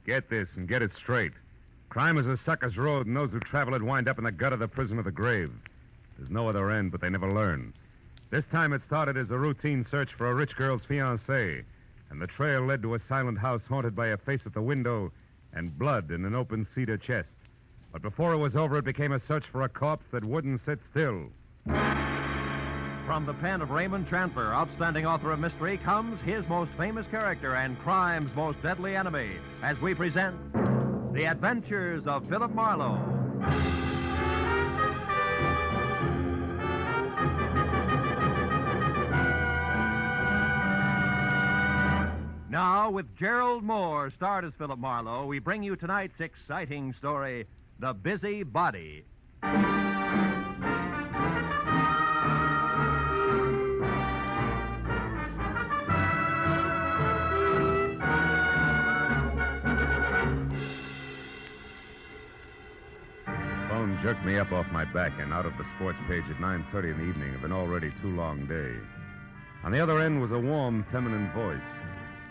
Get this and get it straight. Crime is a sucker's road, and those who travel it wind up in the gut of the prison of the grave. There's no other end, but they never learn. This time it started as a routine search for a rich girl's fiancé, and the trail led to a silent house haunted by a face at the window and blood in an open cedar chest. But before it was over, it became a search for a corpse that wouldn't sit still. From the pen of Raymond Chandler, outstanding author of mystery, comes his most famous character and crime's most deadly enemy, as we present The Adventures of Philip Marlowe. Now, with Gerald Moore, starred as Philip Marlowe, we bring you tonight's exciting story, The Busy Body. Phone jerked me up off my back and out of the sports page at 9:30 in the evening of an already too long day. On the other end was a warm, feminine voice,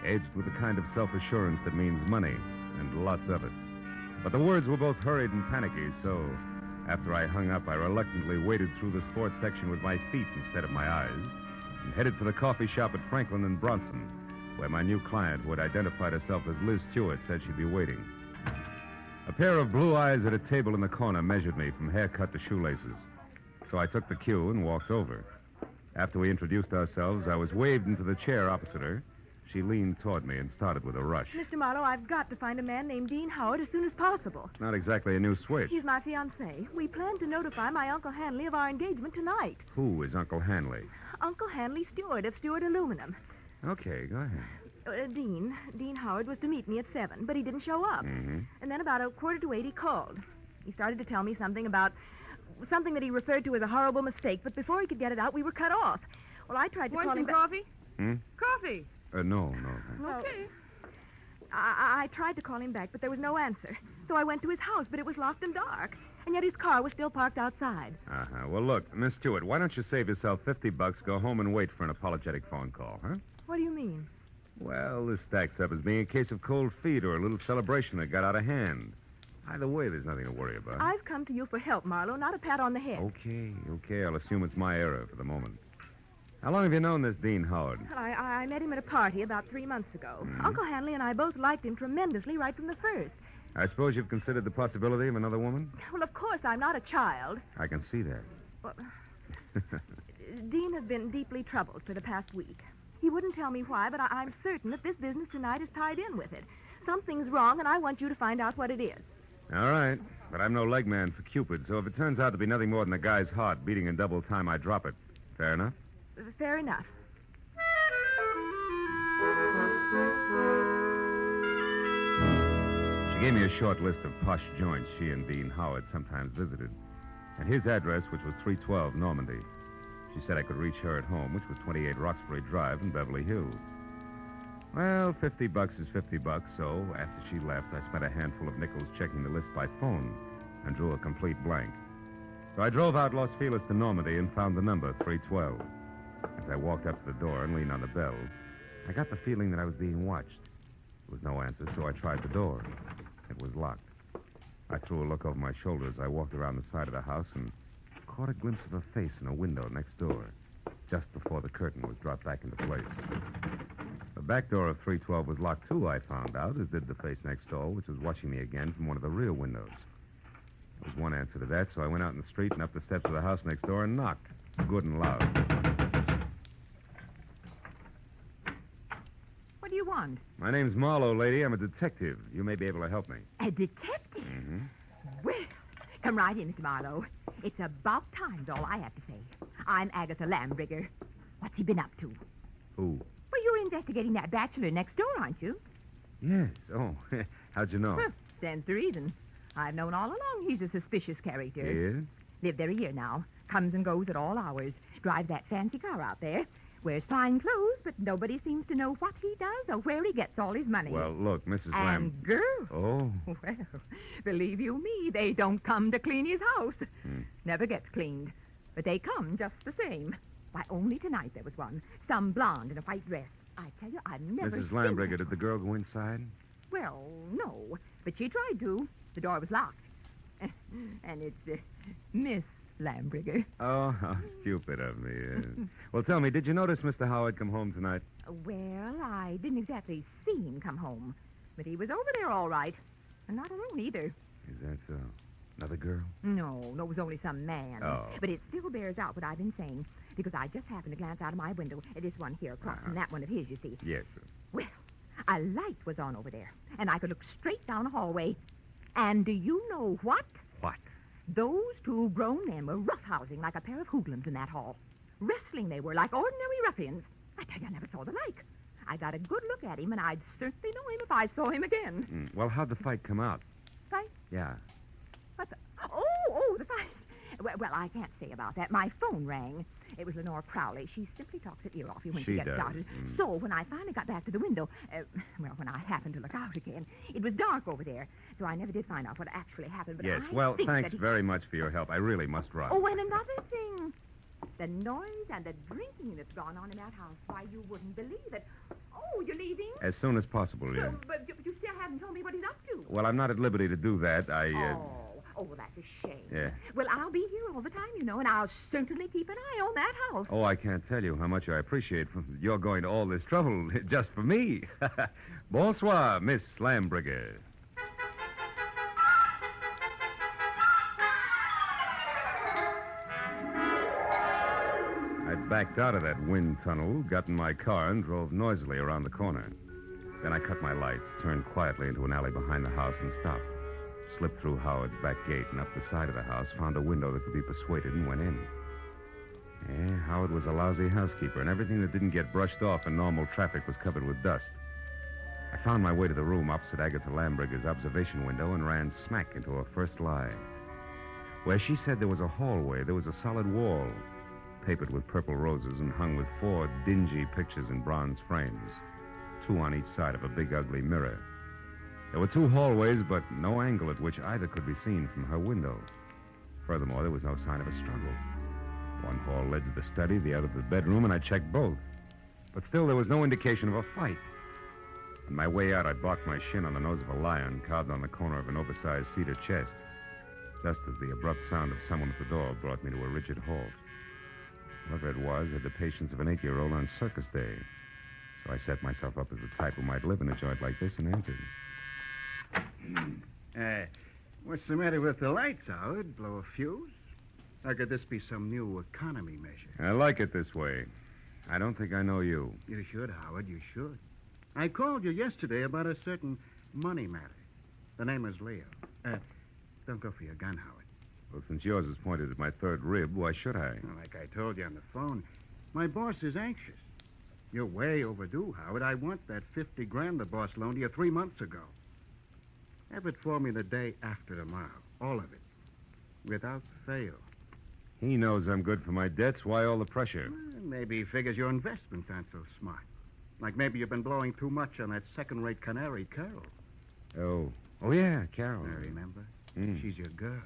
edged with the kind of self-assurance that means money, and lots of it. But the words were both hurried and panicky, so after I hung up, I reluctantly waded through the sports section with my feet instead of my eyes and headed for the coffee shop at Franklin and Bronson, where my new client, who had identified herself as Liz Stewart, said she'd be waiting. A pair of blue eyes at a table in the corner measured me from haircut to shoelaces, so I took the cue and walked over. After we introduced ourselves, I was waved into the chair opposite her. She leaned toward me and started with a rush. Mr. Marlowe, I've got to find a man named Dean Howard as soon as possible. Not exactly a new switch. He's my fiancé. We plan to notify my Uncle Hanley of our engagement tonight. Who is Uncle Hanley? Uncle Hanley Stewart of Stewart Aluminum. Okay, go ahead. Dean Howard was to meet me at 7, but he didn't show up. Mm-hmm. And then about 7:45 he called. He started to tell me something that he referred to as a horrible mistake, but before he could get it out, we were cut off. Well, I tried to call him back. Coffee? Coffee? No. Okay. I tried to call him back, but there was no answer. So I went to his house, but it was locked and dark. And yet his car was still parked outside. Uh-huh. Well, look, Miss Stewart, why don't you save yourself $50, go home and wait for an apologetic phone call, huh? What do you mean? Well, this stacks up as being a case of cold feet or a little celebration that got out of hand. Either way, there's nothing to worry about. I've come to you for help, Marlowe, not a pat on the head. Okay. I'll assume it's my error for the moment. How long have you known this Dean Howard? I met him at a party about 3 months ago. Mm-hmm. Uncle Hanley and I both liked him tremendously right from the first. I suppose you've considered the possibility of another woman? Well, of course, I'm not a child. I can see that. Well, Dean has been deeply troubled for the past week. He wouldn't tell me why, but I'm certain that this business tonight is tied in with it. Something's wrong, and I want you to find out what it is. All right, but I'm no leg man for Cupid, so if it turns out to be nothing more than a guy's heart beating in double time, I drop it. Fair enough? Fair enough. She gave me a short list of posh joints she and Dean Howard sometimes visited, and his address, which was 312 Normandy. She said I could reach her at home, which was 28 Roxbury Drive in Beverly Hills. Well, $50 is $50, so after she left, I spent a handful of nickels checking the list by phone and drew a complete blank. So I drove out Los Feliz to Normandy and found the number, 312. As I walked up to the door and leaned on the bell, I got the feeling that I was being watched. There was no answer, so I tried the door. It was locked. I threw a look over my shoulder as I walked around the side of the house and caught a glimpse of a face in a window next door, just before the curtain was dropped back into place. The back door of 312 was locked, too, I found out, as did the face next door, which was watching me again from one of the rear windows. There was one answer to that, so I went out in the street and up the steps of the house next door and knocked, good and loud. What do you want? My name's Marlowe, lady. I'm a detective. You may be able to help me. A detective? Mm-hmm. Well, come right in, Mr. Marlowe. It's about time's all I have to say. I'm Agatha Lambrigger. What's he been up to? Who? Well, you're investigating that bachelor next door, aren't you? Yes. Oh, how'd you know? Stands to reason. I've known all along he's a suspicious character. Yes? Lived there a year now. Comes and goes at all hours. Drives that fancy car out there. Wears fine clothes, but nobody seems to know what he does or where he gets all his money. Well, look, Mrs. And girls. Oh. Well, believe you me, they don't come to clean his house. Never gets cleaned. But they come just the same. Why, only tonight there was one. Some blonde in a white dress. I tell you, I've never Mrs. seen Lambrigger, did the girl go inside? Well, no, but she tried to. The door was locked. And it's Miss Lambriger. Oh, how stupid of me. Well, tell me, did you notice Mr. Howard come home tonight? Well, I didn't exactly see him come home, but he was over there all right. And not alone either. Is that so? Another girl? No, it was only some man. Oh. But it still bears out what I've been saying, because I just happened to glance out of my window at this one here across from that one of his, you see. Yes, sir. Well, a light was on over there, and I could look straight down the hallway. And do you know what? What? Those two grown men were roughhousing like a pair of hoodlums in that hall. Wrestling they were, like ordinary ruffians. I tell you, I never saw the like. I got a good look at him, and I'd certainly know him if I saw him again. Well, how'd the fight come out? Fight? Yeah. What the... Oh, the fight. Well, I can't say about that. My phone rang. It was Lenore Crowley. She simply talks her ear off you when she gets does. started. So when I finally got back to the window, when I happened to look out again, it was dark over there. So I never did find out what actually happened. But Yes, I well, think thanks that very much for your help. I really must run. Oh, and another thing. The noise and the drinking that's gone on in that house. Why, you wouldn't believe it. Oh, you're leaving? As soon as possible, yeah. But you still haven't told me what he's up to. Well, I'm not at liberty to do that. Oh, that's a shame. Yeah. Well, I'll be here all the time, you know, and I'll certainly keep an eye on that house. Oh, I can't tell you how much I appreciate you're going to all this trouble just for me. Bonsoir, Miss Lambriger. I backed out of that wind tunnel, got in my car, and drove noisily around the corner. Then I cut my lights, turned quietly into an alley behind the house, and stopped. Slipped through Howard's back gate and up the side of the house, found a window that could be persuaded, and went in. Yeah, Howard was a lousy housekeeper, and everything that didn't get brushed off in normal traffic was covered with dust. I found my way to the room opposite Agatha Lambriger's observation window and ran smack into her first lie. Where she said there was a hallway, there was a solid wall, papered with purple roses and hung with 4 dingy pictures in bronze frames, 2 on each side of a big, ugly mirror. There were 2 hallways, but no angle at which either could be seen from her window. Furthermore, there was no sign of a struggle. One hall led to the study, the other to the bedroom, and I checked both. But still, there was no indication of a fight. On my way out, I barked my shin on the nose of a lion carved on the corner of an oversized cedar chest, just as the abrupt sound of someone at the door brought me to a rigid halt. Whoever it was had the patience of an 8-year-old on circus day. So I set myself up as the type who might live in a joint like this and entered. What's the matter with the lights, Howard? Blow a fuse? Or could this be some new economy measure? I like it this way. I don't think I know you. You should, Howard, you should. I called you yesterday about a certain money matter. The name is Leo. Don't go for your gun, Howard. Well, since yours is pointed at my third rib, why should I? Well, like I told you on the phone, my boss is anxious. You're way overdue, Howard. I want that $50,000 the boss loaned you 3 months ago. Have it for me the day after tomorrow. All of it. Without fail. He knows I'm good for my debts. Why all the pressure? Well, maybe he figures your investments aren't so smart. Like maybe you've been blowing too much on that second-rate canary, Carol. Oh, yeah, Carol. I remember. She's your girl.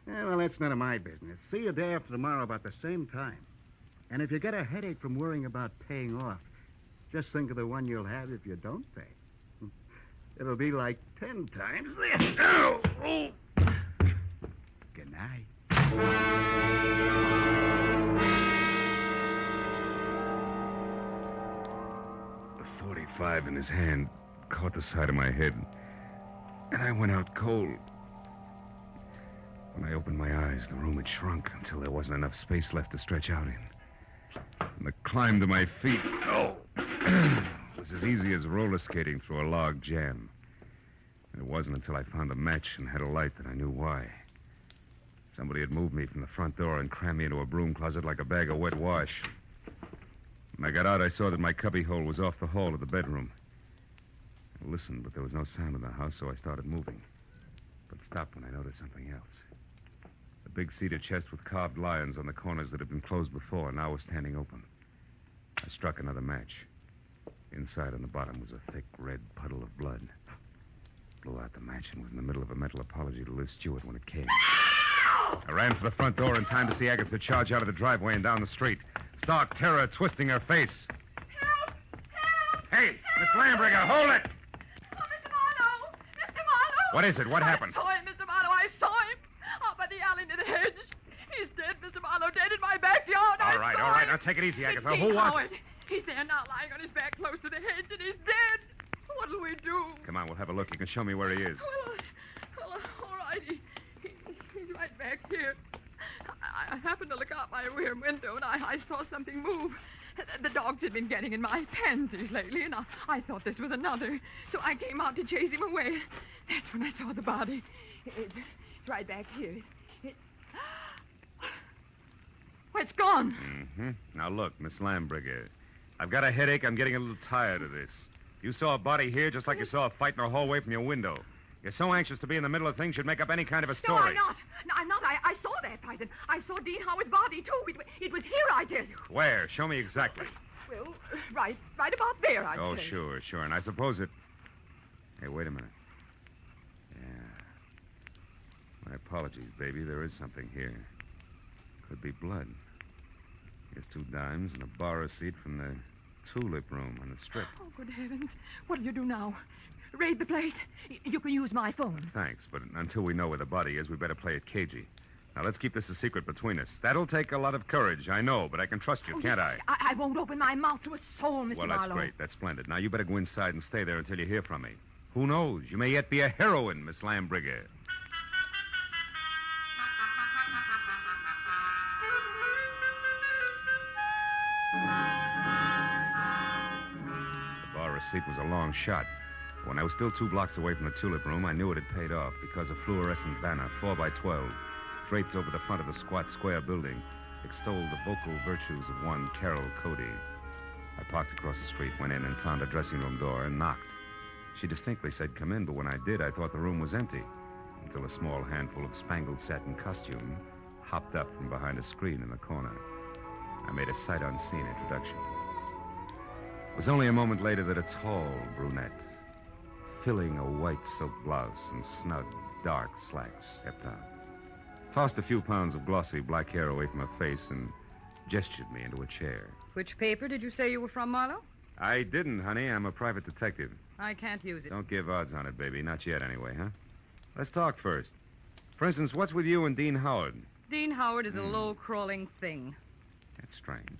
Well, that's none of my business. See you day after tomorrow about the same time. And if you get a headache from worrying about paying off, just think of the one you'll have if you don't pay. It'll be like 10 times this. Oh! Good night. The .45 in his hand caught the side of my head, and I went out cold. When I opened my eyes, the room had shrunk until there wasn't enough space left to stretch out in. And the climb to my feet, was as easy as roller skating through a log jam. And it wasn't until I found a match and had a light that I knew why. Somebody had moved me from the front door and crammed me into a broom closet like a bag of wet wash. When I got out, I saw that my cubbyhole was off the hall of the bedroom. I listened, but there was no sound in the house, so I started moving. But stopped when I noticed something else. A big cedar chest with carved lions on the corners that had been closed before now was standing open. I struck another match. Inside on the bottom was a thick red puddle of blood. Blew out the match and was in the middle of a mental apology to Liz Stewart when it came. I ran for the front door in time to see Agatha charge out of the driveway and down the street. Stark terror twisting her face. Help! Help! Hey, Miss Lambriger, hold it! Oh, Mr. What is it? What happened? I saw him, Mr. Marlowe. I saw him. Up by the alley near the hedge. He's dead, Mr. Marlowe. Dead in my backyard. All right. Now take it easy, Agatha. Who was it? He's there now, lying on his back close to the hedge, and he's dead. What'll we do? Come on, we'll have a look. You can show me where he is. Well, all right. He's right back here. I happened to look out my rear window, and I saw something move. The dogs had been getting in my pansies lately, and I thought this was another. So I came out to chase him away. That's when I saw the body. It's right back here. It's gone. Mm-hmm. Now, look, Miss Lambriger, I've got a headache. I'm getting a little tired of this. You saw a body here just like you saw a fight in a hallway from your window. You're so anxious to be in the middle of things, you'd make up any kind of a story. No, I'm not. No, I'm not. I saw that fight, and I saw Dean Howard's body, too. It was here, I tell you. Where? Show me exactly. Well, right about there, I'd Oh, say. sure. And I suppose it... Hey, wait a minute. Yeah. My apologies, baby. There is something here. Could be blood. Here's 2 dimes and a bar receipt from the tulip room on the strip. Oh, good heavens. What'll you do now? Raid the place? You can use my phone. Thanks, but until we know where the body is, we better play it cagey. Now, let's keep this a secret between us. That'll take a lot of courage, I know, but I can trust you, can't I? I won't open my mouth to a soul, Mr. Well, Marlowe. that's great. That's splendid. Now, you better go inside and stay there until you hear from me. Who knows? You may yet be a heroine, Miss Lambriger. The bar receipt was a long shot. When I was still 2 blocks away from the tulip room, I knew it had paid off because a fluorescent banner, 4 by 12, draped over the front of the squat square building, extolled the vocal virtues of one Carol Cody. I parked across the street, went in and found a dressing room door and knocked. She distinctly said, "Come in," but when I did, I thought the room was empty, until a small handful of spangled satin costume hopped up from behind a screen in the corner. I made a sight-unseen introduction. It was only a moment later that a tall brunette, filling a white silk blouse and snug, dark slacks, stepped out, tossed a few pounds of glossy black hair away from her face, and gestured me into a chair. Which paper did you say you were from, Marlowe? I didn't, honey. I'm a private detective. I can't use it. Don't give odds on it, baby. Not yet, anyway, huh? Let's talk first. For instance, what's with you and Dean Howard? Dean Howard is a low-crawling thing. That's strange.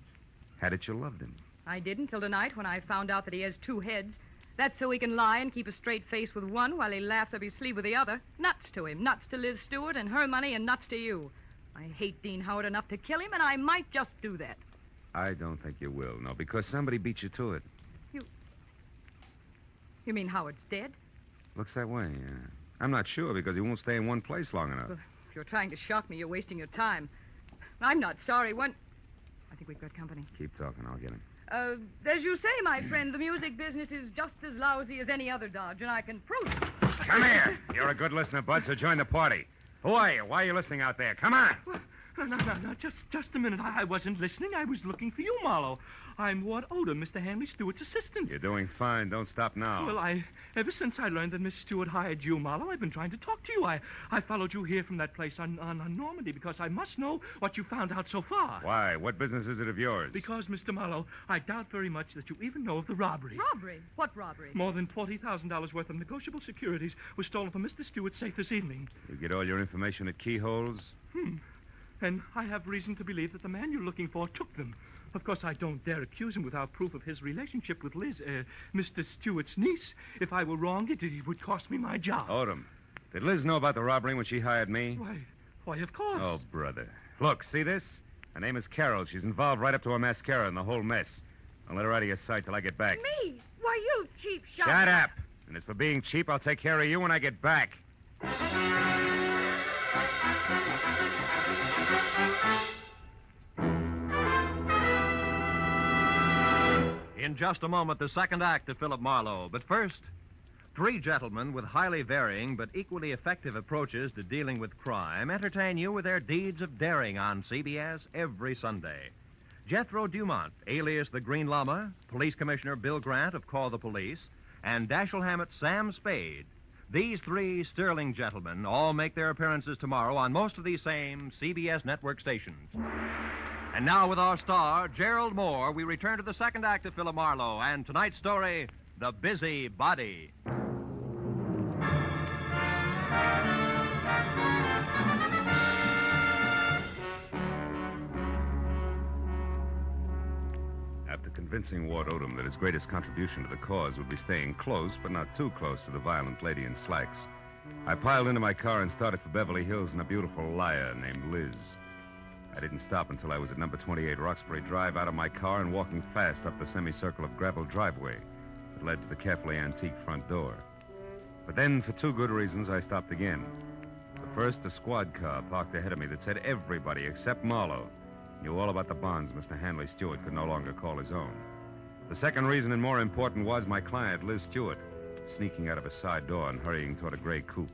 Had it you loved him? I did until tonight when I found out that he has 2 heads. That's so he can lie and keep a straight face with one while he laughs up his sleeve with the other. Nuts to him. Nuts to Liz Stewart and her money, and nuts to you. I hate Dean Howard enough to kill him, and I might just do that. I don't think you will, no, because somebody beat you to it. You mean Howard's dead? Looks that way, yeah. I'm not sure because he won't stay in one place long enough. Well, if you're trying to shock me, you're wasting your time. I'm not sorry. I think we've got company. Keep talking, I'll get him. As you say, my friend, the music business is just as lousy as any other dodge, and I can prove it. Come here. You're a good listener, Bud, so join the party. Who are you? Why are you listening out there? Come on. No, just a minute. I wasn't listening. I was looking for you, Marlowe. I'm Ward Odom, Mr. Hanley Stewart's assistant. You're doing fine. Don't stop now. Well, ever since I learned that Miss Stewart hired you, Marlowe, I've been trying to talk to you. I followed you here from that place on Normandy because I must know what you found out so far. Why? What business is it of yours? Because, Mr. Marlowe, I doubt very much that you even know of the robbery. Robbery? What robbery? More than $40,000 worth of negotiable securities was stolen from Mr. Stewart's safe this evening. You get all your information at keyholes? And I have reason to believe that the man you're looking for took them. Of course, I don't dare accuse him without proof of his relationship with Liz, Mr. Stewart's niece. If I were wrong, it would cost me my job. Odom, did Liz know about the robbery when she hired me? Why, of course. Oh, brother. Look, see this? Her name is Carol. She's involved right up to her mascara in the whole mess. I'll let her out of your sight till I get back. Me? Why, you cheap shot. Shut up! And as for being cheap, I'll take care of you when I get back. In just a moment, the second act of Philip Marlowe. But first, 3 gentlemen with highly varying but equally effective approaches to dealing with crime entertain you with their deeds of daring on CBS every Sunday. Jethro Dumont, alias the Green Llama, Police Commissioner Bill Grant of Call the Police, and Dashiell Hammett's Sam Spade. These 3 sterling gentlemen all make their appearances tomorrow on most of these same CBS network stations. And now with our star, Gerald Moore, we return to the second act of Philip Marlowe and tonight's story, The Busy Body. After convincing Ward Odom that his greatest contribution to the cause would be staying close, but not too close to the violent lady in slacks, I piled into my car and started for Beverly Hills in a beautiful liar named Liz. I didn't stop until I was at number 28 Roxbury Drive, out of my car and walking fast up the semicircle of gravel driveway that led to the carefully antique front door. But then, for two good reasons, I stopped again. The first, a squad car parked ahead of me that said everybody except Marlowe knew all about the bonds Mr. Hanley Stewart could no longer call his own. The second reason, and more important, was my client, Liz Stewart, sneaking out of a side door and hurrying toward a gray coupe.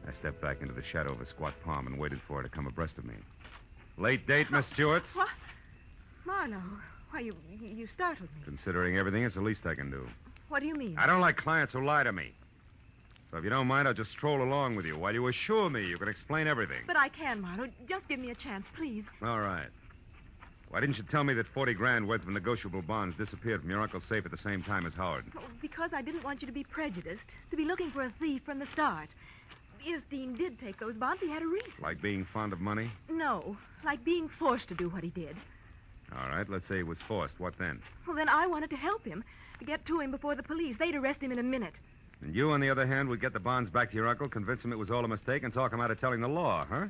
I stepped back into the shadow of a squat palm and waited for her to come abreast of me. Late date, Miss Stewart? What? Marlowe, why, you startled me. Considering everything, it's the least I can do. What do you mean? I don't like clients who lie to me. So if you don't mind, I'll just stroll along with you while you assure me you can explain everything. But I can, Marlowe. Just give me a chance, please. All right. Why didn't you tell me that 40 grand worth of negotiable bonds disappeared from your uncle's safe at the same time as Howard? Oh, because I didn't want you to be prejudiced, to be looking for a thief from the start. If Dean did take those bonds, he had a reason. Like being fond of money? No, like being forced to do what he did. All right, let's say he was forced. What then? Well, then I wanted to help him, to get to him before the police. They'd arrest him in a minute. And you, on the other hand, would get the bonds back to your uncle, convince him it was all a mistake, and talk him out of telling the law, huh?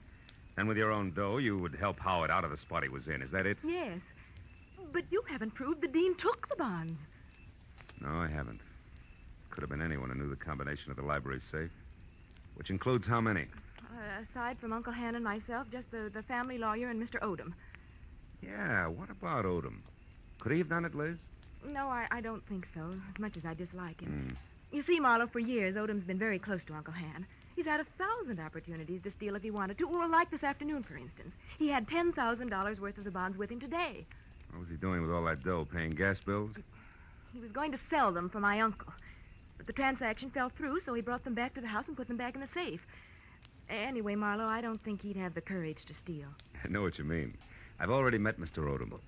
And with your own dough, you would help Howard out of the spot he was in. Is that it? Yes. But you haven't proved that Dean took the bonds. No, I haven't. Could have been anyone who knew the combination of the library safe. Which includes how many? Aside from Uncle Han and myself, just the family lawyer and Mr. Odom. Yeah, what about Odom? Could he have done it, Liz? No, I don't think so, as much as I dislike him. You see, Marlowe, for years, Odom's been very close to Uncle Han. He's had 1,000 opportunities to steal if he wanted to. Well, like this afternoon, for instance. He had $10,000 worth of the bonds with him today. What was he doing with all that dough? Paying gas bills? He was going to sell them for my uncle. But the transaction fell through, so he brought them back to the house and put them back in the safe. Anyway, Marlowe, I don't think he'd have the courage to steal. I know what you mean. I've already met Mr. Odom.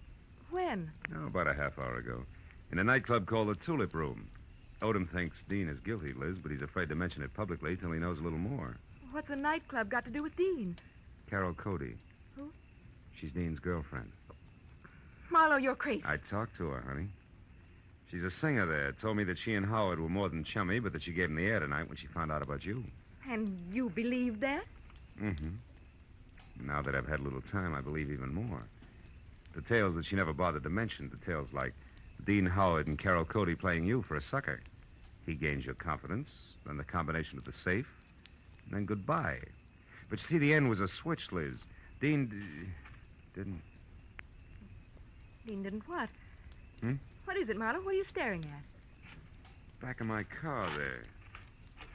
When? Oh, about a half hour ago. In a nightclub called the Tulip Room. Odom thinks Dean is guilty, Liz, but he's afraid to mention it publicly till he knows a little more. What's a nightclub got to do with Dean? Carol Cody. Who? She's Dean's girlfriend. Marlowe, you're crazy. I talked to her, honey. She's a singer there. Told me that she and Howard were more than chummy, but that she gave him the air tonight when she found out about you. And you believe that? Mm-hmm. Now that I've had a little time, I believe even more. Details that she never bothered to mention. Details like Dean Howard and Carol Cody playing you for a sucker. He gains your confidence, then the combination of the safe, and then goodbye. But you see, the end was a switch, Liz. Dean didn't... Dean didn't what? Hmm? What is it, Marlowe? What are you staring at? Back of my car there.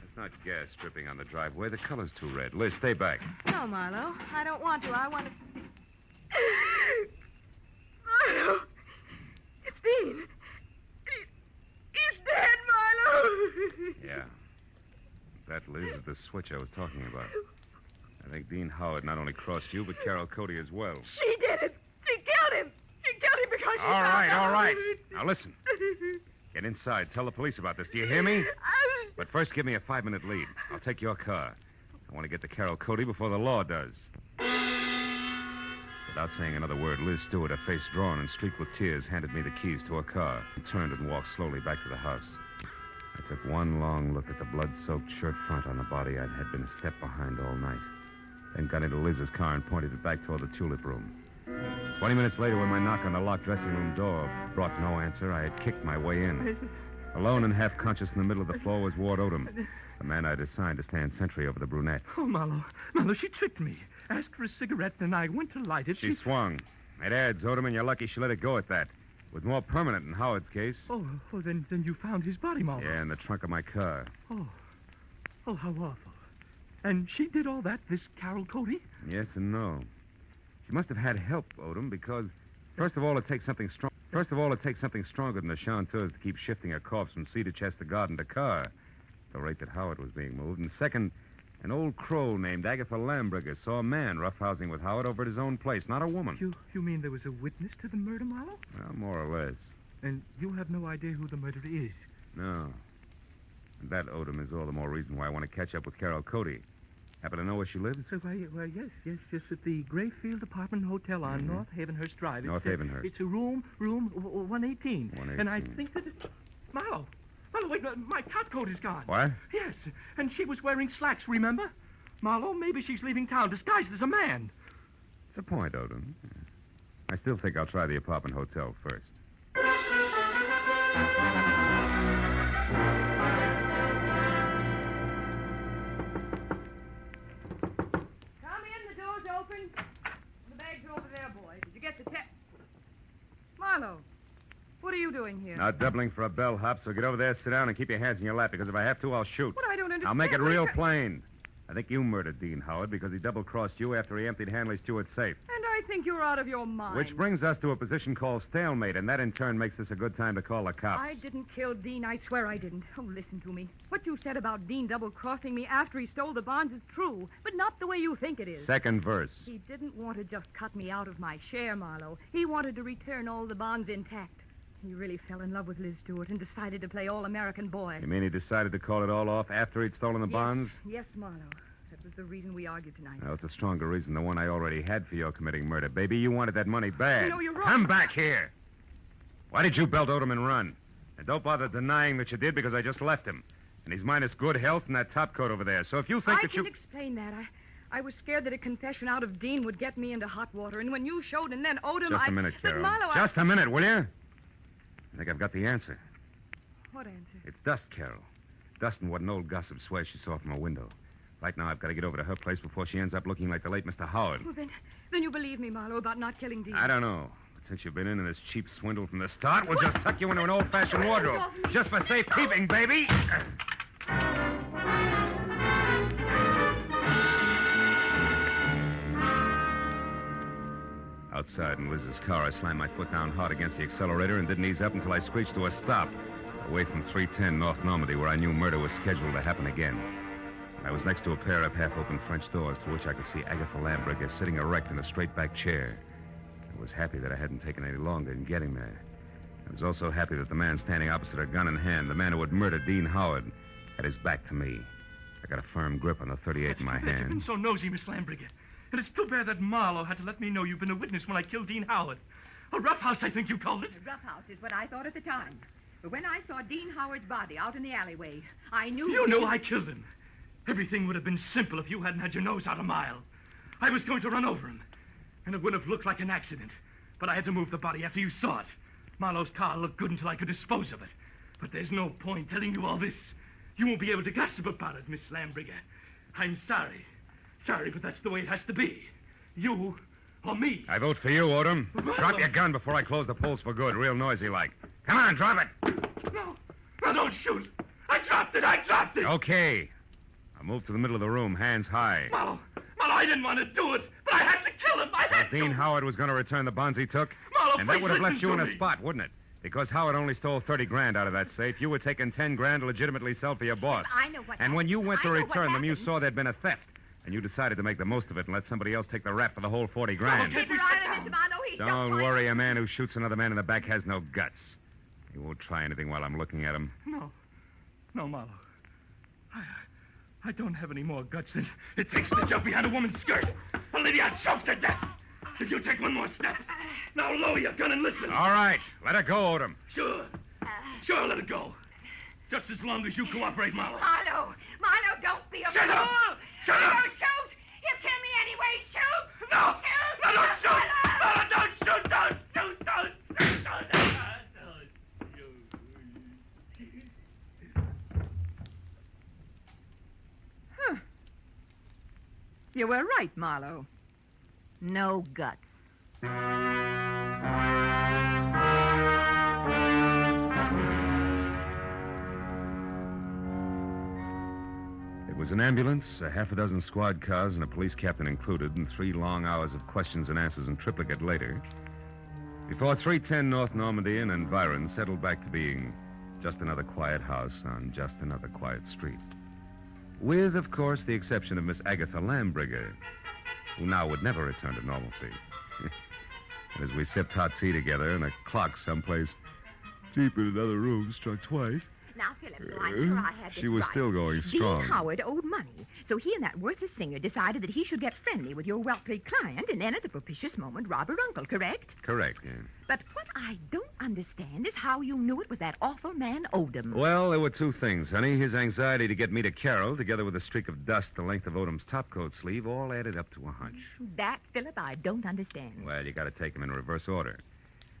It's not gas dripping on the driveway. The color's too red. Liz, stay back. No, Marlowe. I don't want to. I want to... Marlowe! It's Dean. He's dead, Marlowe! Yeah. That, Liz, is the switch I was talking about. I think Dean Howard not only crossed you, but Carol Cody as well. She did it. She killed him. She killed him because she... All right. Now, listen. Get inside. Tell the police about this. Do you hear me? But first, give me a 5-minute lead. I'll take your car. I want to get to Carol Cody before the law does. Without saying another word, Liz Stewart, her face drawn and streaked with tears, handed me the keys to her car and turned and walked slowly back to the house. I took one long look at the blood-soaked shirt front on the body I had been a step behind all night. Then got into Liz's car and pointed it back toward the Tulip Room. 20 minutes later, when my knock on the locked dressing room door brought no answer, I had kicked my way in. Alone and half-conscious in the middle of the floor was Ward Odom, the man I'd assigned to stand sentry over the brunette. Oh, Marlowe, she tricked me. Asked for a cigarette, and I went to light it. She swung. It adds, Odom, and you're lucky she let it go at that. It was more permanent in Howard's case. Oh, then you found his body, Marlowe. Yeah, in the trunk of my car. Oh, how awful. And she did all that, this Carol Cody? Yes and no. She must have had help, Odom, because first of all, it takes something strong. First of all, it takes something stronger than the chanteurs to keep shifting her corpse from cedar chest to garden to car, at the rate that Howard was being moved. And second, an old crow named Agatha Lambriger saw a man roughhousing with Howard over at his own place, not a woman. You mean there was a witness to the murder, Marlowe? Well, more or less. And you have no idea who the murderer is? No. That, Odom, is all the more reason why I want to catch up with Carol Cody. Happen to know where she lives? Well, yes, at the Grayfield Apartment Hotel on North Havenhurst Drive. North Havenhurst. It's a room 118. 118. And I think that it's... Marlowe, wait, my top coat is gone. What? Yes, and she was wearing slacks, remember? Marlowe, maybe she's leaving town disguised as a man. It's a point, Odom. I still think I'll try the apartment hotel first. The bag's over there, boy. Did you get the Marlowe, what are you doing here? Not doubling for a bellhop, so get over there, sit down, and keep your hands in your lap, because if I have to, I'll shoot. What? I don't understand. I'll make it real plain. I think you murdered Dean Howard because he double-crossed you after he emptied Hanley Stewart's safe. And I think you're out of your mind. Which brings us to a position called stalemate, and that in turn makes this a good time to call the cops. I didn't kill Dean. I swear I didn't. Oh, listen to me. What you said about Dean double-crossing me after he stole the bonds is true, but not the way you think it is. Second verse. He didn't want to just cut me out of my share, Marlowe. He wanted to return all the bonds intact. He really fell in love with Liz Stewart and decided to play all-American boy. You mean he decided to call it all off after he'd stolen the bonds? Yes, Marlowe. That was the reason we argued tonight. Well, it's a stronger reason than the one I already had for your committing murder. Baby, you wanted that money bad. No, you're wrong. Come back here. Why did you belt Odom and run? And don't bother denying that you did, because I just left him. And he's minus good health and that top coat over there. So if you think I can explain that. I was scared that a confession out of Dean would get me into hot water. And when you showed and then Odom, Just a minute, Carol. But Marlowe, Just a minute, will you? I think I've got the answer. What answer? It's dust, Carol. Dust and what an old gossip swears she saw from a window. Right now, I've got to get over to her place before she ends up looking like the late Mr. Howard. Well, then you believe me, Marlowe, about not killing Dean. I don't know. But since you've been in this cheap swindle from the start, we'll just tuck you into an old-fashioned wardrobe. Just for safekeeping, baby. Outside in Liz's car, I slammed my foot down hard against the accelerator and didn't ease up until I screeched to a stop, away from 310 North Normandy, where I knew murder was scheduled to happen again. I was next to a pair of half-open French doors through which I could see Agatha Lambricker sitting erect in a straight-back chair. I was happy that I hadn't taken any longer in getting there. I was also happy that the man standing opposite her, gun in hand, the man who had murdered Dean Howard, had his back to me. I got a firm grip on the .38 in my hand. You've been so nosy, Miss Lambricker. And it's too bad that Marlowe had to let me know you've been a witness when I killed Dean Howard. A roughhouse, I think you called it. A roughhouse is what I thought at the time. But when I saw Dean Howard's body out in the alleyway, I knew... You knew I killed him. Everything would have been simple if you hadn't had your nose out a mile. I was going to run over him, and it would have looked like an accident. But I had to move the body after you saw it. Marlowe's car looked good until I could dispose of it. But there's no point telling you all this. You won't be able to gossip about it, Miss Lambricker. I'm sorry. Sorry, but that's the way it has to be. You or me. I vote for you, Odom. Drop your gun before I close the polls for good, real noisy like. Come on, drop it. No, don't shoot. I dropped it. Okay. I'll move to the middle of the room, hands high. Marlowe, I didn't want to do it, but I had to kill him. Dean Howard was going to return the bonds he took. Marlowe, and that would have left you in a me. spot, wouldn't it? Because Howard only stole 30 grand out of that safe. You were taking 10 grand to legitimately sell for your boss. I know what And when you went to I know what return them, you happened. saw there'd been a theft. And you decided to make the most of it and let somebody else take the rap for the whole 40 grand. Keep Keep your eye on Mr. Marlowe. He's just Don't trying worry, to- a man who shoots another man in the back has no guts. He won't try anything while I'm looking at him. No, Marlowe. I don't have any more guts than it takes to jump behind a woman's skirt. A lady I'd choke to death. If you take one more step. Now lower your gun and listen. All right, let her go, Odom. Sure, let it go. Just as long as you cooperate, Marlowe. Marlowe, don't be a Shut fool. up! Shut up! Don't shoot. You kill me anyway. Shoot. No! Shoot. No, don't shoot! Marlowe. No, don't shoot! Don't shoot! Don't shoot! You were right, Marlowe. No guts. It was an ambulance, a half a dozen squad cars, and a police captain included, and 3 long hours of questions and answers in triplicate later, before 310 North Normandy and environs settled back to being just another quiet house on just another quiet street. With, of course, the exception of Miss Agatha Lambricker, who now would never return to normalcy. And as we sipped hot tea together and a clock someplace deep in another room struck twice. Now, Philip, so I'm sure I had this She was right. still going strong. Dean Howard owed money, so he and that worthless singer decided that he should get friendly with your wealthy client and then at the propitious moment rob her uncle, correct? Correct, yeah. But what I don't understand is how you knew it was that awful man Odom. Well, there were two things, honey. His anxiety to get me to Carol, together with a streak of dust the length of Odom's topcoat sleeve, all added up to a hunch. That, Philip, I don't understand. Well, you got to take them in reverse order.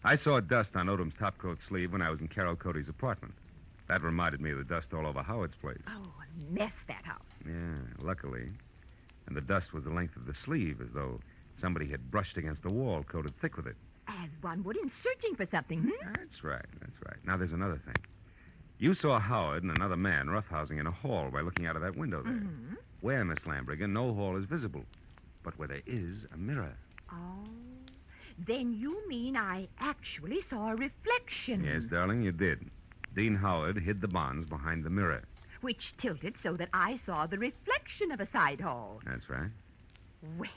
I saw dust on Odom's topcoat sleeve when I was in Carol Cody's apartment. That reminded me of the dust all over Howard's place. Oh, a mess, that house. Yeah, luckily. And the dust was the length of the sleeve, as though somebody had brushed against the wall, coated thick with it. As one would in searching for something, That's right. Now, there's another thing. You saw Howard and another man roughhousing in a hall by looking out of that window there. Mm-hmm. Where, Miss Lambriger, no hall is visible, but where there is a mirror. Oh, then you mean I actually saw a reflection. Yes, darling, you did. Dean Howard hid the bonds behind the mirror. Which tilted so that I saw the reflection of a side hall. That's right. Well,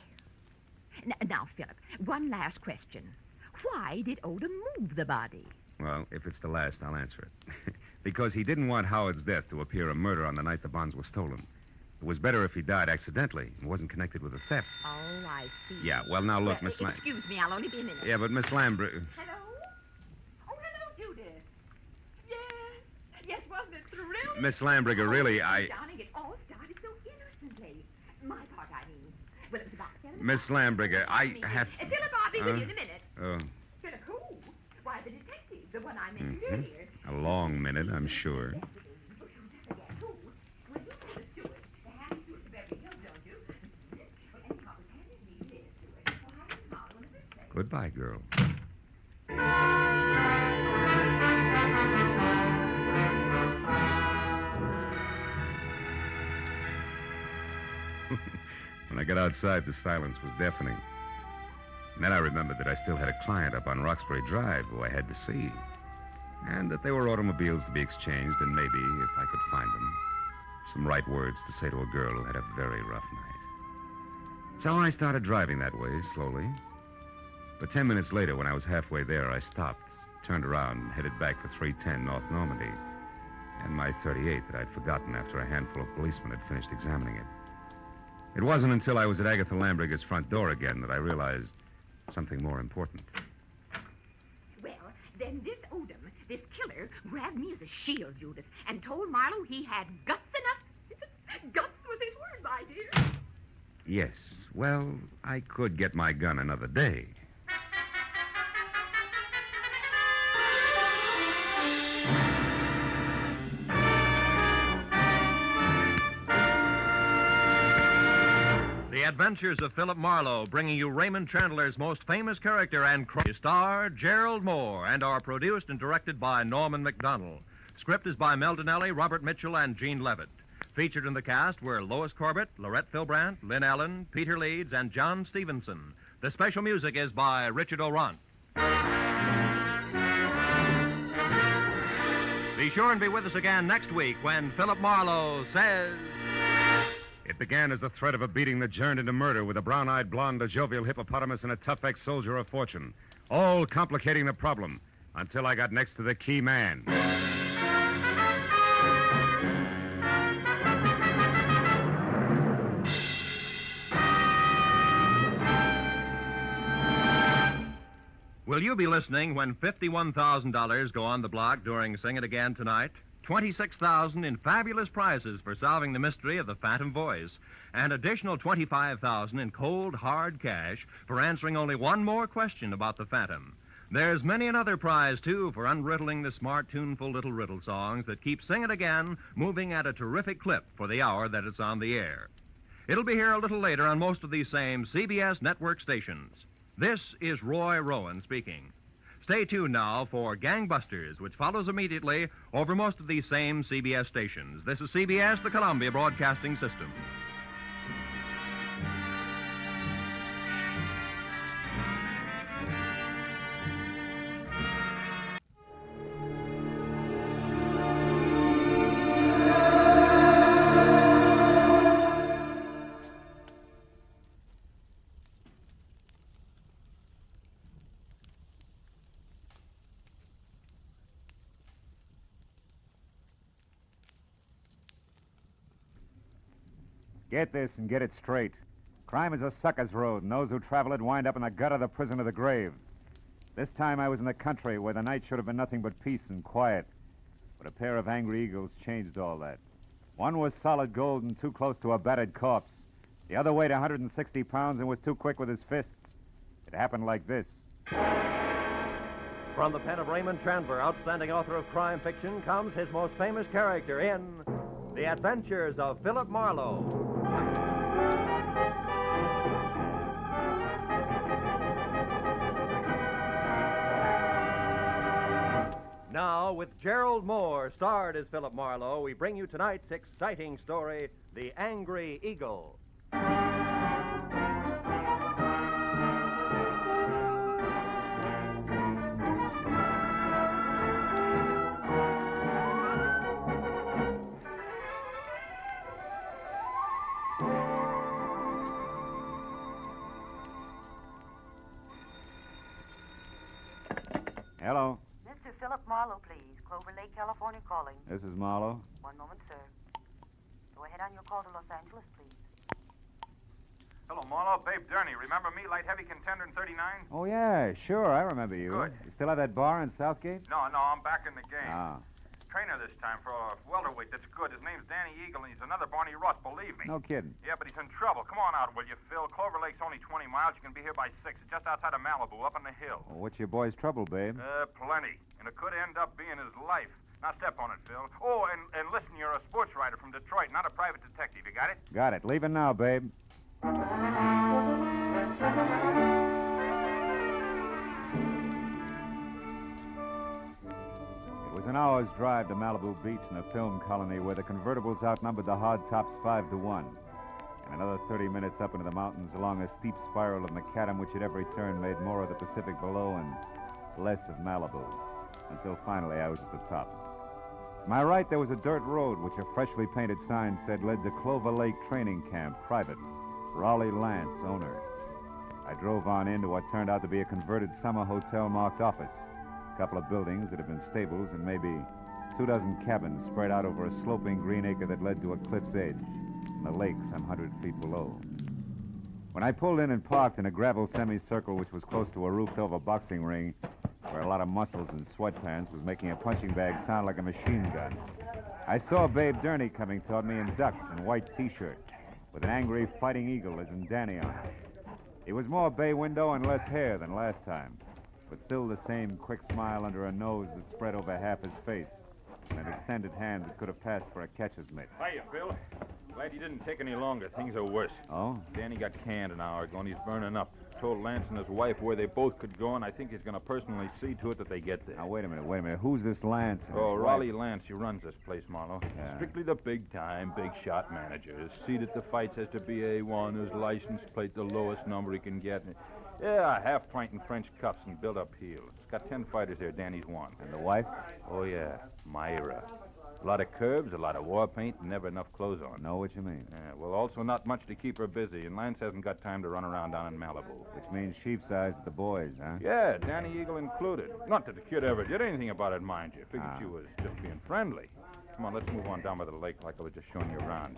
now, Philip, one last question. Why did Odom move the body? Well, if it's the last, I'll answer it. Because he didn't want Howard's death to appear a murder on the night the bonds were stolen. It was better if he died accidentally and wasn't connected with a theft. Oh, I see. Yeah, well, now look, Miss Lam... Excuse me, I'll only be a minute. Yeah, but Miss Lambriger... Hello? Oh, hello, Judith. Yes. Yes, wasn't it thrilling? Miss Lambriger, really, Darling, it all started so innocently. My part, I mean. Well, it was about 7 Miss Lambriger, I have... Philip, I'll be with you in a minute. Oh, Philip, who? Why, the detective, the one I mentioned earlier. a long minute, I'm sure. Goodbye, girl. When I got outside, the silence was deafening. And then I remembered that I still had a client up on Roxbury Drive who I had to see. And that there were automobiles to be exchanged, and maybe, if I could find them, some right words to say to a girl who had a very rough night. So I started driving that way, slowly. But 10 minutes later, when I was halfway there, I stopped, turned around, and headed back for 310 North Normandy, and my .38 that I'd forgotten after a handful of policemen had finished examining it. It wasn't until I was at Agatha Lambriger's front door again that I realized something more important. Well, then this Odom, this killer, grabbed me as a shield, Judith, and told Marlowe he had guts enough. Guts was his word, my dear. Yes, well, I could get my gun another day. The Adventures of Philip Marlowe, bringing you Raymond Chandler's most famous character and star, Gerald Moore, and are produced and directed by Norman McDonald. Script is by Mel Donnelly, Robert Mitchell, and Gene Levitt. Featured in the cast were Lois Corbett, Lorette Philbrandt, Lynn Allen, Peter Leeds, and John Stevenson. The special music is by Richard Orant. Be sure and be with us again next week when Philip Marlowe says... It began as the threat of a beating that turned into murder with a brown-eyed blonde, a jovial hippopotamus, and a tough ex-soldier of fortune, all complicating the problem until I got next to the key man. Will you be listening when $51,000 go on the block during Sing It Again tonight? $26,000 in fabulous prizes for solving the mystery of the Phantom Voice, and additional $25,000 in cold, hard cash for answering only one more question about the Phantom. There's many another prize, too, for unriddling the smart, tuneful little riddle songs that keep Sing It Again moving at a terrific clip for the hour that it's on the air. It'll be here a little later on most of these same CBS network stations. This is Roy Rowan speaking. Stay tuned now for Gangbusters, which follows immediately over most of these same CBS stations. This is CBS, the Columbia Broadcasting System. Get this and get it straight. Crime is a sucker's road, and those who travel it wind up in the gut of the prison of the grave. This time I was in the country where the night should have been nothing but peace and quiet. But a pair of angry eagles changed all that. One was solid gold and too close to a battered corpse. The other weighed 160 pounds and was too quick with his fists. It happened like this. From the pen of Raymond Chandler, outstanding author of crime fiction, comes his most famous character in The Adventures of Philip Marlowe. Now, with Gerald Moore, starred as Philip Marlowe, we bring you tonight's exciting story, The Angry Eagle. Hello. Mr. Philip Marlowe, please. Clover Lake, California calling. This is Marlowe. One moment, sir. Go ahead on your call to Los Angeles, please. Hello, Marlowe. Babe Durney. Remember me, light heavy contender in 39? Oh, yeah, sure. I remember you. Good. You still have that bar in Southgate? No, I'm back in the game. Ah. Trainer this time for a welterweight that's good. His name's Danny Eagle, and he's another Barney Russ, believe me. No kidding. Yeah, but he's in trouble. Come on out, will you, Phil? Clover Lake's only 20 miles. You can be here by 6. It's just outside of Malibu, up on the hill. Well, what's your boy's trouble, babe? Plenty. And it could end up being his life. Now step on it, Phil. Oh, and listen, you're a sports writer from Detroit, not a private detective. You got it? Got it. Leaving now, babe. It was an hour's drive to Malibu Beach in a film colony where the convertibles outnumbered the hardtops 5-1. And another 30 minutes up into the mountains along a steep spiral of macadam which at every turn made more of the Pacific below and less of Malibu. Until finally I was at the top. To my right, there was a dirt road which a freshly painted sign said led to Clover Lake Training Camp, private. Raleigh Lance, owner. I drove on into what turned out to be a converted summer hotel marked office. A couple of buildings that had been stables and maybe 24 cabins spread out over a sloping green acre that led to a cliff's edge and the lake some 100 feet below. When I pulled in and parked in a gravel semicircle which was close to a roofed-over boxing ring where a lot of muscles in sweatpants was making a punching bag sound like a machine gun, I saw Babe Durney coming toward me in ducks and white T-shirt with an angry fighting eagle as in Danny on it. It was more bay window and less hair than last time, but still the same quick smile under a nose that spread over half his face and an extended hand that could have passed for a catcher's mitt. Hiya, Phil. Glad you didn't take any longer. Things are worse. Oh? Danny got canned an hour ago, and he's burning up. Told Lance and his wife where they both could go, and I think he's going to personally see to it that they get there. Now, wait a minute. Who's this Lance? Oh, Raleigh Lance. He runs this place, Marlowe. Yeah. Strictly the big-time, big-shot manager. His seat at the fights has to be A1. His license plate the lowest number he can get. Yeah, half-pint in French cuffs and built-up heels. Got 10 fighters there. Danny's one. And the wife? Oh, yeah. Myra. A lot of curves, a lot of war paint, and never enough clothes on. Know what you mean. Yeah, well, also not much to keep her busy, and Lance hasn't got time to run around down in Malibu. Which means sheep's eyes at the boys, huh? Yeah, Danny Eagle included. Not that the kid ever did anything about it, mind you. Figured she was just being friendly. Come on, let's move on down by the lake like I was just showing you around.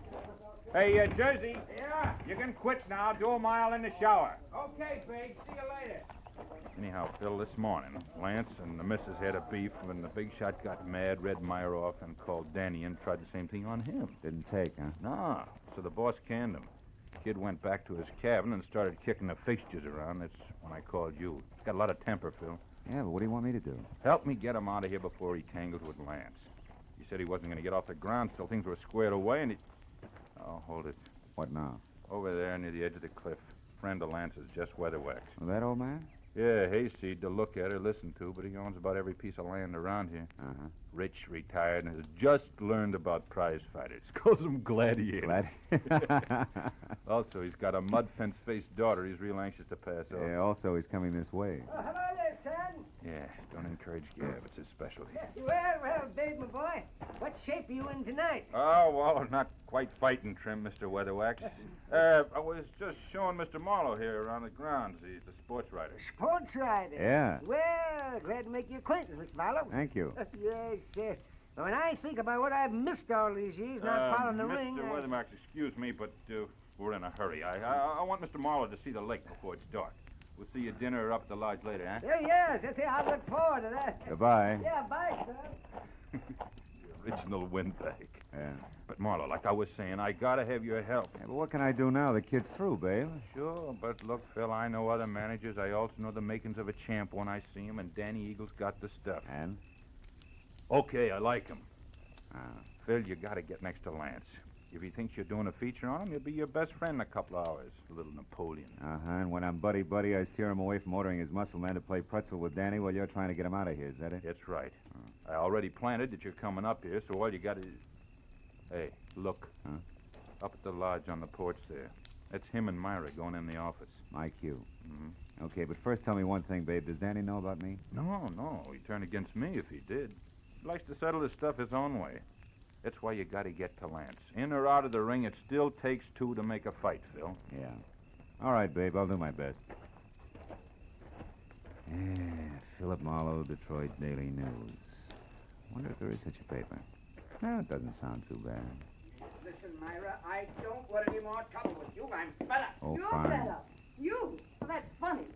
Hey, Jersey. Yeah? You can quit now. Do a mile in the shower. Okay, Big. See you later. Anyhow, Phil, this morning, Lance and the missus had a beef when the big shot got mad, read Myra off, and called Danny and tried the same thing on him. Didn't take, huh? No, so the boss canned him. Kid went back to his cabin and started kicking the fixtures around. That's when I called you. He's got a lot of temper, Phil. Yeah, but what do you want me to do? Help me get him out of here before he tangles with Lance. He said he wasn't going to get off the ground till things were squared away, and he... Oh, hold it. What now? Over there near the edge of the cliff. Friend of Lance's, just weatherwax. Well, that old man? Yeah, hayseed to look at or listen to, but he owns about every piece of land around here. Uh-huh. Rich, retired, and has just learned about prize fighters. Calls them gladiators. Also, he's got a mud fence-faced daughter he's real anxious to pass off. Yeah, also he's coming this way. Hello there, son. Yeah, don't encourage gab. It's his specialty. Well, Dave, my boy. What shape are you in tonight? Oh, well, not quite fighting trim, Mr. Weatherwax. I was just showing Mr. Marlowe here around the grounds. He's a sports writer. Sports writer? Yeah. Well, glad to make your acquaintance, Mr. Marlowe. Thank you. Yes, sir. When I think about what I've missed all these years not following the ring... Mr. Weathermarks, excuse me, but we're in a hurry. I want Mr. Marlowe to see the lake before it's dark. We'll see you at dinner or up at the lodge later, huh? Yes. I look forward to that. Goodbye. Yeah, bye, sir. The original windbag. Yeah. But, Marlowe, like I was saying, I gotta have your help. Yeah, but what can I do now? The kid's through, babe. Sure, but look, Phil, I know other managers. I also know the makings of a champ when I see him, and Danny Eagle's got the stuff. And? Okay, I like him. Phil, you gotta get next to Lance. If he thinks you're doing a feature on him, he'll be your best friend in a couple of hours. A little Napoleon. And when I'm buddy-buddy, I steer him away from ordering his muscle man to play pretzel with Danny while you're trying to get him out of here. Is that it? That's right. I already planted that you're coming up here, so all you got is... Hey, look. Huh? Up at the lodge on the porch there. That's him and Myra going in the office. My cue. Mm-hmm. Okay, but first tell me one thing, babe. Does Danny know about me? No. He'd turn against me if he did. He likes to settle his stuff his own way. That's why you gotta get to Lance. In or out of the ring, it still takes two to make a fight, Phil. Yeah. All right, babe. I'll do my best. Yeah, Philip Marlowe, Detroit Daily News. Wonder if there is such a paper. No, it doesn't sound too bad. Listen, Myra, I don't want any more trouble with you. I'm fed up. Oh, You're fine. fed up. You? Well, that's funny.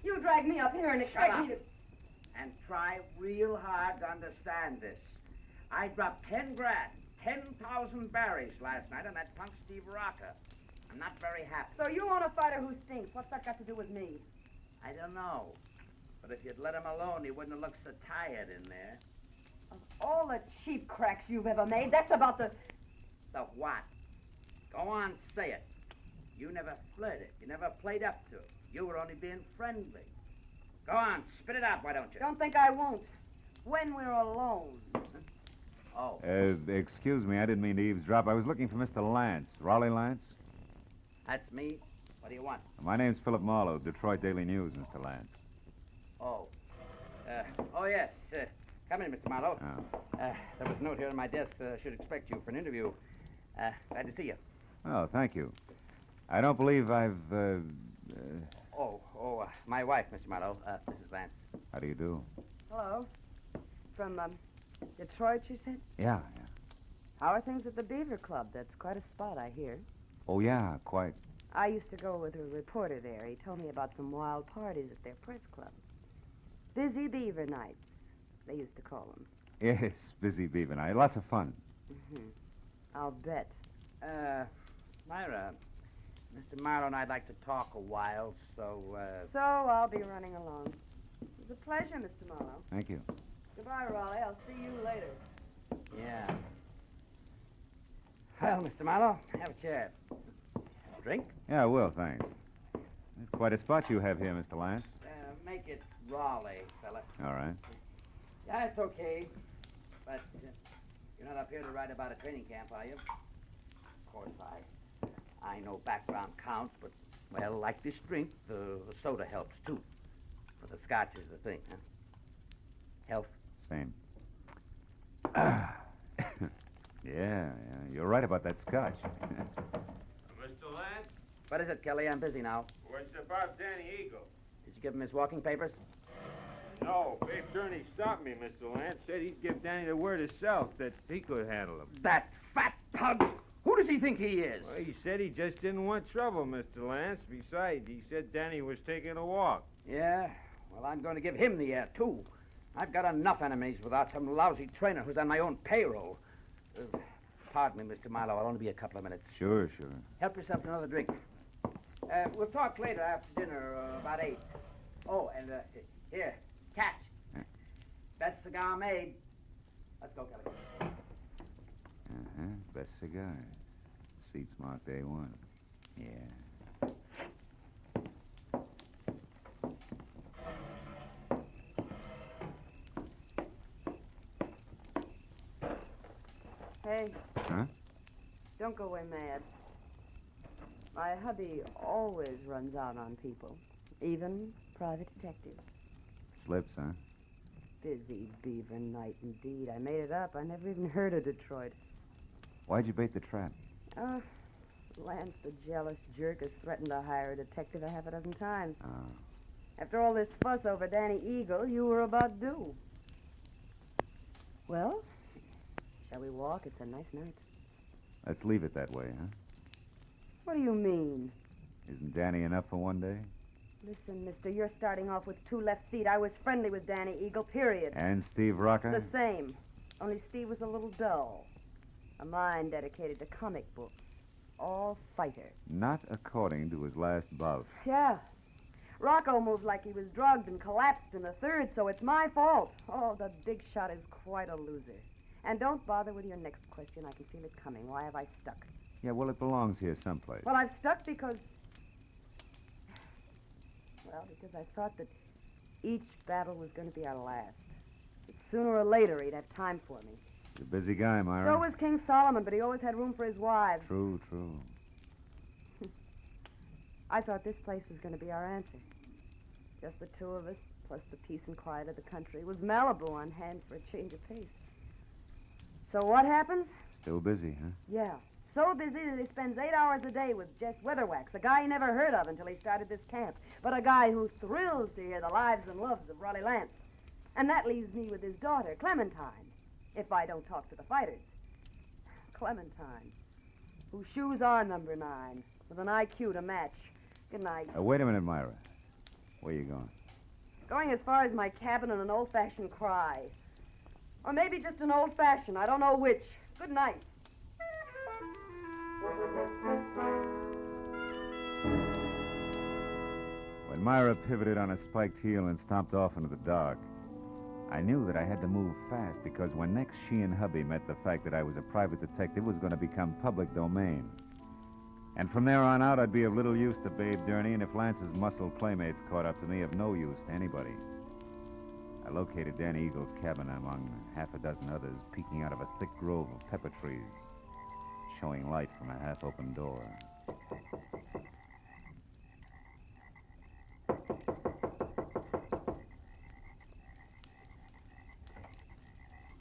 You dragged me up here and expect me to... And try real hard to understand this. I dropped 10 grand, 10,000 berries last night on that punk Steve Rocker. I'm not very happy. So you want a fighter who stinks. What's that got to do with me? I don't know. But if you'd let him alone, he wouldn't have looked so tired in there. Of all the cheap cracks you've ever made, that's about the... The what? Go on, say it. You never flirted. You never played up to it. You were only being friendly. Go on, spit it out, why don't you? Don't think I won't. When we're alone. Oh. Excuse me, I didn't mean to eavesdrop. I was looking for Mr. Lance. Raleigh Lance? That's me. What do you want? My name's Philip Marlowe, Detroit Daily News, Mr. Lance. Oh. Yes. Come in, Mr. Marlowe. Oh. There was a note here on my desk. Should expect you for an interview. Glad to see you. Oh, thank you. I don't believe I've, my wife, Mr. Marlowe, Mrs. Lance. How do you do? Hello. From, Detroit, you said? Yeah. How are things at the Beaver Club? That's quite a spot, I hear. Oh, yeah, quite. I used to go with a reporter there. He told me about some wild parties at their press club. Busy Beaver Nights, they used to call them. Yes, busy Beaver night. Lots of fun. Mm-hmm. I'll bet. Myra, Mr. Marlowe and I'd like to talk a while, so... So I'll be running along. It was a pleasure, Mr. Marlowe. Thank you. Goodbye, Raleigh. I'll see you later. Yeah. Well, Mr. Marlowe, have a chair. Drink? Yeah, I will, thanks. It's quite a spot you have here, Mr. Lance. Make it Raleigh, fella. All right. Yeah, it's okay. But you're not up here to write about a training camp, are you? Of course, I know background counts, but, well, like this drink, the soda helps, too. But the scotch is the thing, huh? Health? Same. Yeah, you're right about that scotch. Mr. Lance? What is it, Kelly? I'm busy now. Well, it's about Danny Eagle. Did you give him his walking papers? No, Big Gurney stopped me, Mr. Lance. Said he'd give Danny the word himself that he could handle him. That fat pug! Who does he think he is? Well, he said he just didn't want trouble, Mr. Lance. Besides, he said Danny was taking a walk. Yeah? Well, I'm going to give him the air, too. I've got enough enemies without some lousy trainer who's on my own payroll. Pardon me, Mr. Marlowe. I'll only be a couple of minutes. Sure. Help yourself to another drink. We'll talk later after dinner, about 8. Oh, and, here, catch. Best cigar made. Let's go, Kelly. Best cigar. Seats marked A1. Yeah. Hey. Huh? Don't go away mad. My hubby always runs out on people, even private detectives. Slips, huh? Busy Beaver Night, indeed. I made it up. I never even heard of Detroit. Why'd you bait the trap? Lance, the jealous jerk, has threatened to hire a detective a half a dozen times. Oh. After all this fuss over Danny Eagle, you were about due. Well, Shall we walk? It's a nice night. Let's leave it that way, huh? What do you mean? Isn't Danny enough for one day? Listen, mister, you're starting off with 2 left feet. I was friendly with Danny Eagle, period. And Steve Rocker? The same. Only Steve was a little dull. A mind dedicated to comic books. All fighter. Not according to his last bout. Yeah. Rocco moved like he was drugged and collapsed in the third, so it's my fault. Oh, the big shot is quite a loser. And don't bother with your next question. I can feel it coming. Why have I stuck? Yeah, well, it belongs here someplace. Well, I've stuck because... Well, because I thought that each battle was going to be our last. That sooner or later he'd have time for me. You're a busy guy, Myra. So was King Solomon, but he always had room for his wives. True, true. I thought this place was going to be our answer. Just the 2 of us, plus the peace and quiet of the country. With Malibu on hand for a change of pace. So what happens? Still busy, huh? Yeah. So busy that he spends 8 hours a day with Jess Weatherwax, a guy he never heard of until he started this camp, but a guy who thrills to hear the lives and loves of Raleigh Lance. And that leaves me with his daughter, Clementine, if I don't talk to the fighters. Clementine, whose shoes are number 9, with an IQ to match. Good night. Wait a minute, Myra. Where you going? Going as far as my cabin and an old-fashioned cry. Or maybe just an old-fashioned, I don't know which. Good night. When Myra pivoted on a spiked heel and stomped off into the dark, I knew that I had to move fast because when next she and hubby met, the fact that I was a private detective was going to become public domain. And from there on out, I'd be of little use to Babe Durney, and if Lance's muscle playmates caught up to me, of no use to anybody. I located Danny Eagle's cabin among half a dozen others, peeking out of a thick grove of pepper trees, showing light from a half-open door.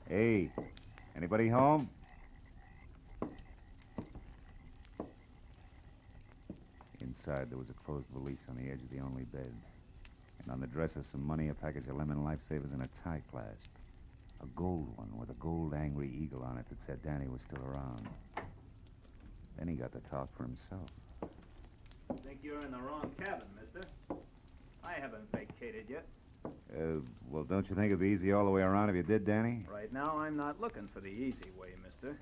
Hey, anybody home? Inside, there was a closed valise on the edge of the only bed. And on the dresser, some money, a package of lemon lifesavers, and a tie clasp. A gold one with a gold angry eagle on it that said Danny was still around. Then he got to talk for himself. Think you're in the wrong cabin, mister. I haven't vacated yet. Well, don't you think it'd be easy all the way around if you did, Danny? Right now, I'm not looking for the easy way, mister.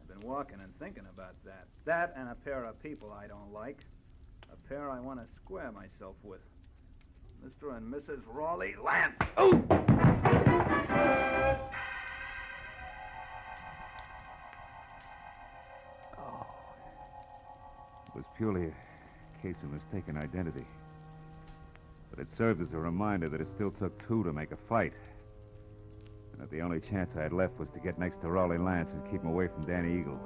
I've been walking and thinking about that. That and a pair of people I don't like. A pair I want to square myself with. Mr. and Mrs. Raleigh Lance. Oh! It was purely a case of mistaken identity. But it served as a reminder that it still took 2 to make a fight. And that the only chance I had left was to get next to Raleigh Lance and keep him away from Danny Eagle.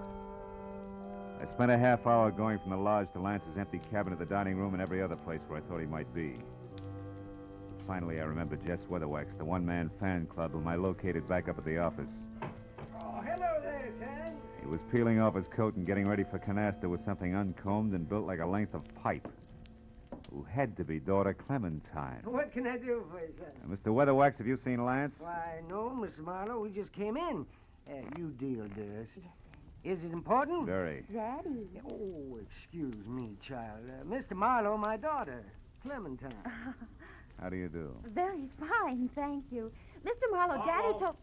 I spent a half hour going from the lodge to Lance's empty cabin to the dining room and every other place where I thought he might be. But finally, I remembered Jess Weatherwax, the one-man fan club whom I located back up at the office. Oh, hello there, son. He was peeling off his coat and getting ready for canasta with something uncombed and built like a length of pipe. Who had to be daughter Clementine. What can I do for you, son? Mr. Weatherwax, have you seen Lance? Why, no, Mr. Marlowe. We just came in. You deal, dearest. Is it important? Very. Daddy. Oh, excuse me, child. Mr. Marlowe, my daughter, Clementine. How do you do? Very fine, thank you. Mr. Marlowe, Daddy told...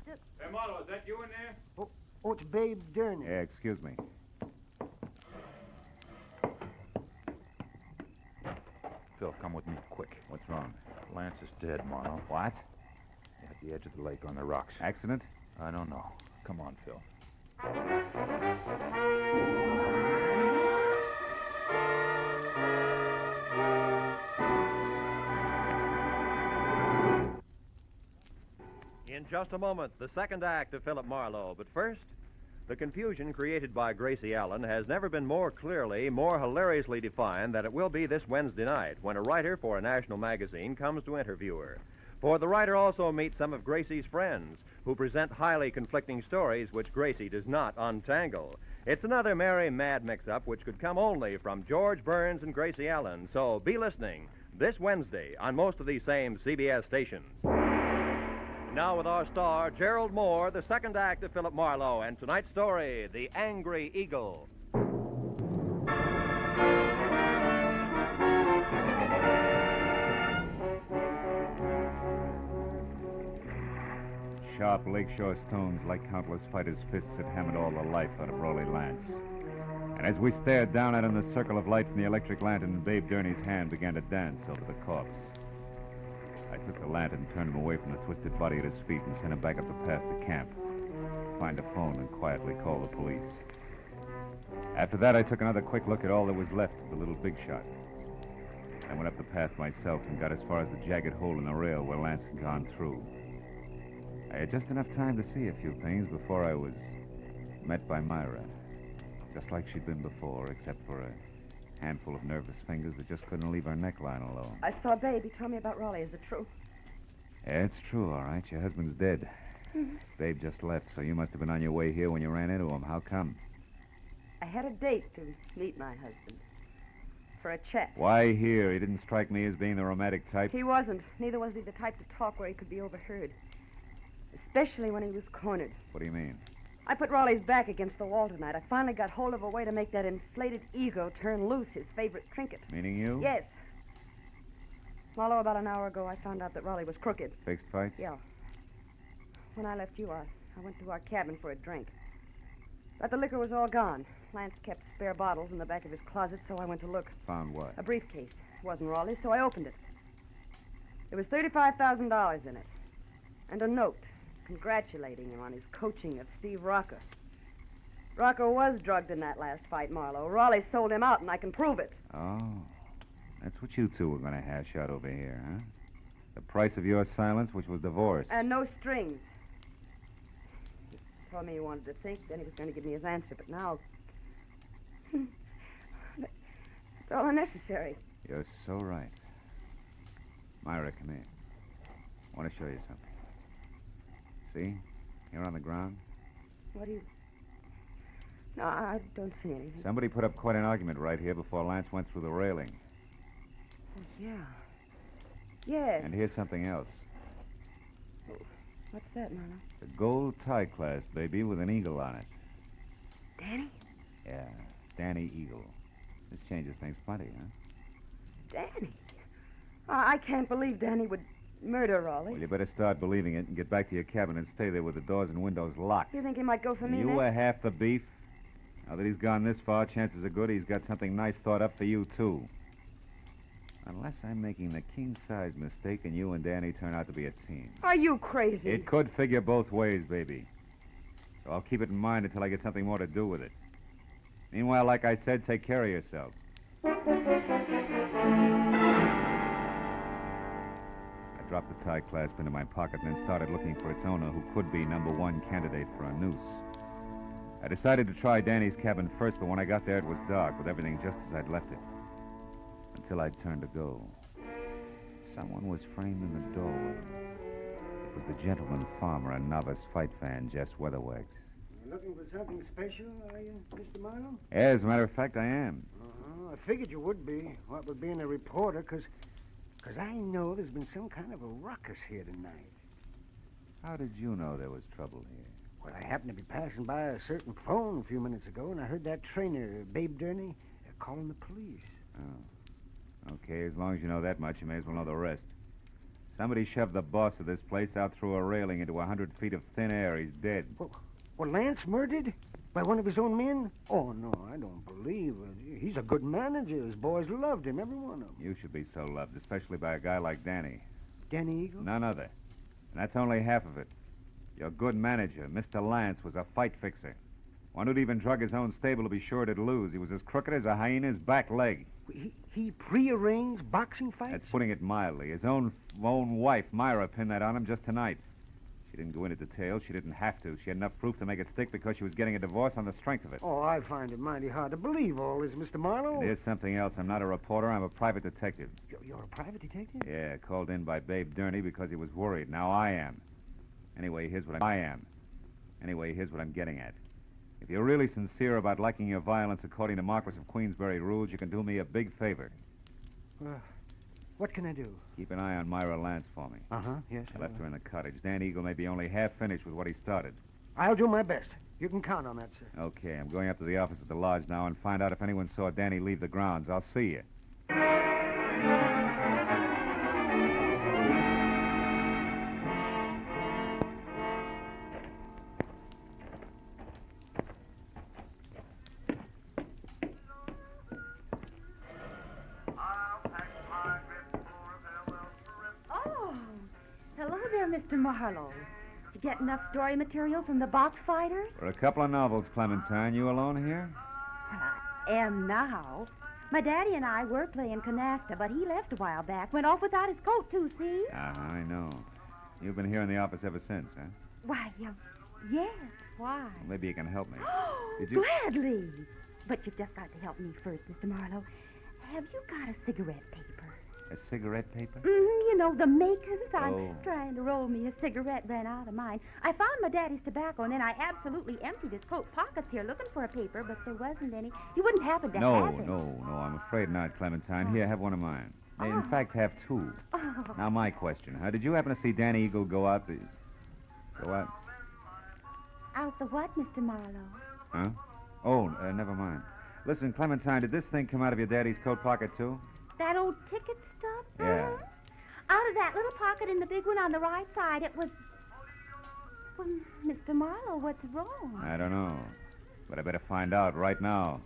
Hey, Marlowe, is that you in there? Oh, it's Babe Durney. Yeah, excuse me. Phil, come with me, quick. What's wrong? Lance is dead, Marlowe. What? At the edge of the lake on the rocks. Accident? I don't know. Come on, Phil. In just a moment, the second act of Philip Marlowe. But first, the confusion created by Gracie Allen has never been more clearly, more hilariously defined than it will be this Wednesday night when a writer for a national magazine comes to interview her. For the writer also meets some of Gracie's friends who present highly conflicting stories which Gracie does not untangle. It's another merry, mad mix-up which could come only from George Burns and Gracie Allen. So be listening this Wednesday on most of these same CBS stations. Now with our star, Gerald Moore, the second act of Philip Marlowe, and tonight's story, The Angry Eagle. Sharp lakeshore stones, like countless fighters' fists, had hammered all the life out of Raleigh Lance. And as we stared down at him, the circle of light from the electric lantern in Babe Gurney's hand began to dance over the corpse. I took the lantern, turned him away from the twisted body at his feet, and sent him back up the path to camp. Find a phone and quietly call the police. After that, I took another quick look at all that was left of the little big shot. I went up the path myself and got as far as the jagged hole in the rail where Lance had gone through. I had just enough time to see a few things before I was met by Myra. Just like she'd been before, except for a handful of nervous fingers that just couldn't leave her neckline alone. I saw Babe. He told me about Raleigh. Is it true? Yeah, it's true, all right. Your husband's dead. Babe just left, so you must have been on your way here when you ran into him. How come? I had a date to meet my husband. For a chat. Why here? He didn't strike me as being the romantic type. He wasn't. Neither was he the type to talk where he could be overheard. Especially when he was cornered. What do you mean? I put Raleigh's back against the wall tonight. I finally got hold of a way to make that inflated ego turn loose, his favorite trinket. Meaning you? Yes. Marlowe, about an hour ago, I found out that Raleigh was crooked. Fixed fights? Yeah. When I left you, I went to our cabin for a drink. But the liquor was all gone. Lance kept spare bottles in the back of his closet, so I went to look. Found what? A briefcase. It wasn't Raleigh's, so I opened it. There was $35,000 in it. And a note congratulating him on his coaching of Steve Rocker. Rocker was drugged in that last fight, Marlowe. Raleigh sold him out, and I can prove it. Oh. That's what you two were going to hash out over here, huh? The price of your silence, which was divorce. And no strings. He told me he wanted to think, then he was going to give me his answer, but now... It's all unnecessary. You're so right. Myra, come here. I want to show you something. See? Here on the ground. What do you... No, I don't see anything. Somebody put up quite an argument right here before Lance went through the railing. Oh, yeah. Yes. And here's something else. What's that, Marlowe? The gold tie clasp, baby, with an eagle on it. Danny? Yeah, Danny Eagle. This changes things plenty, huh? Danny? I can't believe Danny would murder Raleigh. Well, you better start believing it and get back to your cabin and stay there with the doors and windows locked. You think he might go for me You next? were half the beef. Now that he's gone this far, chances are good he's got something nice thought up for you, too. Unless I'm making the king-size mistake and you and Danny turn out to be a team. Are you crazy? It could figure both ways, baby. So I'll keep it in mind until I get something more to do with it. Meanwhile, like I said, take care of yourself. I dropped the tie clasp into my pocket and then started looking for its owner, who could be number one candidate for a noose. I decided to try Danny's cabin first, but when I got there, it was dark, with everything just as I'd left it. Until I'd turned to go. Someone was framed in the doorway. It was the gentleman farmer, a novice fight fan, Jess Weatherwax. You looking for something special, are you, Mr. Marlowe? Yeah, as a matter of fact, I am. I figured you would be, what with being a reporter, because I know there's been some kind of a ruckus here tonight. How did you know there was trouble here? Well, I happened to be passing by a certain phone a few minutes ago, and I heard that trainer, Babe Gurney, calling the police. Oh. Okay, as long as you know that much, you may as well know the rest. Somebody shoved the boss of this place out through a railing into 100 feet of thin air. He's dead. Well, Lance murdered? By one of his own men? Oh, no, I don't believe it. He's a good manager. His boys loved him, every one of them. You should be so loved, especially by a guy like Danny. Danny Eagle? None other. And that's only half of it. Your good manager, Mr. Lance, was a fight fixer. One who'd even drug his own stable to be sure it'd lose. He was as crooked as a hyena's back leg. He prearranged boxing fights? That's putting it mildly. His own wife, Myra, pinned that on him just tonight. She didn't go into detail. She didn't have to. She had enough proof to make it stick because she was getting a divorce on the strength of it. Oh, I find it mighty hard to believe all this, Mr. Marlowe. And here's something else. I'm not a reporter. I'm a private detective. You're a private detective? Yeah, called in by Babe Gurney because he was worried. Now I am. Anyway, here's what I'm getting at. If you're really sincere about liking your violence according to Marquis of Queensberry rules, you can do me a big favor. What can I do? Keep an eye on Myra Lance for me. Uh-huh, yes. I left her in the cottage. Dan Eagle may be only half finished with what he started. I'll do my best. You can count on that, sir. Okay, I'm going up to the office at the lodge now and find out if anyone saw Danny leave the grounds. I'll see you. Oh, hello there, Mr. Marlowe. Did you get enough story material from the box fighters? For a couple of novels, Clementine. You alone here? Well, I am now. My daddy and I were playing canasta, but he left a while back. Went off without his coat, too, see? I know. You've been here in the office ever since, huh? Why, yes, why? Well, maybe you can help me. Did you... Gladly. But you've just got to help me first, Mr. Marlowe. Have you got a cigarette paper? A cigarette paper? You know, the makers. I'm Oh. trying to roll me a cigarette, ran out of mine. I found my daddy's tobacco, and then I absolutely emptied his coat pockets here looking for a paper, but there wasn't any. You wouldn't happen to No, have it. no, I'm afraid not, Clementine. Here, have one of mine. In fact, have two. Oh. Now, my question, did you happen to see Danny Eagle go out the... Go out? Out the what, Mr. Marlowe? Huh? Oh, never mind. Listen, Clementine, did this thing come out of your daddy's coat pocket, too? That old ticket stub? Yeah. Out of that little pocket in the big one on the right side, it was... Well, Mr. Marlowe, what's wrong? I don't know. But I better find out right now.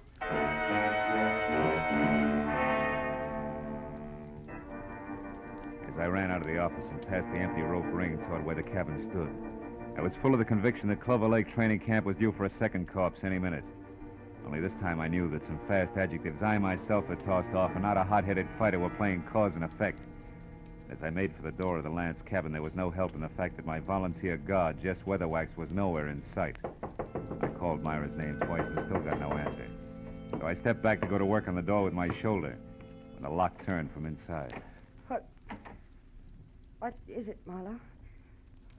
As I ran out of the office and past the empty rope ring toward where the cabin stood, I was full of the conviction that Clover Lake Training Camp was due for a second corpse any minute. Only this time I knew that some fast adjectives I myself had tossed off and not a hot-headed fighter were playing cause and effect. As I made for the door of the Lance cabin, there was no help in the fact that my volunteer guard, Jess Weatherwax, was nowhere in sight. I called Myra's name twice and still got no answer. So I stepped back to go to work on the door with my shoulder when the lock turned from inside. What is it, Marlowe?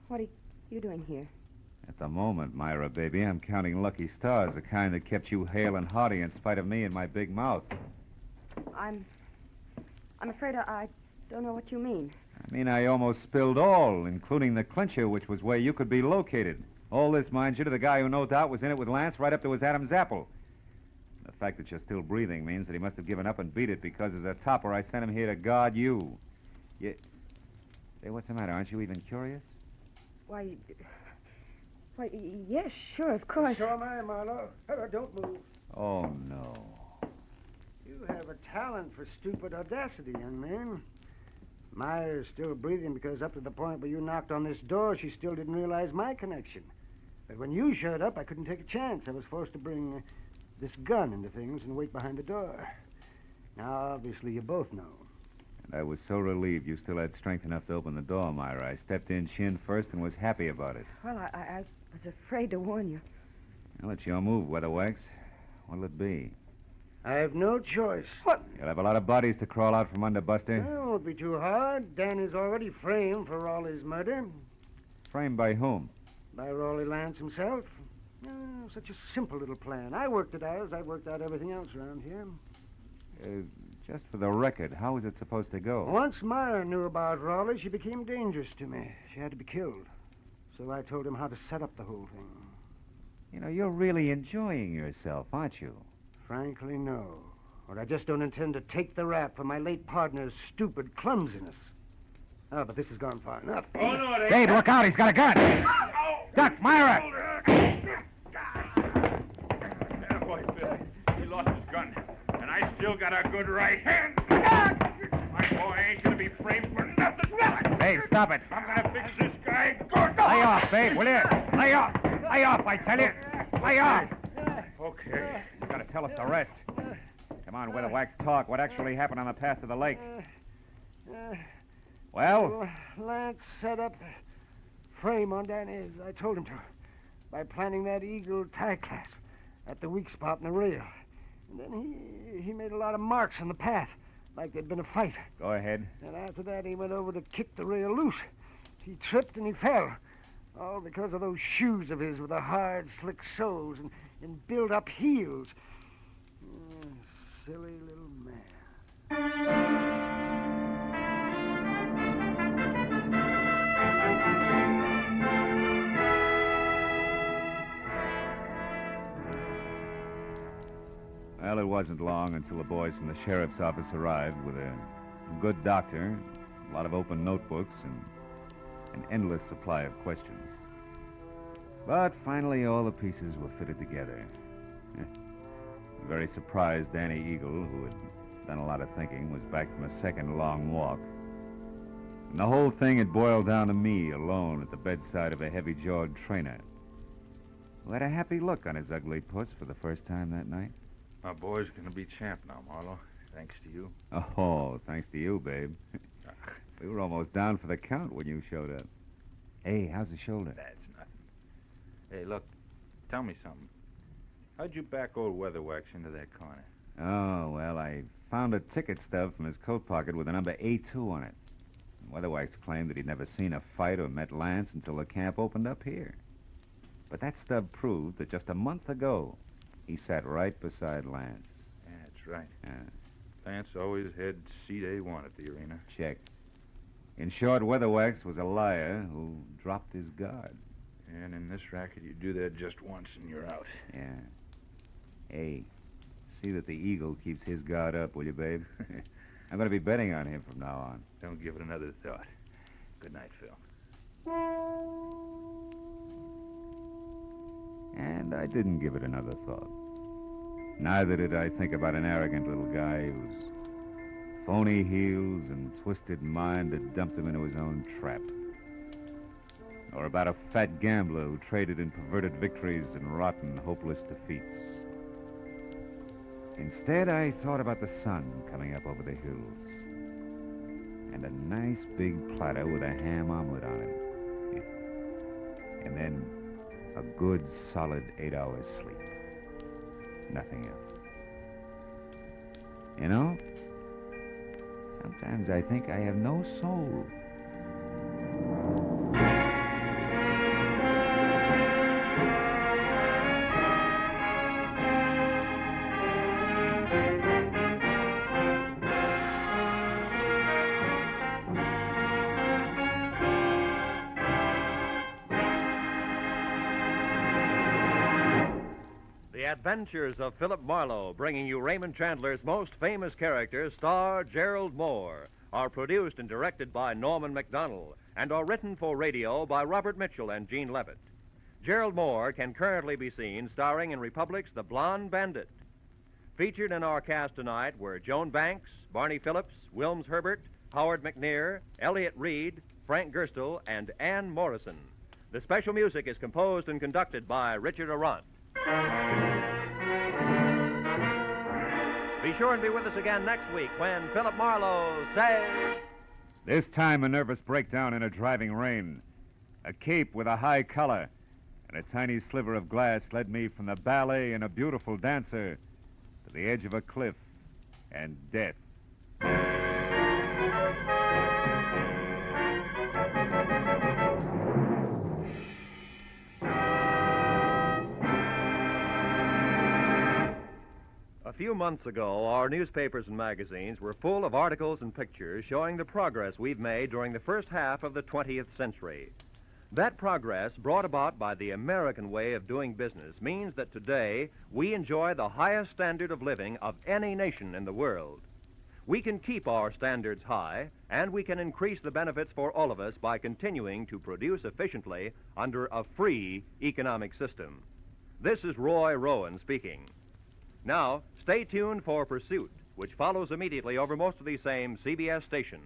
What are you doing here? At the moment, Myra, baby, I'm counting lucky stars, the kind that kept you hale and hearty in spite of me and my big mouth. I'm afraid I don't know what you mean. I mean, I almost spilled all, including the clincher, which was where you could be located. All this, mind you, to the guy who no doubt was in it with Lance right up to his Adam's apple. The fact that you're still breathing means that he must have given up and beat it because as a topper, I sent him here to guard you. Say, what's the matter? Aren't you even curious? Why, yes, sure, of course. So am I, Marlowe. Don't move. Oh, no. You have a talent for stupid audacity, young man. Myra's still breathing because up to the point where you knocked on this door, she still didn't realize my connection. But when you showed up, I couldn't take a chance. I was forced to bring this gun into things and wait behind the door. Now, obviously, you both know. And I was so relieved you still had strength enough to open the door, Myra. I stepped in chin first and was happy about it. Well, I was afraid to warn you. Well, it's your move, Weatherwax. What'll it be? I have no choice. What? You'll have a lot of bodies to crawl out from under, Buster. Well, it won't be too hard. Dan is already framed for Raleigh's murder. Framed by whom? By Raleigh Lance himself. Oh, such a simple little plan. I worked it out as I worked out everything else around here. Just for the record, how was it supposed to go? Once Myra knew about Raleigh, she became dangerous to me. She had to be killed. So I told him how to set up the whole thing. You know, you're really enjoying yourself, aren't you? Frankly, no. Or I just don't intend to take the rap for my late partner's stupid clumsiness. Oh, but this has gone far enough. Oh, no, it ain't. Dave, look out. He's got a gun. Duck, Myra! Yeah, boy, Bill. He lost his gun. And I still got a good right hand. My boy ain't gonna be framed for nothing. Dave, stop it. I'm gonna fix this guy good. Lay off, Dave, will you? Lay off. Lay off, I tell you. Lay off. Okay. You gotta tell us the rest. Come on, Weatherwax, talk. What actually happened on the path to the lake? Well? Lance set up a frame on Danny as I told him to by planting that eagle tie clasp at the weak spot in the rail. And then he made a lot of marks on the path, like there'd been a fight. Go ahead. And after that, he went over to kick the rail loose. He tripped and he fell. All because of those shoes of his with the hard, slick soles and built-up heels. Silly little man. Well, it wasn't long until the boys from the sheriff's office arrived with a good doctor, a lot of open notebooks, and an endless supply of questions. But finally, all the pieces were fitted together. Very surprised Danny Eagle, who had done a lot of thinking, was back from a second long walk. And the whole thing had boiled down to me, alone at the bedside of a heavy-jawed trainer, who had a happy look on his ugly puss for the first time that night. Our boy's going to be champ now, Marlowe, thanks to you. Oh, thanks to you, babe. We were almost down for the count when you showed up. Hey, how's the shoulder? That's nothing. Hey, look, tell me something. How'd you back old Weatherwax into that corner? Oh, well, I found a ticket stub from his coat pocket with the number A2 on it. Weatherwax claimed that he'd never seen a fight or met Lance until the camp opened up here. But that stub proved that just a month ago, he sat right beside Lance. Yeah, that's right. Yeah. Lance always had seat A1 at the arena. Check. In short, Weatherwax was a liar who dropped his guard. And in this racket, you do that just once and you're out. Yeah. Hey, see that the Eagle keeps his guard up, will you, babe? I'm going to be betting on him from now on. Don't give it another thought. Good night, Phil. And I didn't give it another thought. Neither did I think about an arrogant little guy whose phony heels and twisted mind had dumped him into his own trap. Or about a fat gambler who traded in perverted victories and rotten, hopeless defeats. Instead, I thought about the sun coming up over the hills. And a nice big platter with a ham omelet on it. And then a good, solid 8 hours sleep. Nothing else. You know, sometimes I think I have no soul. Adventures of Philip Marlowe, bringing you Raymond Chandler's most famous character, star Gerald Moore, are produced and directed by Norman MacDonald and are written for radio by Robert Mitchell and Gene Levitt. Gerald Moore can currently be seen starring in Republic's The Blonde Bandit. Featured in our cast tonight were Joan Banks, Barney Phillips, Wilms Herbert, Howard McNear, Elliott Reed, Frank Gerstle, and Ann Morrison. The special music is composed and conducted by Richard Arant. Be sure and be with us again next week when Philip Marlowe says... This time a nervous breakdown in a driving rain. A cape with a high collar and a tiny sliver of glass led me from the ballet and a beautiful dancer to the edge of a cliff and death. A few months ago, our newspapers and magazines were full of articles and pictures showing the progress we've made during the first half of the 20th century. That progress, brought about by the American way of doing business, means that today we enjoy the highest standard of living of any nation in the world. We can keep our standards high, and we can increase the benefits for all of us by continuing to produce efficiently under a free economic system. This is Roy Rowan speaking. Now, stay tuned for Pursuit, which follows immediately over most of these same CBS stations.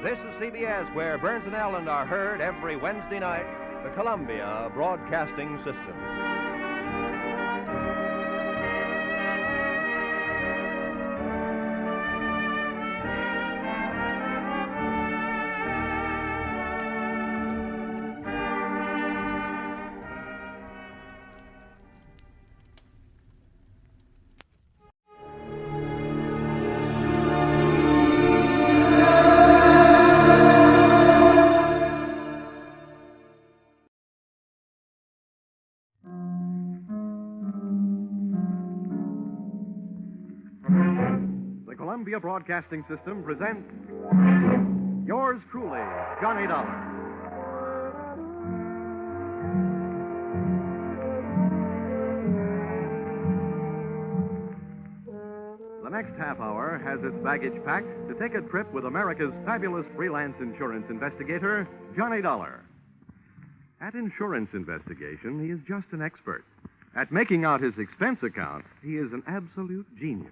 This is CBS, where Burns and Allen are heard every Wednesday night, the Columbia Broadcasting System. The Columbia Broadcasting System presents Yours truly, Johnny Dollar. The next half hour has its baggage packed to take a trip with America's fabulous freelance insurance investigator, Johnny Dollar. At insurance investigation, he is just an expert. At making out his expense account, he is an absolute genius.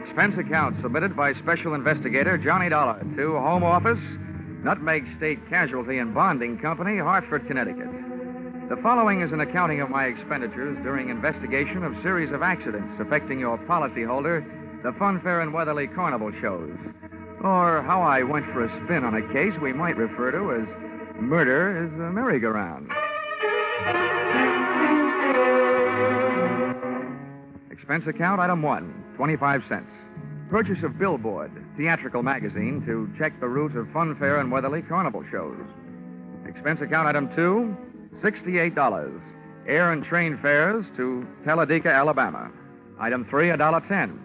Expense account submitted by Special Investigator Johnny Dollar to Home Office, Nutmeg State Casualty and Bonding Company, Hartford, Connecticut. The following is an accounting of my expenditures during investigation of series of accidents affecting your policyholder, the Funfair and Weatherly Carnival shows, or how I went for a spin on a case we might refer to as murder is a merry-go-round. Expense account item 1, 25 cents. Purchase of Billboard, theatrical magazine, to check the route of Funfair and Weatherly Carnival shows. Expense account item 2, $68. Air and train fares to Talladega, Alabama. Item 3, $1.10.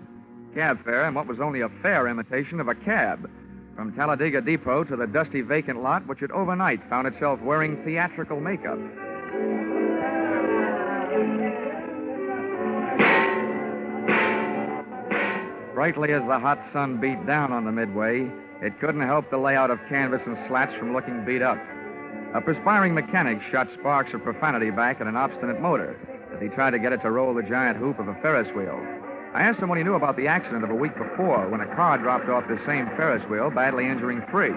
Cab fare and what was only a fair imitation of a cab from Talladega Depot to the dusty vacant lot which had overnight found itself wearing theatrical makeup. Brightly as the hot sun beat down on the midway, it couldn't help the layout of canvas and slats from looking beat up. A perspiring mechanic shot sparks of profanity back at an obstinate motor as he tried to get it to roll the giant hoop of a Ferris wheel. I asked him what he knew about the accident of a week before when a car dropped off the same Ferris wheel, badly injuring 3.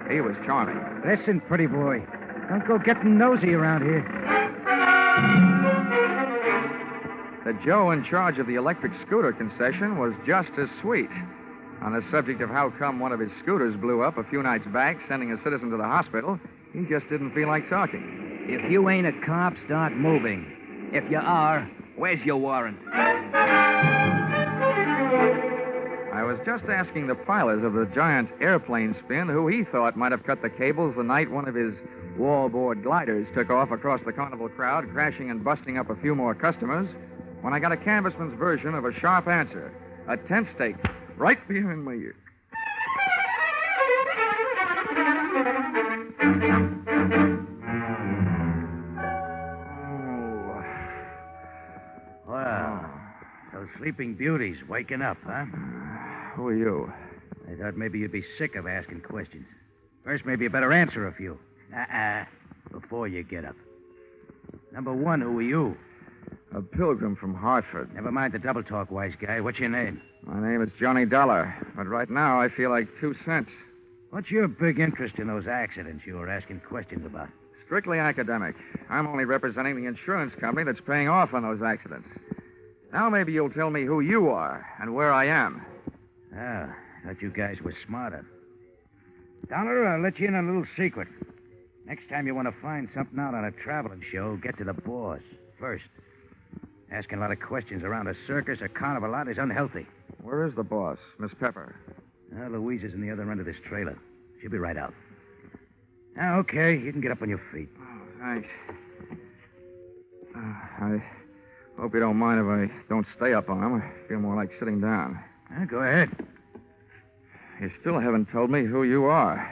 He was charming. Listen, pretty boy. Don't go getting nosy around here. The Joe in charge of the electric scooter concession was just as sweet. On the subject of how come one of his scooters blew up a few nights back, sending a citizen to the hospital, he just didn't feel like talking. If you ain't a cop, start moving. If you are, where's your warrant? I was just asking the pilot of the giant airplane spin who he thought might have cut the cables the night one of his wallboard gliders took off across the carnival crowd, crashing and busting up a few more customers, when I got a canvassman's version of a sharp answer. A tent stake right behind my ear. Well, those sleeping beauties waking up, huh? Who are you? I thought maybe you'd be sick of asking questions. First, maybe you better answer a few. Before you get up. Number 1, who are you? A pilgrim from Hartford. Never mind the double talk, wise guy. What's your name? My name is Johnny Dollar, but right now I feel like 2 cents. What's your big interest in those accidents you were asking questions about? Strictly academic. I'm only representing the insurance company that's paying off on those accidents. Now maybe you'll tell me who you are and where I am. Ah, thought you guys were smarter. Dollar, I'll let you in on a little secret. Next time you want to find something out on a traveling show, get to the boss first. Asking a lot of questions around a circus or carnival lot is unhealthy. Where is the boss, Miss Pepper? Louise is in the other end of this trailer. She'll be right out. Now, okay, you can get up on your feet. Oh, thanks. I hope you don't mind if I don't stay up on him. I feel more like sitting down. Go ahead. You still haven't told me who you are.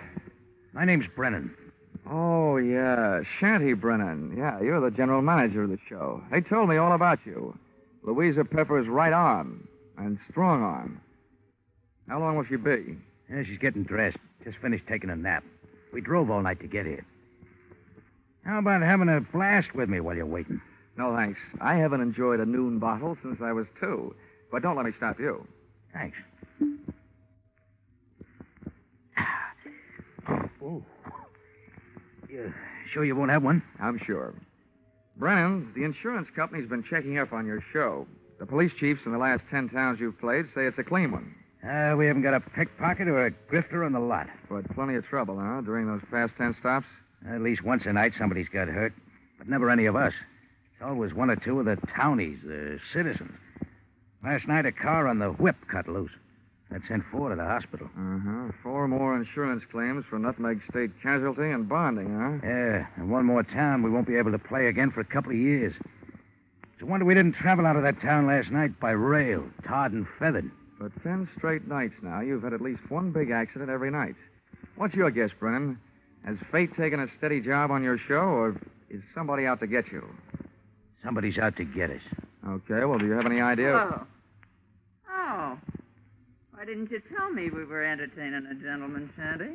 My name's Brennan. Oh, yeah, Shanty Brennan. Yeah, you're the general manager of the show. They told me all about you. Louisa Pepper's right arm and strong arm. How long will she be? Yeah, she's getting dressed. Just finished taking a nap. We drove all night to get here. How about having a blast with me while you're waiting? No, thanks. I haven't enjoyed a noon bottle since I was 2. But don't let me stop you. Thanks. Oh. You sure you won't have one? I'm sure. Brennan, the insurance company's been checking up on your show. The police chiefs in the last 10 towns you've played say it's a clean one. We haven't got a pickpocket or a grifter on the lot. But plenty of trouble, huh, during those past 10 stops? At least once a night somebody's got hurt. But never any of us. It's always 1 or 2 of the townies, the citizens. Last night, a car on the whip cut loose. That sent 4 to the hospital. 4 more insurance claims for Nutmeg State Casualty and Bonding, huh? Yeah, and 1 more town we won't be able to play again for a couple of years. It's a wonder we didn't travel out of that town last night by rail, tarred and feathered. For 10 straight nights now, you've had at least one big accident every night. What's your guess, Brennan? Has fate taken a steady job on your show, or is somebody out to get you? Somebody's out to get us. Okay, well, do you have any idea? Oh. Why didn't you tell me we were entertaining a gentleman, Shanty?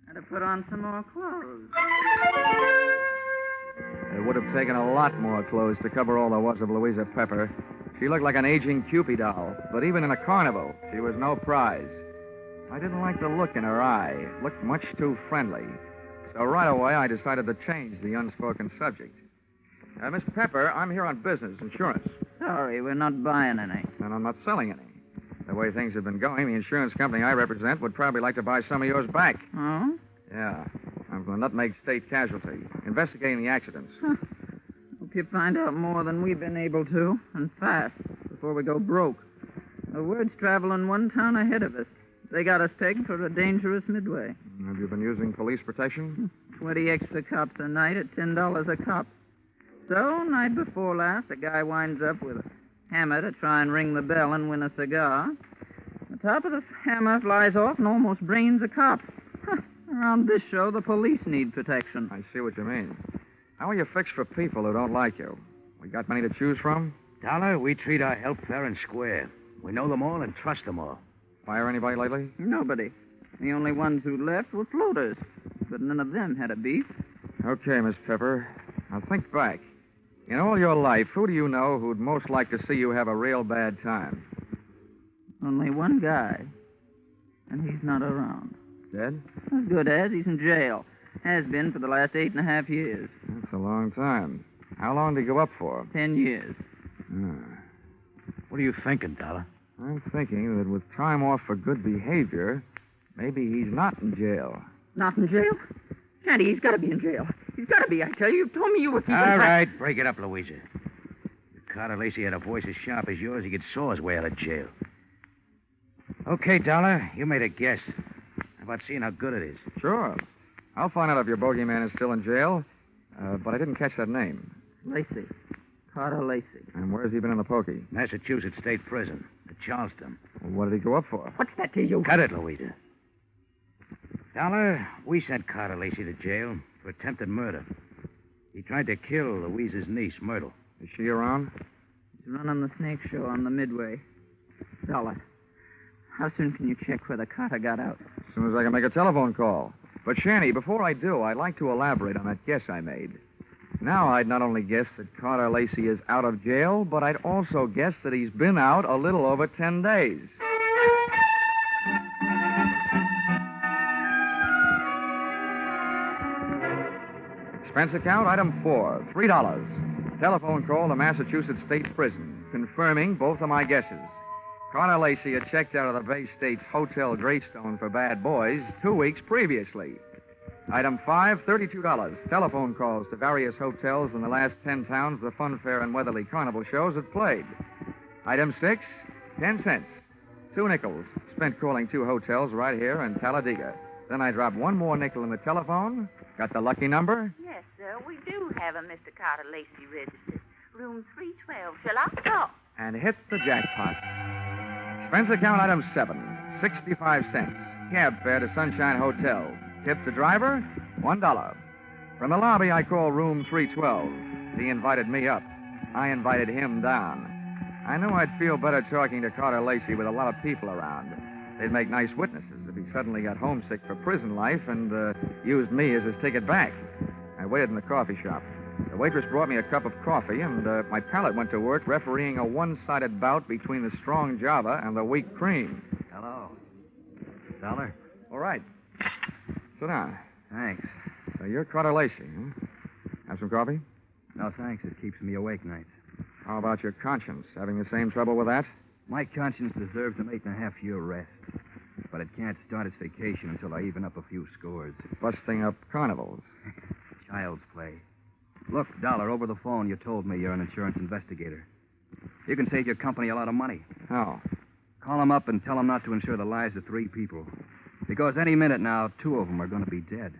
I'd have put on some more clothes. It would have taken a lot more clothes to cover all there was of Louisa Pepper. She looked like an aging Cupid doll, but even in a carnival, she was no prize. I didn't like the look in her eye. It looked much too friendly. So right away, I decided to change the unspoken subject. Miss Pepper, I'm here on business, insurance. Sorry, we're not buying any. And I'm not selling any. The way things have been going, the insurance company I represent would probably like to buy some of yours back. Oh? Yeah. I'm from the Nutmeg State Casualty, investigating the accidents. Hope you find out more than we've been able to, and fast, before we go broke. The word's traveling one town ahead of us. They got us pegged for a dangerous midway. Have you been using police protection? 20 extra cops a night at $10 a cop. So, night before last, a guy winds up with a hammer to try and ring the bell and win a cigar. The top of the hammer flies off and almost brains a cop. Around this show, the police need protection. I see what you mean. How are you fixed for people who don't like you? We got many to choose from? Dollar, we treat our help fair and square. We know them all and trust them all. Fire anybody lately? Nobody. The only ones who left were floaters. But none of them had a beef. Okay, Miss Pepper. Now think back. In all your life, who do you know who'd most like to see you have a real bad time? Only one guy. And he's not around. Dead? As good as. He's in jail. Has been for the last 8.5 years. That's a long time. How long did he go up for? 10 years. What are you thinking, Dollar? I'm thinking that with time off for good behavior, maybe he's not in jail. Not in jail? Shanty, he's got to be in jail. He's got to be, I tell you. You told me you were keeping... All right, break it up, Louisa. If Carter Lacey had a voice as sharp as yours, he could saw his way out of jail. Okay, Dollar, you made a guess. How about seeing how good it is? Sure. I'll find out if your bogeyman is still in jail, but I didn't catch that name. Lacey. Carter Lacey. And where's he been in the pokey? Massachusetts State Prison, at Charleston. Well, what did he go up for? What's that to you? Cut it, Louisa. Dollar, we sent Carter Lacey to jail for attempted murder. He tried to kill Louisa's niece, Myrtle. Is she around? He's running the snake show on the Midway. Dollar, how soon can you check whether Carter got out? As soon as I can make a telephone call. But, Shanny, before I do, I'd like to elaborate on that guess I made. Now I'd not only guess that Carter Lacey is out of jail, but I'd also guess that he's been out a little over 10 days. Expense account, item 4, $3. Telephone call to Massachusetts State Prison, confirming both of my guesses. Carter Lacey had checked out of the Bay State's Hotel Greystone for bad boys 2 weeks previously. Item 5, $32. Telephone calls to various hotels in the last 10 towns the Fun Fair and Weatherly Carnival shows had played. Item 6, 10 cents. 2 nickels spent calling 2 hotels right here in Talladega. Then I dropped 1 more nickel in the telephone, got the lucky number. Yes, sir. We do have a Mr. Carter Lacey registered. Room 312. Shall I call? And hit the jackpot. Expense account item 7, 65 cents. Cab fare to Sunshine Hotel. Tip the driver, $1. From the lobby, I called room 312. He invited me up. I invited him down. I knew I'd feel better talking to Carter Lacey with a lot of people around. They'd make nice witnesses if he suddenly got homesick for prison life and used me as his ticket back. I waited in the coffee shop. The waitress brought me a cup of coffee, and my palate went to work refereeing a one-sided bout between the strong Java and the weak cream. Hello. Dollar? All right. Sit down. Thanks. So you're Carter Lacey, huh? Have some coffee? No, thanks. It keeps me awake nights. How about your conscience? Having the same trouble with that? My conscience deserves an 8.5-year rest. But it can't start its vacation until I even up a few scores. Busting up carnivals. Child's play. Look, Dollar, over the phone, you told me you're an insurance investigator. You can save your company a lot of money. How? Call them up and tell them not to insure the lives of 3 people. Because any minute now, 2 of them are going to be dead.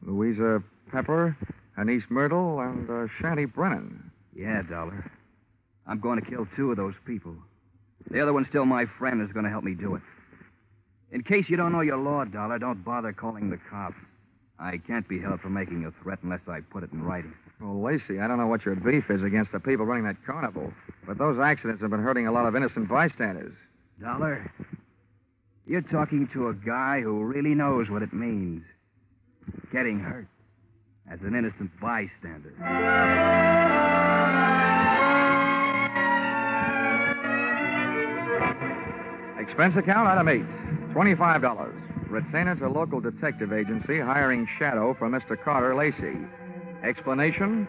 Louisa Pepper, Anise Myrtle, and Shanty Brennan. Yeah, Dollar. I'm going to kill 2 of those people. The other one's still my friend and is going to help me do it. In case you don't know your law, Dollar, don't bother calling the cops. I can't be held for making a threat unless I put it in writing. Well, Lacey, I don't know what your beef is against the people running that carnival, but those accidents have been hurting a lot of innocent bystanders. Dollar, you're talking to a guy who really knows what it means. Getting hurt as an innocent bystander. Expense account, item 8, $25. Retainer to local detective agency hiring shadow for Mr. Carter Lacey. Explanation,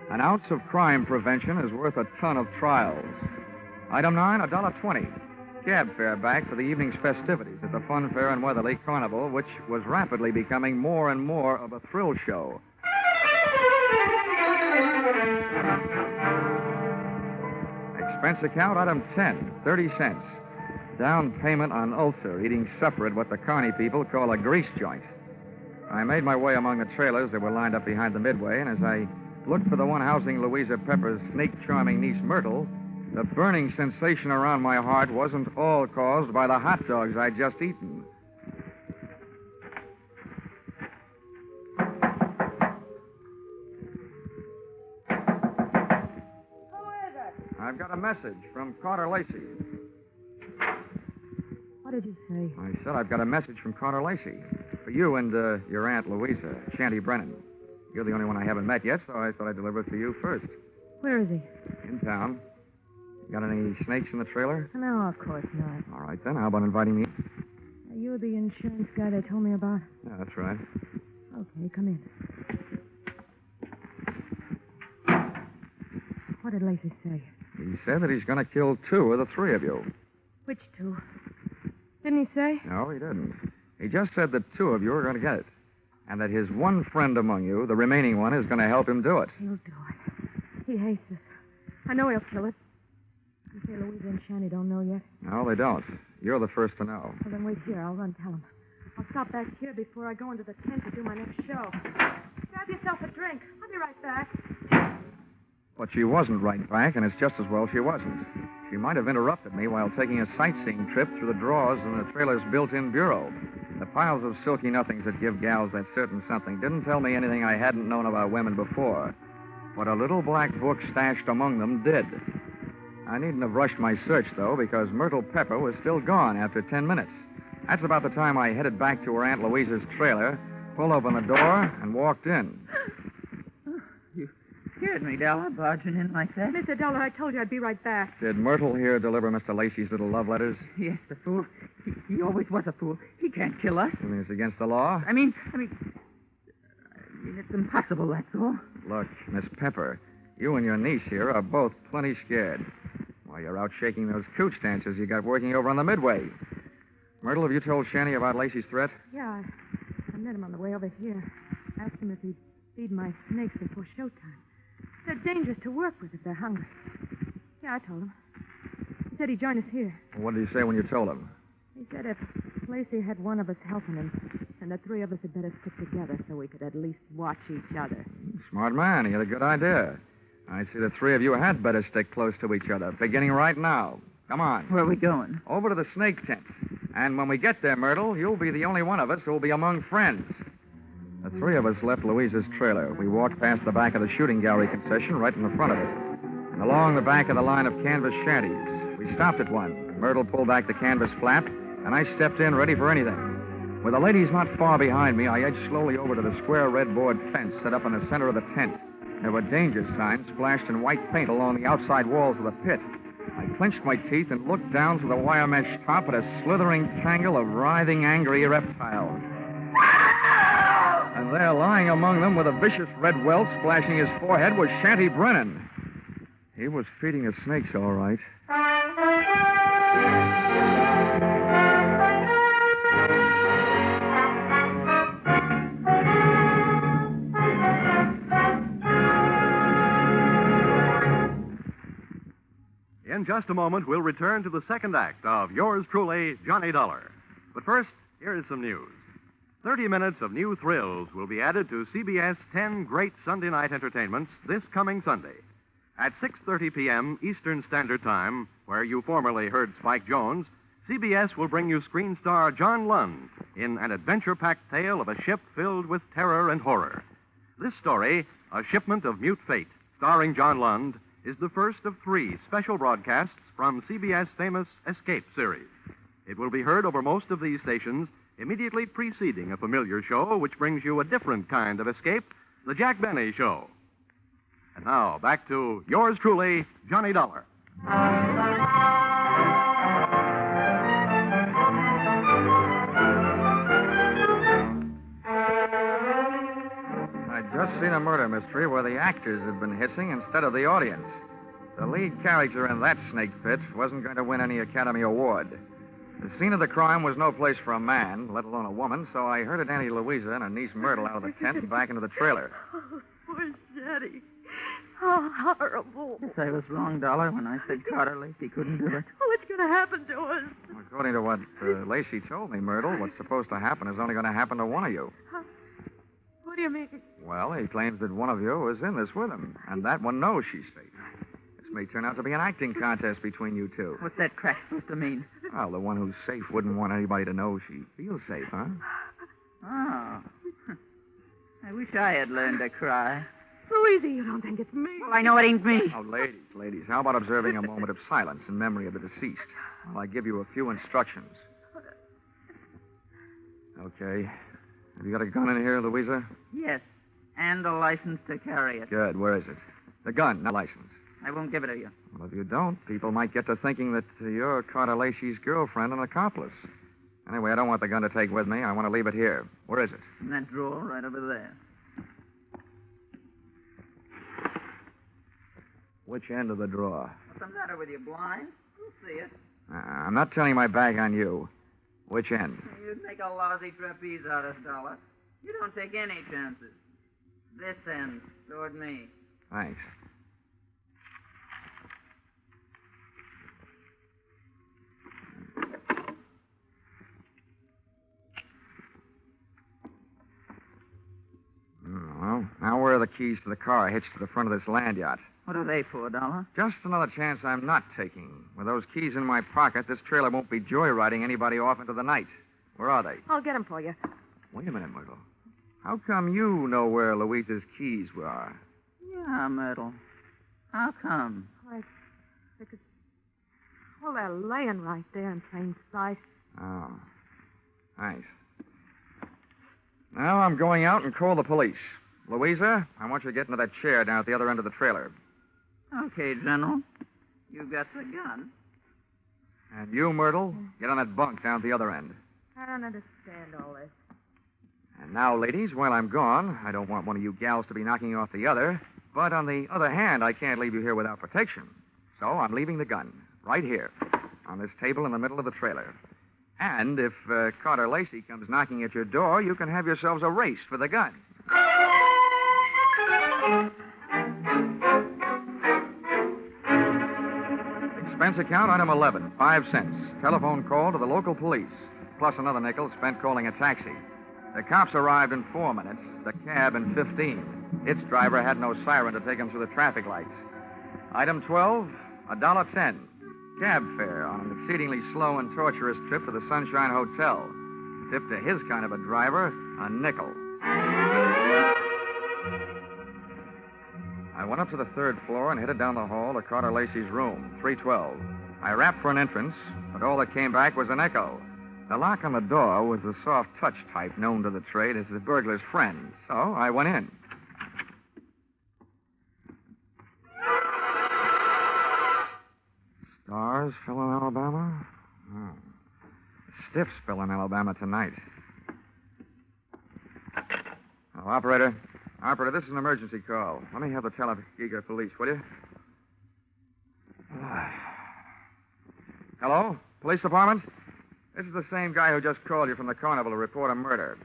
an ounce of crime prevention is worth a ton of trials. Item 9, $1.20. Cab fare back for the evening's festivities at the Fun Fair and Weatherly Carnival, which was rapidly becoming more and more of a thrill show. Expense account, item 10, 30 cents. Down payment on ulcer, eating supper at what the Carney people call a grease joint. I made my way among the trailers that were lined up behind the midway, and as I looked for the one housing Louisa Pepper's snake-charming niece, Myrtle, the burning sensation around my heart wasn't all caused by the hot dogs I'd just eaten. Who is it? I've got a message from Carter Lacey. What did you say? I said I've got a message from Carter Lacey. For you and your Aunt Louisa, Shanty Brennan. You're the only one I haven't met yet, so I thought I'd deliver it to you first. Where is he? In town. Got any snakes in the trailer? No, of course not. All right, then. How about inviting me? Are you the insurance guy they told me about? Yeah, that's right. Okay, come in. What did Lacey say? He said that he's going to kill 2 of the 3 of you. Which 2? Didn't he say? No, he didn't. He just said that 2 of you are going to get it. And that his one friend among you, the remaining one, is going to help him do it. He'll do it. He hates us. I know he'll kill us. You say Louisa and Shanny don't know yet? No, they don't. You're the first to know. Well, then wait here. I'll run tell him. I'll stop back here before I go into the tent to do my next show. Grab yourself a drink. I'll be right back. But she wasn't right back, and it's just as well she wasn't. She might have interrupted me while taking a sightseeing trip through the drawers in the trailer's built-in bureau. The piles of silky nothings that give gals that certain something didn't tell me anything I hadn't known about women before. But a little black book stashed among them did. I needn't have rushed my search, though, because Myrtle Pepper was still gone after 10 minutes. That's about the time I headed back to her Aunt Louisa's trailer, pulled open the door, and walked in. You scared me, Della, barging in like that. Mr. Dollar, I told you I'd be right back. Did Myrtle here deliver Mr. Lacey's little love letters? Yes, the fool. He always was a fool. He can't kill us. You mean it's against the law? I mean, it's impossible, that's all. Look, Miss Pepper, you and your niece here are both plenty scared. While you're out shaking those cooch dancers you got working over on the Midway. Myrtle, have you told Shanny about Lacey's threat? Yeah, I met him on the way over here. Asked him if he'd feed my snakes before showtime. They're dangerous to work with if they're hungry. Yeah, I told him. He said he'd join us here. What did he say when you told him? He said if Lacey had one of us helping him, then the 3 of us had better stick together so we could at least watch each other. Smart man. He had a good idea. I see the 3 of you had better stick close to each other, beginning right now. Come on. Where are we going? Over to the snake tent. And when we get there, Myrtle, you'll be the only one of us who'll be among friends. The 3 of us left Louisa's trailer. We walked past the back of the shooting gallery concession right in the front of it. And along the back of the line of canvas shanties. We stopped at one. Myrtle pulled back the canvas flap, and I stepped in ready for anything. With the ladies not far behind me, I edged slowly over to the square red board fence set up in the center of the tent. There were danger signs splashed in white paint along the outside walls of the pit. I clenched my teeth and looked down through the wire mesh top at a slithering tangle of writhing, angry reptiles. And there, lying among them with a vicious red welt splashing his forehead, was Shanty Brennan. He was feeding his snakes, all right. In just a moment, we'll return to the second act of yours truly, Johnny Dollar. But first, here is some news. 30 minutes of new thrills will be added to CBS 10 great Sunday night entertainments this coming Sunday. At 6:30 p.m. Eastern Standard Time, where you formerly heard Spike Jones, CBS will bring you screen star John Lund in an adventure-packed tale of a ship filled with terror and horror. This story, A Shipment of Mute Fate, starring John Lund, is the first of 3 special broadcasts from CBS' famous Escape series. It will be heard over most of these stations immediately preceding a familiar show which brings you a different kind of escape, The Jack Benny Show. And now, back to yours truly, Johnny Dollar. I'd just seen a murder mystery where the actors had been hissing instead of the audience. The lead character in that snake pit wasn't going to win any Academy Award. The scene of the crime was no place for a man, let alone a woman, so I herded Auntie Louisa and her niece Myrtle out of the tent and back into the trailer. Oh, poor Shetty. How horrible. Yes, I was wrong, Dollar, when I said Carter Lacey couldn't do it. What's going to happen to us? According to what Lacey told me, Myrtle, what's supposed to happen is only going to happen to one of you. What do you mean? Well, he claims that one of you is in this with him, and that one knows she's safe. This may turn out to be an acting contest between you two. What's that crack supposed to mean? Well, the one who's safe wouldn't want anybody to know she feels safe, huh? Oh. I wish I had learned to cry. Louisa, you don't think it's me? Well, I know it ain't me. Oh, ladies, how about observing a moment of silence in memory of the deceased while I give you a few instructions? Okay. Have you got a gun in here, Louisa? Yes, and a license to carry it. Good. Where is it? The gun, not license. I won't give it to you. Well, if you don't, people might get to thinking that you're Carter Lacey's girlfriend and accomplice. Anyway, I don't want the gun to take with me. I want to leave it here. Where is it? In that drawer right over there. Which end of the drawer? What's the matter with you, blind? You'll see it. I'm not turning my back on you. Which end? You'd make a lousy trapeze out of Dollar. You don't take any chances. This end, toward me. Thanks. Well, now where are the keys to the car hitched to the front of this land yacht? What are they for, Dollar? Just another chance I'm not taking. With those keys in my pocket, this trailer won't be joyriding anybody off into the night. Where are they? I'll get them for you. Wait a minute, Myrtle. How come you know where Louisa's keys are? Yeah, Myrtle. How come? Because, well, they're laying right there in plain sight. Oh. Thanks. Now I'm going out and call the police. Louisa, I want you to get into that chair down at the other end of the trailer. Okay, General. You got the gun. And you, Myrtle, get on that bunk down at the other end. I don't understand all this. And now, ladies, while I'm gone, I don't want one of you gals to be knocking off the other. But on the other hand, I can't leave you here without protection. So I'm leaving the gun right here on this table in the middle of the trailer. And if Carter Lacey comes knocking at your door, you can have yourselves a race for the gun. Expense account item 11, 5 cents. Telephone call to the local police, plus another nickel spent calling a taxi. The cops arrived in 4 minutes, the cab in 15. Its driver had no siren to take him through the traffic lights. Item 12, $1.10. Cab fare on an exceedingly slow and torturous trip to the Sunshine Hotel. Tip to his kind of a driver, a nickel. I went up to the 3rd floor and headed down the hall to Carter Lacey's room, 312. I rapped for an entrance, but all that came back was an echo. The lock on the door was the soft touch type known to the trade as the burglar's friend, so I went in. Stars fell in Alabama? Oh. Stiffs fell in Alabama tonight. Oh, Operator, this is an emergency call. Let me have the Tuskegee police, will you? Hello? Police department? This is the same guy who just called you from the carnival to report a murder.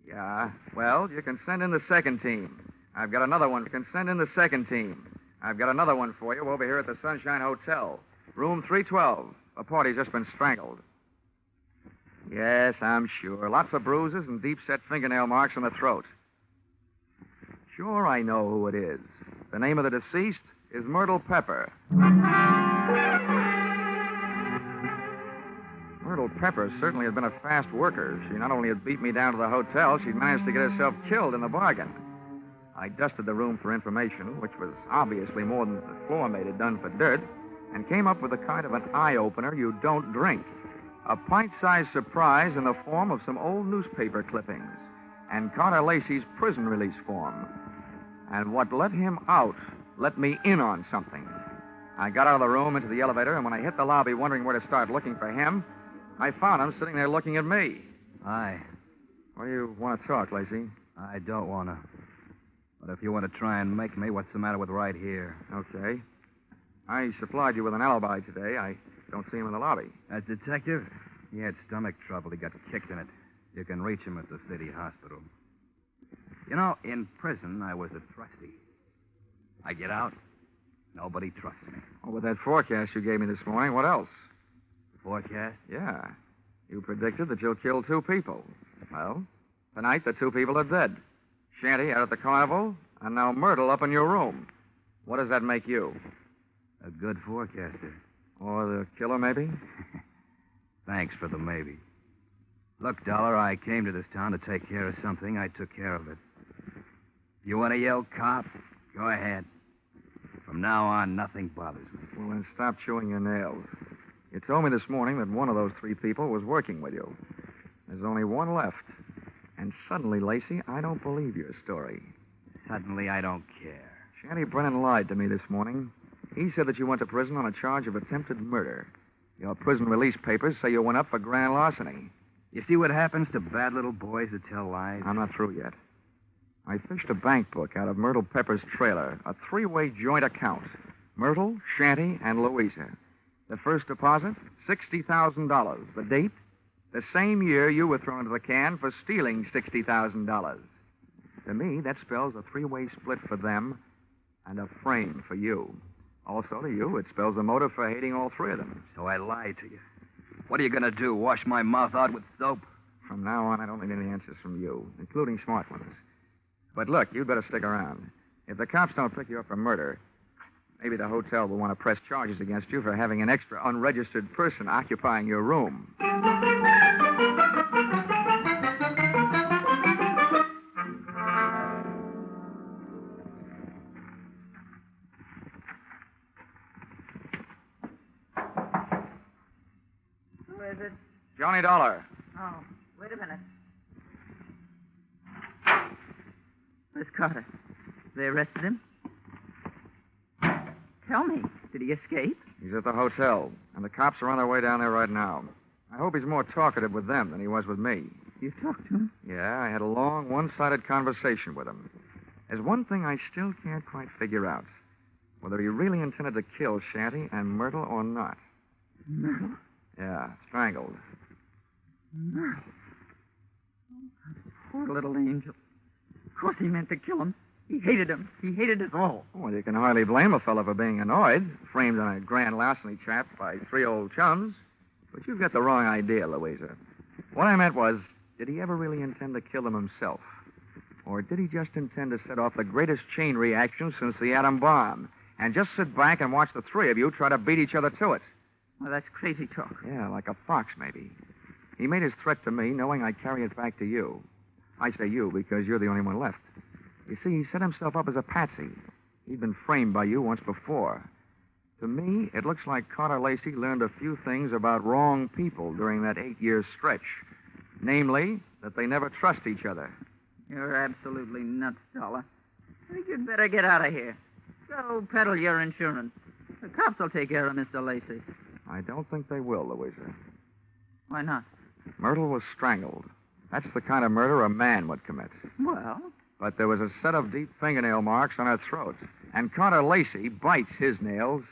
Yeah, well, you can send in the 2nd team. I've got another one. You can send in the 2nd team. I've got another one for you over here at the Sunshine Hotel. Room 312. A party's just been strangled. Yes, I'm sure. Lots of bruises and deep-set fingernail marks on the throat. Sure, I know who it is. The name of the deceased is Myrtle Pepper. Myrtle Pepper certainly had been a fast worker. She not only had beat me down to the hotel, she'd managed to get herself killed in the bargain. I dusted the room for information, which was obviously more than the floor mate had done for dirt, and came up with a kind of an eye-opener you don't drink. A pint-sized surprise in the form of some old newspaper clippings and Carter Lacey's prison release form. And what let him out let me in on something. I got out of the room into the elevator, and when I hit the lobby wondering where to start looking for him, I found him sitting there looking at me. Hi. What do you want to talk, Lacey? I don't want to. But if you want to try and make me, what's the matter with right here? Okay. I supplied you with an alibi today. I don't see him in the lobby. That detective? He had stomach trouble. He got kicked in it. You can reach him at the city hospital. You know, in prison, I was a trustee. I get out, nobody trusts me. Oh, with that forecast you gave me this morning, what else? Forecast? Yeah. You predicted that you'll kill 2 people. Well, tonight the 2 people are dead. Shanty out at the carnival, and now Myrtle up in your room. What does that make you? A good forecaster. Or the killer, maybe? Thanks for the maybe. Look, Dollar, I came to this town to take care of something. I took care of it. You want to yell cop? Go ahead. From now on, nothing bothers me. Well, then stop chewing your nails. You told me this morning that one of those 3 people was working with you. There's only one left. And suddenly, Lacey, I don't believe your story. Suddenly, I don't care. Shanty Brennan lied to me this morning. He said that you went to prison on a charge of attempted murder. Your prison release papers say you went up for grand larceny. You see what happens to bad little boys that tell lies? I'm not through yet. I fished a bank book out of Myrtle Pepper's trailer, a 3-way joint account. Myrtle, Shanty, and Louisa. The first deposit, $60,000. The date, the same year you were thrown into the can for stealing $60,000. To me, that spells a 3-way split for them and a frame for you. Also, to you, it spells a motive for hating all 3 of them. So I lied to you. What are you going to do, wash my mouth out with soap? From now on, I don't need any answers from you, including smart ones. But look, you'd better stick around. If the cops don't pick you up for murder, maybe the hotel will want to press charges against you for having an extra unregistered person occupying your room. Who is it? Johnny Dollar. Oh, wait a minute. Where's Carter? They arrested him? Tell me, did he escape? He's at the hotel, and the cops are on their way down there right now. I hope he's more talkative with them than he was with me. You talked to him? Yeah, I had a long, one-sided conversation with him. There's one thing I still can't quite figure out. Whether he really intended to kill Shanty and Myrtle or not. Myrtle? Yeah, strangled. Myrtle. Poor little angel. Of course he meant to kill him. He hated him. He hated us all. Well, you can hardly blame a fellow for being annoyed, framed on a grand larceny trap by 3 old chums. But you've got the wrong idea, Louisa. What I meant was, did he ever really intend to kill them himself? Or did he just intend to set off the greatest chain reaction since the atom bomb and just sit back and watch the 3 of you try to beat each other to it? Well, that's crazy talk. Yeah, like a fox, maybe. He made his threat to me knowing I'd carry it back to you. I say you because you're the only one left. You see, he set himself up as a patsy. He'd been framed by you once before. To me, it looks like Carter Lacey learned a few things about wrong people during that 8-year stretch. Namely, that they never trust each other. You're absolutely nuts, Dollar. I think you'd better get out of here. Go peddle your insurance. The cops will take care of Mr. Lacey. I don't think they will, Louisa. Why not? Myrtle was strangled. That's the kind of murder a man would commit. Well? But there was a set of deep fingernail marks on her throat. And Carter Lacey bites his nails.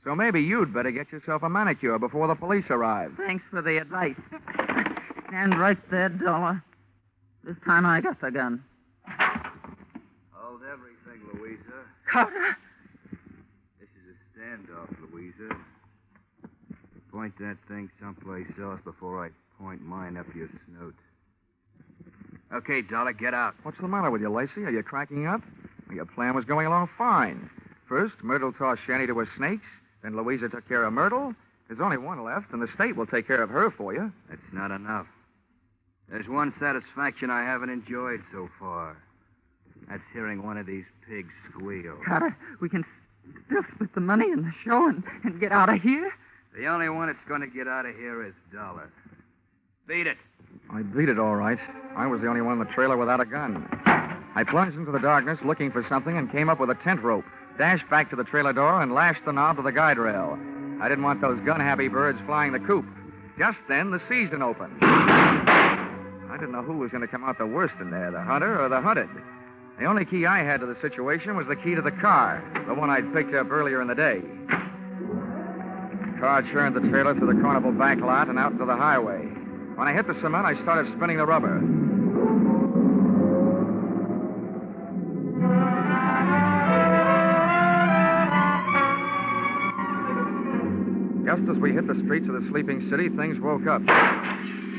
So maybe you'd better get yourself a manicure before the police arrive. Thanks for the advice. Stand right there, Dollar. This time I got the gun. Hold everything, Louisa. Carter! This is a standoff, Louisa. Point that thing someplace else before I point mine up your snoot. Okay, Dollar, get out. What's the matter with you, Lacey? Are you cracking up? Your plan was going along fine. First, Myrtle tossed Shanny to her snakes. Then Louisa took care of Myrtle. There's only one left, and the state will take care of her for you. That's not enough. There's one satisfaction I haven't enjoyed so far. That's hearing one of these pigs squeal. Carter, we can still split the money in the show and get out of here? The only one that's going to get out of here is Dollar. Beat it. I beat it all right. I was the only one in the trailer without a gun. I plunged into the darkness looking for something and came up with a tent rope, dashed back to the trailer door, and lashed the knob to the guide rail. I didn't want those gun-happy birds flying the coop. Just then, the season opened. I didn't know who was going to come out the worst in there, the hunter or the hunted. The only key I had to the situation was the key to the car, the one I'd picked up earlier in the day. The car churned the trailer through the Carnival back lot and out into the highway. When I hit the cement, I started spinning the rubber. Just as we hit the streets of the sleeping city, things woke up.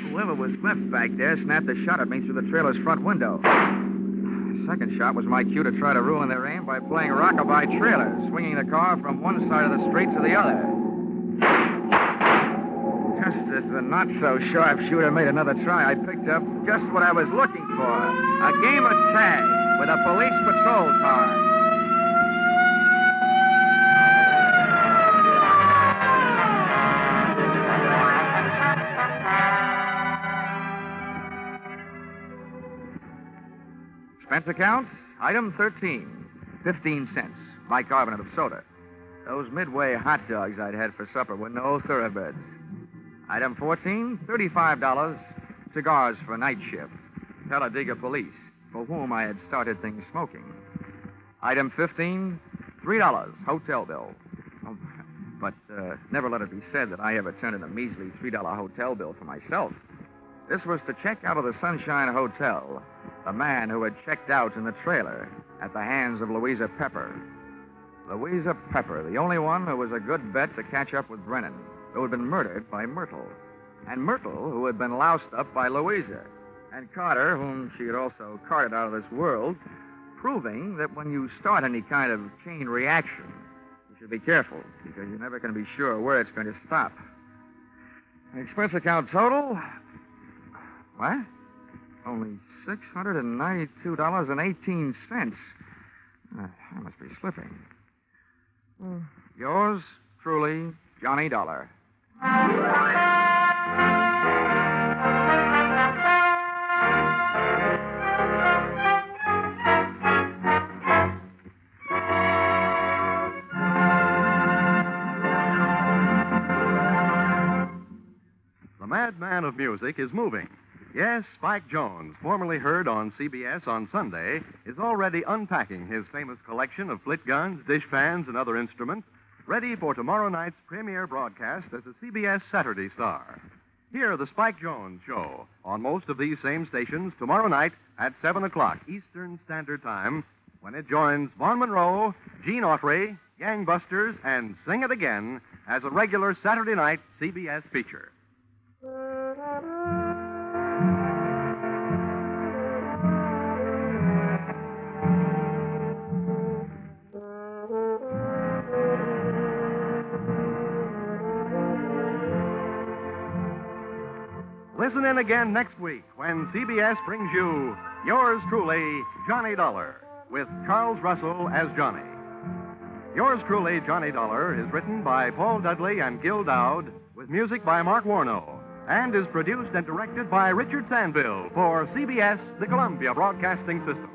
Whoever was left back there snapped a shot at me through the trailer's front window. The second shot was my cue to try to ruin their aim by playing rockabye trailer, swinging the car from one side of the street to the other. Just as the not-so-sharpshooter made another try, I picked up just what I was looking for, a game of tag with a police patrol car. Expense account, item 13, 15 cents, bicarbonate of soda. Those Midway hot dogs I'd had for supper were no thoroughbreds. Item 14, $35, cigars for night shift. Talladega police, for whom I had started things smoking. Item 15, $3, hotel bill. Oh, but never let it be said that I ever turned in a measly $3 hotel bill for myself. This was to check out of the Sunshine Hotel, the man who had checked out in the trailer at the hands of Louisa Pepper. Louisa Pepper, the only one who was a good bet to catch up with Brennan, who had been murdered by Myrtle. And Myrtle, who had been loused up by Louisa. And Carter, whom she had also carted out of this world, proving that when you start any kind of chain reaction, you should be careful, because you're never going to be sure where it's going to stop. Expense account total? What? Only $692.18. I must be slipping. Yours truly, Johnny Dollar. The madman of music is moving. Yes, Spike Jones, formerly heard on CBS on Sunday, is already unpacking his famous collection of flit guns, dishpans, and other instruments, ready for tomorrow night's premiere broadcast as a CBS Saturday star. Hear the Spike Jones Show on most of these same stations tomorrow night at 7 o'clock Eastern Standard Time, when it joins Vaughn Monroe, Gene Autry, Gangbusters, and Sing It Again as a regular Saturday night CBS feature. Listen in again next week when CBS brings you Yours Truly, Johnny Dollar, with Charles Russell as Johnny. Yours Truly, Johnny Dollar is written by Paul Dudley and Gil Dowd, with music by Mark Warnow, and is produced and directed by Richard Sandville for CBS, the Columbia Broadcasting System.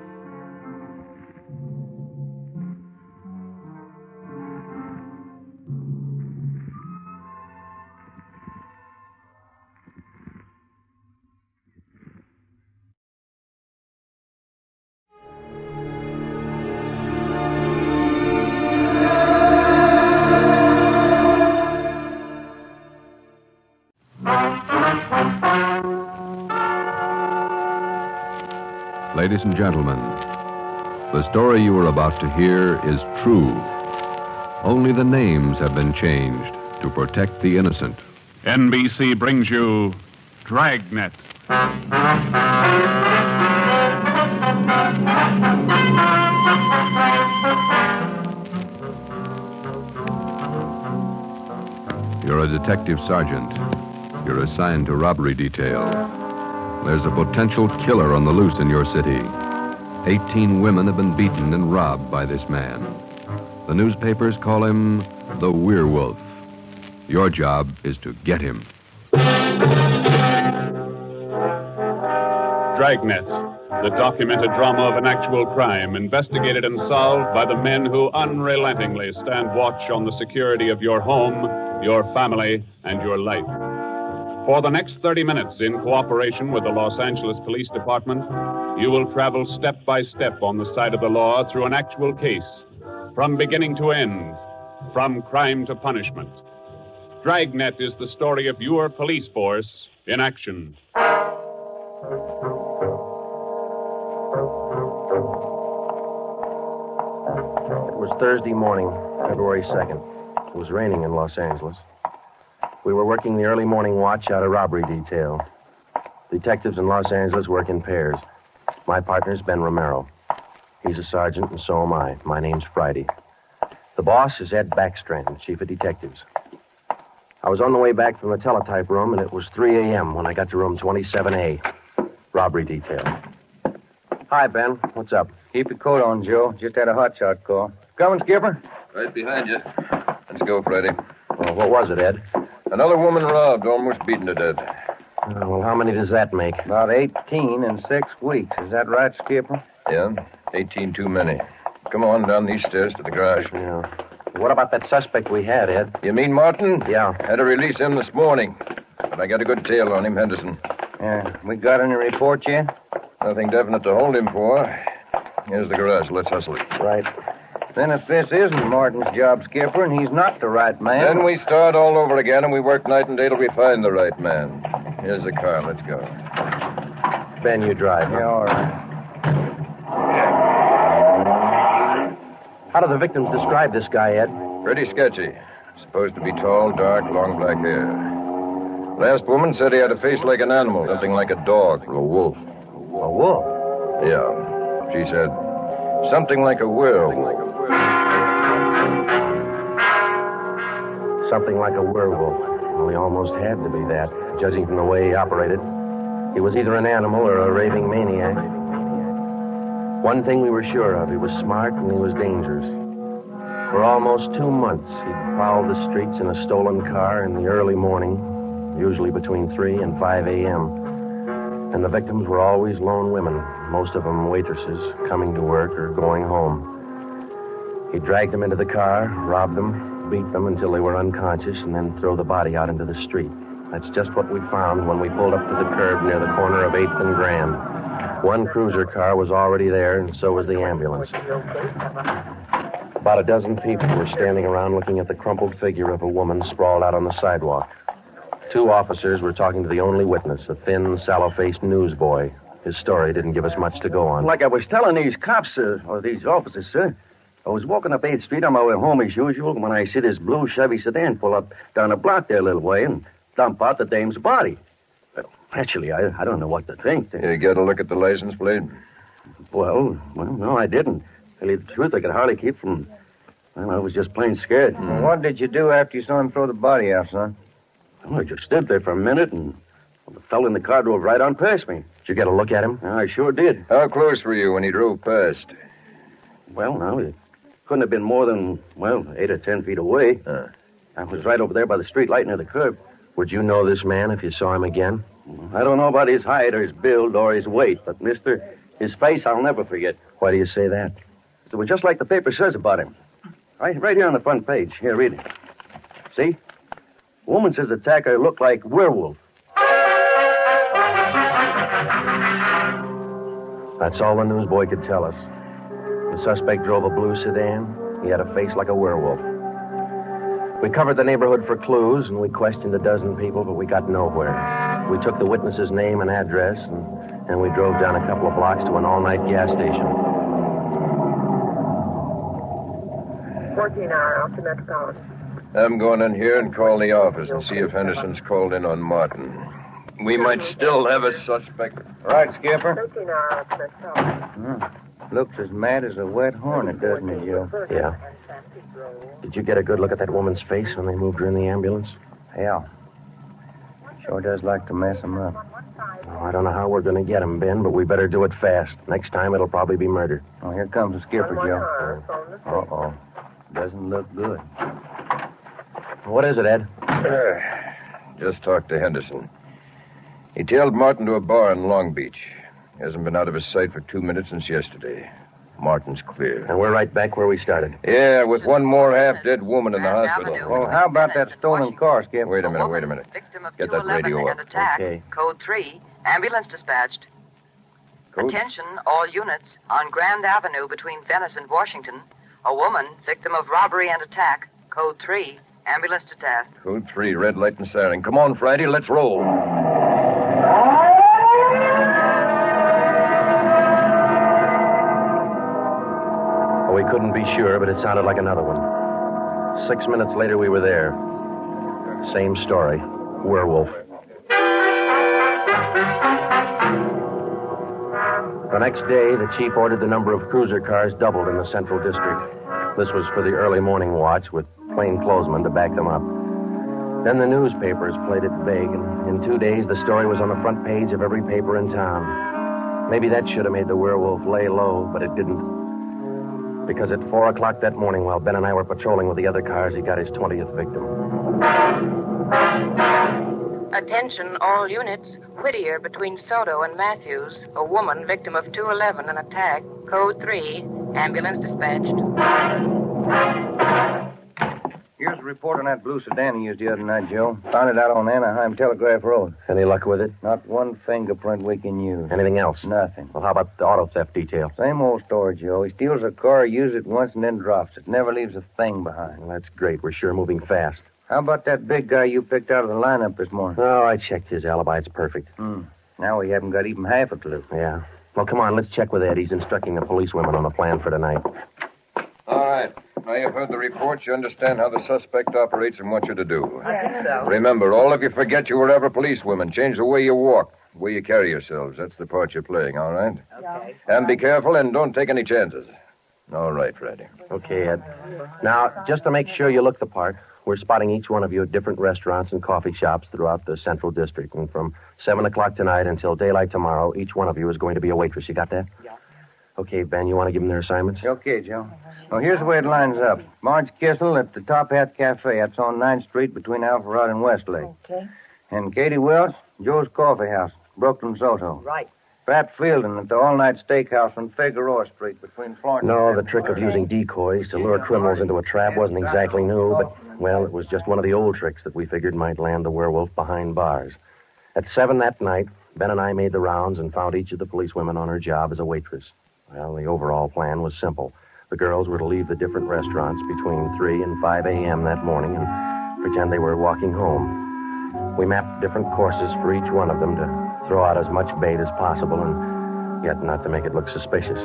Ladies and gentlemen, the story you are about to hear is true. Only the names have been changed to protect the innocent. NBC brings you Dragnet. detective sergeant. You're assigned to robbery detail. There's a potential killer on the loose in your city. 18 women have been beaten and robbed by this man. The newspapers call him the Werewolf. Your job is to get him. Dragnet, the documented drama of an actual crime investigated and solved by the men who unrelentingly stand watch on the security of your home, your family, and your life. For the next 30 minutes, in cooperation with the Los Angeles Police Department, you will travel step by step on the side of the law through an actual case, from beginning to end, from crime to punishment. Dragnet is the story of your police force in action. It was Thursday morning, February 2nd. It was raining in Los Angeles. We were working the early morning watch out of robbery detail. Detectives in Los Angeles work in pairs. My partner's Ben Romero. He's a sergeant, and so am I. My name's Friday. The boss is Ed Backstrand, chief of detectives. I was on the way back from the teletype room, and it was 3 a.m. when I got to room 27A, robbery detail. Hi, Ben. What's up? Keep your coat on, Joe. Just had a hotshot call. Coming, Skipper? Right behind you. Let's go, Friday. Well, what was it, Ed? Another woman robbed, almost beaten to death. Well, how many does that make? About 18 in 6 weeks. Is that right, Skipper? Yeah, 18 too many. Come on down these stairs to the garage. Yeah. What about that suspect we had, Ed? You mean Martin? Yeah. Had to release him this morning. But I got a good tail on him, Henderson. Yeah. We got any report yet? Nothing definite to hold him for. Here's the garage. Let's hustle it. Right. Then if this isn't Martin's job, Skipper, and he's not the right man... Then we start all over again, and we work night and day till we find the right man. Here's the car. Let's go. Ben, you drive. Yeah, all right. How do the victims describe this guy, Ed? Pretty sketchy. Supposed to be tall, dark, long black hair. Last woman said he had a face like an animal, something like a dog or a wolf. A wolf? Yeah. She said something like a werewolf. Something like a werewolf. Well, he almost had to be that, judging from the way he operated. He was either an animal or a raving maniac. One thing we were sure of, he was smart and he was dangerous. For almost 2 months, he'd prowl the streets in a stolen car in the early morning, usually between 3 and 5 a.m. And the victims were always lone women, most of them waitresses, coming to work or going home. He dragged them into the car, robbed them, beat them until they were unconscious, and then throw the body out into the street. That's just what we found when we pulled up to the curb near the corner of 8th and Grand. One cruiser car was already there, and so was the ambulance. About a dozen people were standing around looking at the crumpled figure of a woman sprawled out on the sidewalk. 2 officers were talking to the only witness, a thin, sallow-faced newsboy. His story didn't give us much to go on. Like I was telling these cops, or these officers, sir, I was walking up 8th Street on my way home as usual when I see this blue Chevy sedan pull up down the block there a little way and dump out the dame's body. Well, actually, I don't know what to think. You get a look at the license plate? Well, no, I didn't. To tell you the truth, I could hardly keep from... Well, I was just plain scared. Well, what did you do after you saw him throw the body out, son? Well, I just stood there for a minute, and the fellow in the car drove right on past me. Did you get a look at him? I sure did. How close were you when he drove past? Well, now, it couldn't have been more than, 8 or 10 feet away. I was right over there by the street light near the curb. Would you know this man if you saw him again? I don't know about his height or his build or his weight, but, mister, his face I'll never forget. Why do you say that? It was just like the paper says about him. Right here on the front page. Here, read it. See? The woman says the attacker looked like werewolf. That's all the newsboy could tell us. The suspect drove a blue sedan. He had a face like a werewolf. We covered the neighborhood for clues, and we questioned a dozen people, but we got nowhere. We took the witness's name and address, and we drove down a couple of blocks to an all-night gas station. 14-hour off to Metropolitan. I'm going in here and call the office and see if Henderson's called in on Martin. We might still have a suspect. Right, Skipper. 13-hour off to Metropolitan. Looks as mad as a wet hornet, doesn't it, Joe? Yeah. Did you get a good look at that woman's face when they moved her in the ambulance? Hell. Sure does like to mess him up. Oh, I don't know how we're going to get him, Ben, but we better do it fast. Next time, it'll probably be murder. Oh, here comes the skipper, Joe. Uh-oh. Doesn't look good. What is it, Ed? Just talked to Henderson. He tailed Martin to a bar in Long Beach. He hasn't been out of his sight for 2 minutes since yesterday. Martin's clear. And we're right back where we started. Yeah, with one more half-dead woman in the hospital. Well, how about that stolen car, Skip? Wait a minute. Get that radio up. Attack. Okay. Code 3. Ambulance dispatched. Code? Attention, all units. On Grand Avenue between Venice and Washington. A woman, victim of robbery and attack. Code 3. Ambulance to task. Code 3, red light and siren. Come on, Friday, let's roll. We couldn't be sure, but it sounded like another one. 6 minutes later, we were there. Same story. Werewolf. The next day, the chief ordered the number of cruiser cars doubled in the Central District. This was for the early morning watch with plainclothesmen to back them up. Then the newspapers played it big, and in 2 days, the story was on the front page of every paper in town. Maybe that should have made the werewolf lay low, but it didn't. Because at 4 o'clock that morning, while Ben and I were patrolling with the other cars, he got his 20th victim. Attention, all units. Whittier between Soto and Matthews. A woman, victim of 211, an attack. Code 3. Ambulance dispatched. Here's a report on that blue sedan he used the other night, Joe. Found it out on Anaheim Telegraph Road. Any luck with it? Not one fingerprint we can use. Anything else? Nothing. Well, how about the auto theft detail? Same old story, Joe. He steals a car, uses it once, and then drops it. Never leaves a thing behind. Well, that's great. We're sure moving fast. How about that big guy you picked out of the lineup this morning? Oh, I checked his alibi. It's perfect. Now we haven't got even half a clue. Yeah. Well, come on, let's check with Ed. He's instructing the policewomen on the plan for tonight. All right. Now you've heard the report. You understand how the suspect operates and what you're to do. I think so. Remember, all of you forget you were ever policewomen. Change the way you walk, the way you carry yourselves. That's the part you're playing, all right? Okay. And be careful and don't take any chances. All right, Freddie. Okay, Ed. Now, just to make sure you look the part, we're spotting each one of you at different restaurants and coffee shops throughout the Central District. And from 7 o'clock tonight until daylight tomorrow, each one of you is going to be a waitress. You got that? Yeah. Okay, Ben, you want to give them their assignments? Okay, Joe. Well, here's the way it lines up. Marge Kissel at the Top Hat Cafe. That's on 9th Street between Alpharetta and Westlake. Okay. And Katie Welch, Joe's Coffee House, Brooklyn, Soto. Right. Pat Fielding at the All-Night Steakhouse on Figueroa Street between Florence No, and... the trick of using decoys to lure criminals into a trap wasn't exactly new, but, well, it was just one of the old tricks that we figured might land the werewolf behind bars. At 7 that night, Ben and I made the rounds and found each of the policewomen on her job as a waitress. Well, the overall plan was simple. The girls were to leave the different restaurants between 3 and 5 a.m. that morning and pretend they were walking home. We mapped different courses for each one of them to throw out as much bait as possible and yet not to make it look suspicious.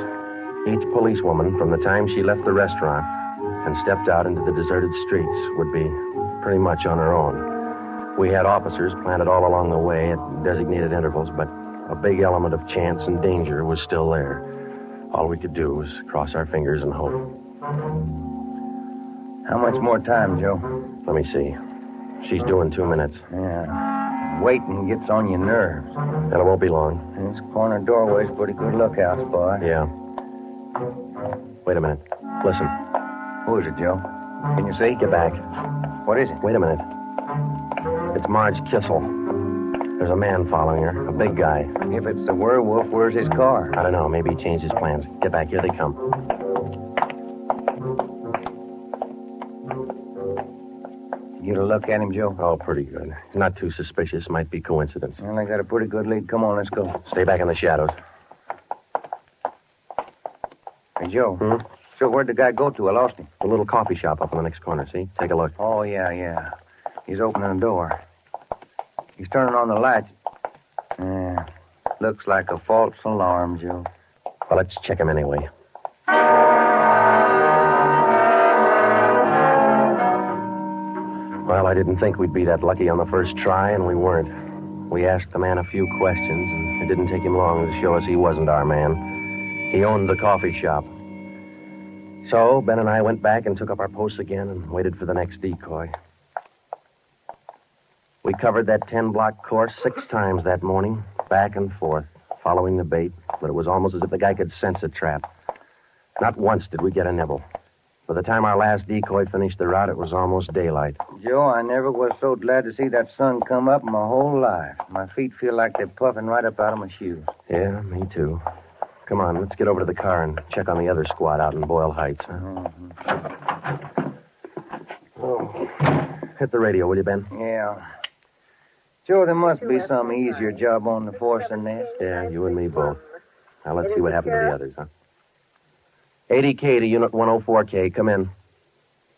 Each policewoman, from the time she left the restaurant and stepped out into the deserted streets, would be pretty much on her own. We had officers planted all along the way at designated intervals, but a big element of chance and danger was still there. All we could do was cross our fingers and hope. How much more time, Joe? Let me see. She's doing 2 minutes. Yeah. Waiting gets on your nerves. And it won't be long. This corner doorway's pretty good lookout spot. Yeah. Wait a minute. Listen. Who is it, Joe? Can you see? Get back. What is it? Wait a minute. It's Marge Kissel. There's a man following her, a big guy. If it's the werewolf, where's his car? I don't know. Maybe he changed his plans. Get back. Here they come. You get a look at him, Joe? Oh, pretty good. Not too suspicious. Might be coincidence. Well, I got a pretty good lead. Come on, let's go. Stay back in the shadows. Hey, Joe. So where'd the guy go to? I lost him. A little coffee shop up on the next corner, see? Take a look. Oh, yeah. He's opening the door. He's turning on the lights. Yeah. Looks like a false alarm, Joe. Well, let's check him anyway. Well, I didn't think we'd be that lucky on the first try, and we weren't. We asked the man a few questions, and it didn't take him long to show us he wasn't our man. He owned the coffee shop. So, Ben and I went back and took up our posts again and waited for the next decoy. We covered that 10-block course 6 times that morning, back and forth, following the bait, but it was almost as if the guy could sense a trap. Not once did we get a nibble. By the time our last decoy finished the route, it was almost daylight. Joe, I never was so glad to see that sun come up in my whole life. My feet feel like they're puffing right up out of my shoes. Yeah, me too. Come on, let's get over to the car and check on the other squad out in Boyle Heights. Huh? Oh. Hit the radio, will you, Ben? Yeah. Joe, there must be some easier job on the force than this. Yeah, you and me both. Now, let's see what happened to the others, huh? 80K to Unit 104K. Come in.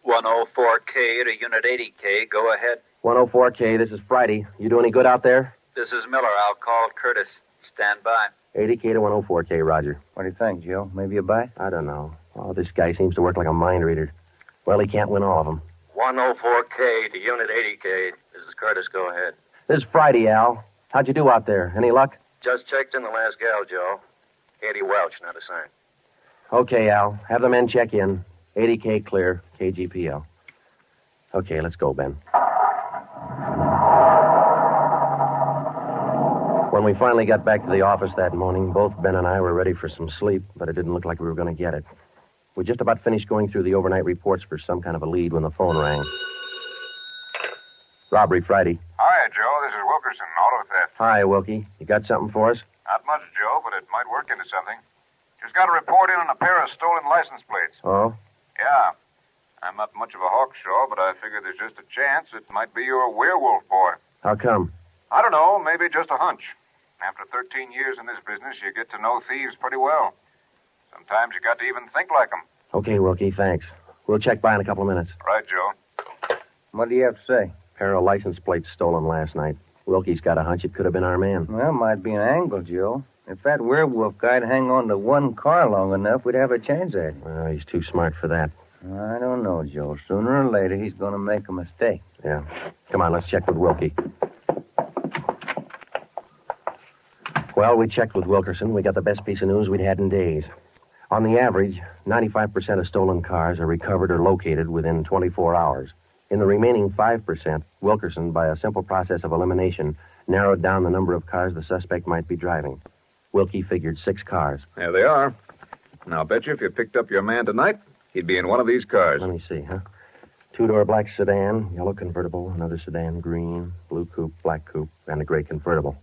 104K to Unit 80K. Go ahead. 104K, this is Friday. You do any good out there? This is Miller. I'll call Curtis. Stand by. 80K to 104K, Roger. What do you think, Joe? Maybe a bite? I don't know. Oh, this guy seems to work like a mind reader. Well, he can't win all of them. 104K to Unit 80K. This is Curtis. Go ahead. This is Friday, Al. How'd you do out there? Any luck? Just checked in the last gal, Joe. Eddie Welch, not assigned. Okay, Al. Have the men check in. 80K clear. KGPL. Okay, let's go, Ben. When we finally got back to the office that morning, both Ben and I were ready for some sleep, but it didn't look like we were going to get it. We just about finished going through the overnight reports for some kind of a lead when the phone rang. Robbery Friday. Hi, Joe. This is Wilkerson, auto theft. Hi, Wilkie. You got something for us? Not much, Joe, but it might work into something. Just got a report in on a pair of stolen license plates. Oh? Yeah. I'm not much of a hawkshaw, but I figure there's just a chance it might be your werewolf boy. How come? I don't know, maybe just a hunch. After 13 years in this business, you get to know thieves pretty well. Sometimes you got to even think like them. Okay, Wilkie, thanks. We'll check by in a couple of minutes. Right, Joe. What do you have to say? Pair of license plates stolen last night. Wilkie's got a hunch it could have been our man. Well, might be an angle, Joe. If that werewolf guy'd hang on to one car long enough, we'd have a chance at him. Well, he's too smart for that. I don't know, Joe. Sooner or later, he's going to make a mistake. Yeah. Come on, let's check with Wilkie. Well, we checked with Wilkerson. We got the best piece of news we'd had in days. On the average, 95% of stolen cars are recovered or located within 24 hours. In the remaining 5%, Wilkerson, by a simple process of elimination, narrowed down the number of cars the suspect might be driving. Wilkie figured 6 cars. There they are. Now, bet you if you picked up your man tonight, he'd be in one of these cars. Let me see, huh? 2-door black sedan, yellow convertible, another sedan, green, blue coupe, black coupe, and a gray convertible.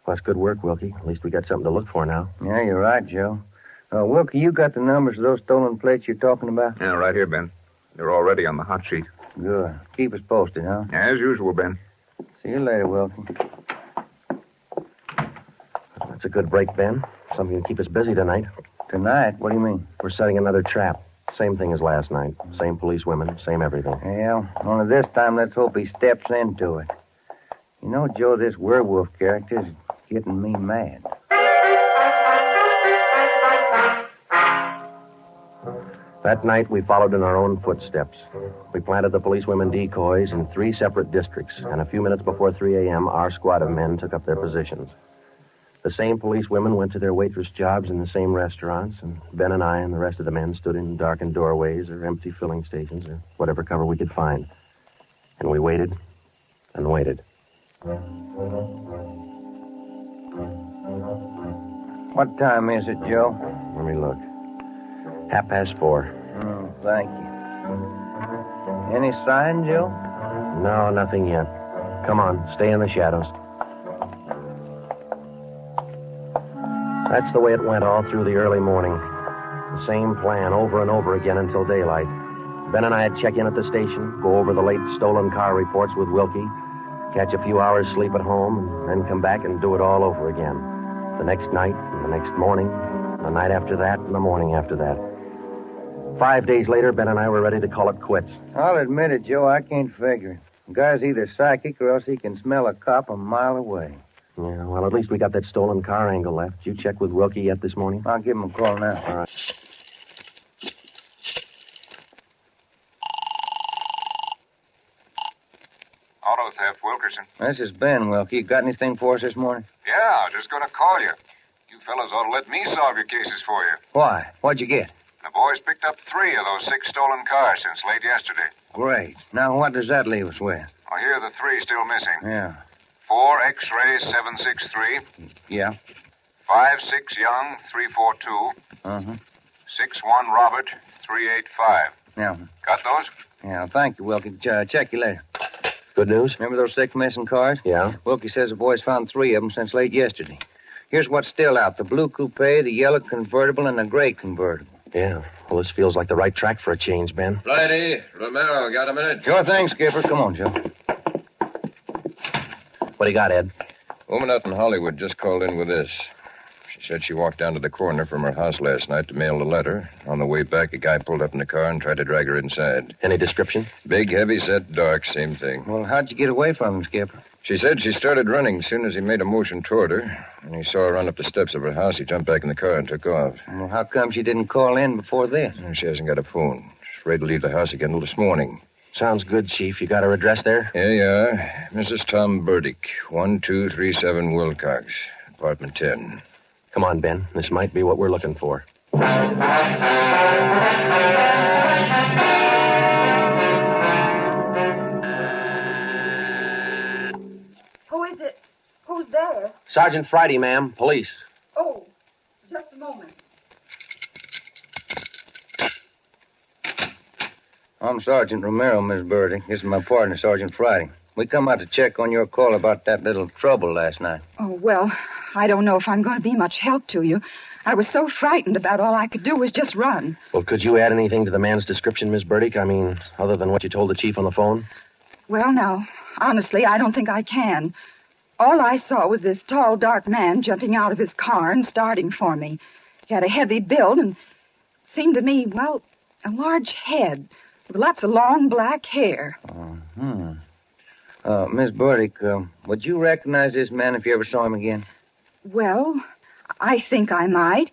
Well, that's good work, Wilkie. At least we got something to look for now. Yeah, you're right, Joe. Wilkie, you got the numbers of those stolen plates you're talking about? Yeah, right here, Ben. They're already on the hot sheet. Good. Keep us posted, huh? As usual, Ben. See you later, Wilkie. That's a good break, Ben. Something to keep us busy tonight. Tonight? What do you mean? We're setting another trap. Same thing as last night. Same police women, same everything. Yeah, only this time let's hope he steps into it. You know, Joe, this werewolf character's getting me mad. That night, we followed in our own footsteps. We planted the policewomen decoys in 3 separate districts, and a few minutes before 3 a.m., our squad of men took up their positions. The same policewomen went to their waitress jobs in the same restaurants, and Ben and I and the rest of the men stood in darkened doorways or empty filling stations or whatever cover we could find. And we waited and waited. What time is it, Joe? Let me look. 4:30. Oh, thank you. Any sign, Joe? No, nothing yet. Come on, stay in the shadows. That's the way it went all through the early morning. The same plan over and over again until daylight. Ben and I'd check in at the station, go over the late stolen car reports with Wilkie, catch a few hours sleep at home, and then come back and do it all over again. The next night, and the next morning, and the night after that, and the morning after that. 5 days later, Ben and I were ready to call it quits. I'll admit it, Joe, I can't figure it. The guy's either psychic or else he can smell a cop a mile away. Yeah, well, at least we got that stolen car angle left. Did you check with Wilkie yet this morning? I'll give him a call now. All right. Auto theft, Wilkerson. This is Ben, Wilkie. Got anything for us this morning? Yeah, I was just going to call you. You fellas ought to let me solve your cases for you. Why? What'd you get? The boys picked up 3 of those 6 stolen cars since late yesterday. Great. Now, what does that leave us with? Oh, here are the three still missing. Yeah. 4 X-ray 763. Yeah. 5-6 Young 342. Uh-huh. 6-1 Robert 385. Yeah. Got those? Yeah, thank you, Wilkie. Check you later. Good news? Remember those 6 missing cars? Yeah. Wilkie says the boys found 3 of them since late yesterday. Here's what's still out. The blue coupe, the yellow convertible, and the gray convertible. Yeah. Well, this feels like the right track for a change, Ben. Flighty, Romero, got a minute? Sure thing, Skipper. Come on, Joe. What do you got, Ed? Woman out in Hollywood just called in with this. She said she walked down to the corner from her house last night to mail a letter. On the way back, a guy pulled up in the car and tried to drag her inside. Any description? Big, heavy set, dark, same thing. Well, how'd you get away from him, Skipper? She said she started running as soon as he made a motion toward her. When he saw her run up the steps of her house, he jumped back in the car and took off. Well, how come she didn't call in before this? She hasn't got a phone. She's afraid to leave the house again until this morning. Sounds good, Chief. You got her address there? Here you are. Mrs. Tom Burdick, 1237 Wilcox, apartment 10. Come on, Ben. This might be what we're looking for. Who is it? Who's there? Sergeant Friday, ma'am. Police. Oh, just a moment. I'm Sergeant Romero, Miss Burdick. This is my partner, Sergeant Friday. We come out to check on your call about that little trouble last night. Oh, well, I don't know if I'm going to be much help to you. I was so frightened about all I could do was just run. Well, could you add anything to the man's description, Miss Burdick? I mean, other than what you told the chief on the phone? Well, now, honestly, I don't think I can. All I saw was this tall, dark man jumping out of his car and starting for me. He had a heavy build and seemed to me, well, a large head with lots of long black hair. Miss Burdick, would you recognize this man if you ever saw him again? Well, I think I might.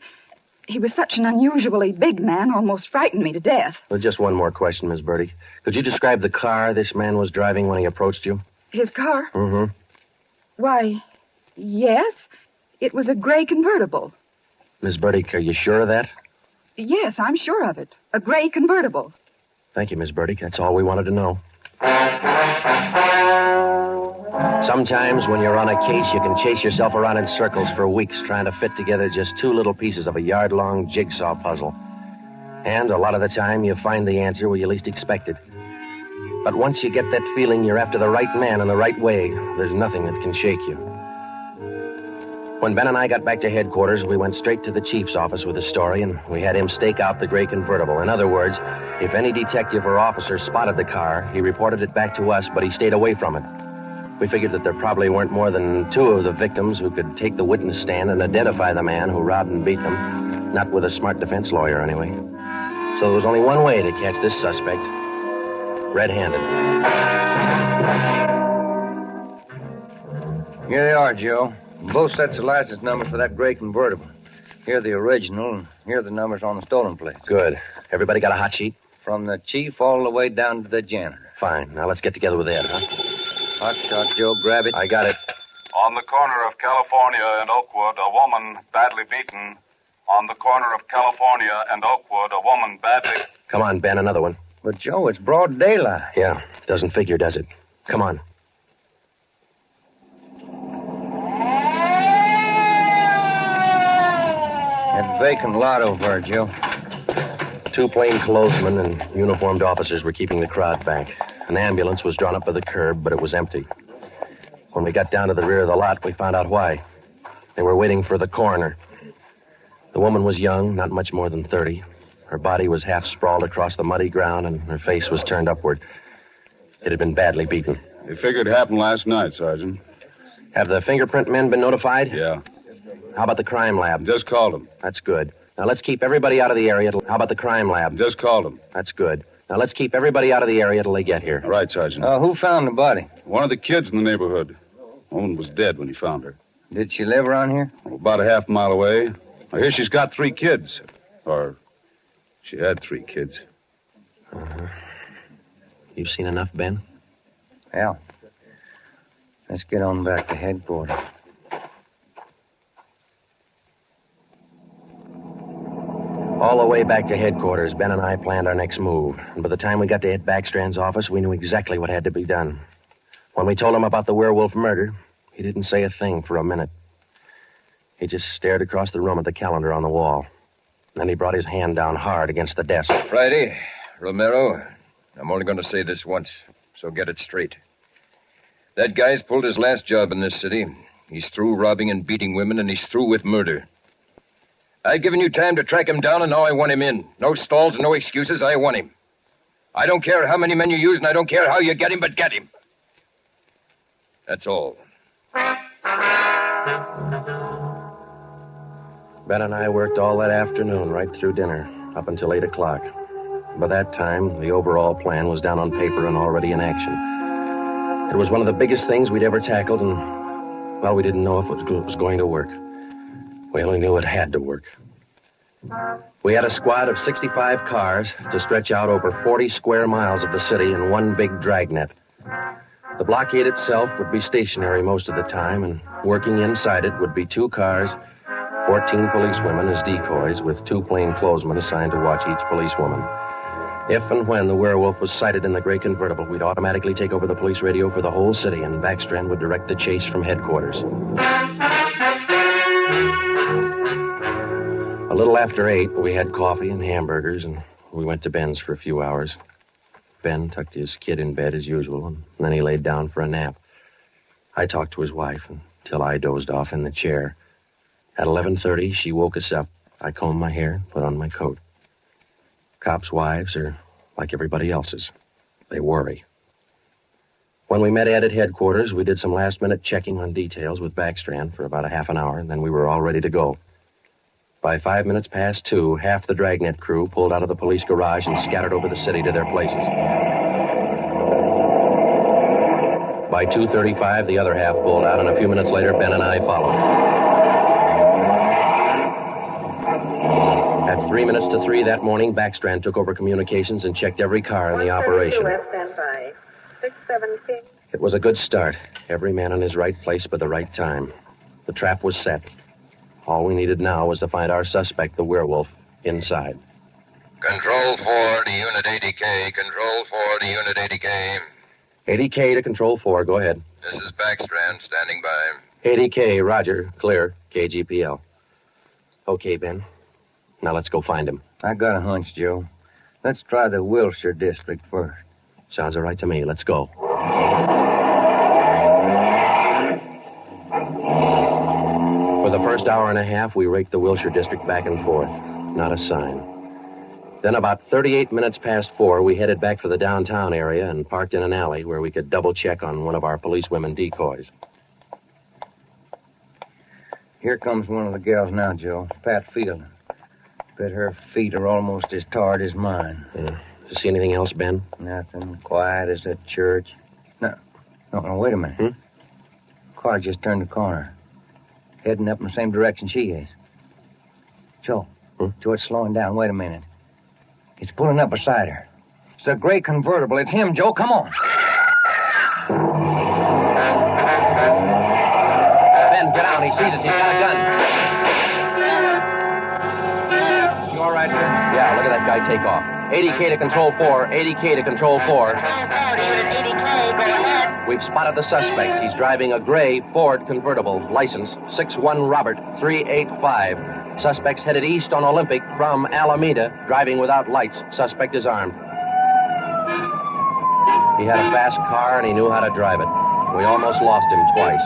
He was such an unusually big man, almost frightened me to death. Well, just one more question, Miss Burdick. Could you describe the car this man was driving when he approached you? His car? Mm-hmm. Why, yes. It was a gray convertible. Miss Burdick, are you sure of that? Yes, I'm sure of it. A gray convertible. Thank you, Miss Burdick. That's all we wanted to know. Sometimes when you're on a case, you can chase yourself around in circles for weeks trying to fit together just 2 little pieces of a yard-long jigsaw puzzle. And a lot of the time, you find the answer where you least expect it. But once you get that feeling you're after the right man in the right way, there's nothing that can shake you. When Ben and I got back to headquarters, we went straight to the chief's office with the story, and we had him stake out the gray convertible. In other words, if any detective or officer spotted the car, he reported it back to us, but he stayed away from it. We figured that there probably weren't more than 2 of the victims who could take the witness stand and identify the man who robbed and beat them. Not with a smart defense lawyer, anyway. So there was only one way to catch this suspect. Red-handed. Here they are, Joe. Both sets of license numbers for that gray convertible. Here are the original, and here are the numbers on the stolen plate. Good. Everybody got a hot sheet? From the chief all the way down to the janitor. Fine. Now let's get together with Ed, huh? Hot shot, Joe. Grab it. I got it. On the corner of California and Oakwood, a woman badly beaten. On the corner of California and Oakwood, a woman badly... Come on, Ben, another one. But, Joe, it's broad daylight. Yeah, doesn't figure, does it? Come on. That vacant lot over there, Joe. 2 plainclothesmen and uniformed officers were keeping the crowd back. An ambulance was drawn up by the curb, but it was empty. When we got down to the rear of the lot, we found out why. They were waiting for the coroner. The woman was young, not much more than 30. Her body was half sprawled across the muddy ground, and her face was turned upward. It had been badly beaten. They figured it happened last night, Sergeant. Have the fingerprint men been notified? Yeah. How about the crime lab? Just called them. That's good. Now let's keep everybody out of the area. How about the crime lab? Just called them. That's good. Now let's keep everybody out of the area till they get here. All right, Sergeant. Who found the body? One of the kids in the neighborhood. The woman was dead when he found her. Did she live around here? About a half mile away. I hear she's got 3 kids. Or she had 3 kids. Uh-huh. You've seen enough, Ben? Yeah. Let's get on back to headquarters. All the way back to headquarters, Ben and I planned our next move. And by the time we got to Ed Backstrand's office, we knew exactly what had to be done. When we told him about the werewolf murder, he didn't say a thing for a minute. He just stared across the room at the calendar on the wall. Then he brought his hand down hard against the desk. Friday, Romero, I'm only going to say this once, so get it straight. That guy's pulled his last job in this city. He's through robbing and beating women, and he's through with murder. I've given you time to track him down, and now I want him in. No stalls and no excuses. I want him. I don't care how many men you use, and I don't care how you get him, but get him. That's all. Ben and I worked all that afternoon, right through dinner, up until 8 o'clock. By that time, the overall plan was down on paper and already in action. It was one of the biggest things we'd ever tackled, and, well, we didn't know if it was going to work. We only knew it had to work. We had a squad of 65 cars to stretch out over 40 square miles of the city in one big dragnet. The blockade itself would be stationary most of the time, and working inside it would be 2 cars, 14 policewomen as decoys, with 2 plainclothesmen assigned to watch each policewoman. If and when the werewolf was sighted in the gray convertible, we'd automatically take over the police radio for the whole city, and Backstrand would direct the chase from headquarters. A little after 8, we had coffee and hamburgers, and we went to Ben's for a few hours. Ben tucked his kid in bed as usual, and then he laid down for a nap. I talked to his wife until I dozed off in the chair. At 11:30, she woke us up. I combed my hair and put on my coat. Cops' wives are like everybody else's. They worry. When we met Ed at headquarters, we did some last-minute checking on details with Backstrand for about a half an hour, and then we were all ready to go. By 5 minutes past 2, half the Dragnet crew pulled out of the police garage and scattered over the city to their places. By 2:35, the other half pulled out, and a few minutes later, Ben and I followed. At 3 minutes to 3 that morning, Backstrand took over communications and checked every car in the operation. Stand by. 617. It was a good start. Every man in his right place by the right time. The trap was set. All we needed now was to find our suspect, the werewolf, inside. Control 4 to Unit 80K. Control 4 to Unit 80K. 80K to Control 4. Go ahead. This is Backstrand, standing by. 80K, roger. Clear. KGPL. Okay, Ben. Now let's go find him. I got a hunch, Joe. Let's try the Wilshire district first. Sounds all right to me. Let's go. For the first hour and a half, we raked the Wilshire district back and forth. Not a sign. Then about 38 minutes past 4, we headed back for the downtown area and parked in an alley where we could double-check on one of our policewomen decoys. Here comes one of the gals now, Joe. Pat Field. Bet her feet are almost as tarred as mine. Did you see anything else, Ben? Nothing. Quiet as a church. No, wait a minute. Car just turned the corner. Heading up in the same direction she is. Joe. Joe, it's slowing down. Wait a minute. It's pulling up beside her. It's a gray convertible. It's him, Joe. Come on. Ben, get out. He sees us. He's got a gun. You all right, Ben? Yeah, look at that guy take off. 80K to Control 4. 80K to Control 4. Unit 80K, go ahead. We've spotted the suspect. He's driving a gray Ford convertible. License 61 Robert 385. Suspect's headed east on Olympic from Alameda, driving without lights. Suspect is armed. He had a fast car and he knew how to drive it. We almost lost him twice.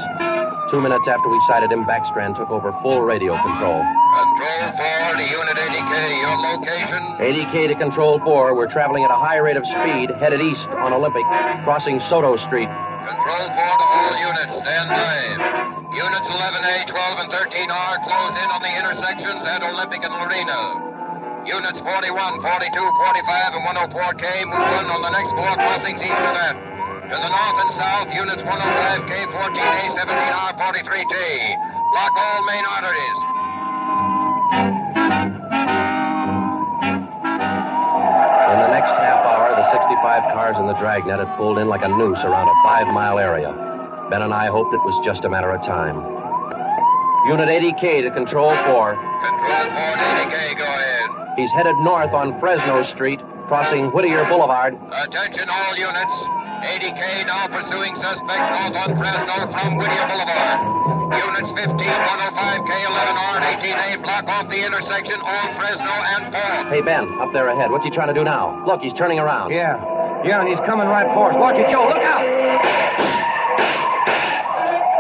2 minutes after we sighted him, Backstrand took over full radio control. Control 4 to Unit 80K. Your location? 80K to Control 4. We're traveling at a high rate of speed, headed east on Olympic, crossing Soto Street. Control 4 to all units. Stand by. Units 11A, 12, and 13R close in on the intersections at Olympic and Lorena. Units 41, 42, 45, and 104K move in on the next 4 crossings east of that. To the north and south, units 105K, 14A, 17R, 43T. Block all main arteries. In the next half hour, the 65 cars in the Dragnet had pulled in like a noose around a 5-mile area. Ben and I hoped it was just a matter of time. Unit 80K to Control 4. Control 4 to 80K, go ahead. He's headed north on Fresno Street, crossing Whittier Boulevard. Attention all units. ADK now pursuing suspect north on Fresno from Whittier Boulevard. Units 15, 105K, 11R, and 18A block off the intersection on Fresno and 4. Hey, Ben, up there ahead. What's he trying to do now? Look, he's turning around. Yeah, and he's coming right for us. Watch it, Joe. Look out!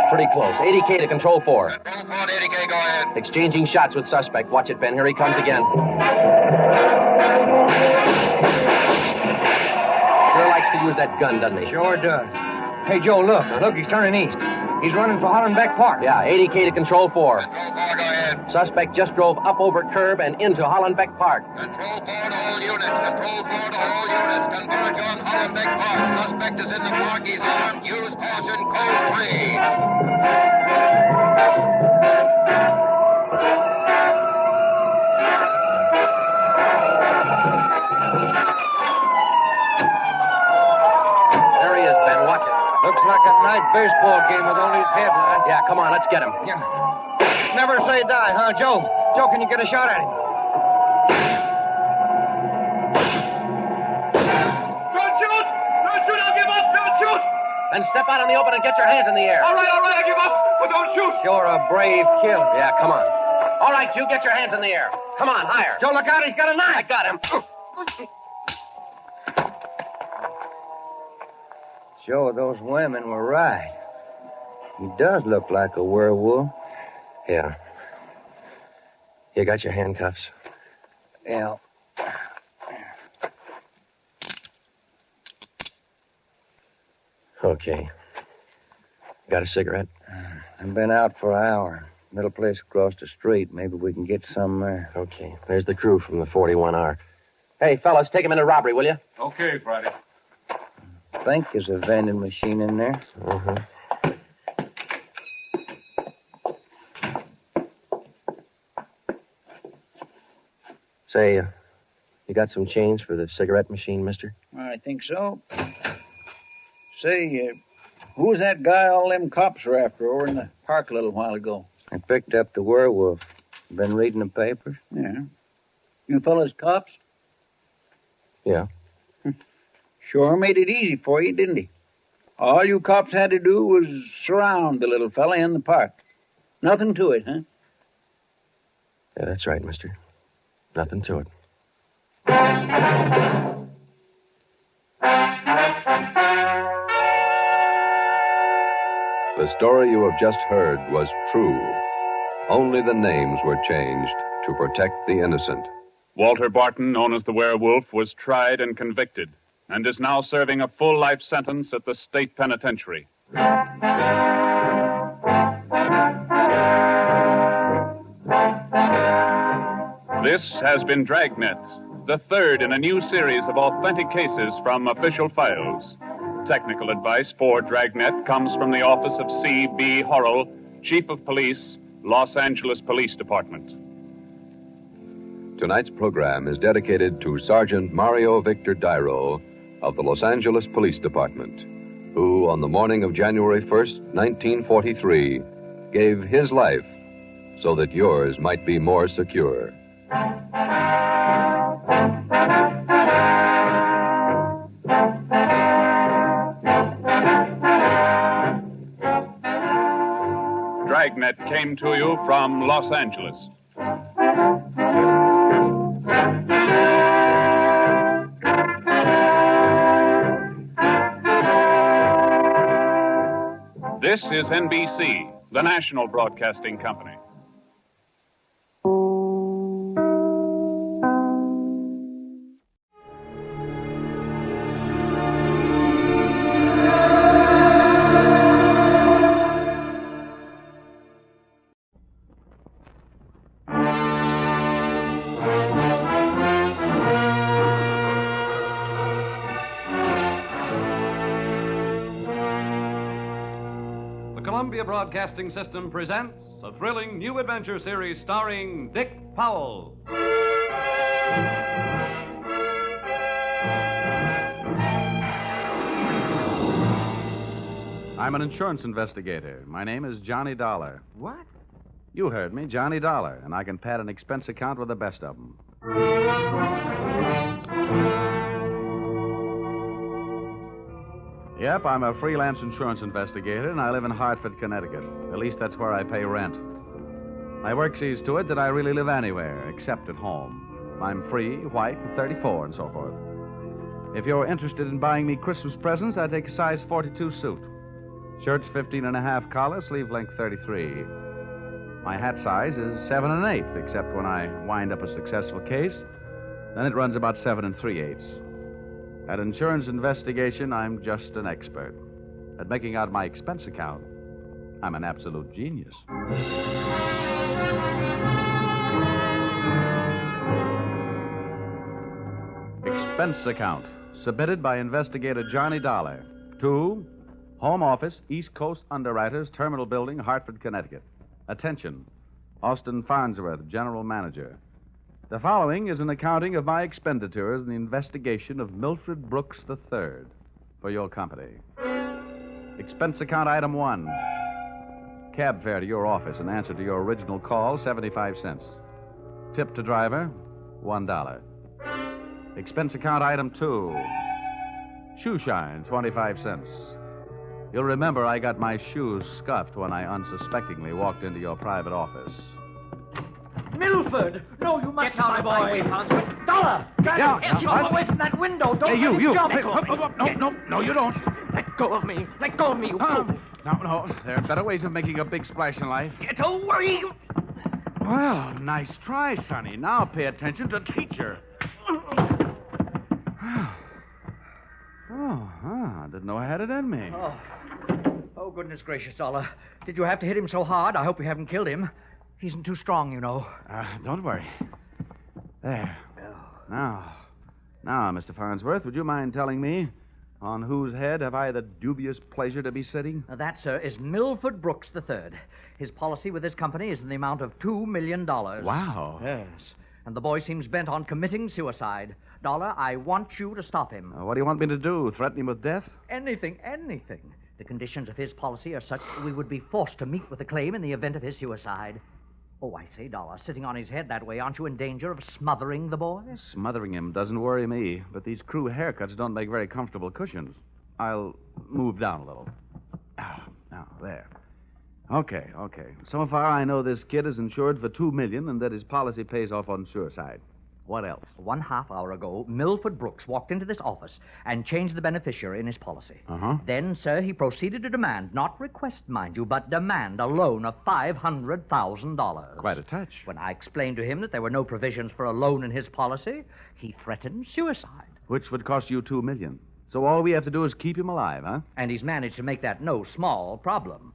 Pretty close. ADK to Control 4. Control 4 to ADK, go ahead. Exchanging shots with suspect. Watch it, Ben. Here he comes again. Sure likes to use that gun, doesn't he? Sure does. Hey, Joe, look. Look, he's turning east. He's running for Hollenbeck Park. Yeah, ADK to Control 4. Control 4, go ahead. Suspect just drove up over curb and into Hollenbeck Park. Control 4 to all units. Control 4 to all units. Converge on Hollenbeck Park. Suspect is in the park. He's armed. Use caution. Code 3. There he is, Ben. Watch it. Looks like a night baseball game with only his headlights. Yeah, come on. Let's get him. Yeah. Never say die, huh, Joe? Joe, can you get a shot at him? Don't shoot! Don't shoot! I'll give up! Don't shoot! Then step out in the open and get your hands in the air. All right, I give up! But don't shoot! You're a brave killer. Yeah, come on. All right, you get your hands in the air. Come on, higher. Joe, look out. He's got a knife. I got him. Joe, those women were right. He does look like a werewolf. Yeah. You got your handcuffs. Yeah. Okay. Got a cigarette? I've been out for an hour. Little place across the street. Maybe we can get some there. Okay. There's the crew from the 41R. Hey, fellas, take him into robbery, will you? Okay, Friday. I think there's a vending machine in there. Uh-huh. Say, you got some change for the cigarette machine, mister? I think so. Say, who was that guy all them cops were after over in the park a little while ago? I picked up the werewolf. Been reading the papers? Yeah. You fellas cops? Yeah. Sure made it easy for you, didn't he? All you cops had to do was surround the little fella in the park. Nothing to it, huh? Yeah, that's right, mister. Nothing to it. The story you have just heard was true. Only the names were changed to protect the innocent. Walter Barton, known as the Werewolf, was tried and convicted and is now serving a full life sentence at the state penitentiary. This has been Dragnet, the third in a new series of authentic cases from official files. Technical advice for Dragnet comes from the office of C.B. Horrell, Chief of Police, Los Angeles Police Department. Tonight's program is dedicated to Sergeant Mario Victor Dairo of the Los Angeles Police Department, who, on the morning of January 1st, 1943, gave his life so that yours might be more secure. Dragnet came to you from Los Angeles. This is NBC, the national broadcasting company. Columbia Broadcasting System presents a thrilling new adventure series starring Dick Powell. I'm an insurance investigator. My name is Johnny Dollar. What? You heard me, Johnny Dollar, and I can pad an expense account with the best of them. Yep, I'm a freelance insurance investigator, and I live in Hartford, Connecticut. At least that's where I pay rent. My work sees to it that I really live anywhere, except at home. I'm free, white, 34, and so forth. If you're interested in buying me Christmas presents, I take a size 42 suit. Shirt's 15 and a half collar, sleeve length 33. My hat size is 7 1/8, except when I wind up a successful case. Then it runs about 7 3/8. At insurance investigation, I'm just an expert. At making out my expense account, I'm an absolute genius. Expense account, submitted by investigator Johnny Dollar to Home Office, East Coast Underwriters, Terminal Building, Hartford, Connecticut. Attention, Austin Farnsworth, General Manager. The following is an accounting of my expenditures in the investigation of Milfred Brooks III for your company. Expense account item 1. Cab fare to your office in answer to your original call, 75 cents. Tip to driver, $1. Expense account item 2. Shoe shine, 25 cents. You'll remember I got my shoes scuffed when I unsuspectingly walked into your private office. Milford! No, you must not, boy. Dollar! Get away from that window. Don't Hey, you. jump. No, you don't. Let go of me. Let go of me, you fool. No. There are better ways of making a big splash in life. Get away. Well, nice try, Sonny. Now pay attention to teacher. I didn't know I had it in me. Oh, goodness gracious, Dollar. Did you have to hit him so hard? I hope you haven't killed him. He isn't too strong, you know. Don't worry. There. Now, Mr. Farnsworth, would you mind telling me on whose head have I the dubious pleasure to be sitting? That, sir, is Milford Brooks III. His policy with this company is in the amount of $2 million. Wow. Yes. And the boy seems bent on committing suicide. Dollar, I want you to stop him. What do you want me to do? Threaten him with death? Anything. The conditions of his policy are such that we would be forced to meet with a claim in the event of his suicide. Oh, I say, Dollar, sitting on his head that way, aren't you in danger of smothering the boy? Smothering him doesn't worry me, but these crew haircuts don't make very comfortable cushions. I'll move down a little. Now, there. Okay. So far, I know this kid is insured for $2 million and that his policy pays off on suicide. What else? 1/2 hour ago, Milford Brooks walked into this office and changed the beneficiary in his policy. Then, sir, he proceeded to demand, not request, mind you, but demand a loan of $500,000. Quite a touch. When I explained to him that there were no provisions for a loan in his policy, he threatened suicide. Which would cost you $2 million. So all we have to do is keep him alive, huh? And he's managed to make that no small problem.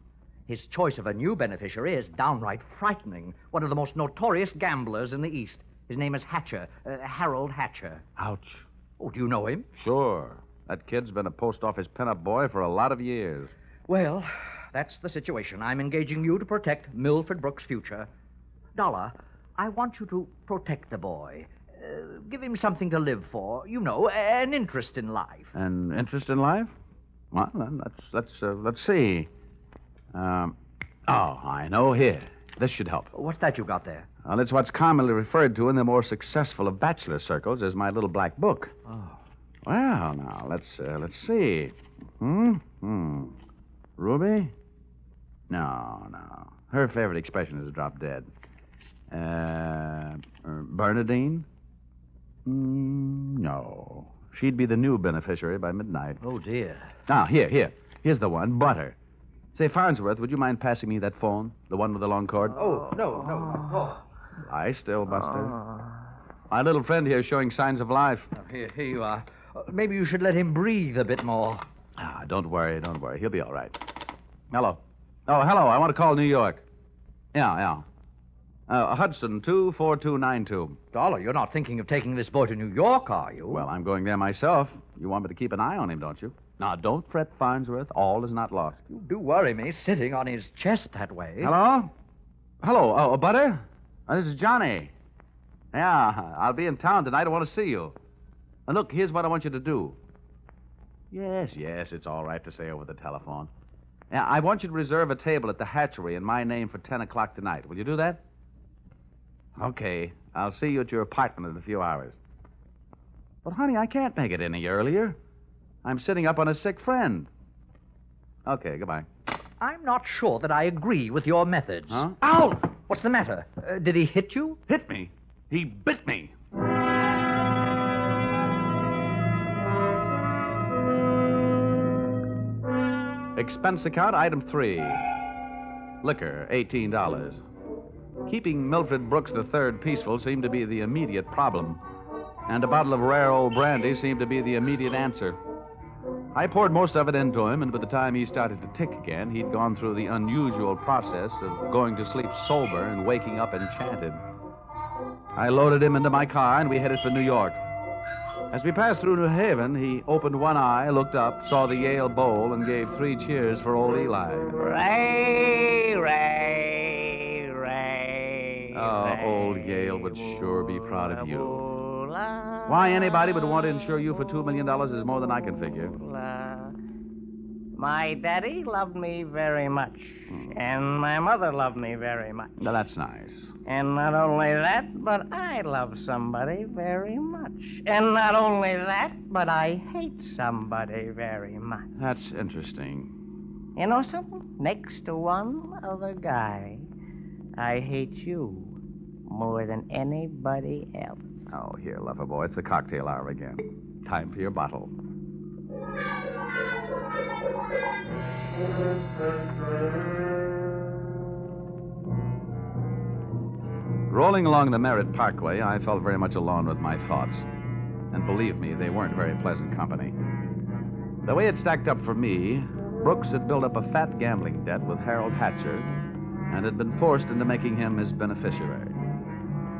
His choice of a new beneficiary is downright frightening. One of the most notorious gamblers in the East. His name is Hatcher, Harold Hatcher. Ouch. Oh, do you know him? Sure. That kid's been a post office pinup boy for a lot of years. Well, that's the situation. I'm engaging you to protect Milford Brooks' future. Dollar, I want you to protect the boy. Give him something to live for. You know, an interest in life. An interest in life? Well, then, let's see. I know. Here. This should help. What's that you got there? Well, it's what's commonly referred to in the more successful of bachelor circles as my little black book. Oh. Well, now, let's see. Ruby? No. Her favorite expression is drop dead. Bernadine? No. She'd be the new beneficiary by midnight. Oh, dear. Now, here. Here's the one, Butter. Say, Farnsworth, would you mind passing me that phone? The one with the long cord? Oh, no. Oh. Lie still, Buster. My little friend here is showing signs of life. Here you are. Maybe you should let him breathe a bit more. Don't worry. He'll be all right. Hello. Oh, hello. I want to call New York. Yeah. Hudson, 24292. Dollar, you're not thinking of taking this boy to New York, are you? Well, I'm going there myself. You want me to keep an eye on him, don't you? Now, don't fret, Farnsworth. All is not lost. You do worry me, sitting on his chest that way. Hello? Oh, Butter? This is Johnny. Yeah, I'll be in town tonight. I want to see you. And look, here's what I want you to do. Yes, it's all right to say over the telephone. Yeah, I want you to reserve a table at the hatchery in my name for 10 o'clock tonight. Will you do that? Okay. I'll see you at your apartment in a few hours. But, honey, I can't make it any earlier. I'm sitting up on a sick friend. Okay, goodbye. I'm not sure that I agree with your methods. Huh? Ow! What's the matter? Did he hit you? Hit me? He bit me. Expense account item 3. Liquor, $18. Keeping Milfred Brooks III peaceful seemed to be the immediate problem, and a bottle of rare old brandy seemed to be the immediate answer. I poured most of it into him, and by the time he started to tick again, he'd gone through the unusual process of going to sleep sober and waking up enchanted. I loaded him into my car, and we headed for New York. As we passed through New Haven, he opened one eye, looked up, saw the Yale Bowl, and gave 3 cheers for old Eli. Ray, Ray, Ray. Oh, old Yale would sure be proud of you. Why anybody would want to insure you for $2 million is more than I can figure. My daddy loved me very much, and my mother loved me very much. Now, that's nice. And not only that, but I love somebody very much. And not only that, but I hate somebody very much. That's interesting. You know something? Next to one other guy, I hate you more than anybody else. Oh, here, lover boy, it's the cocktail hour again. Time for your bottle. Rolling along the Merritt Parkway, I felt very much alone with my thoughts. And believe me, they weren't very pleasant company. The way it stacked up for me, Brooks had built up a fat gambling debt with Harold Hatcher and had been forced into making him his beneficiary.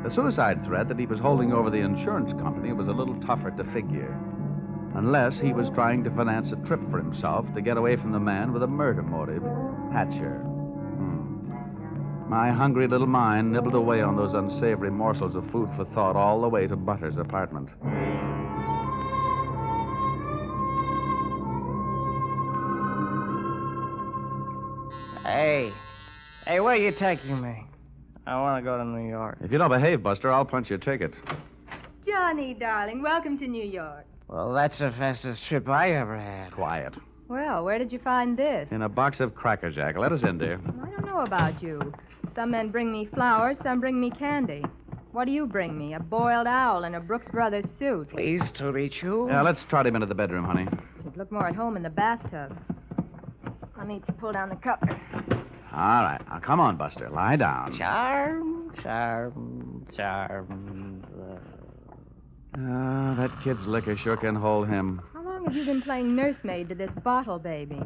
The suicide threat that he was holding over the insurance company was a little tougher to figure, unless he was trying to finance a trip for himself to get away from the man with a murder motive, Hatcher. My hungry little mind nibbled away on those unsavory morsels of food for thought all the way to Butter's apartment. Hey, where are you taking me? I want to go to New York. If you don't behave, Buster, I'll punch your ticket. Johnny, darling, welcome to New York. Well, that's the fastest trip I ever had. Quiet. Well, where did you find this? In a box of Cracker Jack. Let us in, dear. I don't know about you. Some men bring me flowers, some bring me candy. What do you bring me? A boiled owl in a Brooks Brothers suit. Pleased to meet you. Yeah, let's trot him into the bedroom, honey. You'd look more at home in the bathtub. I need to pull down the cover. All right. Now, come on, Buster. Lie down. Charm. That kid's liquor sure can hold him. How long have you been playing nursemaid to this bottle baby?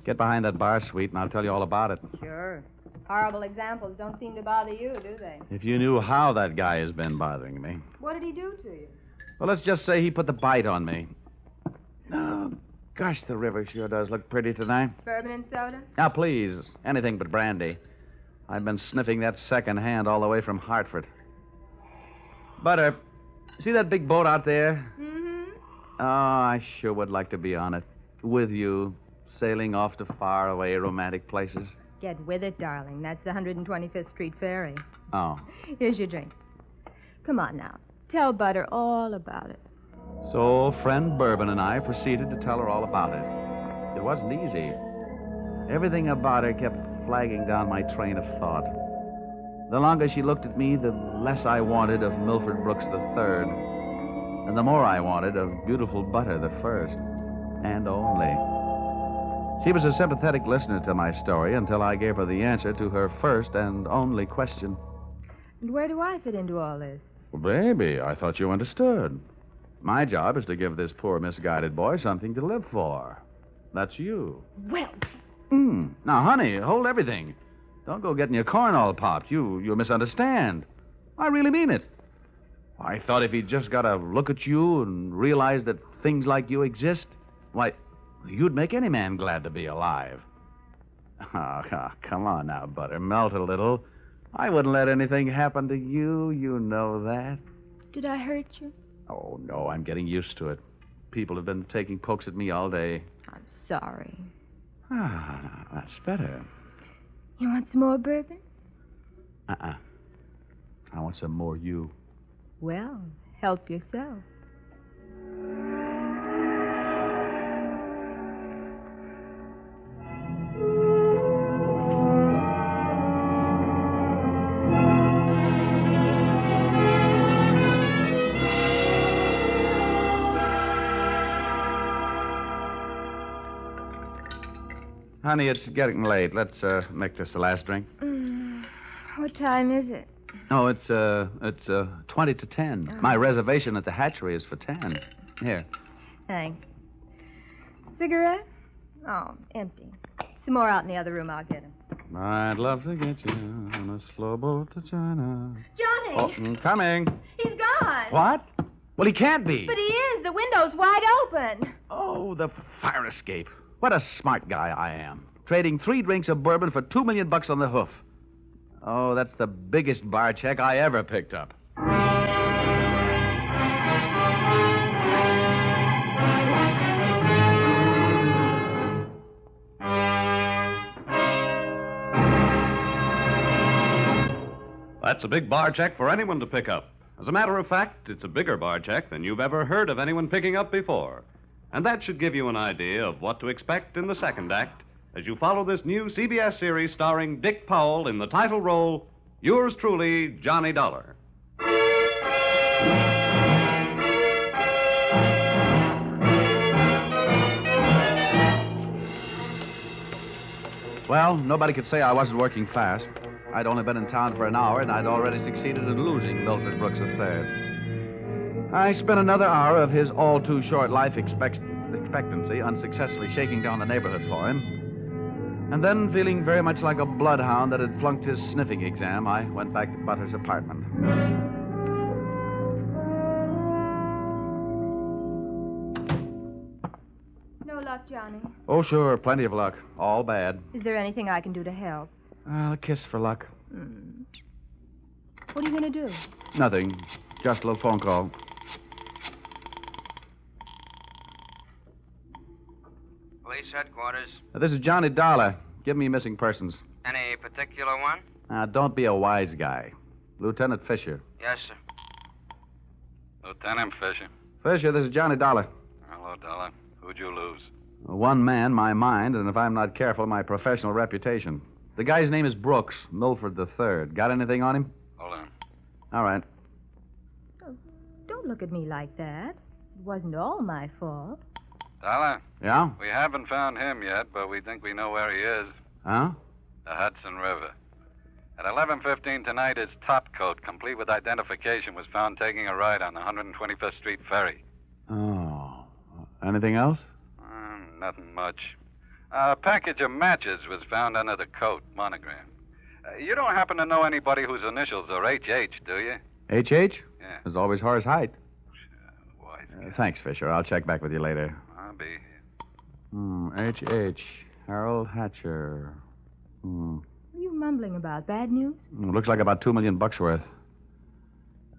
Get behind that bar, sweet, and I'll tell you all about it. Sure. Horrible examples don't seem to bother you, do they? If you knew how that guy has been bothering me. What did he do to you? Well, let's just say he put the bite on me. Oh, gosh, the river sure does look pretty tonight. Bourbon and soda? Now, please, anything but brandy. I've been sniffing that second hand all the way from Hartford. Butter, see that big boat out there? Mm-hmm. Oh, I sure would like to be on it. With you, sailing off to faraway romantic places. Get with it, darling. That's the 125th Street Ferry. Oh. Here's your drink. Come on now. Tell Butter all about it. So, friend Bourbon and I proceeded to tell her all about it. It wasn't easy. Everything about her kept flagging down my train of thought. The longer she looked at me, the less I wanted of Milford Brooks III, and the more I wanted of beautiful Butter the first, and only. She was a sympathetic listener to my story until I gave her the answer to her first and only question. And where do I fit into all this? Well, baby, I thought you understood. My job is to give this poor misguided boy something to live for. That's you. Well... Now, honey, hold everything. Don't go getting your corn all popped. You misunderstand. I really mean it. I thought if he just got a look at you and realized that things like you exist, why, you'd make any man glad to be alive. Oh, come on now, Butter. Melt a little. I wouldn't let anything happen to you. You know that. Did I hurt you? Oh, no, I'm getting used to it. People have been taking pokes at me all day. I'm sorry. Ah, that's better. You want some more bourbon? I want some more you. Well, help yourself. Honey, it's getting late. Let's make this the last drink. What time is it? Oh, it's 20 to 10. Oh. My reservation at the hatchery is for 10. Here. Thanks. Cigarette? Oh, empty. Some more out in the other room. I'll get 'em. I'd love to get you on a slow boat to China. Johnny! Oh, coming. He's gone. What? Well, he can't be. But he is. The window's wide open. Oh, the fire escape. What a smart guy I am. Trading 3 drinks of bourbon for $2 million on the hoof. Oh, that's the biggest bar check I ever picked up. That's a big bar check for anyone to pick up. As a matter of fact, it's a bigger bar check than you've ever heard of anyone picking up before. And that should give you an idea of what to expect in the second act as you follow this new CBS series starring Dick Powell in the title role, yours truly, Johnny Dollar. Well, nobody could say I wasn't working fast. I'd only been in town for an hour, and I'd already succeeded in losing Milford Brooks III. I spent another hour of his all-too-short life expectancy unsuccessfully shaking down the neighborhood for him. And then, feeling very much like a bloodhound that had flunked his sniffing exam, I went back to Butter's apartment. No luck, Johnny. Oh, sure, plenty of luck. All bad. Is there anything I can do to help? A kiss for luck. What are you going to do? Nothing. Just a little phone call. Police headquarters. This is Johnny Dollar. Give me missing persons. Any particular one? Don't be a wise guy. Lieutenant Fisher. Yes, sir. Lieutenant Fisher. Fisher, this is Johnny Dollar. Hello, Dollar. Who'd you lose? One man, my mind, and if I'm not careful, my professional reputation. The guy's name is Brooks, Milford III. Got anything on him? Hold on. All right. Oh, don't look at me like that. It wasn't all my fault. Dollar? Yeah? We haven't found him yet, but we think we know where he is. Huh? The Hudson River. At 11:15 tonight, his top coat, complete with identification, was found taking a ride on the 125th Street ferry. Oh. Anything else? Nothing much. A package of matches was found under the coat, monogrammed. You don't happen to know anybody whose initials are H.H., do you? H.H.? Yeah. There's always Horace Height. Wise. Thanks, Fisher. I'll check back with you later. I'll be here. H.H. Harold Hatcher. What are you mumbling about? Bad news? Looks like about $2 million worth.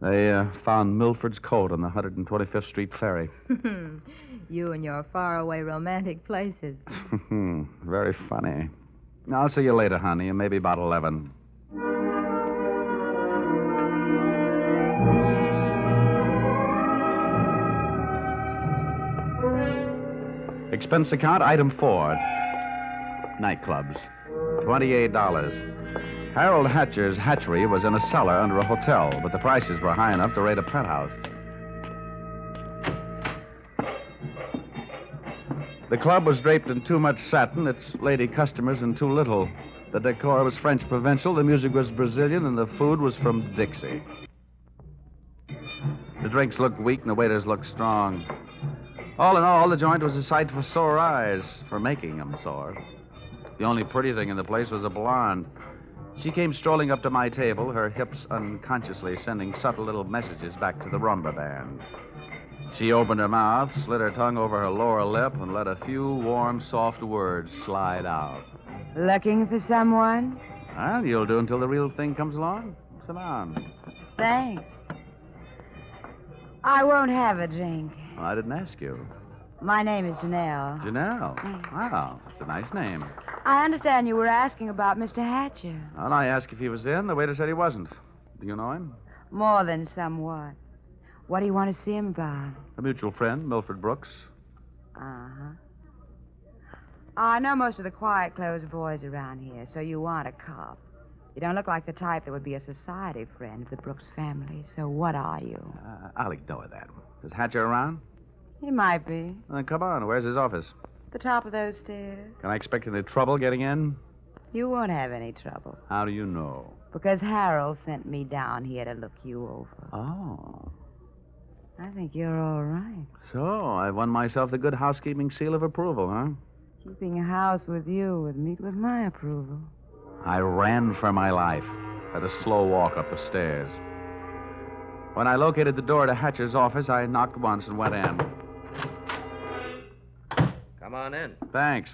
They found Milford's coat on the 125th Street ferry. You and your faraway romantic places. Very funny. I'll see you later, honey, and maybe about 11. Expense account, item 4. Nightclubs. $28. Harold Hatcher's hatchery was in a cellar under a hotel, but the prices were high enough to raid a penthouse. The club was draped in too much satin, its lady customers in too little. The decor was French provincial, the music was Brazilian, and the food was from Dixie. The drinks looked weak and the waiters looked strong. All in all, the joint was a sight for sore eyes, for making them sore. The only pretty thing in the place was a blonde. She came strolling up to my table, her hips unconsciously sending subtle little messages back to the rumba band. She opened her mouth, slid her tongue over her lower lip, and let a few warm, soft words slide out. Looking for someone? Well, you'll do until the real thing comes along. Sit down. Thanks. I won't have a drink. Well, I didn't ask you. My name is Janelle. Janelle? Wow, that's a nice name. I understand you were asking about Mr. Hatcher. Well, I asked if he was in. The waiter said he wasn't. Do you know him? More than somewhat. What do you want to see him about? A mutual friend, Milford Brooks. Uh-huh. I know most of the quiet-closed boys around here, so you want a cop. You don't look like the type that would be a society friend of the Brooks family, so what are you? I'll ignore that. Is Hatcher around? He might be. Then come on. Where's his office? The top of those stairs. Can I expect any trouble getting in? You won't have any trouble. How do you know? Because Harold sent me down here to look you over. Oh. I think you're all right. So, I've won myself the good housekeeping seal of approval, huh? Keeping a house with you would meet with my approval. I ran for my life. Had a slow walk up the stairs. When I located the door to Hatcher's office, I knocked once and went in. Come on in. Thanks.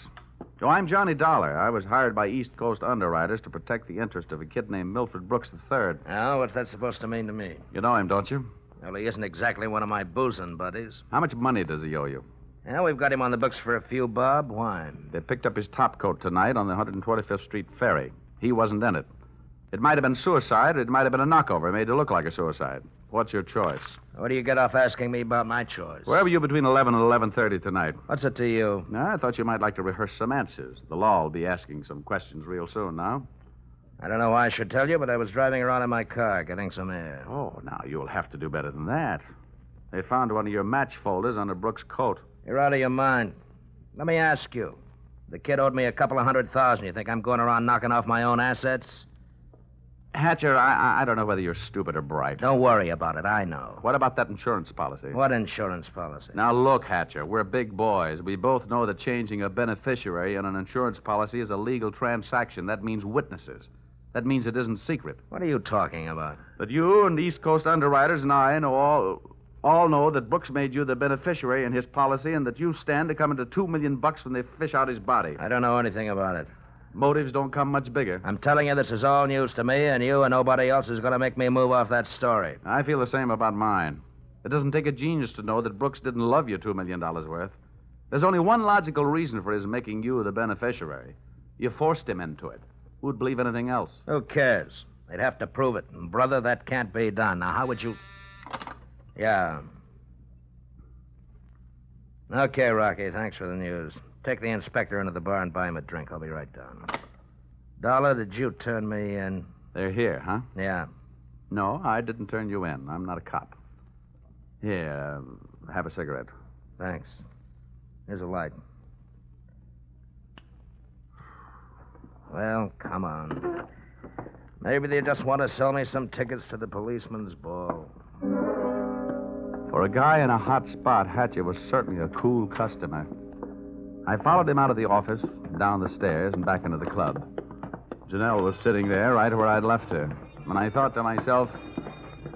So I'm Johnny Dollar. I was hired by East Coast underwriters to protect the interest of a kid named Milford Brooks III. Now, what's that supposed to mean to me? You know him, don't you? Well, he isn't exactly one of my boozing buddies. How much money does he owe you? Yeah, we've got him on the books for a few bob. Why? They picked up his top coat tonight on the 125th Street ferry. He wasn't in it. It might have been suicide, or it might have been a knockover made to look like a suicide. What's your choice? What do you get off asking me about my choice? Where were you between 11 and 11:30 tonight? What's it to you? I thought you might like to rehearse some answers. The law will be asking some questions real soon now. I don't know why I should tell you, but I was driving around in my car getting some air. Oh, now you'll have to do better than that. They found one of your match folders under Brooks' coat. You're out of your mind. Let me ask you. The kid owed me a couple of $100,000. You think I'm going around knocking off my own assets? Hatcher, I don't know whether you're stupid or bright. Don't worry about it. I know. What about that insurance policy? What insurance policy? Now, look, Hatcher, we're big boys. We both know that changing a beneficiary in an insurance policy is a legal transaction. That means witnesses. That means it isn't secret. What are you talking about? But you and East Coast underwriters and I know all know that Brooks made you the beneficiary in his policy and that you stand to come into $2 million when they fish out his body. I don't know anything about it. Motives don't come much bigger. I'm telling you this is all news to me, and you and nobody else is going to make me move off that story. I feel the same about mine. It doesn't take a genius to know that Brooks didn't love you $2 million worth. There's only one logical reason for his making you the beneficiary. You forced him into it. Who'd believe anything else? Who cares? They'd have to prove it. And, brother, that can't be done. Now, how would you... Yeah. Okay, Rocky, thanks for the news. Take the inspector into the bar and buy him a drink. I'll be right down. Dollar, did you turn me in? They're here, huh? Yeah. No, I didn't turn you in. I'm not a cop. Here, have a cigarette. Thanks. Here's a light. Well, come on. Maybe they just want to sell me some tickets to the policeman's ball. For a guy in a hot spot, Hatcher was certainly a cool customer. I followed him out of the office, down the stairs, and back into the club. Janelle was sitting there right where I'd left her. And I thought to myself,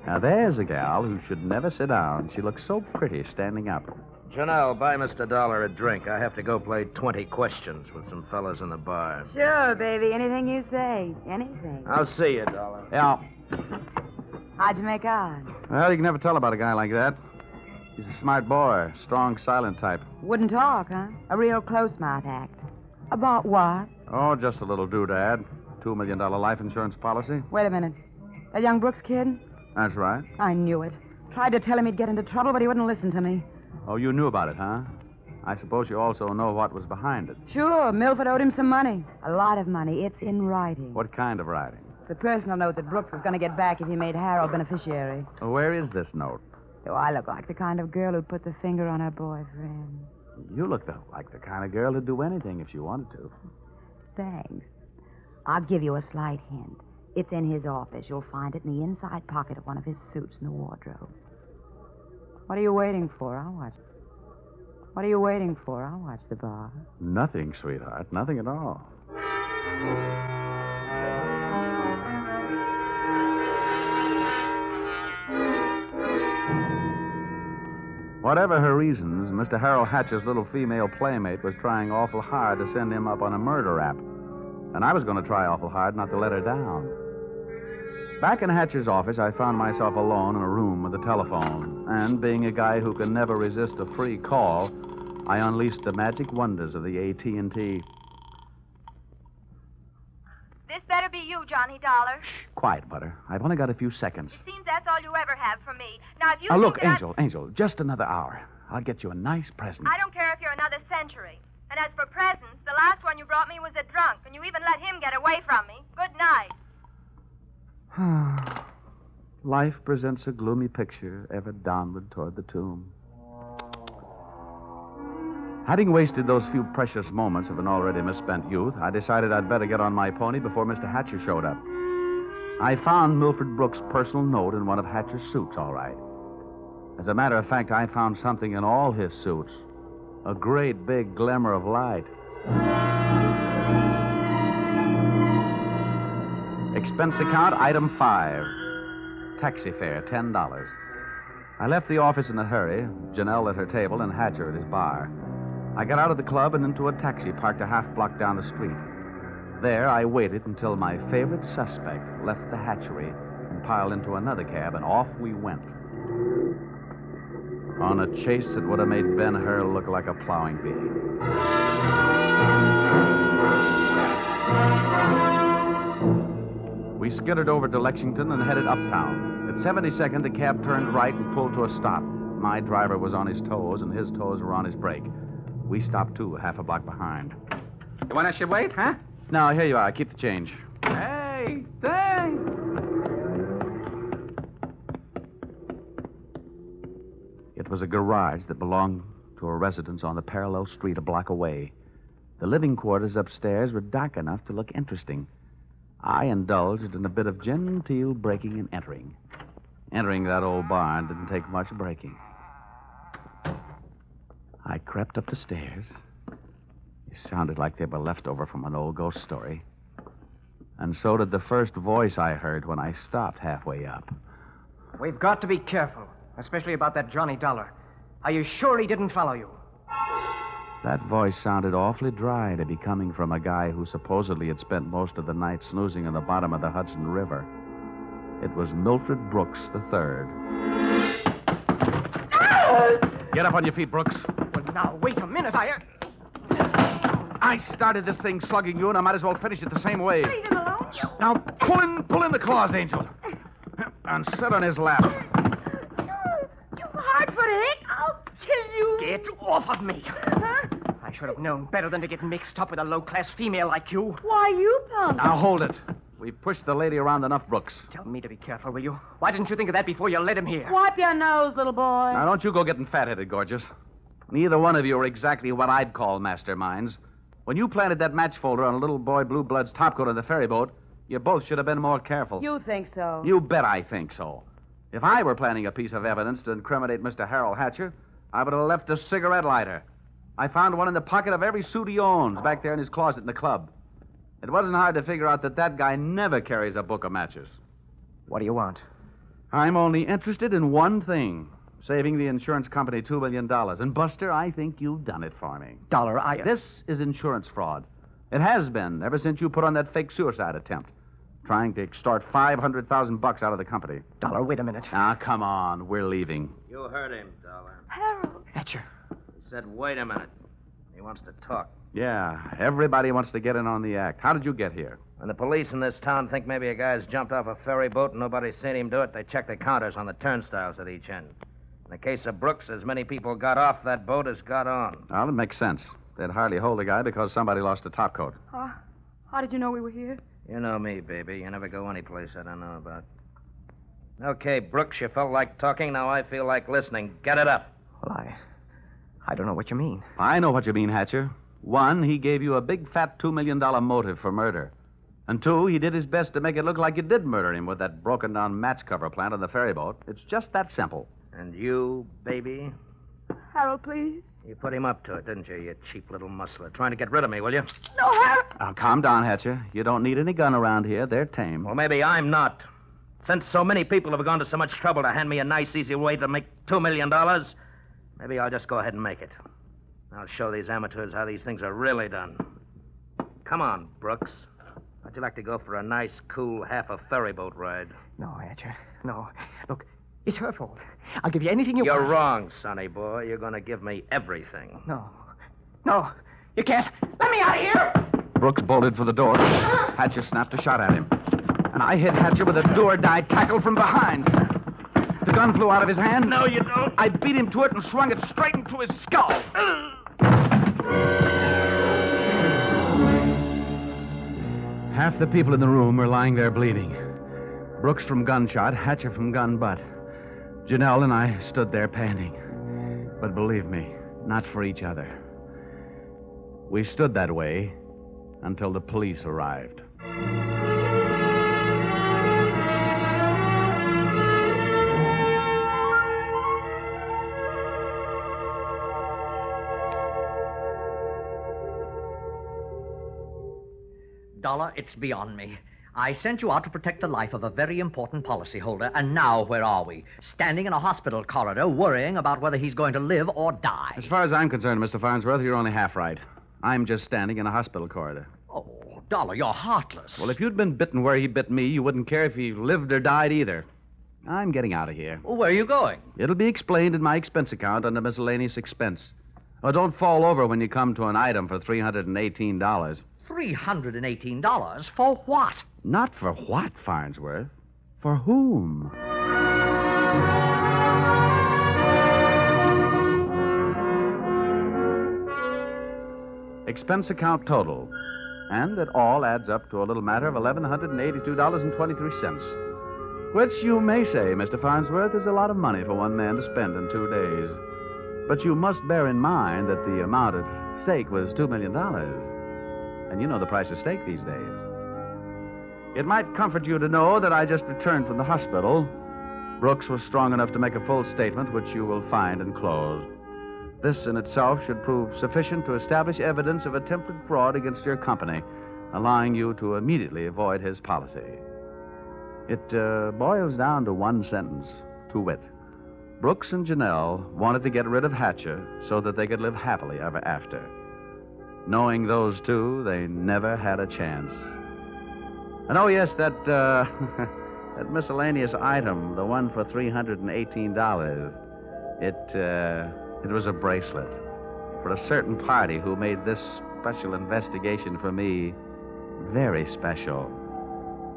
now there's a gal who should never sit down. She looks so pretty standing up. Janelle, buy Mr. Dollar a drink. I have to go play 20 questions with some fellas in the bar. Sure, baby. Anything you say. Anything. I'll see you, Dollar. Yeah. How'd you make out? Well, you can never tell about a guy like that. He's a smart boy, strong, silent type. Wouldn't talk, huh? A real close-mouth act. About what? Oh, just a little doodad. $2 million life insurance policy. Wait a minute. That young Brooks kid? That's right. I knew it. Tried to tell him he'd get into trouble, but he wouldn't listen to me. Oh, you knew about it, huh? I suppose you also know what was behind it. Sure, Milford owed him some money. A lot of money. It's in writing. What kind of writing? The personal note that Brooks was going to get back if he made Harold beneficiary. Well, where is this note? Do I look like the kind of girl who'd put the finger on her boyfriend? You look like the kind of girl who'd do anything if she wanted to. Thanks. I'll give you a slight hint. It's in his office. You'll find it in the inside pocket of one of his suits in the wardrobe. What are you waiting for? I'll watch. What are you waiting for? I'll watch the bar. Nothing, sweetheart. Nothing at all. Whatever her reasons, Mr. Harold Hatcher's little female playmate was trying awful hard to send him up on a murder rap. And I was going to try awful hard not to let her down. Back in Hatcher's office, I found myself alone in a room with a telephone. And being a guy who can never resist a free call, I unleashed the magic wonders of the AT&T. This better be you, Johnny Dollar. Quiet, Butter. I've only got a few seconds. It seems that's all you ever have for me. Now, if you Now, think look, that Angel, just another hour. I'll get you a nice present. I don't care if you're another century. And as for presents, the last one you brought me was a drunk, and you even let him get away from me. Good night. Life presents a gloomy picture ever downward toward the tomb. Having wasted those few precious moments of an already misspent youth, I decided I'd better get on my pony before Mr. Hatcher showed up. I found Milford Brooks' personal note in one of Hatcher's suits, all right. As a matter of fact, I found something in all his suits. A great big glimmer of light. Expense account, item 5. Taxi fare, $10. I left the office in a hurry, Janelle at her table and Hatcher at his bar. I got out of the club and into a taxi parked a half block down the street. There, I waited until my favorite suspect left the hatchery and piled into another cab, and off we went. On a chase that would have made Ben Hur look like a plowing bee. We skittered over to Lexington and headed uptown. At 72nd, the cab turned right and pulled to a stop. My driver was on his toes, and his toes were on his brake. We stopped, too, half a block behind. You want us to wait, huh? No, here you are. Keep the change. Hey, thanks. It was a garage that belonged to a residence on the parallel street a block away. The living quarters upstairs were dark enough to look interesting. I indulged in a bit of genteel breaking and entering. Entering that old barn didn't take much breaking. I crept up the stairs. It sounded like they were left over from an old ghost story. And so did the first voice I heard when I stopped halfway up. We've got to be careful, especially about that Johnny Dollar. Are you sure he didn't follow you? That voice sounded awfully dry to be coming from a guy who supposedly had spent most of the night snoozing in the bottom of the Hudson River. It was Milford Brooks III. Get up on your feet, Brooks. Well, now, wait a minute. I started this thing slugging you, and I might as well finish it the same way. Leave him alone. Now, pull in the claws, Angel. And sit on his lap. You hard-footed. I'll kill you. Get off of me. Huh? I should have known better than to get mixed up with a low-class female like you. Why, you punk. Now, hold it. We pushed the lady around enough, Brooks. Tell me to be careful, will you? Why didn't you think of that before you led him here? Wipe your nose, little boy. Now, don't you go getting fat-headed, gorgeous. Neither one of you are exactly what I'd call masterminds. When you planted that match folder on a little boy Blue Blood's topcoat on the ferry boat, you both should have been more careful. You think so? You bet I think so. If I were planning a piece of evidence to incriminate Mr. Harold Hatcher, I would have left a cigarette lighter. I found one in the pocket of every suit he owns back there in his closet in the club. It wasn't hard to figure out that guy never carries a book of matches. What do you want? I'm only interested in one thing. Saving the insurance company $2 million. And, Buster, I think you've done it for me. Dollar, This is insurance fraud. It has been ever since you put on that fake suicide attempt. Trying to extort $500,000 out of the company. Dollar, wait a minute. Ah, come on. We're leaving. You heard him, Dollar. Harold. Hatcher. He said, wait a minute. He wants to talk. Yeah, everybody wants to get in on the act. How did you get here? When the police in this town think maybe a guy's jumped off a ferry boat and nobody's seen him do it, they check the counters on the turnstiles at each end. In the case of Brooks, as many people got off that boat as got on. Well, it makes sense. They'd hardly hold a guy because somebody lost a topcoat. How did you know we were here? You know me, baby. You never go any place I don't know about. Okay, Brooks, you felt like talking. Now I feel like listening. Get it up. Well, I don't know what you mean. I know what you mean, Hatcher. One, he gave you a big fat $2 million motive for murder. And two, he did his best to make it look like you did murder him with that broken-down match cover plant on the ferry boat. It's just that simple. And you, baby? Harold, please. You put him up to it, didn't you, you cheap little muscler? Trying to get rid of me, will you? No, Harold. Now, calm down, Hatcher. You don't need any gun around here. They're tame. Well, maybe I'm not. Since so many people have gone to so much trouble to hand me a nice, easy way to make $2 million, maybe I'll just go ahead and make it. I'll show these amateurs how these things are really done. Come on, Brooks. How'd you like to go for a nice, cool, half a ferry boat ride? No, Hatcher. No. Look, it's her fault. I'll give you anything you want. You're wrong, sonny boy. You're going to give me everything. No. No. You can't. Let me out of here! Brooks bolted for the door. Hatcher snapped a shot at him. And I hit Hatcher with a do-or-die tackle from behind. The gun flew out of his hand. No, you don't. I beat him to it and swung it straight into his skull. Half the people in the room were lying there bleeding. Brooks from gunshot, Hatcher from gun butt. Janelle and I stood there panting. But believe me, not for each other. We stood that way until the police arrived. Dollar, it's beyond me. I sent you out to protect the life of a very important policyholder, and now where are we? Standing in a hospital corridor, worrying about whether he's going to live or die. As far as I'm concerned, Mr. Farnsworth, you're only half right. I'm just standing in a hospital corridor. Oh, Dollar, you're heartless. Well, if you'd been bitten where he bit me, you wouldn't care if he lived or died either. I'm getting out of here. Well, where are you going? It'll be explained in my expense account under miscellaneous expense. Oh, don't fall over when you come to an item for $318. $318? For what? Not for what, Farnsworth? For whom? Expense account total. And it all adds up to a little matter of $1,182.23. Which you may say, Mr. Farnsworth, is a lot of money for one man to spend in 2 days. But you must bear in mind that the amount at stake was $2 million. And you know the price of steak these days. It might comfort you to know that I just returned from the hospital. Brooks was strong enough to make a full statement, which you will find enclosed. This in itself should prove sufficient to establish evidence of attempted fraud against your company, allowing you to immediately avoid his policy. It boils down to one sentence, to wit. Brooks and Janelle wanted to get rid of Hatcher so that they could live happily ever after. Knowing those two, they never had a chance. And oh, yes, that that miscellaneous item, the one for $318, it was a bracelet for a certain party who made this special investigation for me very special.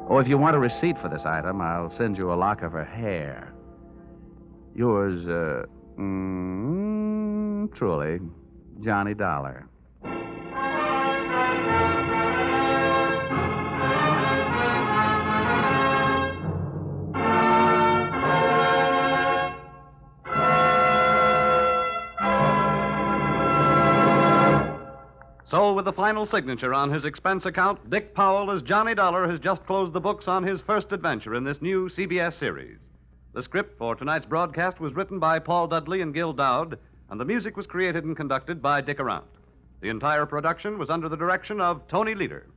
Oh, if you want a receipt for this item, I'll send you a lock of her hair. Yours, truly, Johnny Dollar. So, with the final signature on his expense account, Dick Powell as Johnny Dollar has just closed the books on his first adventure in this new CBS series. The script for tonight's broadcast was written by Paul Dudley and Gil Dowd, and the music was created and conducted by Dick Arant. The entire production was under the direction of Tony Leader.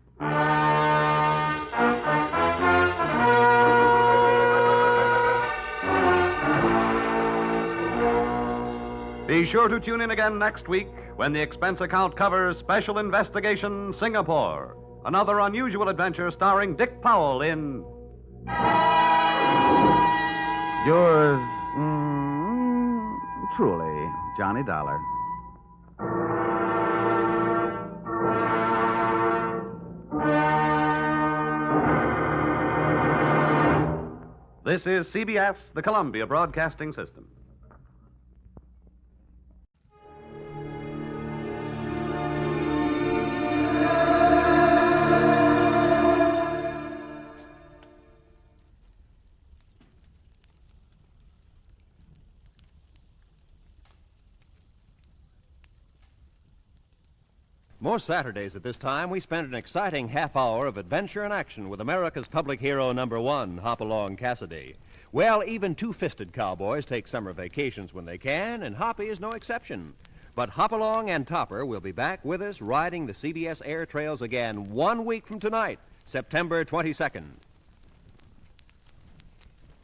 Be sure to tune in again next week when the expense account covers Special Investigation Singapore, another unusual adventure starring Dick Powell in... Yours, truly, Johnny Dollar. This is CBS, the Columbia Broadcasting System. Most Saturdays at this time, we spend an exciting half hour of adventure and action with America's public hero number one, Hopalong Cassidy. Well, even two-fisted cowboys take summer vacations when they can, and Hoppy is no exception. But Hopalong and Topper will be back with us riding the CBS air trails again 1 week from tonight, September 22nd.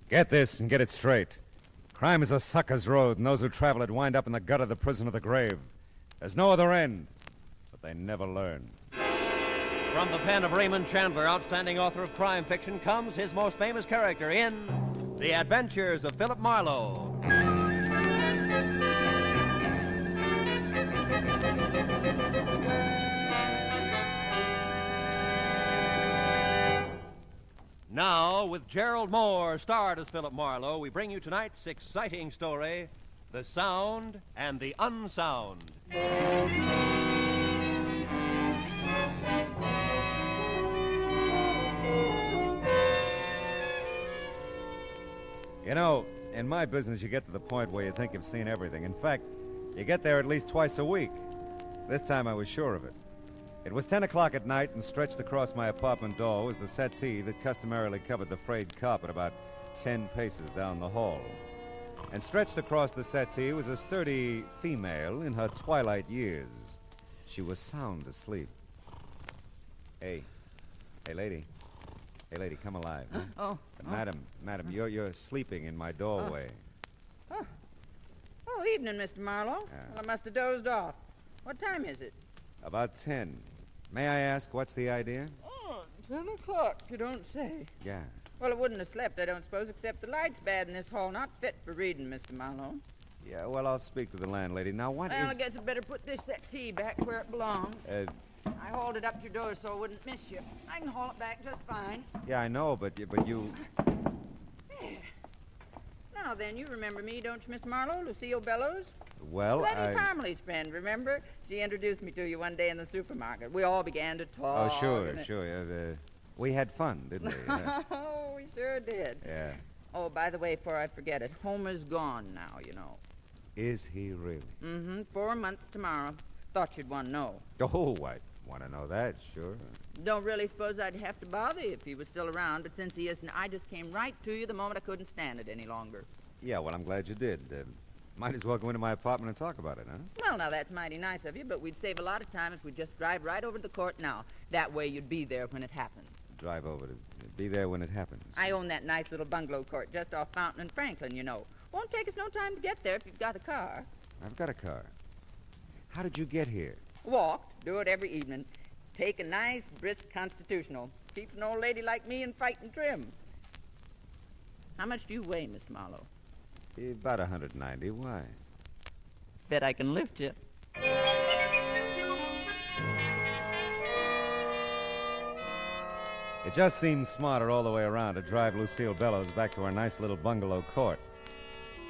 Get this and get it straight. Crime is a sucker's road, and those who travel it wind up in the gut of the prison of the grave. There's no other end. They never learn. From the pen of Raymond Chandler, outstanding author of crime fiction, comes his most famous character in The Adventures of Philip Marlowe. Now, with Gerald Moore starred as Philip Marlowe, we bring you tonight's exciting story, The Sound and the Unsound. You know, in my business, you get to the point where you think you've seen everything. In fact, you get there at least twice a week. This time I was sure of it. It was 10 o'clock at night, and stretched across my apartment door was the settee that customarily covered the frayed carpet about 10 paces down the hall. And stretched across the settee was a sturdy female in her twilight years. She was sound asleep. Hey, lady. Hey, lady, come alive. Huh? Oh. Madam, you're sleeping in my doorway. Oh, evening, Mr. Marlowe. Well, I must have dozed off. What time is it? About 10. May I ask, what's the idea? Oh, 10 o'clock, you don't say. Yeah. Well, I wouldn't have slept, I don't suppose, except the light's bad in this hall. Not fit for reading, Mr. Marlowe. Yeah, well, I'll speak to the landlady. Now, Well, I guess I'd better put this settee back where it belongs. I hauled it up to your door so I wouldn't miss you. I can haul it back just fine. Yeah, I know, but you... There. Now then, you remember me, don't you, Mr. Marlowe? Lucille Bellows? Well, Letty Parmley's friend, remember? She introduced me to you one day in the supermarket. We all began to talk. Oh, sure. We had fun, didn't we? Oh, we sure did. Yeah. Oh, by the way, before I forget it, Homer's gone now, you know. Is he really? Mm-hmm. 4 months tomorrow. Thought you'd want to know. Oh, I want to know that, sure. Don't really suppose I'd have to bother you if he was still around, but since he isn't, I just came right to you the moment I couldn't stand it any longer. Yeah, well, I'm glad you did. Might as well go into my apartment and talk about it, huh? Well, now, that's mighty nice of you, but we'd save a lot of time if we'd just drive right over to the court now. That way you'd be there when it happens. Drive over to be there when it happens. I own that nice little bungalow court just off Fountain and Franklin, you know. Won't take us no time to get there if you've got a car. I've got a car. How did you get here? Walked. Do it every evening. Take a nice, brisk constitutional. Keeps an old lady like me in fighting trim. How much do you weigh, Mr. Marlowe? About 190. Why? Bet I can lift you. It just seemed smarter all the way around to drive Lucille Bellows back to our nice little bungalow court.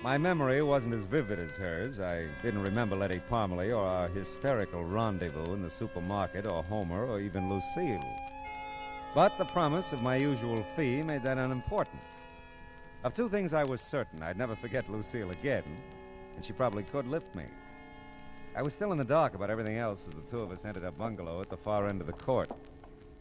My memory wasn't as vivid as hers. I didn't remember Letty Parmley or our hysterical rendezvous in the supermarket or Homer or even Lucille. But the promise of my usual fee made that unimportant. Of two things I was certain: I'd never forget Lucille again, and she probably could lift me. I was still in the dark about everything else as the two of us entered a bungalow at the far end of the court.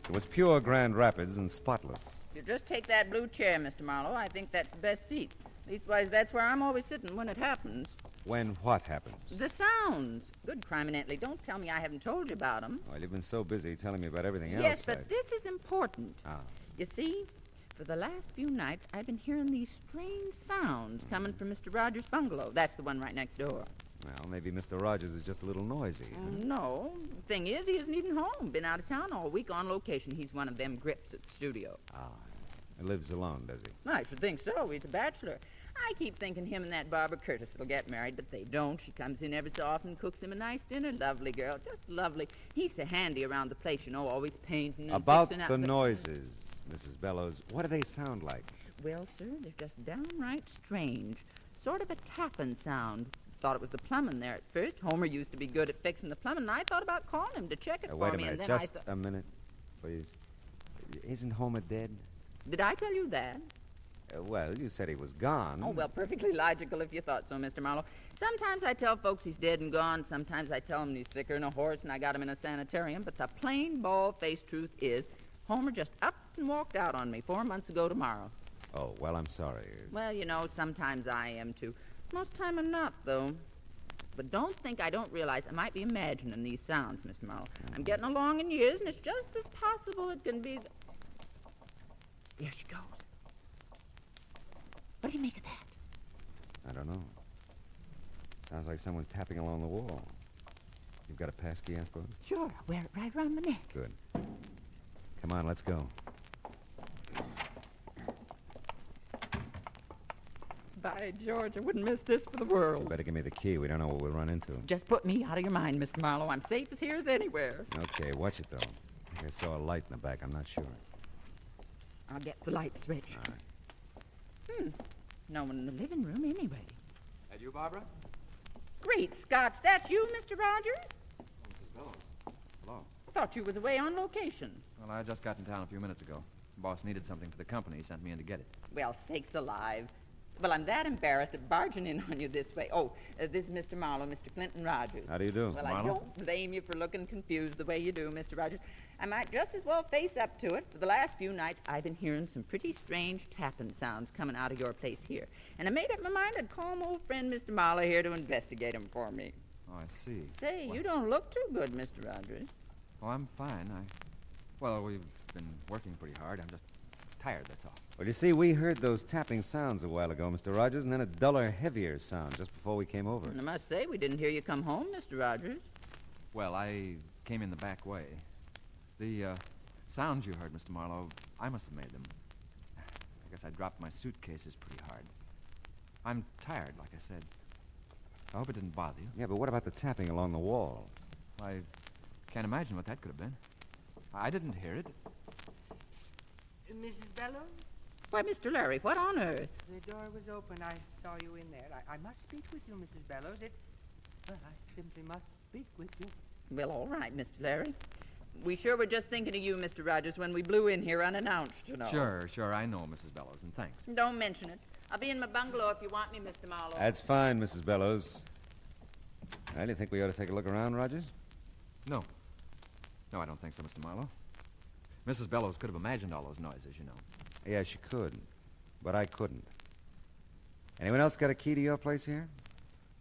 It was pure Grand Rapids and spotless. You just take that blue chair, Mr. Marlowe. I think that's the best seat. Leastwise, that's where I'm always sitting when it happens. When what happens? The sounds. Good criminally. Don't tell me I haven't told you about them. Well, you've been so busy telling me about everything else. Yes, but this is important. Ah. You see, for the last few nights, I've been hearing these strange sounds coming from Mr. Rogers' bungalow. That's the one right next door. Well, maybe Mr. Rogers is just a little noisy. Huh? No. The thing is, he isn't even home. Been out of town all week on location. He's one of them grips at the studio. Ah. He lives alone, does he? I should think so. He's a bachelor. I keep thinking him and that Barbara Curtis will get married, but they don't. She comes in every so often, cooks him a nice dinner. Lovely girl, just lovely. He's so handy around the place, you know, always painting and About fixing up the noises, Mrs. Bellows, what do they sound like? Well, sir, they're just downright strange. Sort of a tapping sound. Thought it was the plumbing there at first. Homer used to be good at fixing the plumbing, and I thought about calling him to check it for wait a me. minute, And then just a minute, please. Isn't Homer dead? Did I tell you that? Well, you said he was gone. Oh, well, perfectly logical if you thought so, Mr. Marlowe. Sometimes I tell folks he's dead and gone. Sometimes I tell them he's sicker than a horse and I got him in a sanitarium. But the plain, bald-faced truth is, Homer just up and walked out on me 4 months ago tomorrow. Oh, well, I'm sorry. Well, you know, sometimes I am, too. Most time I'm not, though. But don't think I don't realize I might be imagining these sounds, Mr. Marlowe. I'm getting along in years, and it's just as possible it can be... There she goes. What do you make of that? I don't know. Sounds like someone's tapping along the wall. You've got a passkey, I suppose? Sure, I'll wear it right around my neck. Good. Come on, let's go. By George, I wouldn't miss this for the world. You better give me the key. We don't know what we'll run into. Just put me out of your mind, Mr. Marlowe. I'm safe as here as anywhere. Okay, watch it, though. I think I saw a light in the back. I'm not sure. I'll get the light switch. All right. No one in the living room anyway. That you, Barbara? Great Scots, that's you, Mr. Rogers? Mrs. Bellows. Hello. Thought you was away on location. Well, I just got in town a few minutes ago. The boss needed something for the company. He sent me in to get it. Well, sakes alive. Well, I'm that embarrassed at barging in on you this way. Oh, this is Mr. Marlowe, Mr. Clinton Rogers. How do you do, Well, Mr. I Marlowe? don't blame you for looking confused the way you do, Mr. Rogers. I might just as well face up to it. For the last few nights, I've been hearing some pretty strange tapping sounds coming out of your place here. And I made up my mind I'd call my old friend Mr. Marlowe here to investigate them for me. Oh, I see. Say, you don't look too good, Mr. Rogers. Oh, I'm fine. Well, we've been working pretty hard. I'm just tired, that's all. Well, you see, we heard those tapping sounds a while ago, Mr. Rogers, and then a duller, heavier sound just before we came over. And I must say, we didn't hear you come home, Mr. Rogers. Well, I came in the back way. The sounds you heard, Mr. Marlowe, I must have made them. I guess I dropped my suitcases pretty hard. I'm tired, like I said. I hope it didn't bother you. Yeah, but what about the tapping along the wall? I can't imagine what that could have been. I didn't hear it. Mrs. Bellows? Why, Mr. Larry, what on earth? The door was open. I saw you in there. I must speak with you, Mrs. Bellows. Well, I simply must speak with you. Well, all right, Mr. Larry. We sure were just thinking of you, Mr. Rogers, when we blew in here unannounced, you know. Sure, I know, Mrs. Bellows, and thanks. Don't mention it. I'll be in my bungalow if you want me, Mr. Marlowe. That's fine, Mrs. Bellows. Well, do you think we ought to take a look around, Rogers? No, I don't think so, Mr. Marlowe. Mrs. Bellows could have imagined all those noises, you know. Yeah, she could, but I couldn't. Anyone else got a key to your place here?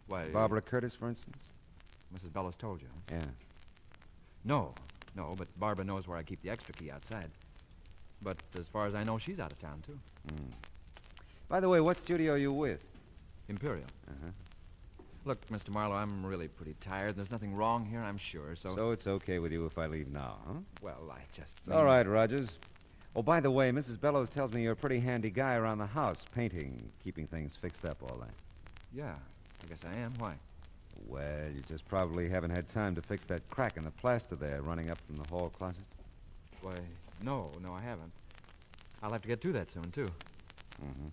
Why? Barbara Curtis, for instance? Mrs. Bellows told you, huh? Yeah. No, but Barbara knows where I keep the extra key outside. But as far as I know, she's out of town, too. By the way, what studio are you with? Imperial. Uh-huh. Look, Mr. Marlowe, I'm really pretty tired. There's nothing wrong here, I'm sure, so... So it's okay with you if I leave now, huh? Well, I just... It's all right, Rogers. Oh, by the way, Mrs. Bellows tells me you're a pretty handy guy around the house, painting, keeping things fixed up all that. Yeah, I guess I am. Why? Well, you just probably haven't had time to fix that crack in the plaster there running up from the hall closet. Why, no, I haven't. I'll have to get to that soon, too. Mm-hmm.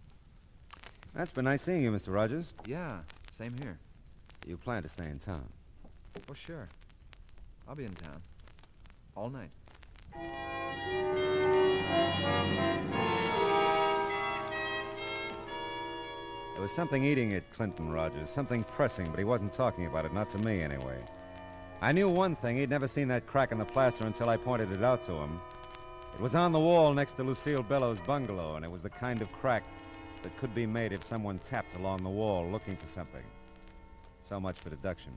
That's been nice seeing you, Mr. Rogers. Yeah, same here. You plan to stay in town? Oh, sure. I'll be in town. All night. There was something eating at Clinton Rogers, something pressing, but he wasn't talking about it, not to me anyway. I knew one thing, he'd never seen that crack in the plaster until I pointed it out to him. It was on the wall next to Lucille Bellows' bungalow, and it was the kind of crack that could be made if someone tapped along the wall looking for something. So much for deduction.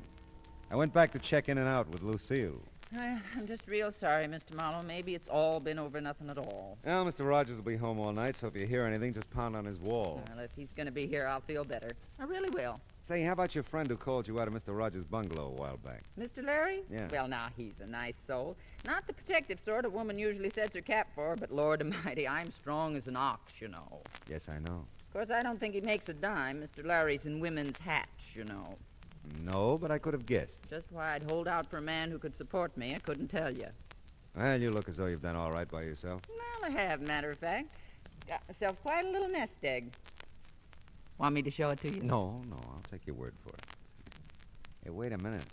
I went back to check in and out with Lucille. I'm just real sorry, Mr. Marlowe. Maybe it's all been over nothing at all. Well, Mr. Rogers will be home all night, so if you hear anything, just pound on his wall. Well, if he's going to be here, I'll feel better. I really will. Say, how about your friend who called you out of Mr. Rogers' bungalow a while back? Mr. Larry? Yeah. Well, now, he's a nice soul. Not the protective sort a woman usually sets her cap for, but Lord Almighty, I'm strong as an ox, you know. Yes, I know. Of course, I don't think he makes a dime. Mr. Larry's in women's hats, you know. No, but I could have guessed. Just why I'd hold out for a man who could support me, I couldn't tell you. Well, you look as though you've done all right by yourself. Well, I have, matter of fact. Got myself quite a little nest egg. Want me to show it to you? No, I'll take your word for it. Hey, wait a minute.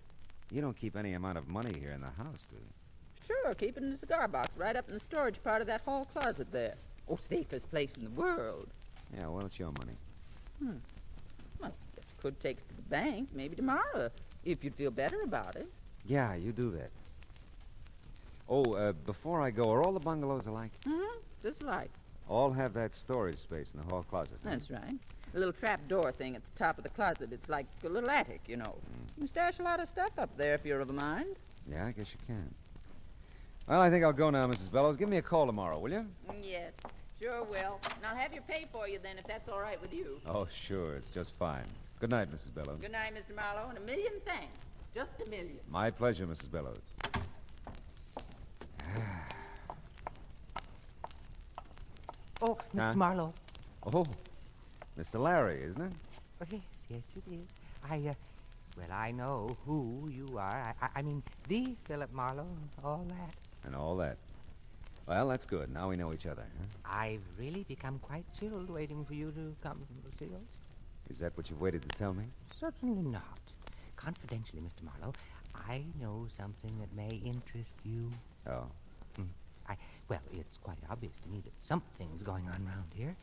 You don't keep any amount of money here in the house, do you? Sure, keep it in the cigar box right up in the storage part of that hall closet there. Oh, safest place in the world. Yeah, well, it's your money. Well, I guess I could take it to the bank, maybe tomorrow, if you'd feel better about it. Yeah, you do that. Oh, before I go, are all the bungalows alike? Just like. All have that storage space in the hall closet. Huh? That's right. A little trap door thing at the top of the closet. It's like a little attic, you know. You can stash a lot of stuff up there if you're of a mind. Yeah, I guess you can. Well, I think I'll go now, Mrs. Bellows. Give me a call tomorrow, will you? Yes, sure will. And I'll have your pay for you then, if that's all right with you. Oh, sure. It's just fine. Good night, Mrs. Bellows. Good night, Mr. Marlowe, and a million thanks. Just a million. My pleasure, Mrs. Bellows. Oh, Mr. Marlowe. Oh, Mr. Larry, isn't it? Oh, yes, it is. I know who you are. I mean, the Philip Marlowe, all that. And all that. Well, that's good. Now we know each other, huh? I've really become quite chilled waiting for you to come, Lucille. Is that what you've waited to tell me? Certainly not. Confidentially, Mr. Marlowe, I know something that may interest you. Oh. Well, it's quite obvious to me that something's going on around here.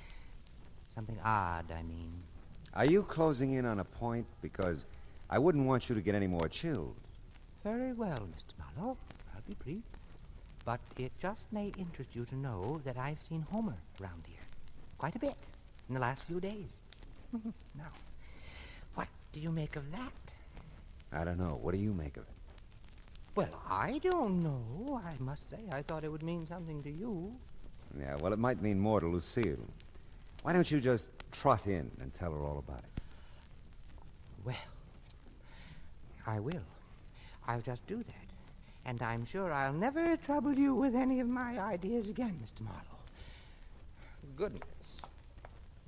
Something odd, I mean. Are you closing in on a point? Because I wouldn't want you to get any more chills. Very well, Mr. Marlowe. I'll be brief. But it just may interest you to know that I've seen Homer round here. Quite a bit in the last few days. Now, what do you make of that? I don't know. What do you make of it? Well, I don't know. I must say, I thought it would mean something to you. Yeah, well, it might mean more to Lucille. Why don't you just trot in and tell her all about it? Well, I will. I'll just do that. And I'm sure I'll never trouble you with any of my ideas again, Mr. Marlowe. Goodness.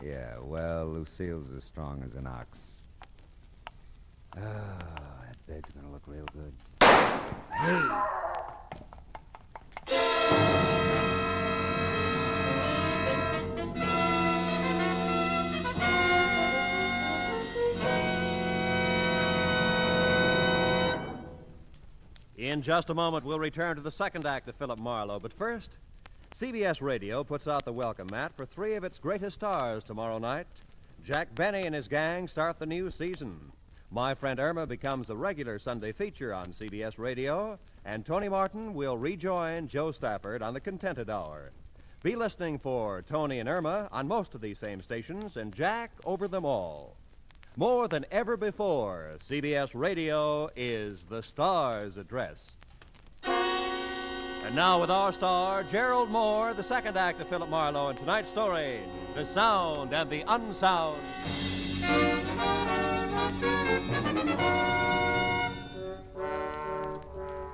Yeah, well, Lucille's as strong as an ox. Oh, that bed's gonna look real good. Hey! In just a moment, we'll return to the second act of Philip Marlowe. But first, CBS Radio puts out the welcome mat for 3 of its greatest stars tomorrow night. Jack Benny and his gang start the new season. My Friend Irma becomes a regular Sunday feature on CBS Radio, and Tony Martin will rejoin Joe Stafford on the Contented Hour. Be listening for Tony and Irma on most of these same stations, and Jack over them all. More than ever before, CBS Radio is the star's address. And now with our star, Gerald Moore, the second act of Philip Marlowe, and tonight's story, The Sound and the Unsound.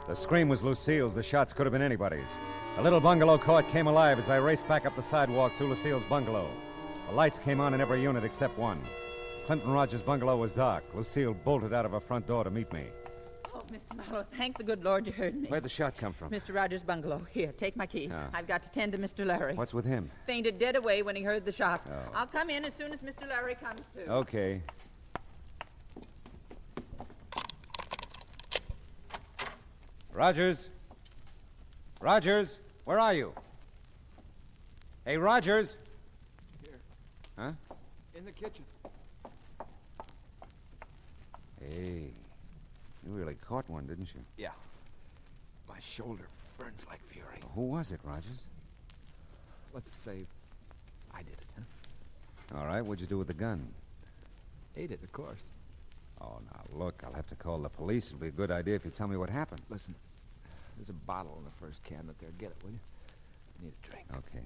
The scream was Lucille's. The shots could have been anybody's. The little bungalow court came alive as I raced back up the sidewalk to Lucille's bungalow. The lights came on in every unit except one. Clinton Rogers' bungalow was dark. Lucille bolted out of her front door to meet me. Oh, Mr. Marlowe, thank the good Lord you heard me. Where'd the shot come from? Mr. Rogers' bungalow. Here, take my key. Ah. I've got to tend to Mr. Larry. What's with him? Fainted dead away when he heard the shot. Oh. I'll come in as soon as Mr. Larry comes to. Okay. Rogers? Rogers, where are you? Hey, Rogers! Here. Huh? In the kitchen. Hey, you really caught one, didn't you? Yeah. My shoulder burns like fury. Who was it, Rogers? Let's say I did it, huh? All right, what'd you do with the gun? Ate it, of course. Oh, now, look, I'll have to call the police. It'll be a good idea if you tell me what happened. Listen, there's a bottle in the first cabinet there. Get it, will you? I need a drink. Okay.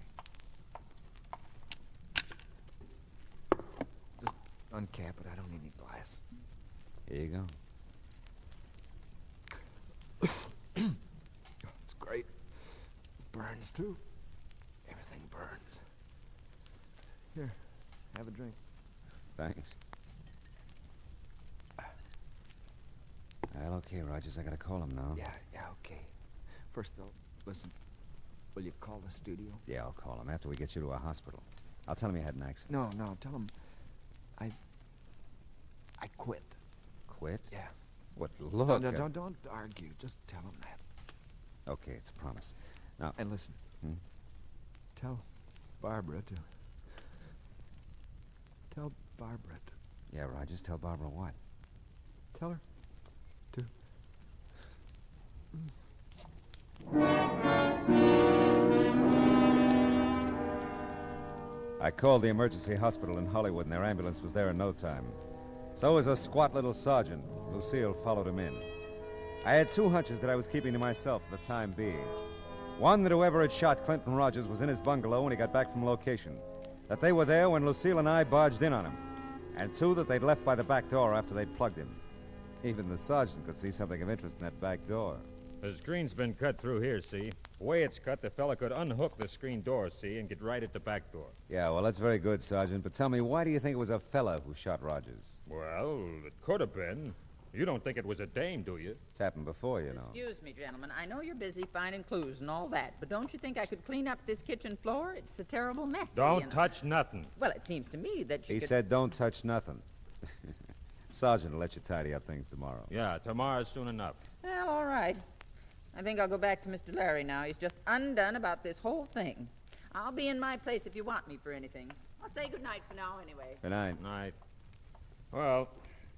Just uncap it. I don't need any glass. Here you go. It's great. Burns, too. Everything burns. Here, have a drink. Thanks. Well, okay, Rogers, I gotta call him now. Yeah, okay. First, though, listen. Will you call the studio? Yeah, I'll call him after we get you to a hospital. I'll tell him you had an accident. No, tell him I quit. Quit? Yeah. What, look... No, don't argue. Just tell him that. Okay, it's a promise. Now... And listen. Tell Barbara to... Tell Barbara to... Yeah, Rogers, tell Barbara what? Tell her to... I called the emergency hospital in Hollywood, and their ambulance was there in no time. So was a squat little sergeant. Lucille followed him in. I had 2 hunches that I was keeping to myself for the time being. One, that whoever had shot Clinton Rogers was in his bungalow when he got back from location. That they were there when Lucille and I barged in on him. And 2, that they'd left by the back door after they'd plugged him. Even the sergeant could see something of interest in that back door. The screen's been cut through here, see? The way it's cut, the fella could unhook the screen door, see, and get right at the back door. Yeah, well, that's very good, Sergeant. But tell me, why do you think it was a fella who shot Rogers? Well, it could have been. You don't think it was a dame, do you? It's happened before, you know. Excuse me, gentlemen. I know you're busy finding clues and all that, but don't you think I could clean up this kitchen floor? It's a terrible mess. Don't touch nothing. Well, it seems to me that you He said don't touch nothing. Sergeant will let you tidy up things tomorrow. Yeah, tomorrow's soon enough. Well, all right. I think I'll go back to Mr. Larry now. He's just undone about this whole thing. I'll be in my place if you want me for anything. I'll say good night for now, anyway. Good night. Night. Well,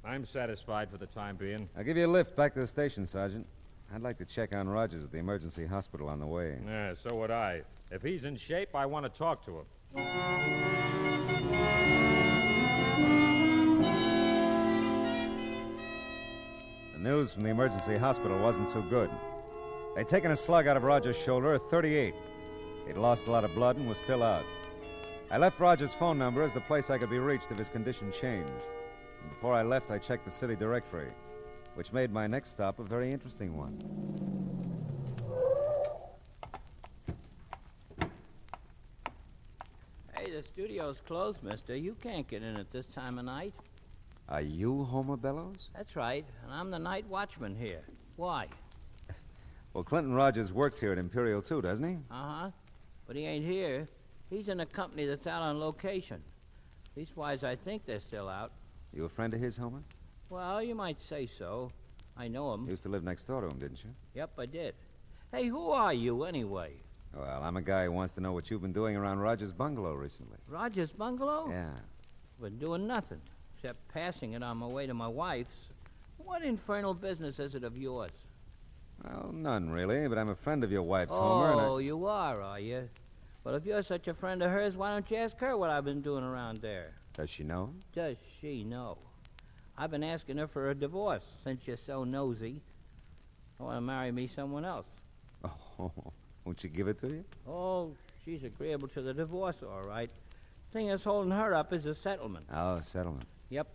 I'm satisfied for the time being. I'll give you a lift back to the station, Sergeant. I'd like to check on Rogers at the emergency hospital on the way. Yeah, so would I. If he's in shape, I want to talk to him. The news from the emergency hospital wasn't too good. They'd taken a slug out of Rogers' shoulder at 38. He'd lost a lot of blood and was still out. I left Rogers' phone number as the place I could be reached if his condition changed. And before I left, I checked the city directory, which made my next stop a very interesting one. Hey, the studio's closed, mister. You can't get in at this time of night. Are you Homer Bellows? That's right, and I'm the night watchman here. Why? Well, Clinton Rogers works here at Imperial, too, doesn't he? Uh-huh. But he ain't here. He's in a company that's out on location. Leastwise, I think they're still out. You a friend of his, Homer? Well, you might say so. I know him. You used to live next door to him, didn't you? Yep, I did. Hey, who are you, anyway? Well, I'm a guy who wants to know what you've been doing around Rogers' bungalow recently. Rogers' bungalow? Yeah. Been doing nothing, except passing it on my way to my wife's. What infernal business is it of yours? Well, none, really, but I'm a friend of your wife's, Homer, and Oh, you are you? Well, if you're such a friend of hers, why don't you ask her what I've been doing around there? Does she know? Does she know? I've been asking her for a divorce since you're so nosy. I want to marry me someone else. Oh, won't she give it to you? Oh, she's agreeable to the divorce, all right. Thing that's holding her up is a settlement. Oh, settlement. Yep.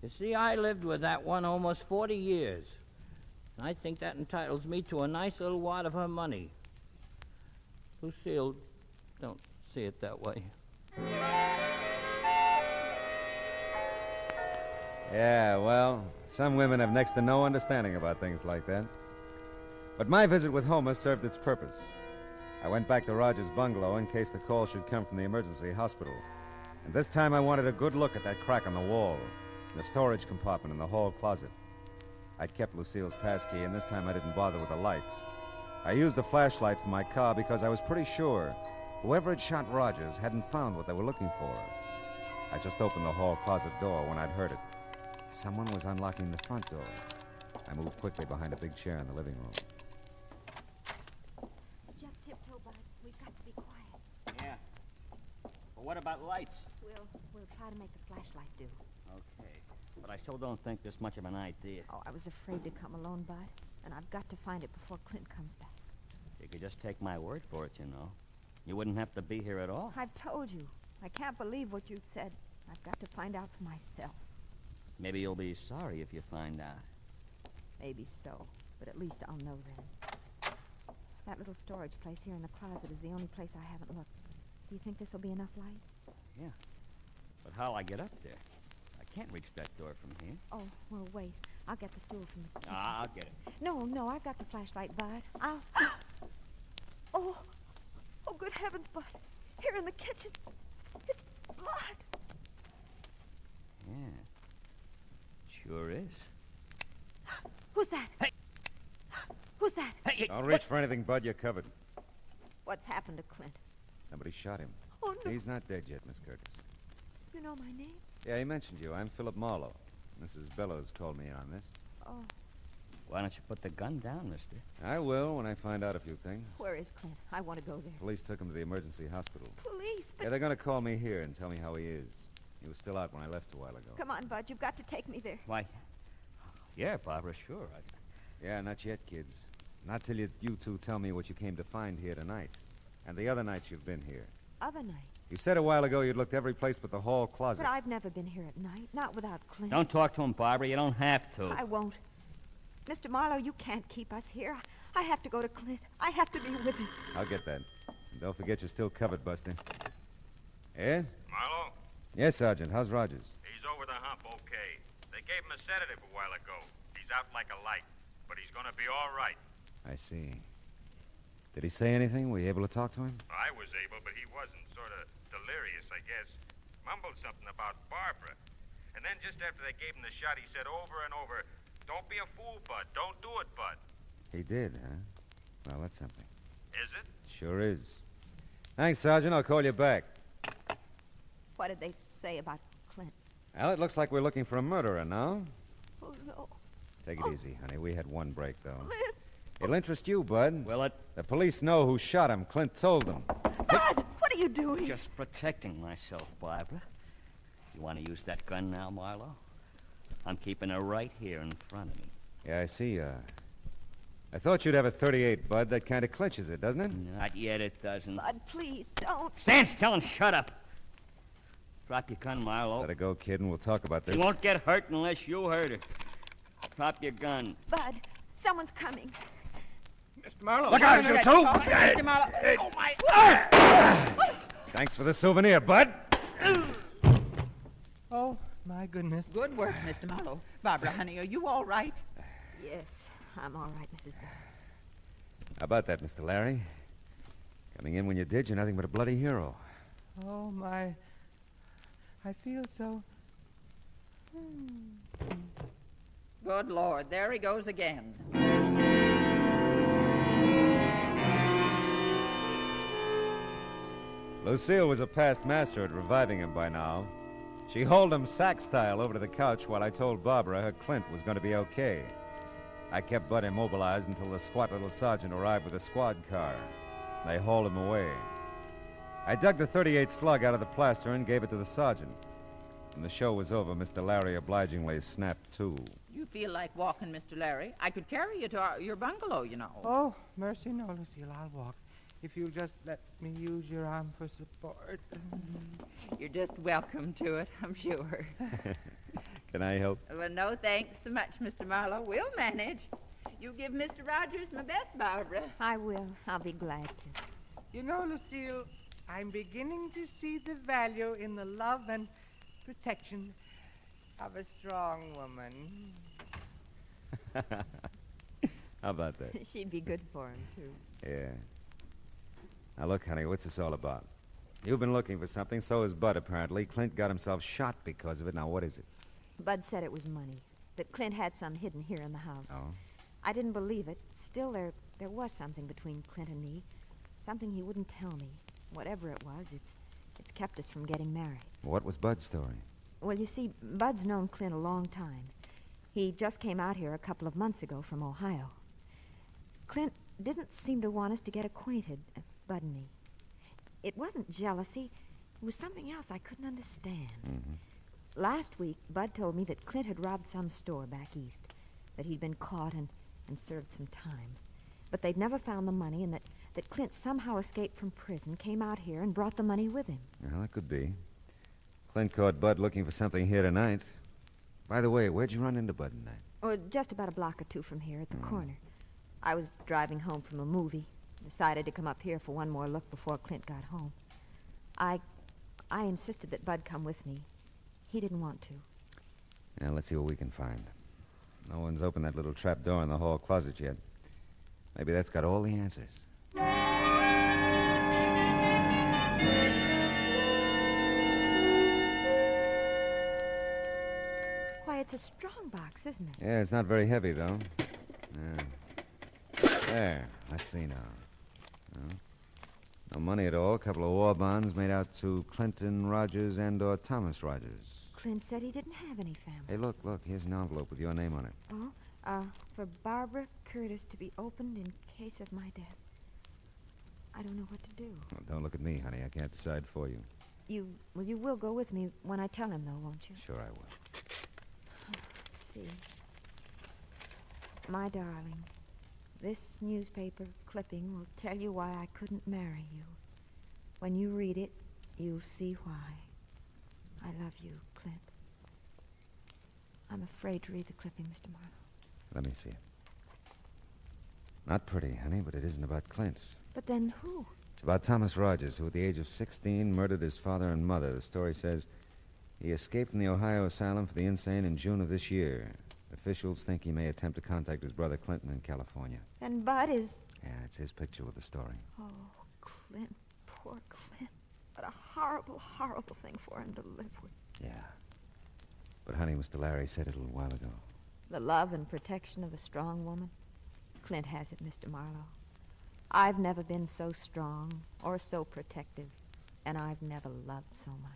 You see, I lived with that one almost 40 years. I think that entitles me to a nice little wad of her money. Lucille, don't see it that way. Yeah, well, some women have next to no understanding about things like that. But my visit with Homer served its purpose. I went back to Rogers' bungalow in case the call should come from the emergency hospital. And this time I wanted a good look at that crack on the wall, the storage compartment in the hall closet. I'd kept Lucille's passkey, and this time I didn't bother with the lights. I used a flashlight from my car because I was pretty sure whoever had shot Rogers hadn't found what they were looking for. I just opened the hall closet door when I'd heard it. Someone was unlocking the front door. I moved quickly behind a big chair in the living room. Just tiptoe, Bud. We've got to be quiet. Yeah. But what about lights? We'll try to make the flashlight do. Okay. But I still don't think there's much of an idea. Oh, I was afraid to come alone, Bud. And I've got to find it before Clint comes back. You could just take my word for it, you know. You wouldn't have to be here at all. I've told you. I can't believe what you've said. I've got to find out for myself. Maybe you'll be sorry if you find out. Maybe so. But at least I'll know then. That little storage place here in the closet is the only place I haven't looked. Do you think this will be enough light? Yeah. But how'll I get up there? I can't reach that door from here. Oh, well, wait. I'll get the stool from the kitchen. I'll get it. No, I've got the flashlight, Bud. I'll... Oh, good heavens, Bud. Here in the kitchen. It's blood. Yeah. Sure is. Who's that? Hey! Who's that? Hey! Don't reach for anything, Bud. You're covered. What's happened to Clint? Somebody shot him. Oh, no. He's not dead yet, Miss Curtis. You know my name? Yeah, he mentioned you. I'm Philip Marlowe. Mrs. Bellows called me in on this. Oh, Why don't you put the gun down, mister? I will when I find out a few things. where is Clint? I want to go there. Police took him to the emergency hospital. Police? But Yeah, they're going to call me here and tell me how he is. He was still out when I left a while ago. come on, Bud. You've got to take me there. Why, yeah, Barbara, sure. Yeah, not yet, kids. Not till you two tell me what you came to find here tonight. And the other nights you've been here. Other nights. You said a while ago you'd looked every place but the hall closet. But I've never been here at night. Not without Clint. Don't talk to him, Barbara. You don't have to. I won't. Mr. Marlowe, you can't keep us here. I have to go to Clint. I have to be with him. I'll get that. And don't forget you're still covered, Buster. Yes? Marlowe, Yes, Sergeant. How's Rogers? he's over the hump okay. They gave him a sedative a while ago. He's out like a light, but he's gonna be all right. I see. Did he say anything? Were you able to talk to him? I was able, but he wasn't. Sort of delirious, I guess. Mumbled something about Barbara. And then just after they gave him the shot, he said over and over, "Don't be a fool, Bud. Don't do it, Bud." He did, huh? Well, that's something. Is it? Sure is. Thanks, Sergeant. I'll call you back. What did they say about Clint? Well, it looks like we're looking for a murderer now. Oh, no. Take it easy, honey. We had one break, though. It'll interest you, Bud. Will it? The police know who shot him. Clint told them. Bud, what are you doing? Just protecting myself, Barbara. You want to use that gun now, Marlowe? I'm keeping her right here in front of me. Yeah, I see. I thought you'd have a 38, Bud. That kind of clinches it, doesn't it? Not yet, it doesn't. Bud, please, don't. Stand still and shut up. Drop your gun, Marlowe. Let her go, kid, and we'll talk about this. You won't get hurt unless you hurt her. Drop your gun. Bud, someone's coming. Mr. Marlowe. Look out, you two! Mr. Marlowe. Oh, my... Thanks for the souvenir, Bud. Oh, my goodness. Good work, Mr. Marlowe. Barbara, honey, are you all right? Yes, I'm all right, Mrs. Bell. How about that, Mr. Larry? Coming in when you did, you're nothing but a bloody hero. Oh, my. I feel so. Good Lord, there he goes again. Lucille was a past master at reviving him by now. She hauled him sack-style over to the couch while I told Barbara her Clint was going to be okay. I kept Bud immobilized until the squat little sergeant arrived with a squad car. They hauled him away. I dug the 38 slug out of the plaster and gave it to the sergeant. When the show was over, Mr. Larry obligingly snapped to. You feel like walking, Mr. Larry? I could carry you to your bungalow, you know. Oh, mercy, no, Lucille. I'll walk. If you'll just let me use your arm for support. You're just welcome to it, I'm sure. Can I help? Well, no, thanks so much, Mr. Marlowe. We'll manage. You give Mr. Rogers my best, Barbara. I will. I'll be glad to. You know, Lucille, I'm beginning to see the value in the love and protection of a strong woman. How about that? She'd be good for him, too. Yeah. Now, look, honey, what's this all about? You've been looking for something, so has Bud, apparently. Clint got himself shot because of it. Now, what is it? Bud said it was money, that Clint had some hidden here in the house. Oh? I didn't believe it. Still, there was something between Clint and me. Something he wouldn't tell me. Whatever it was, it's kept us from getting married. What was Bud's story? Well, you see, Bud's known Clint a long time. He just came out here a couple of months ago from Ohio. Clint didn't seem to want us to get acquainted, Bud and me. It wasn't jealousy. It was something else I couldn't understand. Mm-hmm. Last week, Bud told me that Clint had robbed some store back east, that he'd been caught and served some time. But they'd never found the money, and that Clint somehow escaped from prison, came out here, and brought the money with him. Well, that could be. Clint caught Bud looking for something here tonight. By the way, where'd you run into Bud tonight? Oh, just about a block or two from here at the corner. I was driving home from a movie. Decided to come up here for one more look before Clint got home. I insisted that Bud come with me. He didn't want to. Now, let's see what we can find. No one's opened that little trap door in the hall closet yet. Maybe that's got all the answers. Why, it's a strong box, isn't it? Yeah, it's not very heavy, though. There. Let's see now. No money at all. A couple of war bonds made out to Clinton Rogers and/or Thomas Rogers. Clint said he didn't have any family. Hey, look. Here's an envelope with your name on it. Oh, for Barbara Curtis to be opened in case of my death. I don't know what to do. Well, don't look at me, honey. I can't decide for you. You will go with me when I tell him, though, won't you? Sure I will. Let's see. My darling, this newspaper clipping will tell you why I couldn't marry you. When you read it, you'll see why. I love you, Clint. I'm afraid to read the clipping, Mr. Marlowe. Let me see it. Not pretty, honey, but it isn't about Clint. But then who? It's about Thomas Rogers, who at the age of 16 murdered his father and mother. The story says he escaped from the Ohio asylum for the insane in June of this year. Officials think he may attempt to contact his brother Clinton in California. And Bud is... Yeah, it's his picture with the story. Oh, Clint, poor Clint. What a horrible, horrible thing for him to live with. Yeah. But, honey, Mr. Larry said it a little while ago. The love and protection of a strong woman? Clint has it, Mr. Marlowe. I've never been so strong or so protective, and I've never loved so much.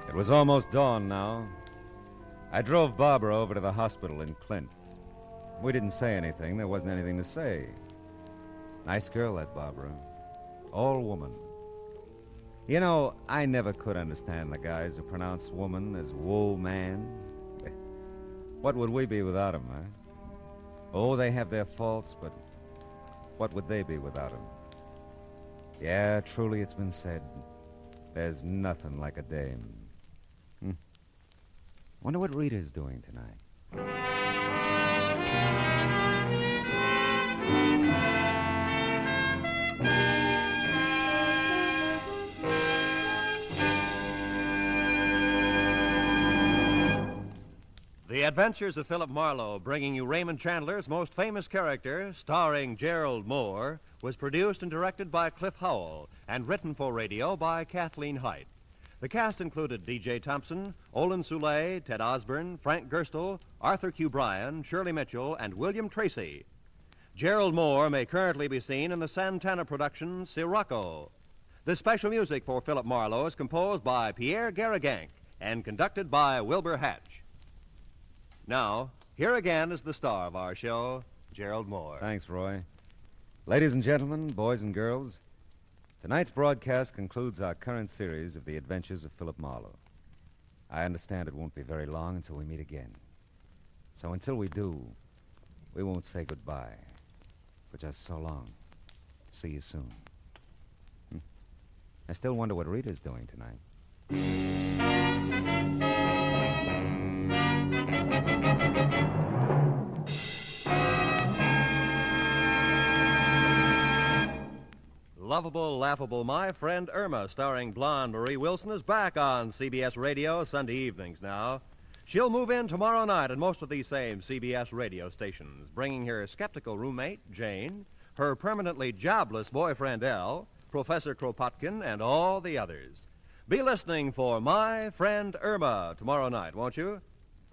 It was almost dawn now. I drove Barbara over to the hospital in Clint. We didn't say anything. There wasn't anything to say. Nice girl, that Barbara. All woman. You know, I never could understand the guys who pronounce woman as woe man. What would we be without 'em, huh? Oh, they have their faults, but what would they be without 'em? Yeah, truly it's been said. There's nothing like a dame. Wonder what Rita's doing tonight. The Adventures of Philip Marlowe, bringing you Raymond Chandler's most famous character, starring Gerald Moore, was produced and directed by Cliff Howell and written for radio by Kathleen Height. The cast included D.J. Thompson, Olin Soule, Ted Osborne, Frank Gerstle, Arthur Q. Bryan, Shirley Mitchell, and William Tracy. Gerald Moore may currently be seen in the Santana production Sirocco. The special music for Philip Marlowe is composed by Pierre Garrigank and conducted by Wilbur Hatch. Now, here again is the star of our show, Gerald Moore. Thanks, Roy. Ladies and gentlemen, boys and girls, tonight's broadcast concludes our current series of the adventures of Philip Marlowe. I understand it won't be very long until we meet again. So until we do, we won't say goodbye, but just so long. See you soon. I still wonder what Rita's doing tonight. Lovable, Laughable My Friend Irma, starring blonde Marie Wilson, is back on CBS Radio Sunday evenings now. She'll move in tomorrow night at most of these same CBS radio stations, bringing her skeptical roommate, Jane, her permanently jobless boyfriend, Al, Professor Kropotkin, and all the others. Be listening for My Friend Irma tomorrow night, won't you?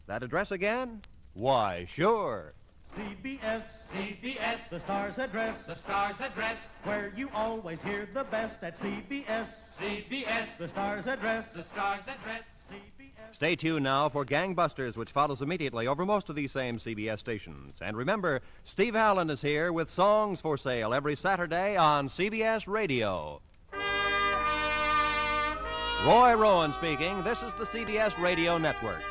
That address again? Why, sure. CBS, CBS, the star's address, where you always hear the best at CBS, the star's address, CBS. Stay tuned now for Gangbusters, which follows immediately over most of these same CBS stations. And remember, Steve Allen is here with Songs for Sale every Saturday on CBS Radio. Roy Rowan speaking. This is the CBS Radio Network.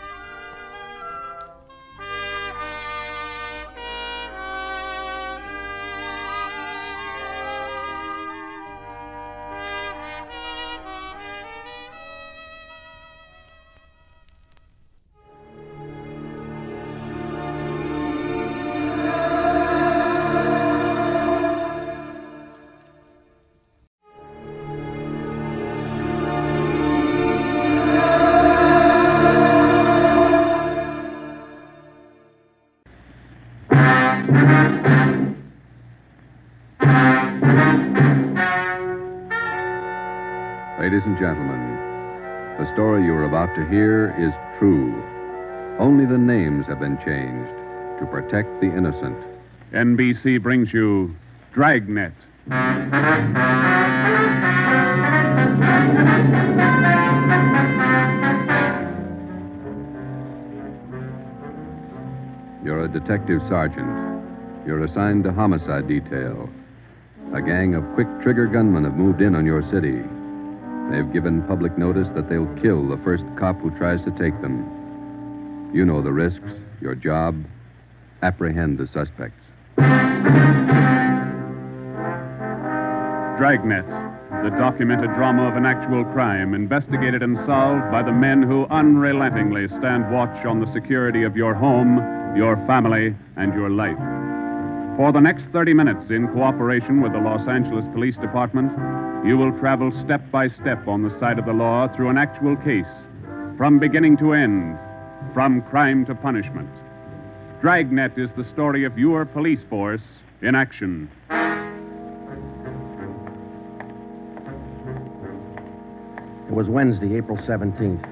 Ladies and gentlemen, the story you are about to hear is true. Only the names have been changed to protect the innocent. NBC brings you Dragnet. You're a detective sergeant. You're assigned to homicide detail. A gang of quick-trigger gunmen have moved in on your city. They've given public notice that they'll kill the first cop who tries to take them. You know the risks. Your job, apprehend the suspects. Dragnet, the documented drama of an actual crime, investigated and solved by the men who unrelentingly stand watch on the security of your home, your family, and your life. For the next 30 minutes, in cooperation with the Los Angeles Police Department, you will travel step by step on the side of the law through an actual case, from beginning to end, from crime to punishment. Dragnet is the story of your police force in action. It was Wednesday, April 17th.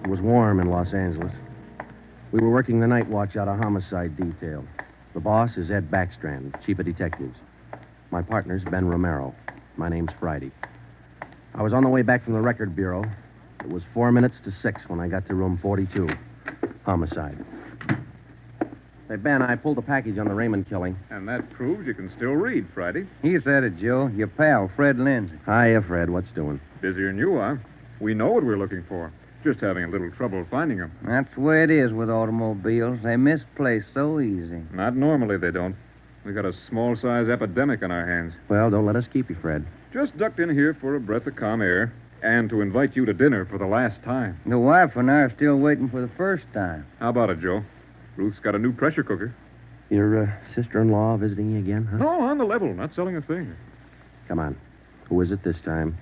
It was warm in Los Angeles. We were working the night watch out of homicide detail. The boss is Ed Backstrand, chief of detectives. My partner's Ben Romero. My name's Friday. I was on the way back from the record bureau. It was 4 minutes to 6 when I got to room 42. Homicide. Hey, Ben, I pulled a package on the Raymond killing. And that proves you can still read, Friday. He's at it, Joe. Your pal, Fred Lindsay. Hiya, Fred. What's doing? Busier than you are. We know what we're looking for. Just having a little trouble finding them. That's the way it is with automobiles. They misplace so easy. Not normally, they don't. We got a small-size epidemic on our hands. Well, don't let us keep you, Fred. Just ducked in here for a breath of calm air and to invite you to dinner for the last time. The wife and I are still waiting for the first time. How about it, Joe? Ruth's got a new pressure cooker. Your sister-in-law visiting you again, huh? No, on the level. Not selling a thing. Come on. Who is it this time?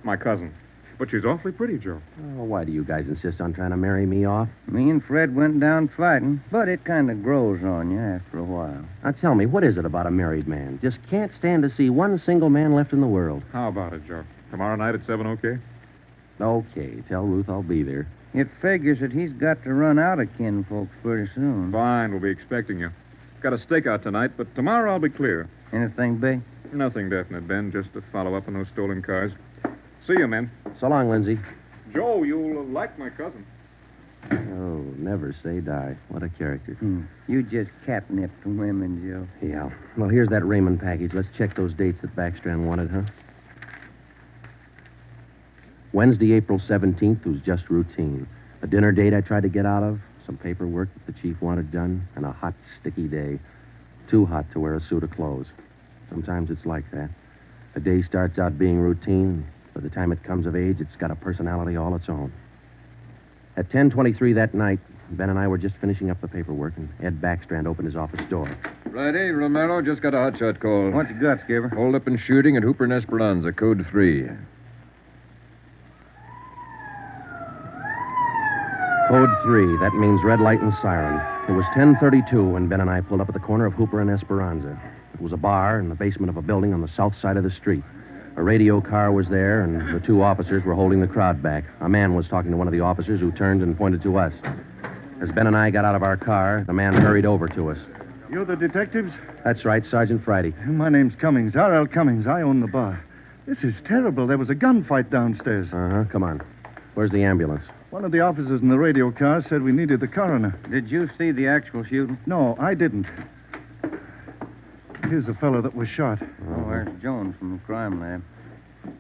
My cousin. But she's awfully pretty, Joe. Oh, why do you guys insist on trying to marry me off? Me and Fred went down fighting, but it kind of grows on you after a while. Now, tell me, what is it about a married man? Just can't stand to see one single man left in the world. How about it, Joe? Tomorrow night at 7, okay? Okay. Tell Ruth I'll be there. It figures that he's got to run out of kinfolks pretty soon. Fine, we'll be expecting you. Got a stakeout tonight, but tomorrow I'll be clear. Anything big? Nothing definite, Ben. Just to follow up on those stolen cars. See you, men. So long, Lindsay. Joe, you'll like my cousin. Oh, never say die. What a character. You just catnipped women, Joe. Yeah. Well, here's that Raymond package. Let's check those dates that Backstrand wanted, huh? Wednesday, April 17th was just routine. A dinner date I tried to get out of, some paperwork that the chief wanted done, and a hot, sticky day. Too hot to wear a suit of clothes. Sometimes it's like that. A day starts out being routine. By the time it comes of age, it's got a personality all its own. At 10:23 that night, Ben and I were just finishing up the paperwork, and Ed Backstrand opened his office door. Friday, Romero, just got a hotshot call. What you got, Skipper? Hold up and shooting at Hooper and Esperanza, code 3. Code 3, that means red light and siren. It was 10:32 when Ben and I pulled up at the corner of Hooper and Esperanza. It was a bar in the basement of a building on the south side of the street. A radio car was there, and the two officers were holding the crowd back. A man was talking to one of the officers who turned and pointed to us. As Ben and I got out of our car, the man hurried over to us. You're the detectives? That's right, Sergeant Friday. My name's Cummings, R.L. Cummings. I own the bar. This is terrible. There was a gunfight downstairs. Uh-huh, come on. Where's the ambulance? One of the officers in the radio car said we needed the coroner. Did you see the actual shooting? No, I didn't. Here's the fellow that was shot. Oh, there's Jones from the crime lab.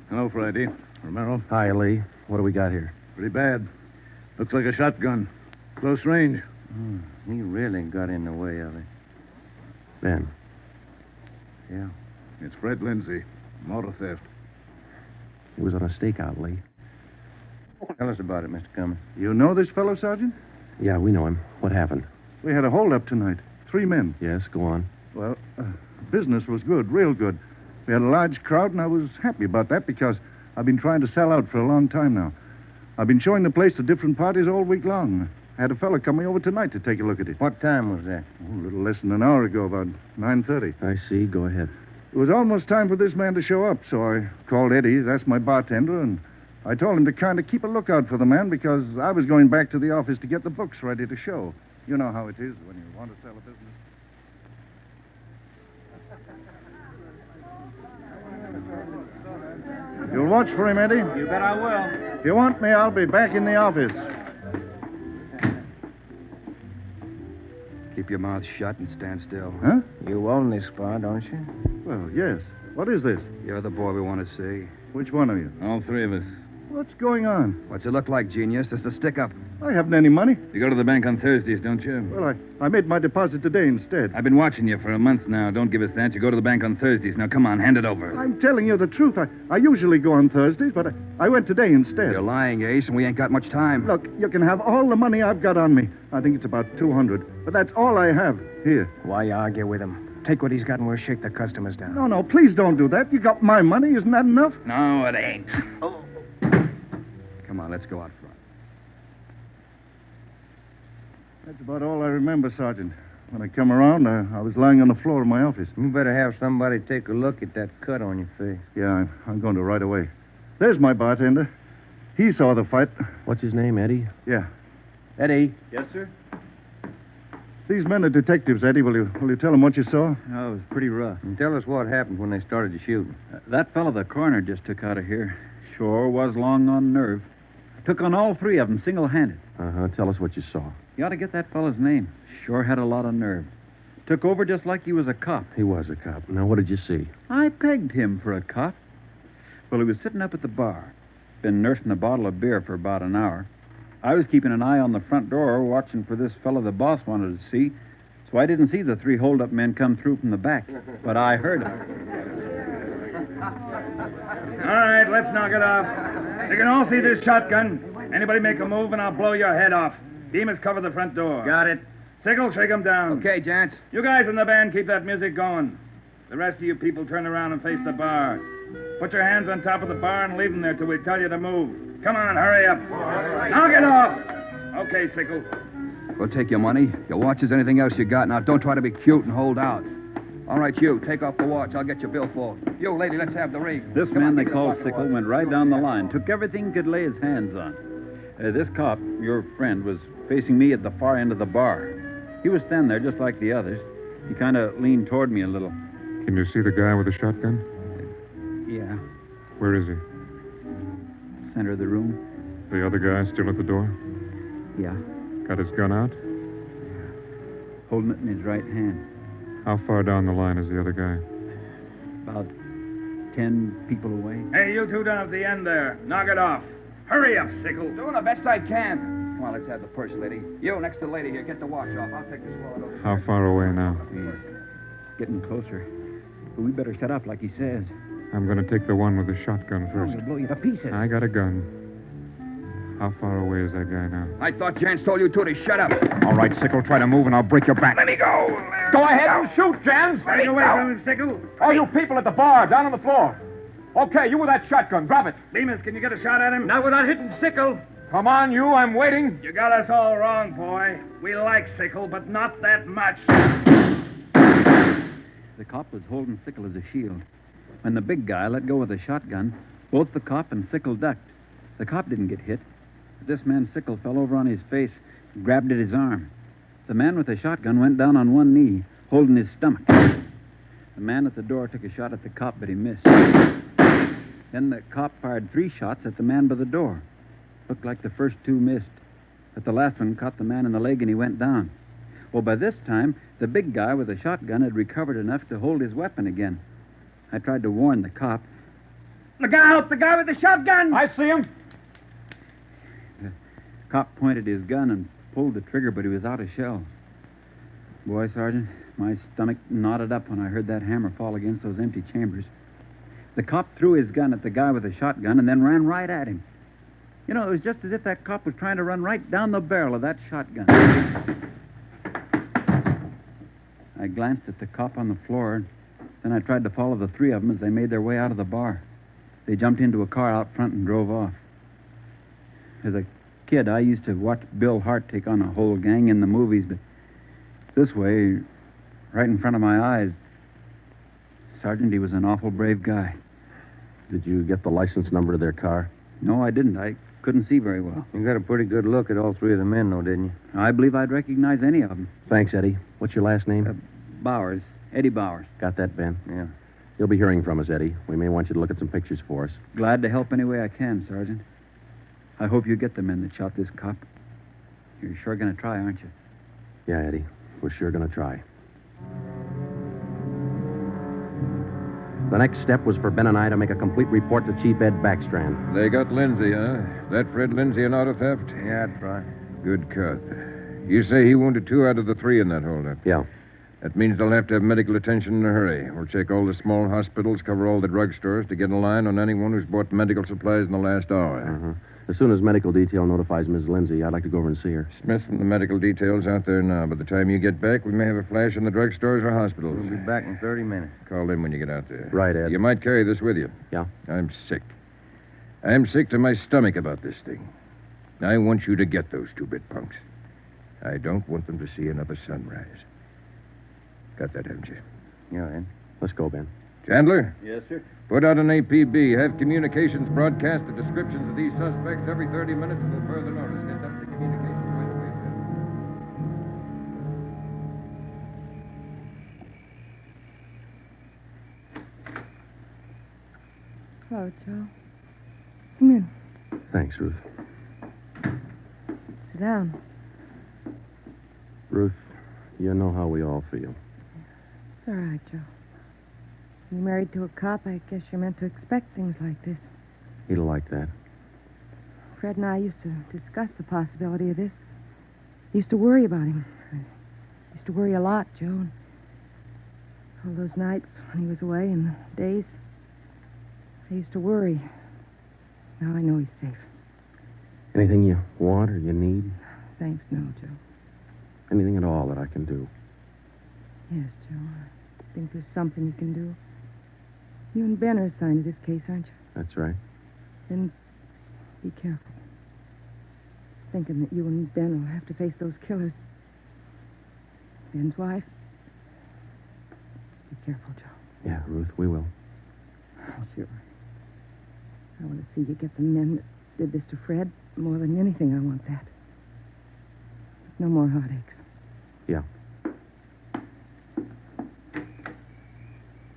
Hello, Friday. Romero. Hi, Lee. What do we got here? Pretty bad. Looks like a shotgun. Close range. He really got in the way of it. Ben. Yeah. It's Fred Lindsay. Motor theft. He was on a stakeout, Lee. Tell us about it, Mr. Cummings. You know this fellow, Sergeant? Yeah, we know him. What happened? We had a holdup tonight. 3 men. Yes, go on. Well, business was good, real good. We had a large crowd, and I was happy about that because I've been trying to sell out for a long time now. I've been showing the place to different parties all week long. I had a fellow coming over tonight to take a look at it. What time was that? Oh, a little less than an hour ago, about 9:30. I see. Go ahead. It was almost time for this man to show up, so I called Eddie, that's my bartender, and I told him to kind of keep a lookout for the man because I was going back to the office to get the books ready to show. You know how it is when you want to sell a business. You'll watch for him, Eddie? You bet I will. If you want me, I'll be back in the office. Keep your mouth shut and stand still. Huh? You own this bar, don't you? Well, yes. What is this? You're the boy we want to see. Which one of you? All 3 of us. What's going on? What's it look like, genius? It's a stick-up. I haven't any money. You go to the bank on Thursdays, don't you? Well, I made my deposit today instead. I've been watching you for a month now. Don't give us that. You go to the bank on Thursdays. Now, come on, hand it over. I'm telling you the truth. I usually go on Thursdays, but I went today instead. You're lying, Ace, and we ain't got much time. Look, you can have all the money I've got on me. I think it's about 200, but that's all I have. Here. Why argue with him? Take what he's got and we'll shake the customers down. No, please don't do that. You got my money. Isn't that enough? No, it ain't. Come on, let's go out front. That's about all I remember, Sergeant. When I come around, I was lying on the floor of my office. You better have somebody take a look at that cut on your face. Yeah, I'm going to right away. There's my bartender. He saw the fight. What's his name, Eddie? Yeah. Eddie. Yes, sir? These men are detectives, Eddie. Will you tell them what you saw? Oh, it was pretty rough. And tell us what happened when they started the shooting. That fellow the coroner just took out of here sure was long on nerve. Took on all three of them single-handed. Uh-huh. Tell us what you saw. You ought to get that fellow's name. Sure had a lot of nerve. Took over just like he was a cop. He was a cop. Now, what did you see? I pegged him for a cop. Well, he was sitting up at the bar. Been nursing a bottle of beer for about an hour. I was keeping an eye on the front door, watching for this fellow the boss wanted to see. So I didn't see the three hold-up men come through from the back. But I heard them. All right, let's knock it off. You can all see this shotgun. Anybody make a move and I'll blow your head off. Bemis, cover the front door. Got it. Sickle, shake him down. Okay, gents. You guys in the band, keep that music going. The rest of you people turn around and face the bar. Put your hands on top of the bar and leave them there till we tell you to move. Come on, hurry up. Knock it off. Okay, Sickle. We'll take your money, your watches, anything else you got. Now, don't try to be cute and hold out. All right, you, take off the watch. I'll get your billfold. You, lady, let's have the ring. This man they called Sickle went right down the line. Took everything he could lay his hands on. This cop, your friend, was facing me at the far end of the bar. He was standing there just like the others. He kind of leaned toward me a little. Can you see the guy with the shotgun? Yeah, Where is he? center of the room. The other guy still at the door? Yeah, Got his gun out? holding it in his right hand. How far down the line is the other guy? About 10 people away. Hey, you two down at the end there. Knock it off. Hurry up, Sickle. Doing the best I can. Come on, let's have the purse, lady. You, next to the lady here, get the watch off. I'll take this wallet over. How far away now? Getting closer. But we better set up like he says. I'm going to take the one with the shotgun Oh, first. he'll blow you to pieces. I got a gun. How far away is that guy now? I thought Jans told you two to shut up. All right, Sickle, try to move and I'll break your back. Let me go. Go ahead and shoot, Jans. Stay away from him, Sickle. All you people at the bar, down on the floor. Okay, you with that shotgun, drop it. Bemis, can you get a shot at him? Not without hitting Sickle. Come on, you, I'm waiting. You got us all wrong, boy. We like Sickle, but not that much. The cop was holding Sickle as a shield. When the big guy let go of the shotgun, both the cop and Sickle ducked. The cop didn't get hit. But this man Sickle fell over on his face, grabbed at his arm. The man with the shotgun went down on one knee, holding his stomach. The man at the door took a shot at the cop, but he missed. Then the cop fired 3 shots at the man by the door. Looked like the first 2 missed, but the last one caught the man in the leg and he went down. Well, by this time, the big guy with the shotgun had recovered enough to hold his weapon again. I tried to warn the cop. Look out! The guy with the shotgun! I see him. The cop pointed his gun and pulled the trigger, but he was out of shells. Boy, Sergeant, my stomach knotted up when I heard that hammer fall against those empty chambers. The cop threw his gun at the guy with the shotgun and then ran right at him. You know, it was just as if that cop was trying to run right down the barrel of that shotgun. I glanced at the cop on the floor, then I tried to follow the 3 of them as they made their way out of the bar. They jumped into a car out front and drove off. As a kid, I used to watch Bill Hart take on a whole gang in the movies, but this way, right in front of my eyes, Sergeant, he was an awful brave guy. Did you get the license number of their car? No, I didn't. I couldn't see very well. You got a pretty good look at all 3 of the men, though, didn't you? I believe I'd recognize any of them. Thanks, Eddie. What's your last name? Bowers. Eddie Bowers. Got that, Ben? Yeah. You'll be hearing from us, Eddie. We may want you to look at some pictures for us. Glad to help any way I can, Sergeant. I hope you get the men that shot this cop. You're sure going to try, aren't you? Yeah, Eddie. We're sure going to try. The next step was for Ben and I to make a complete report to Chief Ed Backstrand. They got Lindsay, huh? That Fred Lindsay an auto theft? Yeah, that's right. Good cut. You say he wounded 2 out of the 3 in that holdup? Yeah. That means they'll have to have medical attention in a hurry. We'll check all the small hospitals, cover all the drugstores to get a line on anyone who's bought medical supplies in the last hour. Uh-huh. As soon as medical detail notifies Ms. Lindsay, I'd like to go over and see her. Smith from the medical detail's out there now. By the time you get back, we may have a flash in the drugstores or hospitals. We'll be back in 30 minutes. Call them when you get out there. Right, Ed. You might carry this with you. Yeah? I'm sick. I'm sick to my stomach about this thing. I want you to get those 2-bit punks. I don't want them to see another sunrise. Got that, haven't you? Yeah, Ed. Let's go, Ben. Chandler? Yes, sir. Put out an APB. Have communications broadcast the descriptions of these suspects every 30 minutes until further notice. Get that to communications right away, Hello, Joe. Come in. Thanks, Ruth. Sit down. Ruth, you know how we all feel. It's all right, Joe. You're married to a cop. I guess you're meant to expect things like this. He'd like that. Fred and I used to discuss the possibility of this. Used to worry about him. I used to worry a lot, Joe. And all those nights when he was away and the days, I used to worry. Now I know he's safe. Anything you want or you need? Thanks, no, Joe. Anything at all that I can do? Yes, Joe. I think there's something you can do. You and Ben are assigned to this case, aren't you? That's right. Then be careful. Just thinking that you and Ben will have to face those killers. Ben's wife. Be careful, Joe. Yeah, Ruth, we will. Sure. I want to see you get the men that did this to Fred. More than anything, I want that. No more heartaches. Yeah.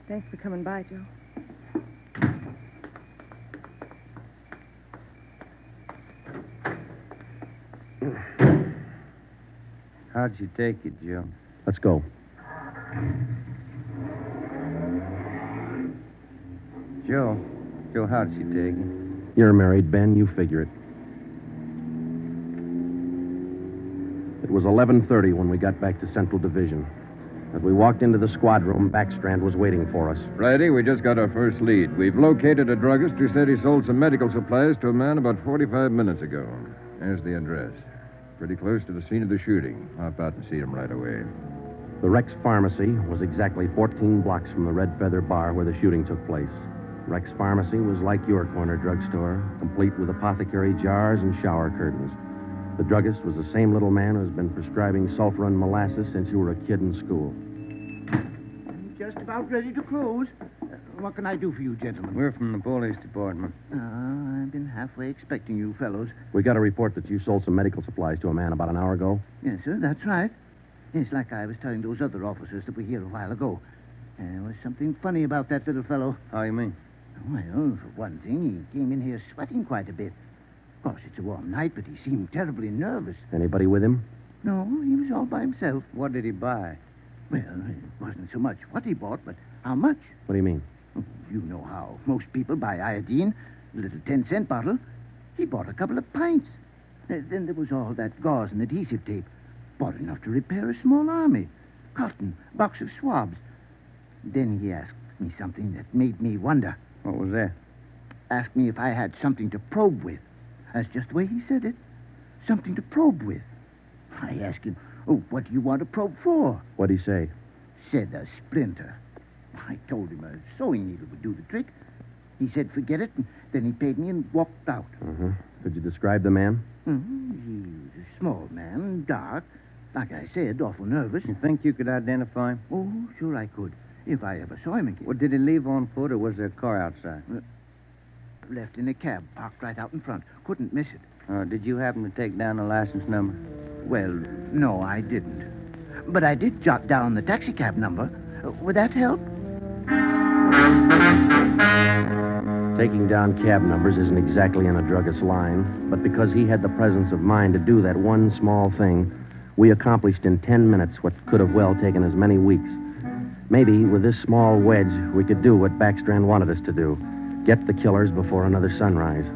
Thanks for coming by, Joe. How'd she take it, Joe? Let's go. Joe, how'd she take it? You're married, Ben. You figure it. It was 11:30 when we got back to Central Division. As we walked into the squad room, Backstrand was waiting for us. Friday, we just got our first lead. We've located a druggist who said he sold some medical supplies to a man about 45 minutes ago. There's the address. Pretty close to the scene of the shooting. Hop out and see him right away. The Rex Pharmacy was exactly 14 blocks from the Red Feather Bar where the shooting took place. Rex Pharmacy was like your corner drugstore, complete with apothecary jars and shower curtains. The druggist was the same little man who's been prescribing sulfur and molasses since you were a kid in school. Just about ready to close. What can I do for you, gentlemen? We're from the police department. I've been halfway expecting you fellows. We got a report that you sold some medical supplies to a man about an hour ago. Yes, sir, that's right. It's like I was telling those other officers that were here a while ago. There was something funny about that little fellow. How you mean? Well, for one thing, he came in here sweating quite a bit. Of course, it's a warm night, but he seemed terribly nervous. Anybody with him? No, he was all by himself. What did he buy? Well, it wasn't so much what he bought, but how much. What do you mean? You know how most people buy iodine, a little 10-cent bottle. He bought a couple of pints. Then there was all that gauze and adhesive tape. Bought enough to repair a small army. Cotton, box of swabs. Then he asked me something that made me wonder. What was that? Asked me if I had something to probe with. That's just the way he said it. Something to probe with. I asked him, what do you want to probe for? What'd he say? Said a splinter. I told him a sewing needle would do the trick. He said forget it, and then he paid me and walked out. Uh-huh. Could you describe the man? He was a small man, dark. Like I said, awful nervous. You think you could identify him? Oh, sure I could, if I ever saw him again. Well, did he leave on foot, or was there a car outside? Left in a cab, parked right out in front. Couldn't miss it. Did you happen to take down the license number? Well, no, I didn't. But I did jot down the taxicab number. Would that help? Taking down cab numbers isn't exactly in a druggist's line, but because he had the presence of mind to do that one small thing, we accomplished in 10 minutes what could have well taken as many weeks. Maybe with this small wedge, we could do what Backstrand wanted us to do, get the killers before another sunrise.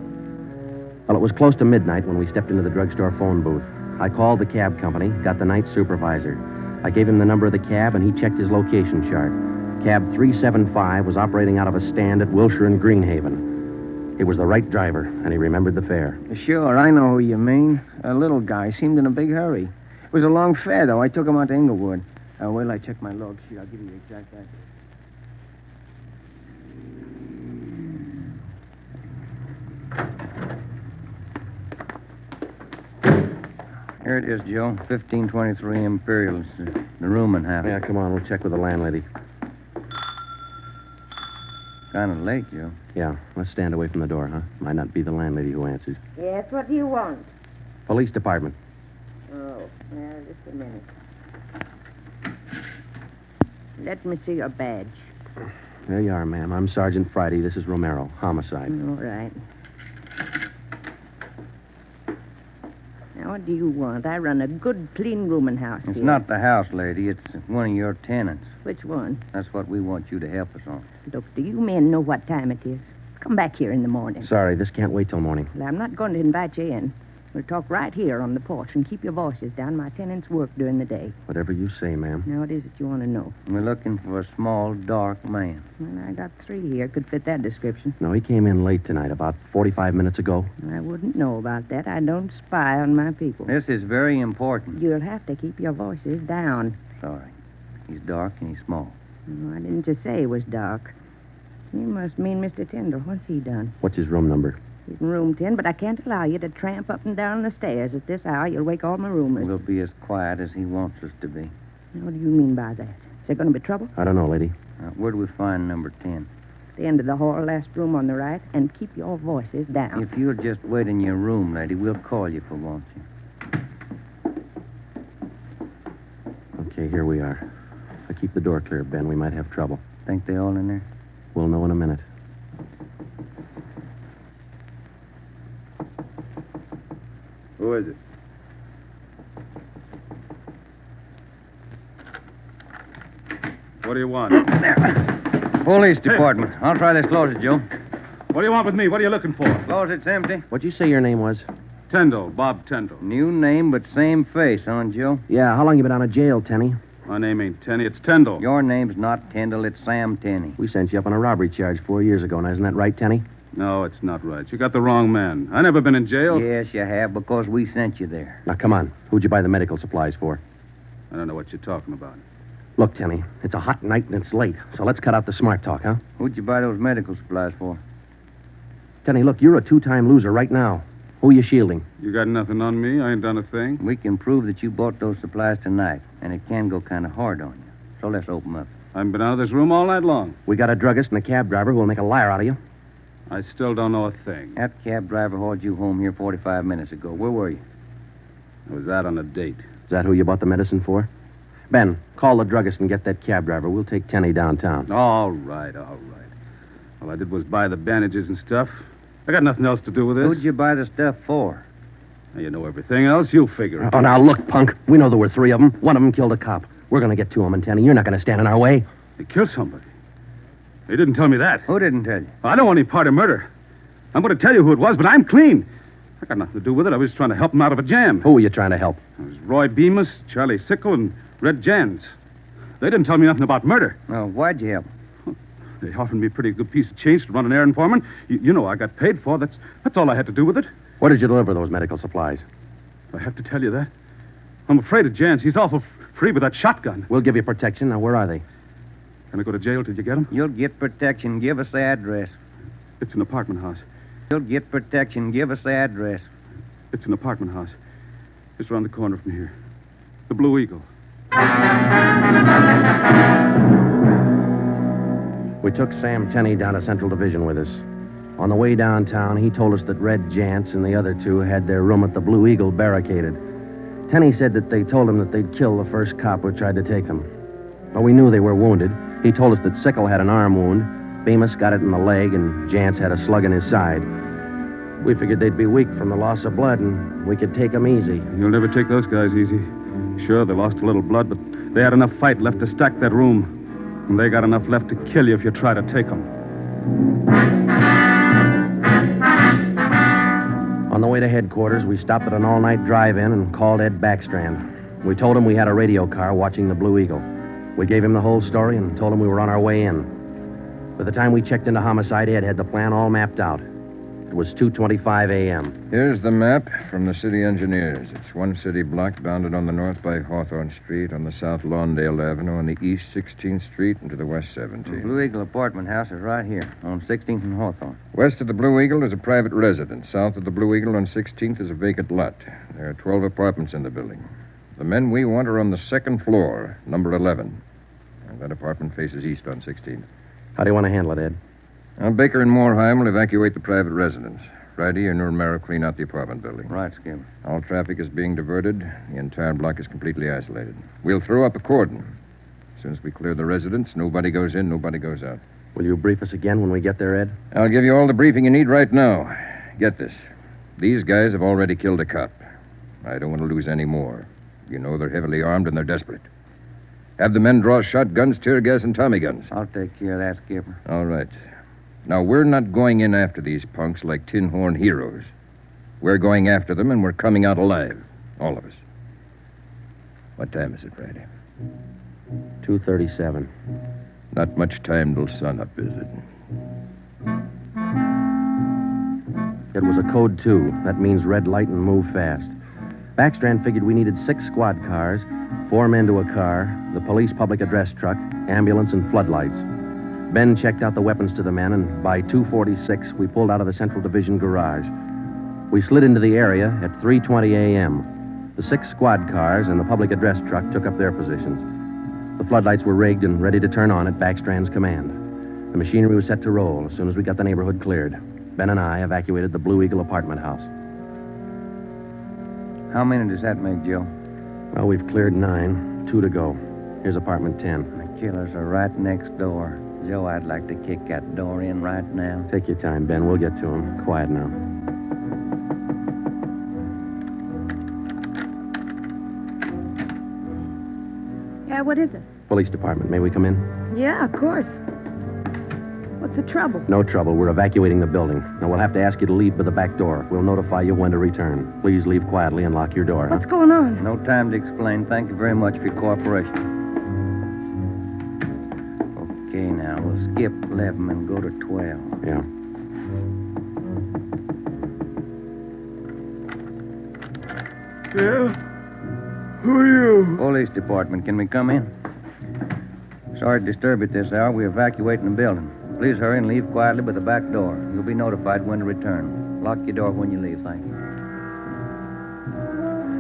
Well, it was close to midnight when we stepped into the drugstore phone booth. I called the cab company, got the night supervisor. I gave him the number of the cab, and he checked his location chart. Cab 375 was operating out of a stand at Wilshire and Greenhaven. He was the right driver, and he remembered the fare. Sure, I know who you mean. A little guy. Seemed in a big hurry. It was a long fare, though. I took him out to Inglewood. Wait till I check my log sheet. I'll give you the exact address. Here it is, Joe. 1523 Imperial. It's the room and half. Yeah, come on. We'll check with the landlady. Kind of late, Joe. Yeah, let's stand away from the door, huh? Might not be the landlady who answers. Yes, what do you want? Police department. Oh, now, just a minute. Let me see your badge. There you are, ma'am. I'm Sergeant Friday. This is Romero. Homicide. All right. Now, what do you want? I run a good, clean rooming house It's here. not the house, lady. It's one of your tenants. Which one? That's what we want you to help us on. Look, do you men know what time it is? Come back here in the morning. Sorry, this can't wait till morning. Well, I'm not going to invite you in. We'll talk right here on the porch and keep your voices down. My tenants work during the day. Whatever you say, ma'am. Now, what is it you want to know? We're looking for a small, dark man. Well, I got 3 here. Could fit that description. No, he came in late tonight, about 45 minutes ago. I wouldn't know about that. I don't spy on my people. This is very important. You'll have to keep your voices down. Sorry. He's dark and he's small. Oh, I didn't just say he was dark. You must mean Mr. Tyndall. What's he done? What's his room number? He's in room 10, but I can't allow you to tramp up and down the stairs at this hour. You'll wake all my roomers. We'll be as quiet as he wants us to be. Now, what do you mean by that? Is there going to be trouble? I don't know, lady. Where do we find number 10? At the end of the hall, last room on the right, and keep your voices down. If you'll just wait in your room, lady, we'll call you if we want you. Okay, here we are. If I keep the door clear, Ben, we might have trouble. Think they all in there? We'll know in a minute. Who is it? What do you want? Police department. I'll try this closet, Joe. What do you want with me? What are you looking for? Closet's empty. What'd you say your name was? Tyndall, Bob Tyndall. New name, but same face, huh, Joe? Yeah, how long you been out of jail, Tenny? My name ain't Tenney, it's Tyndall. Your name's not Tyndall, it's Sam Tenney. We sent you up on a robbery charge 4 years ago. Now, isn't that right, Tenny? No, it's not right. You got the wrong man. I never been in jail. Yes, you have, because we sent you there. Now, come on. Who'd you buy the medical supplies for? I don't know what you're talking about. Look, Tenny, it's a hot night and it's late, so let's cut out the smart talk, huh? Who'd you buy those medical supplies for? Tenny, look, you're a 2-time loser right now. Who are you shielding? You got nothing on me. I ain't done a thing. We can prove that you bought those supplies tonight, and it can go kind of hard on you. So let's open up. I haven't been out of this room all night long. We got a druggist and a cab driver who will make a liar out of you. I still don't know a thing. That cab driver hauled you home here 45 minutes ago. Where were you? I was out on a date. Is that who you bought the medicine for? Ben, call the druggist and get that cab driver. We'll take Tenny downtown. All right. All I did was buy the bandages and stuff. I got nothing else to do with this. Who'd you buy the stuff for? Now, you know everything else. You figure it. Oh, now, look, punk. We know there were 3 of them. One of them killed a cop. We're going to get to him, and Tenny, you're not going to stand in our way. They killed somebody. They didn't tell me that. Who didn't tell you? I don't want any part of murder. I'm going to tell you who it was, but I'm clean. I got nothing to do with it. I was trying to help him out of a jam. Who were you trying to help? It was Roy Bemis, Charlie Sickle, and Red Jans. They didn't tell me nothing about murder. Oh, why'd you help? They offered me a pretty good piece of change to run an errand for them. You know I got paid for. That's all I had to do with it. Where did you deliver those medical supplies? I have to tell you that. I'm afraid of Jans. He's awful free with that shotgun. We'll give you protection. Now, where are they? Can I go to jail till you get them? You'll get protection. Give us the address. It's an apartment house. You'll get protection. Give us the address. It's an apartment house. Just around the corner from here. The Blue Eagle. We took Sam Tenney down to Central Division with us. On the way downtown, he told us that Red Jantz and the other 2 had their room at the Blue Eagle barricaded. Tenney said that they told him that they'd kill the first cop who tried to take them. But we knew they were wounded. He told us that Sickle had an arm wound, Bemis got it in the leg, and Jantz had a slug in his side. We figured they'd be weak from the loss of blood, and we could take them easy. You'll never take those guys easy. Sure, they lost a little blood, but they had enough fight left to stack that room. And they got enough left to kill you if you try to take them. On the way to headquarters, we stopped at an all-night drive-in and called Ed Backstrand. We told him we had a radio car watching the Blue Eagle. We gave him the whole story and told him we were on our way in. By the time we checked into homicide, Ed had the plan all mapped out. It was 2:25 a.m. Here's the map from the city engineers. It's one city block bounded on the north by Hawthorne Street, on the south Lawndale Avenue, on the east 16th Street, and to the west 17th. The Blue Eagle apartment house is right here, on 16th and Hawthorne. West of the Blue Eagle is a private residence. South of the Blue Eagle on 16th is a vacant lot. There are 12 apartments in the building. The men we want are on the second floor, number 11. And that apartment faces east on 16th. How do you want to handle it, Ed? Now, Baker and Moorheim will evacuate the private residence. Friday, you and Romero clean out the apartment building. Right, Skipper. All traffic is being diverted. The entire block is completely isolated. We'll throw up a cordon. As soon as we clear the residence, nobody goes in, nobody goes out. Will you brief us again when we get there, Ed? I'll give you all the briefing you need right now. Get this. These guys have already killed a cop. I don't want to lose any more. You know they're heavily armed and they're desperate. Have the men draw shotguns, tear gas, and Tommy guns. I'll take care of that, Skipper. All right. Now, we're not going in after these punks like tin horn heroes. We're going after them, and we're coming out alive. All of us. What time is it, Friday? 2:37. Not much time till sunup, is it? It was a code 2. That means red light and move fast. Backstrand figured we needed 6 squad cars, 4 men to a car, the police public address truck, ambulance, and floodlights. Ben checked out the weapons to the men, and by 2:46, we pulled out of the Central Division garage. We slid into the area at 3:20 a.m. The 6 squad cars and the public address truck took up their positions. The floodlights were rigged and ready to turn on at Backstrand's command. The machinery was set to roll as soon as we got the neighborhood cleared. Ben and I evacuated the Blue Eagle apartment house. How many does that make, Joe? Well, we've cleared 9. 2 to go. Here's apartment 10. The killers are right next door. Joe, I'd like to kick that door in right now. Take your time, Ben. We'll get to him. Quiet now. Yeah, what is it? Police department. May we come in? Yeah, of course. What's the trouble? No trouble. We're evacuating the building. Now, we'll have to ask you to leave by the back door. We'll notify you when to return. Please leave quietly and lock your door. What's going on? No time to explain. Thank you very much for your cooperation. Okay, now, we'll skip 11 and go to 12. Yeah. Yeah? Who are you? Police department. Can we come in? Sorry to disturb you at this hour. We're evacuating the building. Please hurry and leave quietly by the back door. You'll be notified when to return. Lock your door when you leave. Thank you.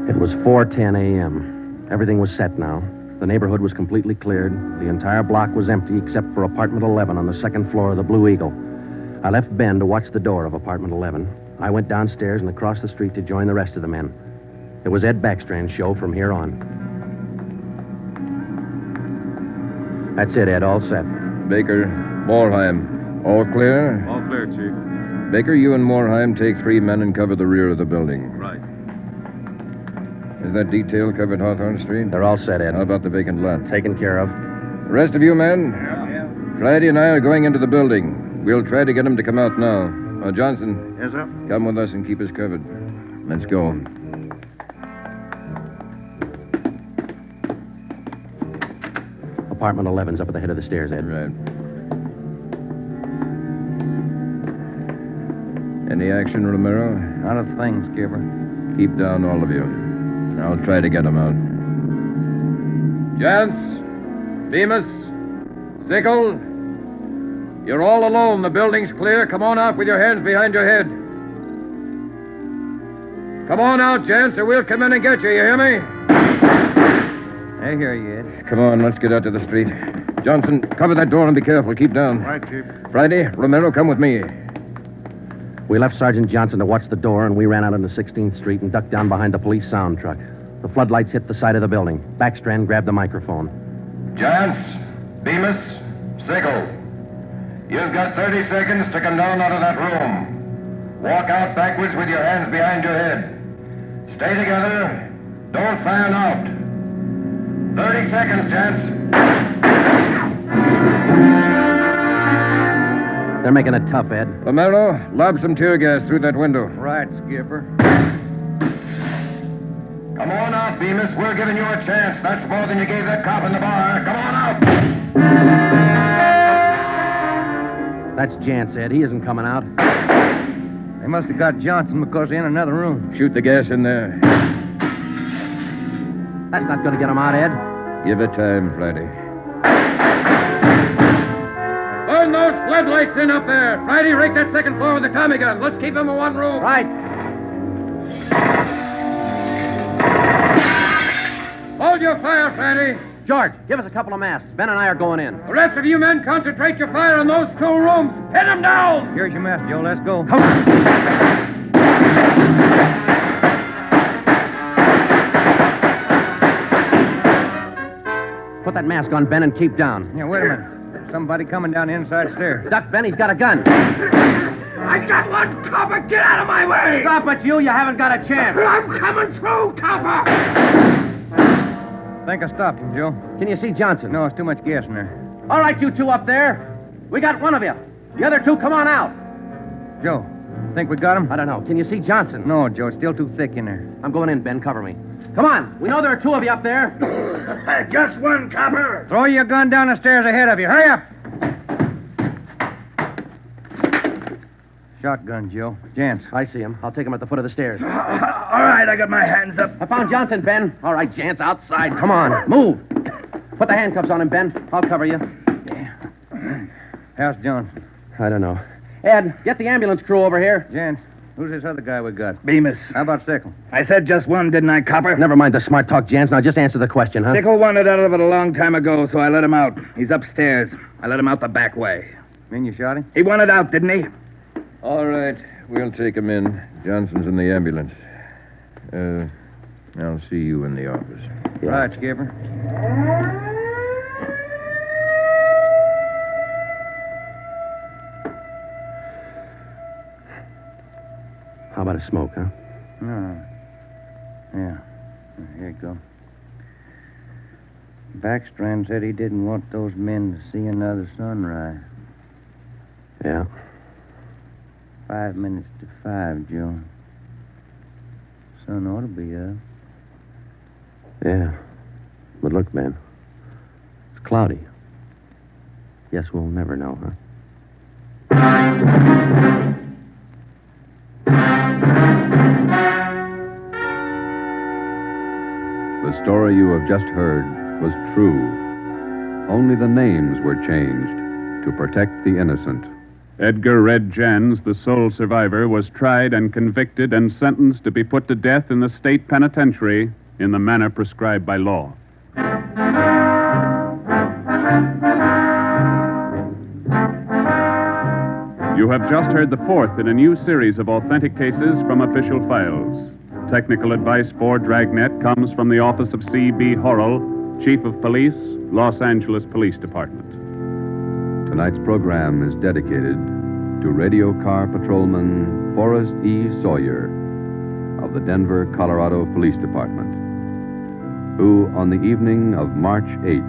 It was 4:10 a.m. Everything was set now. The neighborhood was completely cleared. The entire block was empty except for apartment 11 on the second floor of the Blue Eagle. I left Ben to watch the door of apartment 11. I went downstairs and across the street to join the rest of the men. It was Ed Backstrand's show from here on. That's it, Ed. All set. Baker, Morheim, all clear? All clear, Chief. Baker, you and Morheim take 3 men and cover the rear of the building. Right. Is that detail covered Hawthorne Street? They're all set, Ed. How about the vacant lot? Taken care of. The rest of you men? Yeah. Friday and I are going into the building. We'll try to get them to come out now. Johnson. Yes, sir? Come with us and keep us covered. Let's go. Apartment 11's up at the head of the stairs, Ed. Right. Any action, Romero? Not a thing, Skipper. Keep down, all of you. I'll try to get them out. Gents, Bemis, Sickle, you're all alone. The building's clear. Come on out with your hands behind your head. Come on out, gents, or we'll come in and get you. You hear me? I hear you, Ed. Come on, let's get out to the street. Johnson, cover that door and be careful. Keep down. Right, Chief. Friday, Romero, come with me. We left Sergeant Johnson to watch the door, and we ran out into 16th Street and ducked down behind the police sound truck. The floodlights hit the side of the building. Backstrand grabbed the microphone. Gents, Bemis, Sickle, you've got 30 seconds to come down out of that room. Walk out backwards with your hands behind your head. Stay together. Don't fan out. 30 seconds, gents. They're making it tough, Ed. Romero, lob some tear gas through that window. Right, Skipper. Come on out, Bemis. We're giving you a chance. That's more than you gave that cop in the bar. Come on out. That's Jance, Ed. He isn't coming out. They must have got Johnson because they're in another room. Shoot the gas in there. That's not going to get him out, Ed. Give it time, Friday. Burn those floodlights in up there. Friday, rake that second floor with the Tommy gun. Let's keep them in one room. Right. Hold your fire, Friday. George, give us a couple of masks. Ben and I are going in. The rest of you men concentrate your fire on those 2 rooms. Hit them down. Here's your mess, Joe. Let's go. Come on. Put that mask on, Ben, and keep down. Yeah, wait a minute. Somebody coming down the inside stairs. Duck, Ben, he's got a gun. I got one, copper! Get out of my way! Stop it, you haven't got a chance. I'm coming through, copper! Think I stopped him, Joe. Can you see Johnson? No, it's too much gas in there. All right, you two up there. We got one of you. The other two, come on out. Joe, think we got him? I don't know. Can you see Johnson? No, Joe, it's still too thick in there. I'm going in, Ben. Cover me. Come on. We know there are two of you up there. Just one, copper! Throw your gun down the stairs ahead of you. Hurry up! Shotgun, Joe. Jance. I see him. I'll take him at the foot of the stairs. All right, I got my hands up. I found Johnson, Ben. All right, Jance, outside. Come on. Move. Put the handcuffs on him, Ben. I'll cover you. How's Johnson? I don't know. Ed, get the ambulance crew over here. Jance, who's this other guy we got? Bemis. How about Sickle? I said just one, didn't I, copper? Never mind the smart talk, Jance. Now just answer the question, huh? Sickle wanted out of it a long time ago, so I let him out. He's upstairs. I let him out the back way. Mean you shot him? He wanted out, didn't he? All right, we'll take him in. Johnson's in the ambulance. I'll see you in the office. Yeah. Right, Skipper. How about a smoke, huh? No. Yeah. Here you go. Backstrand said he didn't want those men to see another sunrise. Yeah. 5 minutes to 5, Joe. Sun ought to be up. Yeah. But look, Ben. It's cloudy. Guess we'll never know, huh? The story you have just heard was true. Only the names were changed to protect the innocent. Edgar Red Jans, the sole survivor, was tried and convicted and sentenced to be put to death in the state penitentiary in the manner prescribed by law. You have just heard the fourth in a new series of authentic cases from official files. Technical advice for Dragnet comes from the office of C.B. Horrell, Chief of Police, Los Angeles Police Department. Tonight's program is dedicated to radio car patrolman Forrest E. Sawyer of the Denver, Colorado Police Department, who on the evening of March 8,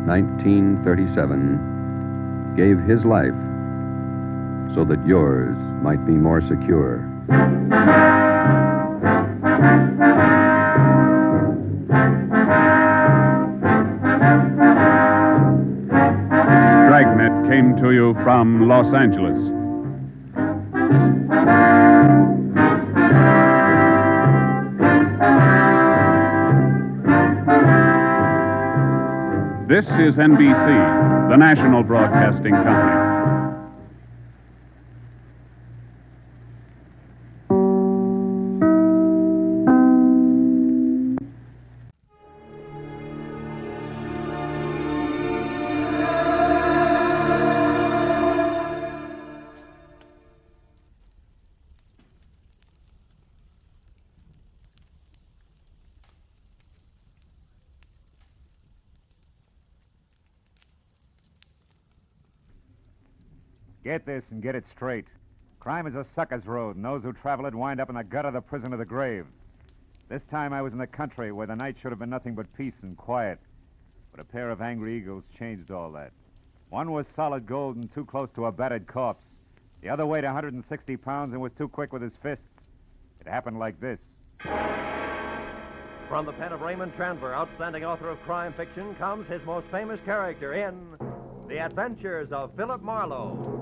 1937, gave his life so that yours might be more secure. Dragnet came to you from Los Angeles. This is NBC, the national broadcasting company. Get this and get it straight. Crime is a sucker's road, and those who travel it wind up in the gut of the prison of the grave. This time I was in the country where the night should have been nothing but peace and quiet. But a pair of angry eagles changed all that. One was solid gold and too close to a battered corpse. The other weighed 160 pounds and was too quick with his fists. It happened like this. From the pen of Raymond Chandler, outstanding author of crime fiction, comes his most famous character in The Adventures of Philip Marlowe.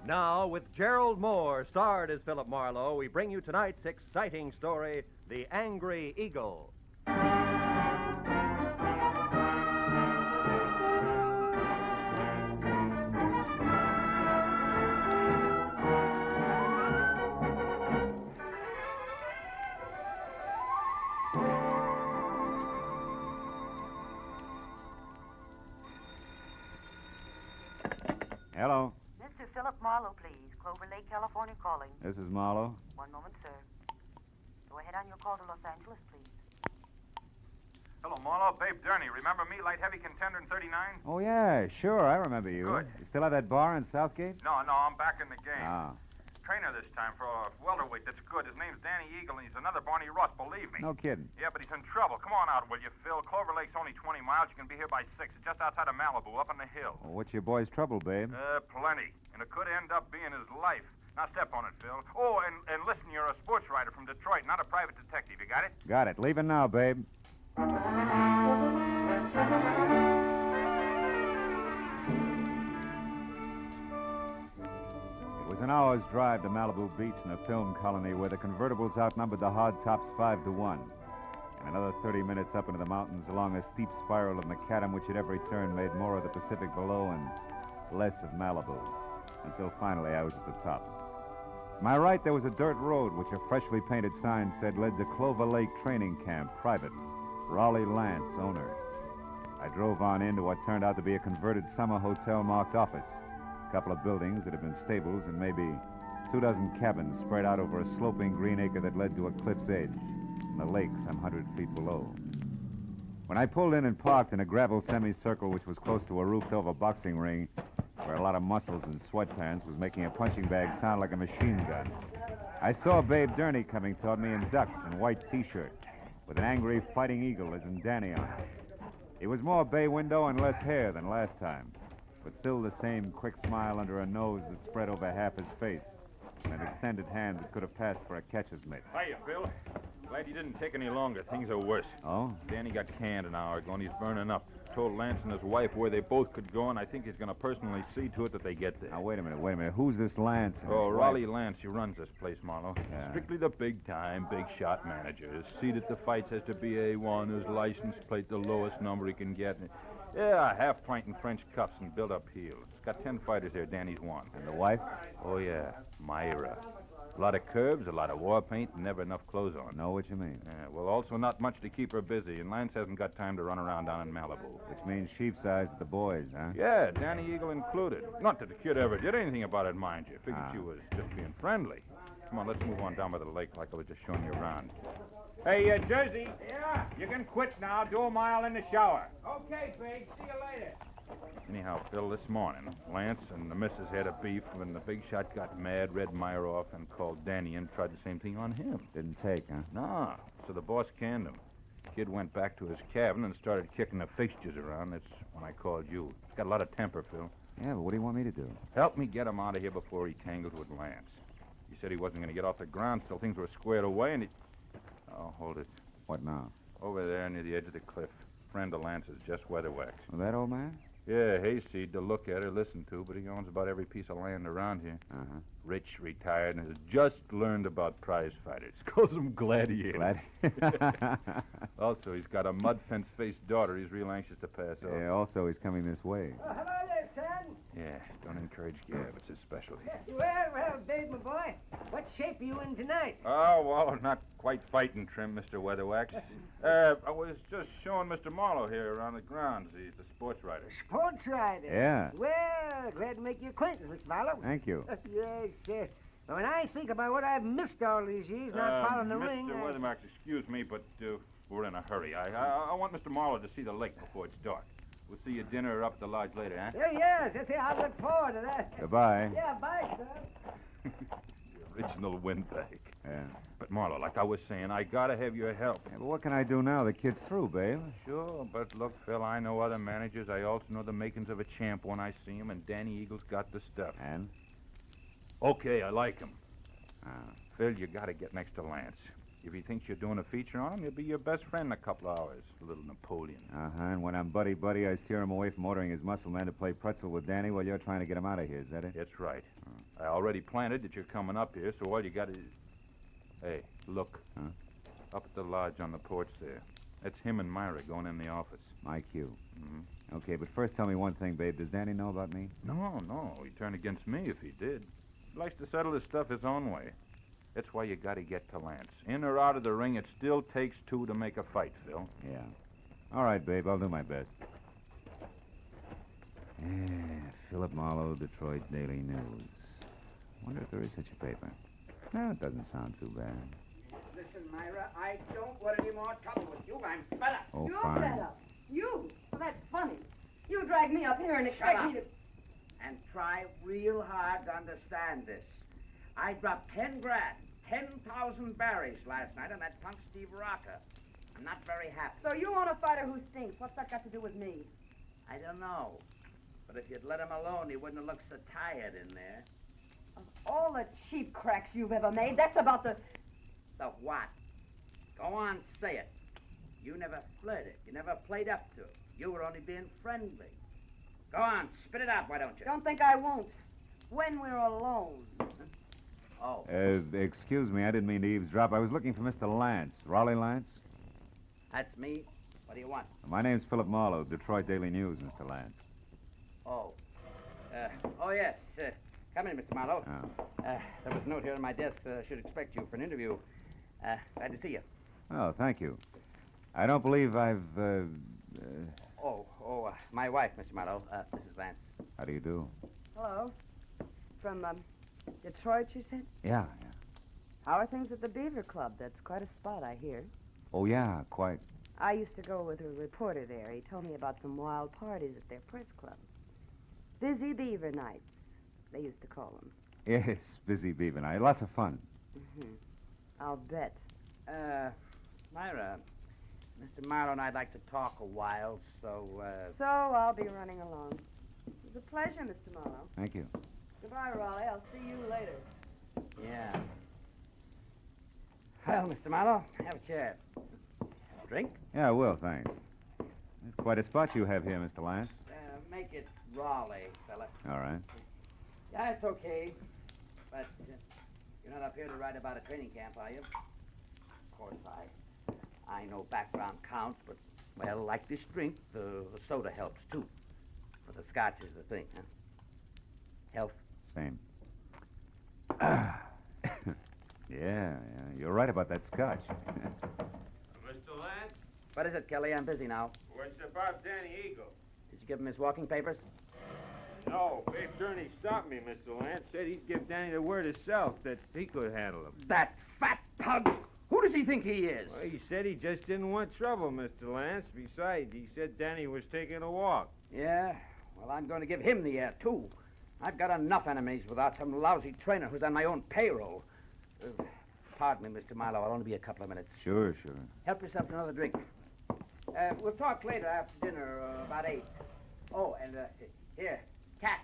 Now, with Gerald Moore, starred as Philip Marlowe, we bring you tonight's exciting story, The Angry Eagle. Hello. Philip Marlowe, please. Clover Lake, California calling. This is Marlowe. One moment, sir. Go ahead on your call to Los Angeles, please. Hello, Marlowe. Babe Durney. Remember me, light heavy contender in 39? Oh, yeah, sure. I remember you. Good. You still have that bar in Southgate? No, I'm back in the game. Ah. Trainer this time for a welterweight that's good. His name's Danny Eagle, and he's another Barney Russ, believe me. No kidding. Yeah, but he's in trouble. Come on out, will you, Phil? Clover Lake's only 20 miles. You can be here by 6. It's just outside of Malibu, up on the hill. Well, what's your boy's trouble, babe? Plenty. And it could end up being his life. Now, step on it, Phil. Oh, and listen, you're a sports writer from Detroit, not a private detective. You got it? Got it. Leaving now, babe. It was an hour's drive to Malibu Beach in a film colony where the convertibles outnumbered the hardtops 5-1. And another 30 minutes up into the mountains along a steep spiral of macadam which at every turn made more of the Pacific below and less of Malibu. Until finally I was at the top. To my right, there was a dirt road which a freshly painted sign said led to Clover Lake Training Camp, private. Raleigh Lance, owner. I drove on into what turned out to be a converted summer hotel marked office. A couple of buildings that had been stables and maybe 24 cabins spread out over a sloping green acre that led to a cliff's edge and the lake some 100 feet below. When I pulled in and parked in a gravel semicircle which was close to a roofed-over boxing ring where a lot of muscles in sweatpants was making a punching bag sound like a machine gun, I saw Babe Durney coming toward me in ducks and white T-shirt with an angry fighting eagle as in Danny on it. He was more bay window and less hair than last time, but still the same quick smile under a nose that spread over half his face and an extended hand that could have passed for a catcher's mitt. Hiya, Phil. Glad you didn't take any longer. Things are worse. Oh? Danny got canned an hour ago, and he's burning up. Told Lance and his wife where they both could go, and I think he's going to personally see to it that they get there. Now, wait a minute. Who's this Lance? Oh, Raleigh Lance. He runs this place, Marlowe. Yeah. Strictly the big-time, big-shot manager. His seat at the fights has to be A1. His license plate the lowest number he can get. Yeah, half pint in French cuffs and built-up heels. Got 10 fighters here. Danny's one. And the wife? Oh, yeah. Myra. A lot of curves, a lot of war paint, and never enough clothes on. Know what you mean. Yeah, well, also not much to keep her busy, and Lance hasn't got time to run around down in Malibu. Which means sheep's eyes at the boys, huh? Yeah, Danny Eagle included. Not that the kid ever did anything about it, mind you. Figured she was just being friendly. Come on, let's move on down by the lake like I was just showing you around. Hey, Jersey. Yeah? You can quit now. Do a mile in the shower. Okay, Big. See you later. Anyhow, Phil, this morning, Lance and the missus had a beef when the big shot got mad, read Meyer off, and called Danny and tried the same thing on him. Didn't take, huh? Nah, so the boss canned him. Kid went back to his cabin and started kicking the fixtures around. That's when I called you. He's got a lot of temper, Phil. Yeah, but what do you want me to do? Help me get him out of here before he tangles with Lance. He said he wasn't going to get off the ground till things were squared away, and he... Oh, hold it. What now? Over there near the edge of the cliff. Friend of Lance's, just weatherwax. Well, that old man? Yeah, hayseed to look at or listen to, but he owns about every piece of land around here. Uh-huh. Rich, retired, and has just learned about prize fighters. Calls them gladiators. Also, he's got a mud fence-faced daughter he's real anxious to pass off. Yeah, also he's coming this way. Hello there, son. Yeah, don't encourage gab. It's his specialty. Well, Babe, my boy. What shape are you in tonight? Oh, well, not quite fighting trim, Mr. Weatherwax. I was just showing Mr. Marlowe here around the grounds. He's a sports writer. Sports writer? Yeah. Well, glad to make your acquaintance, Mr. Marlowe. Thank you. Yes, sir. When I think about what I've missed all these years not following the ring... Mr. Weatherwax, excuse me, but we're in a hurry. I want Mr. Marlowe to see the lake before it's dark. We'll see you at dinner or up at the lodge later, huh? Yes, I look forward to that. Goodbye. Yeah, bye, son. Original windbag. Yeah. But, Marlowe, like I was saying, I gotta have your help. Yeah, but what can I do now? The kid's through, babe. Sure, but look, Phil, I know other managers. I also know the makings of a champ when I see him, and Danny Eagle's got the stuff. And? Okay, I like him. Phil, you gotta get next to Lance. If he thinks you're doing a feature on him, he'll be your best friend in a couple of hours. A little Napoleon. Uh-huh, and when I'm buddy-buddy, I steer him away from ordering his muscle man to play pretzel with Danny while you're trying to get him out of here, is that it? That's right. I already planted that you're coming up here, so all you got is... Hey, look. Huh? Up at the lodge on the porch there. That's him and Myra going in the office. My cue. Mm-hmm. Okay, but first tell me one thing, babe. Does Danny know about me? No. He'd turn against me if he did. He likes to settle his stuff his own way. That's why you got to get to Lance. In or out of the ring, it still takes two to make a fight, Phil. Yeah. All right, babe. I'll do my best. Yeah, Philip Marlowe, Detroit Daily News. Wonder if there is such a paper. No, it doesn't sound too bad. The Listen, Myra, I don't want any more trouble with you. I'm fed up. Oh, You're fine. fed up. You? Well, that's funny. You drag me up here and Shut expect up. me to... And try real hard to understand this. I dropped 10 grand, 10,000 berries last night on that punk Steve Rocker. I'm not very happy. So you want a fighter who stinks. What's that got to do with me? I don't know. But if you'd let him alone, he wouldn't have looked so tired in there. Of all the cheap cracks you've ever made, that's about the... The what? Go on, say it. You never flirted. You never played up to it. You were only being friendly. Go on, spit it out, why don't you? Don't think I won't. When we're alone. Oh. Excuse me, I didn't mean to eavesdrop. I was looking for Mr. Lance. Raleigh Lance? That's me. What do you want? My name's Philip Marlowe, Detroit Daily News, Mr. Lance. Oh. Yes. Come in, Mr. Marlowe. Oh. There was a note here on my desk. Should expect you for an interview. Glad to see you. Oh, thank you. I don't believe I've, My wife, Mr. Marlowe, Mrs. Vance. How do you do? Hello. From, Detroit, you said? Yeah. How are things at the Beaver Club? That's quite a spot, I hear. Oh, yeah, quite. I used to go with a reporter there. He told me about some wild parties at their press club. Busy Beaver Nights, they used to call them. Yes, busy beaver night. Lots of fun. Mm-hmm. I'll bet. Myra, Mr. Marlowe and I'd like to talk a while, so, So I'll be running along. It was a pleasure, Mr. Marlowe. Thank you. Goodbye, Raleigh. I'll see you later. Yeah. Well, Mr. Marlowe, have a chair. Drink? Yeah, I will, thanks. It's quite a spot you have here, Mr. Lance. Make it Raleigh, fella. All right. Yeah, it's okay. But you're not up here to write about a training camp, are you? Of course, I know background counts, but, well, like this drink, the soda helps, too. But the scotch is the thing, huh? Health? Same. Yeah, you're right about that scotch. Mr. Lance? What is it, Kelly? I'm busy now. What's about Danny Eagle? Did you give him his walking papers? No, Big Turney stopped me, Mr. Lance. Said he'd give Danny the word himself that he could handle him. That fat pug! Who does he think he is? Well, he said he just didn't want trouble, Mr. Lance. Besides, he said Danny was taking a walk. Yeah? Well, I'm going to give him the air, too. I've got enough enemies without some lousy trainer who's on my own payroll. Pardon me, Mr. Marlowe. I'll only be a couple of minutes. Sure. Help yourself to another drink. We'll talk later after dinner, about 8. Oh, and, here, catch.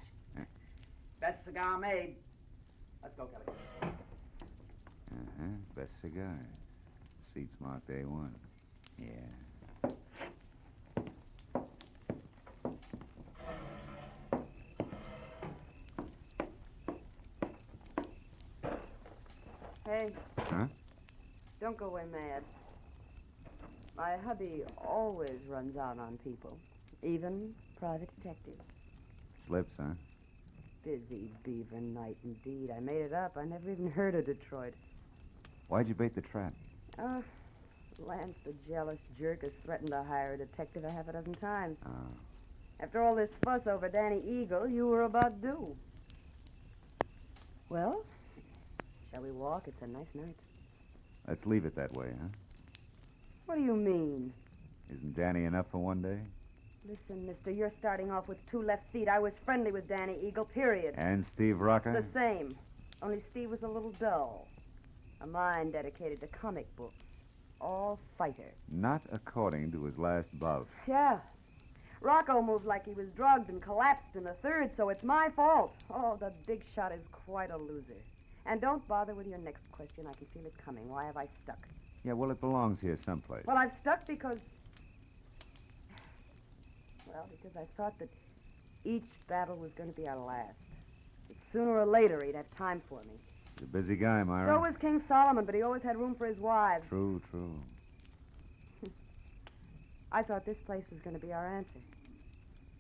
Best cigar made. Let's go, Kelly. Best cigar. Seats marked A1. Yeah. Hey. Huh? Don't go away mad. My hubby always runs out on people, even private detectives. Slips, huh? Busy Beaver Night, indeed. I made it up. I never even heard of Detroit. Why'd you bait the trap? Lance, the jealous jerk, has threatened to hire a detective a half a dozen times. Oh. After all this fuss over Danny Eagle, you were about due. Well, shall we walk? It's a nice night. Let's leave it that way, huh? What do you mean? Isn't Danny enough for one day? Listen, mister, you're starting off with 2 left feet. I was friendly with Danny Eagle, period. And Steve Rocker? The same. Only Steve was a little dull. A mind dedicated to comic books. All fighter. Not according to his last bout. Yeah. Rocco moved like he was drugged and collapsed in the third, so it's my fault. Oh, the big shot is quite a loser. And don't bother with your next question. I can feel it coming. Why have I stuck? Yeah, well, it belongs here someplace. Well, I've stuck because I thought that each battle was going to be our last. That sooner or later he'd have time for me. He's a busy guy, Myra. So was King Solomon, but he always had room for his wives. True. I thought this place was going to be our answer.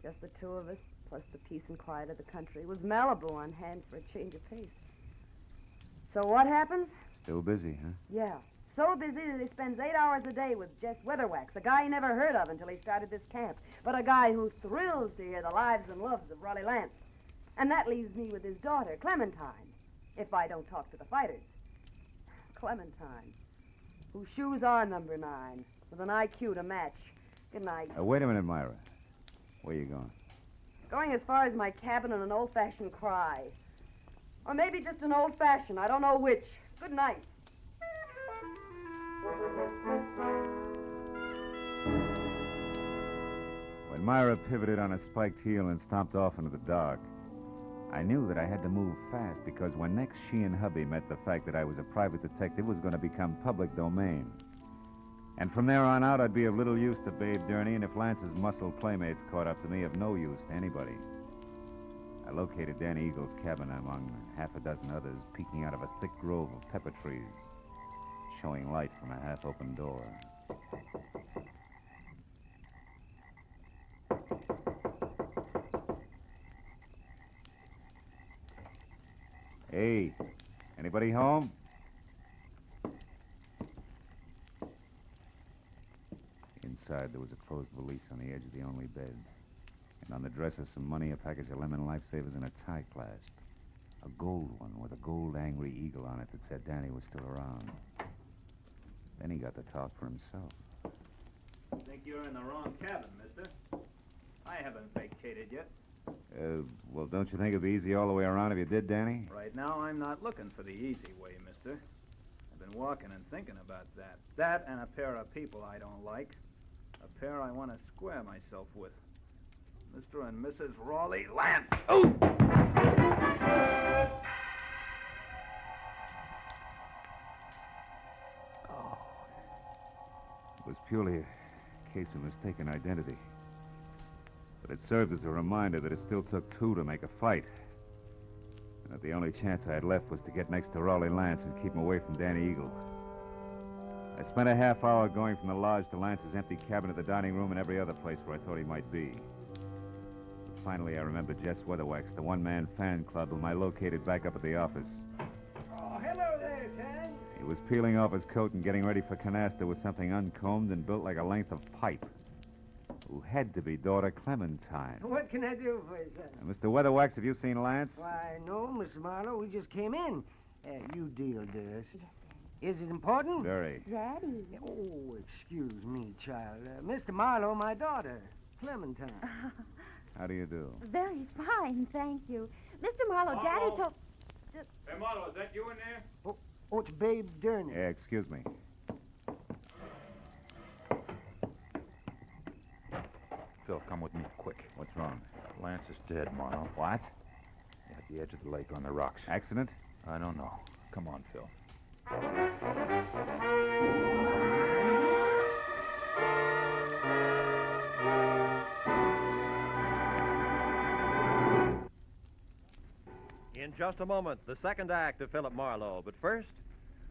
Just the 2 of us, plus the peace and quiet of the country. It was Malibu on hand for a change of pace. So what happens? Still busy, huh? Yeah. So busy that he spends 8 hours a day with Jess Weatherwax, a guy he never heard of until he started this camp, but a guy who thrills to hear the lives and loves of Raleigh Lance. And that leaves me with his daughter, Clementine, if I don't talk to the fighters. Clementine. whose shoes are number 9, with an IQ to match. Good night. Wait a minute, Myra. Where you going? Going as far as my cabin and an old-fashioned cry. Or maybe just an old-fashioned. I don't know which. Good night. When Myra pivoted on a spiked heel and stomped off into the dark, I knew that I had to move fast because when next she and hubby met, the fact that I was a private detective was going to become public domain. And from there on out, I'd be of little use to Babe Durney, and if Lance's muscle playmates caught up to me, of no use to anybody. I located Danny Eagle's cabin among half a dozen others, peeking out of a thick grove of pepper trees, showing light from a half-open door. Hey, anybody home? Inside, there was a closed valise on the edge of the only bed. And on the dresser, some money, a package of lemon lifesavers, and a tie clasp. A gold one with a gold angry eagle on it that said Danny was still around. Then he got to talk for himself. I think you're in the wrong cabin, mister. I haven't vacated yet. Well, don't you think it'd be easy all the way around if you did, Danny? Right now, I'm not looking for the easy way, mister. I've been walking and thinking about that. That and a pair of people I don't like. A pair I want to square myself with. Mr. and Mrs. Raleigh Lance. Oh! It was purely a case of mistaken identity. But it served as a reminder that it still took two to make a fight. And that the only chance I had left was to get next to Raleigh Lance and keep him away from Danny Eagle. I spent a half hour going from the lodge to Lance's empty cabin, at the dining room, and every other place where I thought he might be. But finally, I remembered Jess Weatherwax, the one-man fan club whom I located back up at the office. Oh, hello there, son. He was peeling off his coat and getting ready for canasta with something uncombed and built like a length of pipe. Who had to be daughter Clementine. What can I do for you, son? Mr. Weatherwax, have you seen Lance? Why, no, Mr. Marlowe. We just came in. You deal, dearest. Is it important? Very. Daddy. Oh, excuse me, child. Mr. Marlowe, my daughter, Clementine. How do you do? Very fine, thank you. Mr. Marlowe, Marlowe. Daddy told... Hey, Marlowe, is that you in there? Oh, it's Babe Durney. Yeah, excuse me. Phil, come with me, quick. What's wrong? Lance is dead, Marlowe. What? At the edge of the lake on the rocks. Accident? I don't know. Come on, Phil. In just a moment, the second act of Philip Marlowe. But first,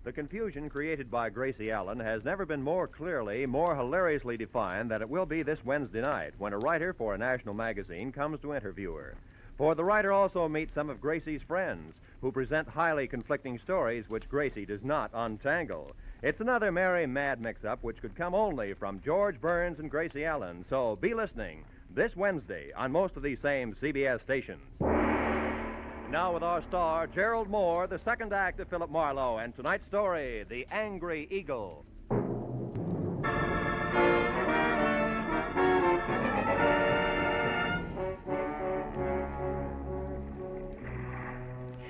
the confusion created by Gracie Allen has never been more clearly, more hilariously defined than it will be this Wednesday night when a writer for a national magazine comes to interview her. For the writer also meets some of Gracie's friends who present highly conflicting stories which Gracie does not untangle. It's another merry, mad mix-up which could come only from George Burns and Gracie Allen. So be listening this Wednesday on most of these same CBS stations. Now with our star, Gerald Moore, the second act of Philip Marlowe, and tonight's story, The Angry Eagle.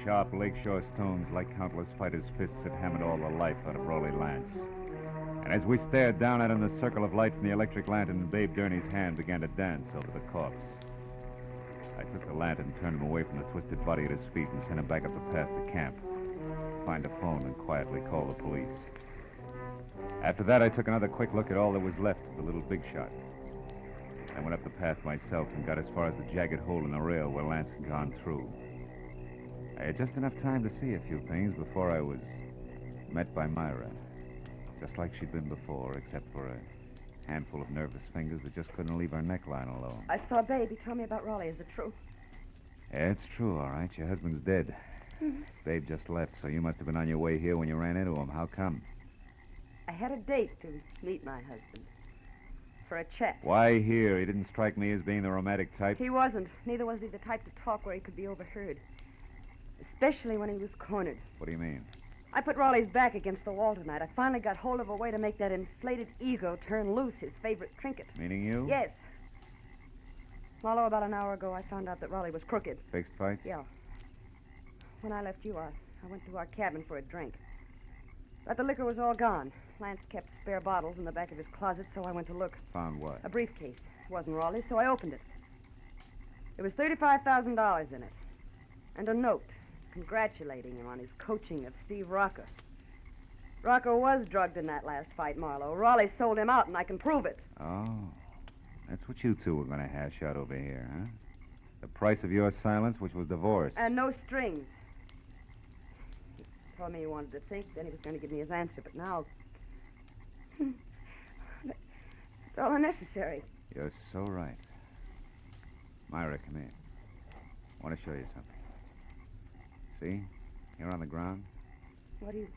Sharp lakeshore stones, like countless fighters' fists, had hammered all the life out of Raleigh Lance. And as we stared down at him, the circle of light from the electric lantern in Babe Durney's hand began to dance over the corpse. I took the lantern, turned him away from the twisted body at his feet, and sent him back up the path to camp. Find a phone and quietly call the police. After that, I took another quick look at all that was left of the little big shot. I went up the path myself and got as far as the jagged hole in the rail where Lance had gone through. I had just enough time to see a few things before I was met by Myra. Just like she'd been before, except for a handful of nervous fingers that just couldn't leave her neckline alone. I saw Babe. He told me about Raleigh. Is it true? Yeah, it's true, all right. Your husband's dead. Babe just left, so you must have been on your way here when you ran into him. How come? I had a date to meet my husband. For a chat. Why here? He didn't strike me as being the romantic type. He wasn't. Neither was he the type to talk where he could be overheard. Especially when he was cornered. What do you mean? I put Raleigh's back against the wall tonight. I finally got hold of a way to make that inflated ego turn loose, his favorite trinket. Meaning you? Yes. Marlowe, about an hour ago, I found out that Raleigh was crooked. Fixed fights? Yeah. When I left you, I went to our cabin for a drink. But the liquor was all gone. Lance kept spare bottles in the back of his closet, so I went to look. Found what? A briefcase. It wasn't Raleigh's, so I opened it. There was $35,000 in it. And a note congratulating him on his coaching of Steve Rocca. Rocca was drugged in that last fight, Marlowe. Raleigh sold him out, and I can prove it. Oh. That's what you two were going to hash out over here, huh? The price of your silence, which was divorce. And no strings. He told me he wanted to think, then he was going to give me his answer, but now... it's all unnecessary. You're so right. Myra, come here. I want to show you something. See? Here on the ground. What do you...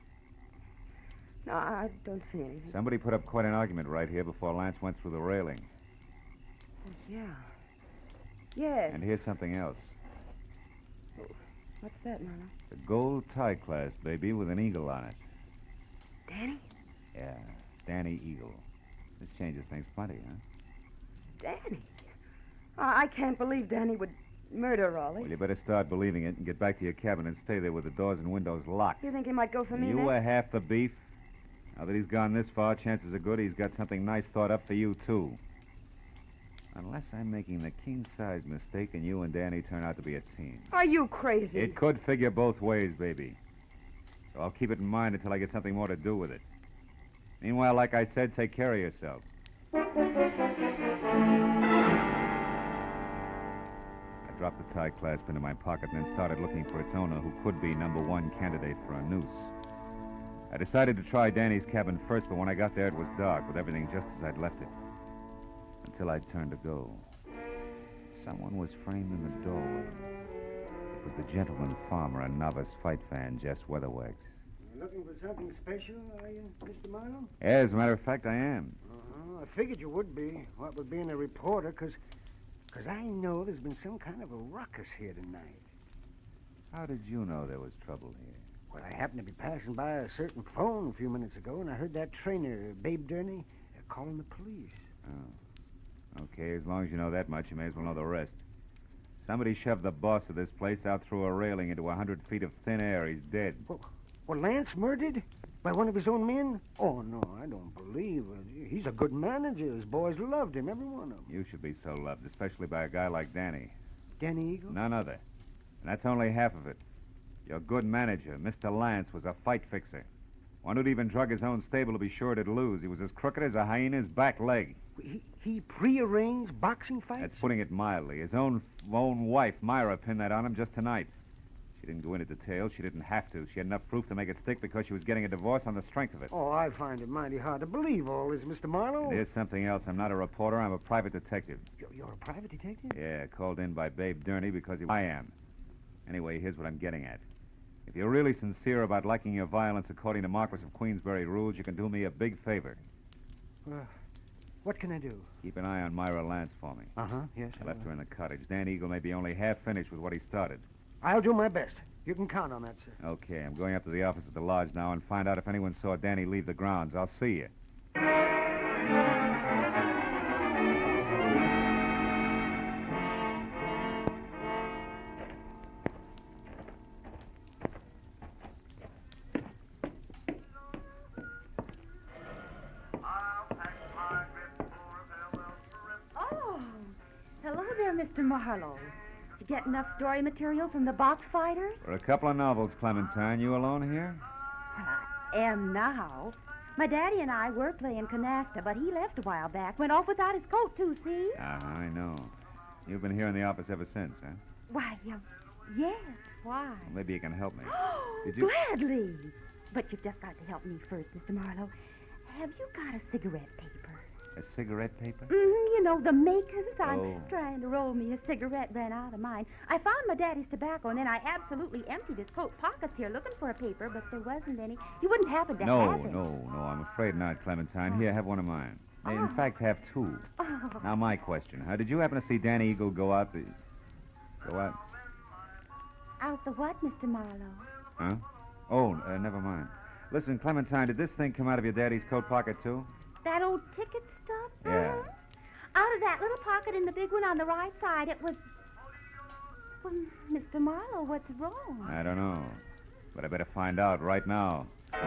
No, I don't see anything. Somebody put up quite an argument right here before Lance went through the railing. Oh, yeah. Yes. And here's something else. Oh, what's that, Marlowe? The gold tie clasp, baby, with an eagle on it. Danny? Yeah, Danny Eagle. This changes things plenty, huh? Danny? I can't believe Danny would murder Raleigh. Well, you better start believing it and get back to your cabin and stay there with the doors and windows locked. You think he might go for me You next? were half the beef. Now that he's gone this far, chances are good he's got something nice thought up for you, too. Unless I'm making the king-size mistake and you and Danny turn out to be a team. Are you crazy? It could figure both ways, baby. So I'll keep it in mind until I get something more to do with it. Meanwhile, like I said, take care of yourself. I dropped the tie clasp into my pocket and then started looking for its owner, who could be #1 candidate for a noose. I decided to try Danny's cabin first, but when I got there, it was dark, with everything just as I'd left it. Until I turned to go. Someone was framed in the doorway. It was the gentleman farmer, a novice fight fan, Jess Weatherwax. You looking for something special, are you, Mr. Marlowe? Yeah, as a matter of fact, I am. I figured you would be, what with being a reporter, because I know there's been some kind of a ruckus here tonight. How did you know there was trouble here? Well, I happened to be passing by a certain phone a few minutes ago, and I heard that trainer, Babe Durney, calling the police. Oh. Okay, as long as you know that much, you may as well know the rest. Somebody shoved the boss of this place out through a railing into 100 feet of thin air. He's dead. Well, Lance murdered? By one of his own men? Oh, no, I don't believe it. He's a good manager. His boys loved him, every one of them. You should be so loved, especially by a guy like Danny. Danny Eagle? None other. And that's only half of it. Your good manager, Mr. Lance, was a fight fixer. One who'd even drug his own stable to be sure it'd lose. He was as crooked as a hyena's back leg. He prearranged boxing fights? That's putting it mildly. His own wife, Myra, pinned that on him just tonight. She didn't go into detail. She didn't have to. She had enough proof to make it stick because she was getting a divorce on the strength of it. Oh, I find it mighty hard to believe all this, Mr. Marlowe. And here's something else. I'm not a reporter. I'm a private detective. You're a private detective? Yeah, called in by Babe Durney because I am. Anyway, here's what I'm getting at. If you're really sincere about liking your violence according to Marquis of Queensberry rules, you can do me a big favor. What can I do? Keep an eye on Myra Lance for me. Uh-huh, yes. I left her in the cottage. Dan Eagle may be only half finished with what he started. I'll do my best. You can count on that, sir. Okay, I'm going up to the office at the lodge now and find out if anyone saw Danny leave the grounds. I'll see you. Hello there, Mr. Marlowe. Did you get enough story material from the box fighters? For a couple of novels, Clementine. You alone here? Well, I am now. My daddy and I were playing canasta, but he left a while back. Went off without his coat, too, see? I know. You've been here in the office ever since, huh? Why, yes. Why? Well, maybe you can help me. Did you... Gladly. But you've just got to help me first, Mr. Marlowe. Have you got a cigarette paper? A cigarette paper? You know, the makers. I'm Oh. trying to roll me a cigarette, ran out of mine. I found my daddy's tobacco, and then I absolutely emptied his coat pockets here looking for a paper, but there wasn't any. You wouldn't happen to No, have it. no, I'm afraid not, Clementine. Here, have one of mine. In fact, have two. Oh. Now, my question. Did you happen to see Danny Eagle go out Go out? Out the what, Mr. Marlowe? Huh? Oh, never mind. Listen, Clementine, did this thing come out of your daddy's coat pocket, too? That old ticket stub? Yeah. Out of that little pocket in the big one on the right side, it was... Well, Mr. Marlowe, what's wrong? I don't know. But I better find out right now. As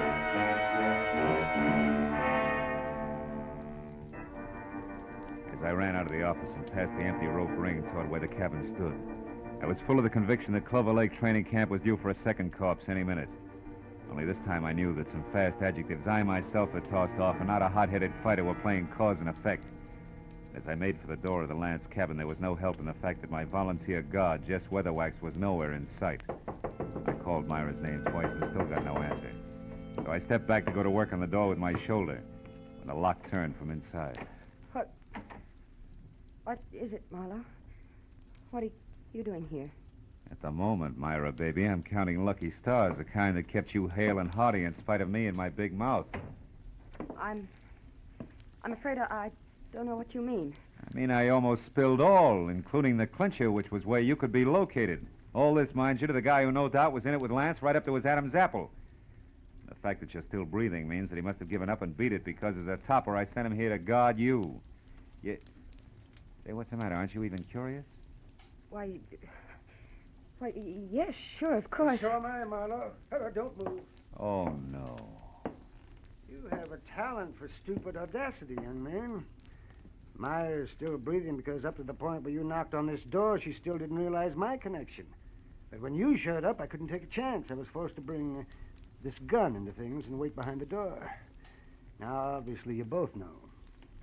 I ran out of the office and past the empty rope ring toward where the cabin stood, I was full of the conviction that Clover Lake Training Camp was due for a second corpse any minute. Only this time I knew that some fast adjectives I myself had tossed off and not a hot-headed fighter were playing cause and effect. As I made for the door of the Lance cabin, there was no help in the fact that my volunteer guard, Jess Weatherwax, was nowhere in sight. I called Myra's name twice and still got no answer. So I stepped back to go to work on the door with my shoulder when the lock turned from inside. What is it, Marlowe? What are you doing here? At the moment, Myra, baby, I'm counting lucky stars, the kind that kept you hale and hearty in spite of me and my big mouth. I'm afraid I don't know what you mean. I mean, I almost spilled all, including the clincher, which was where you could be located. All this, mind you, to the guy who no doubt was in it with Lance right up to his Adam's apple. The fact that you're still breathing means that he must have given up and beat it because as a topper, I sent him here to guard you. Say, what's the matter? Aren't you even curious? Why, yes, sure, of course. So am I, Marlowe. Don't move. Oh, no. You have a talent for stupid audacity, young man. Myra's still breathing because up to the point where you knocked on this door, she still didn't realize my connection. But when you showed up, I couldn't take a chance. I was forced to bring this gun into things and wait behind the door. Now, obviously, you both know.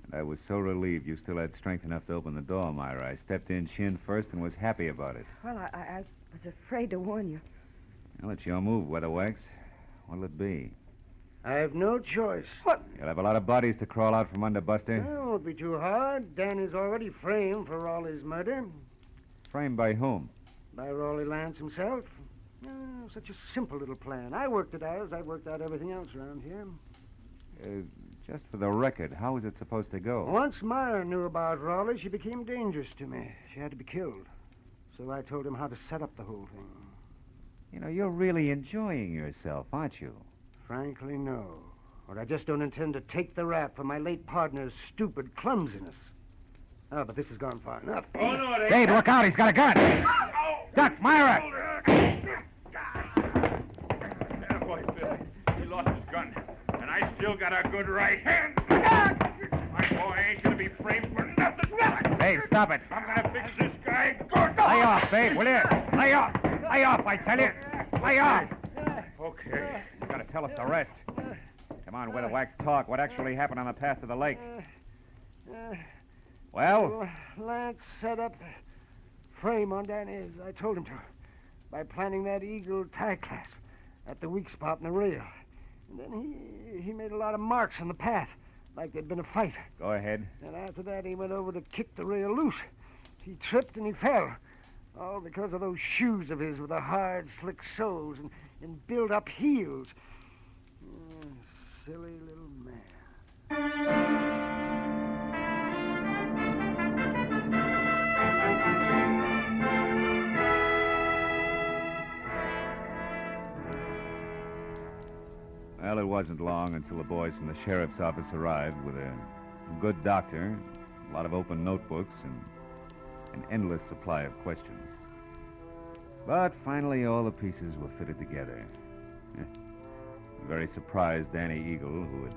And I was so relieved you still had strength enough to open the door, Myra. I stepped in chin first and was happy about it. Well, I was afraid to warn you. Well, it's your move, Weatherwax. What'll it be? I have no choice. What? You'll have a lot of bodies to crawl out from under, Buster. It won't be too hard. Danny's already framed for Raleigh's murder. Framed by whom? By Raleigh Lance himself. Oh, such a simple little plan. I worked it out as I worked out everything else around here. Just for the record, how was it supposed to go? Once Myra knew about Raleigh, she became dangerous to me. She had to be killed. So I told him how to set up the whole thing. You know, you're really enjoying yourself, aren't you? Frankly, no. Or I just don't intend to take the rap for my late partner's stupid clumsiness. Oh, but this has gone far enough. Oh, no, it ain't. Dave, look out. He's got a gun. Duck, Myra. That boy, Billy. He lost his gun. And I still got a good right hand. My boy ain't gonna be framed for nothing. Dave, stop it. I'm gonna fix this guy good. Lay off, Dave, will you? Lay off. Lay off, I tell you. Lay off. Okay. You gotta tell us the rest. Come on, Weatherwax, talk. What actually happened on the path to the lake? Well? Lance set up a frame on Danny as I told him to by planting that eagle tie clasp at the weak spot in the rail. And then he made a lot of marks on the path, like there'd been a fight. Go ahead. And after that, he went over to kick the rail loose. He tripped and he fell. All because of those shoes of his with the hard, slick soles and built-up heels. Silly little man. Well, it wasn't long until the boys from the sheriff's office arrived with a good doctor, a lot of open notebooks, and an endless supply of questions. But finally, all the pieces were fitted together. A very surprised Danny Eagle, who had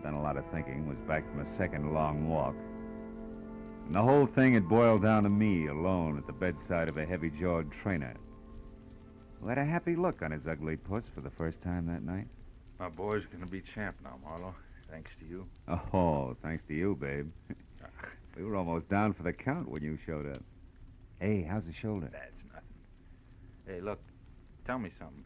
done a lot of thinking, was back from a second long walk. And the whole thing had boiled down to me alone at the bedside of a heavy-jawed trainer who had a happy look on his ugly puss for the first time that night. My boy's gonna be champ now, Marlowe. Thanks to you. Oh, thanks to you, babe. We were almost down for the count when you showed up. Hey, how's the shoulder? That's nothing. Hey, look, tell me something.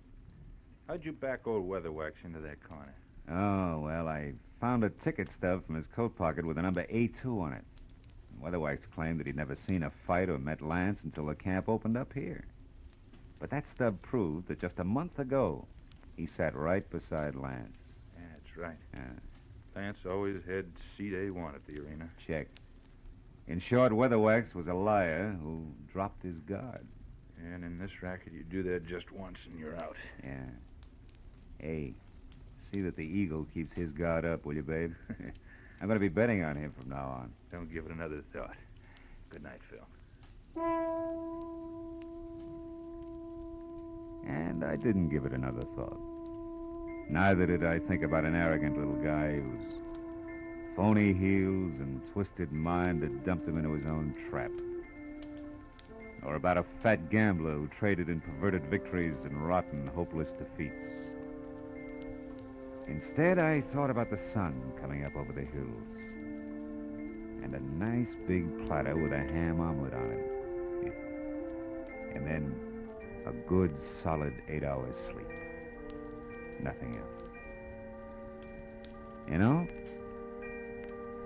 How'd you back old Weatherwax into that corner? Oh, well, I found a ticket stub from his coat pocket with the number A2 on it. Weatherwax claimed that he'd never seen a fight or met Lance until the camp opened up here. But that stub proved that just a month ago, he sat right beside Lance. Yeah, that's right. Yeah. Lance always had seat A1 at the arena. Check. In short, Weatherwax was a liar who dropped his guard. And in this racket, you do that just once and you're out. Yeah. Hey, see that the eagle keeps his guard up, will you, babe? I'm going to be betting on him from now on. Don't give it another thought. Good night, Phil. And I didn't give it another thought. Neither did I think about an arrogant little guy whose phony heels and twisted mind had dumped him into his own trap. Or about a fat gambler who traded in perverted victories and rotten, hopeless defeats. Instead, I thought about the sun coming up over the hills. And a nice big platter with a ham omelet on it. And then a good, solid 8 hours sleep. Nothing else. You know,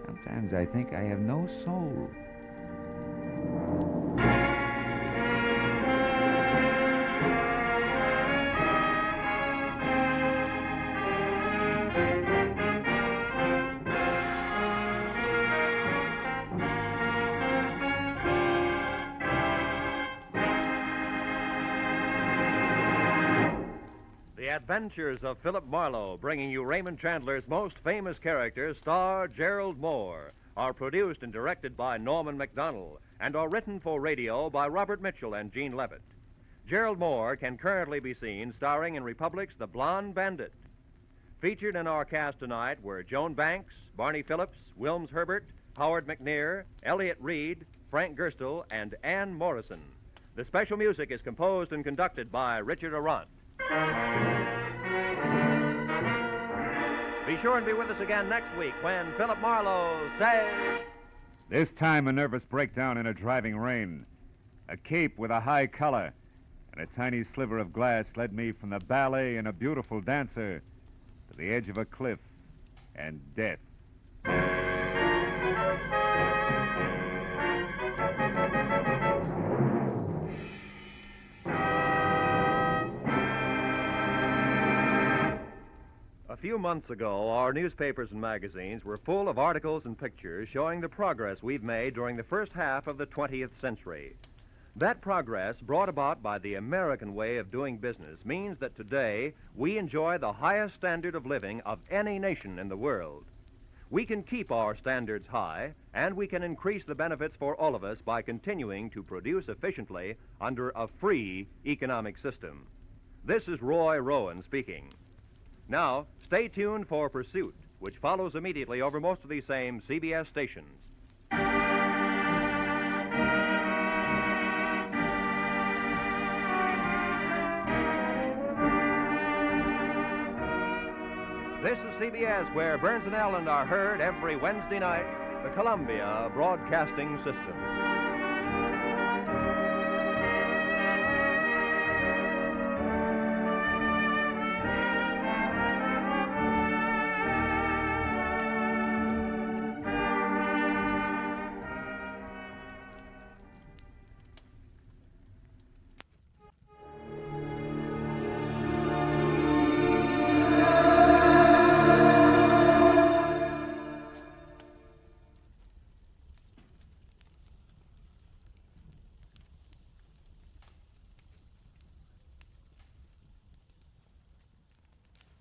sometimes I think I have no soul. Adventures of Philip Marlowe, bringing you Raymond Chandler's most famous character, star Gerald Moore, are produced and directed by Norman MacDonald and are written for radio by Robert Mitchell and Gene Levitt. Gerald Moore can currently be seen starring in Republic's The Blonde Bandit. Featured in our cast tonight were Joan Banks, Barney Phillips, Wilms Herbert, Howard McNear, Elliott Reed, Frank Gerstle, and Ann Morrison. The special music is composed and conducted by Richard Arant. Be sure and be with us again next week when Philip Marlowe says... This time a nervous breakdown in a driving rain. A cape with a high collar and a tiny sliver of glass led me from the ballet and a beautiful dancer to the edge of a cliff and death. A few months ago, our newspapers and magazines were full of articles and pictures showing the progress we've made during the first half of the 20th century. That progress, brought about by the American way of doing business, means that today we enjoy the highest standard of living of any nation in the world. We can keep our standards high, and we can increase the benefits for all of us by continuing to produce efficiently under a free economic system. This is Roy Rowan speaking. Now, stay tuned for Pursuit, which follows immediately over most of these same CBS stations. This is CBS, where Burns and Allen are heard every Wednesday night, the Columbia Broadcasting System.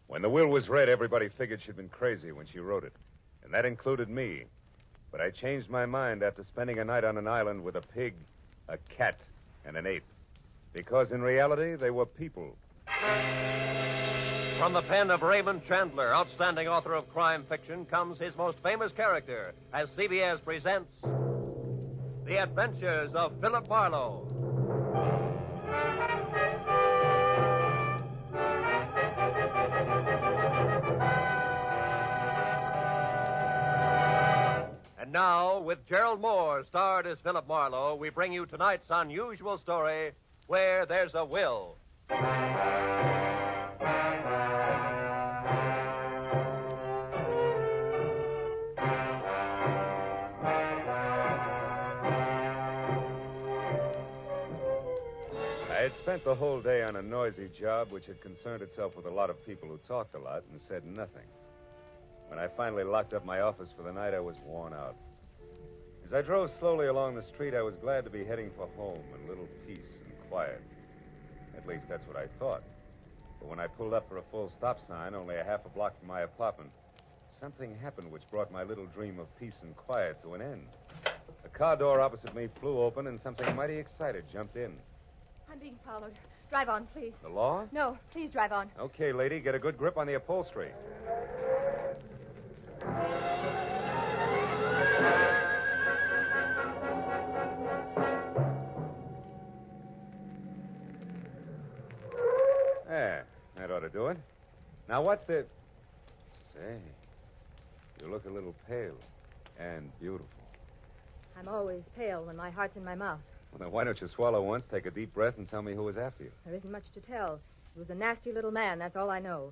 When the will was read, everybody figured she'd been crazy when she wrote it. And that included me. But I changed my mind after spending a night on an island with a pig, a cat, and an ape. Because in reality, they were people. From the pen of Raymond Chandler, outstanding author of crime fiction, comes his most famous character as CBS presents The Adventures of Philip Marlowe. And now, with Gerald Moore starred as Philip Marlowe, we bring you tonight's unusual story, Where There's a Will. I had spent the whole day on a noisy job which had concerned itself with a lot of people who talked a lot and said nothing. When I finally locked up my office for the night, I was worn out. As I drove slowly along the street, I was glad to be heading for home and a little peace and quiet. At least that's what I thought. But when I pulled up for a full stop sign, only a half a block from my apartment, something happened which brought my little dream of peace and quiet to an end. The car door opposite me flew open, and something mighty excited jumped in. I'm being followed. Drive on, please. The law? No, please drive on. Okay, lady, get a good grip on the upholstery. There, that ought to do it. Now, what's the... Say, you look a little pale and beautiful. I'm always pale when my heart's in my mouth. Well, then why don't you swallow once, take a deep breath, and tell me who was after you? There isn't much to tell. He was a nasty little man, that's all I know.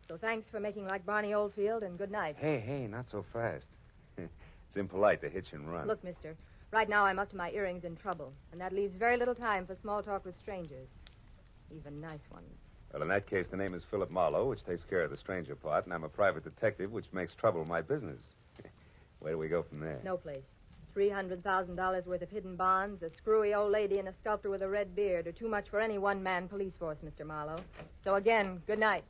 So thanks for making like Barney Oldfield, and good night. Hey, not so fast. It's impolite to hitch and run. Look, mister, right now I'm up to my earrings in trouble, and that leaves very little time for small talk with strangers. Even nice ones. Well, in that case, the name is Philip Marlowe, which takes care of the stranger part, and I'm a private detective, which makes trouble my business. Where do we go from there? No place. $300,000 worth of hidden bonds, a screwy old lady, and a sculptor with a red beard are too much for any one-man police force, Mr. Marlowe. So again, good night.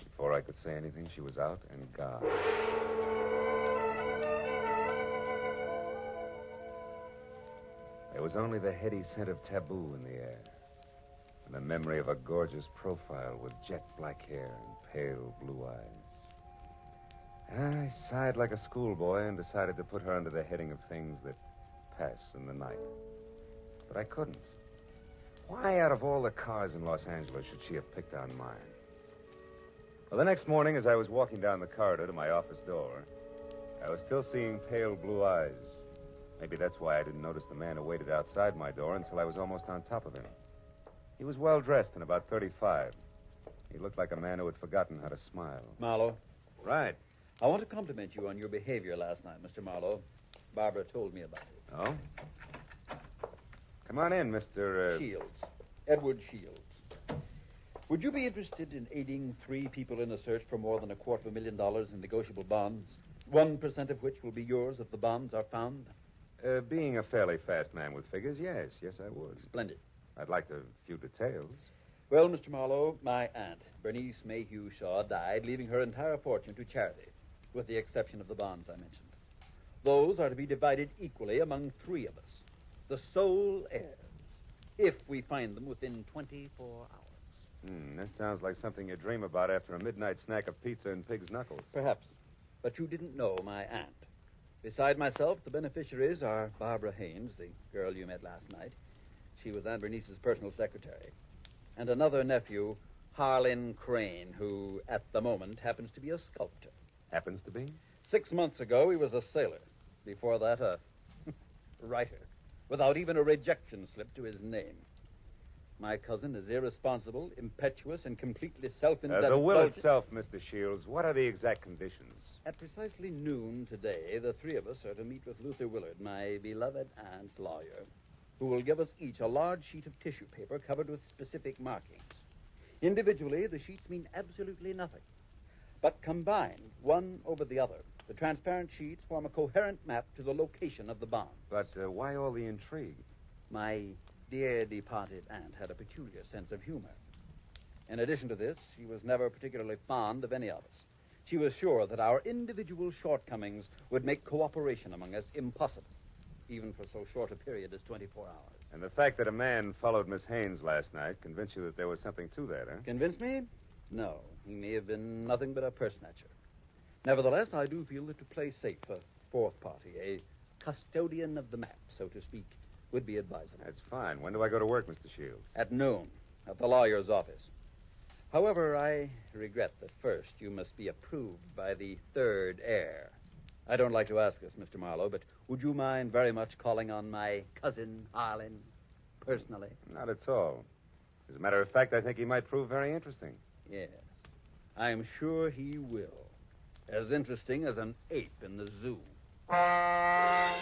Before I could say anything, she was out and gone. There was only the heady scent of taboo in the air, and the memory of a gorgeous profile with jet black hair and pale blue eyes. I sighed like a schoolboy and decided to put her under the heading of things that pass in the night. But I couldn't. Why, out of all the cars in Los Angeles, should she have picked on mine? Well, the next morning, as I was walking down the corridor to my office door, I was still seeing pale blue eyes. Maybe that's why I didn't notice the man who waited outside my door until I was almost on top of him. He was well-dressed and about 35. He looked like a man who had forgotten how to smile. Marlowe. Right. I want to compliment you on your behavior last night, Mr. Marlowe. Barbara told me about it. Oh? Come on in, Mr. Shields. Edward Shields. Would you be interested in aiding 3 people in a search for more than $250,000 in negotiable bonds? 1% of which will be yours if the bonds are found? Being a fairly fast man with figures, yes. Yes, I would. Splendid. I'd like a few details. Well, Mr. Marlowe, my aunt, Bernice Mayhew Shaw, died, leaving her entire fortune to charity, with the exception of the bonds I mentioned. Those are to be divided equally among 3 of us, the sole heirs, if we find them within 24 hours. That sounds like something you dream about after a midnight snack of pizza and pig's knuckles. Perhaps. But you didn't know my aunt. Beside myself, the beneficiaries are Barbara Haynes, the girl you met last night. She was Aunt Bernice's personal secretary. And another nephew, Harlan Crane, who, at the moment, happens to be a sculptor. Happens to be? 6 months ago, he was a sailor. Before that, a writer, without even a rejection slip to his name. My cousin is irresponsible, impetuous, and completely self-indulgent. The will itself, Mr. Shields, what are the exact conditions? At precisely noon today, the 3 of us are to meet with Luther Willard, my beloved aunt's lawyer, who will give us each a large sheet of tissue paper covered with specific markings. Individually, the sheets mean absolutely nothing. But combined, one over the other, the transparent sheets form a coherent map to the location of the bonds. But why all the intrigue? My dear departed aunt had a peculiar sense of humor. In addition to this, she was never particularly fond of any of us. She was sure that our individual shortcomings would make cooperation among us impossible, even for so short a period as 24 hours. And the fact that a man followed Miss Haynes last night convinced you that there was something to that, huh? Convinced me? No. He may have been nothing but a personature. Nevertheless, I do feel that to play safe, a 4th party, a custodian of the map, so to speak, would be advisable. That's fine. When do I go to work, Mr. Shields? At noon, at the lawyer's office. However, I regret that first you must be approved by the 3rd heir. I don't like to ask this, Mr. Marlowe, but would you mind very much calling on my cousin, Harlan, personally? Not at all. As a matter of fact, I think he might prove very interesting. Yes. I am sure he will. As interesting as an ape in the zoo. I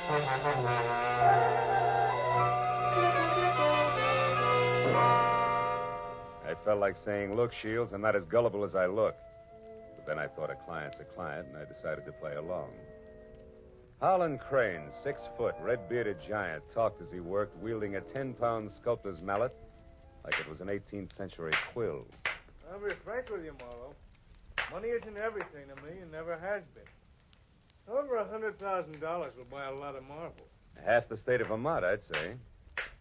felt like saying, look, Shields, I'm not as gullible as I look. But then I thought a client's a client, and I decided to play along. Harlan Crane, 6 foot, red-bearded giant, talked as he worked, wielding a 10-pound sculptor's mallet like it was an 18th century quill. I'll be frank with you, Marlowe. Money isn't everything to me and never has been. Over $100,000 will buy a lot of marble. Half the state of Vermont, I'd say.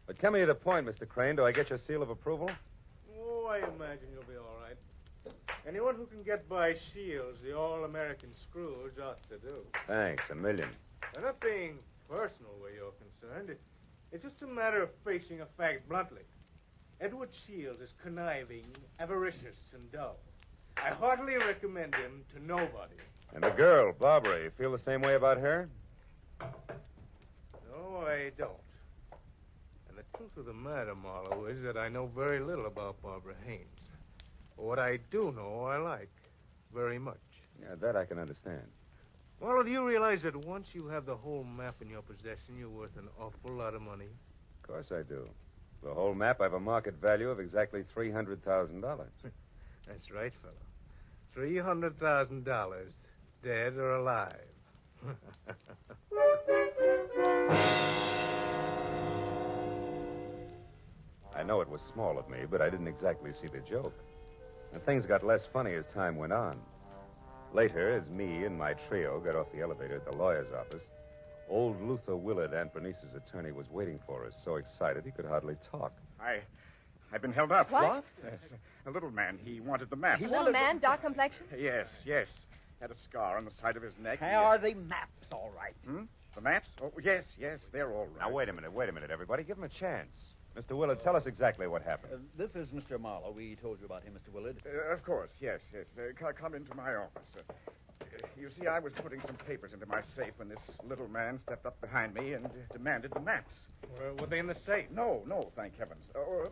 But coming to the point, Mr. Crane, do I get your seal of approval? Oh, I imagine you'll be all right. Anyone who can get by Shields, the all-American Scrooge, ought to do. Thanks, a million. I'm not being personal where you're concerned. It's just a matter of facing a fact bluntly. Edward Shields is conniving, avaricious, and dull. I heartily recommend him to nobody. And the girl, Barbara, you feel the same way about her? No, I don't. And the truth of the matter, Marlowe, is that I know very little about Barbara Haynes. What I do know, I like very much. Yeah, that I can understand. Marlowe, do you realize that once you have the whole map in your possession, you're worth an awful lot of money? Of course I do. The whole map, I have a market value of exactly $300,000. That's right, fellow. $300,000, dead or alive. I know it was small of me, but I didn't exactly see the joke. And things got less funny as time went on. Later, as me and my trio got off the elevator at the lawyer's office, old Luther Willard, Aunt Bernice's attorney, was waiting for us, so excited he could hardly talk. I've been held up. What? Yes. A little man. He wanted the map. A little man, dark complexion? Yes. Had a scar on the side of his neck. Are the maps all right? The maps? Oh, yes, they're all right. Now, wait a minute, everybody. Give him a chance. Mr. Willard, tell us exactly what happened. This is Mr. Marlowe. We told you about him, Mr. Willard. Of course, yes. Come into my office. You see, I was putting some papers into my safe when this little man stepped up behind me and demanded the maps. Were they in the safe? No, thank heavens.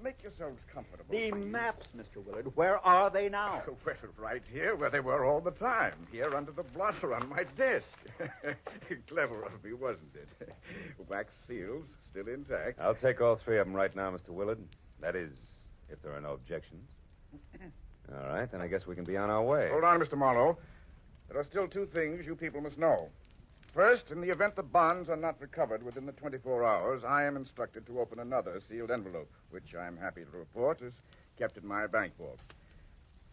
Make yourselves comfortable. The please. maps, Mr. Willard. Where are they now? Well, right here, where they were all the time. Here under the blotter on my desk. Clever of me, wasn't it? Wax seals, still intact. I'll take all three of them right now, Mr. Willard. That is, if there are no objections. All right, then I guess we can be on our way. Hold on, Mr. Marlowe. There are still two things you people must know. First, in the event the bonds are not recovered within the 24 hours, I am instructed to open another sealed envelope, which I'm happy to report is kept in my bank vault.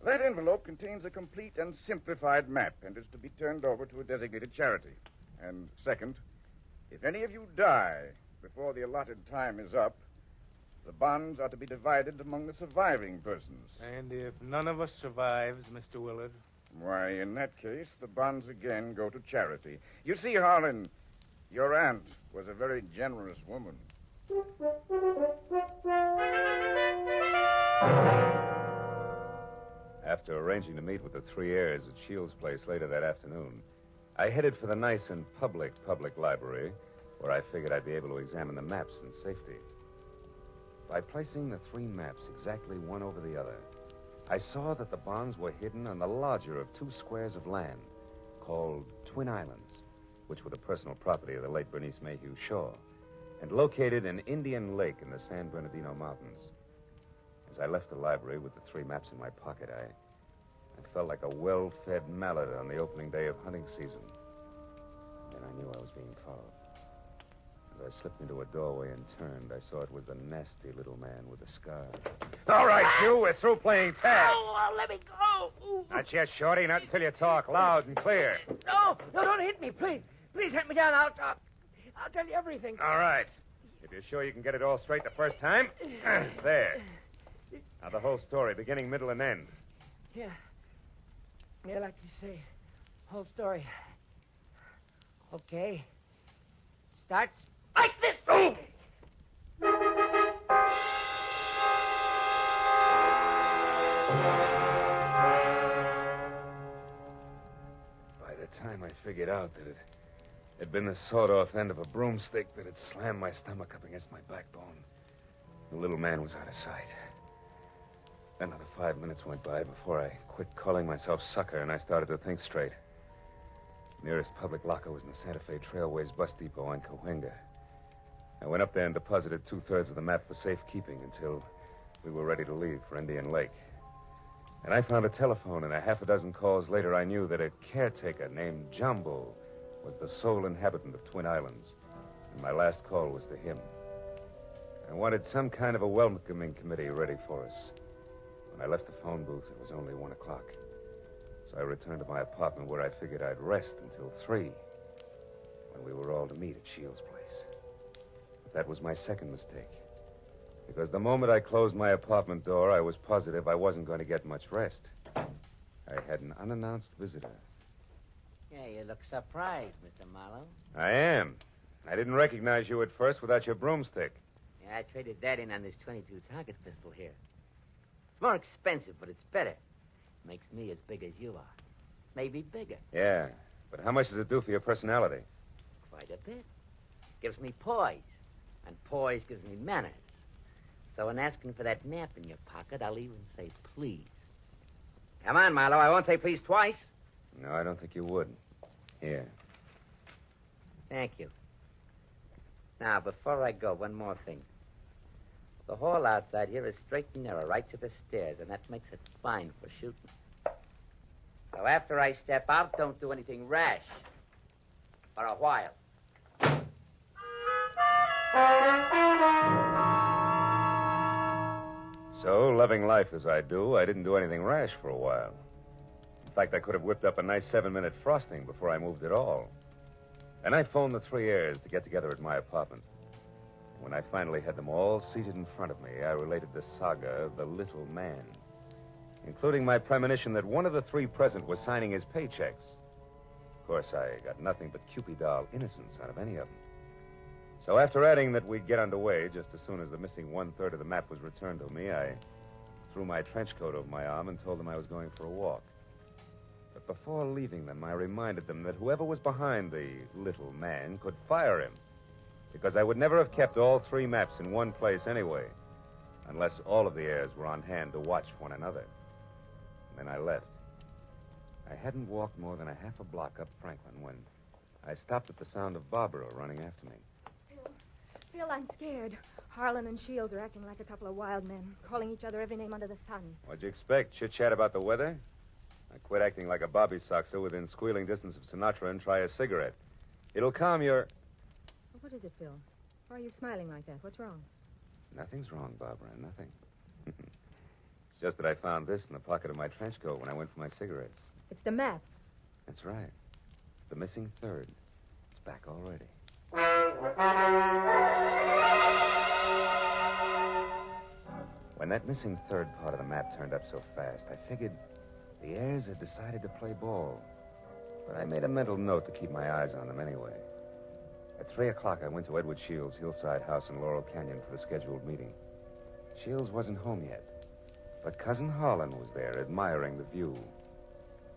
That envelope contains a complete and simplified map and is to be turned over to a designated charity. And second, if any of you die before the allotted time is up, the bonds are to be divided among the surviving persons. And if none of us survives, Mr. Willard? Why, in that case, the bonds again go to charity. You see, Harlan, your aunt was a very generous woman. After arranging to meet with the three heirs at Shields' place later that afternoon, I headed for the nice and public library, where I figured I'd be able to examine the maps in safety. By placing the three maps exactly one over the other, I saw that the bonds were hidden on the larger of two squares of land called Twin Islands, which were the personal property of the late Bernice Mayhew Shaw, and located in Indian Lake in the San Bernardino Mountains. As I left the library with the three maps in my pocket, I felt like a well-fed mallard on the opening day of hunting season. Then I knew I was being followed. As I slipped into a doorway and turned, I saw it was the nasty little man with the scar. All right, you, we're through playing tag. Oh, let me go. Not yet, Shorty. Not until you talk loud and clear. No, don't hit me, please. Please hit me down. I'll tell you everything. All right. If you're sure you can get it all straight the first time, there. Now, the whole story, beginning, middle, and end. Yeah, like you say, whole story. Okay. Starts like this. Oh! By the time I figured out that it had been the sawed-off end of a broomstick that had slammed my stomach up against my backbone, the little man was out of sight. Another 5 minutes went by before I quit calling myself sucker and I started to think straight. Nearest public locker was in the Santa Fe Trailways bus depot on Cahuenga. I went up there and deposited 2/3 of the map for safekeeping until we were ready to leave for Indian Lake. And I found a telephone, and a half a dozen calls later, I knew that a caretaker named Jumbo was the sole inhabitant of Twin Islands. And my last call was to him. I wanted some kind of a welcoming committee ready for us. When I left the phone booth, it was only 1 o'clock. So I returned to my apartment where I figured I'd rest until 3, when we were all to meet at Shields' place. But that was my second mistake. Because the moment I closed my apartment door, I was positive I wasn't going to get much rest. I had an unannounced visitor. Yeah, you look surprised, Mr. Marlowe. I am. I didn't recognize you at first without your broomstick. Yeah, I traded that in on this 22 target pistol here. It's more expensive, but it's better. Makes me as big as you are. Maybe bigger. Yeah, but how much does it do for your personality? Quite a bit. Gives me poise. And poise gives me manners. So in asking for that nap in your pocket, I'll even say please. Come on, Marlowe. I won't say please twice. No, I don't think you would. Here. Thank you. Now, before I go, one more thing. The hall outside here is straight and narrow, right to the stairs, and that makes it fine for shooting. So after I step out, don't do anything rash. For a while. So, loving life as I do, I didn't do anything rash for a while. In fact, I could have whipped up a nice 7-minute frosting before I moved at all. And I phoned the 3 heirs to get together at my apartment. When I finally had them all seated in front of me, I related the saga of the little man, including my premonition that one of the 3 present was signing his paychecks. Of course, I got nothing but Cupid-doll innocence out of any of them. So after adding that we'd get underway just as soon as the missing 1/3 of the map was returned to me, I threw my trench coat over my arm and told them I was going for a walk. But before leaving them, I reminded them that whoever was behind the little man could fire him, because I would never have kept all 3 maps in one place anyway, unless all of the heirs were on hand to watch one another. And then I left. I hadn't walked more than a half a block up Franklin when I stopped at the sound of Barbara running after me. Phil, I'm scared. Harlan and Shields are acting like a couple of wild men, calling each other every name under the sun. What'd you expect? Chit-chat about the weather? I quit acting like a bobby soxer within squealing distance of Sinatra and try a cigarette. It'll calm your... What is it, Phil? Why are you smiling like that? What's wrong? Nothing's wrong, Barbara, nothing. It's just that I found this in the pocket of my trench coat when I went for my cigarettes. It's the map. That's right. The missing 3rd. It's back already. When that missing 3rd part of the map turned up so fast, I figured the heirs had decided to play ball. But I made a mental note to keep my eyes on them anyway. At 3 o'clock, I went to Edward Shields' hillside house in Laurel Canyon for the scheduled meeting. Shields wasn't home yet, but Cousin Harlan was there, admiring the view.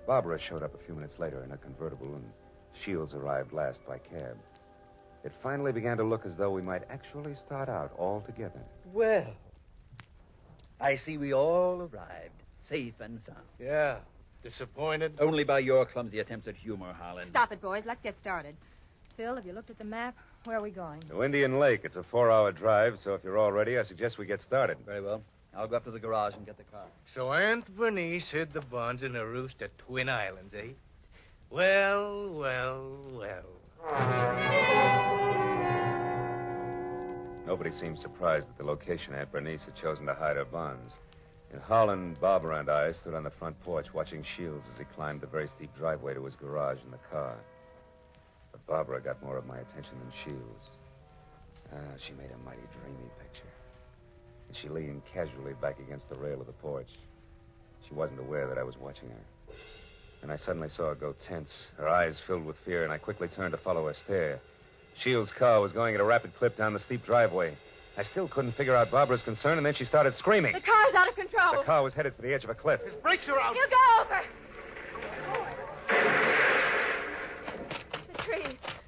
Barbara showed up a few minutes later in a convertible, and Shields arrived last by cab. It finally began to look as though we might actually start out all together. Well, I see we all arrived, safe and sound. Yeah. Disappointed? Only by your clumsy attempts at humor, Harlan. Stop it, boys. Let's get started. Phil, have you looked at the map? Where are we going? To Indian Lake. It's a 4-hour drive, so if you're all ready, I suggest we get started. Very well. I'll go up to the garage and get the car. So Aunt Bernice hid the bonds in a roost at Twin Islands, eh? Well, well, well. Nobody seemed surprised at the location Aunt Bernice had chosen to hide her bonds. And Harlan, Barbara, and I stood on the front porch watching Shields as he climbed the very steep driveway to his garage in the car. But Barbara got more of my attention than Shields. She made a mighty dreamy picture. And she leaned casually back against the rail of the porch. She wasn't aware that I was watching her. And I suddenly saw her go tense, her eyes filled with fear, and I quickly turned to follow her stare. Shields' car was going at a rapid clip down the steep driveway. I still couldn't figure out Barbara's concern, and then she started screaming. The car's out of control. The car was headed for the edge of a cliff. His brakes are out. You go over.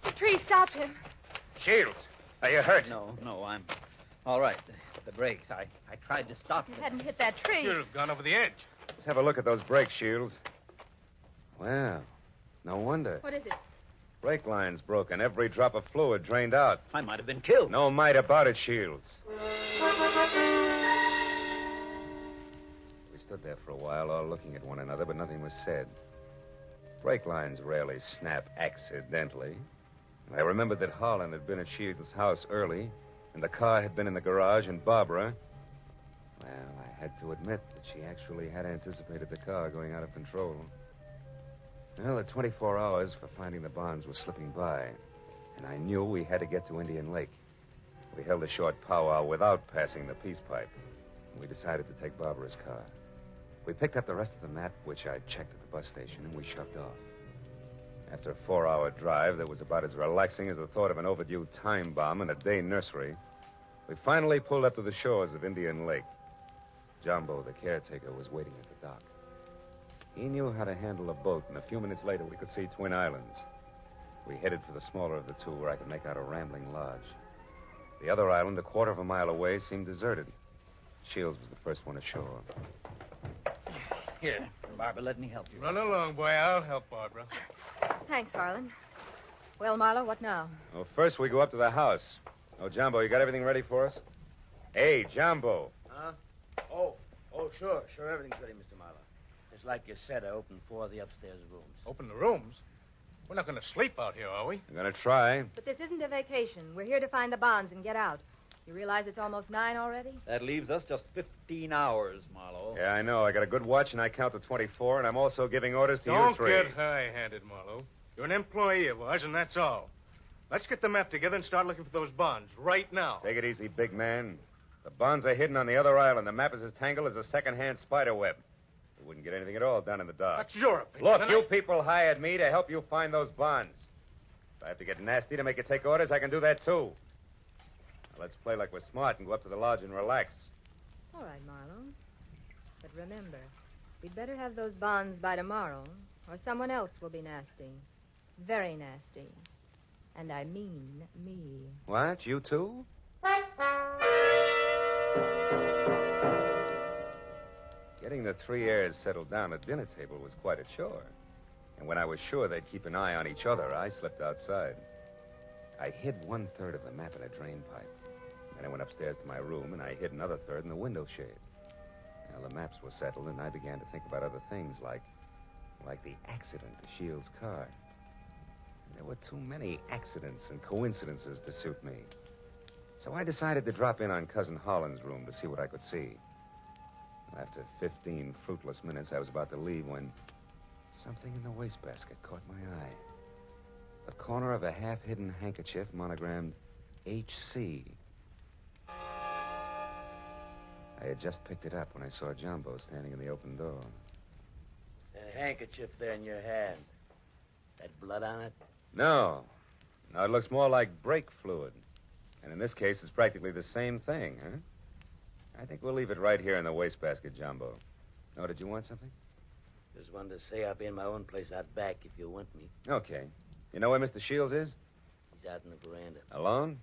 The tree stopped him. Shields, are you hurt? No, I'm all right. The brakes. I tried to stop You them. hadn't hit that tree. Should have gone over the edge. Let's have a look at those brakes, Shields. Well, no wonder. What is it? Brake line's broken. Every drop of fluid drained out. I might have been killed. No might about it, Shields. We stood there for a while, all looking at one another, but nothing was said. Brake lines rarely snap accidentally. And I remembered that Harlan had been at Shields' house early, and the car had been in the garage, and Barbara... Well, I had to admit that she actually had anticipated the car going out of control. Well, the 24 hours for finding the bonds were slipping by, and I knew we had to get to Indian Lake. We held a short powwow without passing the peace pipe. We decided to take Barbara's car. We picked up the rest of the map, which I'd checked at the bus station, and we shoved off. After a 4-hour drive that was about as relaxing as the thought of an overdue time bomb in a day nursery, we finally pulled up to the shores of Indian Lake. Jumbo, the caretaker, was waiting at the dock. He knew how to handle a boat, and a few minutes later we could see Twin Islands. We headed for the smaller of the two, where I could make out a rambling lodge. The other island, a quarter of a mile away, seemed deserted. Shields was the first one ashore. Here, Barbara, let me help you. Run along, boy. I'll help Barbara. Thanks, Harlan. Well, Marlowe, what now? Well, first we go up to the house. Oh, Jumbo, you got everything ready for us? Hey, Jumbo. Huh? Oh, sure. Everything's ready, Mr. Marlowe. Just like you said, I opened 4 of the upstairs rooms. Open the rooms? We're not going to sleep out here, are we? I'm going to try. But this isn't a vacation. We're here to find the bonds and get out. You realize it's almost 9 already? That leaves us just 15 hours, Marlowe. Yeah, I know. I got a good watch, and I count to 24, and I'm also giving orders to you Don't 3. get high-handed, Marlowe. You're an employee of ours, and that's all. Let's get the map together and start looking for those bonds right now. Take it easy, big man. The bonds are hidden on the other island. The map is as tangled as a second-hand spider web. We wouldn't get anything at all down in the dark. That's your opinion. Look, you people hired me to help you find those bonds. If I have to get nasty to make you take orders, I can do that, too. Now, let's play like we're smart and go up to the lodge and relax. All right, Marlowe. But remember, we'd better have those bonds by tomorrow, or someone else will be nasty. Very nasty. And I mean me. What? You too? Getting the 3 heirs settled down at dinner table was quite a chore. And when I was sure they'd keep an eye on each other, I slipped outside. I hid 1/3 of the map in a drain pipe. Then I went upstairs to my room, and I hid another 1/3 in the window shade. Now, the maps were settled, and I began to think about other things, like the accident to Shields' car. There were too many accidents and coincidences to suit me. So I decided to drop in on Cousin Holland's room to see what I could see. After 15 fruitless minutes, I was about to leave when something in the wastebasket caught my eye. The corner of a half-hidden handkerchief monogrammed H.C. I had just picked it up when I saw Jumbo standing in the open door. That handkerchief there in your hand. That blood on it? No, it looks more like brake fluid. And in this case, it's practically the same thing, huh? I think we'll leave it right here in the wastebasket, Jumbo. Oh, did you want something? Just wanted to say I'll be in my own place out back if you want me. Okay. You know where Mr. Shields is? He's out in the veranda. Alone?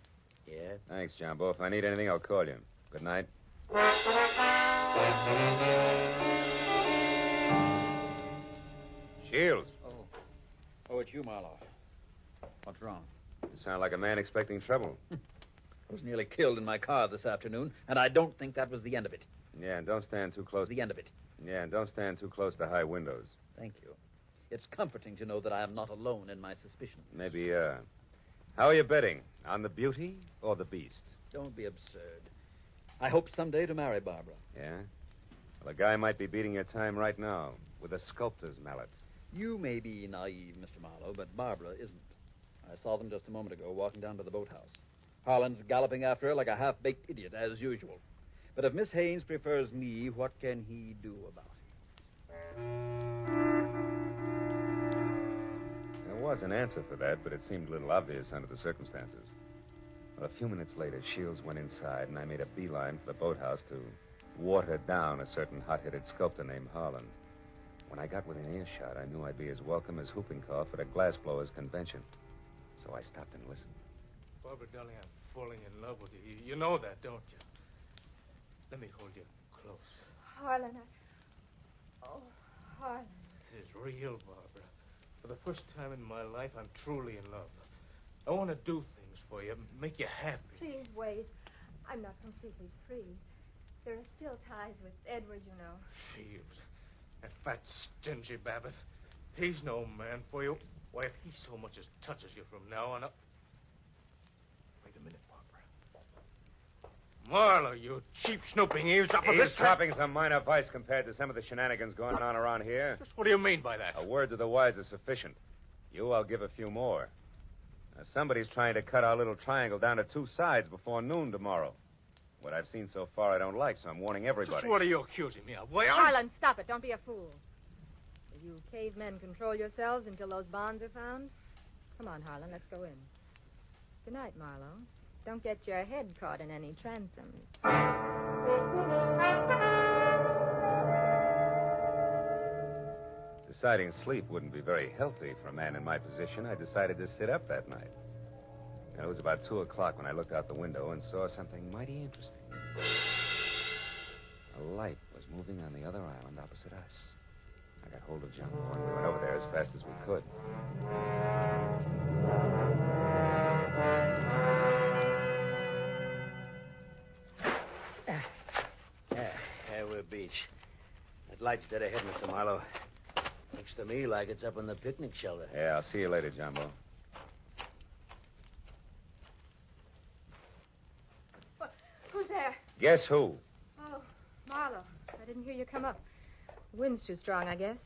Yeah? Thanks, Jumbo. If I need anything, I'll call you. Good night. Shields. Oh, it's you, Marlowe. What's wrong? You sound like a man expecting trouble. I was nearly killed in my car this afternoon, and I don't think that was the end of it. Yeah, and don't stand too close. The end of it. Yeah, and don't stand too close to high windows. Thank you. It's comforting to know that I am not alone in my suspicions. Maybe, how are you betting? On the beauty or the beast? Don't be absurd. I hope someday to marry Barbara. Yeah? Well, a guy might be beating your time right now with a sculptor's mallet. You may be naive, Mr. Marlowe, but Barbara isn't. I saw them just a moment ago walking down to the boathouse. Harlan's galloping after her like a half-baked idiot, as usual. But if Miss Haynes prefers me, what can he do about it? There was an answer for that, but it seemed a little obvious under the circumstances. Well, a few minutes later, Shields went inside, and I made a beeline for the boathouse to water down a certain hot-headed sculptor named Harlan. When I got within earshot, I knew I'd be as welcome as whooping cough at a glassblowers convention. So I stopped and listened. Barbara, darling, I'm falling in love with you. You know that, don't you? Let me hold you close. Harlan, Harlan. This is real, Barbara. For the first time in my life, I'm truly in love. I want to do things for you, make you happy. Please wait. I'm not completely free. There are still ties with Edward, you know. Shields. That fat, stingy Babbitt. He's no man for you. Why, if he so much as touches you from now on up... Wait a minute, Barbara. Marlowe, you cheap snooping eavesdropper. Eavesdropping's a minor vice compared to some of the shenanigans going on around here. Just what do you mean by that? A word to the wise is sufficient. I'll give a few more. Now, somebody's trying to cut our little triangle down to 2 sides before noon tomorrow. What I've seen so far I don't like, so I'm warning everybody. Just what are you accusing me of? Harlan, stop it. Don't be a fool. Will you cavemen control yourselves until those bonds are found? Come on, Harlan, let's go in. Good night, Marlowe. Don't get your head caught in any transoms. Deciding sleep wouldn't be very healthy for a man in my position, I decided to sit up that night. And it was about 2 o'clock when I looked out the window and saw something mighty interesting. A light was moving on the other island opposite us. I got hold of Jumbo and we went over there as fast as we could. There we're beach. That light's dead ahead, Mr. Marlowe. Looks to me like it's up in the picnic shelter. Yeah, I'll see you later, Jumbo. Who's there? Guess who? Oh, Marlowe. I didn't hear you come up. The wind's too strong, I guess.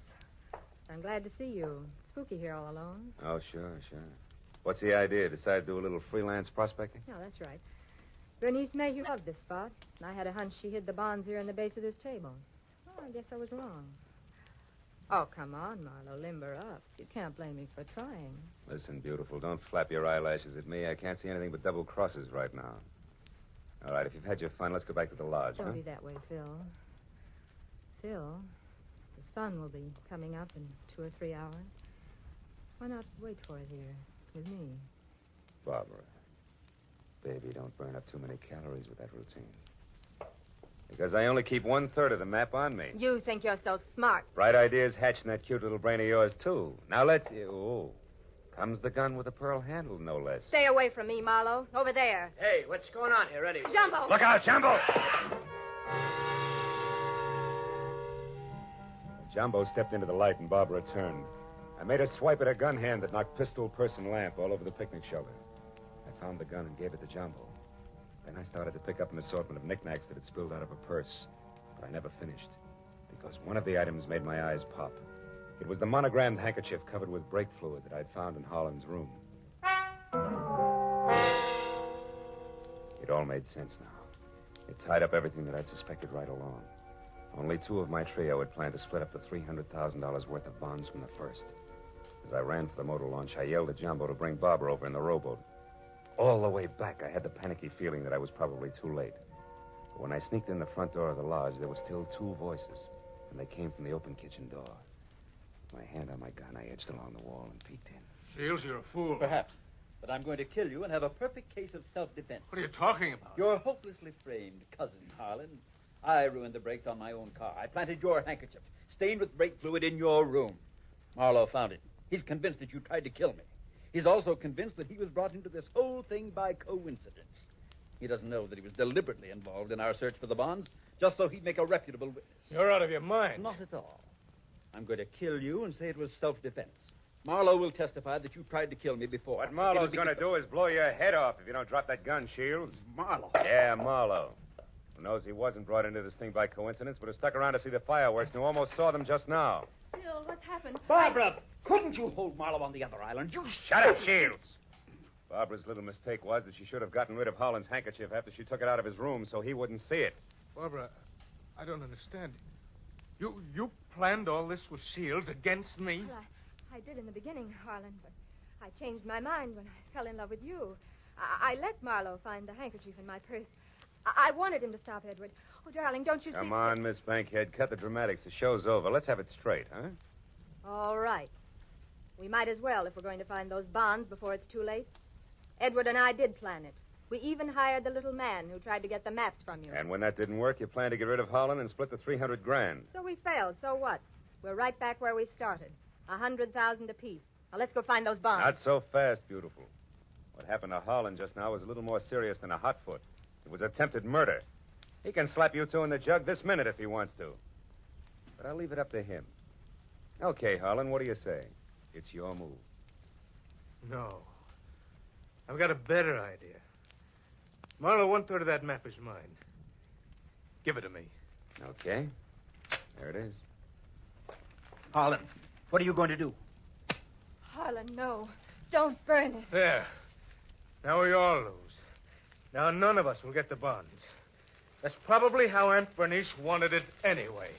I'm glad to see you. Spooky here all alone. Oh, sure. What's the idea? Decide to do a little freelance prospecting? No, that's right. Bernice Mayhew loved this spot, and I had a hunch she hid the bonds here in the base of this table. Oh, I guess I was wrong. Oh, come on, Marlowe. Limber up. You can't blame me for trying. Listen, beautiful, don't flap your eyelashes at me. I can't see anything but double crosses right now. All right, if you've had your fun, let's go back to the lodge, Don't huh? be that way, Phil. Phil, the sun will be coming up in 2 or 3 hours. Why not wait for it here with me? Barbara, baby, don't burn up too many calories with that routine. Because I only keep 1/3 of the map on me. You think you're so smart. Bright ideas hatch in that cute little brain of yours, too. Now let's... Oh, comes the gun with a pearl handle, no less. Stay away from me, Marlowe. Over there. Hey, what's going on here, anyway? Jumbo! Look out, Jumbo! Jumbo stepped into the light and Barbara turned. I made a swipe at her gun hand that knocked pistol, purse, and lamp all over the picnic shelter. I found the gun and gave it to Jumbo. Then I started to pick up an assortment of knickknacks that had spilled out of her purse. But I never finished, because one of the items made my eyes pop. It was the monogrammed handkerchief covered with brake fluid that I'd found in Holland's room. It all made sense now. It tied up everything that I'd suspected right along. Only 2 of my trio had planned to split up the $300,000 worth of bonds from the first. As I ran for the motor launch, I yelled at Jumbo to bring Barbara over in the rowboat. All the way back, I had the panicky feeling that I was probably too late. But when I sneaked in the front door of the lodge, there were still 2 voices, and they came from the open kitchen door. My hand on my gun, I edged along the wall and peeked in. Shields, you're a fool. Perhaps. But I'm going to kill you and have a perfect case of self-defense. What are you talking about? Your hopelessly framed cousin, Harlan. I ruined the brakes on my own car. I planted your handkerchief, stained with brake fluid, in your room. Marlowe found it. He's convinced that you tried to kill me. He's also convinced that he was brought into this whole thing by coincidence. He doesn't know that he was deliberately involved in our search for the bonds, just so he'd make a reputable witness. You're out of your mind. Not at all. I'm going to kill you and say it was self-defense. Marlowe will testify that you tried to kill me before. What Marlowe's going to do is blow your head off if you don't drop that gun, Shields. Marlowe? Yeah, Marlowe. Who knows he wasn't brought into this thing by coincidence, but has stuck around to see the fireworks and who almost saw them just now. Phil, what's happened? Barbara, couldn't you hold Marlowe on the other island? You Shut up, Shields. Barbara's little mistake was that she should have gotten rid of Holland's handkerchief after she took it out of his room so he wouldn't see it. Barbara, I don't understand. You planned all this with Shields against me? Well, I did in the beginning, Harlan, but I changed my mind when I fell in love with you. I let Marlowe find the handkerchief in my purse. I wanted him to stop Edward. Oh, darling, don't you see... Come on, Miss Bankhead. Cut the dramatics. The show's over. Let's have it straight, huh? All right. We might as well if we're going to find those bonds before it's too late. Edward and I did plan it. We even hired the little man who tried to get the maps from you. And when that didn't work, you planned to get rid of Holland and split the $300,000. So we failed. So what? We're right back where we started. 100,000 apiece. Now let's go find those bonds. Not so fast, beautiful. What happened to Holland just now was a little more serious than a hot foot. It was attempted murder. He can slap you 2 in the jug this minute if he wants to. But I'll leave it up to him. Okay, Holland, what do you say? It's your move. No. I've got a better idea. Marlowe, 1/3 of that map is mine. Give it to me. Okay. There it is. Harlan, what are you going to do? Harlan, no. Don't burn it. There. Now we all lose. Now none of us will get the bonds. That's probably how Aunt Bernice wanted it anyway.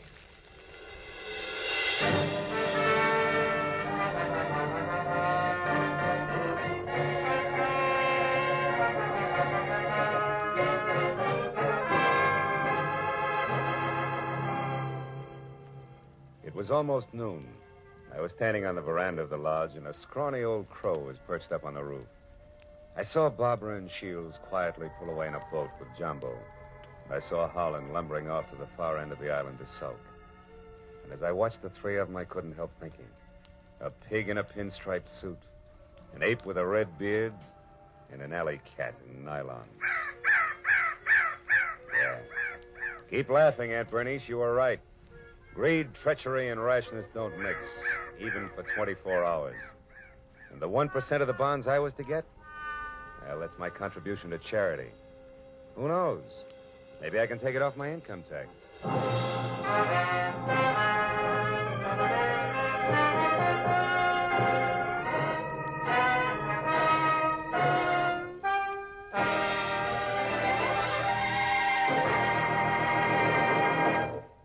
It was almost noon. I was standing on the veranda of the lodge, and a scrawny old crow was perched up on the roof. I saw Barbara and Shields quietly pull away in a boat with Jumbo. I saw Holland lumbering off to the far end of the island to sulk. And as I watched the three of them, I couldn't help thinking. A pig in a pinstripe suit, an ape with a red beard, and an alley cat in nylon. Yeah. Keep laughing, Aunt Bernice. You were right. Greed, treachery, and rashness don't mix, even for 24 hours. And the 1% of the bonds I was to get? Well, that's my contribution to charity. Who knows? Maybe I can take it off my income tax.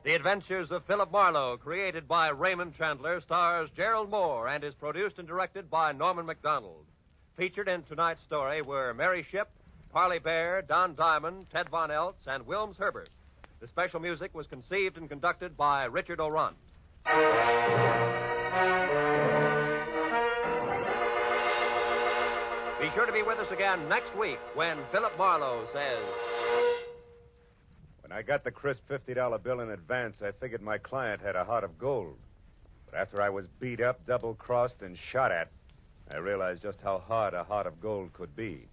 The Adventures of Philip Marlowe, created by Raymond Chandler, stars Gerald Moore and is produced and directed by Norman MacDonald. Featured in tonight's story were Mary Shipp, Parley Bear, Don Diamond, Ted Von Eltz, and Wilms Herbert. The special music was conceived and conducted by Richard Orant. Be sure to be with us again next week when Philip Marlowe says... When I got the crisp $50 bill in advance, I figured my client had a heart of gold. But after I was beat up, double-crossed, and shot at, I realized just how hard a heart of gold could be.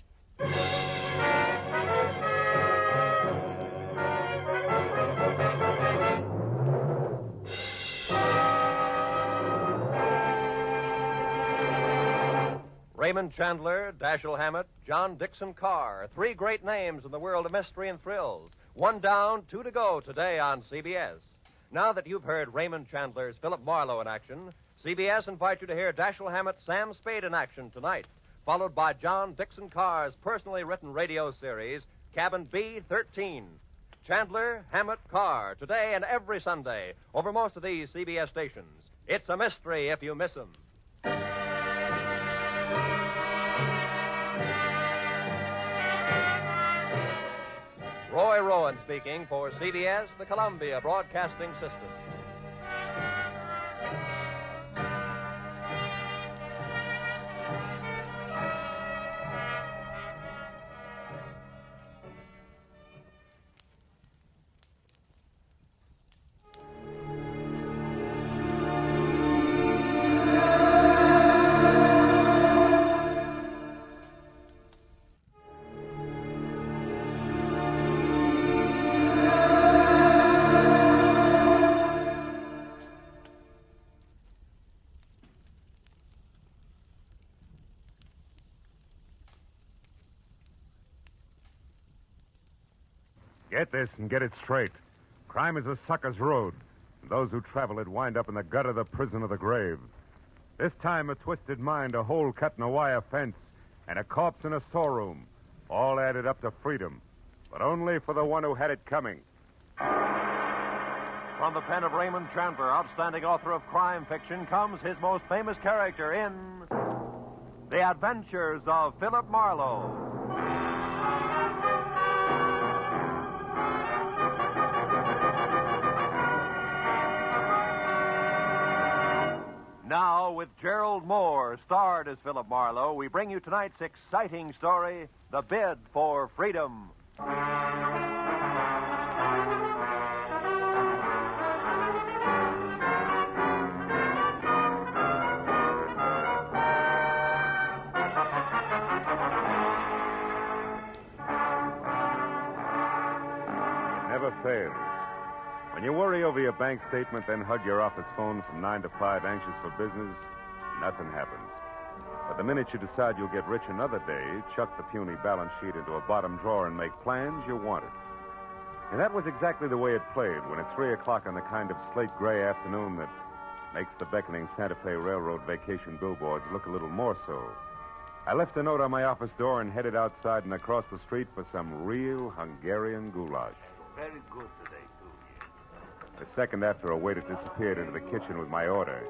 Raymond Chandler, Dashiell Hammett, John Dixon Carr. 3 great names in the world of mystery and thrills. 1 down, 2 to go today on CBS. Now that you've heard Raymond Chandler's Philip Marlowe in action, CBS invites you to hear Dashiell Hammett's Sam Spade in action tonight, followed by John Dixon Carr's personally written radio series, Cabin B-13. Chandler, Hammett, Carr, today and every Sunday, over most of these CBS stations. It's a mystery if you miss them. Roy Rowan speaking for CBS, the Columbia Broadcasting System. Get this and get it straight. Crime is a sucker's road. Those who travel it wind up in the gut of the prison of the grave. This time, a twisted mind, a hole cut in a wire fence, and a corpse in a storeroom. All added up to freedom. But only for the one who had it coming. From the pen of Raymond Chandler, outstanding author of crime fiction, comes his most famous character in The Adventures of Philip Marlowe. Now, with Gerald Moore, starred as Philip Marlowe, we bring you tonight's exciting story, The Bid for Freedom. Never fails. When you worry over your bank statement, then hug your office phone from 9 to 5, anxious for business, nothing happens. But the minute you decide you'll get rich another day, chuck the puny balance sheet into a bottom drawer and make plans you wanted. And that was exactly the way it played when at 3 o'clock on the kind of slate-gray afternoon that makes the beckoning Santa Fe Railroad vacation billboards look a little more so. I left a note on my office door and headed outside and across the street for some real Hungarian goulash. Very good today, too. A second after a waiter disappeared into the kitchen with my order,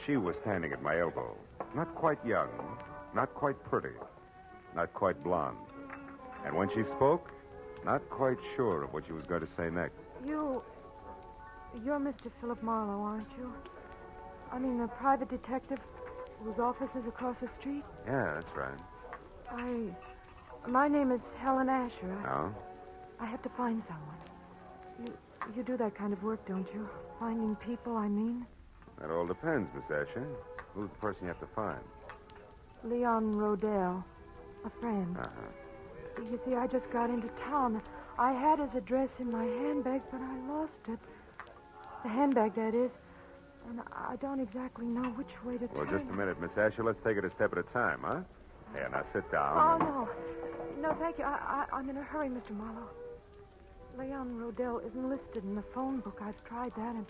she was standing at my elbow. Not quite young, not quite pretty, not quite blonde. And when she spoke, not quite sure of what she was going to say next. You're Mr. Philip Marlowe, aren't you? I mean, a private detective whose office is across the street? Yeah, that's right. My name is Helen Asher. Oh? I have to find someone. You do that kind of work, don't you? Finding people, I mean. That all depends, Miss Asher. Who's the person you have to find? Leon Rodell, a friend. Uh-huh. You see, I just got into town. I had his address in my handbag, but I lost it. The handbag, that is. And I don't exactly know which way to Well, turn. just a minute, Miss Asher. Let's take it a step at a time, huh? Here, now sit down. Oh, no. No, thank you. I'm in a hurry, Mr. Marlowe. Leon Rodell isn't listed in the phone book. I've tried that, and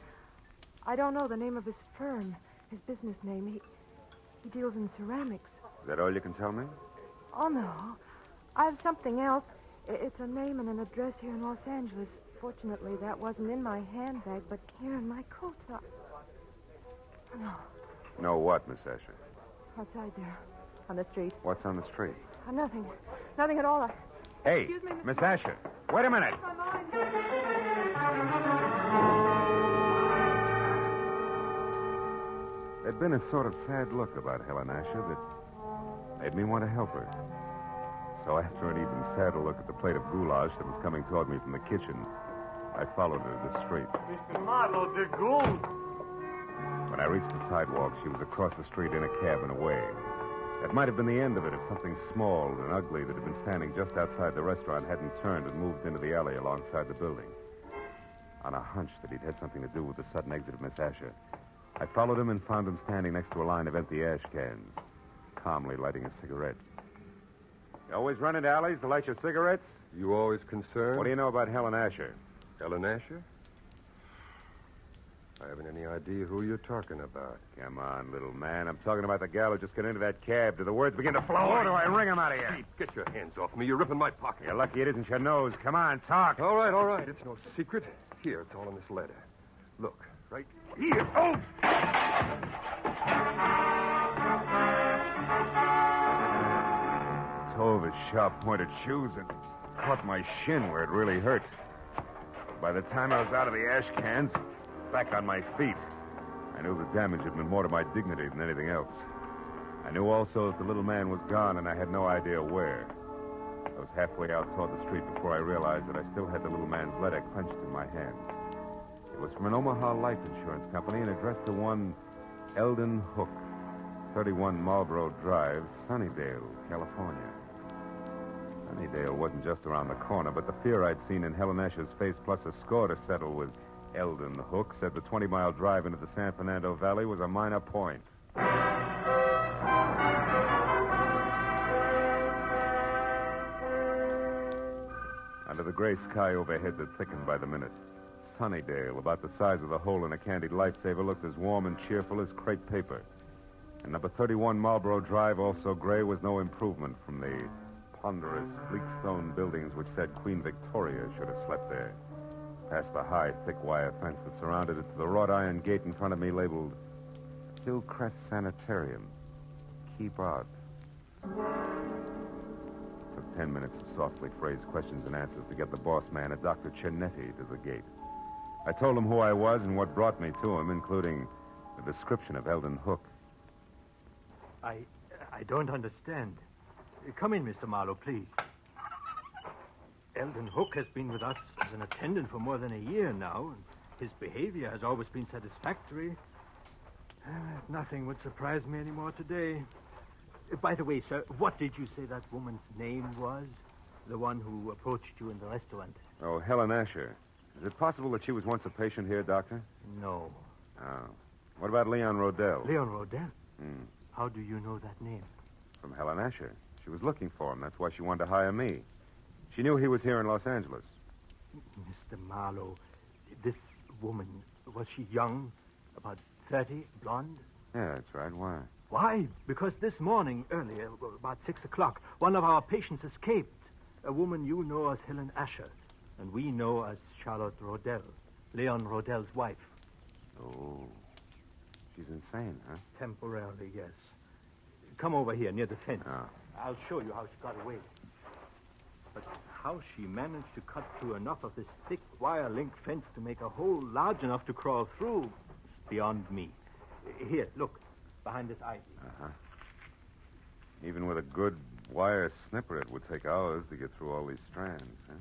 I don't know the name of his firm, his business name. He deals in ceramics. Is that all you can tell me? Oh, no. I have something else. It's a name and an address here in Los Angeles. Fortunately, that wasn't in my handbag, but here in my coat. No. No what, Miss Asher? Outside there, on the street. What's on the street? Nothing. Nothing at all. Hey, Excuse me, Miss Asher. Wait a minute. There'd been a sort of sad look about Helen Asher that made me want to help her. So after an even sadder look at the plate of goulash that was coming toward me from the kitchen, I followed her to the street. Mr. Marlowe, the gold. When I reached the sidewalk, she was across the street in a cab and away. That might have been the end of it if something small and ugly that had been standing just outside the restaurant hadn't turned and moved into the alley alongside the building. On a hunch that he'd had something to do with the sudden exit of Miss Asher, I followed him and found him standing next to a line of empty ash cans, calmly lighting a cigarette. You always run into alleys to light your cigarettes? You always concerned? What do you know about Helen Asher? Helen Asher? I haven't any idea who you're talking about. Come on, little man. I'm talking about the gal who just got into that cab. Do the words begin to flow, or do I wring them out of you? Chief, get your hands off me. You're ripping my pocket. You're lucky it isn't your nose. Come on, talk. All right. It's no secret. Here, it's all in this letter. Look, right here. Oh! Toe of his sharp-pointed shoes and caught my shin where it really hurt. By the time I was out of the ash cans, back on my feet, I knew the damage had been more to my dignity than anything else. I knew also that the little man was gone, and I had no idea where. I was halfway out toward the street before I realized that I still had the little man's letter clenched in my hand. It was from an Omaha life insurance company and addressed to one Eldon Hook, 31 Marlboro Drive, Sunnydale, California. Sunnydale wasn't just around the corner, but the fear I'd seen in Helen Asher's face, plus a score to settle with Eldon Hook, said the 20-mile drive into the San Fernando Valley was a minor point. Under the gray sky overhead that thickened by the minute, Sunnydale, about the size of the hole in a candied lifesaver, looked as warm and cheerful as crepe paper. And number 31 Marlboro Drive, also gray, was no improvement from the ponderous, bleak stone buildings which said Queen Victoria should have slept there. Past the high, thick wire fence that surrounded it to the wrought iron gate in front of me labeled Hillcrest Sanitarium. Keep out. Took 10 minutes of softly phrased questions and answers to get the boss man, a Dr. Cinetti, to the gate. I told him who I was and what brought me to him, including the description of Eldon Hook. I don't understand. Come in, Mr. Marlowe, please. Eldon Hook has been with us as an attendant for more than a year now, and his behavior has always been satisfactory. Nothing would surprise me anymore today. By the way, sir, what did you say that woman's name was? The one who approached you in the restaurant? Oh, Helen Asher. Is it possible that she was once a patient here, Doctor? No. Oh. What about Leon Rodell? Leon Rodell? How do you know that name? From Helen Asher. She was looking for him. That's why she wanted to hire me. She knew he was here in Los Angeles. Mr. Marlowe, this woman, was she young? About 30, blonde? Yeah, that's right. Why? Why? Because this morning, earlier, about 6 o'clock, one of our patients escaped. A woman you know as Helen Asher, and we know as Charlotte Rodell, Leon Rodell's wife. Oh, she's insane, huh? Temporarily, yes. Come over here, near the fence. Oh. I'll show you how she got away. But how she managed to cut through enough of this thick wire link fence to make a hole large enough to crawl through is beyond me. Here, look, behind this ivy. Uh-huh. Even with a good wire snipper, it would take hours to get through all these strands, huh?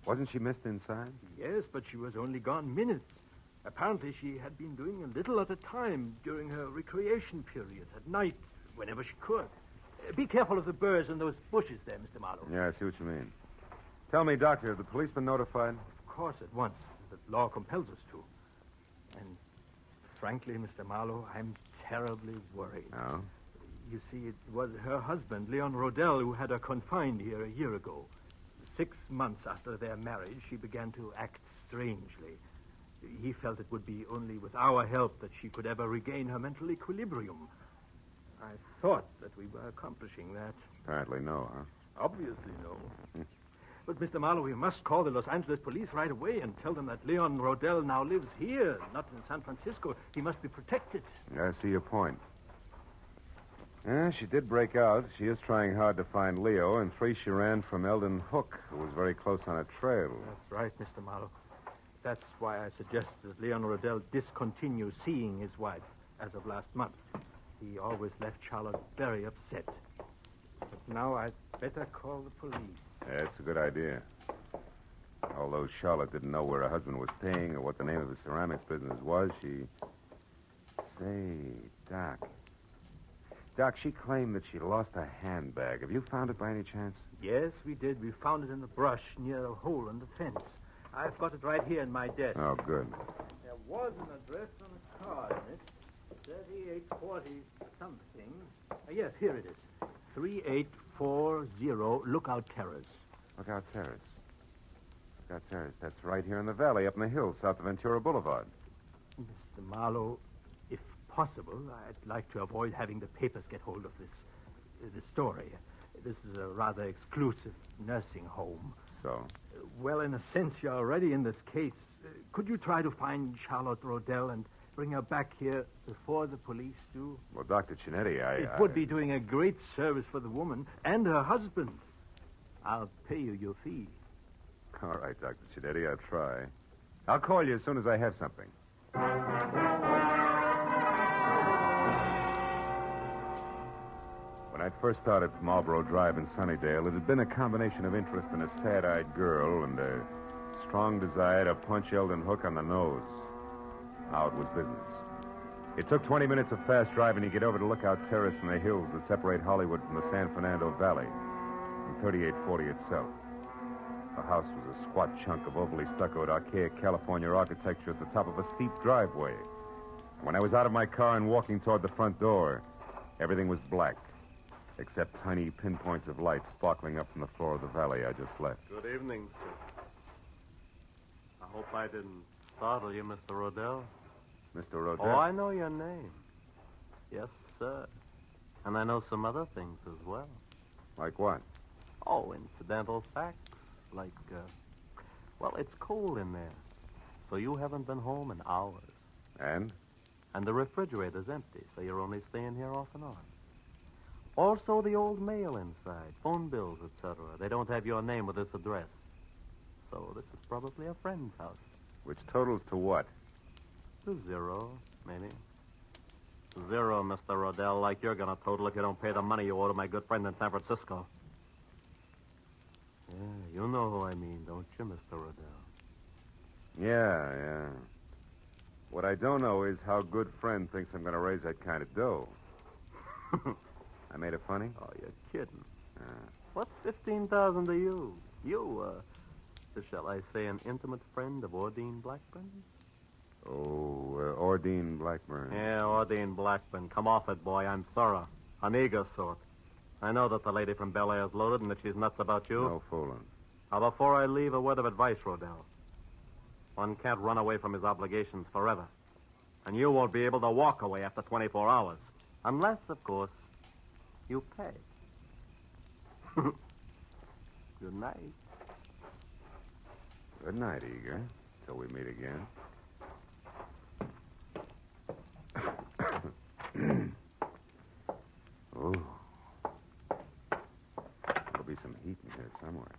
Wasn't she missed inside? Yes, but she was only gone minutes. Apparently, she had been doing a little at a time during her recreation period, at night, whenever she could. Be careful of the burrs and those bushes there, Mr. Marlowe. Yeah, I see what you mean. Tell me, Doctor, have the police been notified? Of course, at once. The law compels us to. And frankly, Mr. Marlowe, I'm terribly worried. Oh? You see, it was her husband, Leon Rodell, who had her confined here a year ago. 6 months after their marriage, she began to act strangely. He felt it would be only with our help that she could ever regain her mental equilibrium. I thought that we were accomplishing that. Apparently no, huh? Obviously no. But, Mr. Marlowe, we must call the Los Angeles police right away and tell them that Leon Rodell now lives here, not in San Francisco. He must be protected. Yeah, I see your point. Yeah, she did break out. She is trying hard to find Leo, and 3 she ran from Eldon Hook, who was very close on her trail. That's right, Mr. Marlowe. That's why I suggest that Leon Rodell discontinue seeing his wife as of last month. He always left Charlotte very upset. But now I'd better call the police. Yeah, it's a good idea. Although Charlotte didn't know where her husband was staying or what the name of his ceramics business was, she... Say, Doc. Doc, she claimed that she lost a handbag. Have you found it by any chance? Yes, we did. We found it in the brush near a hole in the fence. I've got it right here in my desk. Oh, good. There was an address on a card in it. 3840 something. Yes, here it is. 3840 Lookout Terrace. Lookout Terrace. Lookout Terrace. That's right here in the valley, up in the hills, south of Ventura Boulevard. Mr. Marlowe, if possible, I'd like to avoid having the papers get hold of this story. This is a rather exclusive nursing home. So? Well, in a sense, you're already in this case. Could you try to find Charlotte Rodell and bring her back here before the police do? Well, Dr. Chinetti, It would be doing a great service for the woman and her husband. I'll pay you your fee. All right, Dr. Chinetti, I'll try. I'll call you as soon as I have something. When I first started Marlboro Drive in Sunnydale, it had been a combination of interest in a sad-eyed girl and a strong desire to punch Eldon Hook on the nose. Now it was business. It took 20 minutes of fast driving to get over to Lookout Terrace in the hills that separate Hollywood from the San Fernando Valley, and 3840 itself. The house was a squat chunk of overly stuccoed, archaic California architecture at the top of a steep driveway. When I was out of my car and walking toward the front door, everything was black, except tiny pinpoints of light sparkling up from the floor of the valley I just left. Good evening, sir. I hope I didn't startle you, Mr. Rodell. Mr. Rodell? Oh, I know your name. Yes, sir. And I know some other things as well. Like what? Oh, incidental facts. Like, well, it's cold in there. So you haven't been home in hours. And? And the refrigerator's empty, so you're only staying here off and on. Also, the old mail inside, phone bills, etc. They don't have your name with this address. So this is probably a friend's house. Which totals to what? To 0, maybe. 0, Mr. Rodell, like you're going to total if you don't pay the money you owe to my good friend in San Francisco. Yeah, you know who I mean, don't you, Mr. Rodell? Yeah. What I don't know is how good friend thinks I'm going to raise that kind of dough. I made it funny? Oh, you're kidding. What's 15,000 to you? You, shall I say, an intimate friend of Ordine Blackburn? Oh, Ordine Blackburn. Yeah, Ordine Blackburn. Come off it, boy. I'm thorough. I'm eager sort. I know that the lady from Bel Air's loaded and that she's nuts about you. No fooling. Now, before I leave, a word of advice, Rodell. One can't run away from his obligations forever. And you won't be able to walk away after 24 hours. Unless, of course, you pay. Good night. Good night, Eager. Till we meet again. Oh. There'll be some heat in here somewhere.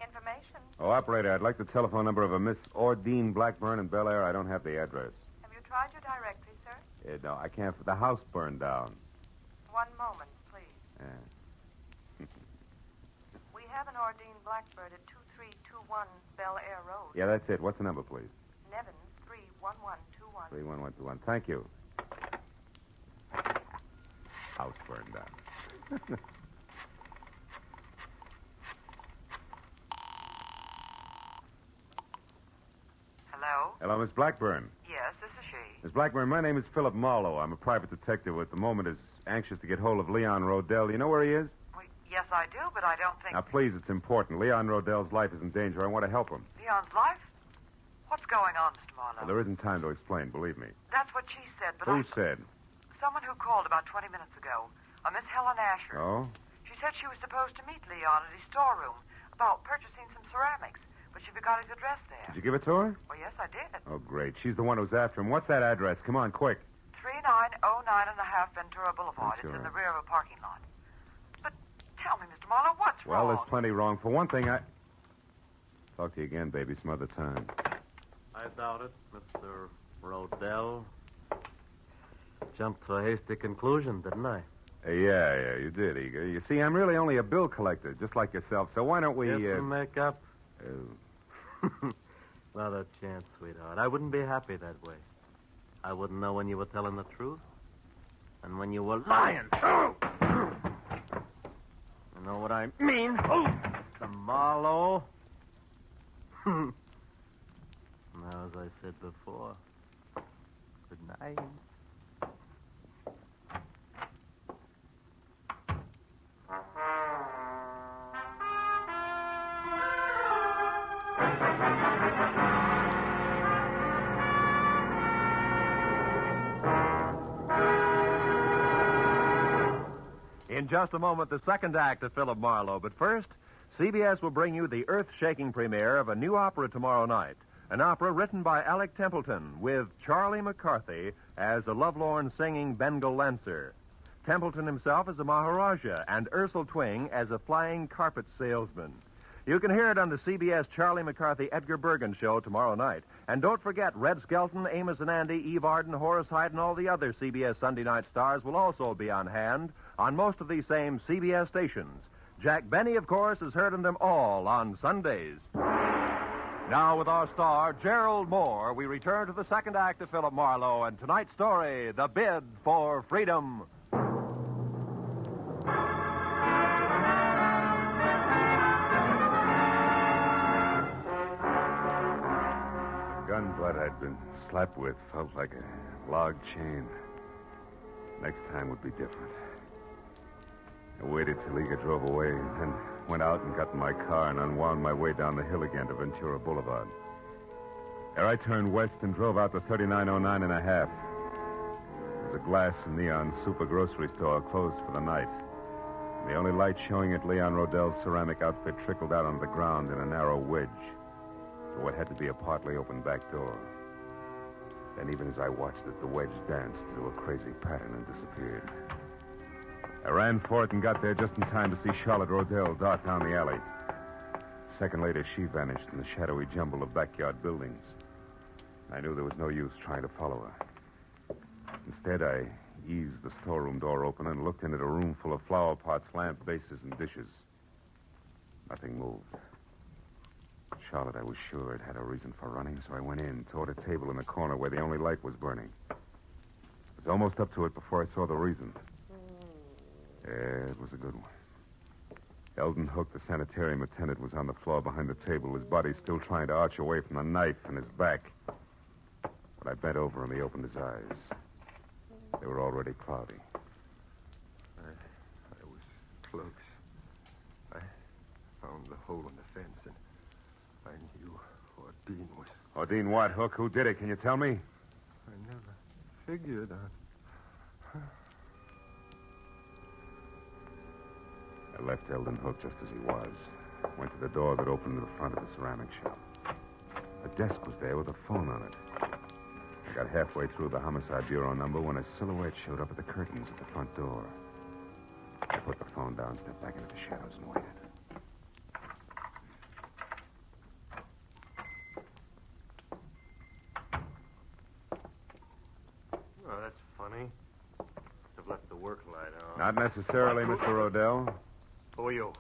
Information. Oh, operator, I'd like the telephone number of a Miss Ordine Blackburn in Bel Air. I don't have the address. Have you tried your directory, sir? No, I can't. The house burned down. One moment, please. Yeah. We have an Ordine Blackbird at 2321 Bel Air Road. Yeah, that's it. What's the number, please? Nevin 31121. 31121. Thank you. House burned down. Hello? Hello, Miss Blackburn. Yes, this is she. Miss Blackburn, my name is Philip Marlowe. I'm a private detective who at the moment is anxious to get hold of Leon Rodell. You know where he is? Well, yes, I do, but I don't think... Now, please, it's important. Leon Rodell's life is in danger. I want to help him. Leon's life? What's going on, Mr. Marlowe? Well, there isn't time to explain, believe me. That's what she said, but Who said? Someone who called about 20 minutes ago. A Miss Helen Asher. Oh? She said she was supposed to meet Leon at his storeroom about purchasing some ceramics, but she forgot his address there. Did you give it to her? Well, yes, I did. Oh, great. She's the one who's after him. What's that address? Come on, quick. 3909 and a half Ventura Boulevard. It's in Ventura. the rear of a parking lot. But tell me, Mr. Marlowe, what's Well, wrong? there's plenty wrong. For one thing, Talk to you again, baby, some other time. I doubt it, Mr. Rodell. Jumped to a hasty conclusion, didn't I? Yeah, you did, Eager. You see, I'm really only a bill collector, just like yourself, so why don't we... Get some makeup? Not a chance, sweetheart. I wouldn't be happy that way. I wouldn't know when you were telling the truth and when you were lying. You know what I mean? Mr. Marlowe. Now, as I said before, good night. In just a moment, the second act of Philip Marlowe. But first, CBS will bring you the earth-shaking premiere of a new opera tomorrow night. An opera written by Alec Templeton with Charlie McCarthy as a lovelorn singing Bengal lancer. Templeton himself as a Maharaja and Ursel Twing as a flying carpet salesman. You can hear it on the CBS Charlie McCarthy Edgar Bergen show tomorrow night. And don't forget, Red Skelton, Amos and Andy, Eve Arden, Horace Hyde, and all the other CBS Sunday night stars will also be on hand on most of these same CBS stations. Jack Benny, of course, is heard in them all on Sundays. Now, with our star, Gerald Moore, we return to the second act of Philip Marlowe and tonight's story, The Bid for Freedom. Gun butt I'd been slapped with felt like a log chain. Next time would be different. I waited till Eager drove away, and then went out and got in my car and unwound my way down the hill again to Ventura Boulevard. There I turned west and drove out to 3909 and a half. There's a glass and neon super grocery store closed for the night. The only light showing at Leon Rodell's ceramic outfit trickled out on the ground in a narrow wedge to what had to be a partly open back door. Then even as I watched it, the wedge danced to a crazy pattern and disappeared. I ran for it and got there just in time to see Charlotte Rodell dart down the alley. A second later, she vanished in the shadowy jumble of backyard buildings. I knew there was no use trying to follow her. Instead, I eased the storeroom door open and looked in at a room full of flower pots, lamp bases, and dishes. Nothing moved. Charlotte, I was sure, had had a reason for running, so I went in, toward a table in the corner where the only light was burning. I was almost up to it before I saw the reason. Yeah, it was a good one. Eldon Hook, the sanitarium attendant, was on the floor behind the table, his body still trying to arch away from the knife in his back. When I bent over him, he opened his eyes. They were already cloudy. I was close. I found the hole in the fence, and I knew Ordine was... Ordine what, Hook? Who did it? Can you tell me? I never figured on... I left Eldon Hook just as he was. Went to the door that opened to the front of the ceramic shop. A desk was there with a phone on it. I got halfway through the Homicide Bureau number when a silhouette showed up at the curtains at the front door. I put the phone down, stepped back into the shadows, and waited. Oh, that's funny. I've left the work light on. Not necessarily, Mr. Rodell. Who are you?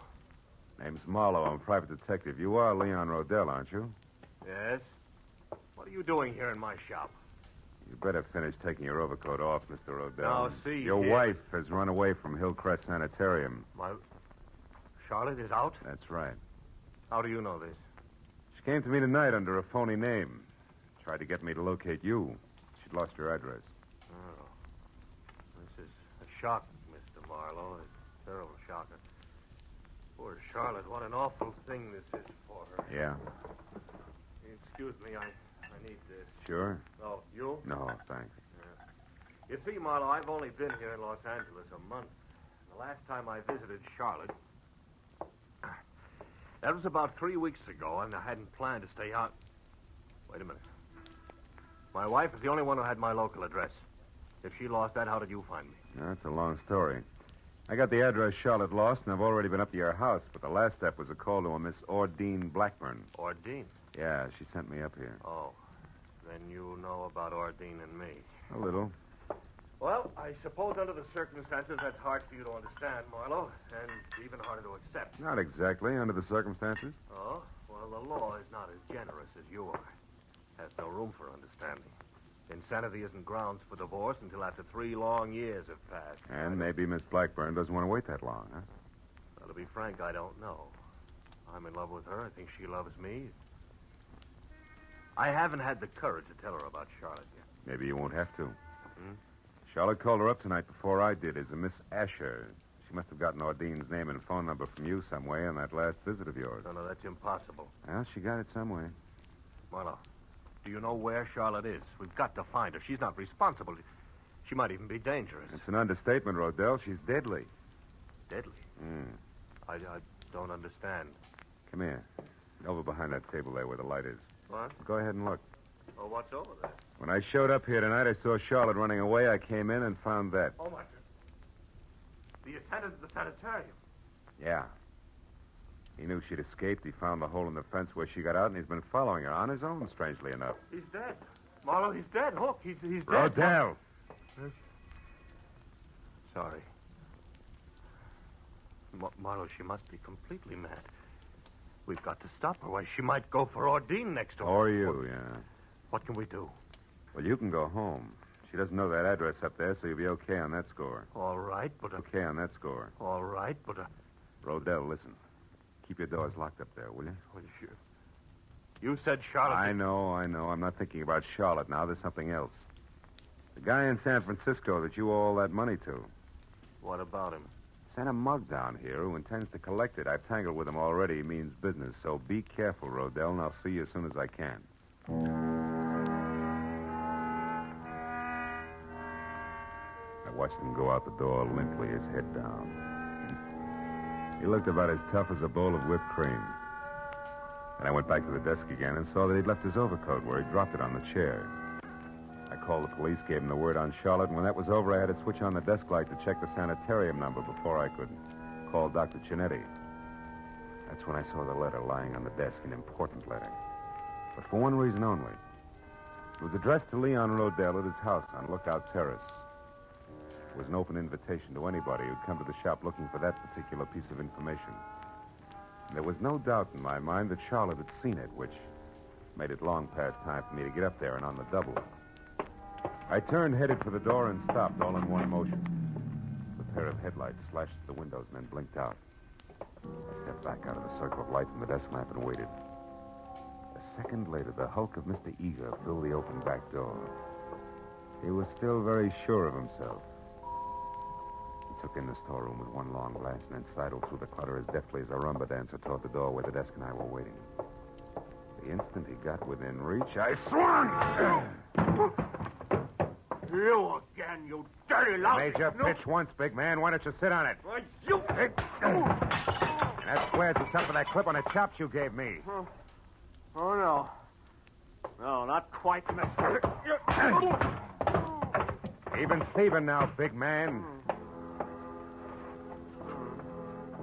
Name's Marlowe. I'm a private detective. You are Leon Rodell, aren't you? Yes? What are you doing here in my shop? You better finish taking your overcoat off, Mr. Rodell. Now, see Your here. wife has run away from Hillcrest Sanitarium. Charlotte is out? That's right. How do you know this? She came to me tonight under a phony name. Tried to get me to locate you. She'd lost your address. Oh. This is a shock, Mr. Marlowe. A terrible shocker. Poor Charlotte, what an awful thing this is for her. Yeah. Excuse me, I need this. Sure? Oh, you? No, thanks. You see, Marlowe, I've only been here in Los Angeles a month. The last time I visited Charlotte, that was about 3 weeks ago, and I hadn't planned to stay out. Wait a minute. My wife is the only one who had my local address. If she lost that, how did you find me? That's a long story. I got the address Charlotte lost, and I've already been up to your house, but the last step was a call to a Miss Ordine Blackburn. Ordine? Yeah, she sent me up here. Oh. Then you know about Ordine and me. A little. Well, I suppose under the circumstances, that's hard for you to understand, Marlowe, and even harder to accept. Not exactly, under the circumstances. Oh? Well, the law is not as generous as you are. Has no room for understanding. Insanity isn't grounds for divorce until after 3 long years have passed. And maybe Miss Blackburn doesn't want to wait that long, huh? Well, to be frank, I don't know. I'm in love with her. I think she loves me. I haven't had the courage to tell her about Charlotte yet. Maybe you won't have to. Hmm? Charlotte called her up tonight before I did as a Miss Asher. She must have gotten Ordine's name and phone number from you some way on that last visit of yours. No, that's impossible. Well, she got it some way. Marlowe, do you know where Charlotte is? We've got to find her. She's not responsible. She might even be dangerous. It's an understatement, Rodell. She's deadly. Deadly? I don't understand. Come here. Over behind that table there where the light is. What? Go ahead and look. Oh, what's over there? When I showed up here tonight, I saw Charlotte running away. I came in and found that. Oh, my God. The attendant at the sanitarium. Yeah. He knew she'd escaped. He found the hole in the fence where she got out, and he's been following her on his own, strangely enough. He's dead. Marlowe, he's dead. Look, he's dead. Rodell! Sorry. Marlowe, she must be completely mad. We've got to stop her. Why, she might go for Ordine next door. Or you, yeah. What can we do? Well, you can go home. She doesn't know that address up there, so you'll be okay on that score. All right, but... Okay on that score. All right, but... Rodell, listen. Keep your doors locked up there, will you? Well, sure. You said Charlotte... I know. I'm not thinking about Charlotte now. There's something else. The guy in San Francisco that you owe all that money to. What about him? Sent a mug down here who intends to collect it. I've tangled with him already. He means business. So be careful, Rodell, and I'll see you as soon as I can. I watched him go out the door limply, his head down. He looked about as tough as a bowl of whipped cream. Then I went back to the desk again and saw that he'd left his overcoat where he dropped it on the chair. I called the police, gave him the word on Charlotte, and when that was over, I had to switch on the desk light to check the sanitarium number before I could call Dr. Chinetti. That's when I saw the letter lying on the desk, an important letter. But for one reason only. It was addressed to Leon Rodell at his house on Lookout Terrace. It was an open invitation to anybody who'd come to the shop looking for that particular piece of information. And there was no doubt in my mind that Charlotte had seen it, which made it long past time for me to get up there and on the double. I turned, headed for the door, and stopped all in one motion. The pair of headlights slashed the windows and then blinked out. I stepped back out of the circle of light from the desk lamp and waited. A second later, the hulk of Mr. Eager filled the open back door. He was still very sure of himself. He took in the storeroom with one long glance and then sidled through the clutter as deftly as a rumba dancer toward the door where the desk and I were waiting. The instant he got within reach, I swung! You again, you dirty lout! Made your pitch once, big man. Why don't you sit on it? You... That squares us up for that clip on the chops you gave me. Oh, no. No, not quite, mister. Even Steven now, big man.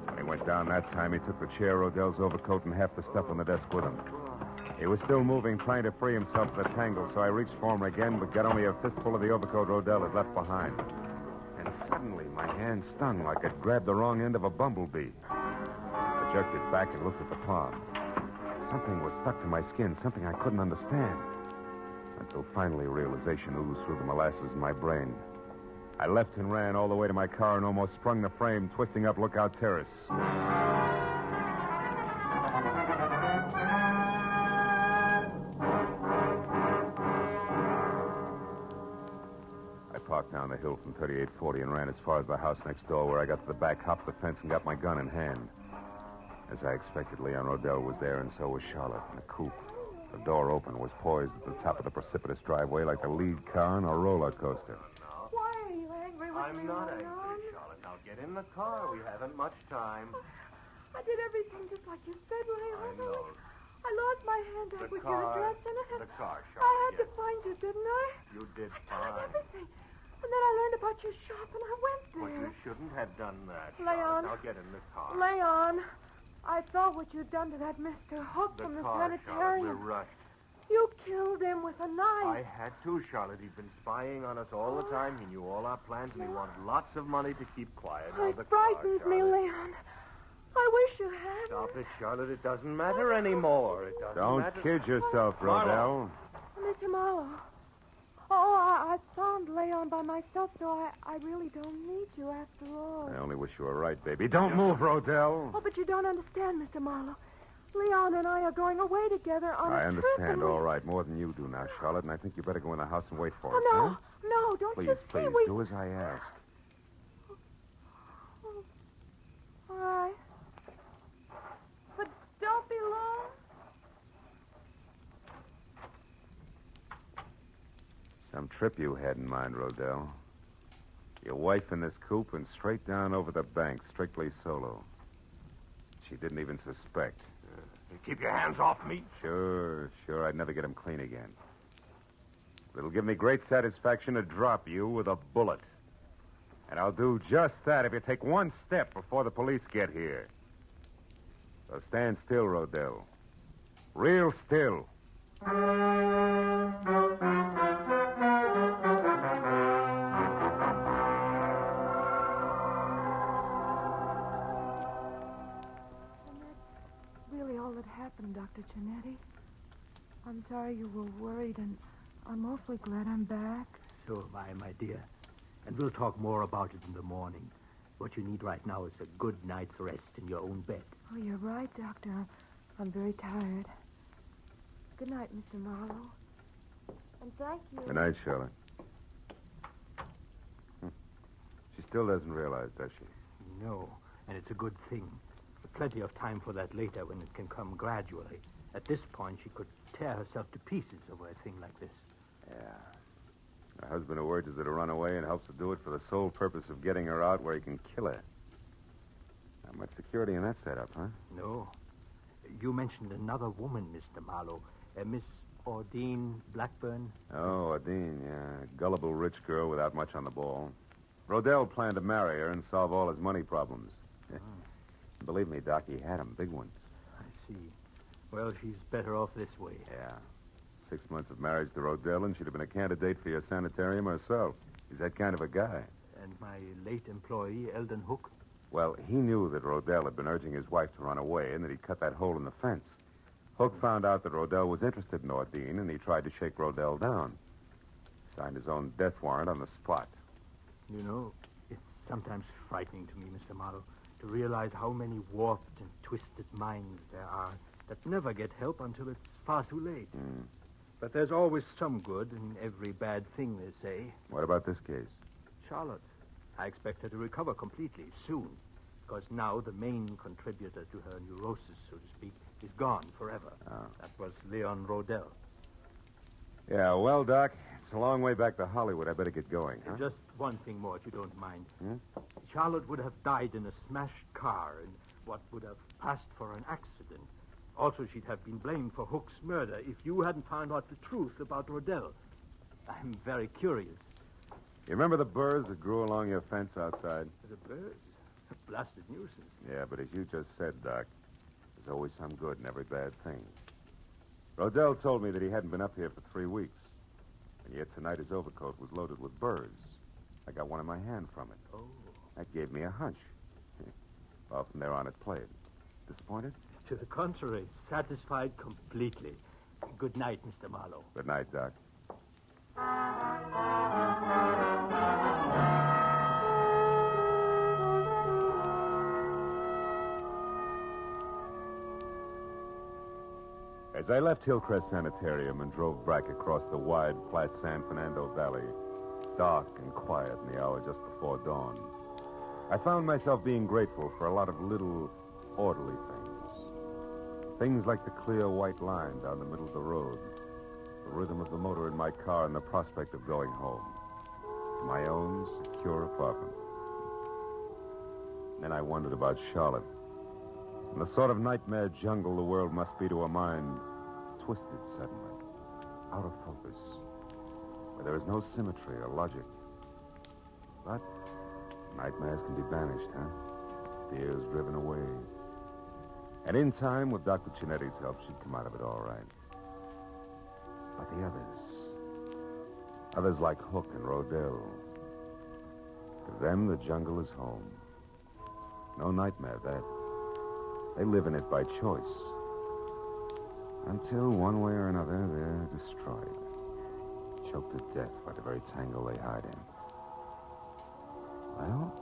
When he went down that time, he took the chair, Rodell's overcoat, and half the stuff on the desk with him. He was still moving, trying to free himself from the tangle, so I reached for him again, but got only a fistful of the overcoat Rodell had left behind. And suddenly, my hand stung like it grabbed the wrong end of a bumblebee. I jerked it back and looked at the palm. Something was stuck to my skin, something I couldn't understand. Until finally realization oozed through the molasses in my brain. I left and ran all the way to my car and almost sprung the frame, twisting up Lookout Terrace. I parked down the hill from 3840 and ran as far as the house next door, where I got to the back, hopped the fence, and got my gun in hand. As I expected, Leon Rodell was there, and so was Charlotte in a coupe. The door open, was poised at the top of the precipitous driveway like the lead car on a roller coaster. Why are you angry with me? I'm not angry, Charlotte. Now get in the car. We haven't much time. I did everything just like you said, Leon. I know. I lost my hand up with your address in it. The car, I Charlotte. had to find you, didn't I? You did I fine. tried everything. And then I learned about your shop, and I went But there. you shouldn't have done that, Leon. Charlotte. Now get in the car. Leon, I saw what you'd done to that Mr. Hook from the car, Charlotte. sanitarium. We're rushed. You killed him with a knife. I had to, Charlotte. He'd been spying on us all the time. He knew all our plans, and he wanted lots of money to keep quiet. Now, It the frightens car, me, Charlotte. Leon. I wish you had. Stop it, Charlotte. It doesn't matter anymore. It doesn't Don't matter. kid yourself, Rodell. Mr. Marlowe. Oh, I found Leon by myself, so I really don't need you after all. I only wish you were right, baby. Don't move, Rodell. Oh, but you don't understand, Mr. Marlowe. Leon and I are going away together on a I trip. understand, and all right, more than you do now, Charlotte, and I think you better go in the house and wait for us, Oh, no. huh? No, don't Please, you see please, we... do as I ask. All right. But don't be long. Some trip you had in mind, Rodell. Your wife in this coupe and straight down over the bank, strictly solo. She didn't even suspect. Keep your hands off me. Sure, I'd never get him clean again. It'll give me great satisfaction to drop you with a bullet. And I'll do just that if you take one step before the police get here. So stand still, Rodell. Real still. Really all that happened, Dr. Cianetti. I'm sorry you were worried, and I'm awfully glad I'm back. So am I, my dear. And we'll talk more about it in the morning. What you need right now is a good night's rest in your own bed. Oh, you're right, Doctor. I'm very tired. Good night, Mr. Marlowe. And thank you. Good night, Charlotte. She still doesn't realize, does she? No, and it's a good thing. Plenty of time for that later when it can come gradually. At this point, she could tear herself to pieces over a thing like this. Yeah. Her husband who urges her to run away and helps her do it for the sole purpose of getting her out where he can kill her. Not much security in that setup, huh? No. You mentioned another woman, Mr. Marlowe. Miss Ordine Blackburn. Oh, Adine, yeah. Gullible rich girl without much on the ball. Rodell planned to marry her and solve all his money problems. Believe me, Doc, he had them, big ones. I see. Well, she's better off this way. Yeah. 6 months of marriage to Rodell, and she'd have been a candidate for your sanitarium herself. He's that kind of a guy. And my late employee, Eldon Hook? Well, he knew that Rodell had been urging his wife to run away and that he'd cut that hole in the fence. Hook found out that Rodell was interested in Ordine, and he tried to shake Rodell down. Signed his own death warrant on the spot. You know, it's sometimes frightening to me, Mr. Marlowe. to realize how many warped and twisted minds there are that never get help until it's far too late. But there's always some good in every bad thing, they say. What about this case? Charlotte. I expect her to recover completely soon, because now the main contributor to her neurosis, so to speak, is gone forever. That was Leon Rodell. Yeah, well, Doc, it's a long way back to Hollywood. I better get going, huh? Just one thing more, if you don't mind. Charlotte would have died in a smashed car in what would have passed for an accident. Also, she'd have been blamed for Hook's murder if you hadn't found out the truth about Rodell. I'm very curious. You remember the burrs that grew along your fence outside? The birds? A blasted nuisance. Yeah, but as you just said, Doc, there's always some good in every bad thing. Rodell told me that he hadn't been up here for 3 weeks. And yet tonight his overcoat was loaded with burrs. I got one in my hand from it. Oh. That gave me a hunch. Well, from there on it played. Disappointed? To the contrary, satisfied completely. Good night, Mr. Marlowe. Good night, Doc. As I left Hillcrest Sanitarium and drove back across the wide, flat San Fernando Valley, dark and quiet in the hour just before dawn, I found myself being grateful for a lot of little, orderly things. Things like the clear white line down the middle of the road, the rhythm of the motor in my car, and the prospect of going home to my own secure apartment. Then I wondered about Charlotte and the sort of nightmare jungle the world must be to a mind twisted suddenly, out of focus, where there is no symmetry or logic. But nightmares can be banished, huh? Fears driven away. And in time, with Dr. Cinetti's help, she'd come out of it all right. But the others like Hook and Rodell, to them, the jungle is home. No nightmare, that. They live in it by choice. Until, one way or another, they're destroyed. Choked to death by the very tangle they hide in. Well,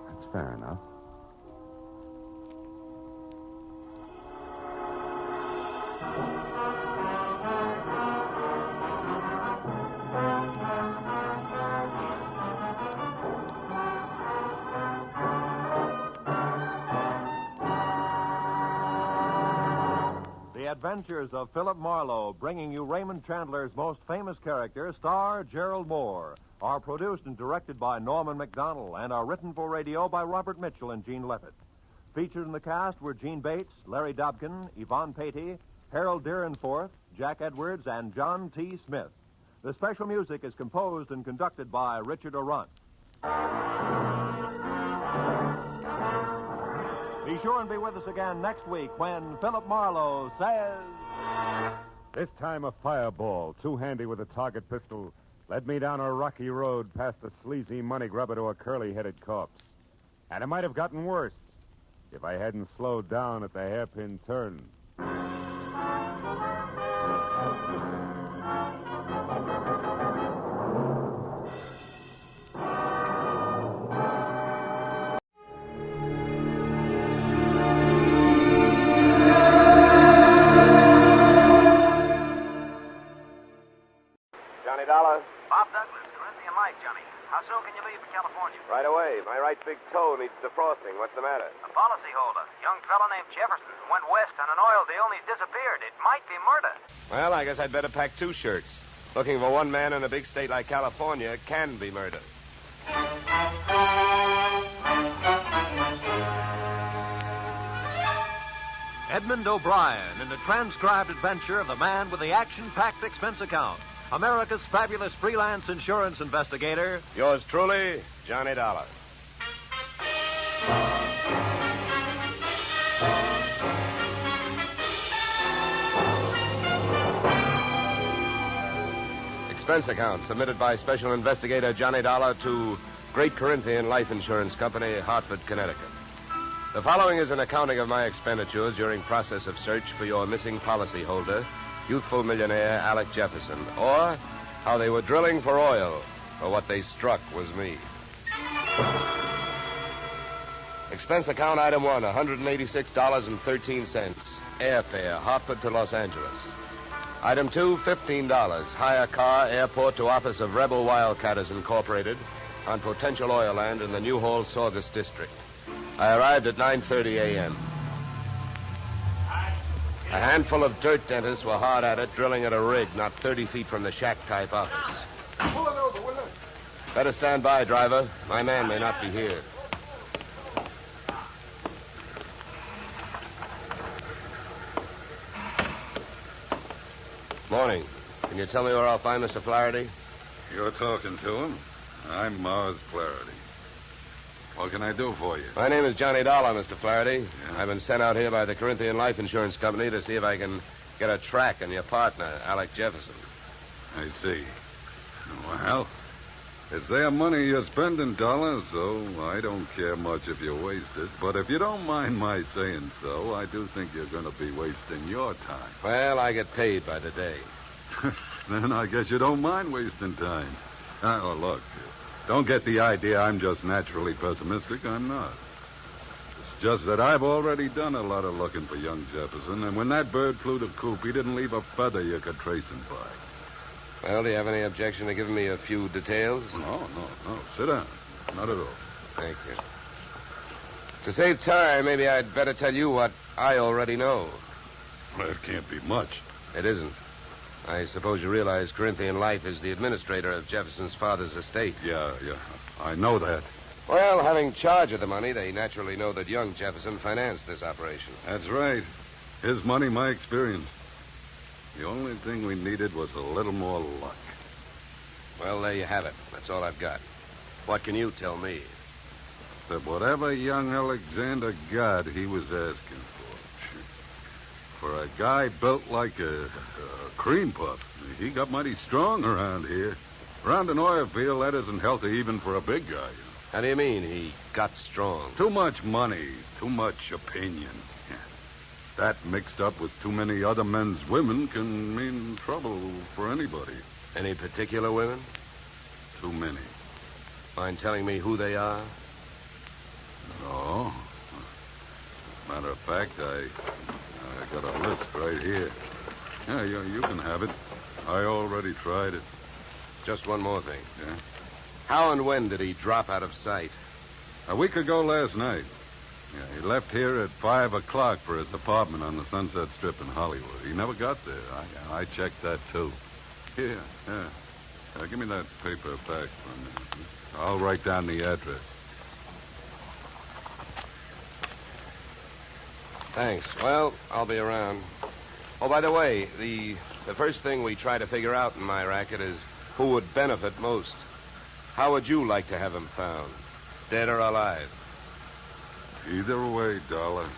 that's fair enough. Adventures of Philip Marlowe, bringing you Raymond Chandler's most famous character, star Gerald Moore, are produced and directed by Norman MacDonald and are written for radio by Robert Mitchell and Gene Levitt. Featured in the cast were Gene Bates, Larry Dobkin, Yvonne Patey, Harold Deerenforth, Jack Edwards, and John T. Smith. The special music is composed and conducted by Richard Arant. Be sure and be with us again next week when Philip Marlowe says... This time a fireball, too handy with a target pistol, led me down a rocky road past a sleazy money grubber to a curly-headed corpse. And it might have gotten worse if I hadn't slowed down at the hairpin turn. Bob Douglas, Corinthian Light, Johnny. How soon can you leave for California? Right away. My right big toe needs defrosting. What's the matter? A policyholder, young fellow named Jefferson, went west on an oil deal and he's disappeared. It might be murder. Well, I guess I'd better pack 2 shirts. Looking for one man in a big state like California can be murder. Edmund O'Brien in the transcribed adventure of the man with the action-packed expense account. America's fabulous freelance insurance investigator. Yours truly, Johnny Dollar. Expense account submitted by Special Investigator Johnny Dollar to Great Corinthian Life Insurance Company, Hartford, Connecticut. The following is an accounting of my expenditures during process of search for your missing policyholder, youthful millionaire Alec Jefferson, or how they were drilling for oil, or what they struck was me. Expense account item 1, $186.13. Airfare, Hartford to Los Angeles. Item 2, $15. Hire car, airport to office of Rebel Wildcatters Incorporated on potential oil land in the New Hall Saugus district. I arrived at 9:30 a.m. A handful of dirt dentists were hard at it, drilling at a rig not 30 feet from the shack-type office. Pull it over, will you? Better stand by, driver. My man may not be here. Morning. Can you tell me where I'll find Mr. Flaherty? You're talking to him. I'm Mars Flaherty. What can I do for you? My name is Johnny Dollar, Mr. Flaherty. Yeah. I've been sent out here by the Corinthian Life Insurance Company to see if I can get a track on your partner, Alec Jefferson. I see. Well, it's their money you're spending, Dollar, so I don't care much if you waste it. But if you don't mind my saying so, I do think you're going to be wasting your time. Well, I get paid by the day. Then I guess you don't mind wasting time. Oh, look, don't get the idea I'm just naturally pessimistic. I'm not. It's just that I've already done a lot of looking for young Jefferson, and when that bird flew to coop, he didn't leave a feather you could trace him by. Well, do you have any objection to giving me a few details? No. Sit down. Not at all. Thank you. To save time, maybe I'd better tell you what I already know. Well, it can't be much. It isn't. I suppose you realize Corinthian Life is the administrator of Jefferson's father's estate. Yeah. I know that. Well, having charge of the money, they naturally know that young Jefferson financed this operation. That's right. His money, my experience. The only thing we needed was a little more luck. Well, there you have it. That's all I've got. What can you tell me? That whatever young Alexander got, he was asking for. For a guy built like a cream puff, he got mighty strong around here. Around an oil field, that isn't healthy even for a big guy. You know. How do you mean he got strong? Too much money, too much opinion. That mixed up with too many other men's women can mean trouble for anybody. Any particular women? Too many. Mind telling me who they are? No. Matter of fact, I got a list right here. Yeah, you can have it. I already tried it. Just one more thing. Yeah? How and when did he drop out of sight? A week ago last night. Yeah, he left here at 5 o'clock for his apartment on the Sunset Strip in Hollywood. He never got there. I checked that, too. Here, yeah. Give me that paper back for a minute. I'll write down the address. Thanks. Well, I'll be around. Oh, by the way, the first thing we try to figure out in my racket is who would benefit most. How would you like to have him found? Dead or alive? Either way, Dollar.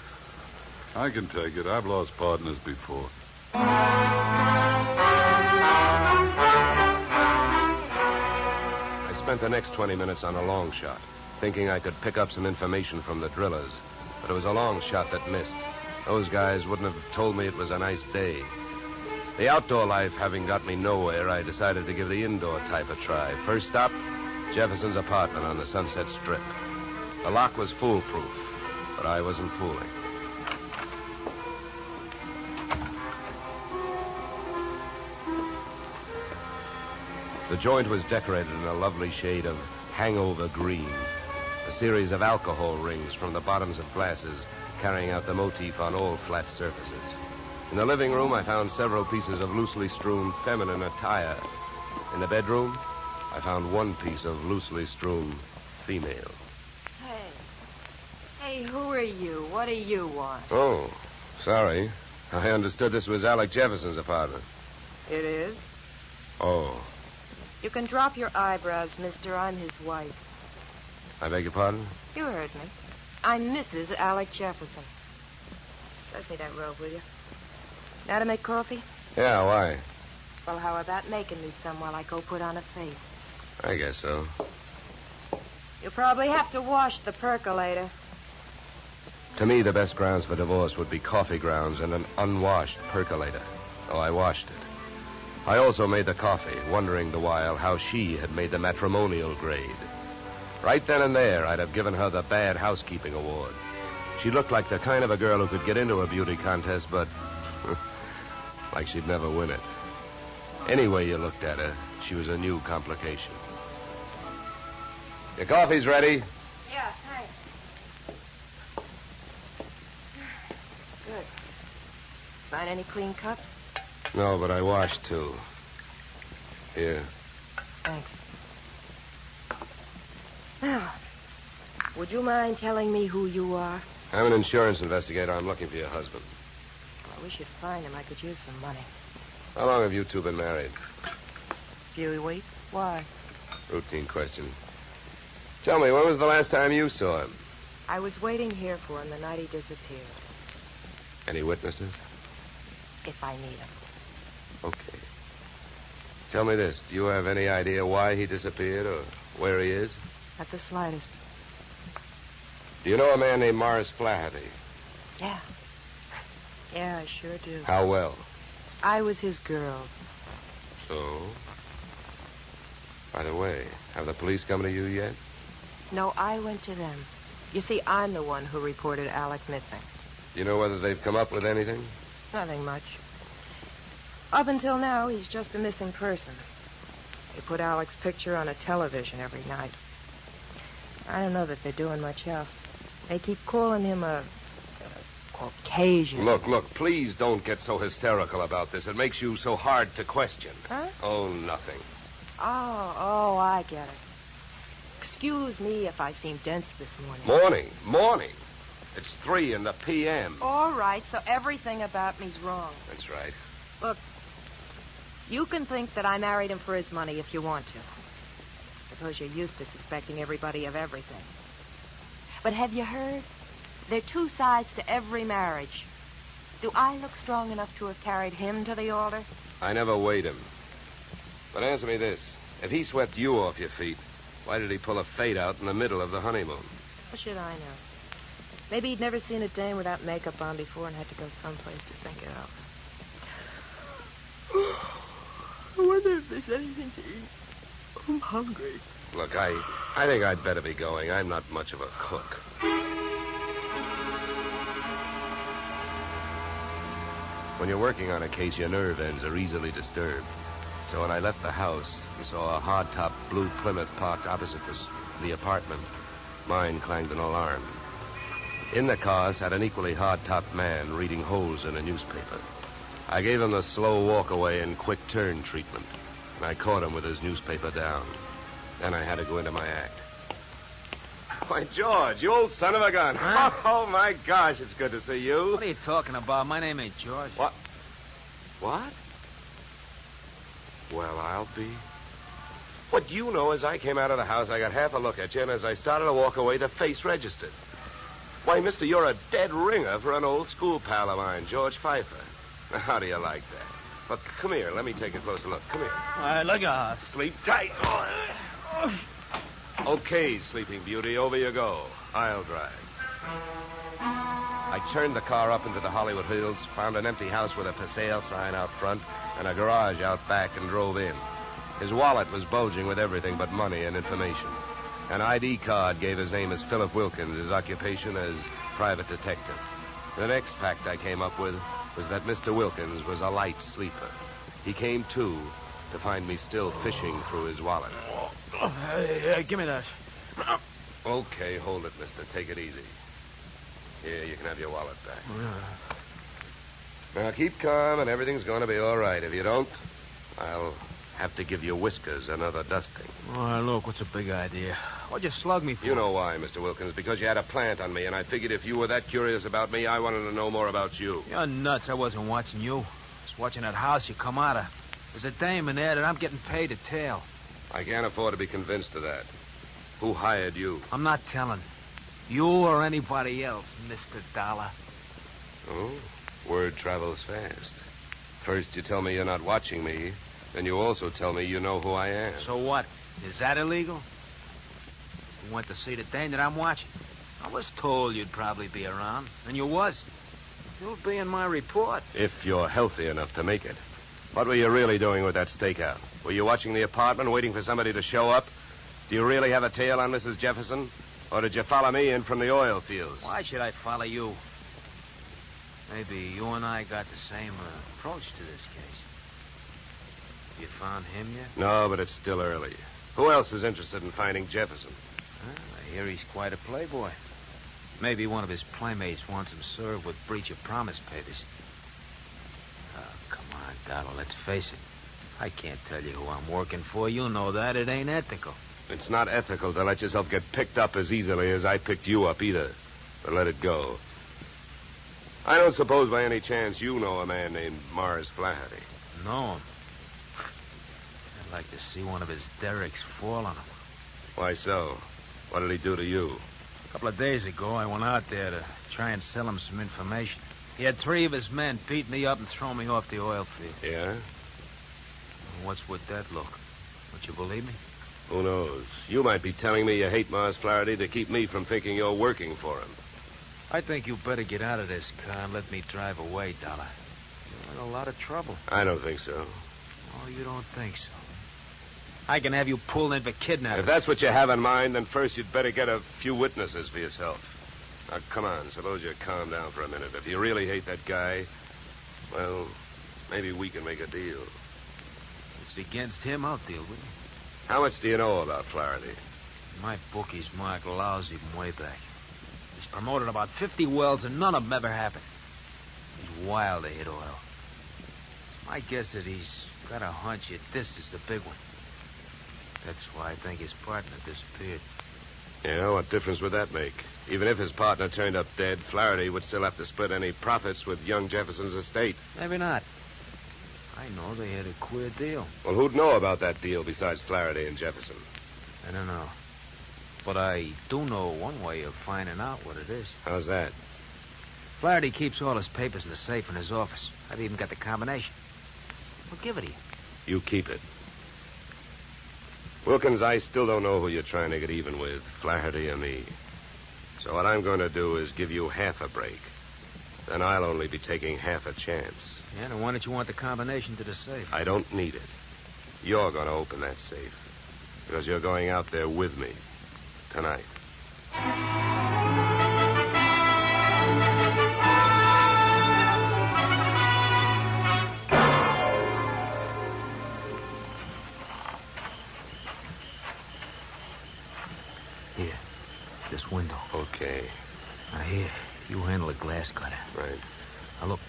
I can take it. I've lost partners before. I spent the next 20 minutes on a long shot, thinking I could pick up some information from the drillers. But it was a long shot that missed. Those guys wouldn't have told me it was a nice day. The outdoor life having got me nowhere, I decided to give the indoor type a try. First stop, Jefferson's apartment on the Sunset Strip. The lock was foolproof, but I wasn't fooling. The joint was decorated in a lovely shade of hangover green. A series of alcohol rings from the bottoms of glasses carrying out the motif on all flat surfaces. In the living room, I found several pieces of loosely strewn feminine attire. In the bedroom, I found one piece of loosely strewn female. Hey, who are you? What do you want? Oh, sorry. I understood this was Alec Jefferson's apartment. It is? Oh. You can drop your eyebrows, mister. I'm his wife. I beg your pardon? You heard me. I'm Mrs. Alec Jefferson. Pass me that robe, will you? Now to make coffee? Yeah, why? Well, how about making me some while I go put on a face? I guess so. You'll probably have to wash the percolator. To me, the best grounds for divorce would be coffee grounds and an unwashed percolator. Oh, I washed it. I also made the coffee, wondering the while how she had made the matrimonial grade. Right then and there, I'd have given her the bad housekeeping award. She looked like the kind of a girl who could get into a beauty contest, but like she'd never win it. Any way you looked at her, she was a new complication. Your coffee's ready. Yeah, thanks. Good. Find any clean cups? No, but I washed, too. Here. Thanks. Now, would you mind telling me who you are? I'm an insurance investigator. I'm looking for your husband. Well, we should find him. I could use some money. How long have you two been married? Few weeks. Why? Routine question. Tell me, when was the last time you saw him? I was waiting here for him the night he disappeared. Any witnesses? If I need him. Okay. Tell me this. Do you have any idea why he disappeared or where he is? At the slightest. Do you know a man named Morris Flaherty? Yeah. Yeah, I sure do. How well? I was his girl. So? By the way, have the police come to you yet? No, I went to them. You see, I'm the one who reported Alec missing. Do you know whether they've come up with anything? Nothing much. Up until now, he's just a missing person. They put Alec's picture on a television every night. I don't know that they're doing much else. They keep calling him a Caucasian. Look, please don't get so hysterical about this. It makes you so hard to question. Huh? Oh, nothing. Oh, I get it. Excuse me if I seem dense this morning. Morning. It's 3 in the p.m. All right, so everything about me's wrong. That's right. Look, you can think that I married him for his money if you want to. Suppose you're used to suspecting everybody of everything. But have you heard? There are 2 sides to every marriage. Do I look strong enough to have carried him to the altar? I never weighed him. But answer me this. If he swept you off your feet, why did he pull a fade out in the middle of the honeymoon? What should I know? Maybe he'd never seen a dame without makeup on before and had to go someplace to think it out. I wonder if there's anything to eat. I'm hungry. Look, I think I'd better be going. I'm not much of a cook. When you're working on a case, your nerve ends are easily disturbed. So when I left the house and saw a hardtop blue Plymouth parked opposite the apartment, mine clanged an alarm. In the car sat an equally hard-topped man reading holes in a newspaper. I gave him the slow walk-away and quick turn treatment, and I caught him with his newspaper down. Then I had to go into my act. Why, George, you old son of a gun. Huh? Oh, my gosh, it's good to see you. What are you talking about? My name ain't George. What? Well, I'll be. What you know is I came out of the house, I got half a look at you, and as I started to walk away, the face registered. Why, mister, you're a dead ringer for an old school pal of mine, George Pfeiffer. Now, how do you like that? Look, come here. Let me take a closer look. Come here. All right, look out. Sleep tight. Okay, Sleeping Beauty, over you go. I'll drive. I turned the car up into the Hollywood Hills, found an empty house with a for sale sign out front and a garage out back, and drove in. His wallet was bulging with everything but money and information. An ID card gave his name as Philip Wilkins, his occupation as private detective. The next fact I came up with was that Mr. Wilkins was a light sleeper. He came to find me still fishing through his wallet. Hey, give me that. Okay, hold it, mister. Take it easy. Here, you can have your wallet back. Now, keep calm, and everything's going to be all right. If you don't, I'll have to give your whiskers another dusting. Oh, look, what's a big idea? What'd you slug me for? You know why, Mr. Wilkins, because you had a plant on me, and I figured if you were that curious about me, I wanted to know more about you. You're nuts. I wasn't watching you. I was watching that house you come out of. There's a dame in there that I'm getting paid to tail. I can't afford to be convinced of that. Who hired you? I'm not telling. You or anybody else, Mr. Dollar. Oh, word travels fast. First you tell me you're not watching me, then you also tell me you know who I am. So what? Is that illegal? You went to see the dame that I'm watching. I was told you'd probably be around, and you was. You'll be in my report. If you're healthy enough to make it. What were you really doing with that stakeout? Were you watching the apartment, waiting for somebody to show up? Do you really have a tail on Mrs. Jefferson? Or did you follow me in from the oil fields? Why should I follow you? Maybe you and I got the same approach to this case. You found him yet? No, but it's still early. Who else is interested in finding Jefferson? Well, I hear he's quite a playboy. Maybe one of his playmates wants him served with breach of promise papers. Oh, come on, Donald, let's face it. I can't tell you who I'm working for. You know that. It ain't ethical. It's not ethical to let yourself get picked up as easily as I picked you up either. But let it go. I don't suppose by any chance you know a man named Mars Flaherty. Know him? I'd like to see one of his derricks fall on him. Why so? What did he do to you? A couple of days ago, I went out there to try and sell him some information. He had 3 of his men beat me up and throw me off the oil field. Yeah? What's with that look? Don't you believe me? Who knows? You might be telling me you hate Mars Flaherty to keep me from thinking you're working for him. I think you better get out of this car and let me drive away, Dollar. You're in a lot of trouble. I don't think so. Oh, you don't think so? I can have you pulled in for kidnapping. If that's what you have in mind, then first you'd better get a few witnesses for yourself. Now, come on, suppose you calm down for a minute. If you really hate that guy, well, maybe we can make a deal. If it's against him, I'll deal with it. How much do you know about Flaherty? My bookie's marked lousy from way back. He's promoted about 50 wells, and none of them ever happened. He's wild to hit oil. It's my guess that he's got a hunch that this is the big one. That's why I think his partner disappeared. Yeah, what difference would that make? Even if his partner turned up dead, Flaherty would still have to split any profits with young Jefferson's estate. Maybe not. I know they had a queer deal. Well, who'd know about that deal besides Flaherty and Jefferson? I don't know. But I do know one way of finding out what it is. How's that? Flaherty keeps all his papers in the safe in his office. I've even got the combination. We'll give it to you. You keep it. Wilkins, I still don't know who you're trying to get even with, Flaherty or me. So what I'm going to do is give you half a break. Then I'll only be taking half a chance. Yeah, then why don't you want the combination to the safe? I don't need it. You're going to open that safe. Because you're going out there with me. Tonight. Here. This window. Okay. Now, here. You handle the glass cutter. Right. Now, look.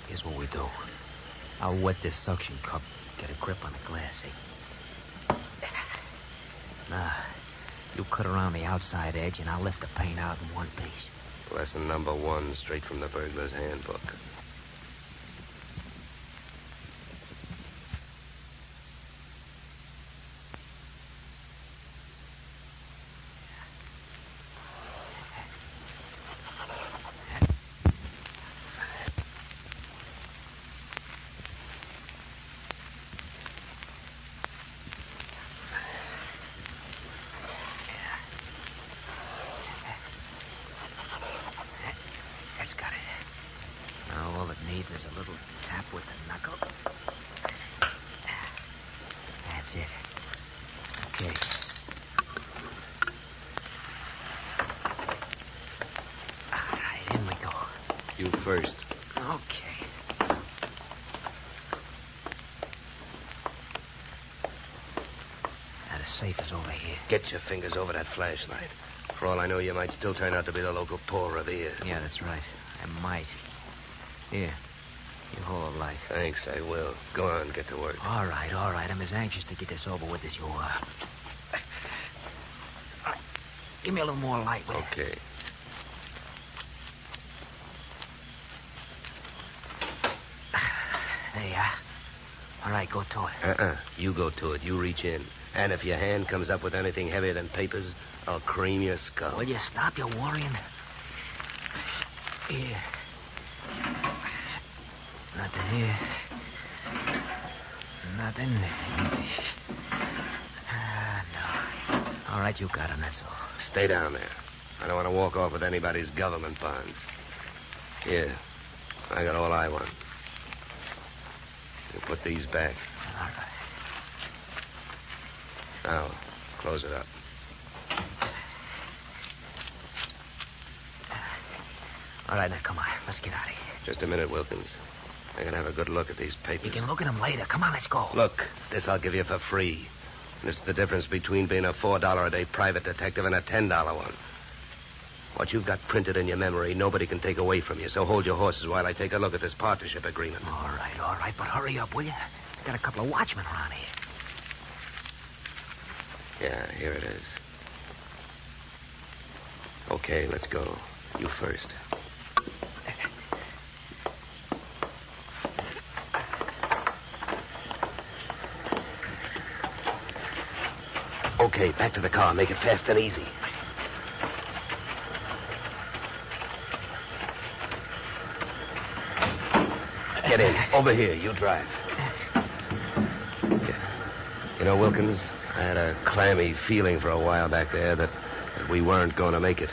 Here's what we do. I'll wet this suction cup. Get a grip on the glass, see? Now, you cut around the outside edge, and I'll lift the paint out in one piece. Lesson number 1, straight from the burglar's handbook. There's a little tap with the knuckle. That's it. Okay. All right, in we go. You first. Okay. Now, the safe is over here. Get your fingers over that flashlight. For all I know, you might still turn out to be the local Paul Revere. Yeah, that's right. I might. Here. You hold the light. Thanks, I will. Go on, get to work. All right. I'm as anxious to get this over with as you are. All right. Give me a little more light, will you? Okay. There you are. All right, go to it. You go to it. You reach in. And if your hand comes up with anything heavier than papers, I'll cream your skull. Will you stop your worrying? Here. Nothing here. Nothing. No. All right, you got him, that's all. Stay down there. I don't want to walk off with anybody's government bonds. Here. I got all I want. You put these back. All right. Now, close it up. All right, now, come on. Let's get out of here. Just a minute, Wilkins. I can have a good look at these papers. You can look at them later. Come on, let's go. Look, this I'll give you for free. And it's the difference between being a $4 a day private detective and a $10 one. What you've got printed in your memory, nobody can take away from you. So hold your horses while I take a look at this partnership agreement. All right. But hurry up, will you? Got a couple of watchmen around here. Yeah, here it is. Okay, let's go. You first. Okay, back to the car. Make it fast and easy. Get in. Over here. You drive. You know, Wilkins, I had a clammy feeling for a while back there that we weren't going to make it.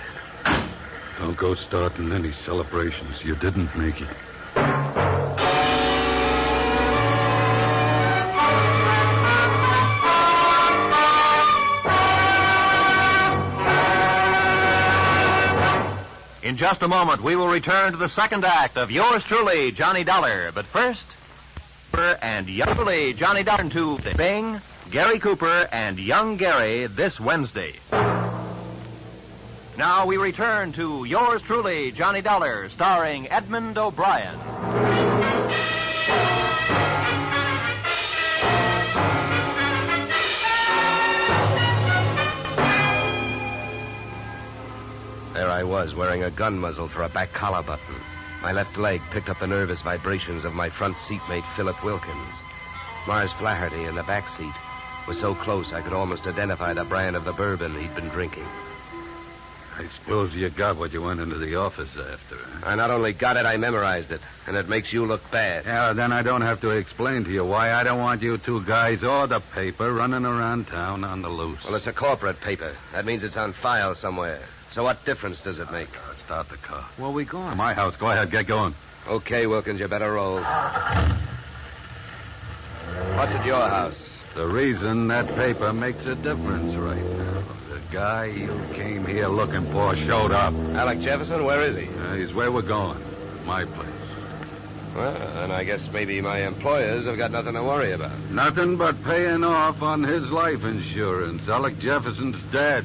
Don't go starting any celebrations. You didn't make it. In just a moment, we will return to the second act of Yours Truly, Johnny Dollar. But first, and Young Truly, Johnny Dollar to Bing, Gary Cooper, and Young Gary this Wednesday. Now we return to Yours Truly, Johnny Dollar, starring Edmund O'Brien. There I was, wearing a gun muzzle for a back collar button. My left leg picked up the nervous vibrations of my front seatmate, Philip Wilkins. Mars Flaherty in the back seat was so close I could almost identify the brand of the bourbon he'd been drinking. I suppose you got what you went into the office after, huh? I not only got it, I memorized it. And it makes you look bad. Yeah, then I don't have to explain to you why I don't want you two guys or the paper running around town on the loose. Well, it's a corporate paper. That means it's on file somewhere. So what difference does it make? Start the car. Where we going? To my house. Go ahead, get going. Okay, Wilkins, you better roll. What's at your house? The reason that paper makes a difference right now. The guy you came here looking for showed up. Alec Jefferson, where is he? He's where we're going. My place. Well, then I guess maybe my employers have got nothing to worry about. Nothing but paying off on his life insurance. Alec Jefferson's dead.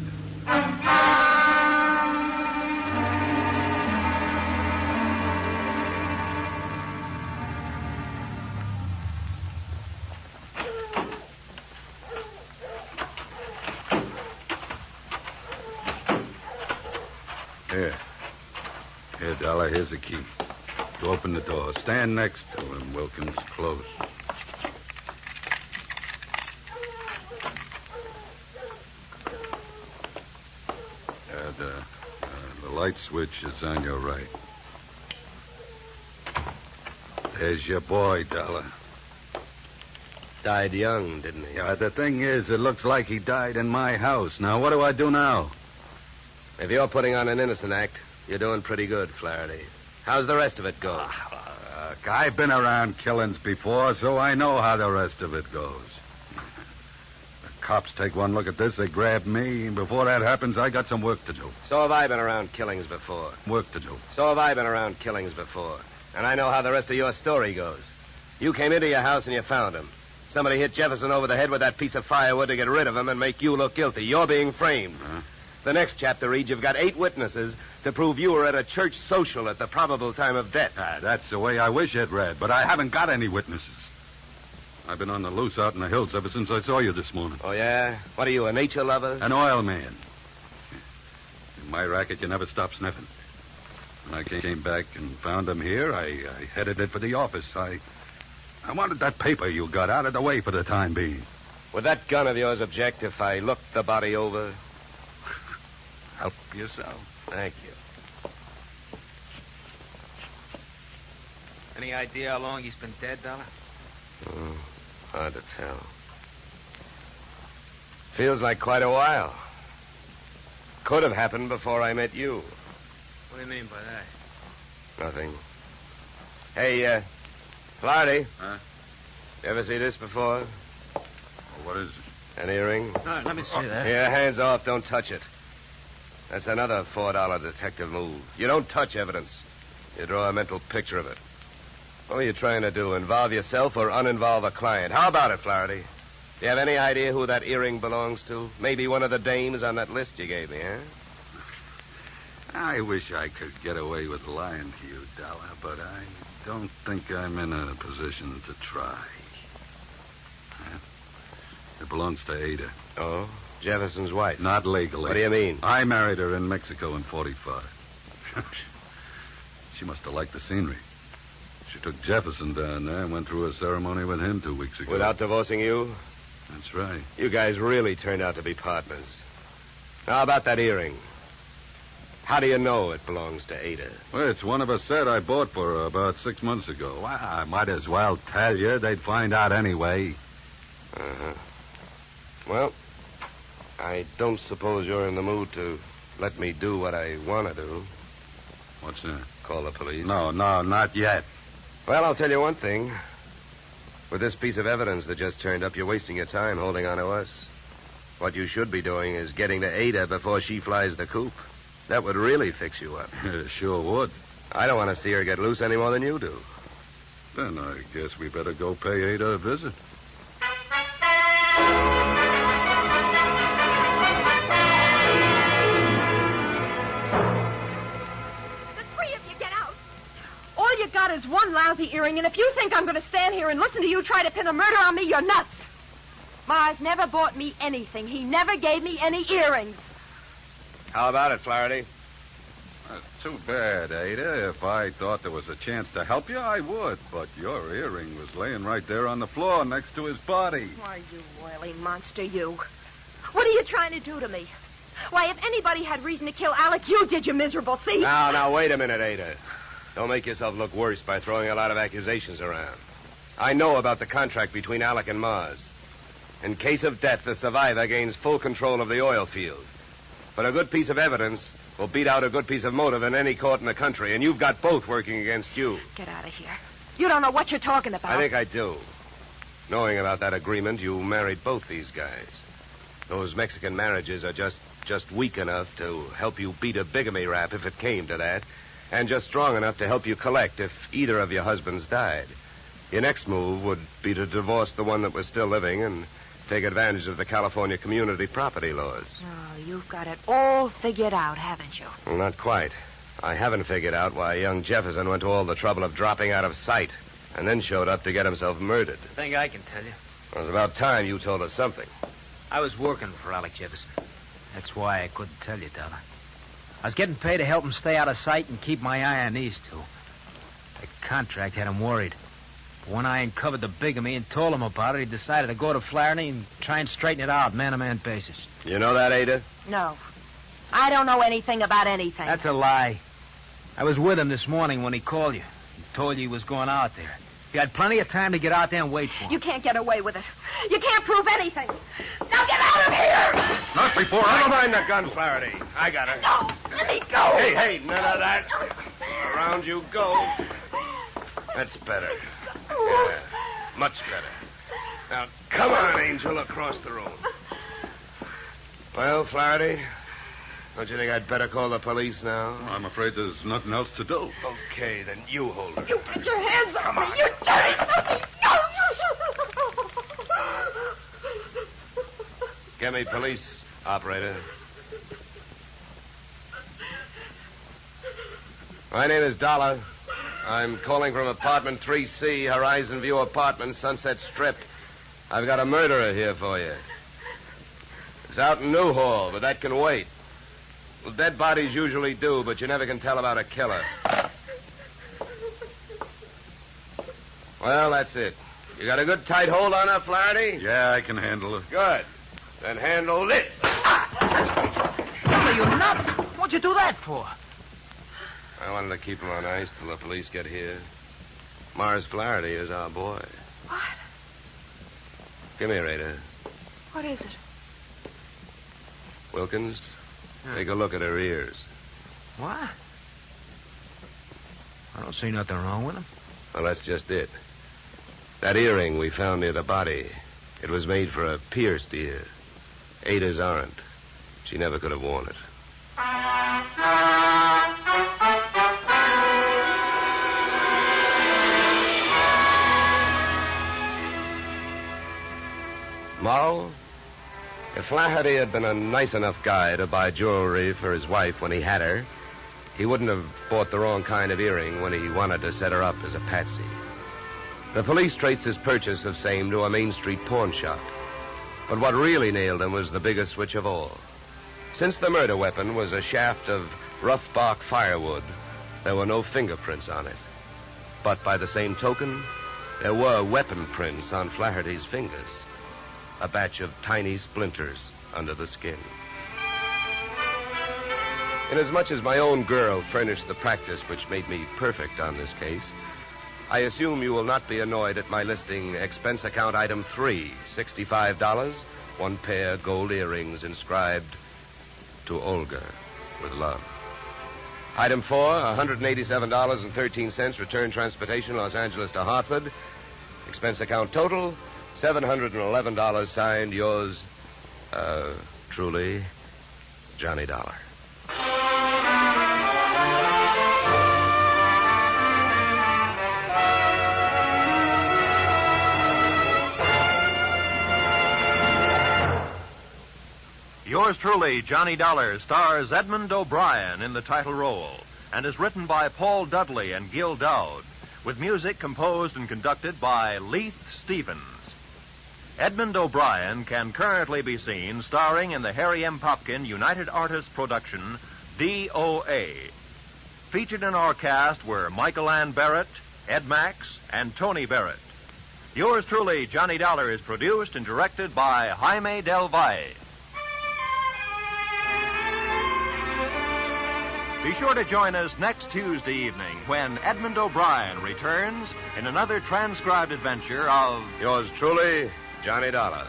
Here, Dollar, here's the key. To open the door. Stand next to him, Wilkins. Close. The light switch is on your right. There's your boy, Dollar. Died young, didn't he? Yeah, the thing is, it looks like he died in my house. Now, what do I do now? If you're putting on an innocent act, you're doing pretty good, Flaherty. How's the rest of it go? I've been around killings before, so I know how the rest of it goes. The cops take one look at this, they grab me, and before that happens, I got some work to do. So have I been around killings before. Work to do. So have I been around killings before. And I know how the rest of your story goes. You came into your house and you found him. Somebody hit Jefferson over the head with that piece of firewood to get rid of him and make you look guilty. You're being framed. Huh? The next chapter reads you've got 8 witnesses to prove you were at a church social at the probable time of death. That's the way I wish it read, but I haven't got any witnesses. I've been on the loose out in the hills ever since I saw you this morning. Oh, yeah? What are you, a nature lover? An oil man. In my racket, you never stop sniffing. When I came back and found him here, I headed it for the office. I wanted that paper you got out of the way for the time being. Would that gun of yours object if I looked the body over? Help yourself. Thank you. Any idea how long he's been dead, Dollar? Hard to tell. Feels like quite a while. Could have happened before I met you. What do you mean by that? Nothing. Hey, Flaherty. Huh? You ever see this before? Well, what is it? An earring? No, let me see that. Here, hands off. Don't touch it. That's another $4 detective move. You don't touch evidence. You draw a mental picture of it. What are you trying to do, involve yourself or uninvolve a client? How about it, Flaherty? Do you have any idea who that earring belongs to? Maybe one of the dames on that list you gave me, huh? I wish I could get away with lying to you, Dollar, but I don't think I'm in a position to try. It belongs to Ada. Oh? Jefferson's wife? Not legally. What do you mean? I married her in Mexico in 45. She must have liked the scenery. She took Jefferson down there and went through a ceremony with him 2 weeks ago. Without divorcing you? That's right. You guys really turned out to be partners. Now, how about that earring? How do you know it belongs to Ada? Well, it's one of a set I bought for her about 6 months ago. Well, I might as well tell you. They'd find out anyway. Uh-huh. Well, I don't suppose you're in the mood to let me do what I want to do. What's that? Call the police? No, not yet. Well, I'll tell you one thing. With this piece of evidence that just turned up, you're wasting your time holding on to us. What you should be doing is getting to Ada before she flies the coop. That would really fix you up. Sure would. I don't want to see her get loose any more than you do. Then I guess we better go pay Ada a visit. All you got is one lousy earring, and if you think I'm going to stand here and listen to you try to pin a murder on me, you're nuts. Mars never bought me anything. He never gave me any earrings. How about it, Flaherty? That's too bad, Ada. If I thought there was a chance to help you, I would. But your earring was laying right there on the floor next to his body. Why, you oily monster, you. What are you trying to do to me? Why, if anybody had reason to kill Alec, you did, you miserable thief. Now, wait a minute, Ada. Don't make yourself look worse by throwing a lot of accusations around. I know about the contract between Alec and Mars. In case of death, the survivor gains full control of the oil field. But a good piece of evidence will beat out a good piece of motive in any court in the country, and you've got both working against you. Get out of here. You don't know what you're talking about. I think I do. Knowing about that agreement, you married both these guys. Those Mexican marriages are just weak enough to help you beat a bigamy rap if it came to that, and just strong enough to help you collect if either of your husbands died. Your next move would be to divorce the one that was still living and take advantage of the California community property laws. Oh, you've got it all figured out, haven't you? Well, not quite. I haven't figured out why young Jefferson went to all the trouble of dropping out of sight and then showed up to get himself murdered. I think I can tell you. It was about time you told us something. I was working for Alec Jefferson. That's why I couldn't tell you, Dollar. I was getting paid to help him stay out of sight and keep my eye on these two. The contract had him worried. But when I uncovered the bigamy and told him about it, he decided to go to Flaherty and try and straighten it out, man-to-man basis. You know that, Ada? No. I don't know anything about anything. That's a lie. I was with him this morning when he called you. He told you he was going out there. You had plenty of time to get out there and wait for him. You can't get away with it. You can't prove anything. Now get out of here! Not before I don't mind the gun, Flaherty. I got her. No, let me go. Hey, none of that. Around you go. That's better. Yeah, much better. Now, come on, Angel, across the room. Well, Flaherty, don't you think I'd better call the police now? I'm afraid there's nothing else to do. Okay, then you hold her. You get your hands off me, you dirty puppy! No! Get me police, operator. My name is Dollar. I'm calling from apartment 3C, Horizon View Apartment, Sunset Strip. I've got a murderer here for you. It's out in Newhall, but that can wait. Well, dead bodies usually do, but you never can tell about a killer. Well, that's it. You got a good tight hold on her, Flaherty? Yeah, I can handle it. Good. Then handle this. Are you nuts? What'd you do that for? I wanted to keep him on ice till the police get here. Mars Flaherty is our boy. What? Come here, Ada. What is it? Wilkins, take a look at her ears. What? I don't see nothing wrong with them. Well, that's just it. That earring we found near the body, it was made for a pierced ear. Ada's aren't. She never could have worn it. Moral? If Flaherty had been a nice enough guy to buy jewelry for his wife when he had her, he wouldn't have bought the wrong kind of earring when he wanted to set her up as a patsy. The police traced his purchase of same to a Main Street pawn shop. But what really nailed him was the biggest switch of all. Since the murder weapon was a shaft of rough bark firewood, there were no fingerprints on it. But by the same token, there were weapon prints on Flaherty's fingers. A batch of tiny splinters under the skin. Inasmuch as my own girl furnished the practice which made me perfect on this case, I assume you will not be annoyed at my listing expense account item 3, $65, 1 pair gold earrings inscribed to Olga with love. Item 4, $187.13 return transportation Los Angeles to Hartford. Expense account total, $711 signed yours, truly, Johnny Dollar. Yours truly, Johnny Dollar, stars Edmund O'Brien in the title role and is written by Paul Dudley and Gil Dowd, with music composed and conducted by Leith Stevens. Edmund O'Brien can currently be seen starring in the Harry M. Popkin United Artists production, DOA. Featured in our cast were Michael Ann Barrett, Ed Max, and Tony Barrett. Yours truly, Johnny Dollar, is produced and directed by Jaime Del Valle. Be sure to join us next Tuesday evening when Edmund O'Brien returns in another transcribed adventure of... Yours truly, Johnny Dollar.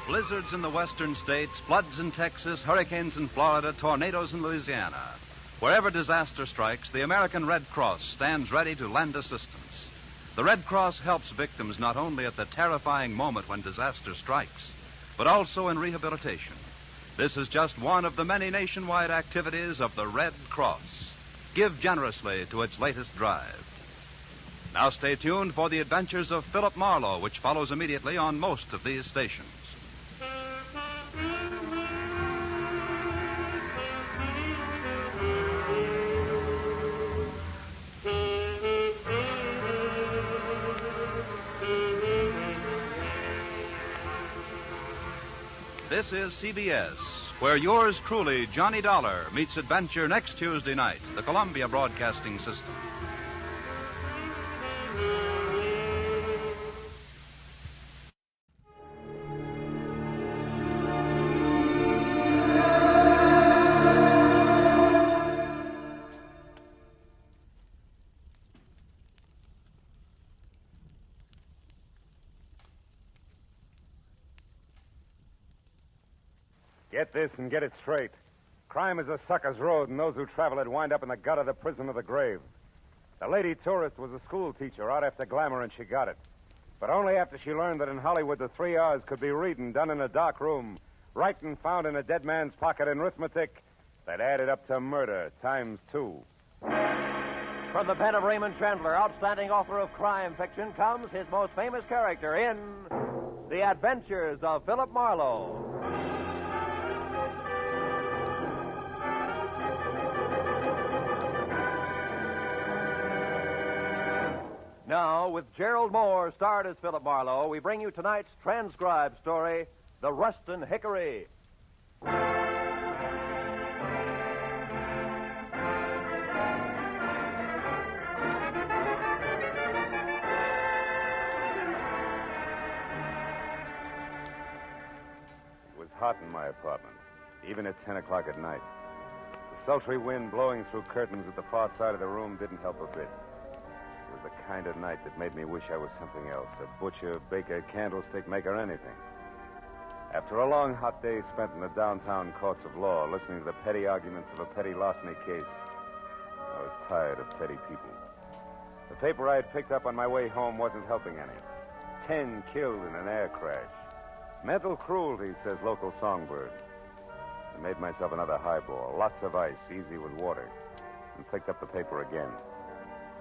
Blizzards in the western states, floods in Texas, hurricanes in Florida, tornadoes in Louisiana. Wherever disaster strikes, the American Red Cross stands ready to lend assistance. The Red Cross helps victims not only at the terrifying moment when disaster strikes, but also in rehabilitation. This is just one of the many nationwide activities of the Red Cross. Give generously to its latest drive. Now stay tuned for the adventures of Philip Marlowe, which follows immediately on most of these stations. This is CBS, where yours truly, Johnny Dollar, meets adventure next Tuesday night, the Columbia Broadcasting System. Get this and get it straight. Crime is a sucker's road, and those who travel it wind up in the gut of the prison or the grave. The lady tourist was a school teacher out after glamour, and she got it. But only after she learned that in Hollywood the 3 R's could be reading done in a dark room, writing found in a dead man's pocket, and arithmetic that added up to murder times 2. From the pen of Raymond Chandler, outstanding author of crime fiction, comes his most famous character in The Adventures of Philip Marlowe. Now, with Gerald Moore starred as Philip Marlowe, we bring you tonight's transcribed story, The Ruston Hickory. It was hot in my apartment, even at 10 o'clock at night. The sultry wind blowing through curtains at the far side of the room didn't help a bit. It was the kind of night that made me wish I was something else, a butcher, baker, candlestick maker, anything. After a long, hot day spent in the downtown courts of law, listening to the petty arguments of a petty larceny case, I was tired of petty people. The paper I had picked up on my way home wasn't helping any. 10 killed in an air crash. Mental cruelty, says local songbird. I made myself another highball, lots of ice, easy with water, and picked up the paper again.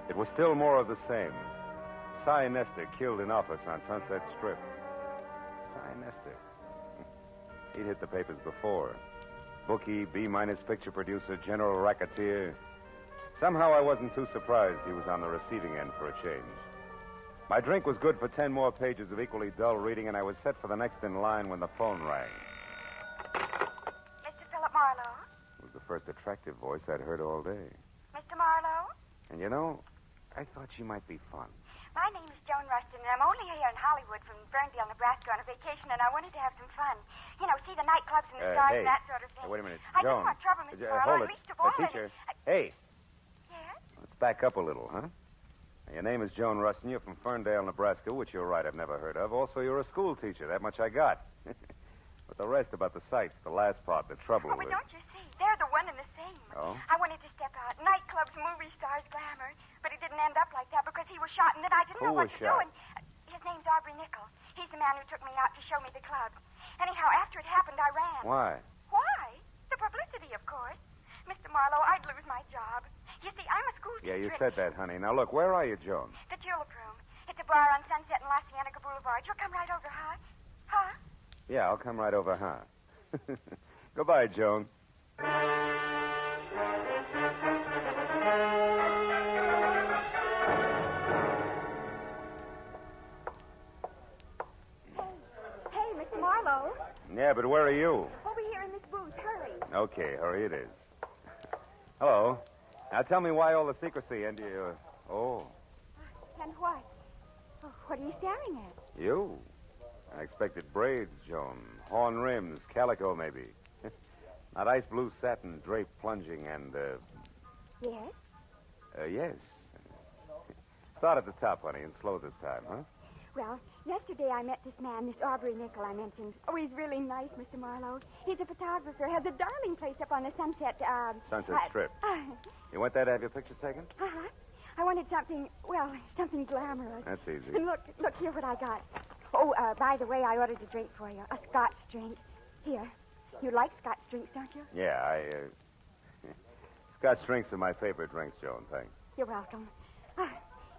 It was still more of the same. Cy Nestor killed in office on Sunset Strip. Cy Nestor. He'd hit the papers before. Bookie, B-minus picture producer, general racketeer. Somehow I wasn't too surprised he was on the receiving end for a change. My drink was good for 10 more pages of equally dull reading, and I was set for the next in line when the phone rang. Mr. Philip Marlowe? It was the first attractive voice I'd heard all day. Mr. Marlowe? And you know, I thought she might be fun. My name is Joan Rustin, and I'm only here in Hollywood from Ferndale, Nebraska on a vacation, and I wanted to have some fun. You know, see the nightclubs and the stars hey. and that sort of thing. Hey, wait a minute. I Joan. don't want trouble, Mr. Marlowe, hold at it. least of all. Teacher. Hey. Yes? Let's back up a little, huh? Now, your name is Joan Rustin. You're from Ferndale, Nebraska, which you're right, I've never heard of. Also, you're a school teacher. That much I got. But the rest about the sights, the last part, the trouble But with... don't you see? They're the one and the same. Oh? I wanted to step out. Nightclubs, movie stars, glamour. But it didn't end up like that because he was shot, and then I didn't know what to do. And his name's Aubrey Nichol. He's the man who took me out to show me the club. Anyhow, after it happened, I ran. Why? Why? The publicity, of course. Mr. Marlowe, I'd lose my job. You see, I'm a school teacher. Yeah, you said that, honey. Now, look, where are you, Joan? The Tulip Room. It's a bar on Sunset and La Cienega Boulevard. You'll come right over, huh? Huh? Yeah, I'll come right over, huh? Goodbye, Joan. Hey, Mr. Marlowe. Yeah, but where are you? Over here in this booth. Hurry. Okay, hurry it is. Hello. Now tell me why all the secrecy and you... Oh, And what? Oh, what are you staring at? you. I expected braids, Joan. Horn rims, calico, maybe. Not ice blue satin, draped plunging, and, Yes? yes. Start at the top, honey, and slow this time, huh? Well, yesterday I met this man, this Aubrey Nichol I mentioned. Oh, he's really nice, Mr. Marlowe. He's a photographer, has a darling place up on the Sunset, Sunset Strip. You went there to have your picture taken? Uh-huh. I wanted something, well, something glamorous. That's easy. And look here what I got. Oh, by the way, I ordered a drink for you, a Scotch drink. Here. You like Scotch drinks, don't you? Yeah, Scotch drinks are my favorite drinks, Joan, thanks. You're welcome.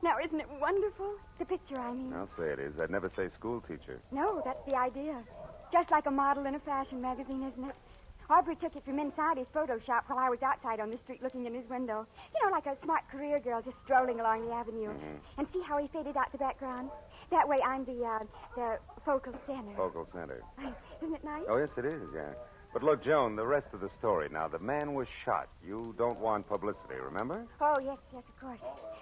Now, isn't it wonderful? The picture, I mean. I'll say it is. I'd never say school teacher. No, that's the idea. Just like a model in a fashion magazine, isn't it? Aubrey took it from inside his photo shop while I was outside on the street looking in his window. You know, like a smart career girl just strolling along the avenue. Mm-hmm. And see how he faded out the background? That way I'm the focal center. Focal center. Isn't it nice? Oh, yes, it is, yeah. But look, Joan, the rest of the story now. The man was shot. You don't want publicity, remember? Oh, yes, of course.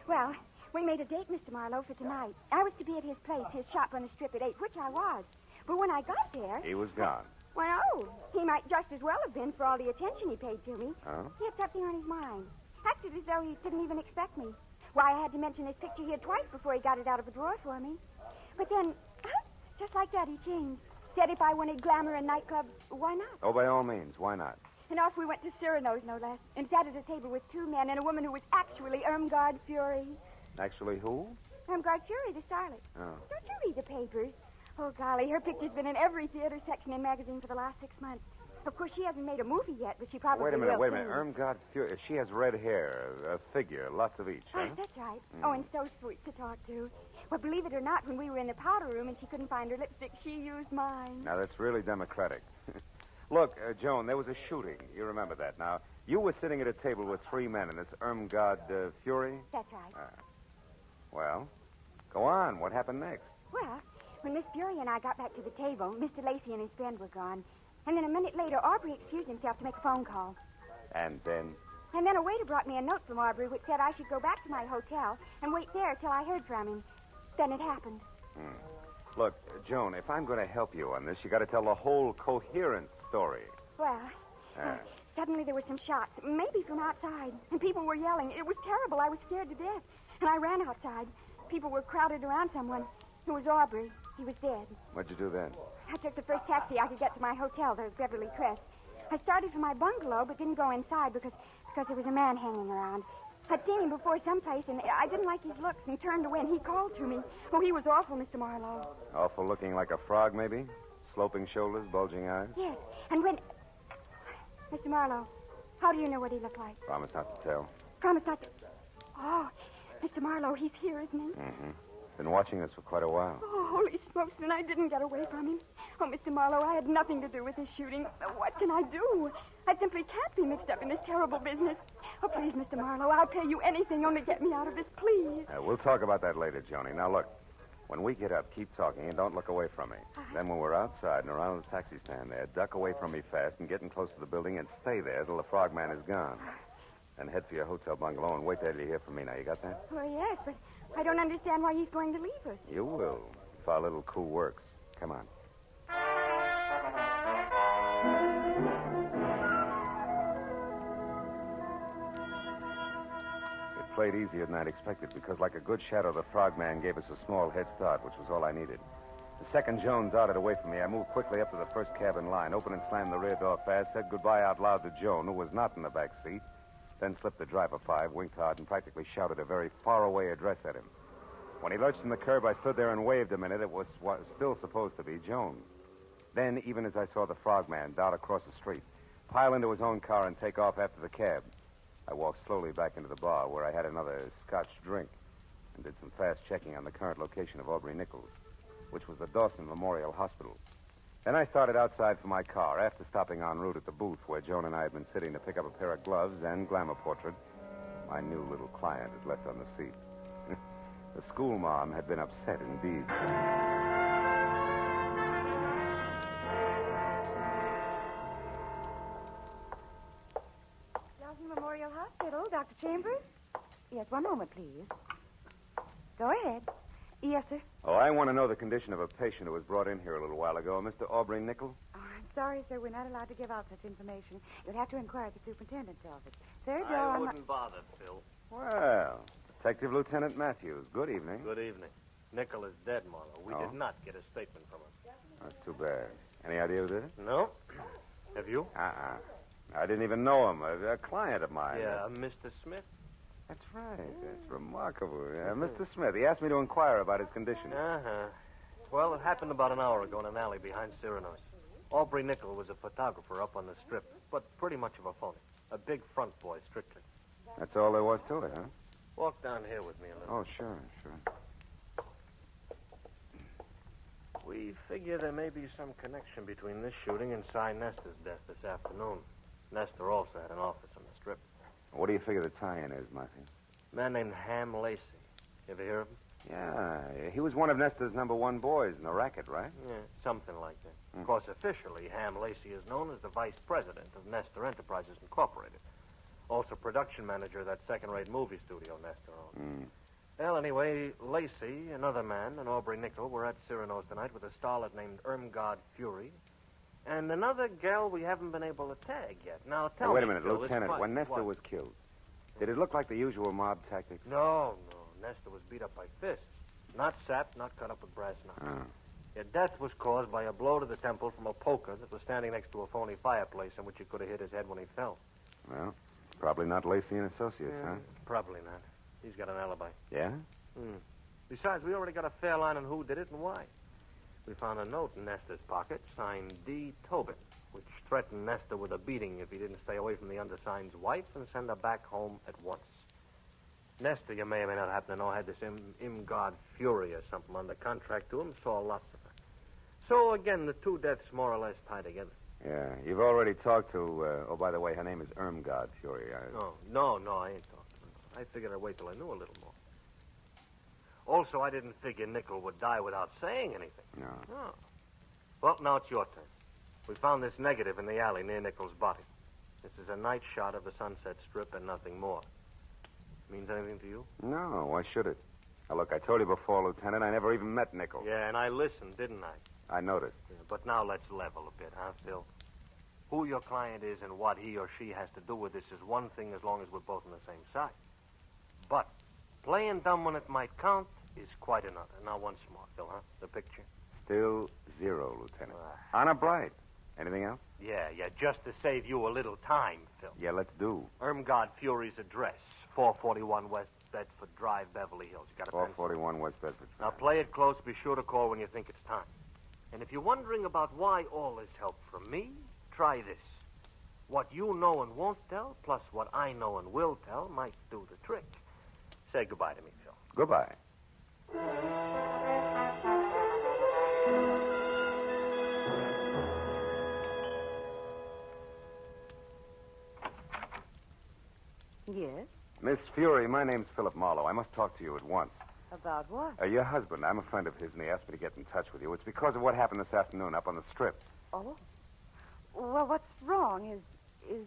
Well, we made a date, Mr. Marlowe, for tonight. I was to be at his place, his shop on the strip at 8, which I was. But when I got there... He was gone. Well, he might just as well have been for all the attention he paid to me. Oh? He had something on his mind. Acted as though he didn't even expect me. Why, I had to mention his picture here twice before he got it out of a drawer for me. But then, just like that, he changed. Said if I wanted glamour and nightclubs, why not? Oh, by all means. Why not? And off we went to Cyrano's, no less, and sat at a table with two men and a woman who was actually Irmgard Fury. Actually, who? Irmgard Fury, the starlet. Oh. Don't you read the papers? Oh, golly, her picture's been in every theater section and magazine for the last 6 months. Of course, she hasn't made a movie yet, but she probably will. Wait a minute. Irmgard Fury. She has red hair, a figure, lots of each, huh? That's right. Oh, and so sweet to talk to. Well, believe it or not, when we were in the powder room and she couldn't find her lipstick, she used mine. Now, that's really democratic. Look, Joan, there was a shooting. You remember that. Now, you were sitting at a table with 3 men, and this Irmgard Fury? That's right. Well, go on. What happened next? Well, when Miss Fury and I got back to the table, Mr. Lacey and his friend were gone. And then a minute later, Aubrey excused himself to make a phone call. And then? And then a waiter brought me a note from Aubrey which said I should go back to my hotel and wait there till I heard from him. Then it happened. Look, Joan, if I'm going to help you on this, you got to tell the whole coherent story. Well, suddenly there were some shots, maybe from outside, and people were yelling. It was terrible. I was scared to death. And I ran outside. People were crowded around someone. It was Aubrey. He was dead. What'd you do then? I took the first taxi I could get to my hotel, the Beverly Crest. I started for my bungalow, but didn't go inside because there was a man hanging around. I'd seen him before someplace, and I didn't like his looks and turned away, and he called to me. Oh, he was awful, Mr. Marlowe. Awful looking like a frog, maybe? Sloping shoulders, bulging eyes? Yes, and when... Mr. Marlowe, how do you know what he looked like? Promise not to tell. Promise not to... Oh, Mr. Marlowe, he's here, isn't he? Mm-hmm. Been watching us for quite a while. Oh, holy smokes, and I didn't get away from him. Oh, Mr. Marlowe, I had nothing to do with this shooting. What can I do? I simply can't be mixed up in this terrible business. Oh, please, Mr. Marlowe, I'll pay you anything. Only get me out of this, please. We'll talk about that later, Joni. Now, look. When we get up, keep talking and don't look away from me. Then when we're outside and around the taxi stand there, duck away from me fast and get in close to the building and stay there till the frogman is gone. Then head for your hotel bungalow and wait there till you hear from me. Now, you got that? Oh, yes, but I don't understand why he's going to leave us. You will, if our little coup works. Come on. It played easier than I'd expected because, like a good shadow, the frogman gave us a small head start, which was all I needed. The second Joan darted away from me, I moved quickly up to the first cab in line, opened and slammed the rear door fast, said goodbye out loud to Joan, who was not in the back seat, then slipped the driver 5, winked hard, and practically shouted a very far-away address at him. When he lurched from the curb, I stood there and waved a minute. It was still supposed to be Joan. Then, even as I saw the frogman dart across the street, pile into his own car and take off after the cab, I walked slowly back into the bar where I had another Scotch drink and did some fast checking on the current location of Aubrey Nichols, which was the Dawson Memorial Hospital. Then I started outside for my car after stopping en route at the booth where Joan and I had been sitting to pick up a pair of gloves and glamour portrait my new little client had left on the seat. The school mom had been upset indeed. Dawson Memorial Hospital, Dr. Chambers? Yes, one moment, please. Go ahead. Yes, sir. Oh, I want to know the condition of a patient who was brought in here a little while ago, Mr. Aubrey Nichols. Oh, I'm sorry, sir. We're not allowed to give out such information. You'll have to inquire at the superintendent's office. Sir, Joe, I wouldn't bother, Phil. Well, Detective Lieutenant Matthews, good evening. Good evening. Nickel is dead, Marlowe. We did not get a statement from him. That's too bad. Any idea who did it? No. Have you? I didn't even know him. A client of mine. Yeah, Mr. Smith? That's right. That's remarkable. Mr. Smith, he asked me to inquire about his condition. Uh-huh. Well, it happened about an hour ago in an alley behind Cyrano's. Aubrey Nichols was a photographer up on the strip, but pretty much of a phony. A big front boy, strictly. That's all there was to it, huh? Walk down here with me a little. Oh, sure. We figure there may be some connection between this shooting and Cy Nestor's death this afternoon. Nestor also had an office on the strip. What do you figure the tie-in is, Matthew? A man named Ham Lacey. You ever hear of him? Yeah, he was one of Nestor's #1 boys in the racket, right? Yeah, something like that. Of course, officially, Ham Lacey is known as the vice president of Nestor Enterprises Incorporated. Also production manager of that second-rate movie studio Nestor owns. Well, anyway, Lacey, another man, and Aubrey Nichols were at Cyrano's tonight with a starlet named Irmgard Fury, and another gal we haven't been able to tag yet. Now, tell me, wait a minute, Phil, Lieutenant. When Nestor was killed, did it look like the usual mob tactics? No. Nestor was beat up by fists. Not sapped, not cut up with brass knuckles. His death was caused by a blow to the temple from a poker that was standing next to a phony fireplace in which he could have hit his head when he fell. Well, probably not Lacey and Associates, huh? Probably not. He's got an alibi. Yeah? Besides, we already got a fair line on who did it and why. We found a note in Nestor's pocket signed D. Tobin, which threatened Nestor with a beating if he didn't stay away from the undersigned's wife and send her back home at once. Nestor, you may or may not happen to know, had this Irmgard Fury or something under contract to him, saw lots of her. So, again, the two deaths more or less tie together. Yeah, you've already talked to, by the way, her name is Irmgard Fury. No, I ain't talked to her. I figured I'd wait till I knew a little more. Also, I didn't figure Nickel would die without saying anything. No. Oh. Well, now it's your turn. We found this negative in the alley near Nickel's body. This is a night shot of the Sunset Strip and nothing more. Means anything to you? No, why should it? Now, look, I told you before, Lieutenant, I never even met Nickel. Yeah, and I listened, didn't I? I noticed. Yeah, but now let's level a bit, huh, Phil? Who your client is and what he or she has to do with this is one thing as long as we're both on the same side. But playing dumb when it might count is quite another. Now, once more, Phil, huh? The picture? Still 0, Lieutenant. Honor bright. Anything else? Yeah, just to save you a little time, Phil. Yeah, let's do. Irmgard Fury's address, 441 West Bedford Drive, Beverly Hills. You got a pen? 441 West Bedford. Now, play it close. Be sure to call when you think it's time. And if you're wondering about why all this help from me, try this. What you know and won't tell, plus what I know and will tell, might do the trick. Say goodbye to me, Phil. Goodbye. Yes? Miss Fury, my name's Philip Marlowe. I must talk to you at once. About what? Your husband, I'm a friend of his, and he asked me to get in touch with you. It's because of what happened this afternoon up on the strip. Oh. Well, what's wrong? Is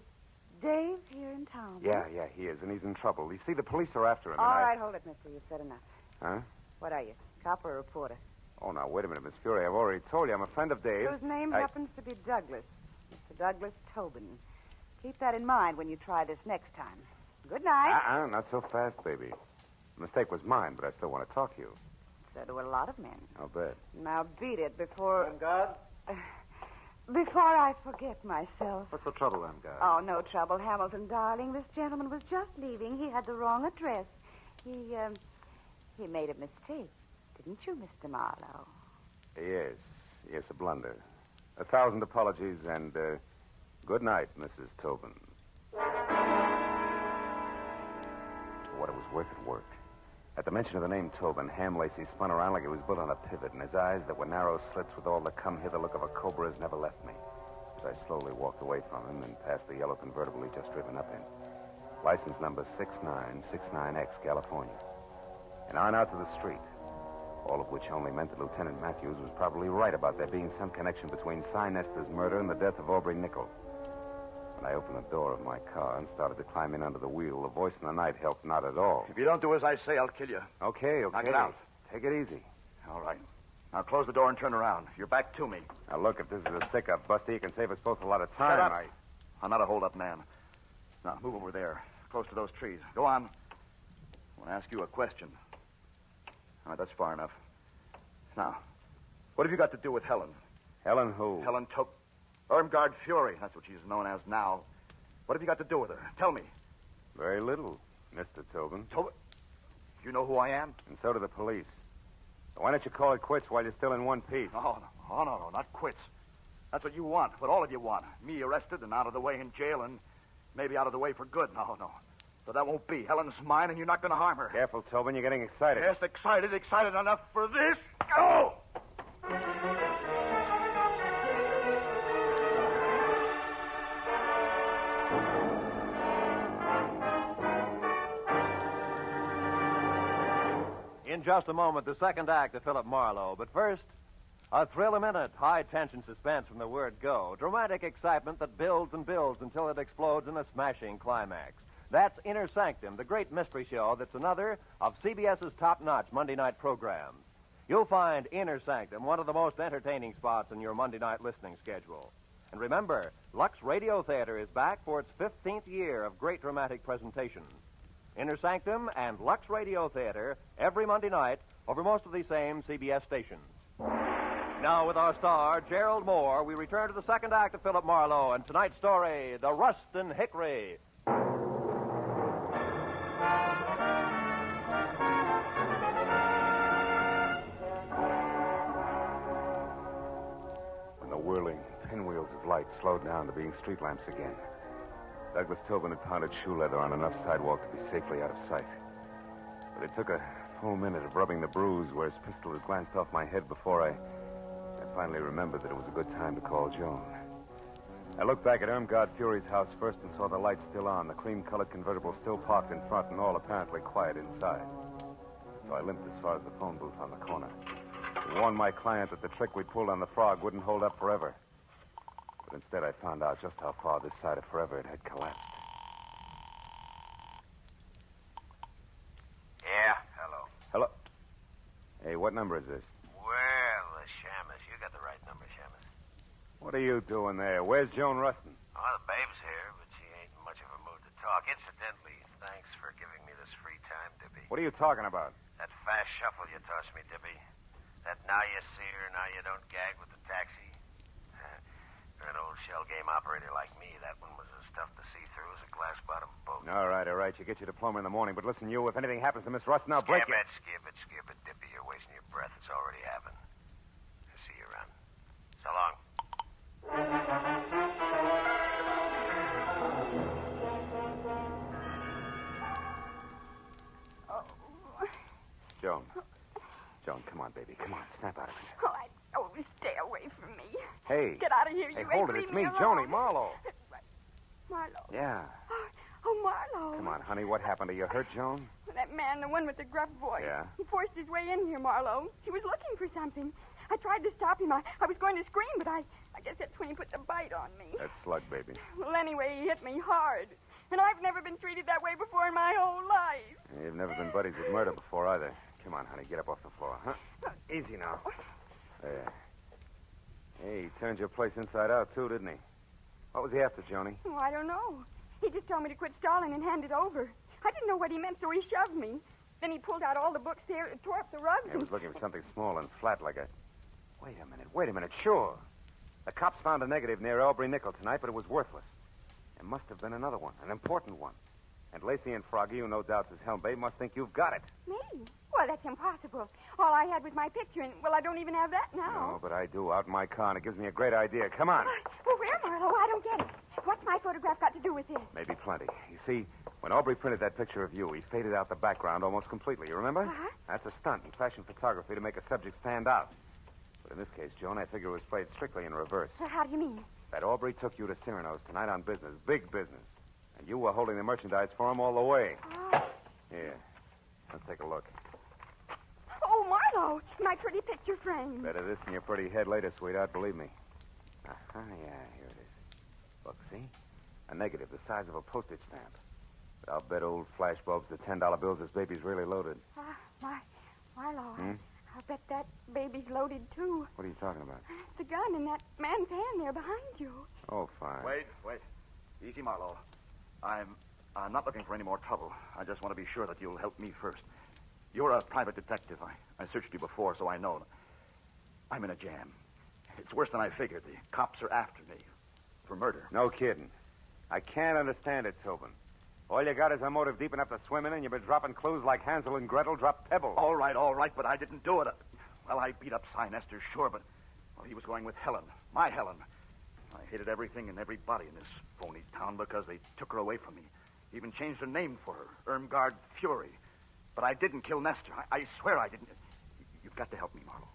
Dave here in town? Yeah, he is, and he's in trouble. You see, the police are after him. All right, hold it, mister. You've said enough. Huh? What are you, cop or reporter? Oh, now, wait a minute, Miss Fury. I've already told you I'm a friend of Dave's. Whose name happens to be Douglas. Mr. Douglas Tobin. Keep that in mind when you try this next time. Good night. Not so fast, baby. The mistake was mine, but I still want to talk to you. So do a lot of men. I'll bet. Now beat it before... Ramgard? Before I forget myself. What's the trouble, Ramgard? Oh, no trouble, Hamilton, darling. This gentleman was just leaving. He had the wrong address. He made a mistake. Didn't you, Mr. Marlowe? Yes, a blunder. 1,000 apologies, and good night, Mrs. Tobin. For what it was worth, it worked. At the mention of the name Tobin, Ham Lacey spun around like he was built on a pivot, and his eyes that were narrow slits with all the come-hither look of a cobra's never left me. As I slowly walked away from him and past the yellow convertible he'd just driven up in. License number 6969X, California. And on out to the street. All of which only meant that Lieutenant Matthews was probably right about there being some connection between Cy Nestor's murder and the death of Aubrey Nickel. When I opened the door of my car and started to climb in under the wheel, the voice in the night helped not at all. If you don't do as I say, I'll kill you. Okay. Knock it out. Take it easy. All right. Now close the door and turn around. You're back to me. Now, look, if this is a stick-up, Busty, you can save us both a lot of time. Shut up. I'm not a hold-up man. Now, move over there, close to those trees. Go on. I want to ask you a question. All right, that's far enough. Now, what have you got to do with Helen? Helen who? Helen Irmgard Fury. That's what she's known as now. What have you got to do with her? Tell me. Very little, Mr. Tobin. Tobin? You know who I am? And so do the police. Why don't you call it quits while you're still in one piece? No, not quits. That's what you want, what all of you want. Me arrested and out of the way in jail and maybe out of the way for good. No. So that won't be. Helen's mine and you're not going to harm her. Careful, Tobin. You're getting excited. Yes, excited enough for this. Go! In just a moment, the second act of Philip Marlowe. But first, a thrill-a-minute, high-tension suspense from the word go. Dramatic excitement that builds and builds until it explodes in a smashing climax. That's Inner Sanctum, the great mystery show that's another of CBS's top-notch Monday night programs. You'll find Inner Sanctum one of the most entertaining spots in your Monday night listening schedule. And remember, Lux Radio Theater is back for its 15th year of great dramatic presentations. Inner Sanctum and Lux Radio Theater every Monday night over most of these same CBS stations. Now, with our star, Gerald Moore, we return to the second act of Philip Marlowe and tonight's story, The Rust and Hickory. When the whirling pinwheels of light slowed down to being street lamps again, Douglas Tobin had pounded shoe leather on enough sidewalk to be safely out of sight. But it took a full minute of rubbing the bruise where his pistol had glanced off my head before I finally remembered that it was a good time to call Joan. I looked back at Irmgard Fury's house first and saw the lights still on, the cream-colored convertible still parked in front, and all apparently quiet inside. So I limped as far as the phone booth on the corner. To warn my client that the trick we pulled on the frog wouldn't hold up forever. But instead, I found out just how far this side of forever it had collapsed. Yeah, hello. Hello? Hey, what number is this? Well, Shamus, you got the right number, Shamus. What are you doing there? Where's Joan Rustin? Oh, the babe's here, but she ain't in much of a mood to talk. Incidentally, thanks for giving me this free time, Dippy. What are you talking about? That fast shuffle you tossed me, Dippy. That now you see her, now you don't gag with the taxi. For an old shell game operator like me, that one was as tough to see through as a glass-bottom boat. All right. You get your diploma in the morning. But listen, you, if anything happens to Miss Rustin, I'll break you. Skip it. Dippy, you're wasting your breath. It's already happened. I'll see you around. So long. Joan, come on, baby. Come on, snap out of it. Oh, stay away from me. Hey. Get out of here, Hey, you hold ain't it. It's leave me, alone. Joni, Marlowe. Marlowe. Yeah. Oh, Marlowe. Come on, honey. What happened? Are you hurt, Joan? That man, the one with the gruff voice. Yeah? He forced his way in here, Marlowe. He was looking for something. I tried to stop him. I was going to scream, but I guess that's when he put the bite on me. That's slug, baby. Well, anyway, he hit me hard. And I've never been treated that way before in my whole life. You've never been buddies with murder before, either. Come on, honey. Get up off the floor, huh? Easy now. There. Hey, he turned your place inside out, too, didn't he? What was he after, Joni? Oh, I don't know. He just told me to quit stalling and hand it over. I didn't know what he meant, so he shoved me. Then he pulled out all the books there and tore up the rugs. He was looking for something small and flat like a... Wait a minute. Sure. The cops found a negative near Aubrey Nickel tonight, but it was worthless. There must have been another one, an important one. And Lacey and Froggy, who no doubt is Helmbay, must think you've got it. Me? Well, that's impossible. All I had was my picture, and, well, I don't even have that now. No, but I do, out in my car, and it gives me a great idea. Come on. Well, where, Marlowe? I don't get it. What's my photograph got to do with this? Maybe plenty. You see, when Aubrey printed that picture of you, he faded out the background almost completely. You remember? Uh-huh. That's a stunt in fashion photography to make a subject stand out. But in this case, Joan, I figure it was played strictly in reverse. So how do you mean? That Aubrey took you to Cyrano's tonight on business, big business. And you were holding the merchandise for him all the way. Oh. Here. Let's take a look. Oh, Marlowe, my pretty picture frame. Better this than your pretty head later, sweetheart, believe me. Yeah, here it is. Look, see? A negative the size of a postage stamp. But I'll bet old flashbulbs the $10 bills this baby's really loaded. Marlowe, Hmm? I'll bet that baby's loaded, too. What are you talking about? The gun in that man's hand there behind you. Oh, fine. Wait. Easy, Marlowe. I'm not looking for any more trouble. I just want to be sure that you'll help me first. You're a private detective. I searched you before, so I know. I'm in a jam. It's worse than I figured. The cops are after me for murder. No kidding. I can't understand it, Tobin. All you got is a motive deep enough to swim in, and you've been dropping clues like Hansel and Gretel dropped pebbles. All right, but I didn't do it. Well, I beat up Cy Nestor, sure, but he was going with Helen, my Helen. I hated everything and everybody in this phony town because they took her away from me. Even changed her name for her, Irmgard Fury. But I didn't kill Nestor. I swear I didn't. You've got to help me, Marlowe.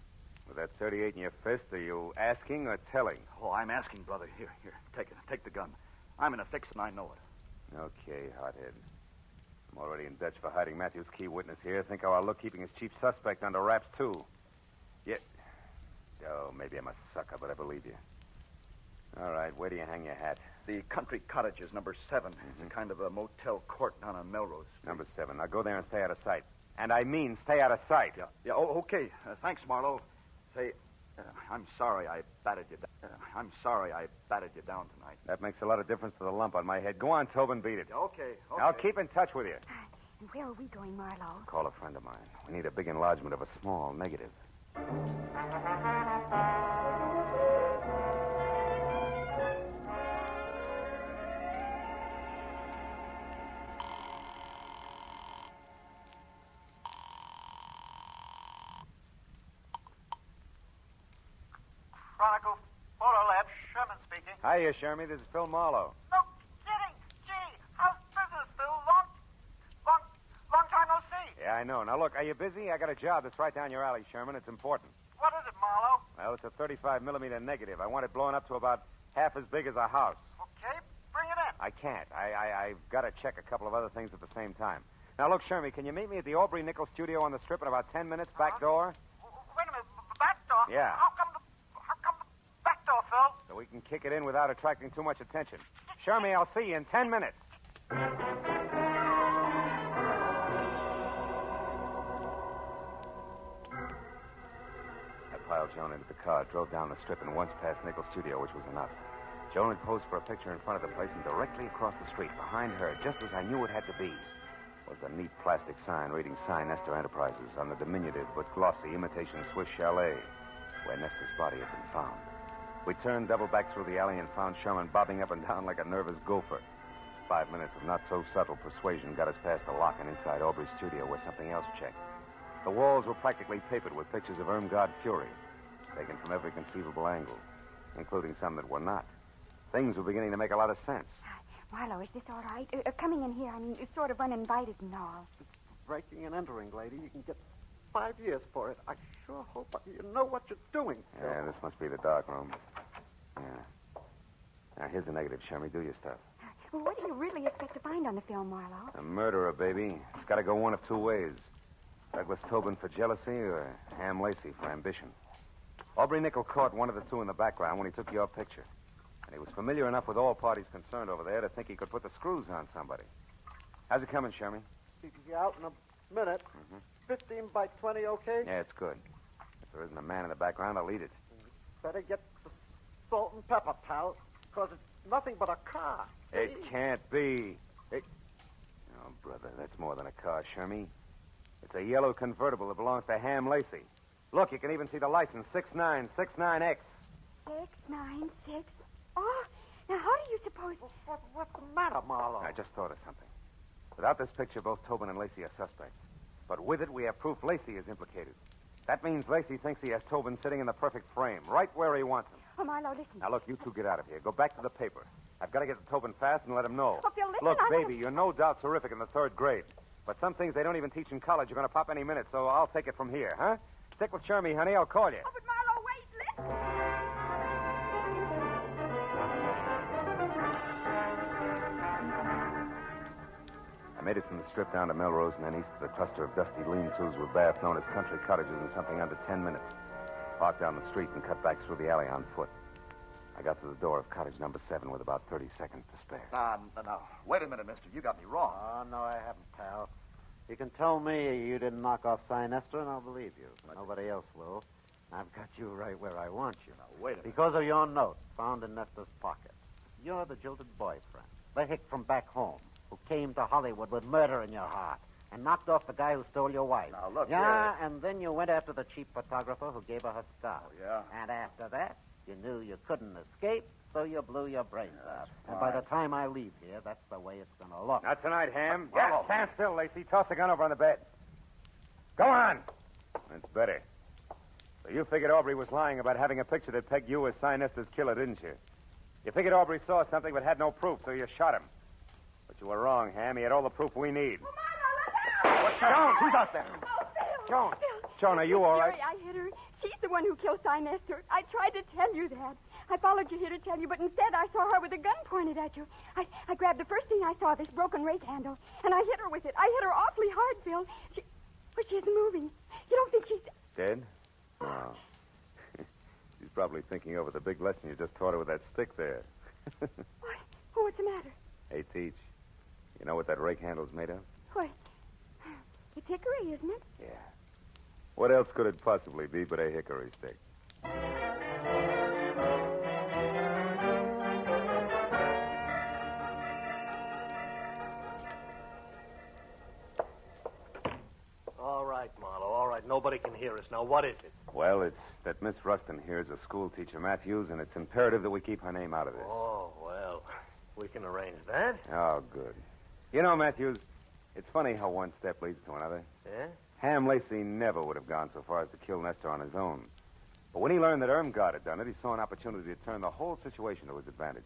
With that 38 in your fist, are you asking or telling? Oh, I'm asking, brother. Here, take it. Take the gun. I'm in a fix, and I know it. Okay, hothead. I'm already in Dutch for hiding Matthew's key witness here. Think how I'll look keeping his chief suspect under wraps, too. Yet... Oh, maybe I'm a sucker, but I believe you. All right, where do you hang your hat? The Country Cottages, number 7. It's a kind of a motel court down on Melrose Street. Number 7. Now go there and stay out of sight. And I mean stay out of sight. Yeah. Oh, okay. Thanks, Marlowe. Say, I'm sorry I batted you down. I'm sorry I batted you down tonight. That makes a lot of difference to the lump on my head. Go on, Tobin, beat it. Okay. I'll keep in touch with you. And where are we going, Marlowe? Call a friend of mine. We need a big enlargement of a small negative. Chronicle Photo Lab, Sherman speaking. Hiya, Shermy. This is Phil Marlowe. No kidding. Gee, how's business, Phil? Long time no see. Yeah, I know. Now, look, are you busy? I got a job that's right down your alley, Sherman. It's important. What is it, Marlowe? Well, it's a 35-millimeter negative. I want it blown up to about half as big as a house. Okay, bring it in. I can't. I've got to check a couple of other things at the same time. Now, look, Shermy, can you meet me at the Aubrey Nickel studio on the Strip in about 10 minutes, back door? Wait a minute, back door? Yeah. How come the back door, Phil? So we can kick it in without attracting too much attention. Shermy, I'll see you in 10 minutes. I piled Joan into the car, drove down the Strip, and once past Nickel's studio, which was enough. Joan had posed for a picture in front of the place, and directly across the street, behind her, just as I knew it had to be, was the neat plastic sign reading Cy Nestor Enterprises on the diminutive but glossy imitation Swiss chalet where Nestor's body had been found. We turned double back through the alley and found Sherman bobbing up and down like a nervous gopher. 5 minutes of not-so-subtle persuasion got us past the lock and inside Aubrey's studio where something else checked. The walls were practically papered with pictures of Irmgard Fury, taken from every conceivable angle, including some that were not. Things were beginning to make a lot of sense. Marlowe, is this all right? Coming in here, I mean, it's sort of uninvited and all. Breaking and entering, lady. You can get 5 years for it. I sure hope you know what you're doing. Yeah, this must be the dark room. Yeah. Now, here's the negative, Shermy. Do your stuff. Well, what do you really expect to find on the film, Marlowe? A murderer, baby. It's got to go one of two ways. Douglas Tobin for jealousy or Ham Lacey for ambition. Aubrey Nickel caught one of the two in the background when he took your picture. And he was familiar enough with all parties concerned over there to think he could put the screws on somebody. How's it coming, Shermy? He can be out in a minute. 15 by 20, okay? Yeah, it's good. If there isn't a man in the background, I'll eat it. Better get the salt and pepper, pal, because it's nothing but a car. It can't be. Oh, brother, that's more than a car, Shermy. It's a yellow convertible that belongs to Ham Lacey. Look, you can even see the license, 6969X. 696. Oh, now how do you suppose... What's the matter, Marlowe? I just thought of something. Without this picture, both Tobin and Lacey are suspects. But with it, we have proof Lacey is implicated. That means Lacey thinks he has Tobin sitting in the perfect frame, right where he wants him. Oh, Marlowe, listen. Now, look, you two get out of here. Go back to the paper. I've got to get to Tobin fast and let him know. Oh, Phil, listen, Look, baby, you're no doubt terrific in the 3rd grade. But some things they don't even teach in college are going to pop any minute, so I'll take it from here, huh? Stick with Shermy, honey. I'll call you. Oh, but Marlowe, wait, listen. I made it from the strip down to Melrose and then east to the cluster of dusty lean-tos with baths known as country cottages in something under 10 minutes. Parked down the street and cut back through the alley on foot. I got to the door of cottage number 7 with about 30 seconds to spare. No. Wait a minute, mister. You got me wrong. Oh, no, I haven't, pal. You can tell me you didn't knock off Sinester, and I'll believe you. Nobody else will. I've got you right where I want you. Now, wait a minute. Because of your note found in Nestor's pocket. You're the jilted boyfriend, the hick from back home, who came to Hollywood with murder in your heart and knocked off the guy who stole your wife. Now, look, Yeah, and then you went after the cheap photographer who gave her scarf. Oh, yeah? And after that, you knew you couldn't escape, so you blew your brains out. And all by right. the time I leave here, that's the way it's going to look. Not tonight, Ham. Marlowe. Stand still, Lacey. Toss the gun over on the bed. Go on. That's better. So you figured Aubrey was lying about having a picture that pegged you as Sinester's killer, didn't you? You figured Aubrey saw something but had no proof, so you shot him. But you were wrong, Ham. He had all the proof we need. What's Joan, who's out there? Oh, Phil. Joan. Phil. Joan, are you all right? Jerry, I hit her. She's the one who killed Sinester. I tried to tell you that. I followed you here to tell you, but instead I saw her with a gun pointed at you. I grabbed the first thing I saw, this broken rake handle, and I hit her with it. I hit her awfully hard, Phil. But she's moving. You don't think she's... Dead? No. She's probably thinking over the big lesson you just taught her with that stick there. What? Oh, what's the matter? Hey, Teach. You know what that rake handle's made of? What? It's hickory, isn't it? Yeah. What else could it possibly be but a hickory stick? All right, Marlowe, all right. Nobody can hear us. Now, what is it? Well, it's that Miss Rustin here is a school teacher, Matthews, and it's imperative that we keep her name out of this. Oh, well, we can arrange that. Oh, good. You know, Matthews, it's funny how one step leads to another. Yeah? Ham Lacey never would have gone so far as to kill Nestor on his own. But when he learned that Irmgard had done it, he saw an opportunity to turn the whole situation to his advantage.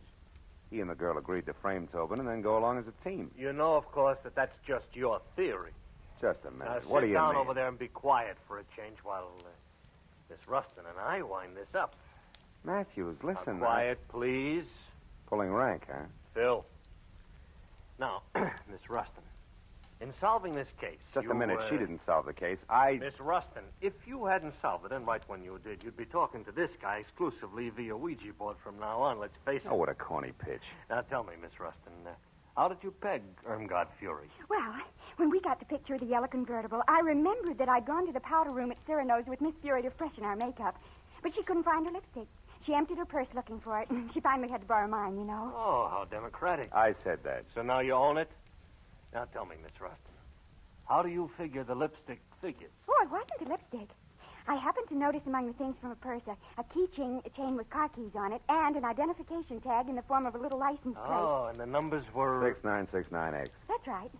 He and the girl agreed to frame Tobin and then go along as a team. You know, of course, that that's just your theory. Just a Now, minute. sit What do you down mean? over there and be quiet for a change while Miss Rustin and I wind this up. Matthews, listen. Now, quiet, please. Pulling rank, huh? Phil. Now, Miss Rustin, in solving this case... Just a you, minute. She didn't solve the case. Miss Rustin, if you hadn't solved it, and right when you did, you'd be talking to this guy exclusively via Ouija board from now on, let's face it. Oh, what a corny pitch. Now, tell me, Miss Rustin, how did you peg Irmgard Fury? Well, when we got the picture of the yellow convertible, I remembered that I'd gone to the powder room at Cyrano's with Miss Fury to freshen our makeup. But she couldn't find her lipstick. She emptied her purse looking for it, and she finally had to borrow mine, you know. Oh, how democratic. I said that. So now you own it? Now tell me, Miss Rustin, how do you figure the lipstick figures? Oh, it wasn't a lipstick. I happened to notice among the things from her purse a keychain chain with car keys on it and an identification tag in the form of a little license plate. Oh, and the numbers were... 6969X. That's right.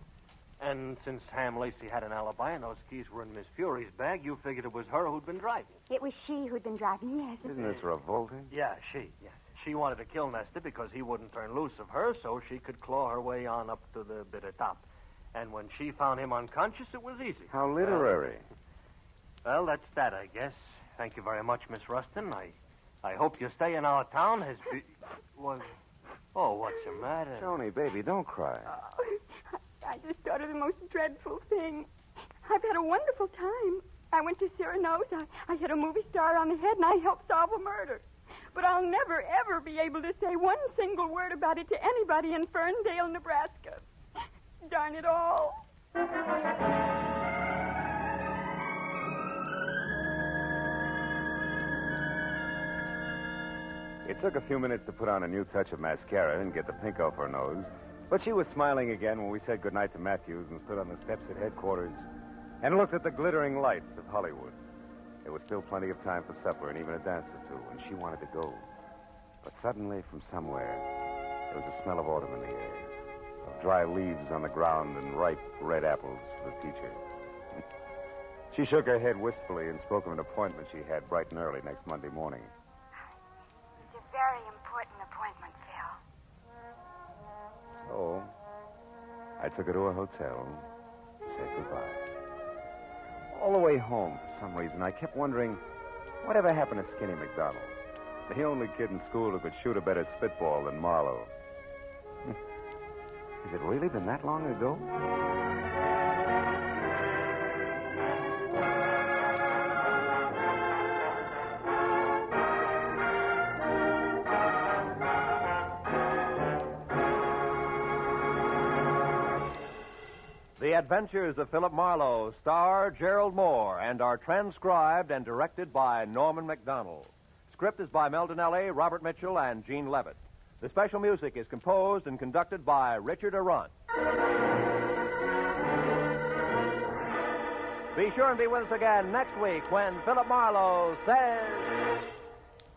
And since Ham Lacey had an alibi and those keys were in Miss Fury's bag, you figured it was her who'd been driving. It was she who'd been driving, yes. Isn't this revolting? Yeah, she. She wanted to kill Nestor because he wouldn't turn loose of her so she could claw her way on up to the bitter top. And when she found him unconscious, it was easy. How literary. Well, that's that, I guess. Thank you very much, Miss Rustin. I hope your stay in our town has been... Oh, what's the matter? Tony, baby, don't cry. I just thought of the most dreadful thing. I've had a wonderful time. I went to Cyrano's. I hit a movie star on the head, and I helped solve a murder. But I'll never, ever be able to say one single word about it to anybody in Ferndale, Nebraska. Darn it all. It took a few minutes to put on a new touch of mascara and get the pink off her nose. But she was smiling again when we said goodnight to Matthews and stood on the steps at headquarters and looked at the glittering lights of Hollywood. There was still plenty of time for supper and even a dance or two, and she wanted to go. But suddenly, from somewhere, there was a smell of autumn in the air, of dry leaves on the ground and ripe red apples for the teacher. She shook her head wistfully and spoke of an appointment she had bright and early next Monday morning. It's a very important appointment, Phil. So, I took her to a hotel and said goodbye. All the way home, for some reason, I kept wondering, whatever happened to Skinny McDonald? The only kid in school who could shoot a better spitball than Marlowe. Has it really been that long ago? The Adventures of Philip Marlowe star Gerald Moore and are transcribed and directed by Norman MacDonald. Script is by Mel Donnelly, Robert Mitchell, and Gene Levitt. The special music is composed and conducted by Richard Arant. Be sure and be with us again next week when Philip Marlowe says...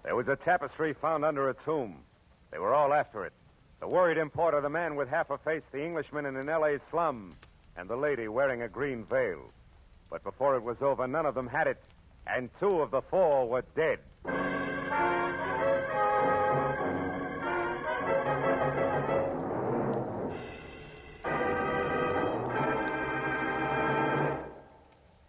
There was a tapestry found under a tomb. They were all after it. The worried importer, the man with half a face, the Englishman in an L.A. slum, and the lady wearing a green veil. But before it was over, none of them had it, and 2 of the 4 were dead.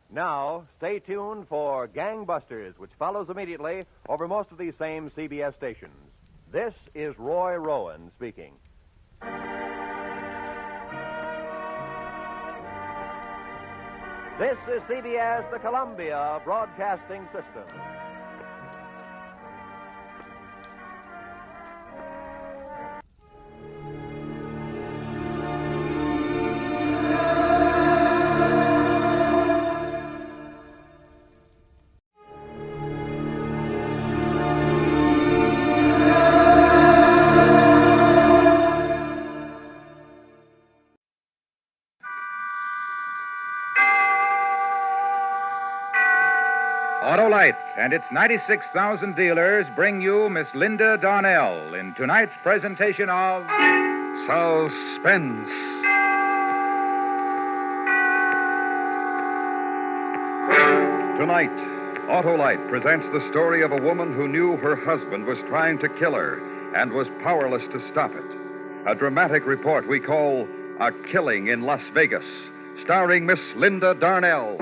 Now, stay tuned for Gangbusters, which follows immediately over most of these same CBS stations. This is Roy Rowan speaking. This is CBS, the Columbia Broadcasting System. Autolite and its 96,000 dealers bring you Miss Linda Darnell in tonight's presentation of Suspense. Tonight, Autolite presents the story of a woman who knew her husband was trying to kill her and was powerless to stop it. A dramatic report we call A Killing in Las Vegas, starring Miss Linda Darnell.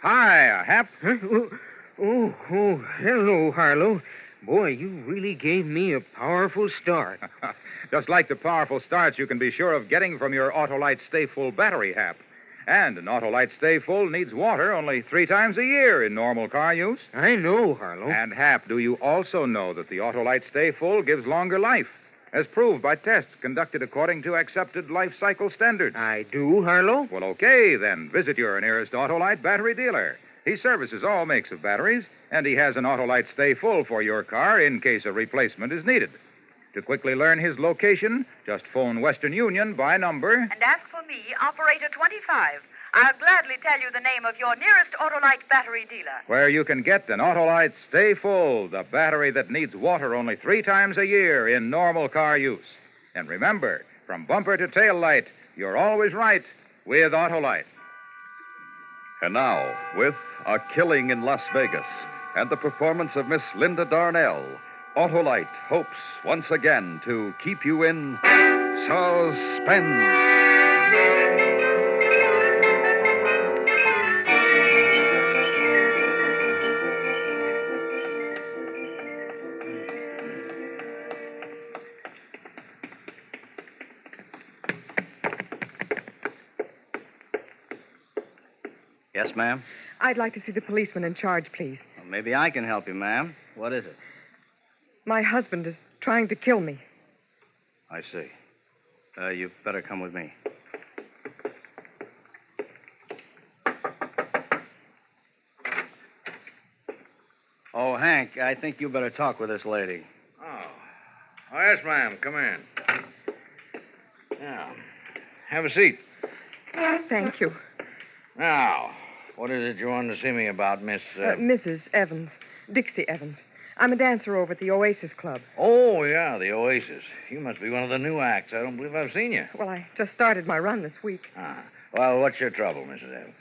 Hi, Hap. Huh? Oh, hello, Harlow. Boy, you really gave me a powerful start. Just like the powerful starts you can be sure of getting from your Autolite Stay Full battery, Hap. And an Autolite Stay Full needs water only 3 times a year in normal car use. I know, Harlow. And, Hap, do you also know that the Autolite Stay Full gives longer life, as proved by tests conducted according to accepted life cycle standards? I do, Harlow. Well, okay, then. Visit your nearest Autolite battery dealer. He services all makes of batteries, and he has an Autolite Stay Full for your car in case a replacement is needed. To quickly learn his location, just phone Western Union by number. And ask for me, Operator 25. I'll gladly tell you the name of your nearest Autolite battery dealer. Where you can get an Autolite Stay Full, the battery that needs water only 3 times a year in normal car use. And remember, from bumper to tail light, you're always right with Autolite. And now, with A Killing in Las Vegas and the performance of Miss Linda Darnell, Autolite hopes once again to keep you in suspense. Yes, ma'am? I'd like to see the policeman in charge, please. Well, maybe I can help you, ma'am. What is it? My husband is trying to kill me. I see. You'd better come with me. Oh, Hank, I think you better talk with this lady. Oh, yes, ma'am. Come in. Now, have a seat. Thank you. Now, what is it you wanted to see me about, Miss... Mrs. Evans. Dixie Evans. I'm a dancer over at the Oasis Club. Oh, yeah, the Oasis. You must be one of the new acts. I don't believe I've seen you. Well, I just started my run this week. Well, what's your trouble, Mrs. Evans?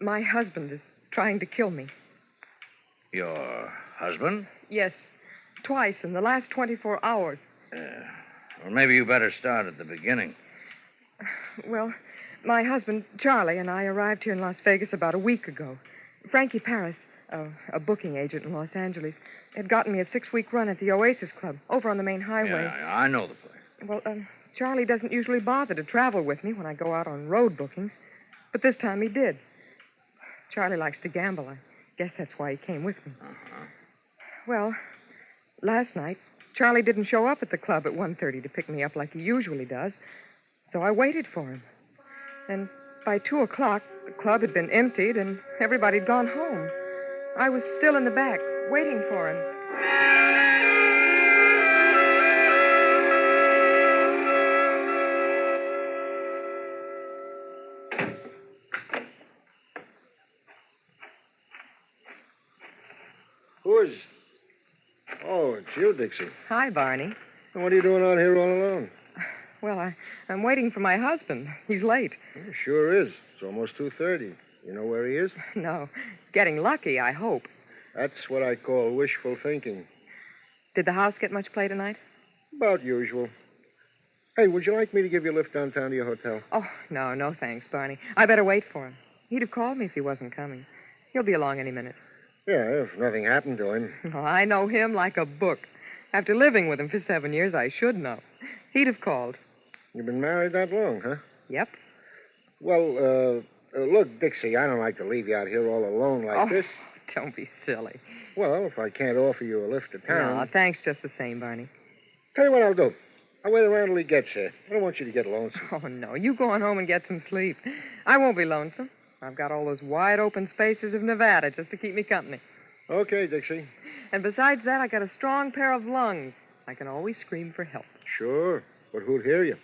My husband is trying to kill me. Your husband? Yes, twice in the last 24 hours. Well, maybe you better start at the beginning. Well, my husband, Charlie, and I arrived here in Las Vegas about a week ago. Frankie Paris, a booking agent in Los Angeles, had gotten me a 6-week run at the Oasis Club over on the main highway. Yeah, I know the place. Well, Charlie doesn't usually bother to travel with me when I go out on road bookings, but this time he did. Charlie likes to gamble. I guess that's why he came with me. Well, last night, Charlie didn't show up at the club at 1:30 to pick me up like he usually does, so I waited for him. And by 2 o'clock, the club had been emptied and everybody had gone home. I was still in the back, waiting for him. Who is... Oh, it's you, Dixie. Hi, Barney. And what are you doing out here all alone? Well, I'm waiting for my husband. He's late. It sure is. It's almost 2:30. You know where he is? No. Getting lucky, I hope. That's what I call wishful thinking. Did the house get much play tonight? About usual. Hey, would you like me to give you a lift downtown to your hotel? Oh, no, thanks, Barney. I better wait for him. He'd have called me if he wasn't coming. He'll be along any minute. Yeah, if nothing happened to him. Oh, I know him like a book. After living with him for 7 years, I should know. He'd have called. You've been married that long, huh? Yep. Well, look, Dixie, I don't like to leave you out here all alone like this. Don't be silly. Well, if I can't offer you a lift to town... No, thanks just the same, Barney. Tell you what I'll do. I'll wait around till he gets here. I don't want you to get lonesome. Oh, no. You go on home and get some sleep. I won't be lonesome. I've got all those wide open spaces of Nevada just to keep me company. Okay, Dixie. And besides that, I got a strong pair of lungs. I can always scream for help. Sure, but who'd hear you?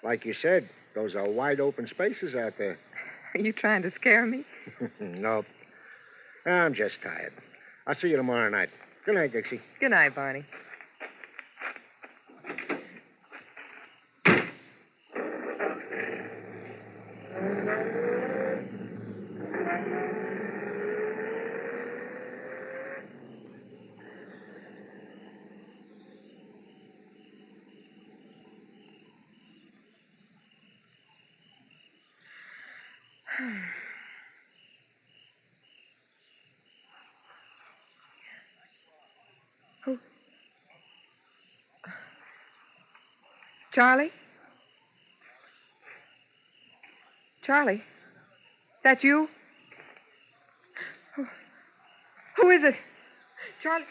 Like you said, those are wide open spaces out there. Are you trying to scare me? Nope. I'm just tired. I'll see you tomorrow night. Good night, Dixie. Good night, Barney. Who? Charlie? Charlie? That you? Who is it? Charlie?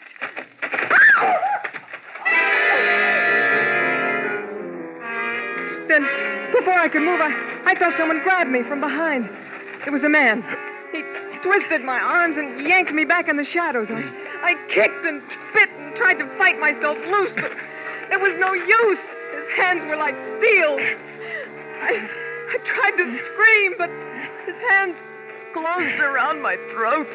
Then, before I could move, I felt someone grab me from behind. It was a man. He twisted my arms and yanked me back in the shadows. I kicked and spit and tried to fight myself loose, but there was no use. His hands were like steel. I tried to scream, but his hands closed around my throat.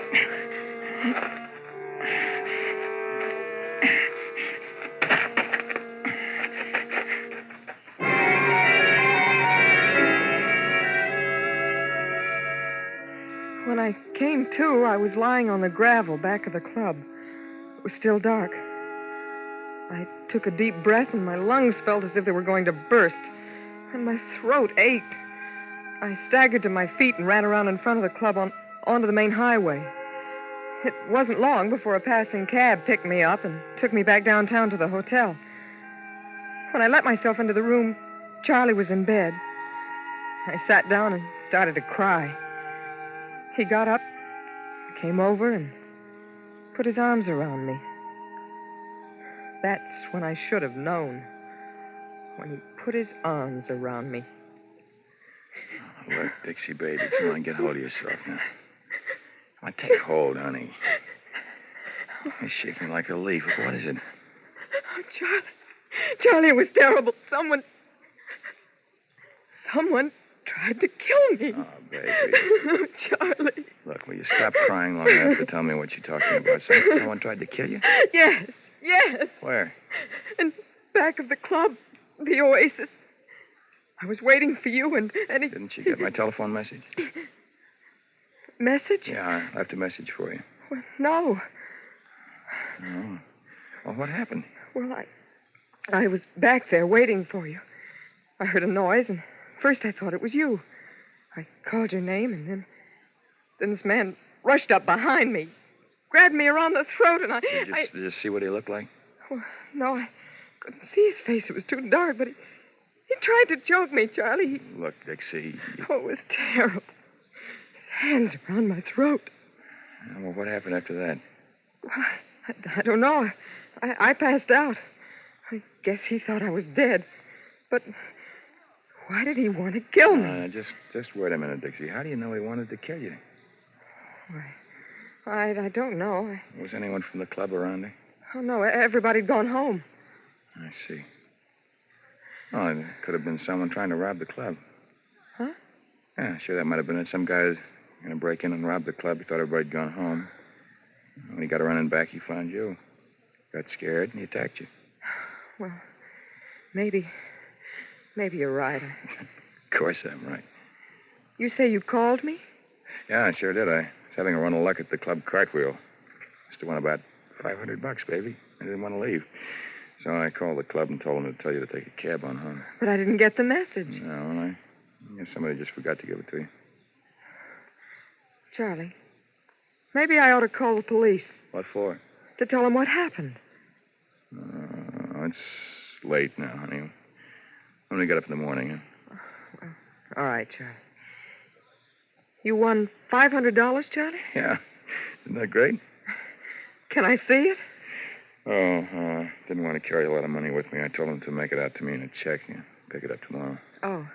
When I came to, I was lying on the gravel back of the club. It was still dark. I took a deep breath, and my lungs felt as if they were going to burst, and my throat ached. I staggered to my feet and ran around in front of the club onto the main highway. It wasn't long before a passing cab picked me up and took me back downtown to the hotel. When I let myself into the room, Charlie was in bed. I sat down and started to cry. He got up, came over, and put his arms around me. That's when I should have known. When he put his arms around me. Look, Dixie, baby, come on, get hold of yourself now. Come on, take hold, honey. You're shaking like a leaf. What is it? Oh, Charlie, it was terrible. Someone tried to kill me. Oh, baby. Oh, Charlie. Look, will you stop crying long enough to tell me what you're talking about? Someone tried to kill you? Yes. Where? In back of the club, the Oasis. I was waiting for you, and he... Didn't you get my telephone message? Message? Yeah, I left a message for you. Well, no. Oh. Well, what happened? Well, I was back there waiting for you. I heard a noise, and first I thought it was you. I called your name, and then this man rushed up behind me, grabbed me around the throat, and Did you see what he looked like? Well, no, I couldn't see his face. It was too dark, but he tried to choke me, Charlie. Look, Dixie. Oh, it was terrible. His hands around my throat. Well, what happened after that? Well, I don't know. I passed out. I guess he thought I was dead. But why did he want to kill me? Just wait a minute, Dixie. How do you know he wanted to kill you? I don't know. Was anyone from the club around there? Oh, no. Everybody'd gone home. I see. Oh, it could have been someone trying to rob the club. Huh? Yeah, sure, that might have been it. Some guy's going to break in and rob the club. He thought everybody'd gone home. When he got running back, he found you. Got scared, and he attacked you. Well, maybe you're right. Of course I'm right. You say you called me? Yeah, I sure did. I was having a run of luck at the club cartwheel. Must have won about $500, baby. I didn't want to leave. So I called the club and told them to tell you to take a cab on home. But I didn't get the message. No, I guess somebody just forgot to give it to you. Charlie, maybe I ought to call the police. What for? To tell them what happened. It's late now, honey. When we get up in the morning, huh? Well, all right, Charlie. You won $500, Charlie? Yeah. Isn't that great? Can I see it? Didn't want to carry a lot of money with me. I told him to make it out to me in a check and pick it up tomorrow. Oh.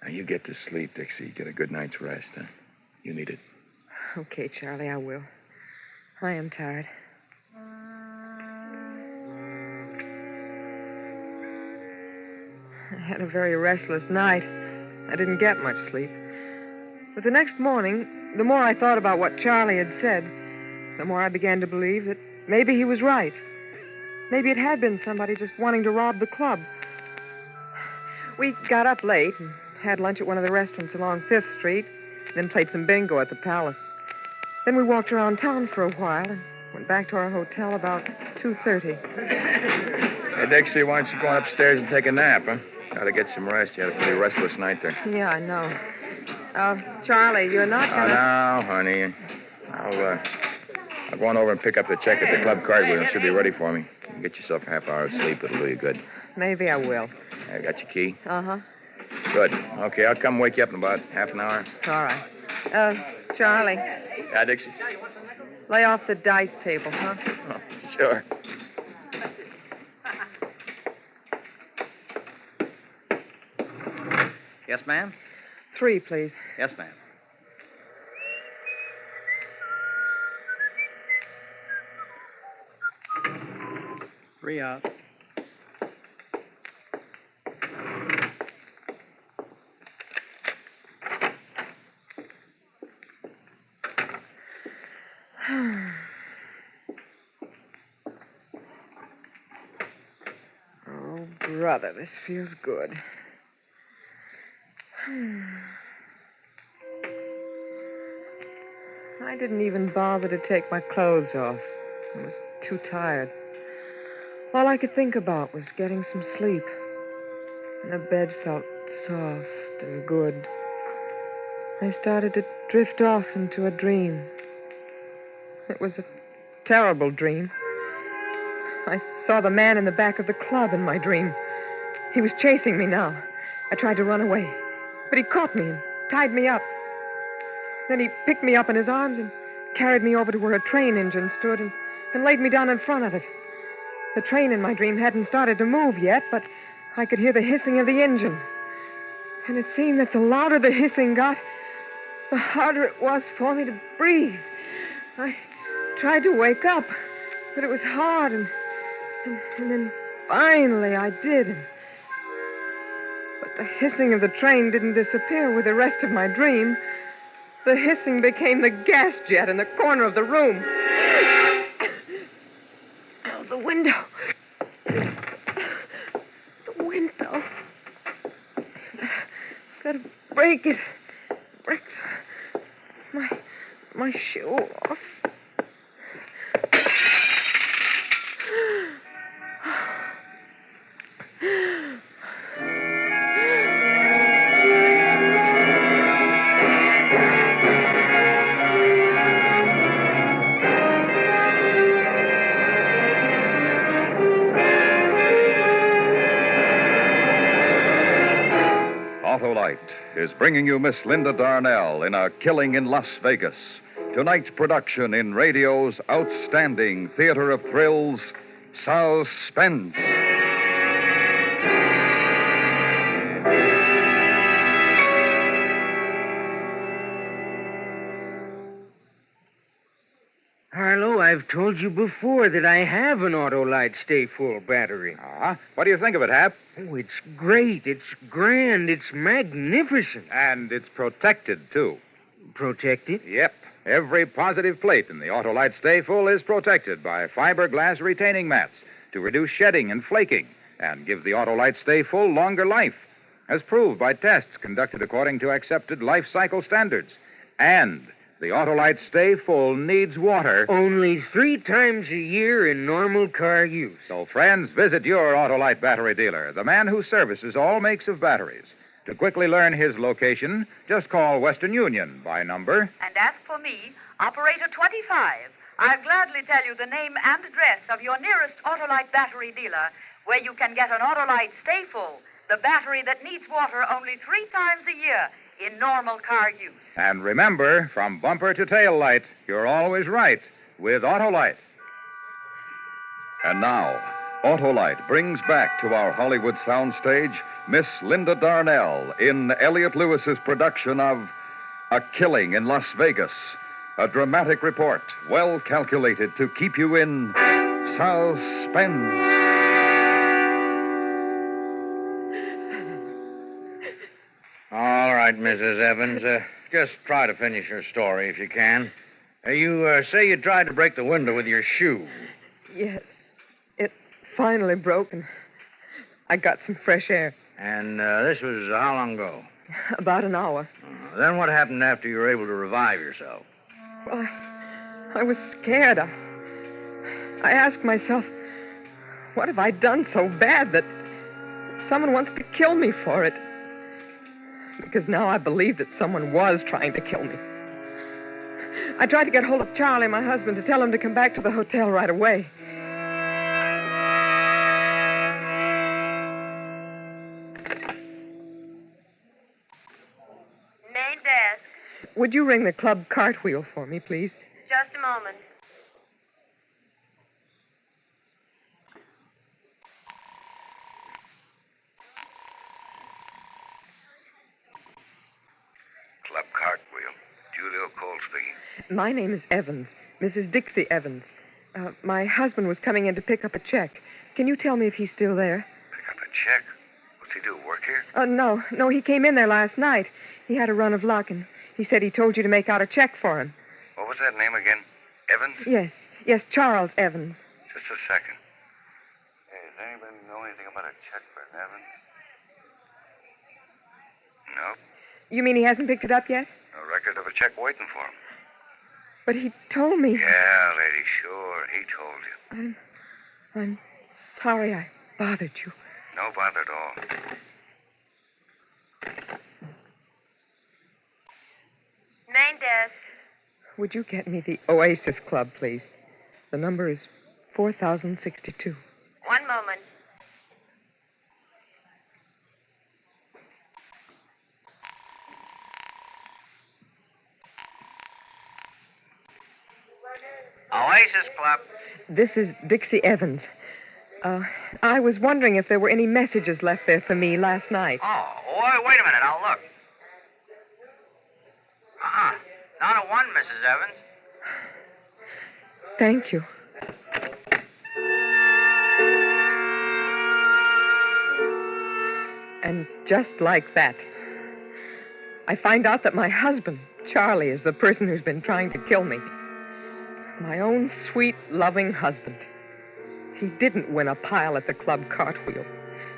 Now, you get to sleep, Dixie. Get a good night's rest, huh? You need it. Okay, Charlie, I will. I am tired. I had a very restless night. I didn't get much sleep. But the next morning, the more I thought about what Charlie had said, the more I began to believe that maybe he was right. Maybe it had been somebody just wanting to rob the club. We got up late and had lunch at one of the restaurants along 5th Street, then played some bingo at the Palace. Then we walked around town for a while and went back to our hotel about 2:30. Hey, Dixie, why don't you go upstairs and take a nap, huh? Got to get some rest. You had a pretty restless night there. Yeah, I know. Charlie, you're not Oh, gonna... no, honey. I'll go on over and pick up the check at the club cartwheel. It should be ready for me. You get yourself a half hour of sleep. It'll do you good. Maybe I will. I got your key. Uh-huh. Good. Okay, I'll come wake you up in about half an hour. All right. Charlie, Yeah, Dixie? lay off the dice table, huh? Oh, sure. Yes, ma'am? 3, please. Yes, ma'am. 3 out. Oh, brother, this feels good. I didn't even bother to take my clothes off. I was too tired. All I could think about was getting some sleep. And the bed felt soft and good. I started to drift off into a dream. It was a terrible dream. I saw the man in the back of the club in my dream. He was chasing me now. I tried to run away, but he caught me and tied me up. Then he picked me up in his arms and carried me over to where a train engine stood and laid me down in front of it. The train in my dream hadn't started to move yet, but I could hear the hissing of the engine. And it seemed that the louder the hissing got, the harder it was for me to breathe. I tried to wake up, but it was hard, and then finally I did. But the hissing of the train didn't disappear with the rest of my dream. The hissing became the gas jet in the corner of the room. Oh, the window. The window. Gotta break it. Break my shoe off. Autolite is bringing you Miss Linda Darnell in A Killing in Las Vegas. Tonight's production in radio's outstanding theater of thrills, Suspense. Harlow, I've told you before that I have an Autolite Stay Full battery. What do you think of it, Hap? Oh, it's great. It's grand. It's magnificent. And it's protected, too. Protected? Yep. Every positive plate in the Autolite Stay Full is protected by fiberglass retaining mats to reduce shedding and flaking and give the Autolite Stay Full longer life, as proved by tests conducted according to accepted life cycle standards. And the Autolite Stay Full needs water only 3 times a year in normal car use. So, friends, visit your Autolite battery dealer, the man who services all makes of batteries. To quickly learn his location, just call Western Union by number. And as for me, Operator 25, I'll gladly tell you the name and address of your nearest Autolite battery dealer, where you can get an Autolite Stay Full, the battery that needs water only 3 times a year in normal car use. And remember, from bumper to tail light, you're always right with Autolite. And now, Autolite brings back to our Hollywood soundstage Miss Linda Darnell in Elliot Lewis's production of A Killing in Las Vegas, a dramatic report well calculated to keep you in suspense. All right, Mrs. Evans. Just try to finish your story if you can. You say you tried to break the window with your shoe. Yes. It finally broke, and I got some fresh air. And this was how long ago? About an hour. Then what happened after you were able to revive yourself? Well, I was scared. I asked myself, what have I done so bad that someone wants to kill me for it? Because now I believe that someone was trying to kill me. I tried to get hold of Charlie, my husband, to tell him to come back to the hotel right away. Main desk. Would you ring the club cartwheel for me, please? Just a moment. Club Cartwheel. Julio Cole speaking. My name is Evans, Mrs. Dixie Evans. My husband was coming in to pick up a check. Can you tell me if he's still there? Pick up a check. What's he do, work here? No, he came in there last night. He had a run of luck, and he said he told you to make out a check for him. What was that name again? Evans? Yes, Charles Evans. Just a second. Hey, does anybody know anything about a check for Evans? No. You mean he hasn't picked it up yet? No record of a check waiting for him. But he told me. Yeah, lady, sure. He told you. I'm sorry I bothered you. No bother at all. Main desk. Would you get me the Oasis Club, please? The number is 4062. One moment. Oasis Club. This is Dixie Evans. I was wondering if there were any messages left there for me last night. Oh, wait a minute. I'll look. Not a one, Mrs. Evans. Thank you. And just like that, I find out that my husband, Charlie, is the person who's been trying to kill me. My own sweet, loving husband. He didn't win a pile at the club cartwheel.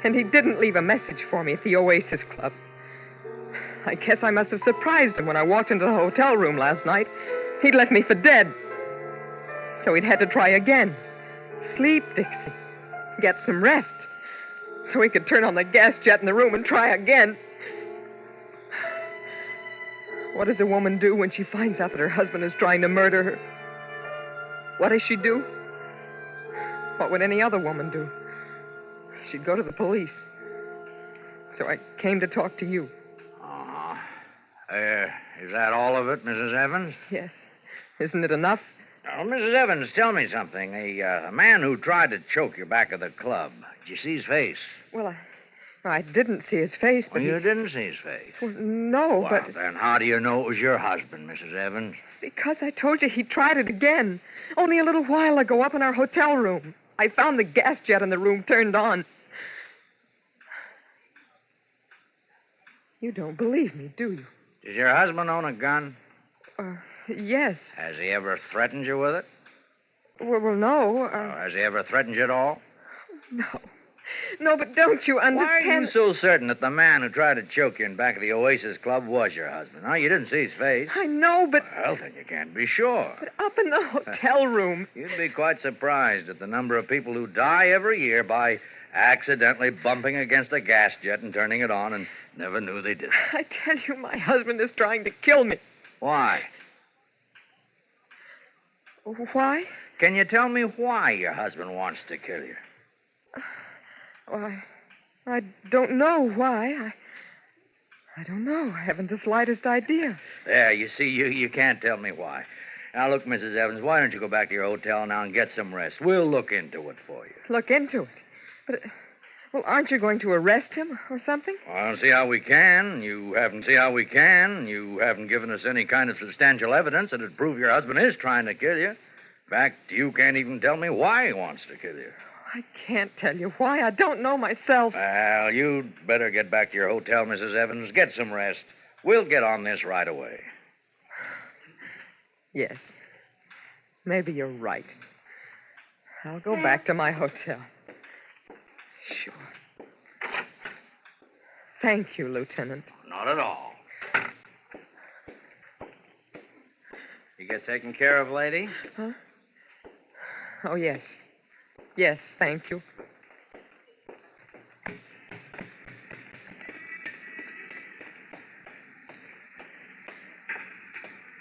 And he didn't leave a message for me at the Oasis Club. I guess I must have surprised him when I walked into the hotel room last night. He'd left me for dead. So he'd had to try again. Sleep, Dixie. Get some rest. So he could turn on the gas jet in the room and try again. What does a woman do when she finds out that her husband is trying to murder her? What does she do? What would any other woman do? She'd go to the police. So I came to talk to you. Is that all of it, Mrs. Evans? Yes. Isn't it enough? Oh, Mrs. Evans, tell me something. A man who tried to choke you back at the club, did you see his face? Well, I didn't see his face, but you didn't see his face? Well, no, well, but... then how do you know it was your husband, Mrs. Evans? Because I told you he tried it again. Only a little while ago up in our hotel room. I found the gas jet in the room turned on. You don't believe me, do you? Does your husband own a gun? Yes. Has he ever threatened you with it? Well, no. Has he ever threatened you at all? No. No, but don't you understand... Why are you so certain that the man who tried to choke you in back of the Oasis Club was your husband? Huh? You didn't see his face. I know, but... Well, then you can't be sure. But up in the hotel room... You'd be quite surprised at the number of people who die every year by accidentally bumping against a gas jet and turning it on and never knew they did it. I tell you, my husband is trying to kill me. Why? Why? Can you tell me why your husband wants to kill you? Well, I don't know why. I don't know. I haven't the slightest idea. There, you see, you can't tell me why. Now, look, Mrs. Evans, why don't you go back to your hotel now and get some rest? We'll look into it for you. Look into it? But, well, aren't you going to arrest him or something? Well, I don't see how we can. You haven't given us any kind of substantial evidence that'd prove your husband is trying to kill you. In fact, you can't even tell me why he wants to kill you. I can't tell you why. I don't know myself. Well, you'd better get back to your hotel, Mrs. Evans. Get some rest. We'll get on this right away. Yes. Maybe you're right. I'll go back to my hotel. Sure. Thank you, Lieutenant. Not at all. You get taken care of, lady? Huh? Oh, yes. Yes, thank you.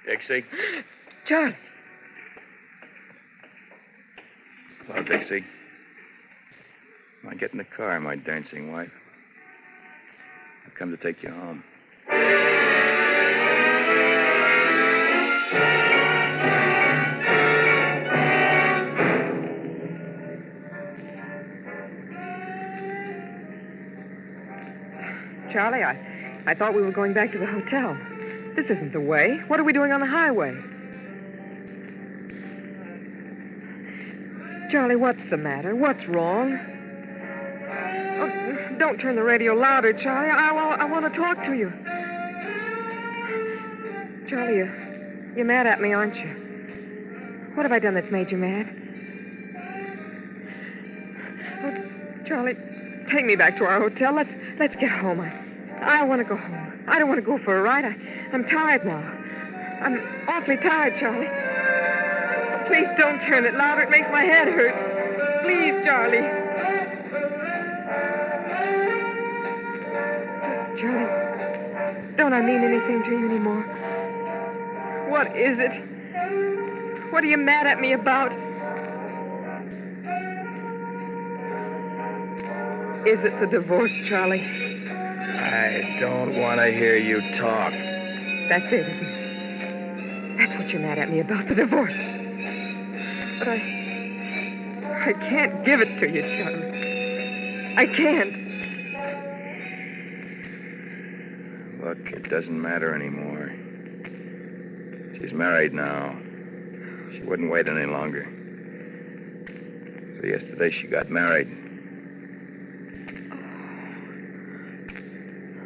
Dixie? Charlie. Hello, Dixie. Now get in the car, my dancing wife. I've come to take you home. Charlie, I thought we were going back to the hotel. This isn't the way. What are we doing on the highway? Charlie, what's the matter? What's wrong? Oh, don't turn the radio louder, Charlie. I want to talk to you. Charlie, you're mad at me, aren't you? What have I done that's made you mad? Oh, Charlie, take me back to our hotel. Let's get home. I want to go home. I don't want to go for a ride. I'm tired now. I'm awfully tired, Charlie. Please don't turn it louder. It makes my head hurt. Please, Charlie. Charlie, don't I mean anything to you anymore? What is it? What are you mad at me about? Is it the divorce, Charlie? I don't want to hear you talk. That's it, isn't it? That's what you're mad at me about, the divorce. But I can't give it to you, Charlie. I can't. Look, it doesn't matter anymore. She's married now. She wouldn't wait any longer. So yesterday she got married.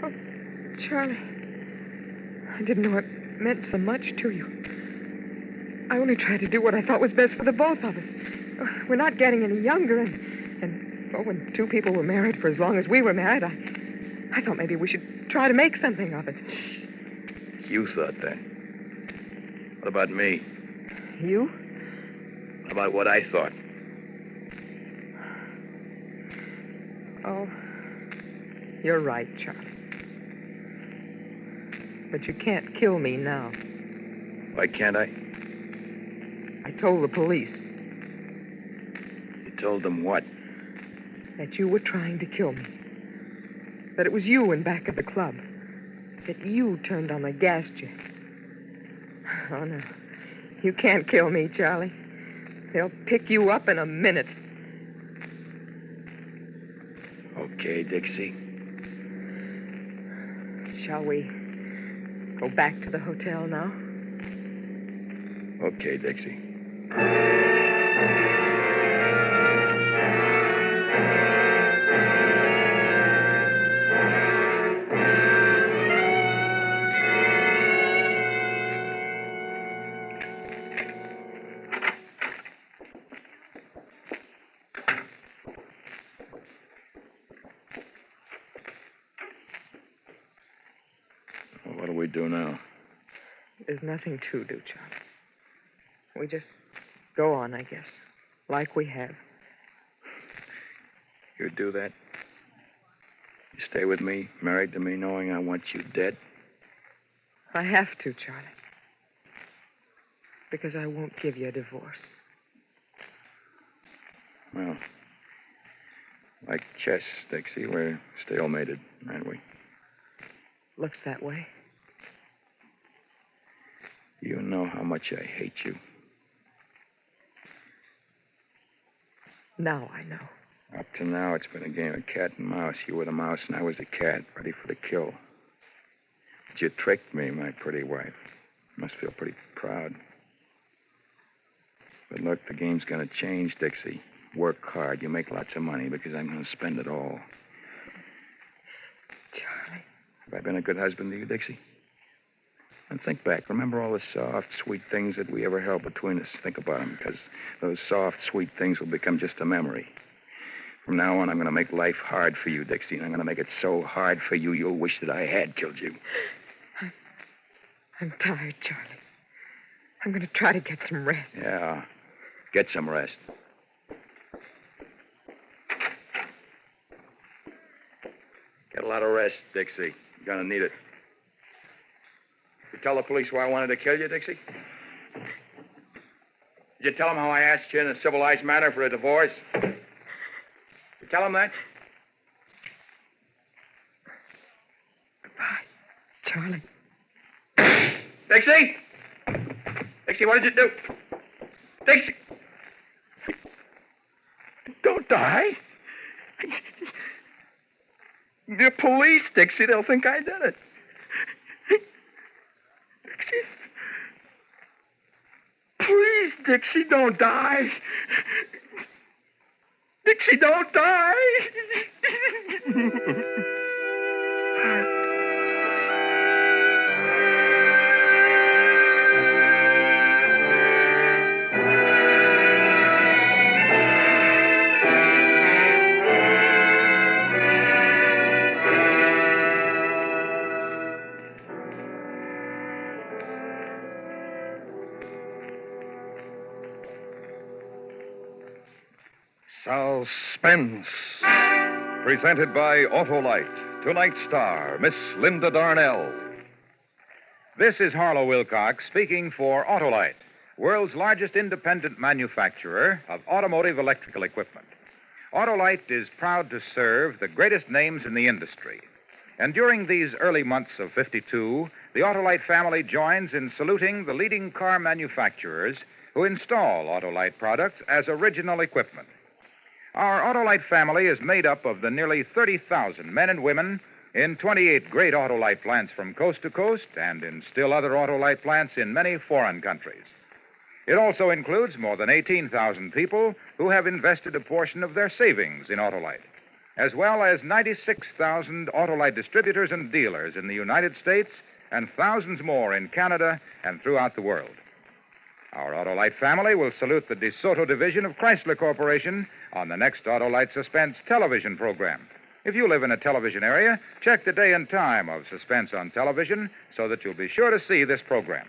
Oh, Charlie, I didn't know it meant so much to you. I only tried to do what I thought was best for the both of us. We're not getting any younger, and when two people were married for as long as we were married, I thought maybe we should try to make something of it. You thought that. What about me? You? What about what I thought? Oh, you're right, Charlie. But you can't kill me now. Why can't I? I told the police. You told them what? That you were trying to kill me. That it was you in back of the club. That you turned on the gas jet. Oh, no. You can't kill me, Charlie. They'll pick you up in a minute. Okay, Dixie. Shall we go back to the hotel now? Okay, Dixie. What do we do now? There's nothing to do, Charlie. We just go on, I guess, like we have. You'd do that? You stay with me, married to me, knowing I want you dead? I have to, Charlie. Because I won't give you a divorce. Well, like chess, Dixie, we're stalemated, aren't we? Looks that way. You know how much I hate you. Now I know. Up to now, it's been a game of cat and mouse. You were the mouse, and I was the cat, ready for the kill. But you tricked me, my pretty wife. You must feel pretty proud. But look, the game's going to change, Dixie. Work hard. You make lots of money because I'm going to spend it all. Charlie. Have I been a good husband to you, Dixie? And think back. Remember all the soft, sweet things that we ever held between us. Think about them, because those soft, sweet things will become just a memory. From now on, I'm going to make life hard for you, Dixie, and I'm going to make it so hard for you, you'll wish that I had killed you. I'm tired, Charlie. I'm going to try to get some rest. Yeah, get some rest. Get a lot of rest, Dixie. You're going to need it. You tell the police why I wanted to kill you, Dixie? Did you tell them how I asked you in a civilized manner for a divorce? You tell them that? Goodbye, Charlie. Dixie? Dixie, what did you do? Dixie! Don't die. The police, Dixie, they'll think I did it. Dixie. Please, Dixie, don't die. Dixie, don't die. Suspense. Presented by Autolite. Tonight's star, Miss Linda Darnell. This is Harlow Wilcox speaking for Autolite, world's largest independent manufacturer of automotive electrical equipment. Autolite is proud to serve the greatest names in the industry. And during these early months of 52, the Autolite family joins in saluting the leading car manufacturers who install Autolite products as original equipment. Our Autolite family is made up of the nearly 30,000 men and women in 28 great Autolite plants from coast to coast and in still other Autolite plants in many foreign countries. It also includes more than 18,000 people who have invested a portion of their savings in Autolite, as well as 96,000 Autolite distributors and dealers in the United States and thousands more in Canada and throughout the world. Our Autolite family will salute the DeSoto division of Chrysler Corporation on the next Autolite Suspense television program. If you live in a television area, check the day and time of Suspense on television so that you'll be sure to see this program.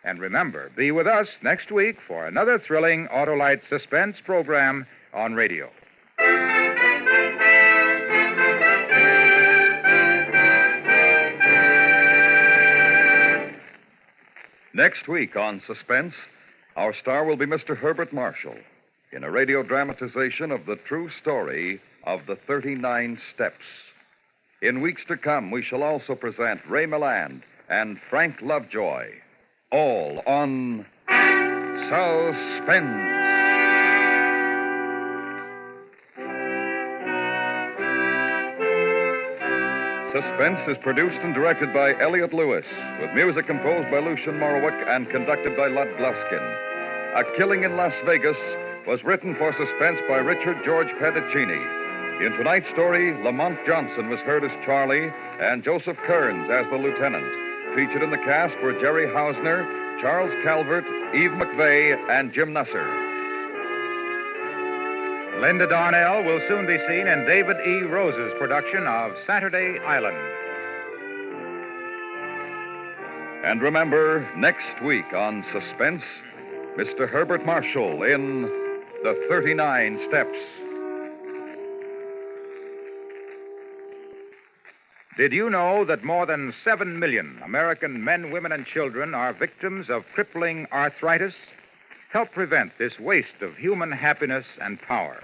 And remember, be with us next week for another thrilling Autolite Suspense program on radio. Next week on Suspense, our star will be Mr. Herbert Marshall in a radio dramatization of the true story of the 39 Steps. In weeks to come, we shall also present Ray Milland and Frank Lovejoy, all on Suspense. Suspense is produced and directed by Elliott Lewis, with music composed by Lucien Morawick and conducted by Lud Gluskin. A Killing in Las Vegas was written for Suspense by Richard George Pedicini. In tonight's story, Lamont Johnson was heard as Charlie and Joseph Kearns as the lieutenant. Featured in the cast were Jerry Hausner, Charles Calvert, Eve McVeigh, and Jim Nusser. Linda Darnell will soon be seen in David E. Rose's production of Saturday Island. And remember, next week on Suspense, Mr. Herbert Marshall in The 39 Steps. Did you know that more than 7 million American men, women, and children are victims of crippling arthritis? Help prevent this waste of human happiness and power.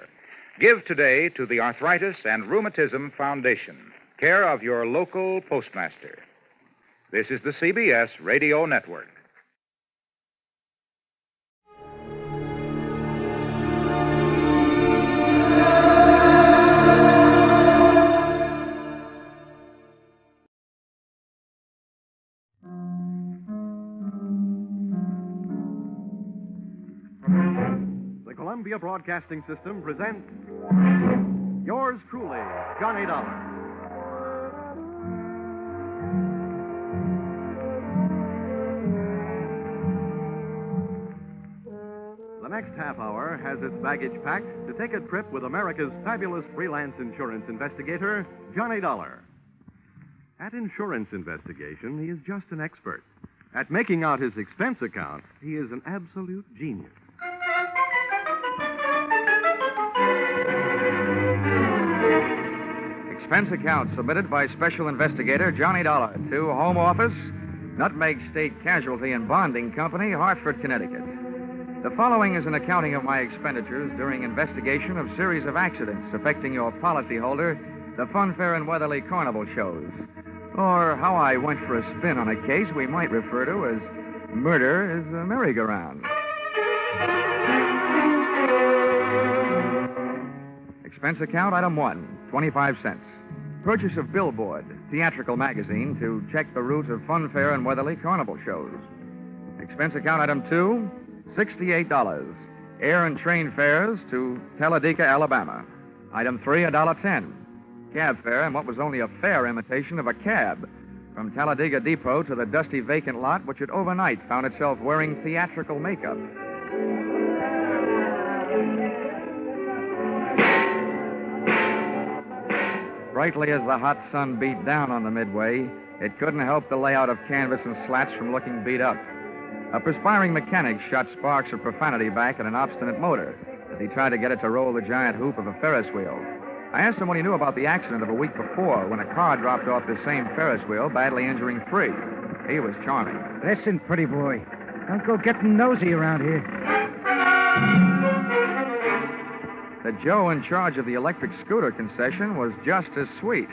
Give today to the Arthritis and Rheumatism Foundation, care of your local postmaster. This is the CBS Radio Network. The Columbia Broadcasting System presents yours truly, Johnny Dollar. The next half hour has its baggage packed to take a trip with America's fabulous freelance insurance investigator, Johnny Dollar. At insurance investigation, he is just an expert. At making out his expense account, he is an absolute genius. Expense account submitted by Special Investigator Johnny Dollar to Home Office, Nutmeg State Casualty and Bonding Company, Hartford, Connecticut. The following is an accounting of my expenditures during investigation of series of accidents affecting your policyholder, the Funfair and Weatherly Carnival shows, or how I went for a spin on a case we might refer to as murder is a merry-go-round. Expense account item 1, 25 cents. Purchase of Billboard, theatrical magazine, to check the route of Funfair and Weatherly Carnival shows. Expense account item 2, $68. air and train fares to Talladega, Alabama. Item 3, $1.10. Cab fare in what was only a fair imitation of a cab from Talladega Depot to the dusty vacant lot, which had overnight found itself wearing theatrical makeup. Brightly as the hot sun beat down on the midway, it couldn't help the layout of canvas and slats from looking beat up. A perspiring mechanic shot sparks of profanity back at an obstinate motor as he tried to get it to roll the giant hoop of a Ferris wheel. I asked him what he knew about the accident of a week before when a car dropped off the same Ferris wheel, badly injuring 3. He was charming. Listen, pretty boy. Don't go getting nosy around here. The Joe in charge of the electric scooter concession was just as sweet.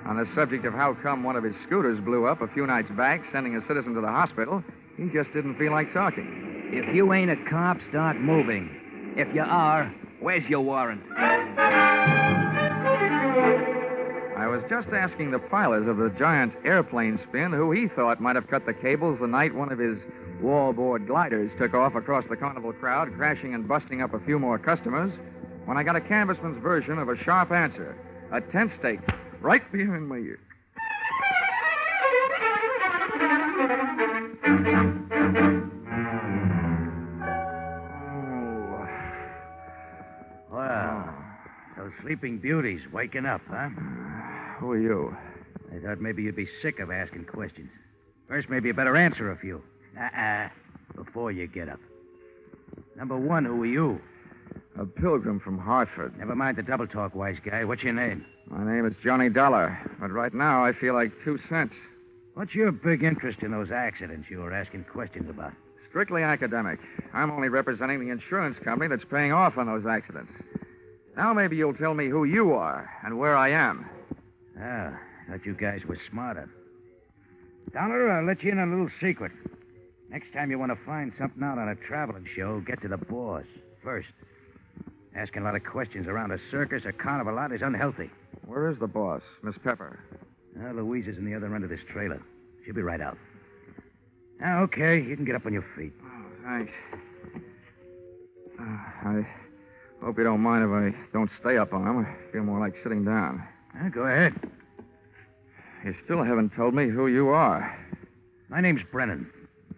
On the subject of how come one of his scooters blew up a few nights back, sending a citizen to the hospital, he just didn't feel like talking. If you ain't a cop, start moving. If you are, where's your warrant? I was just asking the pilot of the giant airplane spin who he thought might have cut the cables the night one of his wallboard gliders took off across the carnival crowd, crashing and busting up a few more customers, when I got a canvasman's version of a sharp answer. A tent stake right behind my ear. Well, those sleeping beauties waking up, huh? Who are you? I thought maybe you'd be sick of asking questions. First, maybe you better answer a few. Before you get up. Number 1, who are you? A pilgrim from Hartford. Never mind the double talk, wise guy. What's your name? My name is Johnny Dollar, but right now I feel like 2 cents. What's your big interest in those accidents you were asking questions about? Strictly academic. I'm only representing the insurance company that's paying off on those accidents. Now maybe you'll tell me who you are and where I am. I thought you guys were smarter. Dollar, I'll let you in on a little secret. Next time you want to find something out on a traveling show, get to the boss first. Asking a lot of questions around a circus or carnival lot is unhealthy. Where is the boss, Miss Pepper? Louise is in the other end of this trailer. She'll be right out. Okay, you can get up on your feet. Oh, thanks. I hope you don't mind if I don't stay up on them. I feel more like sitting down. Go ahead. You still haven't told me who you are. My name's Brennan.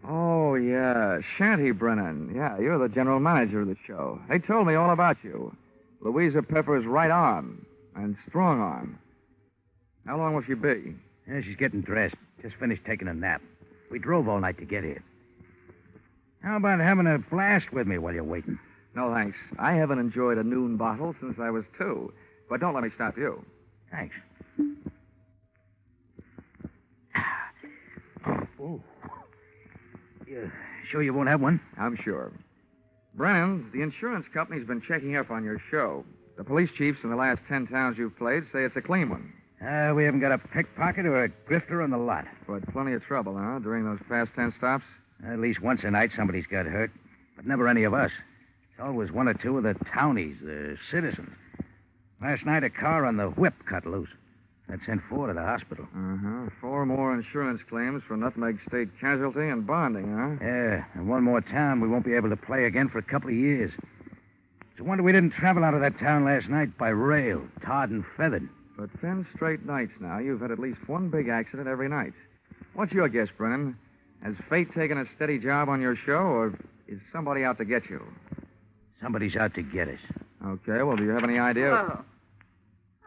Oh, yeah. Shanty Brennan. Yeah, you're the general manager of the show. They told me all about you. Louisa Pepper's right arm and strong arm. How long will she be? She's getting dressed. Just finished taking a nap. We drove all night to get here. How about having a blast with me while you're waiting? No, thanks. I haven't enjoyed a noon bottle since I was 2. But don't let me stop you. Thanks. Oh. You sure you won't have one? I'm sure. Brennan, the insurance company's been checking up on your show. The police chiefs in the last 10 towns you've played say it's a clean one. We haven't got a pickpocket or a grifter on the lot. But plenty of trouble, huh, during those past 10 stops? At least once a night somebody's got hurt. But never any of us. It's always 1 or 2 of the townies, the citizens. Last night, a car on the whip cut loose. That sent 4 to the hospital. 4 more insurance claims for nutmeg state casualty and bonding, huh? Yeah, and 1 more town we won't be able to play again for a couple of years. It's a wonder we didn't travel out of that town last night by rail, tarred and feathered. For 10 straight nights now, you've had at least 1 big accident every night. What's your guess, Brennan? Has fate taken a steady job on your show, or is somebody out to get you? Somebody's out to get us. Okay, well, do you have any idea?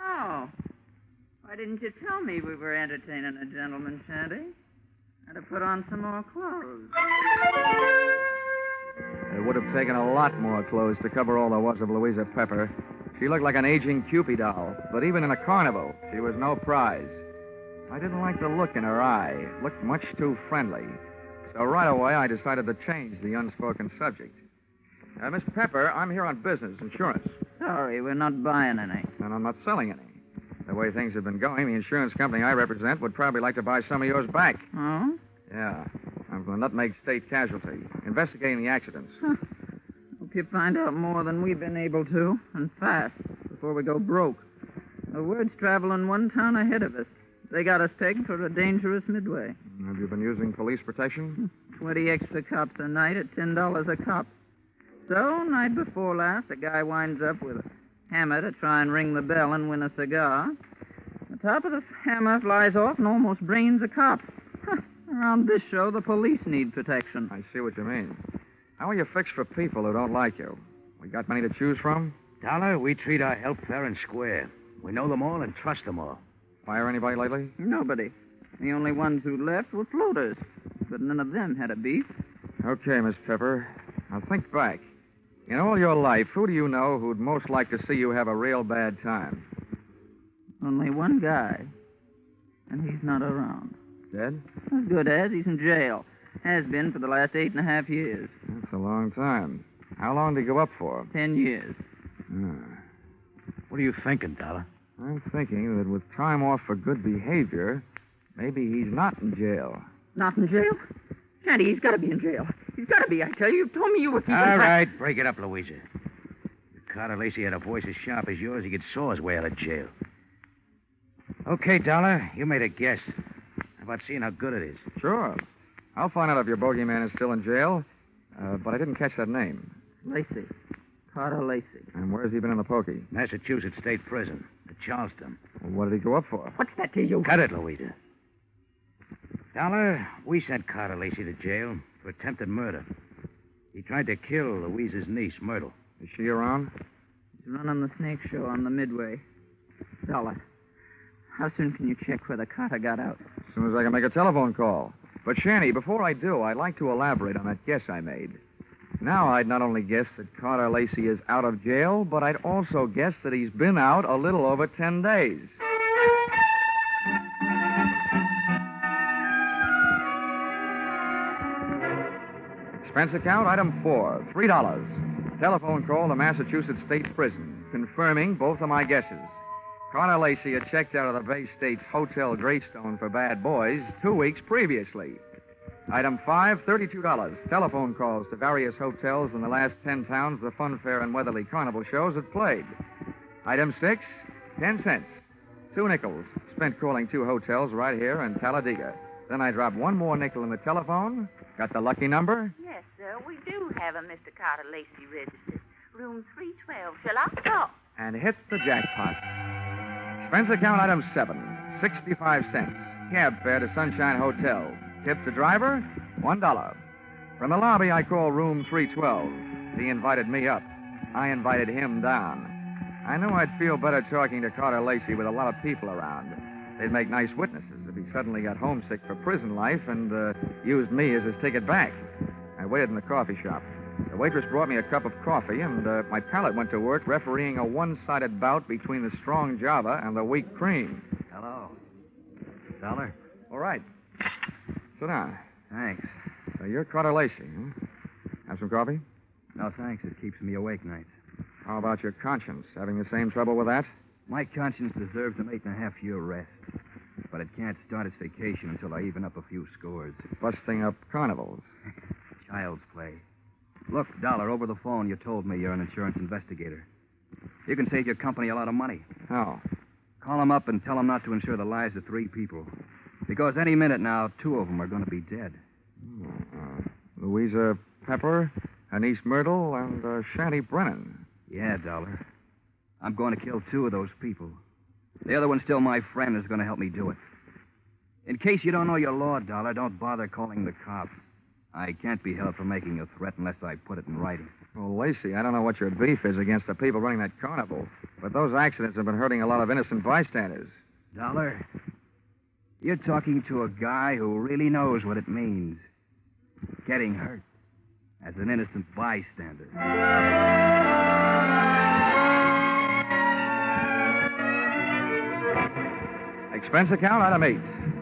Oh. Why didn't you tell me we were entertaining a gentleman, Shanty? I'd have put on some more clothes. It would have taken a lot more clothes to cover all there was of Louisa Pepper. She looked like an aging Cupid doll, but even in a carnival, she was no prize. I didn't like the look in her eye. It looked much too friendly. So right away, I decided to change the unspoken subject. Miss Pepper, I'm here on business, insurance. Sorry, we're not buying any. And I'm not selling any. The way things have been going, the insurance company I represent would probably like to buy some of yours back. Oh? Yeah. I'm from the Nutmeg State Casualty, investigating the accidents. Hope you find out more than we've been able to, and fast, before we go broke. The word's traveling 1 town ahead of us. They got us pegged for a dangerous midway. Have you been using police protection? 20 extra cops a night at $10 a cop. So, night before last, a guy winds up with a hammer to try and ring the bell and win a cigar. The top of the hammer flies off and almost brains a cop. Around this show, the police need protection. I see what you mean. How are you fixed for people who don't like you? We got many to choose from? Dollar, we treat our help fair and square. We know them all and trust them all. Fire anybody lately? Nobody. The only ones who left were floaters. But none of them had a beef. Okay, Miss Pepper. Now think back. In all your life, who do you know who'd most like to see you have a real bad time? Only one guy. And he's not around. Dead? As good as. He's in jail. Has been for the last 8.5 years. That's a long time. How long did he go up for? 10 years. What are you thinking, Dollar? I'm thinking that with time off for good behavior, maybe he's not in jail. Not in jail? Shanty, he's got to be in jail. He's got to be, I tell you. You told me you were keeping... All right, break it up, Louisa. If Carter Lacey had a voice as sharp as yours, he could saw his way out of jail. Okay, Dollar, you made a guess. How about seeing how good it is? Sure. I'll find out if your bogeyman is still in jail, but I didn't catch that name. Lacey. Carter Lacey. And where's he been in the pokey? Massachusetts State Prison, at Charleston. Well, what did he go up for? What's that to you? Cut it, Louisa. Dollar, we sent Carter Lacey to jail for attempted murder. He tried to kill Louisa's niece, Myrtle. Is she around? He's running the snake show on the Midway. Dollar, how soon can you check whether Carter got out? As soon as I can make a telephone call. But, Shanny, before I do, I'd like to elaborate on that guess I made. Now I'd not only guess that Carter Lacey is out of jail, but I'd also guess that he's been out a little over 10 days. Expense account, item 4, $3. Telephone call to Massachusetts State Prison, confirming both of my guesses. Carter Lacey had checked out of the Bay State's Hotel Greystone for bad boys 2 weeks previously. Item 5, $32. Telephone calls to various hotels in the last 10 towns the Fun Fair and Weatherly Carnival shows had played. Item 6, 10 cents. 2 nickels spent calling 2 hotels right here in Talladega. Then I dropped 1 more nickel in the telephone. Got the lucky number? Yes, sir. We do have a Mr. Carter Lacey registered. Room 312. Shall I call? And hit the jackpot. Expense account item 7, 65 cents. Cab fare to Sunshine Hotel. Tip the driver, $1. From the lobby, I call room 312. He invited me up. I invited him down. I knew I'd feel better talking to Carter Lacey with a lot of people around. They'd make nice witnesses if he suddenly got homesick for prison life and used me as his ticket back. I waited in the coffee shop. The waitress brought me a cup of coffee, and my palate went to work refereeing a one-sided bout between the strong Java and the weak cream. Hello. Dollar? All right. Sit down. Thanks. So you're Carter Lacey, huh? Have some coffee? No, thanks. It keeps me awake nights. How about your conscience? Having the same trouble with that? My conscience deserves an 8.5-year rest. But it can't start its vacation until I even up a few scores. Busting up carnivals. Child's play. Look, Dollar, over the phone, you told me you're an insurance investigator. You can save your company a lot of money. How? Call them up and tell them not to insure the lives of 3 people. Because any minute now, 2 of them are going to be dead. Louisa Pepper, Anise Myrtle, and Shanty Brennan. Yeah, Dollar. I'm going to kill 2 of those people. The other one's still my friend is going to help me do it. In case you don't know your law, Dollar, don't bother calling the cops. I can't be held for making a threat unless I put it in writing. Well, Lacey, I don't know what your beef is against the people running that carnival, but those accidents have been hurting a lot of innocent bystanders. Dollar, you're talking to a guy who really knows what it means. Getting hurt as an innocent bystander. Expense account, item 8,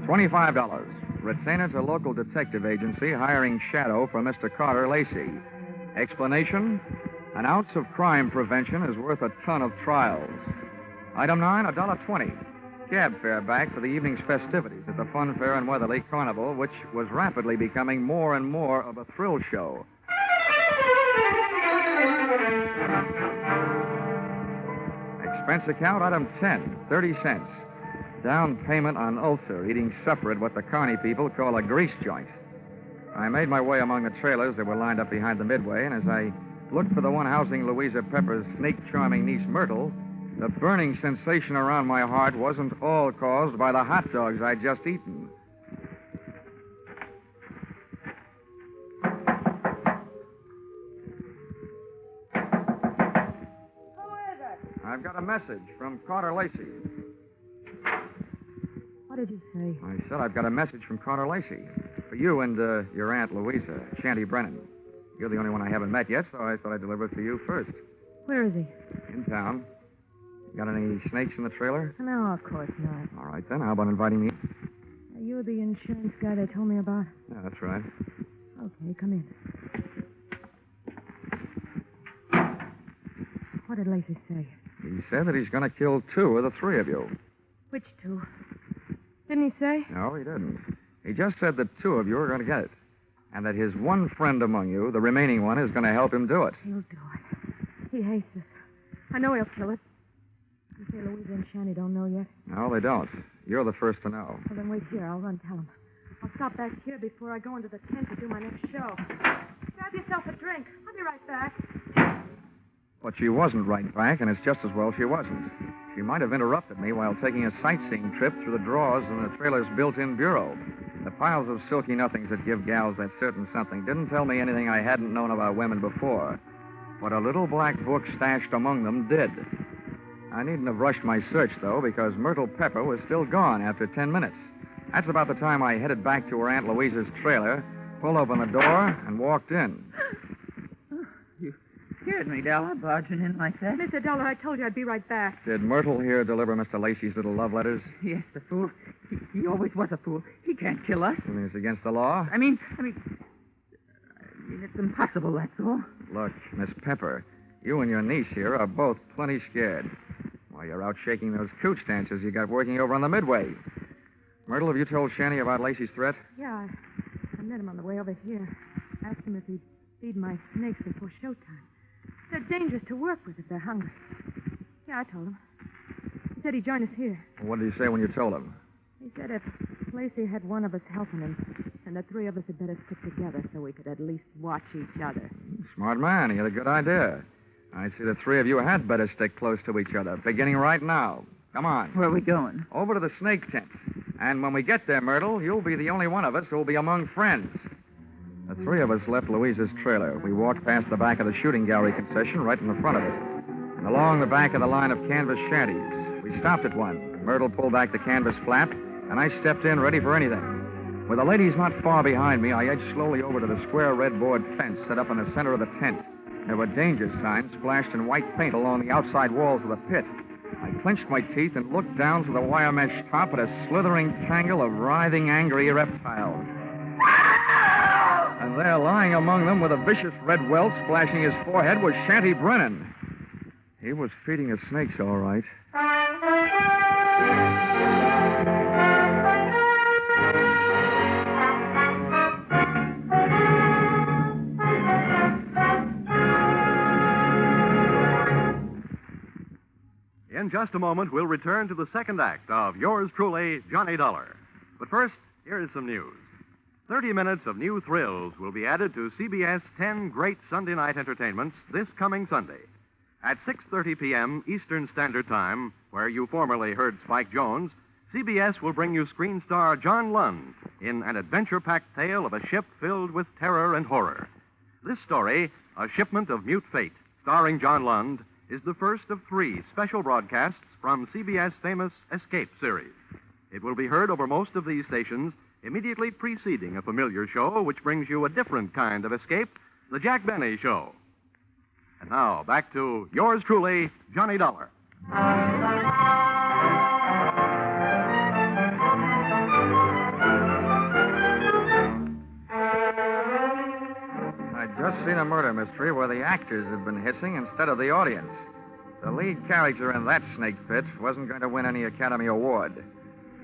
$25. Retainer to local detective agency hiring shadow for Mr. Carter Lacey. Explanation, an ounce of crime prevention is worth a ton of trials. Item 9, $1.20. Cab fare back for the evening's festivities at the Fun Fair and Weatherly Carnival, which was rapidly becoming more and more of a thrill show. Expense account, item 10, 30 cents. Down payment on ulcer, eating supper at what the Carney people call a grease joint. I made my way among the trailers that were lined up behind the Midway, and as I looked for the one housing Louisa Pepper's snake-charming niece Myrtle, the burning sensation around my heart wasn't all caused by the hot dogs I'd just eaten. I've got a message from Carter Lacey. What did you say? I said I've got a message from Carter Lacey. For you and your Aunt Louisa, Shanty Brennan. You're the only one I haven't met yet, so I thought I'd deliver it to you first. Where is he? In town. Got any snakes in the trailer? No, of course not. All right, then. How about inviting me? You're the insurance guy they told me about? Yeah, that's right. Okay, come in. What did Lacey say? He said that he's going to kill 2 of the 3 of you. Which 2? Didn't he say? No, he didn't. He just said that 2 of you are going to get it. And that his one friend among you, the remaining one, is going to help him do it. He'll do it. He hates us. I know he'll kill it. You say Louisa and Shanny don't know yet? No, they don't. You're the first to know. Well, then wait here. I'll run tell him. I'll stop back here before I go into the tent to do my next show. Grab yourself a drink. I'll be right back. But she wasn't right back, and it's just as well she wasn't. She might have interrupted me while taking a sightseeing trip through the drawers in the trailer's built-in bureau. The piles of silky nothings that give gals that certain something didn't tell me anything I hadn't known about women before. But a little black book stashed among them did. I needn't have rushed my search, though, because Myrtle Pepper was still gone after 10 minutes. That's about the time I headed back to her Aunt Louisa's trailer, pulled open the door, and walked in. You scared me, Della, barging in like that. Mr. Dollar, I told you I'd be right back. Did Myrtle here deliver Mr. Lacey's little love letters? Yes, the fool. He always was a fool. He can't kill us. You mean it's against the law? I mean, it's impossible, that's all. Look, Miss Pepper, you and your niece here are both plenty scared. While you're out shaking those cooch dancers you got working over on the Midway. Myrtle, have you told Shanny about Lacey's threat? Yeah, I met him on the way over here. Asked him if he'd feed my snakes before showtime. They're dangerous to work with if they're hungry. Yeah, I told him. He said he'd join us here. What did he say when you told him? He said if Lacey had one of us helping him, then the 3 of us had better stick together so we could at least watch each other. Smart man. He had a good idea. I see the 3 of you had better stick close to each other, beginning right now. Come on. Where are we going? Over to the snake tent. And when we get there, Myrtle, you'll be the only one of us who'll be among friends. The 3 of us left Louisa's trailer. We walked past the back of the shooting gallery concession right in the front of it. And along the back of the line of canvas shanties. We stopped at one. Myrtle pulled back the canvas flap, and I stepped in ready for anything. With the ladies not far behind me, I edged slowly over to the square red board fence set up in the center of the tent. There were danger signs splashed in white paint along the outside walls of the pit. I clenched my teeth and looked down through the wire mesh top at a slithering tangle of writhing, angry reptiles. And there, lying among them with a vicious red welt splashing his forehead, was Shanty Brennan. He was feeding the snakes, all right. In just a moment, we'll return to the second act of Yours Truly, Johnny Dollar. But first, here is some news. 30 minutes of new thrills will be added to CBS 10 Great Sunday Night Entertainments this coming Sunday. At 6:30 p.m. Eastern Standard Time, where you formerly heard Spike Jones, CBS will bring you screen star John Lund in an adventure-packed tale of a ship filled with terror and horror. This story, A Shipment of Mute Fate, starring John Lund, is the first of 3 special broadcasts from CBS' famous Escape series. It will be heard over most of these stations immediately preceding a familiar show which brings you a different kind of escape, The Jack Benny Show. And now, back to yours truly, Johnny Dollar. I'd just seen a murder mystery where the actors had been hissing instead of the audience. The lead character in that snake pit wasn't going to win any Academy Award.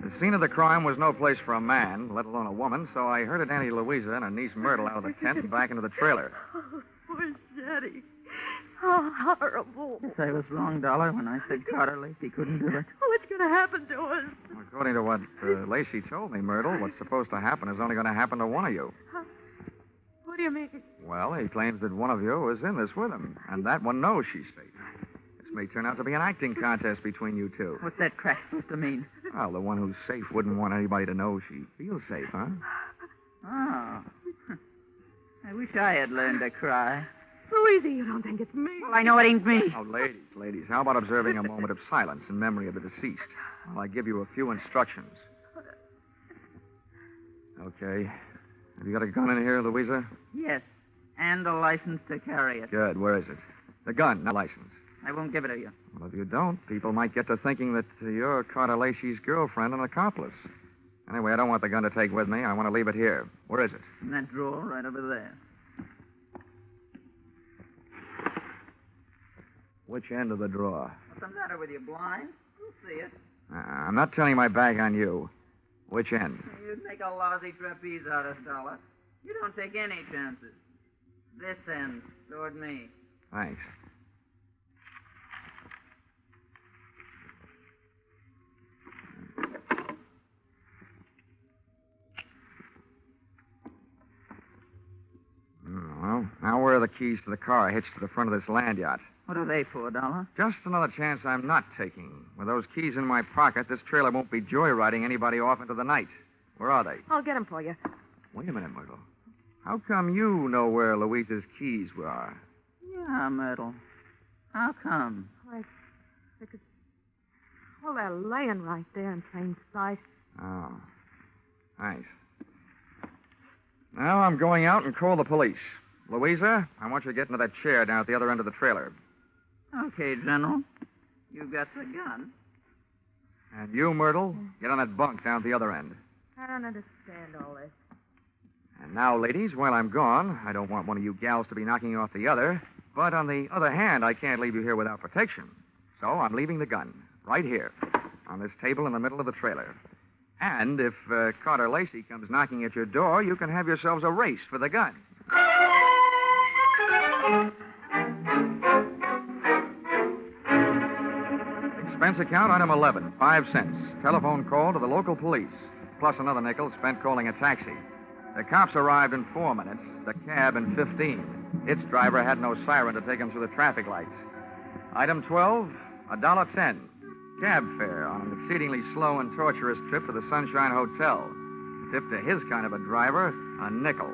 The scene of the crime was no place for a man, let alone a woman, so I herded Auntie Louisa and her niece Myrtle out of the tent and back into the trailer. Oh, poor Shetty. How horrible. Yes, I was wrong, Dollar, when I said Carter Lacey couldn't do it. What's going to happen to us? According to what Lacey told me, Myrtle, what's supposed to happen is only going to happen to one of you. What do you mean? Well, he claims that one of you was in this with him, and that one knows she's safe. This may turn out to be an acting contest between you two. What's that crap supposed to mean? Well, the one who's safe wouldn't want anybody to know she feels safe, huh? Oh. I wish I had learned to cry. Louisa, you don't think it's me? Well, I know it ain't me. Oh, ladies, how about observing a moment of silence in memory of the deceased while I give you a few instructions? Okay. Have you got a gun in here, Louisa? Yes, and a license to carry it. Good. Where is it? The gun, not license. I won't give it to you. Well, if you don't, people might get to thinking that you're Carter Lacey's girlfriend and accomplice. Anyway, I don't want the gun to take with me. I want to leave it here. Where is it? In that drawer right over there. Which end of the drawer? What's the matter with you, blind? You'll see it. I'm not turning my back on you. Which end? You'd make a lousy trapeze artist, Dollar. You don't take any chances. This end, toward me. Thanks. Well, now where are the keys to the car hitched to the front of this land yacht? What are they for, Dollar? Just another chance I'm not taking. With those keys in my pocket, this trailer won't be joyriding anybody off into the night. Where are they? I'll get them for you. Wait a minute, Myrtle. How come you know where Louisa's keys were? Yeah, Myrtle. How come? Because, well, they're laying right there in plain sight. Oh. Thanks. Now I'm going out and call the police. Louisa, I want you to get into that chair down at the other end of the trailer. Okay, General. You got the gun. And you, Myrtle, get on that bunk down at the other end. I don't understand all this. And now, ladies, while I'm gone, I don't want one of you gals to be knocking off the other. But on the other hand, I can't leave you here without protection. So I'm leaving the gun right here on this table in the middle of the trailer. And if Carter Lacey comes knocking at your door, you can have yourselves a race for the gun. Expense account, item 11, 5 cents. Telephone call to the local police, plus another nickel spent calling a taxi. The cops arrived in 4 minutes, the cab in 15. Its driver had no siren to take him through the traffic lights. Item 12, $1.10. Cab fare on an exceedingly slow and torturous trip to the Sunshine Hotel. Tip to his kind of a driver, a nickel.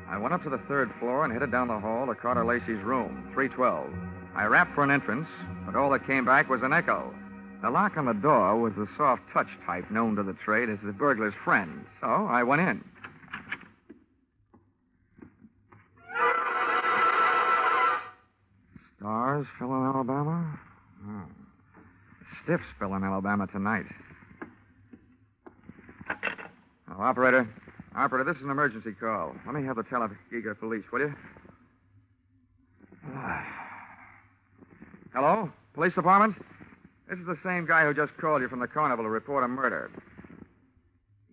I went up to the 3rd floor and headed down the hall to Carter Lacey's room, 312. I rapped for an entrance, but all that came back was an echo. The lock on the door was the soft touch type known to the trade as the burglar's friend, so I went in. Stars fell in Alabama? Oh. Stiffs fell in Alabama tonight. Oh, Operator, this is an emergency call. Let me have the Telegiga police, will you? Hello? Police department? This is the same guy who just called you from the carnival to report a murder.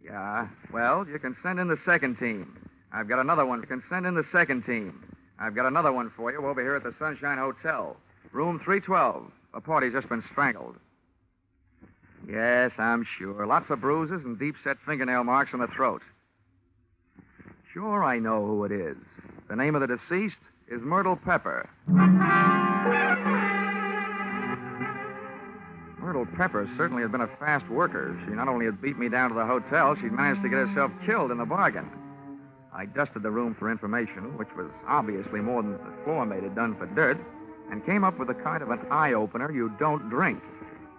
Yeah, well, you can send in the second team. I've got another one. You can send in the second team. I've got another one for you over here at the Sunshine Hotel. Room 312. A party's just been strangled. Yes, I'm sure. Lots of bruises and deep-set fingernail marks on the throat. Sure, I know who it is. The name of the deceased is Myrtle Pepper. Myrtle Pepper certainly had been a fast worker. She not only had beat me down to the hotel, she'd managed to get herself killed in the bargain. I dusted the room for information, which was obviously more than the floor mate had done for dirt, and came up with a kind of an eye-opener you don't drink.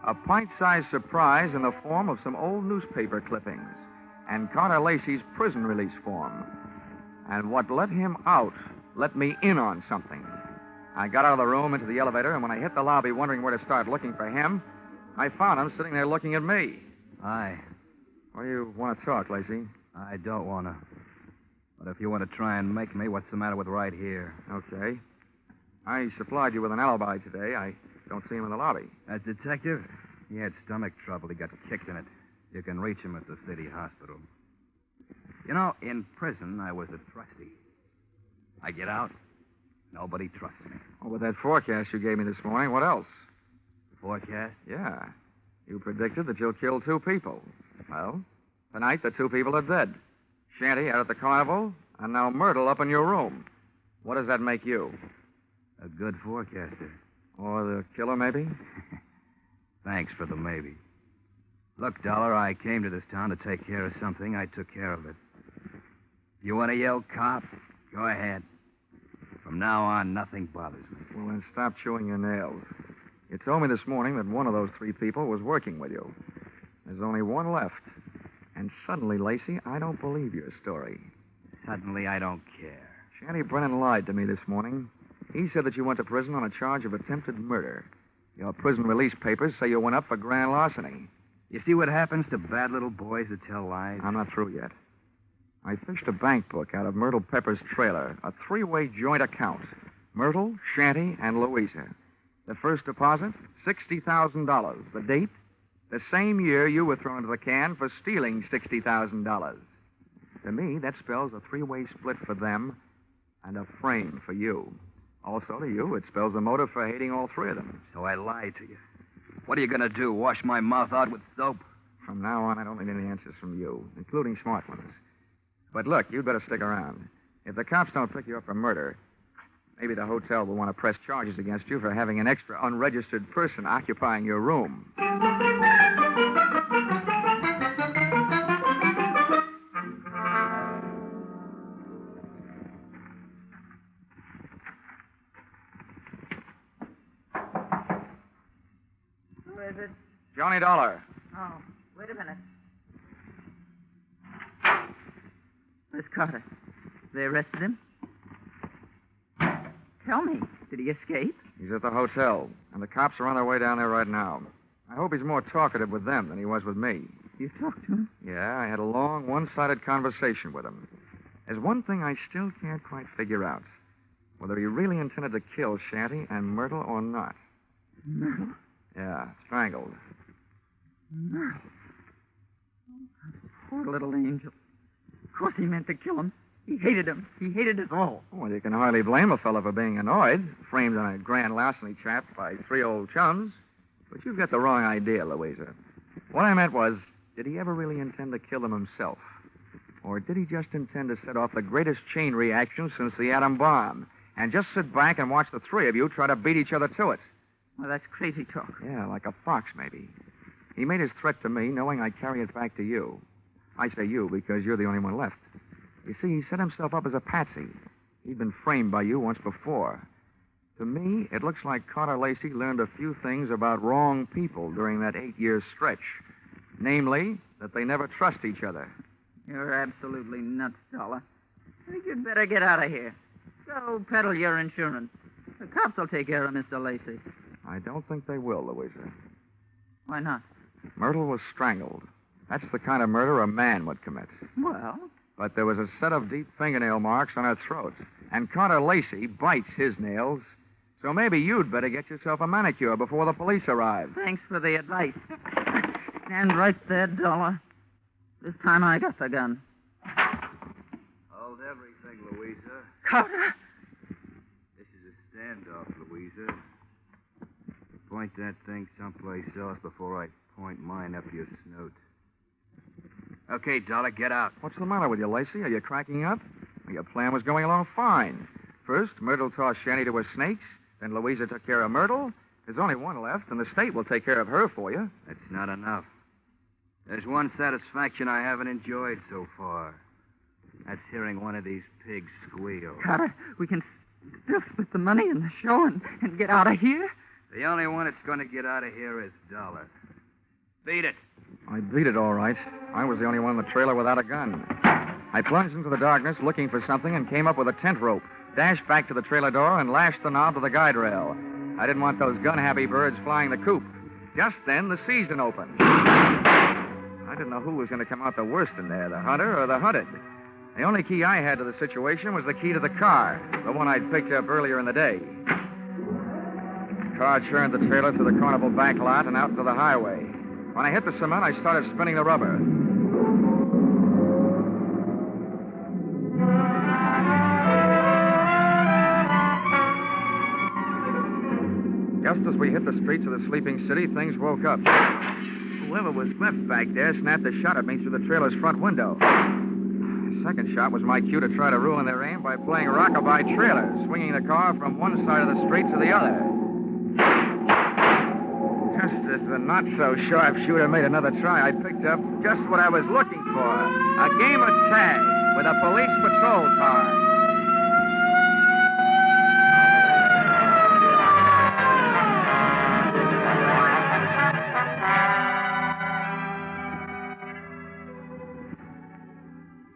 A pint-sized surprise in the form of some old newspaper clippings and Carter Lacey's prison release form. And what let him out let me in on something. I got out of the room into the elevator, and when I hit the lobby wondering where to start looking for him, I found him sitting there looking at me. Hi. What do you want to talk, Lacey? I don't want to. But if you want to try and make me, what's the matter with right here? Okay. I supplied you with an alibi today. I don't see him in the lobby. That detective? He had stomach trouble. He got kicked in it. You can reach him at the city hospital. You know, in prison, I was a trustee. I get out, nobody trusts me. Oh, with that forecast you gave me this morning, what else? Forecast? Yeah. You predicted that you'll kill 2 people. Well, Tonight, the two people are dead. Shanty out at the carnival, and now Myrtle up in your room. What does that make you? A good forecaster. Or the killer, maybe? Thanks for the maybe. Look, Dollar, I came to this town to take care of something. I took care of it. You want to yell cop? Go ahead. From now on, nothing bothers me. Well, then stop chewing your nails. You told me this morning that one of those three people was working with you. There's only one left. And suddenly, Lacey, I don't believe your story. Suddenly, I don't care. Shanty Brennan lied to me this morning. He said that you went to prison on a charge of attempted murder. Your prison release papers say you went up for grand larceny. You see what happens to bad little boys that tell lies? I'm not through yet. I fished a bank book out of Myrtle Pepper's trailer, a three-way joint account. Myrtle, Shanty, and Louisa. The first deposit, $60,000. The date, the same year you were thrown into the can for stealing $60,000. To me, that spells a three-way split for them and a frame for you. Also, to you, it spells a motive for hating all three of them. So I lied to you. What are you going to do, wash my mouth out with soap? From now on, I don't need any answers from you, including smart ones. But look, you'd better stick around. If the cops don't pick you up for murder, maybe the hotel will want to press charges against you for having an extra unregistered person occupying your room. Who is it? Johnny Dollar. Oh, wait a minute. Miss Carter, they arrested him? Tell me, did he escape? He's at the hotel, and the cops are on their way down there right now. I hope he's more talkative with them than he was with me. You talked to him? Yeah, I had a long, one-sided conversation with him. There's one thing I still can't quite figure out. Whether he really intended to kill Shanty and Myrtle or not. Myrtle? Yeah, strangled. Myrtle? Poor little angel. Of course he meant to kill him. He hated him. He hated us all. Well, you can hardly blame a fellow for being annoyed, framed on a grand larceny trap by three old chums. But you've got the wrong idea, Louisa. What I meant was, did he ever really intend to kill them himself? Or did he just intend to set off the greatest chain reaction since the atom bomb and just sit back and watch the three of you try to beat each other to it? Well, that's crazy talk. Yeah, like a fox, maybe. He made his threat to me knowing I'd carry it back to you. I say you because you're the only one left. You see, he set himself up as a patsy. He'd been framed by you once before. To me, it looks like Carter Lacey learned a few things about wrong people during that 8-year stretch. Namely, that they never trust each other. You're absolutely nuts, Dollar. I think you'd better get out of here. Go peddle your insurance. The cops will take care of Mr. Lacey. I don't think they will, Louisa. Why not? Myrtle was strangled. That's the kind of murder a man would commit. Well? But there was a set of deep fingernail marks on her throat. And Carter Lacey bites his nails. So maybe you'd better get yourself a manicure before the police arrive. Thanks for the advice. Stand right there, Dollar. This time I got the gun. Hold everything, Louisa. Carter! This is a standoff, Louisa. Point that thing someplace else before I point mine up your snoot. Okay, Dollar, get out. What's the matter with you, Lacey? Are you cracking up? Well, your plan was going along fine. First, Myrtle tossed Shanty to her snakes. Then Louisa took care of Myrtle. There's only one left, and the state will take care of her for you. That's not enough. There's one satisfaction I haven't enjoyed so far. That's hearing one of these pigs squeal. Carter, we can still split the money in the show and get out of here? The only one that's going to get out of here is Dollar. Beat it. I beat it, all right. I was the only one in the trailer without a gun. I plunged into the darkness looking for something and came up with a tent rope, dashed back to the trailer door, and lashed the knob to the guide rail. I didn't want those gun-happy birds flying the coop. Just then, the season opened. I didn't know who was going to come out the worst in there, the hunter or the hunted. The only key I had to the situation was the key to the car, the one I'd picked up earlier in the day. The car churned the trailer through the carnival back lot and out into the highway. When I hit the cement, I started spinning the rubber. Just as we hit the streets of the sleeping city, things woke up. whoever was left back there snapped a shot at me through the trailer's front window. The second shot was my cue to try to ruin their aim by playing rockabye trailer, swinging the car from one side of the street to the other. Just as the not-so-sharp shooter made another try, I picked up just what I was looking for, a game of tag with a police patrol car.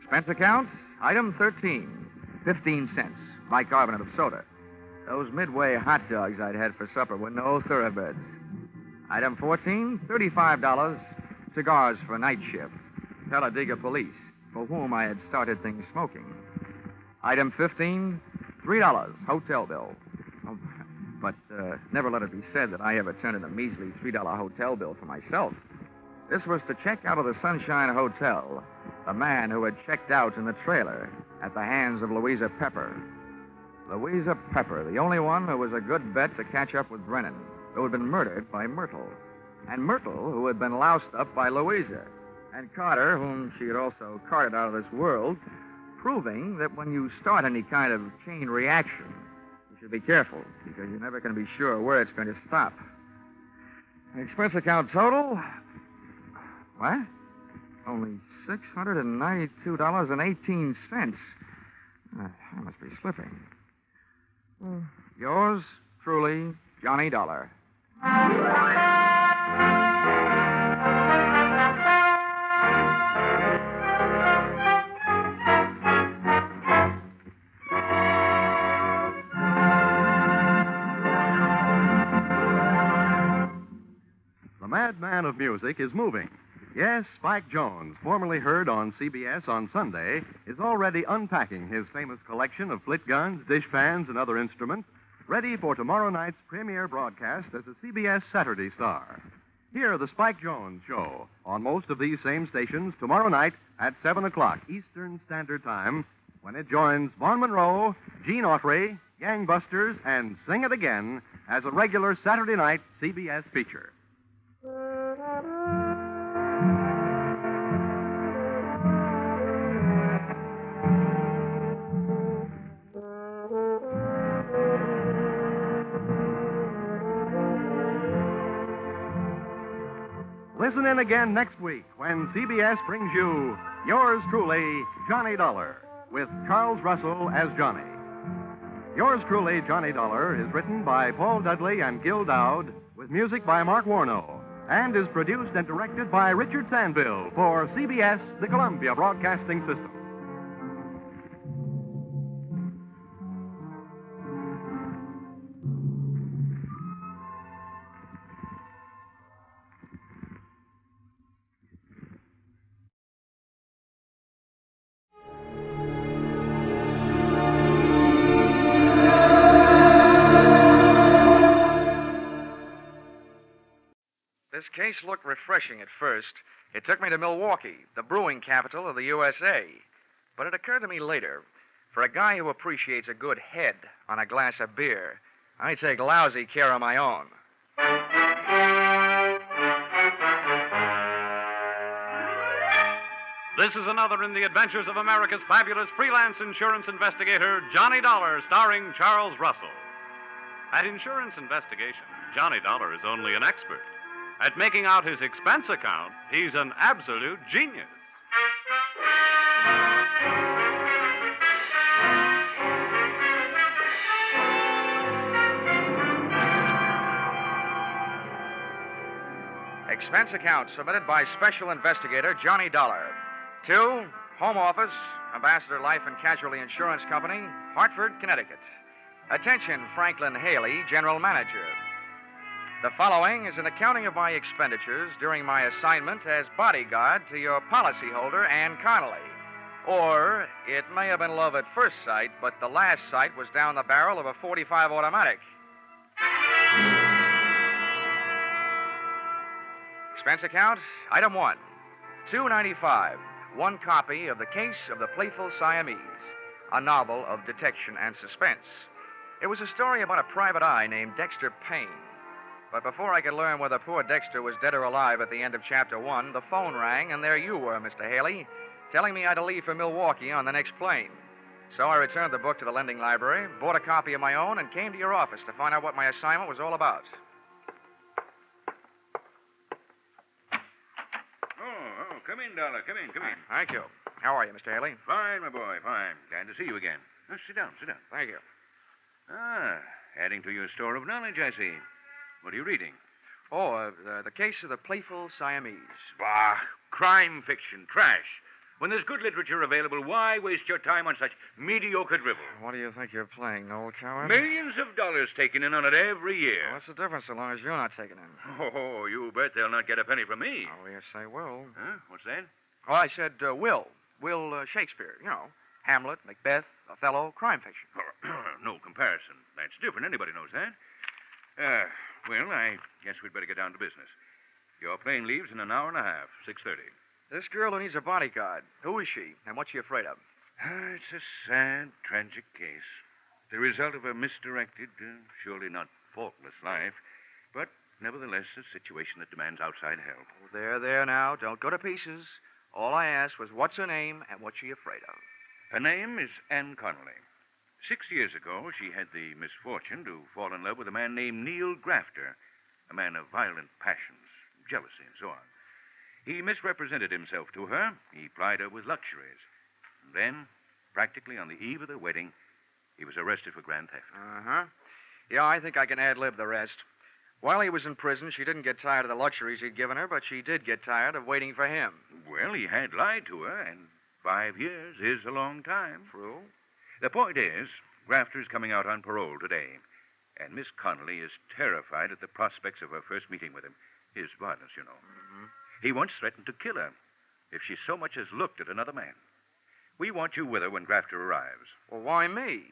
Expense account, item 13, 15 cents, bicarbonate of soda. Those Midway hot dogs I'd had for supper were no thoroughbreds. Item 14, $35, cigars for night shift. Talladega police, for whom I had started things smoking. Item 15, $3, hotel bill. Oh, but never let it be said that I ever turned in a measly $3 hotel bill for myself. This was to check out of the Sunshine Hotel, the man who had checked out in the trailer at the hands of Louisa Pepper. Louisa Pepper, the only one who was a good bet to catch up with Brennan, who had been murdered by Myrtle. And Myrtle, who had been loused up by Louisa. And Carter, whom she had also carted out of this world, proving that when you start any kind of chain reaction, you should be careful, because you're never going to be sure where it's going to stop. Expense account total? What? Only $692.18. I must be slipping. Yours truly, Johnny Dollar. The madman of music is moving. Yes, Spike Jones, formerly heard on CBS on Sunday, is already unpacking his famous collection of flit guns, dishpans, and other instruments, ready for tomorrow night's premiere broadcast as a CBS Saturday star. Hear the Spike Jones Show on most of these same stations tomorrow night at 7 o'clock Eastern Standard Time, when it joins Vaughn Monroe, Gene Autry, Gangbusters, and Sing It Again as a regular Saturday night CBS feature. Listen in again next week when CBS brings you Yours Truly, Johnny Dollar, with Charles Russell as Johnny. Yours Truly, Johnny Dollar is written by Paul Dudley and Gil Dowd, with music by Mark Warnow, and is produced and directed by Richard Sandville for CBS, the Columbia Broadcasting System. This case looked refreshing at first. It took me to Milwaukee, the brewing capital of the USA. But it occurred to me later, for a guy who appreciates a good head on a glass of beer, I take lousy care of my own. This is another in the adventures of America's fabulous freelance insurance investigator, Johnny Dollar, starring Charles Russell. At insurance investigation, Johnny Dollar is only an expert. At making out his expense account, he's an absolute genius. Expense account submitted by Special Investigator Johnny Dollar. To Home Office, Ambassador Life and Casualty Insurance Company, Hartford, Connecticut. Attention, Franklin Haley, General Manager. The following is an accounting of my expenditures during my assignment as bodyguard to your policyholder, Ann Connolly. Or it may have been love at first sight, but the last sight was down the barrel of a .45 automatic. Expense account, item 1, $2.95. One copy of The Case of the Playful Siamese, a novel of detection and suspense. It was a story about a private eye named Dexter Payne. But before I could learn whether poor Dexter was dead or alive at the end of Chapter 1, the phone rang, and there you were, Mr. Haley, telling me I had to leave for Milwaukee on the next plane. So I returned the book to the lending library, bought a copy of my own, and came to your office to find out what my assignment was all about. Oh, come in, Dollar. Come in. Thank you. How are you, Mr. Haley? Fine, my boy, fine. Glad to see you again. Now, sit down. Thank you. Ah, adding to your store of knowledge, I see. What are you reading? Oh, the case of the playful Siamese. Bah, crime fiction, trash. When there's good literature available, why waste your time on such mediocre drivel? What do you think you're playing, Noel Coward? Millions of dollars taken in on it every year. What's the difference so long as you're not taking in? Oh, you bet they'll not get a penny from me. Oh, yes, they will. Huh? What's that? Oh, I said Will Shakespeare. You know, Hamlet, Macbeth, Othello, crime fiction. No comparison. That's different. Anybody knows that. Well, I guess we'd better get down to business. Your plane leaves in an hour and a half, 6:30. This girl who needs a bodyguard, who is she, and what's she afraid of? It's a sad, tragic case. The result of a misdirected, surely not faultless life, but nevertheless a situation that demands outside help. Oh, there now. Don't go to pieces. All I asked was what's her name and what's she afraid of. Her name is Anne Connolly. 6 years ago, she had the misfortune to fall in love with a man named Neil Grafter, a man of violent passions, jealousy, and so on. He misrepresented himself to her. He plied her with luxuries. And then, practically on the eve of the wedding, he was arrested for grand theft. Uh-huh. Yeah, I think I can ad-lib the rest. While he was in prison, she didn't get tired of the luxuries he'd given her, but she did get tired of waiting for him. Well, he had lied to her, and 5 years is a long time. True. The point is, Grafter's coming out on parole today, and Miss Connolly is terrified at the prospects of her first meeting with him. His violence, you know. Mm-hmm. He once threatened to kill her if she so much as looked at another man. We want you with her when Grafter arrives. Well, why me?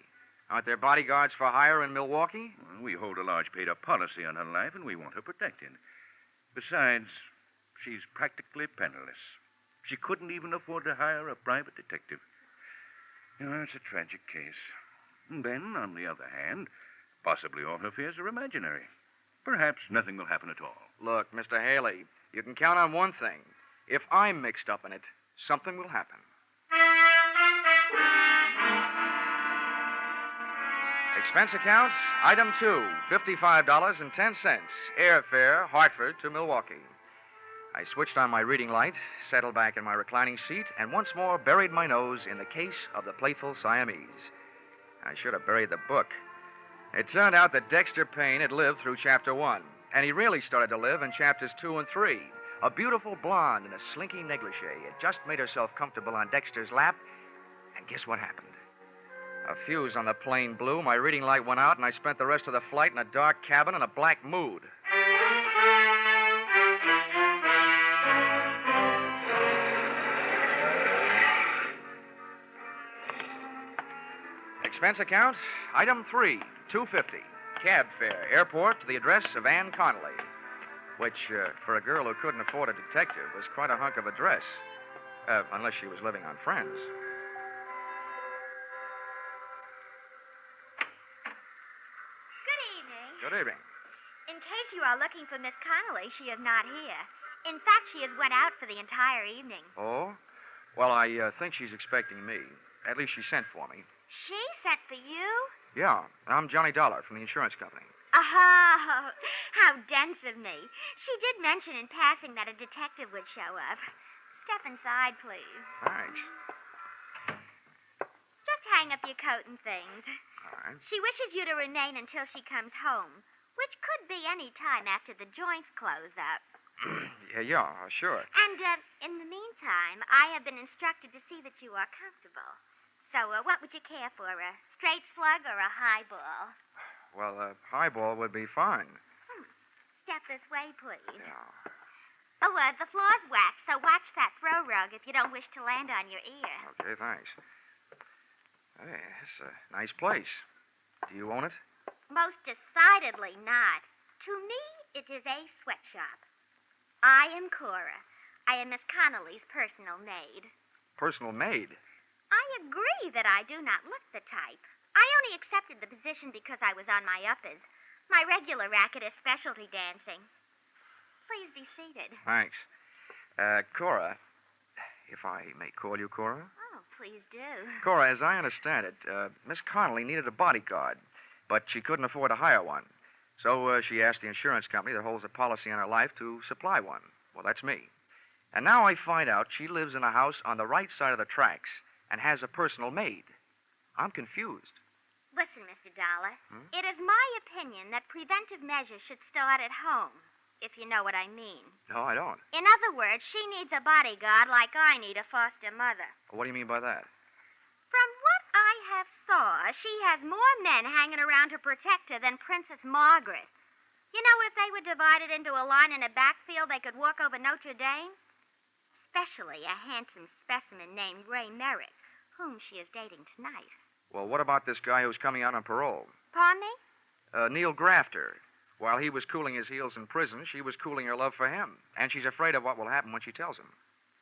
Aren't there bodyguards for hire in Milwaukee? Well, we hold a large paid-up policy on her life, and we want her protected. Besides, she's practically penniless. She couldn't even afford to hire a private detective. You know, it's a tragic case. And then, on the other hand, possibly all her fears are imaginary. Perhaps nothing will happen at all. Look, Mr. Haley, you can count on one thing. If I'm mixed up in it, something will happen. Expense account, item 2, $55.10. Airfare, Hartford to Milwaukee. I switched on my reading light, settled back in my reclining seat, and once more buried my nose in the case of the playful Siamese. I should have buried the book. It turned out that Dexter Payne had lived through Chapter 1, and he really started to live in Chapters 2 and 3. A beautiful blonde in a slinky negligee had just made herself comfortable on Dexter's lap, and guess what happened? A fuse on the plane blew, my reading light went out, and I spent the rest of the flight in a dark cabin in a black mood. Expense account, item 3, $2.50. Cab fare, airport to the address of Anne Connolly, which, for a girl who couldn't afford a detective, was quite a hunk of a dress. Unless she was living on Friends. Good evening. Good evening. In case you are looking for Miss Connolly, she is not here. In fact, she has went out for the entire evening. Oh? Well, I think she's expecting me. At least she sent for me. She sent for you? Yeah, I'm Johnny Dollar from the insurance company. Oh, how dense of me. She did mention in passing that a detective would show up. Step inside, please. Thanks. Just hang up your coat and things. All right. She wishes you to remain until she comes home, which could be any time after the joints close up. Yeah, sure. And, in the meantime, I have been instructed to see that you are comfortable. So, what would you care for, a straight slug or a highball? Well, a highball would be fine. Step this way, please. Yeah. Oh, the floor's waxed, so watch that throw rug if you don't wish to land on your ear. Okay, thanks. Hey, it's a nice place. Do you own it? Most decidedly not. To me, it is a sweatshop. I am Cora. I am Miss Connolly's personal maid. Personal maid? I agree that I do not look the type. I only accepted the position because I was on my uppers. My regular racket is specialty dancing. Please be seated. Thanks. Cora, if I may call you Cora? Oh, please do. Cora, as I understand it, Miss Connolly needed a bodyguard, but she couldn't afford to hire one. So she asked the insurance company that holds a policy on her life to supply one. Well, that's me. And now I find out she lives in a house on the right side of the tracks and has a personal maid. I'm confused. Listen, Mr. Dollar. It is my opinion that preventive measures should start at home, if you know what I mean. No, I don't. In other words, she needs a bodyguard like I need a foster mother. What do you mean by that? From what I have saw, she has more men hanging around to protect her than Princess Margaret. You know, if they were divided into a line in a backfield, they could walk over Notre Dame. Especially a handsome specimen named Ray Merrick, whom she is dating tonight. Well, what about this guy who's coming out on parole? Pardon me? Neil Grafter. While he was cooling his heels in prison, she was cooling her love for him. And she's afraid of what will happen when she tells him.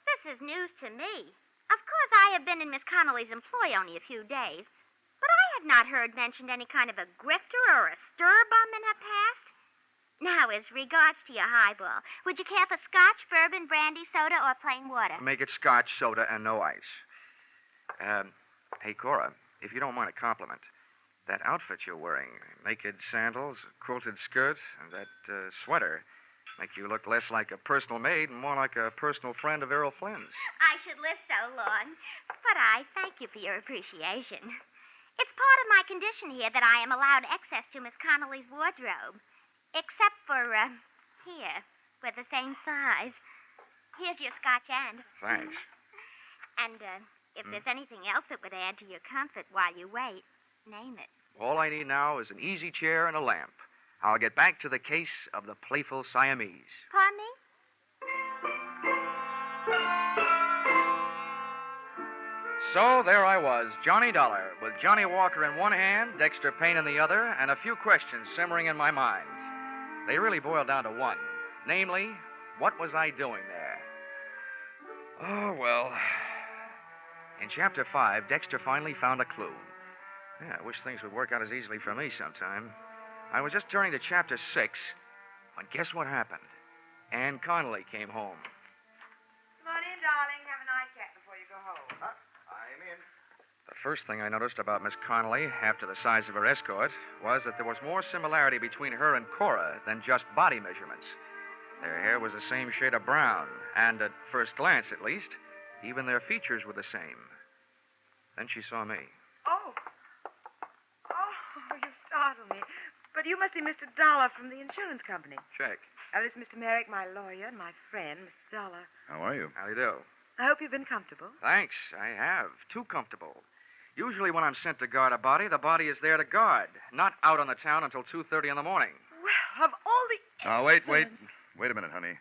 This is news to me. Of course, I have been in Miss Connolly's employ only a few days, but I have not heard mentioned any kind of a grifter or a stir-bum in her past. Now, as regards to your highball, would you care for scotch, bourbon, brandy, soda, or plain water? Make it scotch, soda, and no ice. Hey, Cora, if you don't mind a compliment, that outfit you're wearing, naked sandals, quilted skirt, and that sweater, make you look less like a personal maid and more like a personal friend of Errol Flynn's. I should live so long, but I thank you for your appreciation. It's part of my condition here that I am allowed access to Miss Connolly's wardrobe. Except for, here, we're the same size. Here's your scotch end. Thanks. And, if there's anything else that would add to your comfort while you wait, name it. All I need now is an easy chair and a lamp. I'll get back to the case of the playful Siamese. Pardon me? So there I was, Johnny Dollar, with Johnny Walker in one hand, Dexter Payne in the other, and a few questions simmering in my mind. They really boiled down to one. Namely, what was I doing there? Oh, well. In Chapter 5, Dexter finally found a clue. Yeah, I wish things would work out as easily for me sometime. I was just turning to Chapter 6, when guess what happened? Ann Connolly came home. Come on in, darling. Have a nightcap before you go home. I'm in. The first thing I noticed about Miss Connolly, after the size of her escort, was that there was more similarity between her and Cora than just body measurements. Their hair was the same shade of brown, and at first glance, at least, even their features were the same. Then she saw me. Oh, you startled me. But you must be Mr. Dollar from the insurance company. Check. This is Mr. Merrick, my lawyer, and my friend, Mr. Dollar. How are you? How do you do? I hope you've been comfortable. Thanks, I have. Too comfortable. Usually when I'm sent to guard a body, the body is there to guard, not out on the town until 2:30 in the morning. Well, of all the... Now, wait a minute, honey.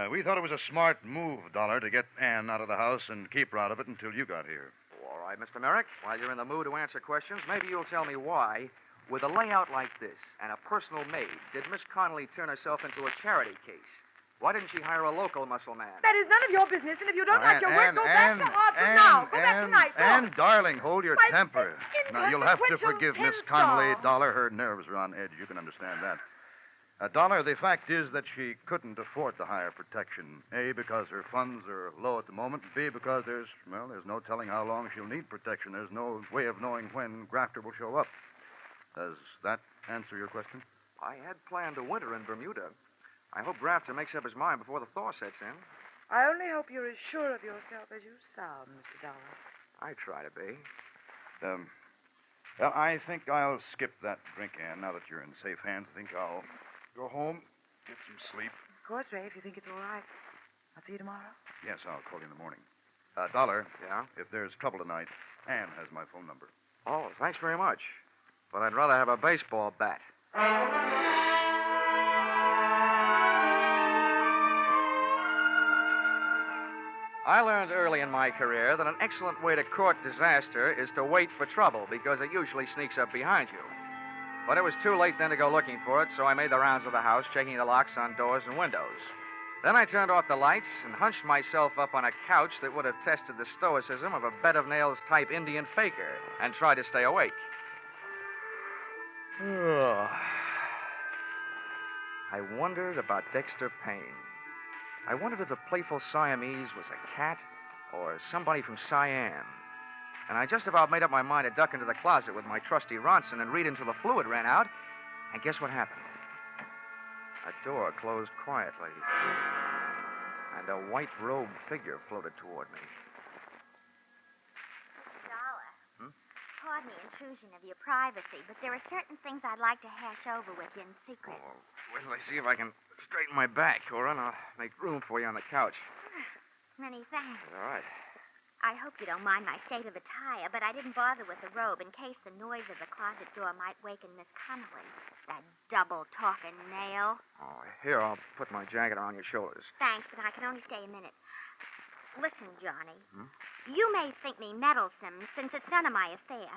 We thought it was a smart move, Dollar, to get Ann out of the house and keep her out of it until you got here. All right, Mr. Merrick, while you're in the mood to answer questions, maybe you'll tell me why, with a layout like this and a personal maid, did Miss Connolly turn herself into a charity case? Why didn't she hire a local muscle man? That is none of your business, and if you don't like your work, Ann, go back to Hartford now. Go back tonight. Go. Ann, darling, hold your temper. Now, you'll have to inconsequential forgive Miss tin Connolly. star. Dollar, her nerves are on edge. You can understand that. Dollar, the fact is that she couldn't afford to hire protection. A, because her funds are low at the moment. B, because there's no telling how long she'll need protection. There's no way of knowing when Grafter will show up. Does that answer your question? I had planned a winter in Bermuda. I hope Grafter makes up his mind before the thaw sets in. I only hope you're as sure of yourself as you sound, Mr. Dollar. I try to be. Well, I think I'll skip that drink, Ann, now that you're in safe hands. I think I'll go home, get some sleep. Of course, Ray, if you think it's all right. I'll see you tomorrow. Yes, I'll call you in the morning. Dollar. Yeah? If there's trouble tonight, Ann has my phone number. Oh, thanks very much. But I'd rather have a baseball bat. I learned early in my career that an excellent way to court disaster is to wait for trouble because it usually sneaks up behind you. But it was too late then to go looking for it, so I made the rounds of the house, checking the locks on doors and windows. Then I turned off the lights and hunched myself up on a couch that would have tested the stoicism of a bed of nails type Indian faker and tried to stay awake. I wondered about Dexter Payne. I wondered if the playful Siamese was a cat or somebody from Siam. And I just about made up my mind to duck into the closet with my trusty Ronson and read until the fluid ran out. And guess what happened? A door closed quietly, and a white-robed figure floated toward me. Dollar. Pardon the intrusion of your privacy, but there are certain things I'd like to hash over with you in secret. Oh, wait till I see if I can straighten my back, Cora, and I'll make room for you on the couch. Many thanks. All right. I hope you don't mind my state of attire, but I didn't bother with the robe in case the noise of the closet door might waken Miss Connolly. That double-talking nail. Oh, here, I'll put my jacket around your shoulders. Thanks, but I can only stay a minute. Listen, Johnny. You may think me meddlesome, since it's none of my affair,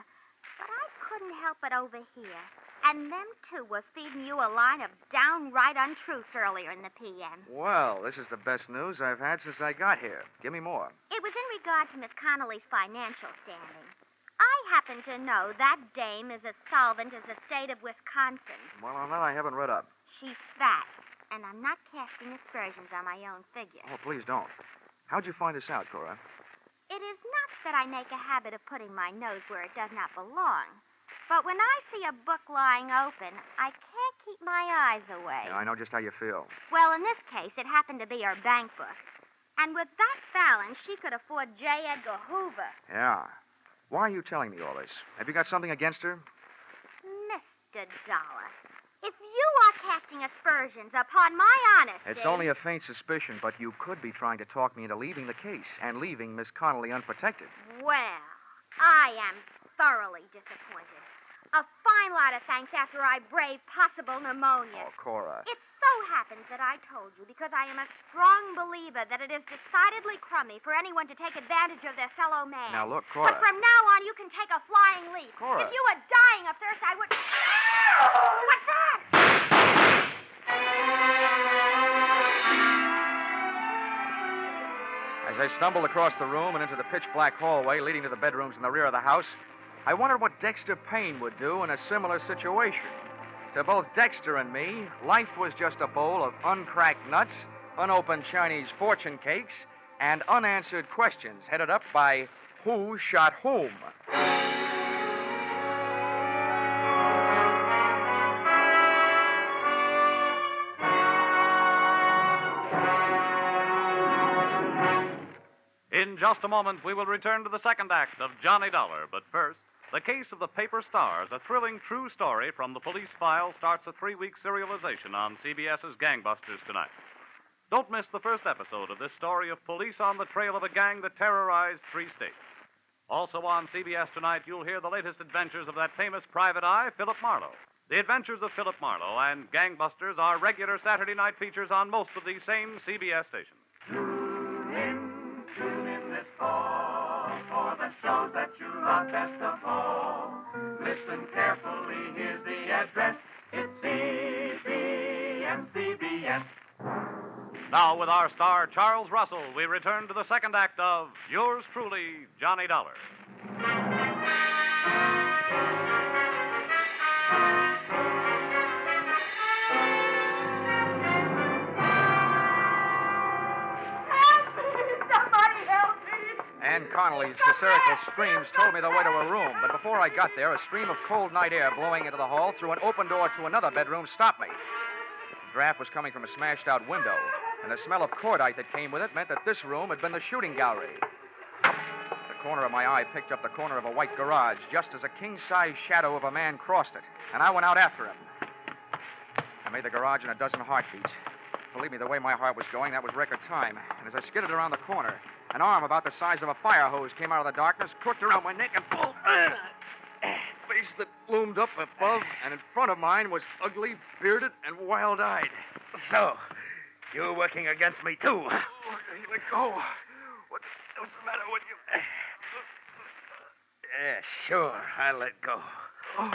but I couldn't help but overhear. And them two were feeding you a line of downright untruths earlier in the PM. Well, this is the best news I've had since I got here. Give me more. It was in regard to Miss Connolly's financial standing. I happen to know that dame is as solvent as the state of Wisconsin. Well, on that I haven't read up. She's fat, and I'm not casting aspersions on my own figure. Oh, please don't. How'd you find this out, Cora? It is not that I make a habit of putting my nose where it does not belong. But when I see a book lying open, I can't keep my eyes away. Yeah, I know just how you feel. Well, in this case, it happened to be her bank book. And with that balance, she could afford J. Edgar Hoover. Yeah. Why are you telling me all this? Have you got something against her? Mr. Dollar, if you are casting aspersions upon my honesty... It's only a faint suspicion, but you could be trying to talk me into leaving the case and leaving Miss Connolly unprotected. Well, I am thoroughly disappointed. A fine lot of thanks after I braved possible pneumonia. Oh, Cora. It so happens that I told you because I am a strong believer that it is decidedly crummy for anyone to take advantage of their fellow man. Now, look, Cora. But from now on, you can take a flying leap. Cora. If you were dying of thirst, I would... What's that? As I stumbled across the room and into the pitch-black hallway leading to the bedrooms in the rear of the house, I wondered what Dexter Payne would do in a similar situation. To both Dexter and me, life was just a bowl of uncracked nuts, unopened Chinese fortune cakes, and unanswered questions headed up by Who Shot Whom? In just a moment, we will return to the second act of Johnny Dollar. But first, The Case of the Paper Stars, a thrilling true story from the police file, starts a 3-week serialization on CBS's Gangbusters tonight. Don't miss the first episode of this story of police on the trail of a gang that terrorized 3 states. Also on CBS tonight, you'll hear the latest adventures of that famous private eye, Philip Marlowe. The Adventures of Philip Marlowe and Gangbusters are regular Saturday night features on most of these same CBS stations. Tune in this fall for the shows that you love best of all. Listen carefully, here's the address. It's CBS. Now, with our star, Charles Russell, we return to the second act of Yours Truly, Johnny Dollar. Ann Connolly's hysterical screams told me the way to her room, but before I got there, a stream of cold night air blowing into the hall through an open door to another bedroom stopped me. The draft was coming from a smashed-out window, and the smell of cordite that came with it meant that this room had been the shooting gallery. The corner of my eye picked up the corner of a white garage just as a king-size shadow of a man crossed it, and I went out after him. I made the garage in a dozen heartbeats. Believe me, the way my heart was going, that was record time. And as I skidded around the corner, an arm about the size of a fire hose came out of the darkness, crooked around my neck, and pulled. Face that loomed up above, and in front of mine was ugly, bearded, and wild-eyed. So, you're working against me, too. Let go. What's the matter with you? Yeah, sure. I'll let go. Oh,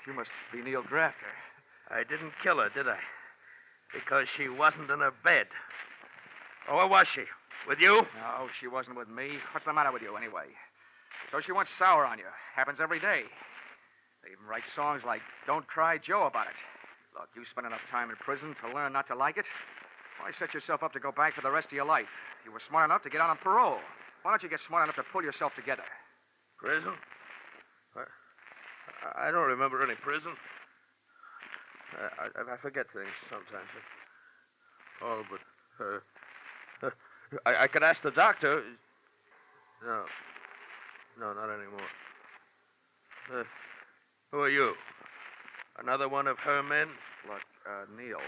you must be Neil Grafter. I didn't kill her, did I? Because she wasn't in her bed. Oh, where was she? With you? No, she wasn't with me. What's the matter with you, anyway? So she went sour on you. Happens every day. They even write songs like Don't Cry Joe about it. Look, you spent enough time in prison to learn not to like it. Why set yourself up to go back for the rest of your life? You were smart enough to get out on parole. Why don't you get smart enough to pull yourself together? Prison? I don't remember any prison. I forget things sometimes. Oh, but I could ask the doctor. No, not anymore. Who are you? Another one of her men? Look, Neil,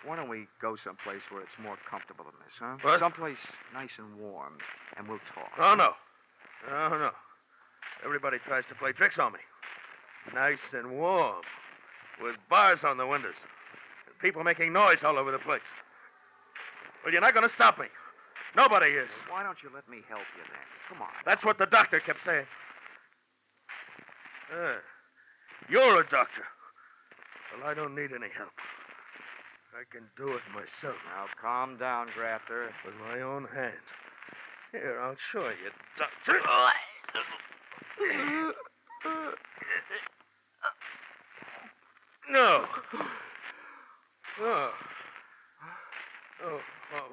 why don't we go someplace where it's more comfortable than this, huh? What? Someplace nice and warm, and we'll talk. Oh, no. No. Everybody tries to play tricks on me. Nice and warm, with bars on the windows, and people making noise all over the place. Well, you're not going to stop me. Nobody is. Why don't you let me help you then? Come on. That's what the doctor kept saying. You're a doctor. Well, I don't need any help. I can do it myself. Now, calm down, Grafter. With my own hands. Here, I'll show you, doctor. No. Oh.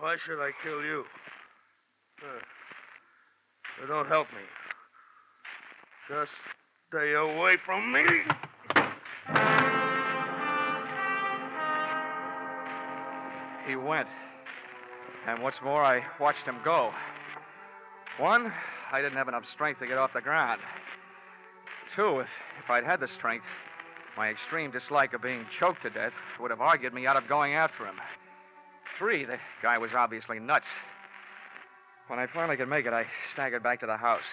Why should I kill you? Don't help me. Just stay away from me. He went. And what's more, I watched him go. One, I didn't have enough strength to get off the ground. Two, if I'd had the strength, my extreme dislike of being choked to death would have argued me out of going after him. Three, the guy was obviously nuts. When I finally could make it, I staggered back to the house.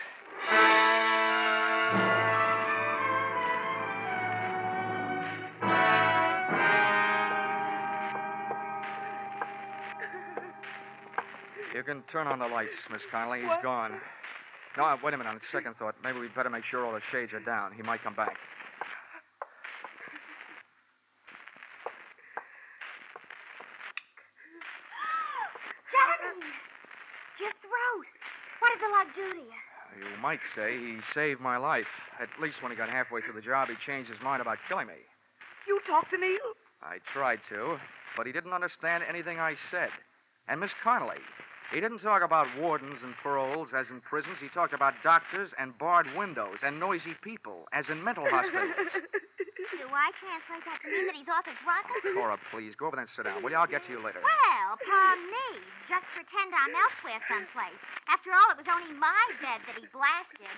You can turn on the lights, Miss Connolly. He's gone. No, wait a minute. On second thought, maybe we'd better make sure all the shades are down. He might come back. Johnny! Your throat. What did the lug do to you? You might say he saved my life. At least when he got halfway through the job, he changed his mind about killing me. You talked to Neil? I tried to, but he didn't understand anything I said. And Miss Connolly, he didn't talk about wardens and paroles, as in prisons. He talked about doctors and barred windows and noisy people, as in mental hospitals. Do I translate that to mean that he's off his rocker? Oh, Cora, please, go over there and sit down, will you? I'll get to you later. Well, palm me. Just pretend I'm elsewhere someplace. After all, it was only my bed that he blasted.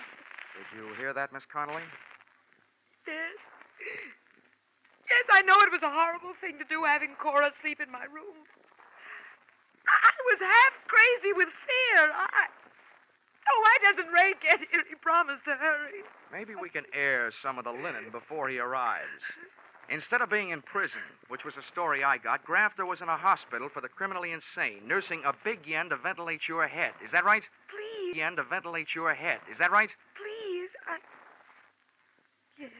Did you hear that, Miss Connolly? Yes. Yes, I know it was a horrible thing to do, having Cora sleep in my room. I was half crazy with fear. Why doesn't Ray get here? He promised to hurry. Maybe we can air some of the linen before he arrives. Instead of being in prison, which was a story I got, Grafter was in a hospital for the criminally insane, nursing a big yen to ventilate your head. Is that right? Please. Yen to ventilate your head. Is that right? Please, Yes.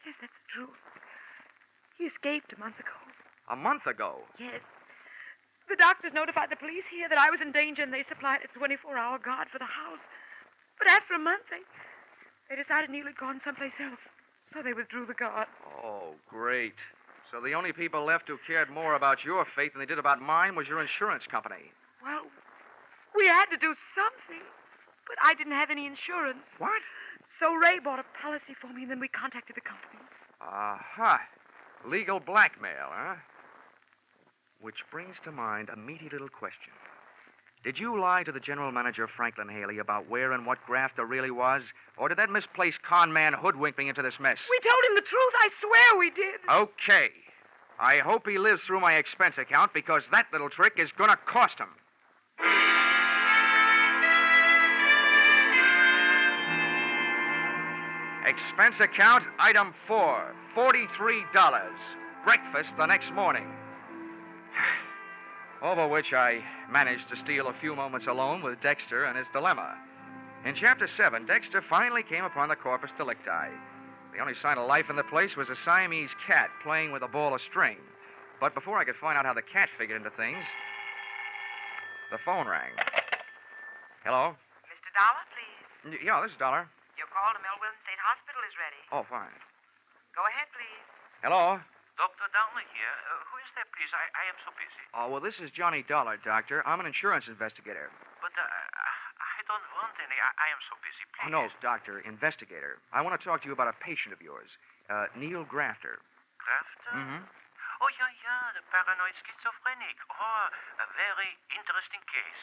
Yes, that's the truth. He escaped a month ago. A month ago? Yes. The doctors notified the police here that I was in danger, and they supplied a 24-hour guard for the house. But after a month, they decided Neil had gone someplace else, so they withdrew the guard. Oh, great. So the only people left who cared more about your fate than they did about mine was your insurance company. Well, we had to do something, but I didn't have any insurance. What? So Ray bought a policy for me, and then we contacted the company. Aha. Legal blackmail, huh? Which brings to mind a meaty little question. Did you lie to the general manager, Franklin Haley, about where and what Grafter really was? Or did that misplaced con man hoodwink me into this mess? We told him the truth. I swear we did. Okay. I hope he lives through my expense account, because that little trick is going to cost him. Expense account, item 4, $43. Breakfast the next morning. Over which I managed to steal a few moments alone with Dexter and his dilemma. In Chapter 7, Dexter finally came upon the corpus delicti. The only sign of life in the place was a Siamese cat playing with a ball of string. But before I could find out how the cat figured into things, the phone rang. Hello? Mr. Dollar, please. Yeah, this is Dollar. Your Your call to Melville State Hospital is ready. Oh, fine. Go ahead, please. Hello? Dr. Downer here. Who is there, please? I am so busy. Oh, well, this is Johnny Dollar, Doctor. I'm an insurance investigator. But I don't want any. I am so busy, please. Oh, no, Doctor, investigator. I want to talk to you about a patient of yours, Neil Grafter. Grafter? Mm-hmm. Oh, yeah, the paranoid schizophrenic. Oh, a very interesting case.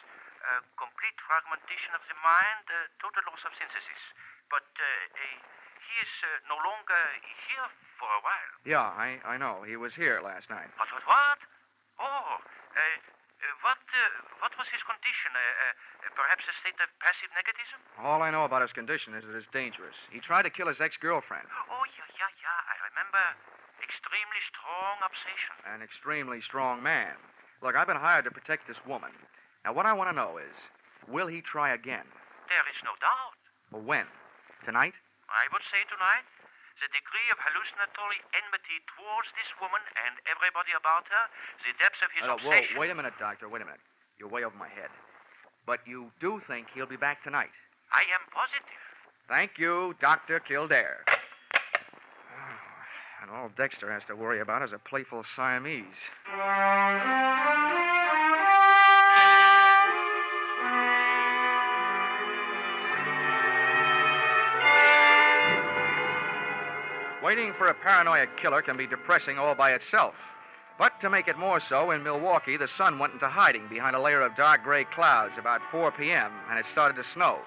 Complete fragmentation of the mind, total loss of synthesis. But he is no longer here for a while. Yeah, I know. He was here last night. What? Oh, what was his condition? Perhaps a state of passive negativism? All I know about his condition is that it's dangerous. He tried to kill his ex-girlfriend. Oh, yeah. I remember. Extremely strong obsession. An extremely strong man. Look, I've been hired to protect this woman. Now, what I want to know is, will he try again? There is no doubt. Well, when? Tonight? I would say tonight. The degree of hallucinatory enmity towards this woman and everybody about her, the depths of his obsession. Whoa, wait a minute, Doctor, wait a minute. You're way over my head. But you do think he'll be back tonight? I am positive. Thank you, Dr. Kildare. And all Dexter has to worry about is a playful Siamese. Waiting for a paranoid killer can be depressing all by itself. But to make it more so, in Milwaukee, the sun went into hiding behind a layer of dark gray clouds about 4 p.m., and it started to snow.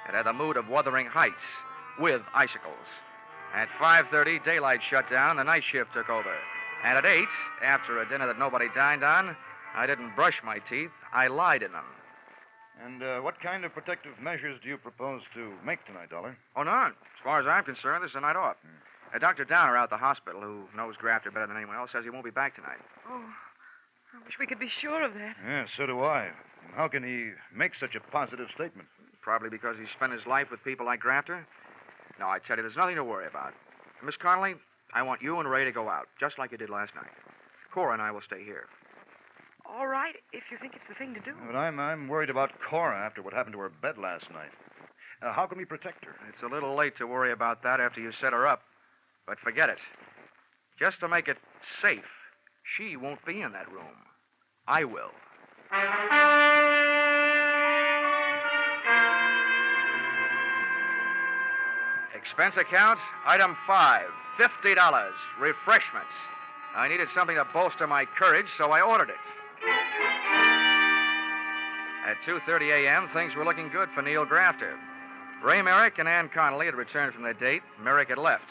It had the mood of Wuthering Heights, with icicles. At 5:30, daylight shut down, the night shift took over. And at 8, after a dinner that nobody dined on, I didn't brush my teeth, I lied in them. And what kind of protective measures do you propose to make tonight, Dollar? Oh, none. As far as I'm concerned, this is a night off. Dr. Downer out at the hospital, who knows Grafter better than anyone else, says he won't be back tonight. Oh, I wish we could be sure of that. Yeah, so do I. How can he make such a positive statement? Probably because he spent his life with people like Grafter. No, I tell you, there's nothing to worry about. Miss Connolly, I want you and Ray to go out, just like you did last night. Cora and I will stay here. All right, if you think it's the thing to do. But I'm worried about Cora after what happened to her bed last night. How can we protect her? It's a little late to worry about that after you set her up. But forget it. Just to make it safe, she won't be in that room. I will. Expense account, item 5, $50, refreshments. I needed something to bolster my courage, so I ordered it. At 2:30 a.m., things were looking good for Neil Grafter. Ray Merrick and Ann Connolly had returned from their date. Merrick had left.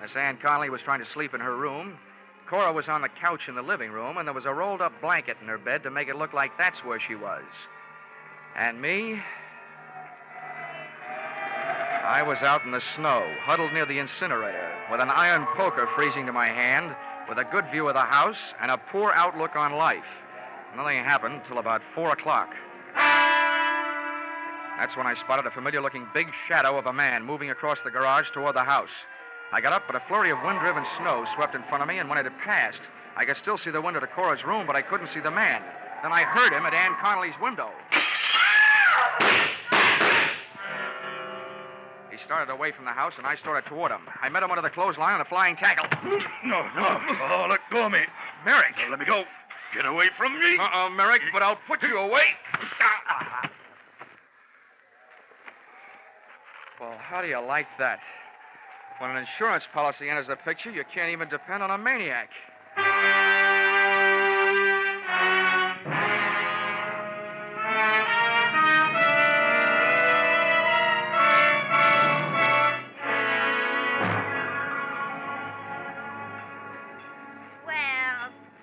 Miss Ann Connolly was trying to sleep in her room. Cora was on the couch in the living room, and there was a rolled-up blanket in her bed to make it look like that's where she was. And me? I was out in the snow, huddled near the incinerator, with an iron poker freezing to my hand, with a good view of the house and a poor outlook on life. Nothing happened until about 4 o'clock. That's when I spotted a familiar-looking big shadow of a man moving across the garage toward the house. I got up, but a flurry of wind-driven snow swept in front of me, and when it had passed, I could still see the window to Cora's room, but I couldn't see the man. Then I heard him at Ann Connolly's window. He started away from the house, and I started toward him. I met him under the clothesline on a flying tackle. No. Oh, let go of me. Merrick. Let me go. Get away from me. Merrick, but I'll put you away. Well, how do you like that? When an insurance policy enters the picture, you can't even depend on a maniac. Well,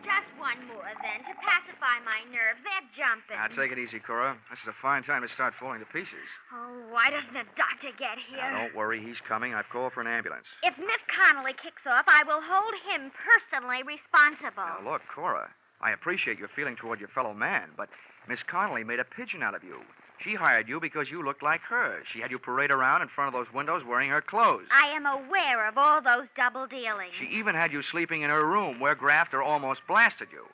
just one more then, to pacify my nerves. They're jumping. Now, take it easy, Cora. This is a fine time to start falling to pieces. Oh, why doesn't the doctor get here? Now, don't worry. He's coming. I've called for an ambulance. If Miss Connolly kicks off, I will hold him personally responsible. Now, look, Cora, I appreciate your feeling toward your fellow man, but Miss Connolly made a pigeon out of you. She hired you because you looked like her. She had you parade around in front of those windows wearing her clothes. I am aware of all those double dealings. She even had you sleeping in her room where Grafter almost blasted you.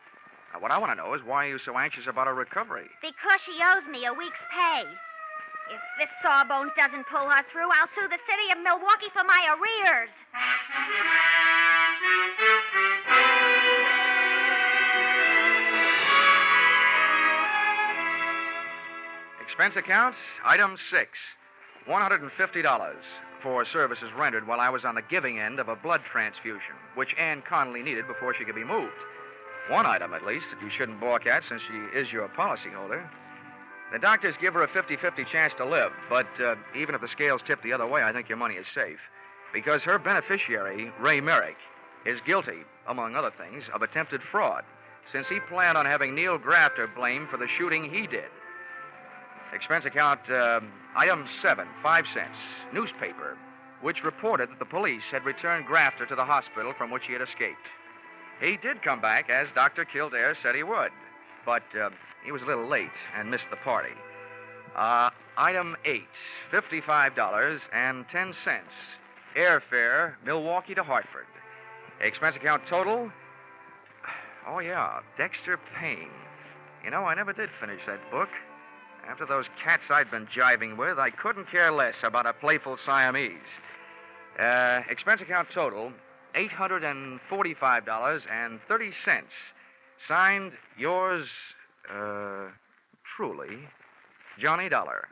Now, what I want to know is why are you so anxious about her recovery? Because she owes me a week's pay. If this Sawbones doesn't pull her through, I'll sue the city of Milwaukee for my arrears. Expense account, item 6, $150 for services rendered while I was on the giving end of a blood transfusion, which Ann Connolly needed before she could be moved. One item, at least, that you shouldn't balk at since she is your policyholder. The doctors give her a 50-50 chance to live, but even if the scales tip the other way, I think your money is safe. Because her beneficiary, Ray Merrick, is guilty, among other things, of attempted fraud, since he planned on having Neil Grafter blamed for the shooting he did. Expense account, item 7, 5 cents, newspaper, which reported that the police had returned Grafter to the hospital from which he had escaped. He did come back, as Dr. Kildare said he would, but he was a little late and missed the party. Item 8, $55.10, airfare, Milwaukee to Hartford. Expense account total, oh yeah, Dexter Payne. You know, I never did finish that book. After those cats I'd been jiving with, I couldn't care less about a playful Siamese. Expense account total, $845.30. Signed, yours, truly, Johnny Dollar.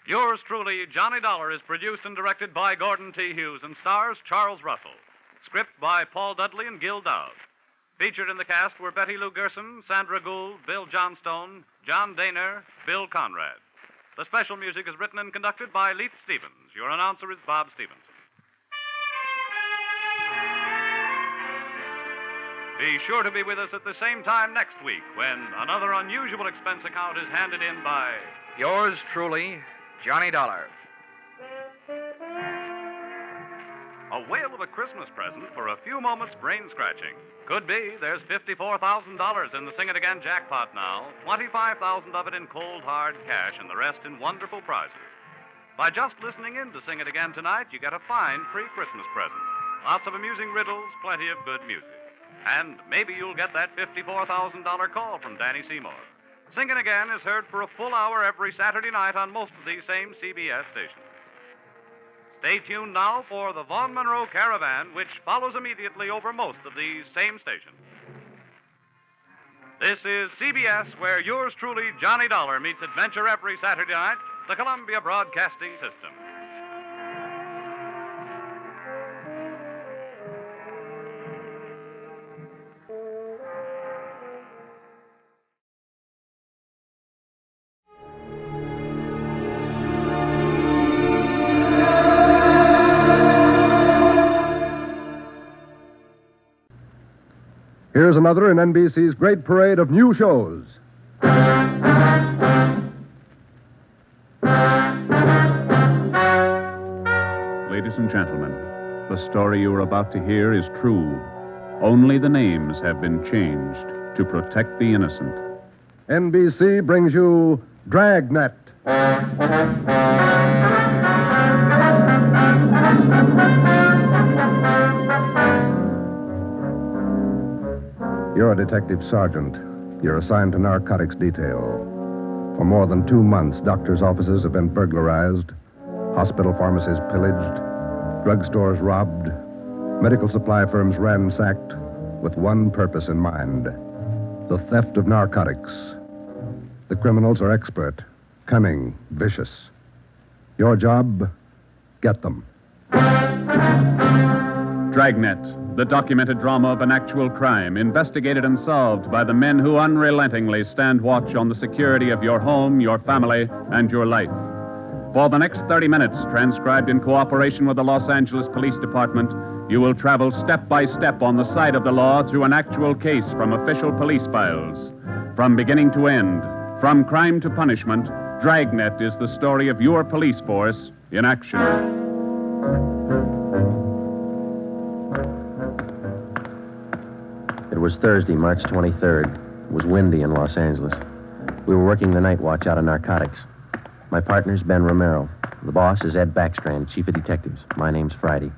Yours truly, Johnny Dollar, is produced and directed by Gordon T. Hughes and stars Charles Russell. Script by Paul Dudley and Gil Dowd. Featured in the cast were Betty Lou Gerson, Sandra Gould, Bill Johnstone, John Daner, Bill Conrad. The special music is written and conducted by Leith Stevens. Your announcer is Bob Stevenson. Be sure to be with us at the same time next week when another unusual expense account is handed in by... Yours truly, Johnny Dollar. A whale of a Christmas present for a few moments brain scratching. Could be there's $54,000 in the Sing It Again jackpot now, 25,000 of it in cold, hard cash, and the rest in wonderful prizes. By just listening in to Sing It Again tonight, you get a fine pre-Christmas present. Lots of amusing riddles, plenty of good music. And maybe you'll get that $54,000 call from Danny Seymour. Sing It Again is heard for a full hour every Saturday night on most of these same CBS stations. Stay tuned now for the Vaughn Monroe Caravan, which follows immediately over most of these same stations. This is CBS, where yours truly, Johnny Dollar, meets adventure every Saturday night, the Columbia Broadcasting System. Here's another in NBC's great parade of new shows. Ladies and gentlemen, the story you are about to hear is true. Only the names have been changed to protect the innocent. NBC brings you Dragnet. You're a detective sergeant. You're assigned to narcotics detail. For more than 2 months, doctors' offices have been burglarized, hospital pharmacies pillaged, drugstores robbed, medical supply firms ransacked, with one purpose in mind: the theft of narcotics. The criminals are expert, cunning, vicious. Your job, get them. Dragnet, the documented drama of an actual crime, investigated and solved by the men who unrelentingly stand watch on the security of your home, your family, and your life. For the next 30 minutes, transcribed in cooperation with the Los Angeles Police Department, you will travel step by step on the side of the law through an actual case from official police files. From beginning to end, from crime to punishment, Dragnet is the story of your police force in action. It was Thursday, March 23rd. It was windy in Los Angeles. We were working the night watch out of narcotics. My partner's Ben Romero. The boss is Ed Backstrand, chief of detectives. My name's Friday.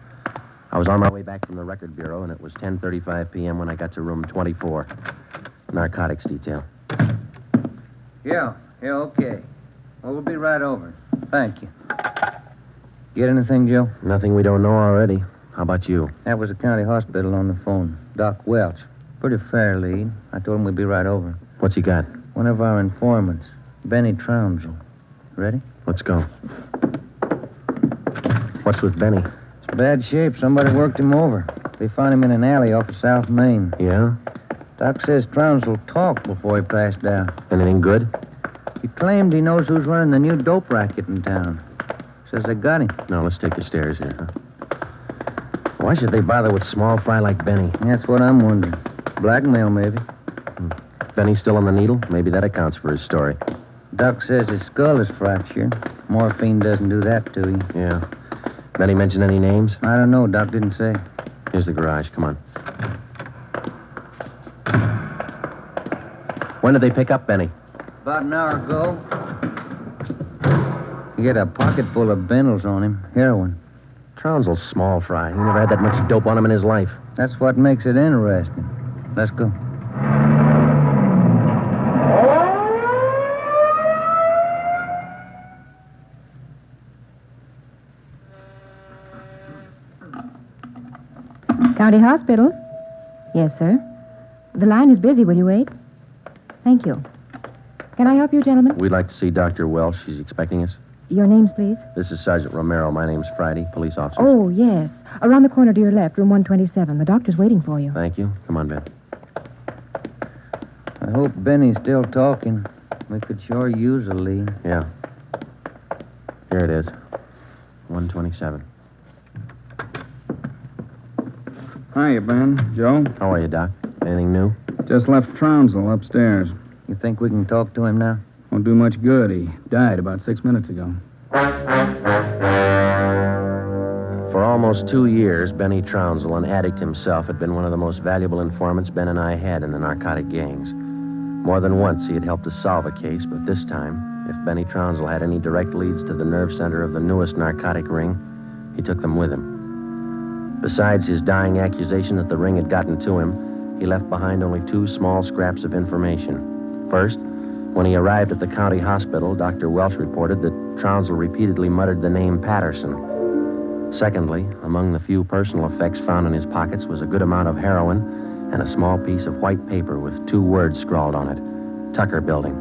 I was on my way back from the record bureau, and it was 10:35 p.m. when I got to room 24. Narcotics detail. Yeah, okay. Well, we'll be right over. Thank you. Get anything, Joe? Nothing we don't know already. How about you? That was the county hospital on the phone. Doc Welch. Pretty fair lead. I told him we'd be right over. What's he got? One of our informants, Benny Trounsel. Ready? Let's go. What's with Benny? It's bad shape. Somebody worked him over. They found him in an alley off of South Main. Yeah? Doc says Trounsel talked before he passed out. Anything good? He claimed he knows who's running the new dope racket in town. Says they got him. Now, let's take the stairs here, huh? Why should they bother with small fry like Benny? That's what I'm wondering. Blackmail, maybe. Benny's still on the needle? Maybe that accounts for his story. Doc says his skull is fractured. Morphine doesn't do that to you. Yeah. Benny mention any names? I don't know. Doc didn't say. Here's the garage. Come on. When did they pick up Benny? About an hour ago. He had a pocket full of bundles on him. Heroin. Trounsel's small fry. He never had that much dope on him in his life. That's what makes it interesting. Let's go. County Hospital? Yes, sir. The line is busy. Will you wait? Thank you. Can I help you, gentlemen? We'd like to see Dr. Welch. She's expecting us. Your names, please. This is Sergeant Romero. My name's Friday, police officer. Oh, yes. Around the corner to your left, room 127. The doctor's waiting for you. Thank you. Come on, Ben. I hope Benny's still talking. We could sure use a lead. Yeah. Here it is. 127. Hiya, Ben. Joe? How are you, Doc? Anything new? Just left Trounsel upstairs. You think we can talk to him now? Won't do much good. He died about 6 minutes ago. For almost 2 years, Benny Trounsel, an addict himself, had been one of the most valuable informants Ben and I had in the narcotic gangs. More than once, he had helped us solve a case, but this time, if Benny Trounsel had any direct leads to the nerve center of the newest narcotic ring, he took them with him. Besides his dying accusation that the ring had gotten to him, he left behind only 2 small scraps of information. First, when he arrived at the county hospital, Dr. Welch reported that Trounsel repeatedly muttered the name Patterson. Secondly, among the few personal effects found in his pockets was a good amount of heroin and a small piece of white paper with 2 words scrawled on it, Tucker Building.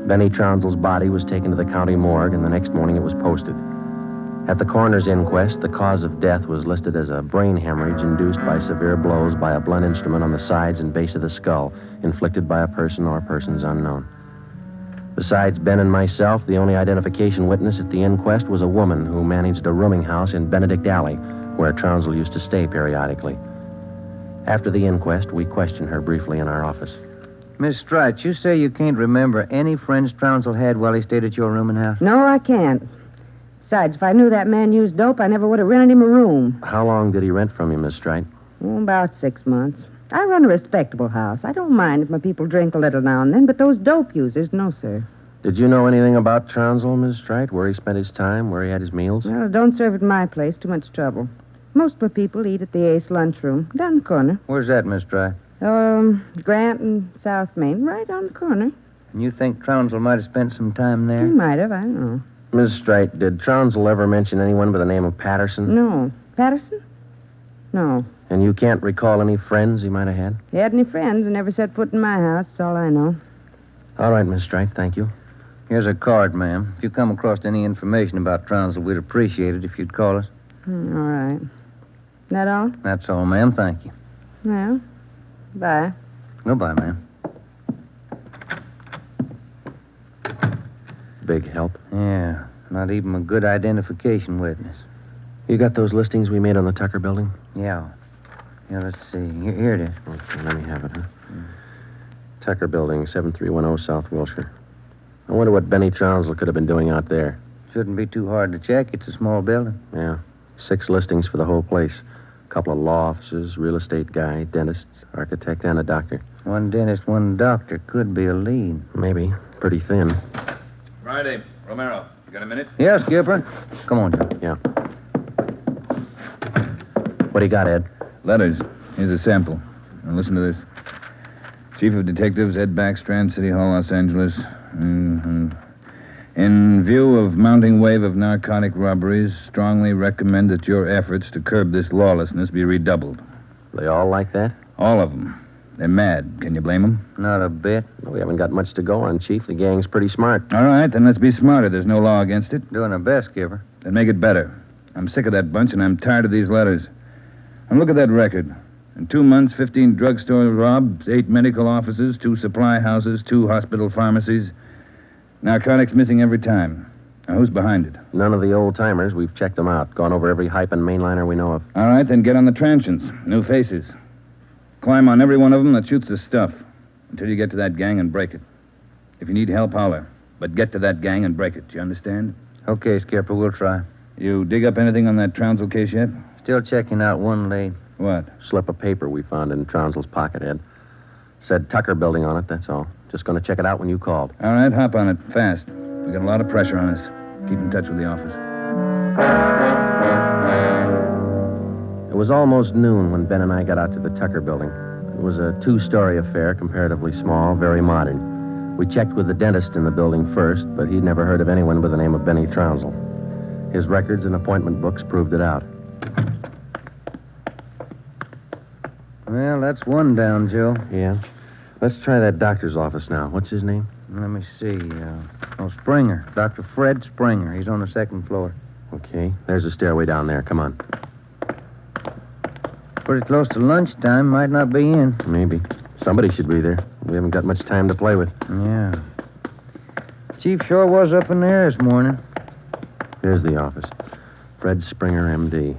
Benny Trounsel's body was taken to the county morgue, and the next morning it was posted. At the coroner's inquest, the cause of death was listed as a brain hemorrhage induced by severe blows by a blunt instrument on the sides and base of the skull, inflicted by a person or persons unknown. Besides Ben and myself, the only identification witness at the inquest was a woman who managed a rooming house in Benedict Alley, where Trounsel used to stay periodically. After the inquest, we questioned her briefly in our office. Miss Strite, you say you can't remember any friends Trounsel had while he stayed at your rooming house? No, I can't. Besides, if I knew that man used dope, I never would have rented him a room. How long did he rent from you, Miss Strite? About 6 months. I run a respectable house. I don't mind if my people drink a little now and then, but those dope users, no, sir. Did you know anything about Trounsel, Miss Strite? Where he spent his time, where he had his meals? Well, don't serve at my place. Too much trouble. Most of my people eat at the Ace lunchroom, down the corner. Where's that, Miss Strite? Grant and South Main, right on the corner. And you think Trounsel might have spent some time there? He might have, I don't know. Miss Strite, did Trounsel ever mention anyone by the name of Patterson? No. Patterson? No. And you can't recall any friends he might have had? He had any friends and never set foot in my house. That's all I know. All right, Miss Strite, thank you. Here's a card, ma'am. If you come across any information about Trounsel, we'd appreciate it if you'd call us. All right. That all? That's all, ma'am. Thank you. Well, bye. Goodbye, ma'am. Big help. Yeah, not even a good identification witness. You got those listings we made on the Tucker Building? Yeah. Yeah, let's see. Here it is. Okay, let me have it, huh? Tucker Building, 7310 South Wilshire. I wonder what Benny Trounsel could have been doing out there. Shouldn't be too hard to check. It's a small building. Yeah. 6 listings for the whole place. A couple of law offices, real estate guy, dentists, architect, and a doctor. 1 dentist, 1 doctor could be a lead. Maybe. Pretty thin. Friday, Romero. Got a minute? Yeah, Skipper. Come on, Joe. Yeah. What do you got, Ed? Letters. Here's a sample. Now listen to this. Chief of Detectives, Ed Backstrand, City Hall, Los Angeles. In view of mounting wave of narcotic robberies, strongly recommend that your efforts to curb this lawlessness be redoubled. They all like that? All of them. They're mad. Can you blame them? Not a bit. We haven't got much to go on, Chief. The gang's pretty smart. All right, then let's be smarter. There's no law against it. Doing our best, Skipper. Then make it better. I'm sick of that bunch, and I'm tired of these letters. And look at that record. In 2 months, 15 drugstore robs, 8 medical offices, 2 supply houses, 2 hospital pharmacies. Narcotics missing every time. Now, who's behind it? None of the old-timers. We've checked them out. Gone over every hype and mainliner we know of. All right, then get on the transients. New faces. Climb on every one of them that shoots the stuff until you get to that gang and break it. If you need help, holler. But get to that gang and break it. You understand? Okay, Skipper, we'll try. You dig up anything on that Trounsel case yet? Still checking out one lead. What? Slip of paper we found in Trounsel's pocket, Ed. Said Tucker Building on it, that's all. Just going to check it out when you called. All right, hop on it, fast. We got a lot of pressure on us. Keep in touch with the office. It was almost noon when Ben and I got out to the Tucker Building. It was a 2-story affair, comparatively small, very modern. We checked with the dentist in the building first, but he'd never heard of anyone by the name of Benny Trounsel. His records and appointment books proved it out. Well, that's one down, Joe. Yeah. Let's try that doctor's office now. What's his name? Let me see. Springer. Dr. Fred Springer. He's on the 2nd floor. Okay. There's a stairway down there. Come on. Pretty close to lunchtime. Might not be in. Maybe. Somebody should be there. We haven't got much time to play with. Yeah. Chief sure was up in there this morning. Here's the office. Fred Springer, M.D.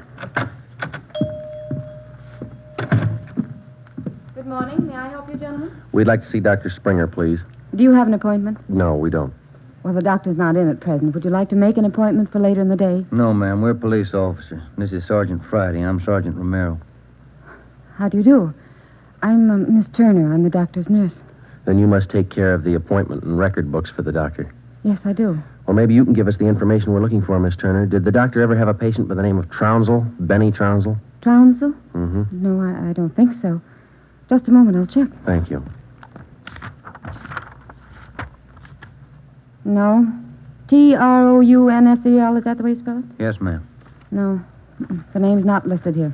Good morning. May I help you, gentlemen? We'd like to see Dr. Springer, please. Do you have an appointment? No, we don't. Well, the doctor's not in at present. Would you like to make an appointment for later in the day? No, ma'am. We're police officers. This is Sergeant Friday. I'm Sergeant Romero. How do you do? I'm Miss Turner. I'm the doctor's nurse. Then you must take care of the appointment and record books for the doctor. Yes, I do. Well, maybe you can give us the information we're looking for, Miss Turner. Did the doctor ever have a patient by the name of Trounsel? Benny Trounsel? Trounsel? Mm-hmm. No, I don't think so. Just a moment. I'll check. Thank you. No. Trounsel, is that the way you spell it? Yes, ma'am. No. The name's not listed here.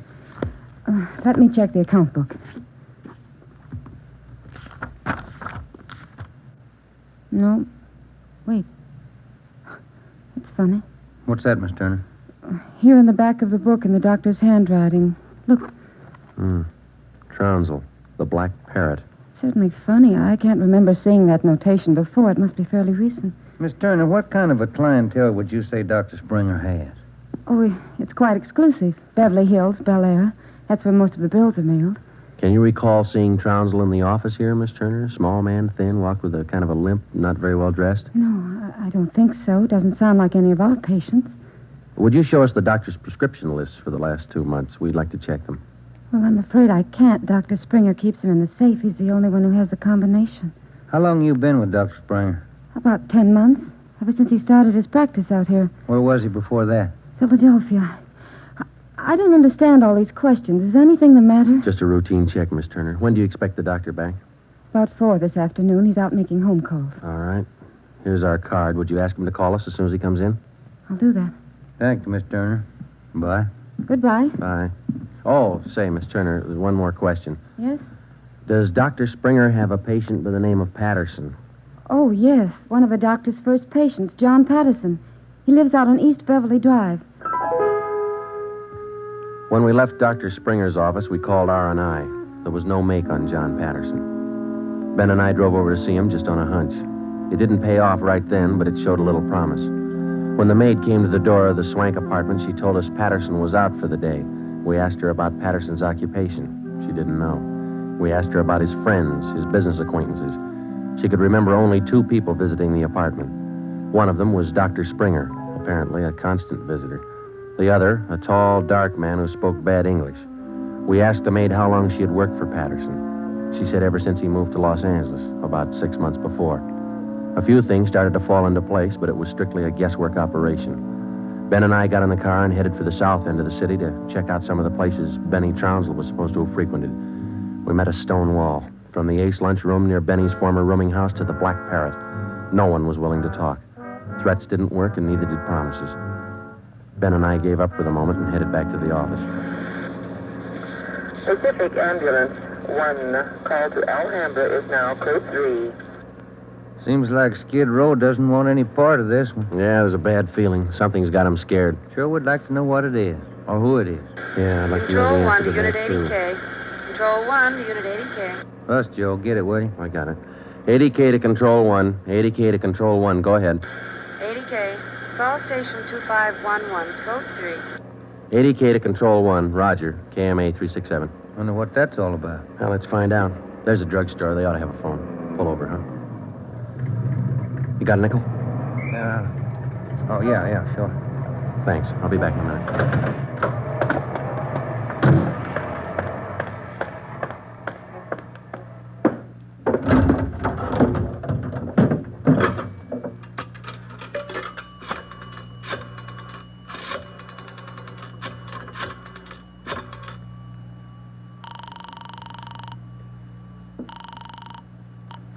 Let me check the account book. No. Wait. It's funny. What's that, Miss Turner? Here in the back of the book in the doctor's handwriting. Look. Trounsel, the Black Parrot. Certainly funny. I can't remember seeing that notation before. It must be fairly recent. Miss Turner, what kind of a clientele would you say Dr. Springer has? Oh, it's quite exclusive. Beverly Hills, Bel Air. That's where most of the bills are mailed. Can you recall seeing Trounsel in the office here, Miss Turner? Small man, thin, walked with a kind of a limp, not very well dressed? No, I don't think so. Doesn't sound like any of our patients. Would you show us the doctor's prescription lists for the last 2 months? We'd like to check them. Well, I'm afraid I can't. Dr. Springer keeps them in the safe. He's the only one who has the combination. How long you been with Dr. Springer? About 10 months. Ever since he started his practice out here. Where was he before that? Philadelphia. I don't understand all these questions. Is anything the matter? Just a routine check, Miss Turner. When do you expect the doctor back? About 4 this afternoon. He's out making home calls. All right. Here's our card. Would you ask him to call us as soon as he comes in? I'll do that. Thank you, Miss Turner. Bye. Goodbye. Bye. Oh, say, Miss Turner, there's one more question. Yes? Does Dr. Springer have a patient by the name of Patterson? Oh, yes. One of the doctor's first patients, John Patterson. He lives out on East Beverly Drive. When we left Dr. Springer's office, we called R&I. There was no make on John Patterson. Ben and I drove over to see him just on a hunch. It didn't pay off right then, but it showed a little promise. When the maid came to the door of the Swank apartment, she told us Patterson was out for the day. We asked her about Patterson's occupation. She didn't know. We asked her about his friends, his business acquaintances. She could remember only 2 people visiting the apartment. One of them was Dr. Springer, apparently a constant visitor. The other, a tall, dark man who spoke bad English. We asked the maid how long she had worked for Patterson. She said ever since he moved to Los Angeles, about 6 months before. A few things started to fall into place, but it was strictly a guesswork operation. Ben and I got in the car and headed for the south end of the city to check out some of the places Benny Trounsel was supposed to have frequented. We met a stone wall. From the Ace lunchroom near Benny's former rooming house to the Black Parrot, no one was willing to talk. Threats didn't work, and neither did promises. Ben and I gave up for the moment and headed back to the office. Pacific Ambulance 1, call to Alhambra is now code 3. Seems like Skid Row doesn't want any part of this one. Yeah, there's a bad feeling. Something's got him scared. Sure would like to know what it is, or who it is. Yeah, I'd like to know Control the 1 answer to to Unit that, too. 80K. Control 1 to Unit 80K. Us, Joe. Get it, will you? I got it. 80K to Control 1. 80K to Control 1. Go ahead. 80K. Call station 2511, code 3. 80K to Control 1. Roger. KMA 367. Wonder what that's all about. Well, let's find out. There's a drugstore. They ought to have a phone. Pull over, huh? You got a nickel? Yeah, sure. Thanks. I'll be back in a minute.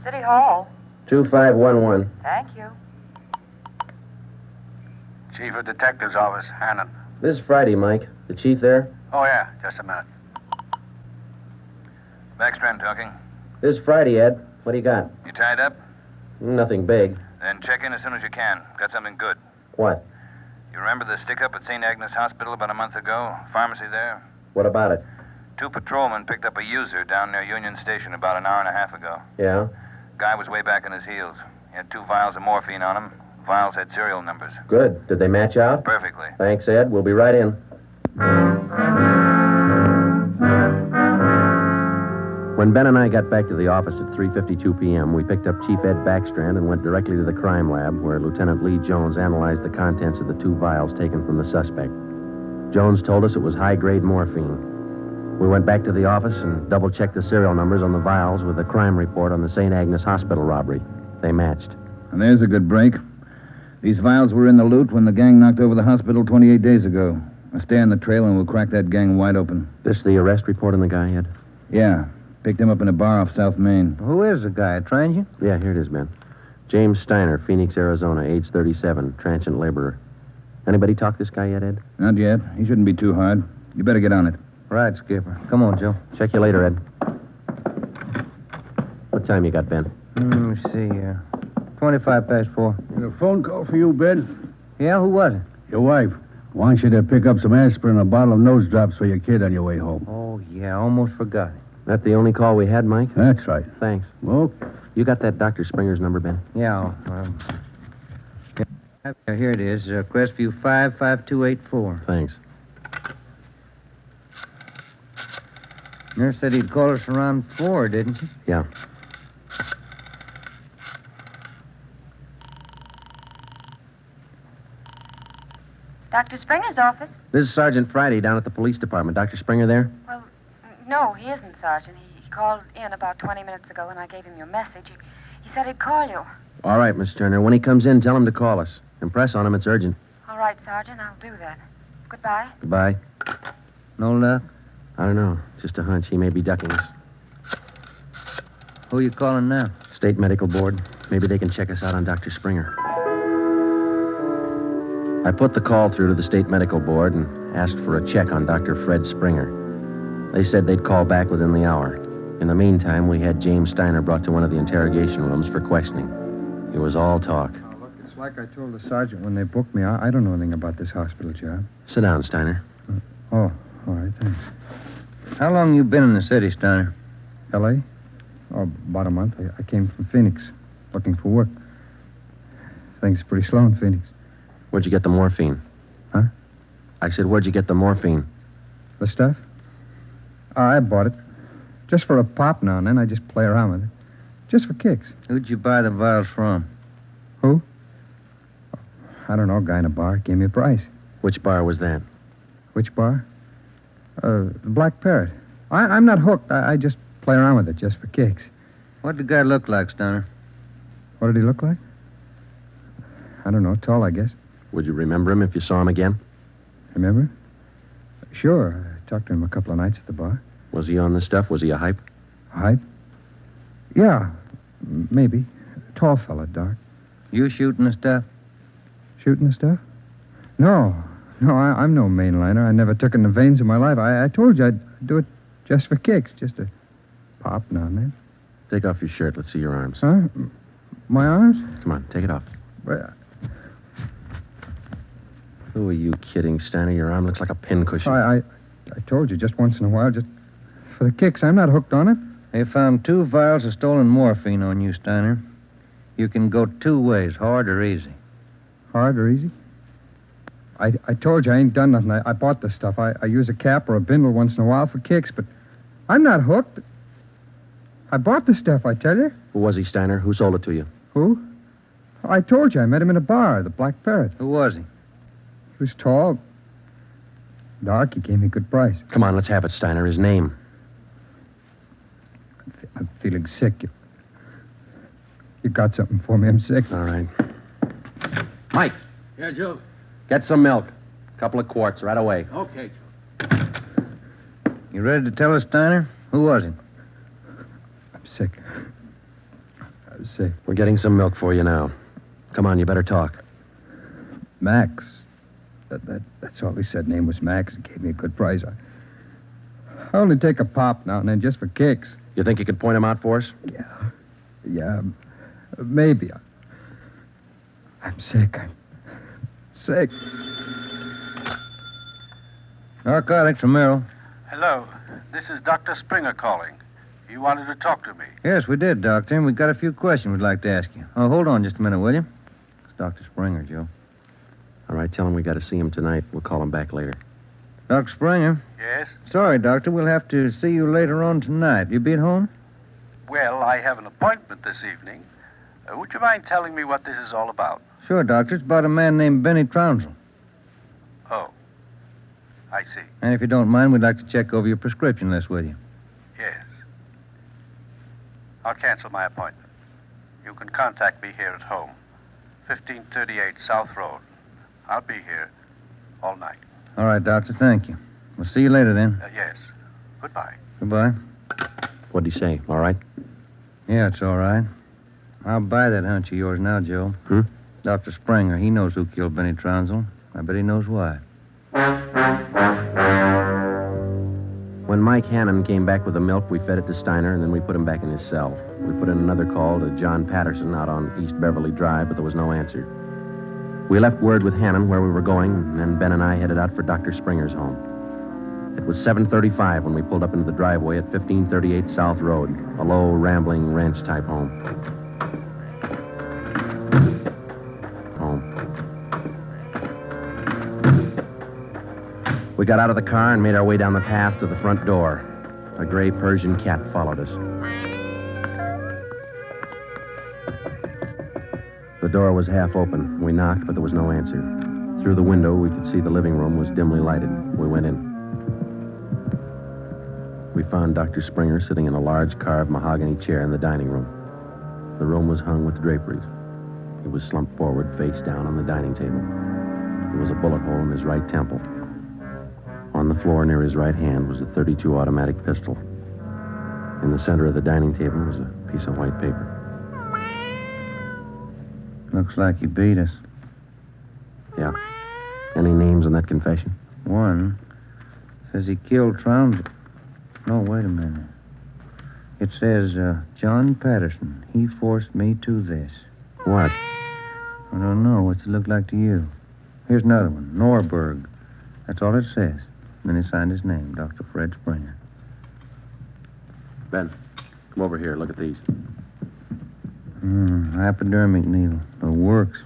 City Hall. 2511. Thank you. Chief of Detective's Office, Hannon. This is Friday, Mike. The chief there? Oh, yeah, just a minute. Backstrand talking. This is Friday, Ed. What do you got? You tied up? Nothing big. Then check in as soon as you can. Got something good. What? You remember the stick-up at St. Agnes Hospital about a month ago? Pharmacy there? What about it? 2 patrolmen picked up a user down near Union Station about an hour and a half ago. Yeah? Guy was way back on his heels. He had 2 vials of morphine on him. Vials had serial numbers. Good. Did they match out? Perfectly. Thanks, Ed. We'll be right in. When Ben and I got back to the office at 3:52 p.m., we picked up Chief Ed Backstrand and went directly to the crime lab, where Lieutenant Lee Jones analyzed the contents of the 2 vials taken from the suspect. Jones told us it was high-grade morphine. We went back to the office and double-checked the serial numbers on the vials with the crime report on the St. Agnes Hospital robbery. They matched. And there's a good break. These vials were in the loot when the gang knocked over the hospital 28 days ago. I'll stay on the trail and we'll crack that gang wide open. This the arrest report on the guy, Ed? Yeah. Picked him up in a bar off South Main. Who is the guy? A transient? Yeah, here it is, Ben. James Steiner, Phoenix, Arizona, age 37, transient laborer. Anybody talk this guy yet, Ed? Not yet. He shouldn't be too hard. You better get on it. Right, Skipper. Come on, Joe. Check you later, Ed. What time you got, Ben? Let me see here. 25 past 4. A phone call for you, Ben? Yeah, who was it? Your wife wants you to pick up some aspirin and a bottle of nose drops for your kid on your way home. Oh, yeah, almost forgot it. That the only call we had, Mike? That's right. Thanks. Well, you got that Dr. Springer's number, Ben? Yeah, here it is. Crestview 55284. Thanks. Nurse said he'd call us around 4, didn't she? Yeah. Dr. Springer's office? This is Sergeant Friday down at the police department. Dr. Springer there? Well, no, he isn't, Sergeant. He called in about 20 minutes ago, and I gave him your message. He said he'd call you. All right, Miss Turner. When he comes in, tell him to call us. Impress on him. It's urgent. All right, Sergeant, I'll do that. Goodbye. Goodbye. No luck? I don't know. Just a hunch. He may be ducking us. Who are you calling now? State Medical Board. Maybe they can check us out on Dr. Springer. I put the call through to the State Medical Board and asked for a check on Dr. Fred Springer. They said they'd call back within the hour. In the meantime, we had James Steiner brought to one of the interrogation rooms for questioning. It was all talk. Oh, look, it's like I told the sergeant when they booked me. I don't know anything about this hospital job. Sit down, Steiner. Oh, all right, thanks. How long you been in the city, Steiner? L.A.? Oh, about a month. I came from Phoenix, looking for work. Things are pretty slow in Phoenix. Where'd you get the morphine? Huh? I said, where'd you get the morphine? The stuff? Oh, I bought it. Just for a pop now and then. I just play around with it. Just for kicks. Who'd you buy the vials from? Who? I don't know. A guy in a bar gave me a price. Which bar was that? Which bar? The Black Parrot. I'm not hooked. I just play around with it just for kicks. What'd the guy look like, Steiner? What did he look like? I don't know. Tall, I guess. Would you remember him if you saw him again? Remember? Sure. I talked to him a couple of nights at the bar. Was he on the stuff? Was he a hype? Hype? Yeah, maybe. Tall fella, dark. You shooting the stuff? Shooting the stuff? No. No, I'm no mainliner. I never took in the veins of my life. I told you I'd do it just for kicks, just to pop now and then. Take off your shirt. Let's see your arms. Huh? My arms? Come on, take it off. Well, Who are you kidding, Steiner? Your arm looks like a pincushion. I told you just once in a while, just for the kicks. I'm not hooked on it. They found 2 vials of stolen morphine on you, Steiner. You can go 2 ways, hard or easy. Hard or easy? I told you I ain't done nothing. I bought the stuff. I use a cap or a bindle once in a while for kicks, but I'm not hooked. I bought the stuff, I tell you. Who was he, Steiner? Who sold it to you? Who? I told you I met him in a bar, the Black Parrot. Who was he? He was tall. Dark. He gave me a good price. Come on, let's have it, Steiner. His name. I'm feeling sick. You got something for me? I'm sick. All right. Mike. Yeah, Joe. Get some milk. A couple of quarts right away. Okay, Joe. You ready to tell us, Steiner? Who was he? I'm sick. I'm sick. We're getting some milk for you now. Come on, you better talk. Max. That's all he said. Name was Max. He gave me a good price. I only take a pop now and then just for kicks. You think you could point him out for us? Yeah, maybe. I'm sick. I'm sick. Narcotics from Merrill. Hello. This is Dr. Springer calling. You wanted to talk to me. Yes, we did, Doctor. And we've got a few questions we'd like to ask you. Oh, hold on just a minute, will you? It's Dr. Springer, Joe. All right, tell him we got to see him tonight. We'll call him back later. Dr. Springer? Yes? Sorry, Doctor. We'll have to see you later on tonight. You be at home? Well, I have an appointment this evening. Would you mind telling me what this is all about? Sure, Doctor. It's about a man named Benny Trounsel. Oh. I see. And if you don't mind, we'd like to check over your prescription list with you. Yes. I'll cancel my appointment. You can contact me here at home. 1538 South Road. I'll be here all night. All right, Doctor. Thank you. We'll see you later then. Yes. Goodbye. Goodbye. What'd he say? All right? Yeah, it's all right. I'll buy that hunch of yours now, Joe. Hmm? Dr. Springer, he knows who killed Benny Trounsel. I bet he knows why. When Mike Hannon came back with the milk, we fed it to Steiner, and then we put him back in his cell. We put in another call to John Patterson out on East Beverly Drive, but there was no answer. We left word with Hannon where we were going, and then Ben and I headed out for Dr. Springer's home. It was 7:35 when we pulled up into the driveway at 1538 South Road, a low, rambling ranch-type home. We got out of the car and made our way down the path to the front door. A gray Persian cat followed us. The door was half open. We knocked, but there was no answer. Through the window, we could see the living room was dimly lighted. We went in. We found Dr. Springer sitting in a large carved mahogany chair in the dining room. The room was hung with draperies. He was slumped forward, face down on the dining table. There was a bullet hole in his right temple. On the floor near his right hand was a .32 automatic pistol. In the center of the dining table was a piece of white paper. Looks like he beat us. Yeah. Any names on that confession? One says he killed Trounsel. No, wait a minute. It says, John Patterson. He forced me to this. What? I don't know. What's it look like to you? Here's another one. Norberg. That's all it says. Then he signed his name, Dr. Fred Springer. Ben, come over here. Look at these. Hypodermic needle. It works.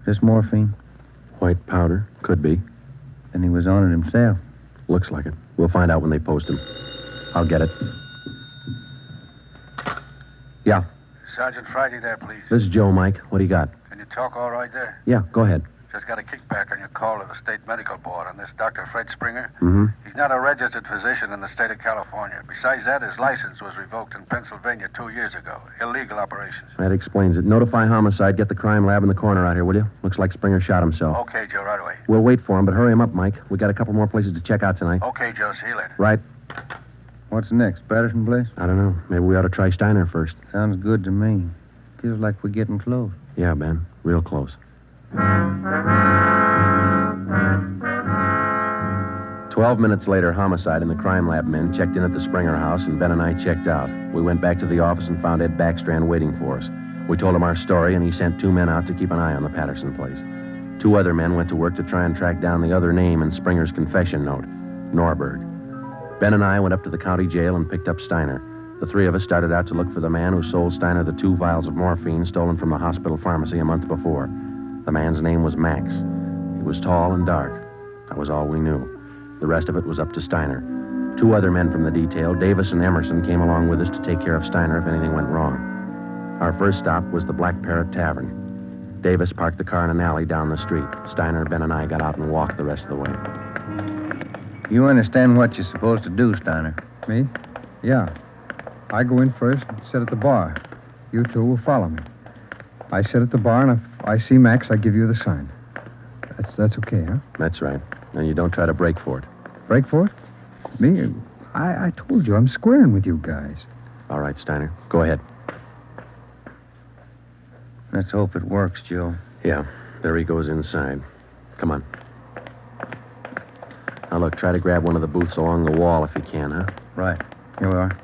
Is this morphine? White powder. Could be. Then he was on it himself. Looks like it. We'll find out when they post him. I'll get it. Yeah. Sergeant Friday there, please. This is Joe, Mike. What do you got? Can you talk all right there? Yeah, go ahead. Just got a kickback on your call to the state medical board on this Dr. Fred Springer. Mm-hmm. He's not a registered physician in the state of California. Besides that, his license was revoked in Pennsylvania 2 years ago. Illegal operations. That explains it. Notify homicide. Get the crime lab in the corner out here, will you? Looks like Springer shot himself. Okay, Joe, right away. We'll wait for him, but hurry him up, Mike. We got a couple more places to check out tonight. Okay, Joe, see you later. Right. What's next? Patterson place? I don't know. Maybe we ought to try Steiner first. Sounds good to me. Feels like we're getting close. Yeah, Ben. Real close. 12 minutes later, homicide and the crime lab men checked in at the Springer house, and Ben and I checked out. We went back to the office and found Ed Backstrand waiting for us. We told him our story, and he sent 2 men out to keep an eye on the Patterson place. 2 other men went to work to try and track down the other name in Springer's confession note, Norberg. Ben and I went up to the county jail and picked up Steiner. The 3 of us started out to look for the man who sold Steiner the 2 vials of morphine stolen from the hospital pharmacy a month before. The man's name was Max. He was tall and dark. That was all we knew. The rest of it was up to Steiner. 2 other men from the detail, Davis and Emerson, came along with us to take care of Steiner if anything went wrong. Our first stop was the Black Parrot Tavern. Davis parked the car in an alley down the street. Steiner, Ben, and I got out and walked the rest of the way. You understand what you're supposed to do, Steiner? Me? Yeah. I go in first and sit at the bar. You 2 will follow me. I sit at the bar, and if I see Max, I give you the sign. That's okay, huh? That's right. And you don't try to break for it. Break for it? Me? I told you, I'm squaring with you guys. All right, Steiner. Go ahead. Let's hope it works, Joe. Yeah. There he goes inside. Come on. Now, look, try to grab one of the booths along the wall if you can, huh? Right. Here we are.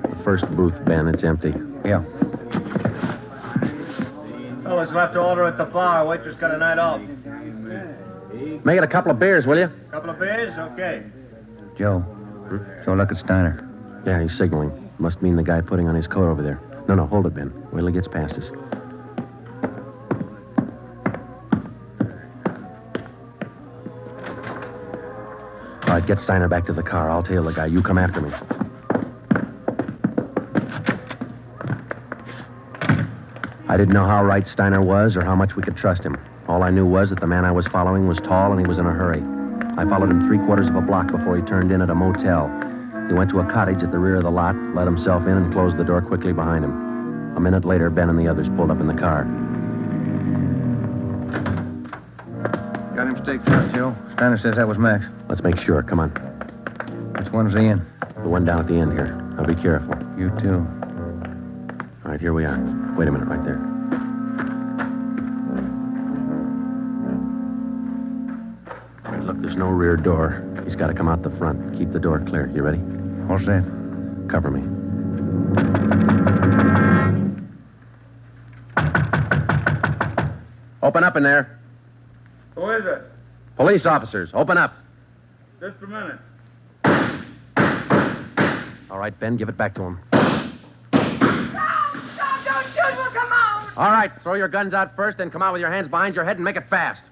The first booth, Ben. It's empty. Yeah. Fellas left to order at the bar. Waitress got a night off. Make it a couple of beers, will you? Couple of beers? Okay. Joe. Joe, look at Steiner. Yeah, he's signaling. Must mean the guy putting on his coat over there. No, hold it, Ben. Wait till he gets past us. All right, get Steiner back to the car. I'll tail the guy. You come after me. I didn't know how right Steiner was or how much we could trust him. All I knew was that the man I was following was tall and he was in a hurry. I followed him 3/4 of a block before he turned in at a motel. He went to a cottage at the rear of the lot, let himself in, and closed the door quickly behind him. A minute later, Ben and the others pulled up in the car. Got him staked out, Joe. Steiner says that was Max. Let's make sure. Come on. Which one's he in? The one down at the end here. Now be careful. You too. All right, here we are. Wait a minute right there. All right, look, there's no rear door. He's got to come out the front. Keep the door clear. You ready? All set. Cover me. Open up in there. Who is it? Police officers, open up. Just a minute. All right, Ben, give it back to him. Don't shoot! We'll come out! All right, throw your guns out first, then come out with your hands behind your head and make it fast.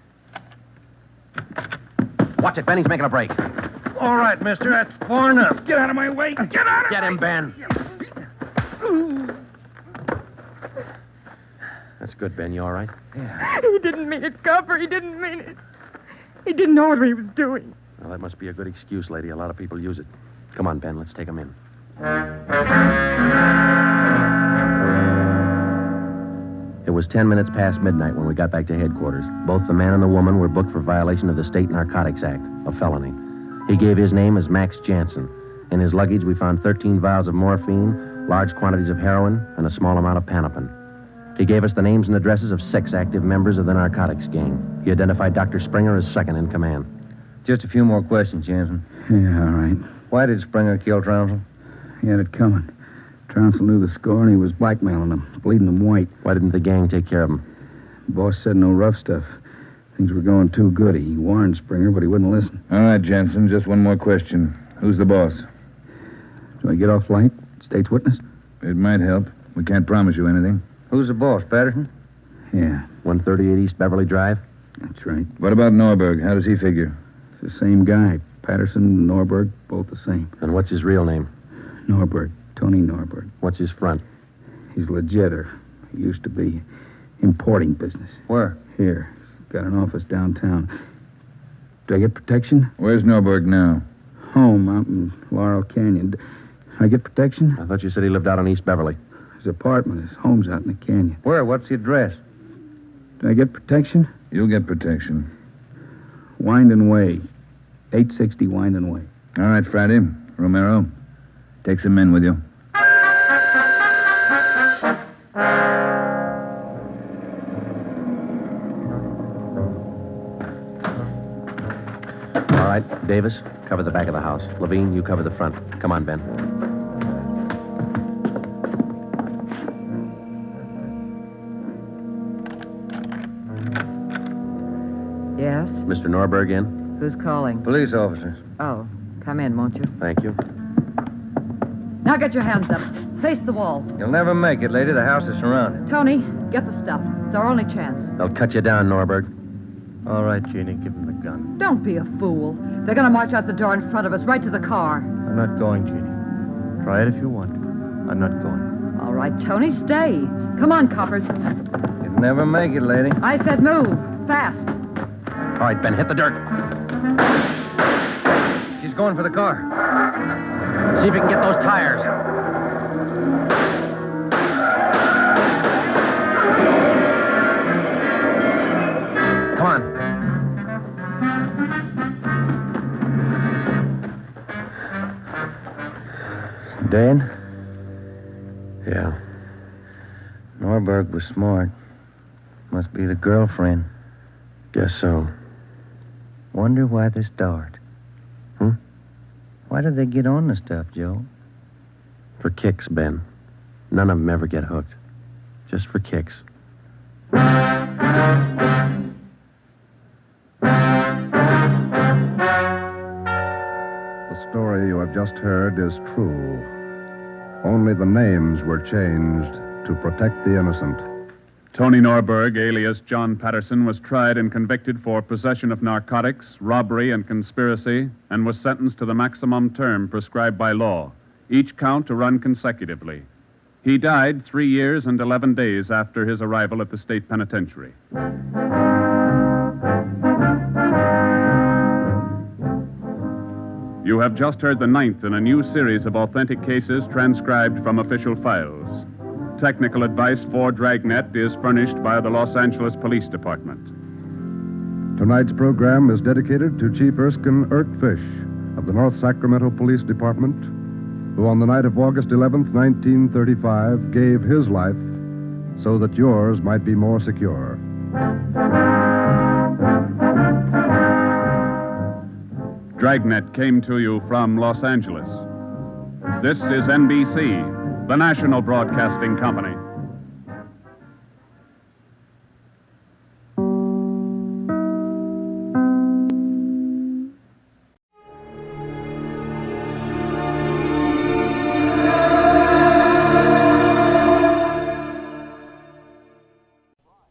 Watch it, Ben. He's making a break. All right, mister. That's far enough. Get out of my way. Get out of Get him, Ben. That's good, Ben. You all right? Yeah. He didn't mean it, Copper. He didn't mean it. He didn't know what he was doing. Well, that must be a good excuse, lady. A lot of people use it. Come on, Ben. Let's take him in. It was 10 minutes past midnight when we got back to headquarters. Both the man and the woman were booked for violation of the State Narcotics Act, a felony. He gave his name as Max Jansen. In his luggage, we found 13 vials of morphine, large quantities of heroin, and a small amount of Panopin. He gave us the names and addresses of 6 active members of the narcotics gang. He identified Dr. Springer as second in command. Just a few more questions, Jansen. Yeah, all right. Why did Springer kill Trounsel? He had it coming. Trounsel knew the score, and he was blackmailing them, bleeding them white. Why didn't the gang take care of him? The boss said no rough stuff. Things were going too good. He warned Springer, but he wouldn't listen. All right, Jensen, just one more question. Who's the boss? Do I get off light? State's witness? It might help. We can't promise you anything. Who's the boss, Patterson? Yeah. 138 East Beverly Drive? That's right. What about Norberg? How does he figure? It's the same guy. Patterson and Norberg, both the same. And what's his real name? Norberg. Tony Norberg. What's his front? He's legit, or he used to be. Importing business. Where? Here. Got an office downtown. Do I get protection? Where's Norberg now? Home out in Laurel Canyon. Do I get protection? I thought you said he lived out on East Beverly. His apartment, his home's out in the canyon. Where? What's the address? Do I get protection? You'll get protection. Wind Way. 860 Wind Way. All right, Friday. Romero, take some men with you. All right, Davis, cover the back of the house. Levine, you cover the front. Come on, Ben. Yes? Mr. Norberg in? Who's calling? Police officers. Oh, come in, won't you? Thank you. Now get your hands up. Face the wall. You'll never make it, lady. The house is surrounded. Tony, get the stuff. It's our only chance. They'll cut you down, Norberg. All right, Jeannie, give him the gun. Don't be a fool. They're going to march out the door in front of us, right to the car. I'm not going, Jeannie. Try it if you want. I'm not going. All right, Tony, stay. Come on, coppers. You'll never make it, lady. I said move. Fast. All right, Ben, hit the dirt. She's going for the car. See if you can get those tires. Come on. Dan? Yeah. Norberg was smart. Must be the girlfriend. Guess so. Wonder why they start. Hmm? Why do they get on the stuff, Joe? For kicks, Ben. None of them ever get hooked. Just for kicks. The story you have just heard is true. Only the names were changed to protect the innocent. Tony Norberg, alias John Patterson, was tried and convicted for possession of narcotics, robbery, and conspiracy, and was sentenced to the maximum term prescribed by law, each count to run consecutively. He died 3 years and 11 days after his arrival at the state penitentiary. You have just heard the 9th in a new series of authentic cases transcribed from official files. Technical advice for Dragnet is furnished by the Los Angeles Police Department. Tonight's program is dedicated to Chief Erskine Fish of the North Sacramento Police Department, who on the night of August 11th, 1935, gave his life so that yours might be more secure. Dragnet came to you from Los Angeles. This is NBC, the national broadcasting company.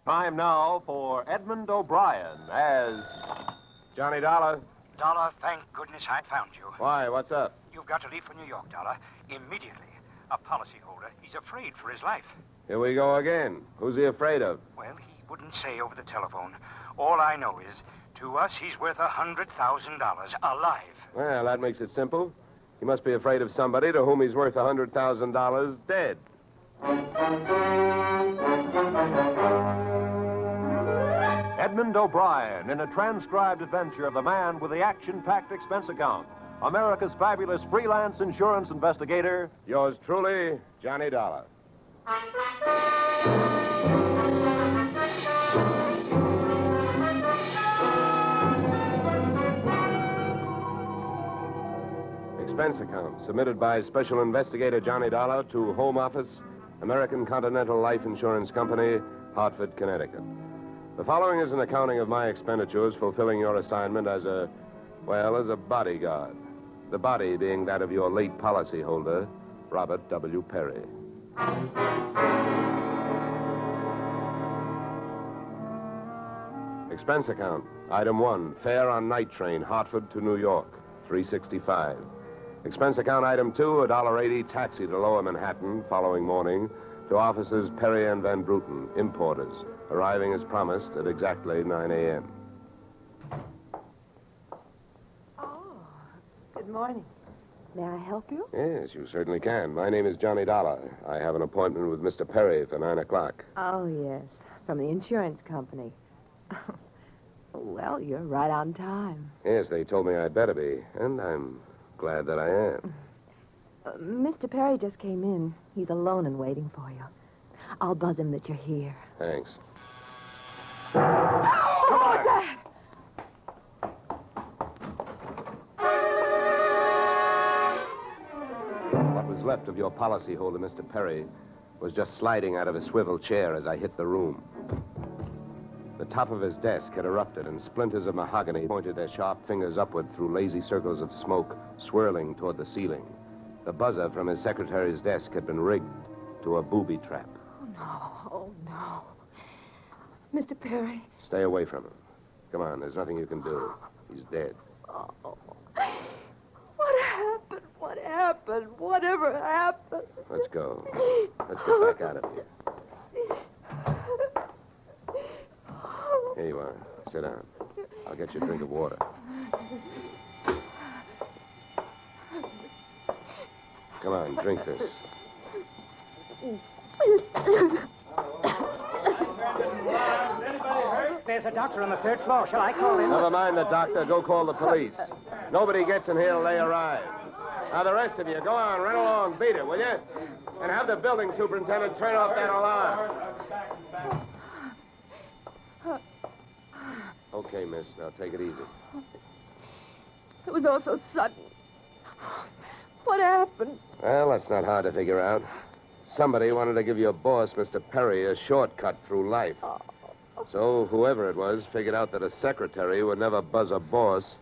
Time now for Edmund O'Brien as Johnny Dollar. Dollar, thank goodness I found you. Why, what's up? You've got to leave for New York, Dollar, immediately. A policyholder. He's afraid for his life. Here we go again. Who's he afraid of? Well, he wouldn't say over the telephone. All I know is, to us, he's worth $100,000 alive. Well, that makes it simple. He must be afraid of somebody to whom he's worth $100,000 dead. Edmund O'Brien in a transcribed adventure of the man with the action-packed expense account. America's fabulous freelance insurance investigator, yours truly, Johnny Dollar. Expense account submitted by Special Investigator Johnny Dollar to Home Office, American Continental Life Insurance Company, Hartford, Connecticut. The following is an accounting of my expenditures fulfilling your assignment as a bodyguard. The body being that of your late policyholder, Robert W. Perry. Expense account. Item 1, fare on night train, Hartford to New York, $3.65. Expense account item 2, $1.80 taxi to Lower Manhattan following morning, To officers Perry and Van Bruten, importers, arriving as promised at exactly 9 a.m. Good morning. May I help you? Yes, you certainly can. My name is Johnny Dollar. I have an appointment with Mr. Perry for 9 o'clock. Oh, yes. From the insurance company. Well, you're right on time. Yes, they told me I'd better be, and I'm glad that I am. Mr. Perry just came in. He's alone and waiting for you. I'll buzz him that you're here. Thanks. Come on, Dad! What was left of your policyholder, Mr. Perry, was just sliding out of a swivel chair as I hit the room. The top of his desk had erupted, and splinters of mahogany pointed their sharp fingers upward through lazy circles of smoke swirling toward the ceiling. The buzzer from his secretary's desk had been rigged to a booby trap. Oh, no. Mr. Perry. Stay away from him. Come on, there's nothing you can do. He's dead. Oh. What happened? What happened? Whatever happened? Let's go. Let's get back out of here. Here you are. Sit down. I'll get you a drink of water. Come on, drink this. There's a doctor on the third floor. Shall I call him? Never mind the doctor. Go call the police. Nobody gets in here till they arrive. Now, the rest of you, go on, run along, beat it, will you? And have the building superintendent turn off that alarm. Okay, miss. Now, take it easy. It was all so sudden. What happened? Well, that's not hard to figure out. Somebody wanted to give your boss, Mr. Perry, a shortcut through life. So whoever it was figured out that a secretary would never buzz a boss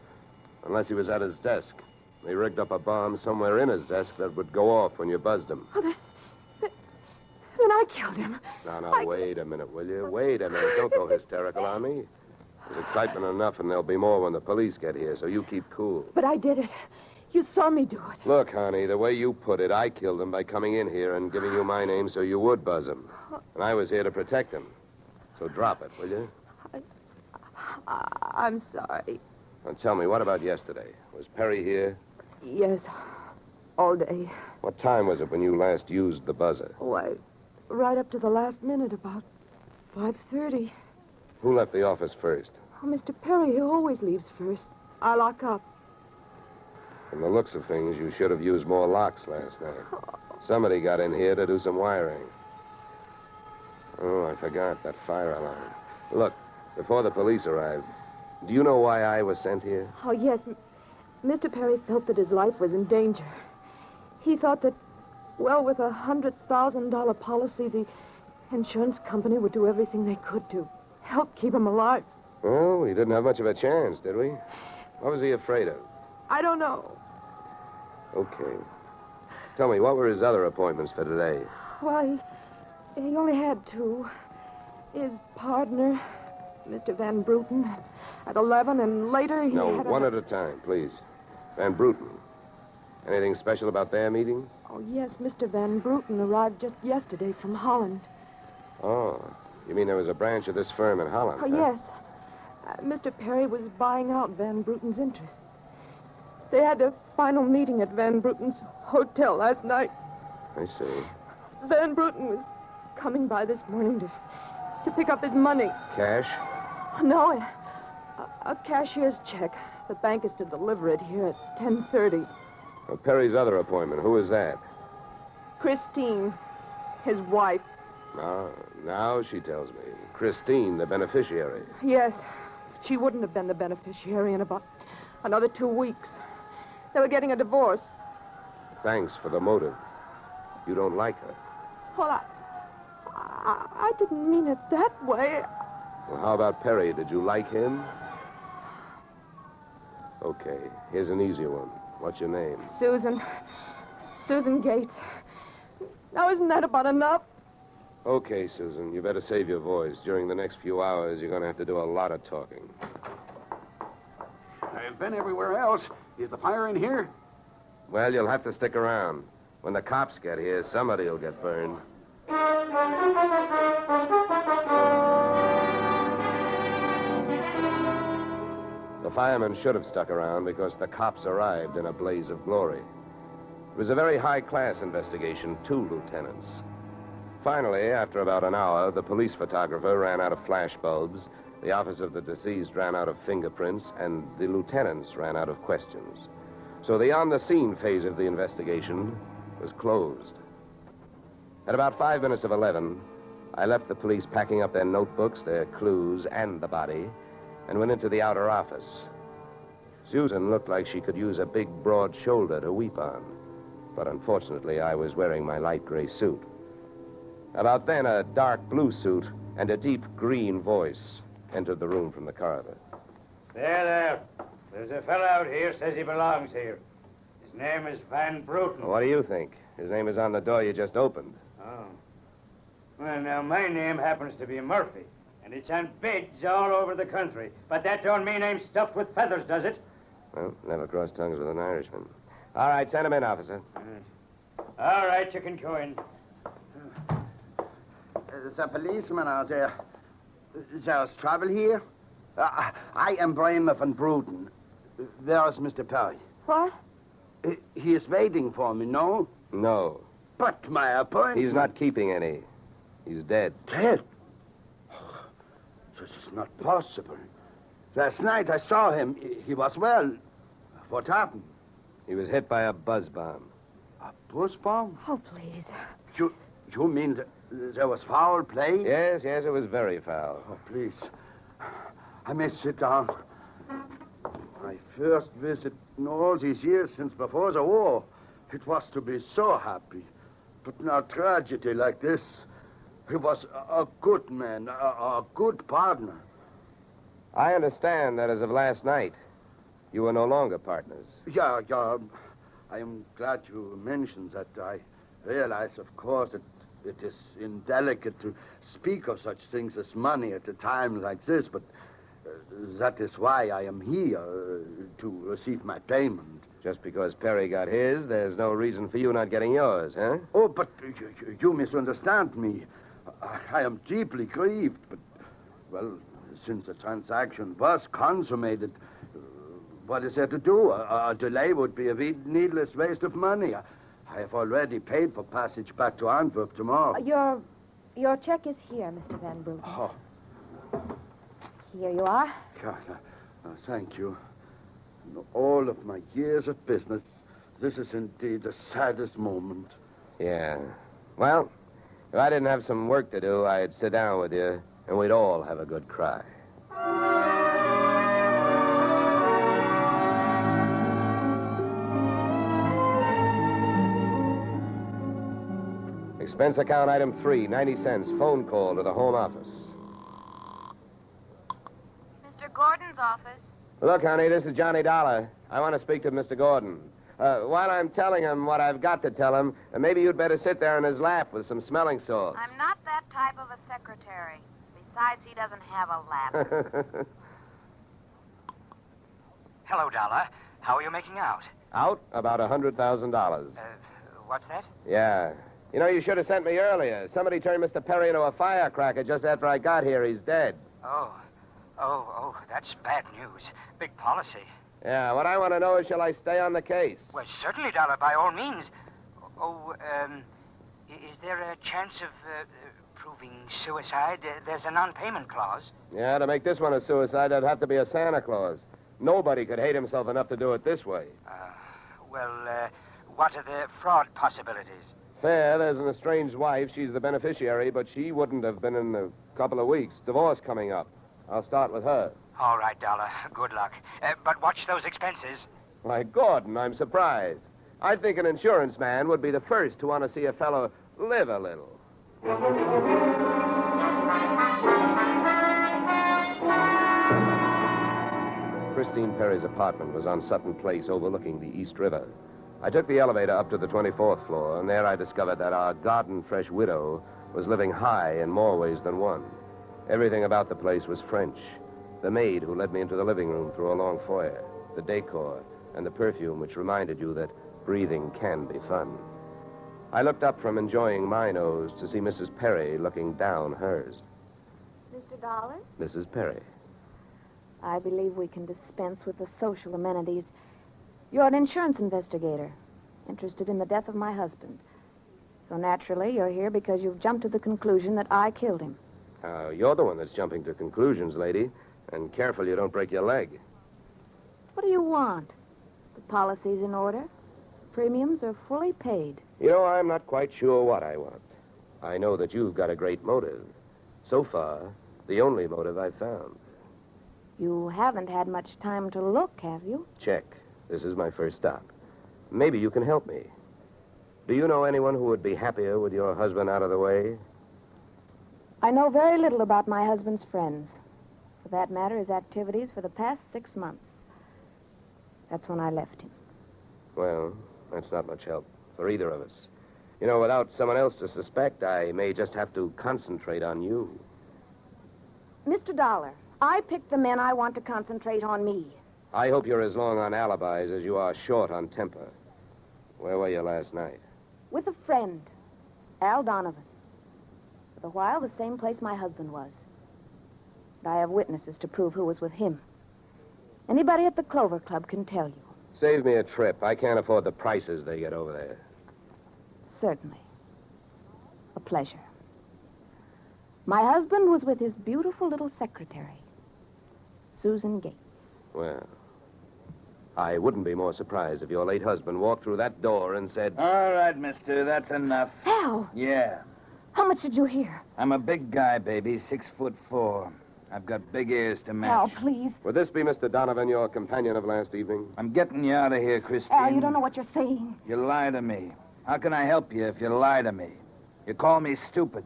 unless he was at his desk. They rigged up a bomb somewhere in his desk that would go off when you buzzed him. Oh, then I killed him. Now, wait a minute, will you? Wait a minute. Don't go hysterical on me. There's excitement enough, and there'll be more when the police get here, so you keep cool. But I did it. You saw me do it. Look, honey, the way you put it, I killed him by coming in here and giving you my name so you would buzz him. And I was here to protect him. So drop it, will you? I'm sorry. Now tell me, what about yesterday? Was Perry here? Yes, all day. What time was it when you last used the buzzer? Oh, right up to the last minute, about 5:30. Who left the office first? Oh, Mr. Perry, he always leaves first. I lock up. From the looks of things, you should have used more locks last night. Somebody got in here to do some wiring. Oh, I forgot that fire alarm. Look, before the police arrived, do you know why I was sent here? Oh, yes. Mr. Perry felt that his life was in danger. He thought that, well, with a $100,000 policy, the insurance company would do everything they could to help keep him alive. Oh, he didn't have much of a chance, did we? What was he afraid of? I don't know. Okay. Tell me, what were his other appointments for today? Well, he only had two. His partner, Mr. Van Bruten, at 11, and later he No, had one at a time, please. Van Bruten. Anything special about their meeting? Oh, yes, Mr. Van Bruten arrived just yesterday from Holland. Oh, you mean there was a branch of this firm in Holland? Oh, huh? yes. Mr. Perry was buying out Van Bruten's interest. They had a final meeting at Van Bruten's hotel last night. I see. Van Bruten was coming by this morning to pick up his money. Cash? No, a cashier's check. The bank is to deliver it here at 10:30. Well, Perry's other appointment, who is that? Christine, his wife. Now she tells me. Christine, the beneficiary. Yes, she wouldn't have been the beneficiary in about another 2 weeks. They were getting a divorce. Thanks for the motive. You don't like her. Well, I didn't mean it that way. Well, how about Perry? Did you like him? Okay, here's an easy one. What's your name? Susan Gates. Now, isn't that about enough? Okay, Susan, you better save your voice. During the next few hours, you're going to have to do a lot of talking. I've been everywhere else. Is the fire in here? Well, you'll have to stick around. When the cops get here, somebody will get burned. The firemen should have stuck around because the cops arrived in a blaze of glory. It was a very high-class investigation, 2 lieutenants. Finally, after about an hour, the police photographer ran out of flash bulbs, the office of the deceased ran out of fingerprints, and the lieutenants ran out of questions. So the on-the-scene phase of the investigation was closed. At about 5 minutes of 11, I left the police packing up their notebooks, their clues, and the body, and went into the outer office. Susan looked like she could use a big, broad shoulder to weep on, but unfortunately, I was wearing my light gray suit. About then, a dark blue suit and a deep green voice entered the room from the corridor. There. There's a fellow out here says he belongs here. His name is Van Bruten. What do you think? His name is on the door you just opened. Oh. Well, now, my name happens to be Murphy, and it's on bids all over the country. But that don't mean I'm stuffed with feathers, does it? Well, never cross tongues with an Irishman. All right, send him in, officer. All right, you can go in. There's a policeman out there. There's trouble here? I am Brian Van Bruten. Where is Mr. Perry? What? He is waiting for me, no? No. But my appointment... He's not keeping any. He's dead. Dead? Oh, this is not possible. Last night I saw him. He was well. What happened? He was hit by a buzz bomb. A buzz bomb? Oh, please. You mean there was foul play? Yes, it was very foul. Oh, please. I may sit down. My first visit in all these years since before the war. It was to be so happy. But now tragedy like this. He was a good man, a good partner. I understand that as of last night, you were no longer partners. Yeah. I am glad you mentioned that. I realize, of course, that it is indelicate to speak of such things as money at a time like this, but that is why I am here, to receive my payment. Just because Perry got his, there's no reason for you not getting yours, huh? Oh, but you misunderstand me. I am deeply grieved, but, well, since the transaction was consummated, what is there to do? A delay would be a needless waste of money. I have already paid for passage back to Antwerp tomorrow. Your check is here, Mr. Van Bruten. Oh. Here you are. God, thank you. In all of my years of business, this is indeed the saddest moment. Yeah. Well, if I didn't have some work to do, I'd sit down with you, and we'd all have a good cry. Expense account item 3, 90 cents. Phone call to the home office. Mr. Gordon's office. Look, honey, this is Johnny Dollar. I want to speak to Mr. Gordon. While I'm telling him what I've got to tell him, maybe you'd better sit there in his lap with some smelling salts. I'm not that type of a secretary. Besides, he doesn't have a lap. Hello, Dollar. How are you making out? Out? About $100,000. What's that? Yeah. You know, you should have sent me earlier. Somebody turned Mr. Perry into a firecracker just after I got here. He's dead. Oh, that's bad news. Big policy. Yeah, what I want to know is, shall I stay on the case? Well, certainly, Dollar, by all means. Is there a chance of proving suicide? There's a non-payment clause. Yeah, to make this one a suicide, there'd have to be a Santa Claus. Nobody could hate himself enough to do it this way. What are the fraud possibilities? Fair, there's an estranged wife. She's the beneficiary, but she wouldn't have been in a couple of weeks. Divorce coming up. I'll start with her. All right, Dollar. Good luck. But watch those expenses. Why, Gordon, I'm surprised. I think an insurance man would be the first to want to see a fellow live a little. Christine Perry's apartment was on Sutton Place overlooking the East River. I took the elevator up to the 24th floor, and there I discovered that our garden-fresh widow was living high in more ways than one. Everything about the place was French. The maid who led me into the living room through a long foyer, the decor, and the perfume which reminded you that breathing can be fun. I looked up from enjoying my nose to see Mrs. Perry looking down hers. Mr. Dollar? Mrs. Perry. I believe we can dispense with the social amenities. You're an insurance investigator, interested in the death of my husband. So naturally, you're here because you've jumped to the conclusion that I killed him. You're the one that's jumping to conclusions, lady. And careful you don't break your leg. What do you want? The policy's in order? Premiums are fully paid. You know, I'm not quite sure what I want. I know that you've got a great motive. So far, the only motive I've found. You haven't had much time to look, have you? Check. This is my first stop. Maybe you can help me. Do you know anyone who would be happier with your husband out of the way? I know very little about my husband's friends. For that matter, his activities for the past 6 months. That's when I left him. Well, that's not much help for either of us. You know, without someone else to suspect, I may just have to concentrate on you. Mr. Dollar, I picked the men I want to concentrate on me. I hope you're as long on alibis as you are short on temper. Where were you last night? With a friend, Al Donovan. For a while, the same place my husband was. And I have witnesses to prove who was with him. Anybody at the Clover Club can tell you. Save me a trip. I can't afford the prices they get over there. Certainly. A pleasure. My husband was with his beautiful little secretary, Susan Gates. Well, I wouldn't be more surprised if your late husband walked through that door and said... All right, mister, that's enough. Al! Yeah. How much did you hear? I'm a big guy, baby, 6'4". I've got big ears to match. Al, please. Would this be Mr. Donovan, your companion of last evening? I'm getting you out of here, Christine. Al, you don't know what you're saying. You lie to me. How can I help you if you lie to me? You call me stupid.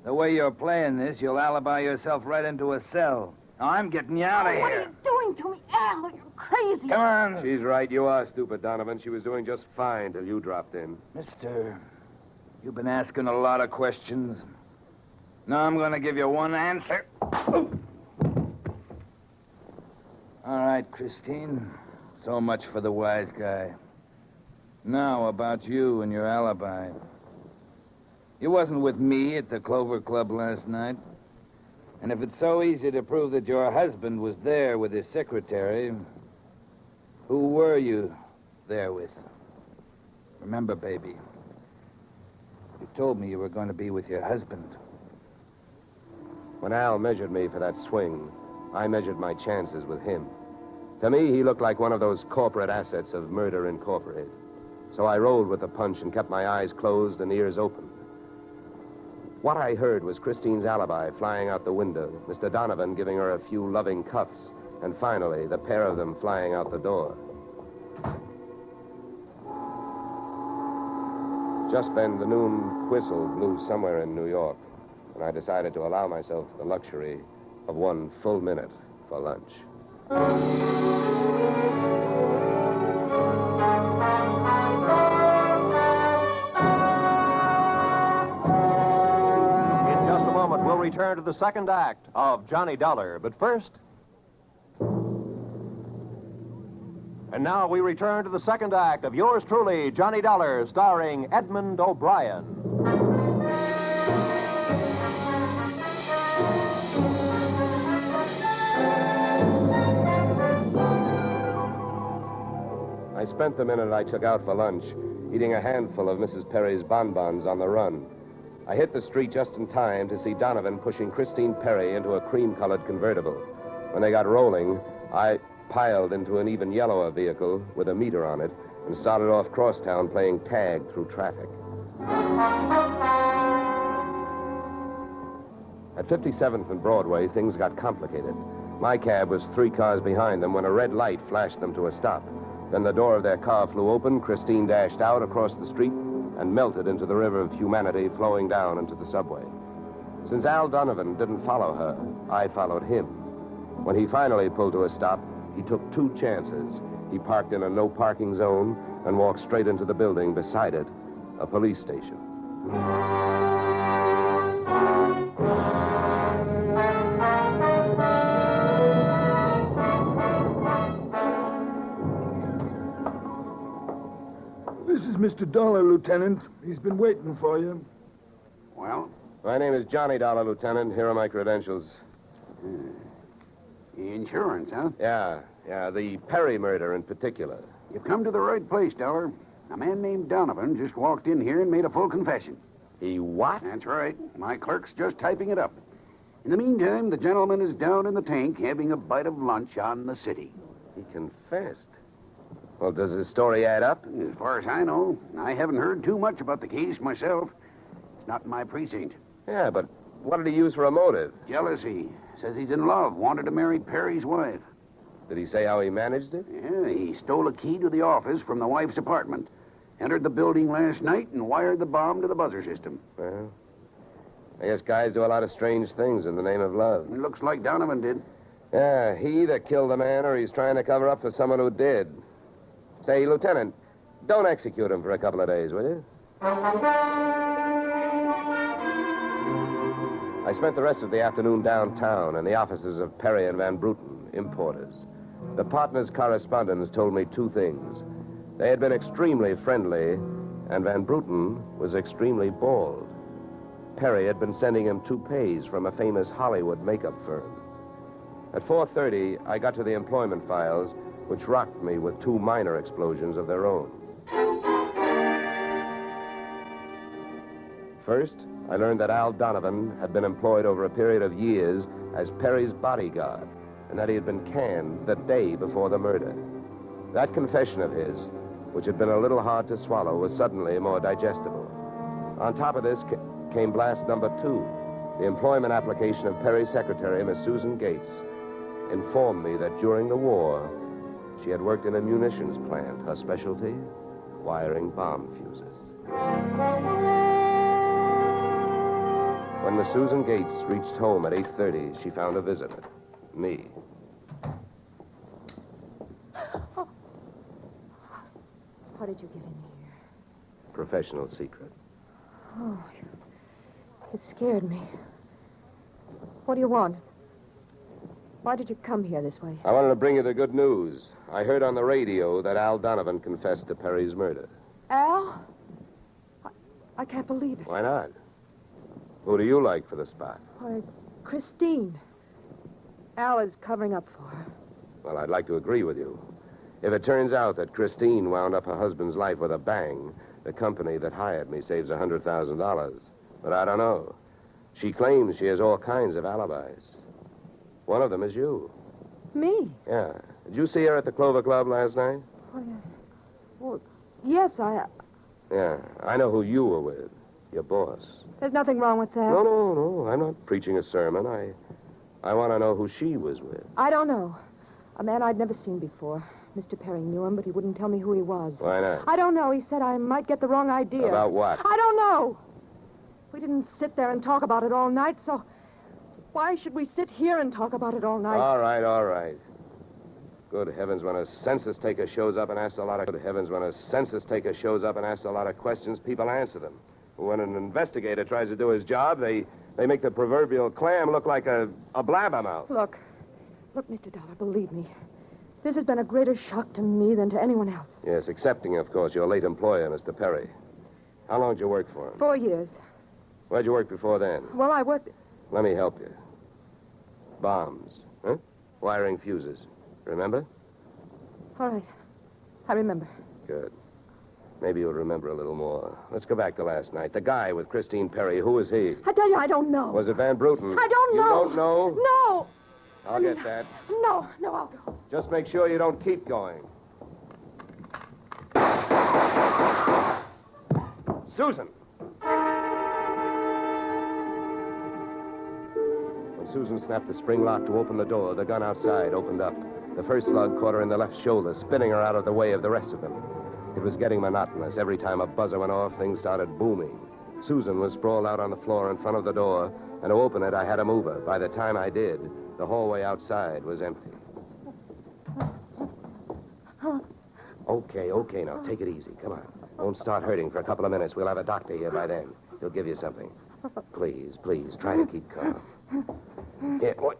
The way you're playing this, you'll alibi yourself right into a cell. Now, I'm getting you out of here. What are you doing to me, Al? You're crazy. Come on. She's right. You are stupid, Donovan. She was doing just fine till you dropped in. Mister, you've been asking a lot of questions. Now I'm going to give you one answer. All right, Christine. So much for the wise guy. Now, about you and your alibi. You wasn't with me at the Clover Club last night. And if it's so easy to prove that your husband was there with his secretary, who were you there with? Remember, baby, you told me you were going to be with your husband. When Al measured me for that swing, I measured my chances with him. To me, he looked like one of those corporate assets of Murder Incorporated. So I rolled with the punch and kept my eyes closed and ears open. What I heard was Christine's alibi flying out the window, Mr. Donovan giving her a few loving cuffs, and finally, the pair of them flying out the door. Just then, the noon whistle blew somewhere in New York, and I decided to allow myself the luxury of 1 full minute for lunch. Return to the second act of Johnny Dollar. But first... And now we return to the second act of yours truly, Johnny Dollar, starring Edmund O'Brien. I spent the minute I took out for lunch eating a handful of Mrs. Perry's bonbons on the run. I hit the street just in time to see Donovan pushing Christine Perry into a cream-colored convertible. When they got rolling, I piled into an even yellower vehicle with a meter on it and started off crosstown playing tag through traffic. At 57th and Broadway, things got complicated. My cab was 3 cars behind them when a red light flashed them to a stop. Then the door of their car flew open, Christine dashed out across the street, and melted into the river of humanity flowing down into the subway. Since Al Donovan didn't follow her, I followed him. When he finally pulled to a stop, he took 2 chances. He parked in a no-parking zone and walked straight into the building beside it, a police station. Mrs. Mr. Dollar, Lieutenant. He's been waiting for you. Well? My name is Johnny Dollar, Lieutenant. Here are my credentials. Insurance, huh? Yeah, the Perry murder in particular. You've come to the right place, Dollar. A man named Donovan just walked in here and made a full confession. He what? That's right. My clerk's just typing it up. In the meantime, the gentleman is down in the tank having a bite of lunch on the city. He confessed. Well, does his story add up? As far as I know, I haven't heard too much about the case myself. It's not in my precinct. Yeah, but what did he use for a motive? Jealousy. Says he's in love, wanted to marry Perry's wife. Did he say how he managed it? Yeah, he stole a key to the office from the wife's apartment, entered the building last night, and wired the bomb to the buzzer system. Well, I guess guys do a lot of strange things in the name of love. It looks like Donovan did. Yeah, he either killed the man or he's trying to cover up for someone who did. Say, Lieutenant, don't execute him for a couple of days, will you? I spent the rest of the afternoon downtown in the offices of Perry and Van Bruten, importers. The partners' correspondents told me two things. They had been extremely friendly, and Van Bruten was extremely bald. Perry had been sending him toupees from a famous Hollywood makeup firm. At 4:30, I got to the employment files, which rocked me with two minor explosions of their own. First, I learned that Al Donovan had been employed over a period of years as Perry's bodyguard, and that he had been canned the day before the murder. That confession of his, which had been a little hard to swallow, was suddenly more digestible. On top of this came blast number 2. The employment application of Perry's secretary, Miss Susan Gates, informed me that during the war, she had worked in a munitions plant, her specialty, wiring bomb fuses. When Miss Susan Gates reached home at 8:30, she found a visitor, me. How did you get in here? Professional secret. Oh, you scared me. What do you want? Why did you come here this way? I wanted to bring you the good news. I heard on the radio that Al Donovan confessed to Perry's murder. Al? I can't believe it. Why not? Who do you like for the spot? Why, Christine. Al is covering up for her. Well, I'd like to agree with you. If it turns out that Christine wound up her husband's life with a bang, the company that hired me saves $100,000. But I don't know. She claims she has all kinds of alibis. One of them is you. Me? Yeah. Did you see her at the Clover Club last night? Well, yes, Yeah. I know who you were with. Your boss. There's nothing wrong with that. No. I'm not preaching a sermon. I want to know who she was with. I don't know. A man I'd never seen before. Mr. Perry knew him, but he wouldn't tell me who he was. Why not? I don't know. He said I might get the wrong idea. About what? I don't know. We didn't sit there and talk about it all night, so why should we sit here and talk about it all night? All right. Good heavens, when a census taker shows up and asks a lot of questions, people answer them. When an investigator tries to do his job, they make the proverbial clam look like a blabbermouth. Look, Mr. Dollar, believe me. This has been a greater shock to me than to anyone else. Yes, excepting, of course, your late employer, Mr. Perry. How long did you work for him? 4 years. Where'd you work before then? Well, I worked... Let me help you. Bombs, huh? Wiring fuses. Remember? All right. I remember. Good. Maybe you'll remember a little more. Let's go back to last night. The guy with Christine Perry, who was he? I tell you, I don't know. Was it Van Bruten? I don't know. You don't know? No. I'll get that. No, I'll go. Just make sure you don't keep going. Susan! When Susan snapped the spring lock to open the door, the gun outside opened up. The first slug caught her in the left shoulder, spinning her out of the way of the rest of them. It was getting monotonous. Every time a buzzer went off, things started booming. Susan was sprawled out on the floor in front of the door, and to open it, I had to move her. By the time I did, the hallway outside was empty. Okay, now, take it easy. Come on. Won't start hurting for a couple of minutes. We'll have a doctor here by then. He'll give you something. Please, try to keep calm. Here, what?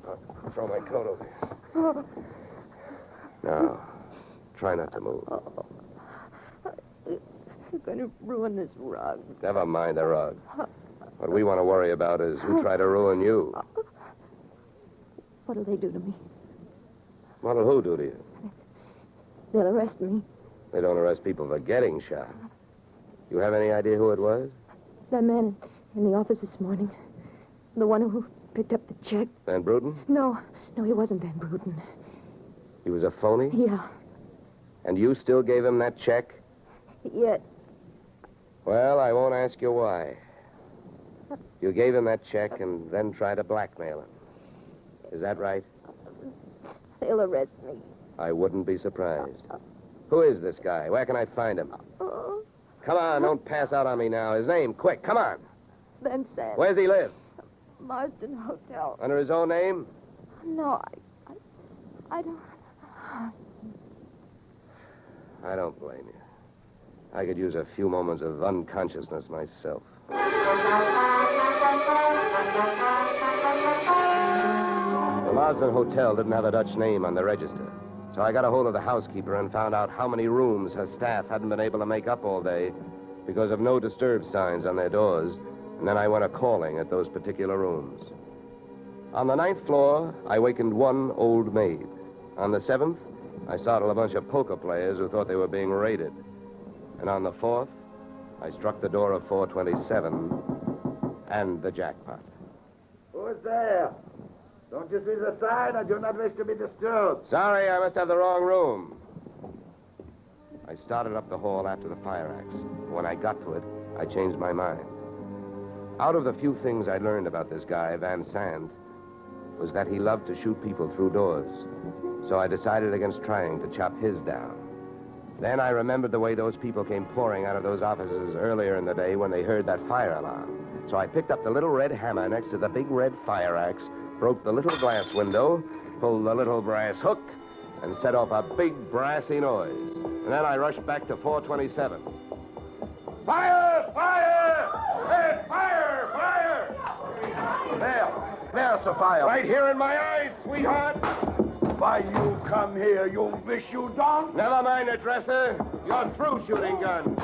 I'll throw my coat over here. Now, try not to move. You're going to ruin this rug. Never mind the rug. What we want to worry about is who tried to ruin you. What'll they do to me? What'll who do to you? They'll arrest me. They don't arrest people for getting shot. You have any idea who it was? That man in the office this morning. The one who picked up the check. Van Bruten? No, he wasn't Van Bruten. He was a phony? Yeah. And you still gave him that check? Yes. Well, I won't ask you why. You gave him that check and then tried to blackmail him. Is that right? They'll arrest me. I wouldn't be surprised. Who is this guy? Where can I find him? Come on, don't pass out on me now. His name, quick, come on. Then Sam. Where's he live? Marsden Hotel. Under his own name? No, I don't... I don't blame you. I could use a few moments of unconsciousness myself. The Marsden Hotel didn't have a Dutch name on the register. So I got a hold of the housekeeper and found out how many rooms her staff hadn't been able to make up all day because of no disturb signs on their doors. And then I went a-calling at those particular rooms. On the 9th floor, I wakened one old maid. On the 7th, I startled a bunch of poker players who thought they were being raided. And on the 4th, I struck the door of 427 and the jackpot. Who's there? Don't you see the sign? I do not wish to be disturbed. Sorry, I must have the wrong room. I started up the hall after the fire axe. When I got to it, I changed my mind. Out of the few things I learned about this guy, Van Sant, was that he loved to shoot people through doors. So I decided against trying to chop his down. Then I remembered the way those people came pouring out of those offices earlier in the day when they heard that fire alarm. So I picked up the little red hammer next to the big red fire axe, broke the little glass window, pulled the little brass hook, and set off a big brassy noise. And then I rushed back to 427. Fire! Fire! Hey, fire! Fire! There's the fire. Right here in my eyes, sweetheart. Why you come here? You wish you don't? Never mind the dresser. You're through shooting guns.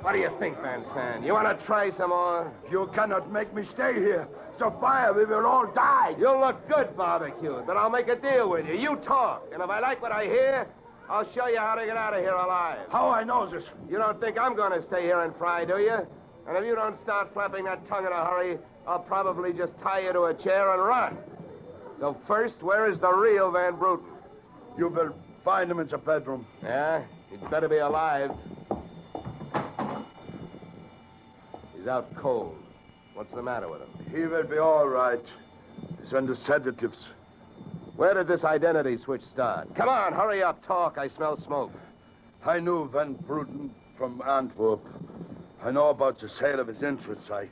What do you think, Van Sant? You want to try some more? You cannot make me stay here. So fire, we will all die. You'll look good barbecued, but I'll make a deal with you. You talk, and if I like what I hear, I'll show you how to get out of here alive. How I know this? You don't think I'm going to stay here and fry, do you? And if you don't start flapping that tongue in a hurry, I'll probably just tie you to a chair and run. So first, where is the real Van Bruten? You will find him in the bedroom. Yeah? He'd better be alive. He's out cold. What's the matter with him? He will be all right. He's under sedatives. Where did this identity switch start? Come on, hurry up, talk. I smell smoke. I knew Van Bruten from Antwerp. I know about the sale of his interests. I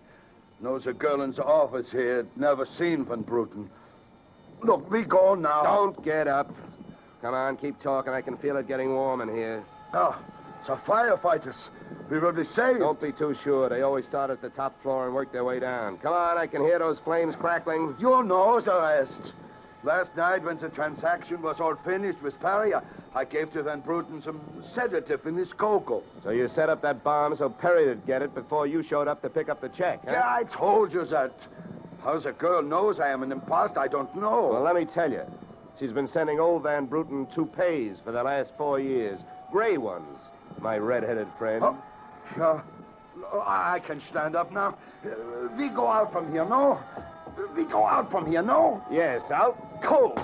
know the girl in the office here had never seen Van Bruten. Look, we go now. Don't get up. Come on, keep talking. I can feel it getting warm in here. Ah, the firefighters. We will be safe. Don't be too sure. They always start at the top floor and work their way down. Come on, I can hear those flames crackling. You know the rest. Last night, when the transaction was all finished with Perry, I gave to Van Bruten some sedative in his cocoa. So you set up that bomb so Perry would get it before you showed up to pick up the check, huh? Yeah, I told you that. How the girl knows I am an imposter, I don't know. Well, let me tell you. She's been sending old Van Bruten toupees for the last 4 years. Gray ones, my red-headed friend. Oh, yeah. I can stand up now. We go out from here, no? We go out from here, no? Yes, out cold.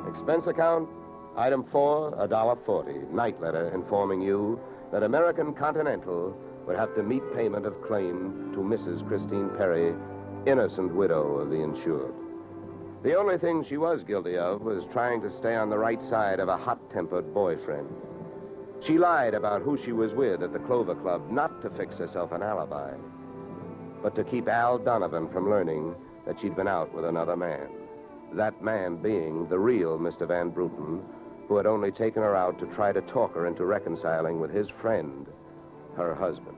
Expense account, item 4, $1.40. Night letter informing you that American Continental would have to meet payment of claim to Mrs. Christine Perry, innocent widow of the insured. The only thing she was guilty of was trying to stay on the right side of a hot-tempered boyfriend. She lied about who she was with at the Clover Club, not to fix herself an alibi, but to keep Al Donovan from learning that she'd been out with another man. That man being the real Mr. Van Bruten, who had only taken her out to try to talk her into reconciling with his friend, her husband.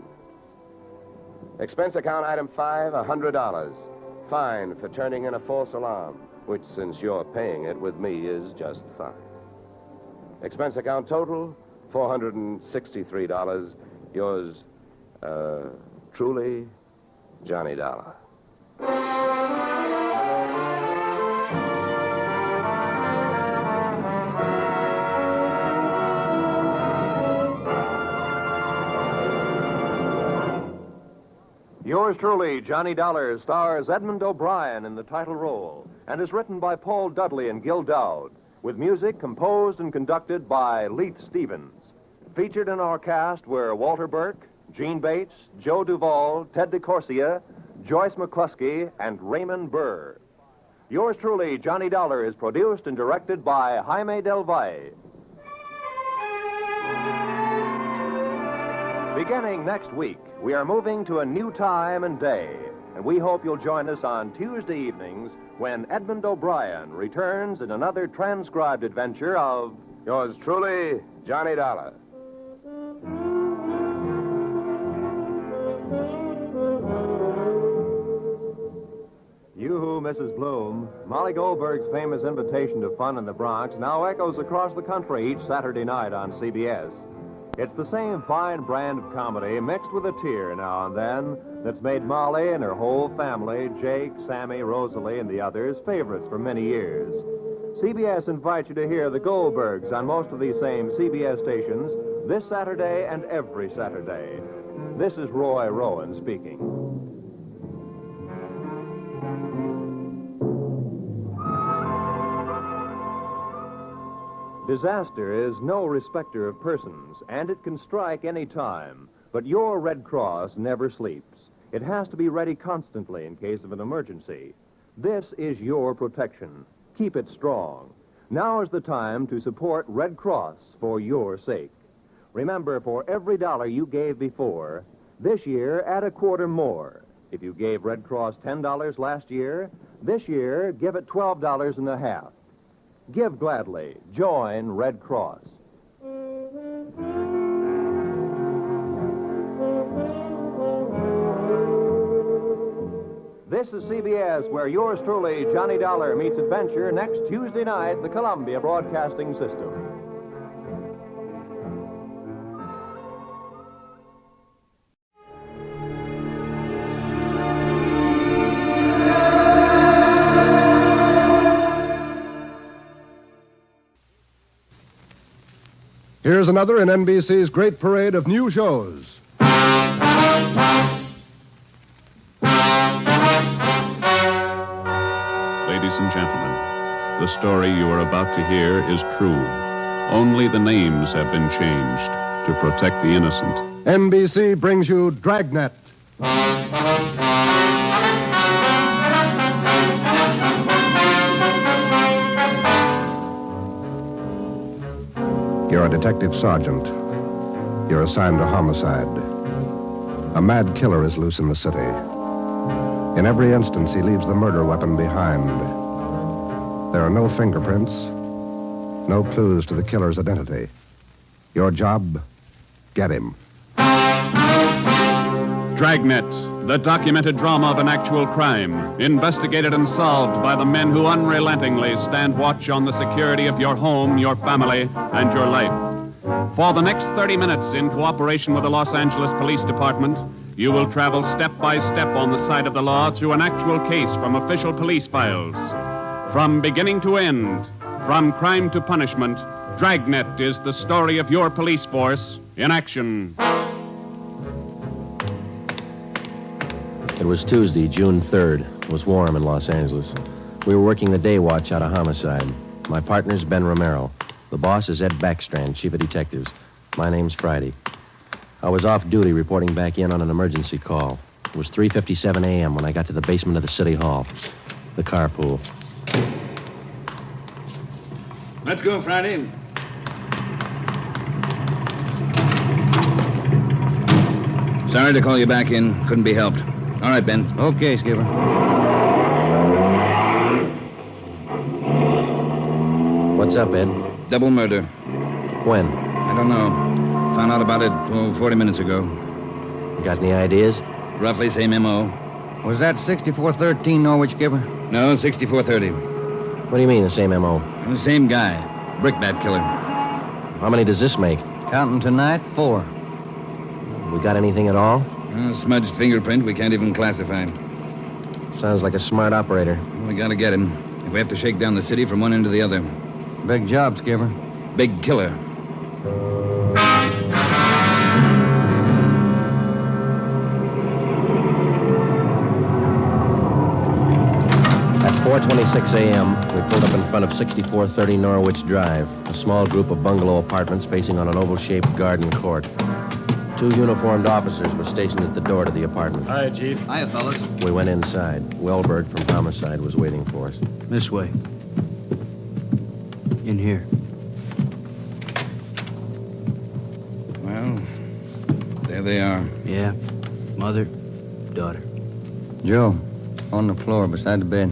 Expense account item 5, $100. fine for turning in a false alarm, which, since you're paying it with me, is just fine. Expense account total, $463. Yours, truly, Johnny Dollar. Yours truly, Johnny Dollar, stars Edmund O'Brien in the title role and is written by Paul Dudley and Gil Dowd, with music composed and conducted by Leith Stevens. Featured in our cast were Walter Burke, Gene Bates, Joe Duvall, Ted DeCorsia, Joyce McCluskey, and Raymond Burr. Yours truly, Johnny Dollar, is produced and directed by Jaime Del Valle. Beginning next week, we are moving to a new time and day, and we hope you'll join us on Tuesday evenings when Edmund O'Brien returns in another transcribed adventure of Yours truly, Johnny Dollar. Yoo-hoo, Mrs. Bloom. Molly Goldberg's famous invitation to fun in the Bronx now echoes across the country each Saturday night on CBS. It's the same fine brand of comedy mixed with a tear now and then that's made Molly and her whole family, Jake, Sammy, Rosalie, and the others, favorites for many years. CBS invites you to hear the Goldbergs on most of these same CBS stations this Saturday and every Saturday. This is Roy Rowan speaking. Disaster is no respecter of persons, and it can strike any time. But your Red Cross never sleeps. It has to be ready constantly in case of an emergency. This is your protection. Keep it strong. Now is the time to support Red Cross for your sake. Remember, for every dollar you gave before, this year add a quarter more. If you gave Red Cross $10 last year, this year give it $12.50. Give gladly. Join Red Cross. This is CBS, where yours truly, Johnny Dollar, meets adventure next Tuesday night, the Columbia Broadcasting System. Here's another in NBC's great parade of new shows. Ladies and gentlemen, the story you are about to hear is true. Only the names have been changed to protect the innocent. NBC brings you Dragnet. You're a detective sergeant. You're assigned to homicide. A mad killer is loose in the city. In every instance, he leaves the murder weapon behind. There are no fingerprints, no clues to the killer's identity. Your job, get him. Dragnet, the documented drama of an actual crime, investigated and solved by the men who unrelentingly stand watch on the security of your home, your family, and your life. For the next 30 minutes, in cooperation with the Los Angeles Police Department, you will travel step by step on the side of the law through an actual case from official police files. From beginning to end, from crime to punishment, Dragnet is the story of your police force in action. It was Tuesday, June 3rd. It was warm in Los Angeles. We were working the day watch out of homicide. My partner's Ben Romero. The boss is Ed Backstrand, chief of detectives. My name's Friday. I was off duty reporting back in on an emergency call. It was 3:57 a.m. when I got to the basement of the city hall, the carpool. Let's go, Friday. Sorry to call you back in. Couldn't be helped. All right, Ben. Okay, Skipper. What's up, Ed? Double murder. When? I don't know. Found out about it 40 minutes ago. You got any ideas? Roughly same M.O. Was that 6413 Norwich, Skipper? No, 6430. What do you mean, the same M.O.? The same guy. Brickbat killer. How many does this make? Counting tonight, 4. We got anything at all? Smudged fingerprint we can't even classify. Sounds like a smart operator. We gotta get him. If we have to shake down the city from one end to the other. Big job, Skipper. Big killer. At 4:26 a.m., we pulled up in front of 6430 Norwich Drive, a small group of bungalow apartments facing on an oval-shaped garden court. 2 uniformed officers were stationed at the door to the apartment. Hi, Chief. Hiya, fellas. We went inside. Wellberg from Homicide was waiting for us. This way. In here. Well, there they are. Yeah. Mother, daughter. Joe, on the floor beside the bed.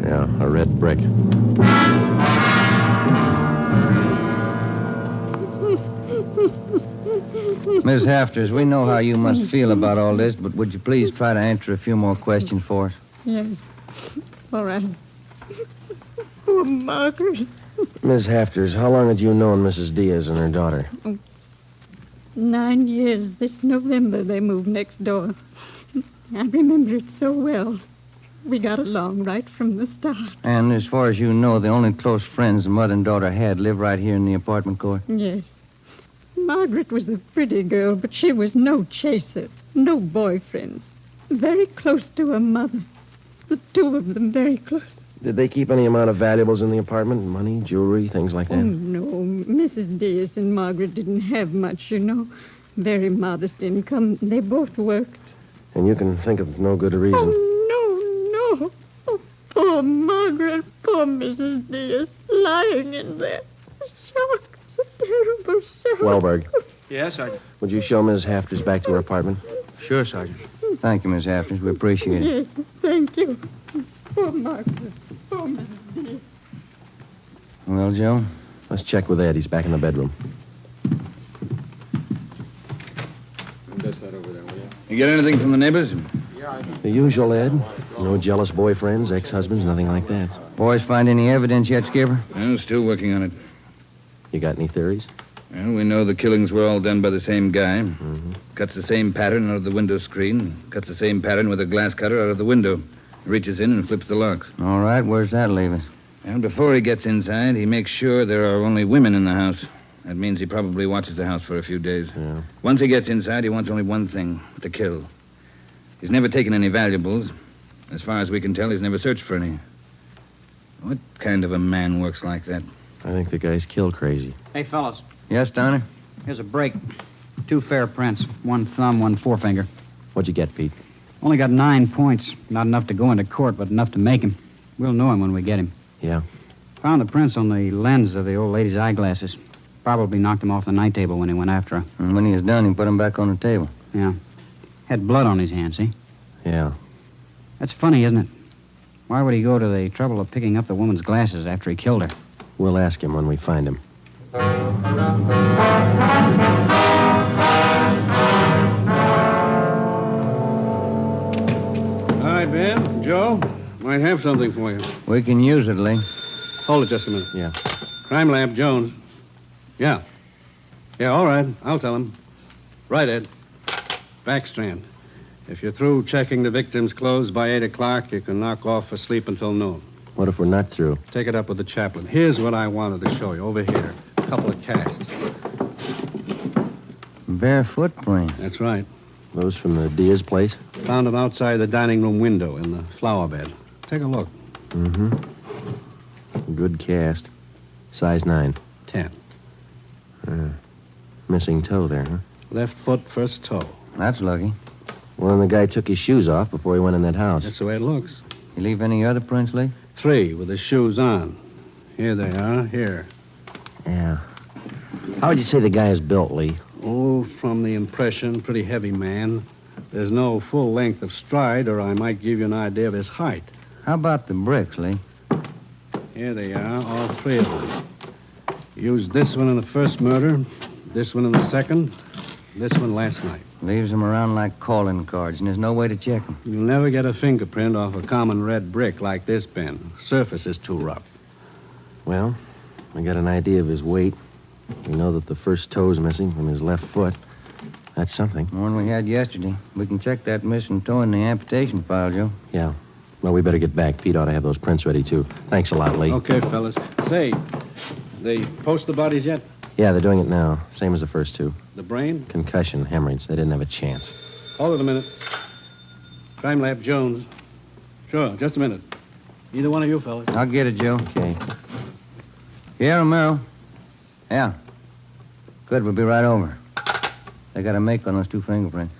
Yeah, a red brick. Miss Hafters, we know how you must feel about all this, but would you please try to answer a few more questions for us? Yes. All right. Poor Margaret. Ms. Hafters, how long had you known Mrs. Diaz and her daughter? 9 years. This November they moved next door. I remember it so well. We got along right from the start. And as far as you know, the only close friends the mother and daughter had live right here in the apartment court? Yes. Margaret was a pretty girl, but she was no chaser, no boyfriends. Very close to her mother. The 2 of them very close. Did they keep any amount of valuables in the apartment? Money, jewelry, things like that? Oh, no. Mrs. Diaz and Margaret didn't have much, you know. Very modest income. They both worked. And you can think of no good reason. Oh, no. Oh, poor Margaret, poor Mrs. Diaz, lying in there. Shock. It's a terrible shock. Wellberg, Yes, Sergeant. would you show Ms. Hafters back to her apartment? Sure, Sergeant. Thank you, Miss Hafters. We appreciate it. Yes, thank you. Poor Margaret. Poor Mrs. Diaz. Well, Joe? Let's check with Ed. He's back in the bedroom. Just that over there, will you? You get anything from the neighbors? The usual, Ed. No jealous boyfriends, ex-husbands, nothing like that. Boys find any evidence yet, Skipper? Well, still working on it. You got any theories? Well, we know the killings were all done by the same guy. Mm-hmm. Cuts the same pattern out of the window screen. Cuts the same pattern with a glass cutter out of the window. Reaches in and flips the locks. All right, where's that leave us? And before he gets inside, he makes sure there are only women in the house. That means he probably watches the house for a few days. Yeah. Once he gets inside, he wants only one thing, to kill. He's never taken any valuables. As far as we can tell, he's never searched for any. What kind of a man works like that? I think the guy's kill crazy. Hey, fellas. Yes, Donner? Here's a break. 2 fair prints. 1 thumb, 1 forefinger. What'd you get, Pete? Only got 9 points. Not enough to go into court, but enough to make him. We'll know him when we get him. Yeah. Found the prints on the lens of the old lady's eyeglasses. Probably knocked him off the night table when he went after her. And when he was done, he put him back on the table. Yeah. Had blood on his hands, see? Yeah. That's funny, isn't it? Why would he go to the trouble of picking up the woman's glasses after he killed her? We'll ask him when we find him. All right, Ben. Joe, might have something for you. We can use it, Lee. Hold it just a minute. Yeah. Crime Lab, Jones. Yeah. Yeah, all right. I'll tell him. Right, Ed. Backstrand. If you're through checking the victim's clothes by 8 o'clock, you can knock off for sleep until noon. What if we're not through? Take it up with the chaplain. Here's what I wanted to show you. Over here. A couple of casts. Bare footprint. That's right. Those from the Diaz place? Found them outside the dining room window in the flower bed. Take a look. Mm-hmm. Good cast. Size 9. 10. Missing toe there, huh? Left foot, first toe. That's lucky. Well, then the guy took his shoes off before he went in that house. That's the way it looks. You leave any other prints, Lee? 3 with his shoes on. Here they are. Here. Yeah. How would you say the guy is built, Lee? Oh, from the impression, pretty heavy man. There's no full length of stride, or I might give you an idea of his height. How about the bricks, Lee? Here they are, all 3 of them. Used this one in the first murder, this one in the second, this one last night. Leaves them around like calling cards, and there's no way to check them. You'll never get a fingerprint off a common red brick like this, Ben. Surface is too rough. Well, we got an idea of his weight. We know that the first toe's missing from his left foot. That's something. More than we had yesterday. We can check that missing toe in the amputation file, Joe. Yeah. Well, we better get back. Pete ought to have those prints ready, too. Thanks a lot, Lee. Okay, fellas. Say, they post the bodies yet? Yeah, they're doing it now. Same as the first two. The brain? Concussion, hemorrhage. They didn't have a chance. Hold it a minute. Crime Lab Jones. Sure, just a minute. Either one of you fellas. I'll get it, Joe. Okay. Yeah, Romero. Yeah. Good, we'll be right over. They got a make on those two fingerprints.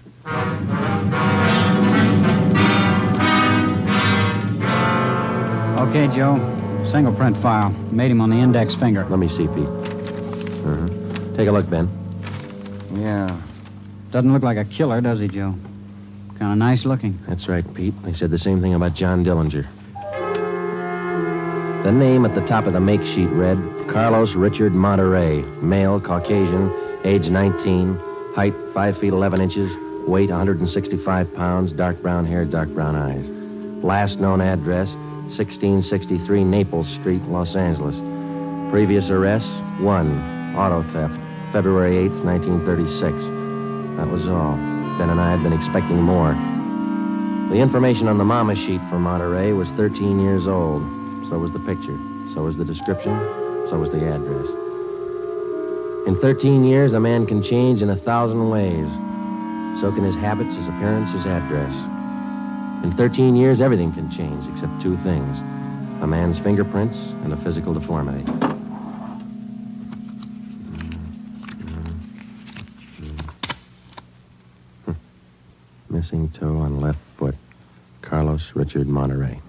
Okay, Joe. Single print file. Made him on the index finger. Let me see, Pete. Take a look, Ben. Yeah. Doesn't look like a killer, does he, Joe? Kind of nice looking. That's right, Pete. They said the same thing about John Dillinger. The name at the top of the make sheet read Carlos Richard Monterey, male, Caucasian, age 19, height 5 feet 11 inches, weight 165 pounds, dark brown hair, dark brown eyes. Last known address, 1663 Naples Street, Los Angeles. Previous arrests, 1, auto theft, February 8th, 1936. That was all. Ben and I had been expecting more. The information on the mama sheet for Monterey was 13 years old. So was the picture. So was the description. So was the address. In 13 years, a man can change in 1,000 ways. So can his habits, his appearance, his address. In 13 years, everything can change except two things. A man's fingerprints and a physical deformity. Missing toe on left foot. Carlos Richard Monterey.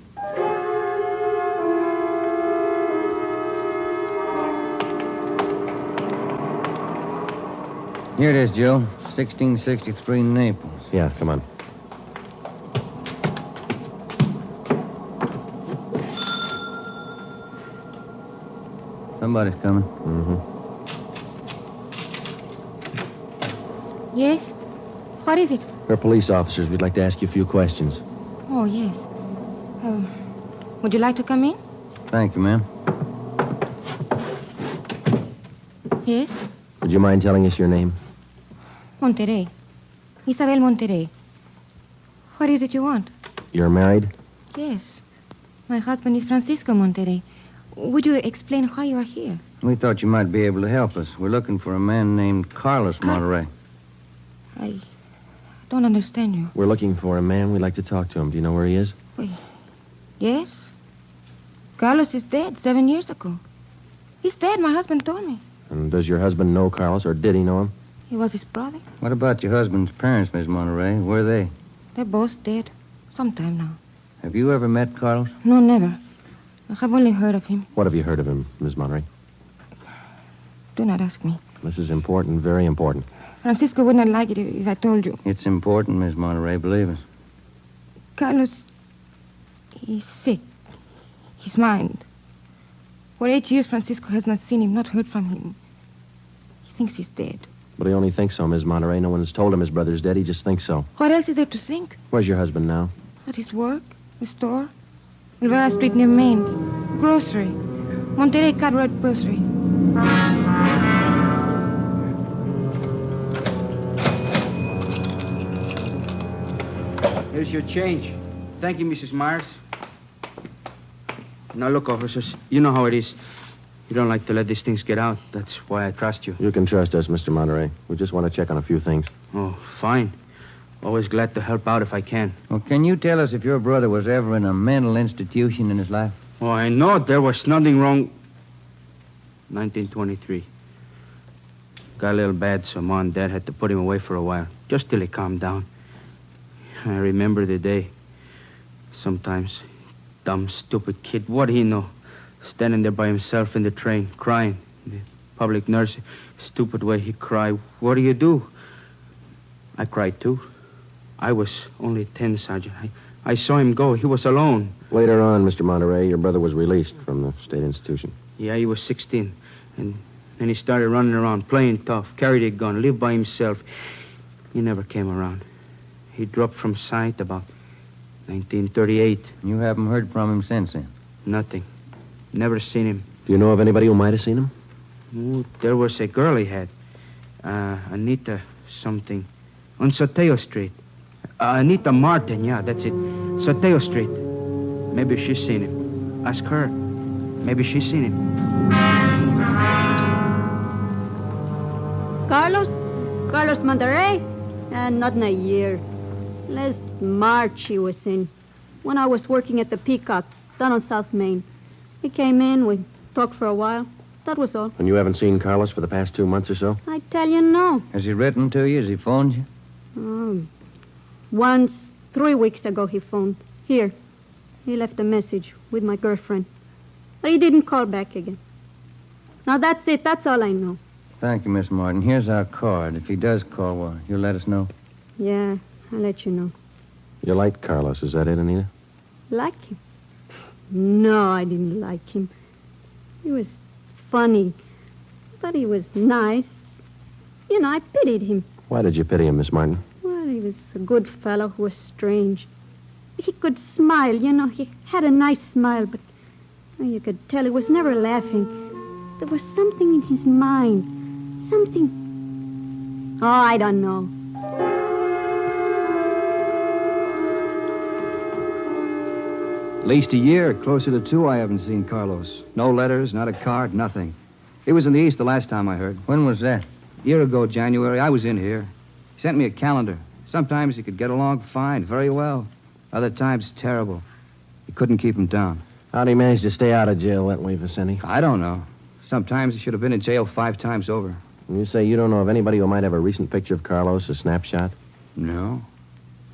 Here it is, Joe. 1663 Naples. Yeah, come on. Somebody's coming. Yes? What is it? We're police officers. We'd like to ask you a few questions. Oh, yes. Would you like to come in? Thank you, ma'am. Yes? Would you mind telling us your name? Monterey. Isabel Monterey. What is it you want? You're married? Yes. My husband is Francisco Monterey. Would you explain why you are here? We thought you might be able to help us. We're looking for a man named Carlos Monterey. I don't understand you. We're looking for a man. We'd like to talk to him. Do you know where he is? Yes. Carlos is dead 7 years ago. He's dead, my husband told me. And does your husband know Carlos, or did he know him? He was his brother. What about your husband's parents, Miss Monterey? Where are they? They're both dead. Some time now. Have you ever met Carlos? No, never. I have only heard of him. What have you heard of him, Miss Monterey? Do not ask me. This is important, very important. Francisco would not like it if I told you. It's important, Miss Monterey, believe us. Carlos, he's sick. His mind. For 8 years, Francisco has not seen him, not heard from him. He thinks he's dead. But he only thinks so, Miss Monterey. No one's told him his brother's dead. He just thinks so. What else is there to think? Where's your husband now? At his work, the store, Rivera Street near Main, grocery, Monterey Cartwright grocery. Here's your change. Thank you, Mrs. Myers. Now, look, officers, you know how it is. You don't like to let these things get out. That's why I trust you. You can trust us, Mr. Monterey. We just want to check on a few things. Oh, fine. Always glad to help out if I can. Well, can you tell us if your brother was ever in a mental institution in his life? Oh, I know there was nothing wrong. 1923. Got a little bad, so Mom and Dad had to put him away for a while, just till he calmed down. I remember the day. Sometimes, dumb, stupid kid, what do he know? Standing there by himself in the train, crying. The public nurse, stupid way he cried. What do you do? I cried, too. I was only 10, Sergeant. I saw him go. He was alone. Later on, Mr. Monterey, your brother was released from the state institution. Yeah, he was 16. And then he started running around, playing tough, carried a gun, lived by himself. He never came around. He dropped from sight about 1938. You haven't heard from him since then? Nothing. Never seen him. Do you know of anybody who might have seen him? Oh, there was a girl he had. Anita something. On Soteo Street. Anita Martin, yeah, that's it. Soteo Street. Maybe she's seen him. Ask her. Maybe she's seen him. Carlos Monterey? Not in a year. Last March he was in. When I was working at the Peacock, down on South Main. He came in, we talked for a while. That was all. And you haven't seen Carlos for the past 2 months or so? I tell you, no. Has he written to you? Has he phoned you? Once, 3 weeks ago, he phoned. Here. He left a message with my girlfriend. But he didn't call back again. Now, that's it. That's all I know. Thank you, Miss Martin. Here's our card. If he does call, well, you'll let us know. Yeah, I'll let you know. You liked Carlos, is that it, Anita? Like him? No, I didn't like him. He was funny. But he was nice. You know, I pitied him. Why did you pity him, Miss Martin? Well, he was a good fellow who was strange. He could smile, you know. He had a nice smile, but you could tell he was never laughing. There was something in his mind. Something... Oh, I don't know. At least a year, closer to 2, I haven't seen Carlos. No letters, not a card, nothing. He was in the East the last time I heard. When was that? A year ago, January. I was in here. He sent me a calendar. Sometimes he could get along fine, very well. Other times, terrible. He couldn't keep him down. How'd he manage to stay out of jail that way, Vicente? I don't know. Sometimes he should have been in jail 5 times over. And you say you don't know of anybody who might have a recent picture of Carlos, a snapshot? No.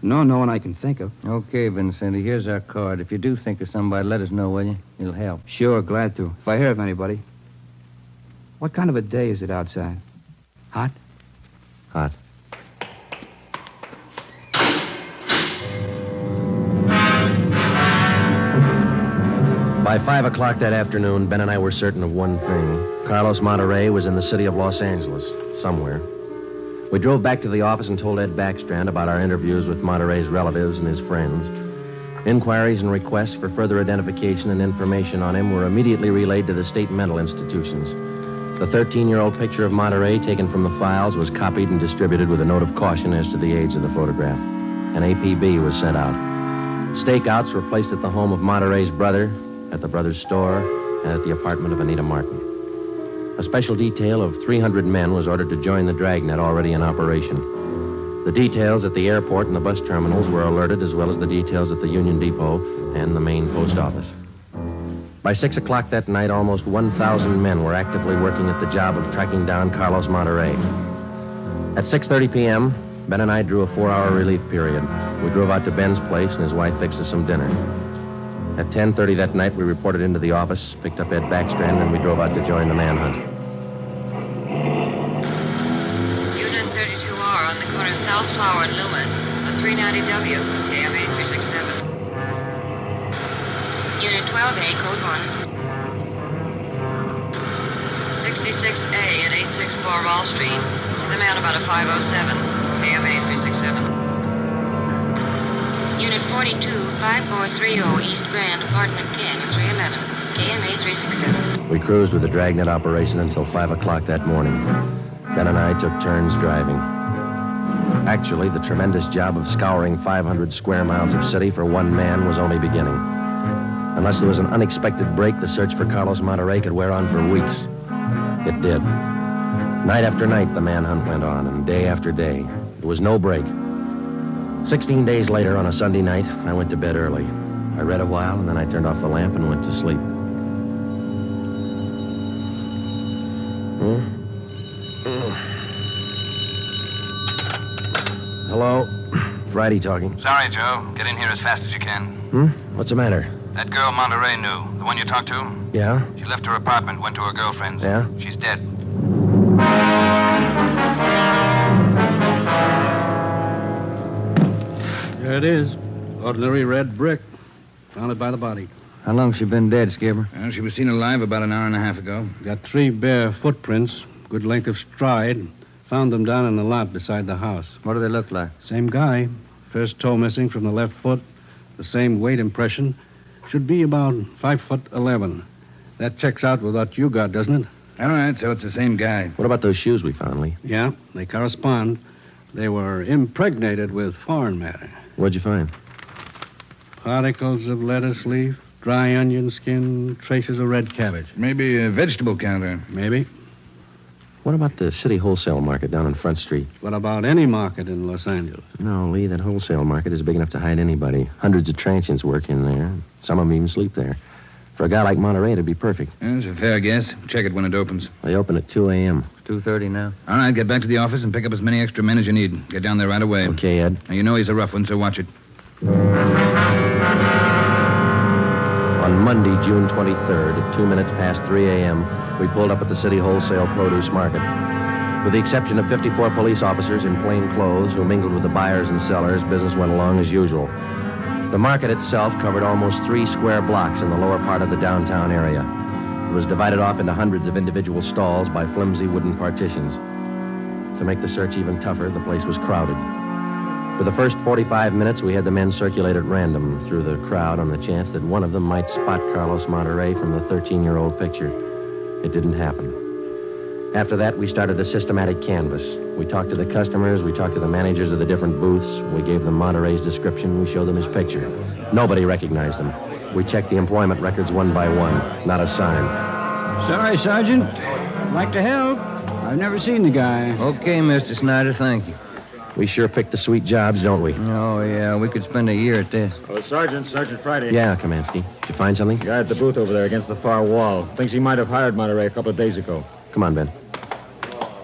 No one I can think of. Okay, Vincenti, here's our card. If you do think of somebody, let us know, will you? It'll help. Sure, glad to. If I hear of anybody. What kind of a day is it outside? Hot? Hot. By 5 o'clock that afternoon, Ben and I were certain of one thing. Carlos Monterey was in the city of Los Angeles, somewhere. We drove back to the office and told Ed Backstrand about our interviews with Monterey's relatives and his friends. Inquiries and requests for further identification and information on him were immediately relayed to the state mental institutions. The 13-year-old picture of Monterey taken from the files was copied and distributed with a note of caution as to the age of the photograph. An APB was sent out. Stakeouts were placed at the home of Monterey's brother, at the brother's store, and at the apartment of Anita Martin. A special detail of 300 men was ordered to join the Dragnet already in operation. The details at the airport and the bus terminals were alerted, as well as the details at the Union Depot and the main post office. By 6 o'clock that night, almost 1,000 men were actively working at the job of tracking down Carlos Monterey. At 6:30 p.m., Ben and I drew a 4-hour relief period. We drove out to Ben's place, and his wife fixed us some dinner. At 10:30 that night, we reported into the office, picked up Ed Backstrand, and we drove out to join the manhunt. Unit 32R on the corner of South Flower and Loomis, the 390W, KMA 367. Unit 12A, code 1. 66A at 864 Wall Street. See the man about a 507, KMA 367. Unit 42, 5430 East Grand, Apartment 10, 311, KMA 367. We cruised with the Dragnet operation until 5 o'clock that morning. Ben and I took turns driving. Actually, the tremendous job of scouring 500 square miles of city for one man was only beginning. Unless there was an unexpected break, the search for Carlos Monterey could wear on for weeks. It did. Night after night, the manhunt went on, and day after day. There was no break. 16 days later, on a Sunday night, I went to bed early. I read a while, and then I turned off the lamp and went to sleep. Hello? Friday talking. Sorry, Joe. Get in here as fast as you can. What's the matter? That girl Monterey knew. The one you talked to? Yeah? She left her apartment, went to her girlfriend's. Yeah? She's dead. There it is. Ordinary red brick. Found it by the body. How long's she been dead, Skipper? Well, she was seen alive about an hour and a half ago. Got 3 bare footprints. Good length of stride. Found them down in the lot beside the house. What do they look like? Same guy. First toe missing from the left foot. The same weight impression. Should be about 5'11". That checks out with what you got, doesn't it? All right, so it's the same guy. What about those shoes we found, Lee? Yeah, they correspond. They were impregnated with foreign matter. What'd you find? Particles of lettuce leaf, dry onion skin, traces of red cabbage. Maybe a vegetable counter. Maybe. What about the city wholesale market down on Front Street? What about any market in Los Angeles? No, Lee, that wholesale market is big enough to hide anybody. Hundreds of transients work in there. Some of them even sleep there. For a guy like Monterey, it'd be perfect. That's a fair guess. Check it when it opens. They open at 2 a.m. 2:30 now. All right, get back to the office and pick up as many extra men as you need. Get down there right away. Okay, Ed. Now, you know he's a rough one, so watch it. On Monday, June 23rd, at 2 minutes past 3 a.m., we pulled up at the city wholesale produce market. With the exception of 54 police officers in plain clothes who mingled with the buyers and sellers, business went along as usual. The market itself covered almost 3 square blocks in the lower part of the downtown area. It was divided off into hundreds of individual stalls by flimsy wooden partitions. To make the search even tougher, the place was crowded. For the first 45 minutes, we had the men circulate at random through the crowd on the chance that one of them might spot Carlos Monterey from the 13-year-old picture. It didn't happen. After that, we started a systematic canvass. We talked to the customers, we talked to the managers of the different booths, we gave them Monterey's description, we showed them his picture. Nobody recognized him. We checked the employment records one by one. Not a sign. Sorry, Sergeant. I'd like to help. I've never seen the guy. Okay, Mr. Snyder, thank you. We sure pick the sweet jobs, don't we? Oh, yeah, we could spend a year at this. Oh, Sergeant Friday. Yeah, Kamansky. Did you find something? Guy at the booth over there against the far wall. Thinks he might have hired Monterey a couple of days ago. Come on, Ben.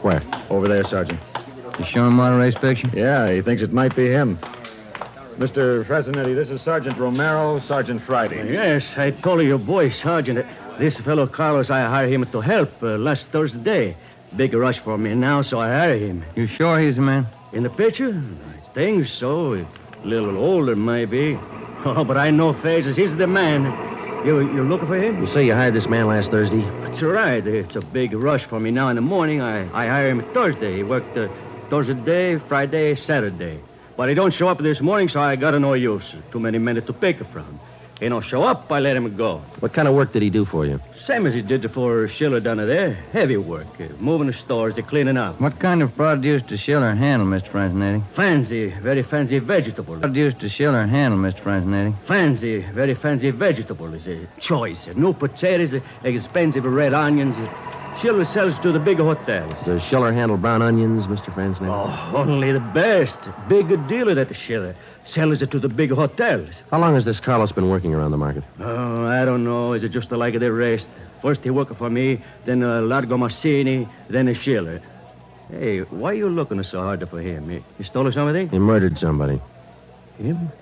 Where? Over there, Sergeant. You showing Monterey's picture? Yeah, he thinks it might be him. Mr. President, this is Sergeant Romero, Sergeant Friday. Yes, I told your boy, Sergeant. This fellow Carlos, I hired him to help last Thursday. Big rush for me now, so I hired him. You sure he's the man? In the picture? I think so. A little older, maybe. Oh, but I know faces. He's the man. You're looking for him? You say you hired this man last Thursday? That's right. It's a big rush for me now in the morning. I hired him Thursday. He worked Thursday, Friday, Saturday. But he don't show up this morning, so I got no use. Too many men to pick from. He don't show up, I let him go. What kind of work did he do for you? Same as he did for Schiller down there. Heavy work. Moving the stores, cleaning up. What kind of produce does Schiller handle, Mr. Franzenetti? Fancy, very fancy vegetable. Produce does Schiller handle, Mr. Franzenetti? Fancy, very fancy vegetable. Is a choice. New potatoes, expensive red onions. Schiller sells to the big hotels. Does Schiller handle brown onions, Mr. Franzenetti? Oh, only the best. Big dealer that Schiller. Sells it to the big hotels. How long has this Carlos been working around the market? Oh, I don't know. Is it just like the rest? First he worked for me, then Largo Massini, then a Schiller. Hey, why are you looking so hard for him? He stole something? He murdered somebody. Him?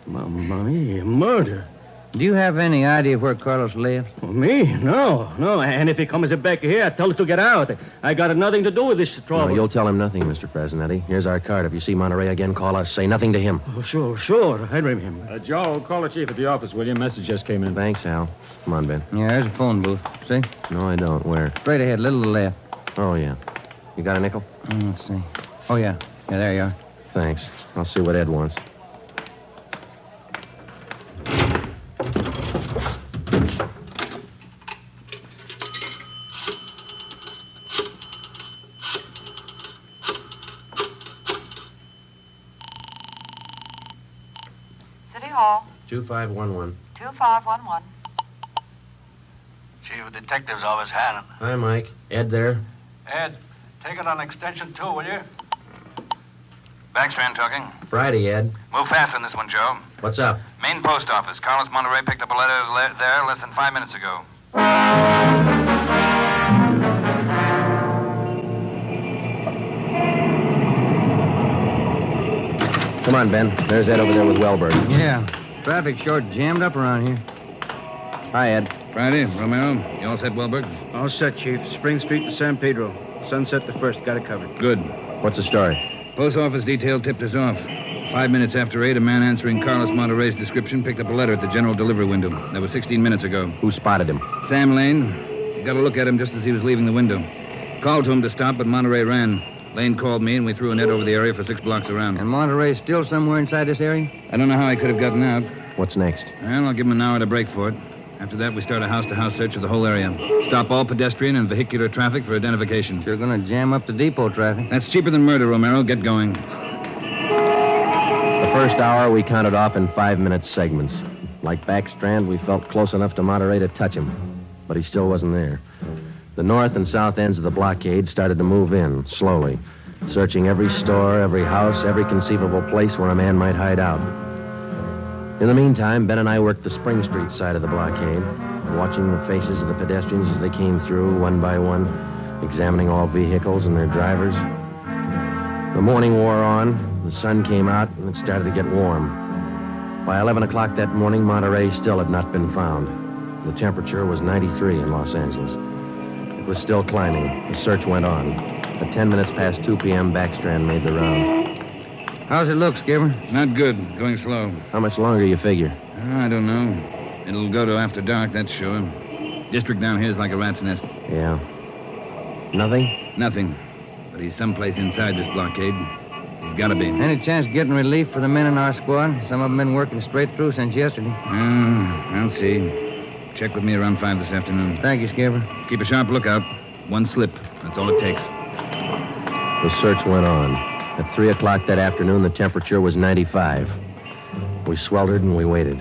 Mamma mia, murder. Do you have any idea where Carlos lives? Oh, me? No. And if he comes back here, I tell him to get out. I got nothing to do with this trouble. No, you'll tell him nothing, Mr. Franzenetti. Here's our card. If you see Monterey again, call us. Say nothing to him. Oh, sure. I remember. Joe, call the chief at the office, will you? Message just came in. Thanks, Al. Come on, Ben. Yeah, there's a phone booth. See? No, I don't. Where? Straight ahead, little to the left. Oh, yeah. You got a nickel? Let's see. Oh, yeah. Yeah, there you are. Thanks. I'll see what Ed wants. City Hall. 2511. 2511. Chief of Detectives Office, Hannon. Hi, Mike. Ed there? Ed, take it on extension 2, will you? Backstrand talking. Friday, Ed. Move fast on this one, Joe. What's up? Main post office. Carlos Monterey picked up a letter there less than 5 minutes ago. Come on, Ben. There's Ed over there with Wellberg. Yeah. Traffic short jammed up around here. Hi, Ed. Friday, Romero. You all set, Wellberg? All set, Chief. Spring Street to San Pedro. Sunset the first. Got it covered. Good. What's the story? Post office detail tipped us off. 5 minutes after 8, a man answering Carlos Monterey's description picked up a letter at the general delivery window. That was 16 minutes ago. Who spotted him? Sam Lane. He got a look at him just as he was leaving the window. Called to him to stop, but Monterey ran. Lane called me, and we threw a net over the area for 6 blocks around. And Monterey's still somewhere inside this area? I don't know how he could have gotten out. What's next? Well, I'll give him an hour to break for it. After that, we start a house-to-house search of the whole area. Stop all pedestrian and vehicular traffic for identification. You're going to jam up the depot traffic. That's cheaper than murder, Romero. Get going. The first hour we counted off in 5-minute segments. Like Backstrand, we felt close enough to Monterey to touch him, but he still wasn't there. The north and south ends of the blockade started to move in, slowly, searching every store, every house, every conceivable place where a man might hide out. In the meantime, Ben and I worked the Spring Street side of the blockade, watching the faces of the pedestrians as they came through, one by one, examining all vehicles and their drivers. The morning wore on, the sun came out, and it started to get warm. By 11 o'clock that morning, Monterey still had not been found. The temperature was 93 in Los Angeles. It was still climbing. The search went on. At 10 minutes past 2 p.m., Backstrand made the rounds. How's it look, Skipper? Not good. Going slow. How much longer you figure? I don't know. It'll go to after dark, that's sure. District down here is like a rat's nest. Yeah. Nothing? Nothing. But he's someplace inside this blockade. He's got to be. Any chance getting relief for the men in our squad? Some of them been working straight through since yesterday. I'll see. Check with me around 5 this afternoon. Thank you, Skipper. Keep a sharp lookout. One slip. That's all it takes. The search went on. At 3 o'clock that afternoon, the temperature was 95. We sweltered and we waited.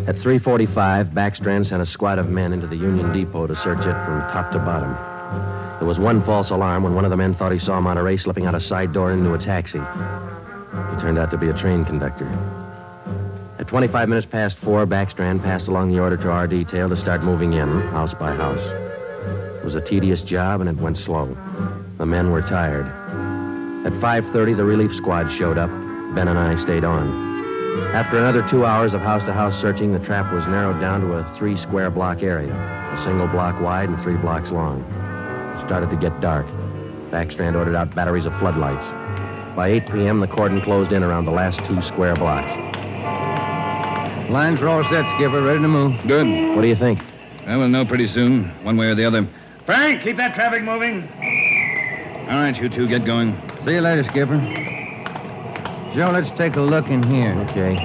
At 3:45, Backstrand sent a squad of men into the Union Depot to search it from top to bottom. There was one false alarm when one of the men thought he saw Monterey slipping out a side door into a taxi. He turned out to be a train conductor. At 25 minutes past 4, Backstrand passed along the order to our detail to start moving in, house by house. It was a tedious job, and it went slow. The men were tired. At 5:30, the relief squad showed up. Ben and I stayed on. After another 2 hours of house-to-house searching, the trap was narrowed down to a 3-square-block area, a single block wide and 3 blocks long. It started to get dark. Backstrand ordered out batteries of floodlights. By 8 p.m., the cordon closed in around the last 2 square blocks. Lines are all set, Skipper. Ready to move. Good. What do you think? Well, we'll know pretty soon, one way or the other. Frank, keep that traffic moving. All right, you two, get going. See you later, Skipper. Joe, let's take a look in here. Okay.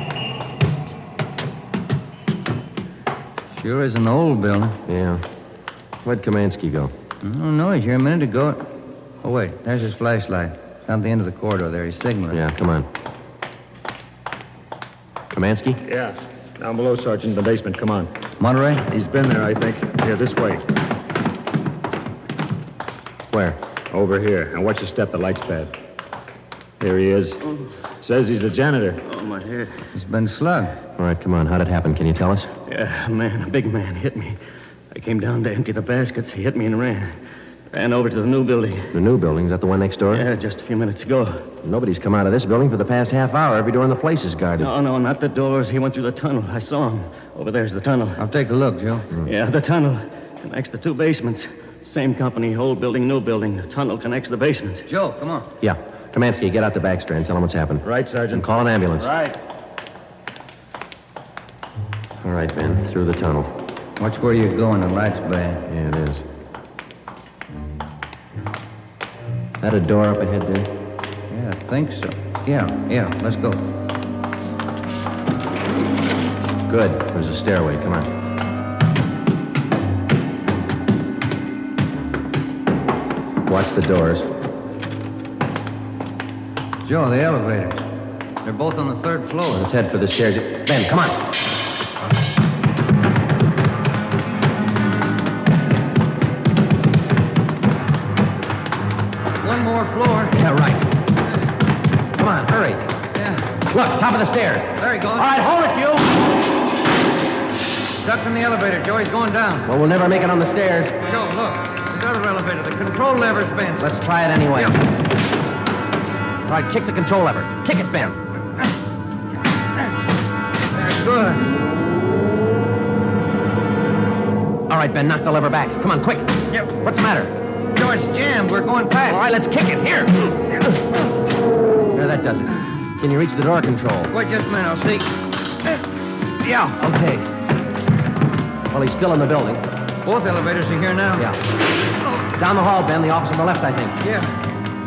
Sure is an old building. Yeah. Where'd Kamansky go? I don't know. He's here a minute ago. Oh, wait. There's his flashlight. It's down the end of the corridor there. He's signaling. Yeah, come on. Kamansky? Yeah. Down below, Sergeant, the basement. Come on. Monterey? He's been there, I think. Yeah, this way. Where? Over here. Now, watch your step. The light's bad. Here he is. Says he's a janitor. Oh, my head. He's been slugged. All right, come on. How'd it happen? Can you tell us? Yeah, a man, a big man, hit me. I came down to empty the baskets. He hit me and ran. Ran over to the new building. The new building? Is that the one next door? Yeah, just a few minutes ago. Nobody's come out of this building for the past half hour. Every door in the place is guarded. No, not the doors. He went through the tunnel. I saw him. Over there's the tunnel. I'll take a look, Joe. Yeah, the tunnel connects the 2 basements. Same company, old building, new building. The tunnel connects the basements. Joe, come on. Yeah. Kamansky, get out to Backstrand. Tell him what's happened. Right, Sergeant. And call an ambulance. Right. All right, Ben. Through the tunnel. Watch where you're going. The light's bad. Yeah, it is. That a door up ahead there? Yeah, I think so. Yeah. Let's go. Good. There's a stairway. Come on. Watch the doors. Joe, the elevators. They're both on the 3rd floor. Let's head for the stairs. Ben, come on. One more floor. Yeah, right. Come on, hurry. Yeah. Look, top of the stairs. There he goes. All right, hold it, you. Stuck in the elevator, Joe. He's going down. Well, we'll never make it on the stairs. Joe, look. This other elevator. The control lever's bent. Let's try it anyway. Yeah. All right, kick the control lever. Kick it, Ben. There, good. All right, Ben, knock the lever back. Come on, quick. Yep. What's the matter? Joe, it's jammed. We're going past. All right, let's kick it. Here. There, that does it. Can you reach the door control? Wait just a minute. I'll see. Yeah. Okay. Well, he's still in the building. Both elevators are here now. Yeah. Down the hall, Ben. The office on the left, I think. Yeah.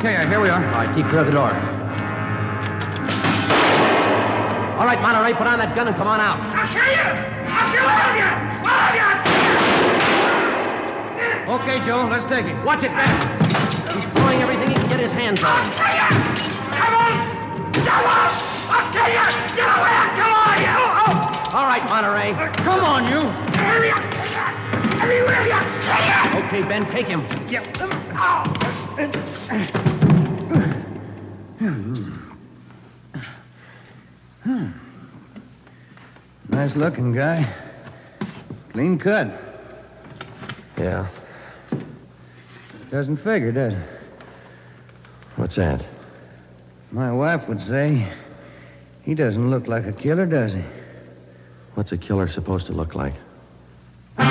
Okay, here we are. All right, keep clear of the door. All right, Monterey, put on that gun and come on out. I'll kill you! I'll kill all of you! All of you! Okay, Joe, let's take it. Watch it, Ben. He's throwing everything he can get his hands on. I'll kill you! Come on! Come on! I'll kill you! Get away! I'll kill all of you! Oh! All right, Monterey. Come on, you! Everywhere you! Okay, Ben, take him. Nice looking guy. Clean cut. Yeah. Doesn't figure, does it? What's that? My wife would say he doesn't look like a killer, does he? What's a killer supposed to look like? The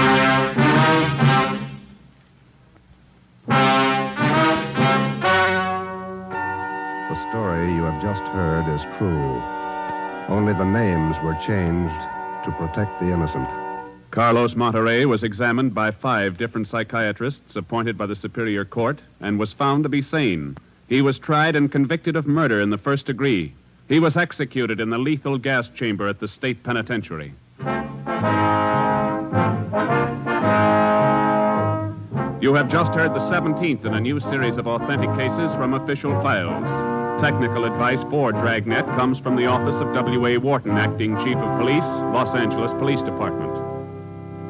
story you have just heard is true. Only the names were changed to protect the innocent. Carlos Monterey was examined by 5 different psychiatrists appointed by the Superior Court and was found to be sane. He was tried and convicted of murder in the first degree. He was executed in the lethal gas chamber at the state penitentiary. You have just heard the 17th in a new series of authentic cases from official files. Technical advice for Dragnet comes from the office of W.A. Wharton, Acting Chief of Police, Los Angeles Police Department.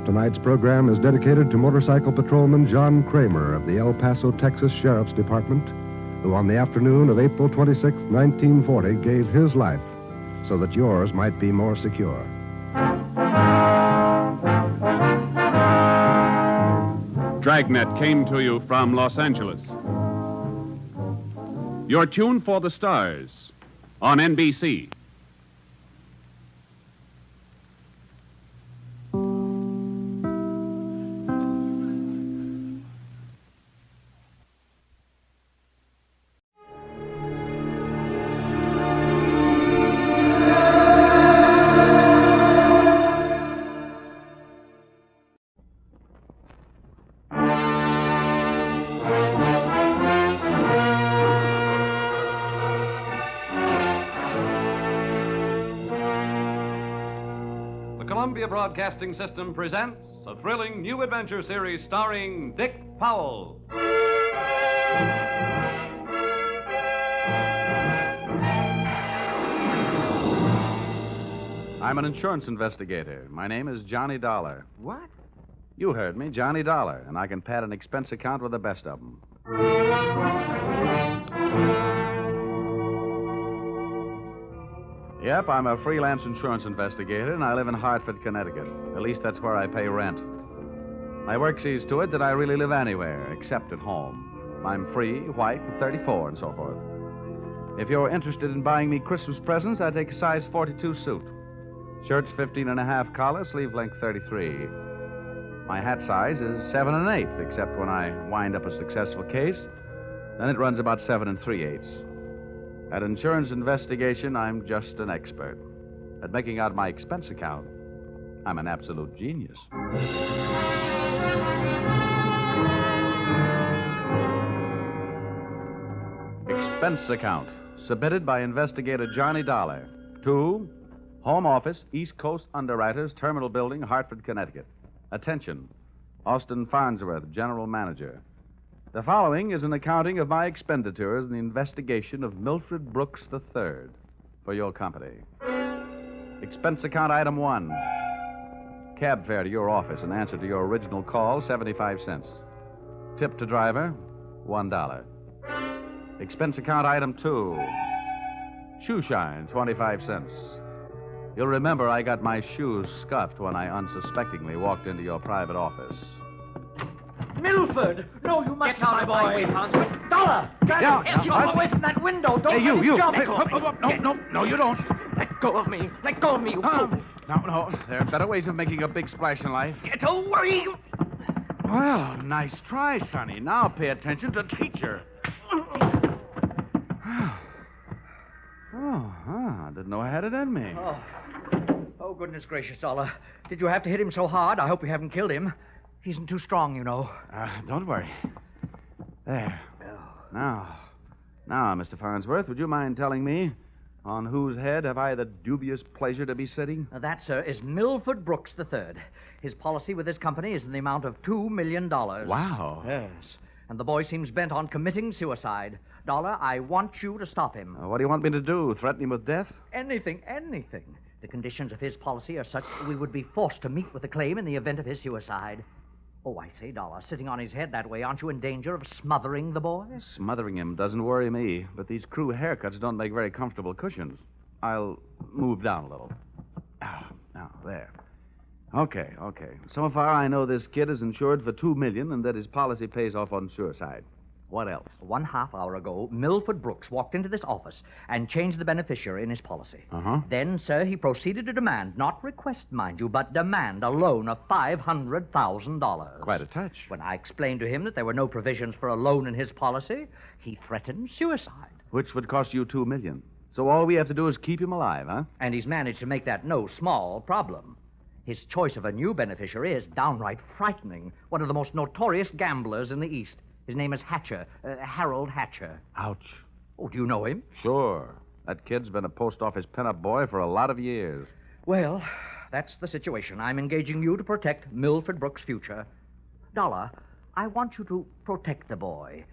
Tonight's program is dedicated to motorcycle patrolman John Kramer of the El Paso, Texas Sheriff's Department, who on the afternoon of April 26, 1940, gave his life so that yours might be more secure. Dragnet came to you from Los Angeles. Your tune for the stars on NBC. Columbia Broadcasting System presents a thrilling new adventure series starring Dick Powell. I'm an insurance investigator. My name is Johnny Dollar. What? You heard me, Johnny Dollar, and I can pad an expense account with the best of them. Yep, I'm a freelance insurance investigator, and I live in Hartford, Connecticut. At least that's where I pay rent. My work sees to it that I really live anywhere, except at home. I'm free, white, and 34, and so forth. If you're interested in buying me Christmas presents, I take a size 42 suit. Shirt's 15 and a half collar, sleeve length 33. My hat size is 7 1/8, except when I wind up a successful case. Then it runs about 7 3/8. At insurance investigation, I'm just an expert. At making out my expense account, I'm an absolute genius. Expense account, submitted by investigator Johnny Dollar to Home Office, East Coast Underwriters, Terminal Building, Hartford, Connecticut. Attention, Austin Farnsworth, General Manager. The following is an accounting of my expenditures in the investigation of Milfred Brooks III for your company. Expense account item 1. Cab fare to your office in answer to your original call, 75 cents. Tip to driver, $1. Expense account item 2. Shoe shine, 25 cents. You'll remember I got my shoes scuffed when I unsuspectingly walked into your private office. Milford! No, you must Get out of my way, Farnsworth. Dollar! Get away from that window. Don't Hey, you. jump. Hey, no, you don't. Let go of me. Let go of me, you fool. No. There are better ways of making a big splash in life. Get away! Well, nice try, Sonny. Now pay attention to teacher. I didn't know I had it in me. Oh, goodness gracious, Dollar. Did you have to hit him so hard? I hope you haven't killed him. He isn't too strong, you know. Don't worry. There. Now, Now, Mr. Farnsworth, would you mind telling me on whose head have I the dubious pleasure to be sitting? That, sir, is Milford Brooks III. His policy with this company is in the amount of $2 million. Wow. Yes. And the boy seems bent on committing suicide. Dollar, I want you to stop him. What do you want me to do? Threaten him with death? Anything. The conditions of his policy are such that we would be forced to meet with a claim in the event of his suicide. Oh, I say, Dollar, sitting on his head that way, aren't you in danger of smothering the boy? Smothering him doesn't worry me, but these crew haircuts don't make very comfortable cushions. I'll move down a little. Now, there. Okay. So far, I know this kid is insured for $2 million and that his policy pays off on suicide. What else? 1/2 hour ago, Milford Brooks walked into this office and changed the beneficiary in his policy. Then, sir, he proceeded to demand, not request, mind you, but demand a loan of $500,000. Quite a touch. When I explained to him that there were no provisions for a loan in his policy, he threatened suicide. Which would cost you $2 million. So all we have to do is keep him alive, huh? And he's managed to make that no small problem. His choice of a new beneficiary is downright frightening. One of the most notorious gamblers in the East. His name is Hatcher, Harold Hatcher. Ouch. Oh, do you know him? Sure. That kid's been a post office pinup boy for a lot of years. Well, that's the situation. I'm engaging you to protect Milford Brooks' future. Dollar, I want you to protect the boy.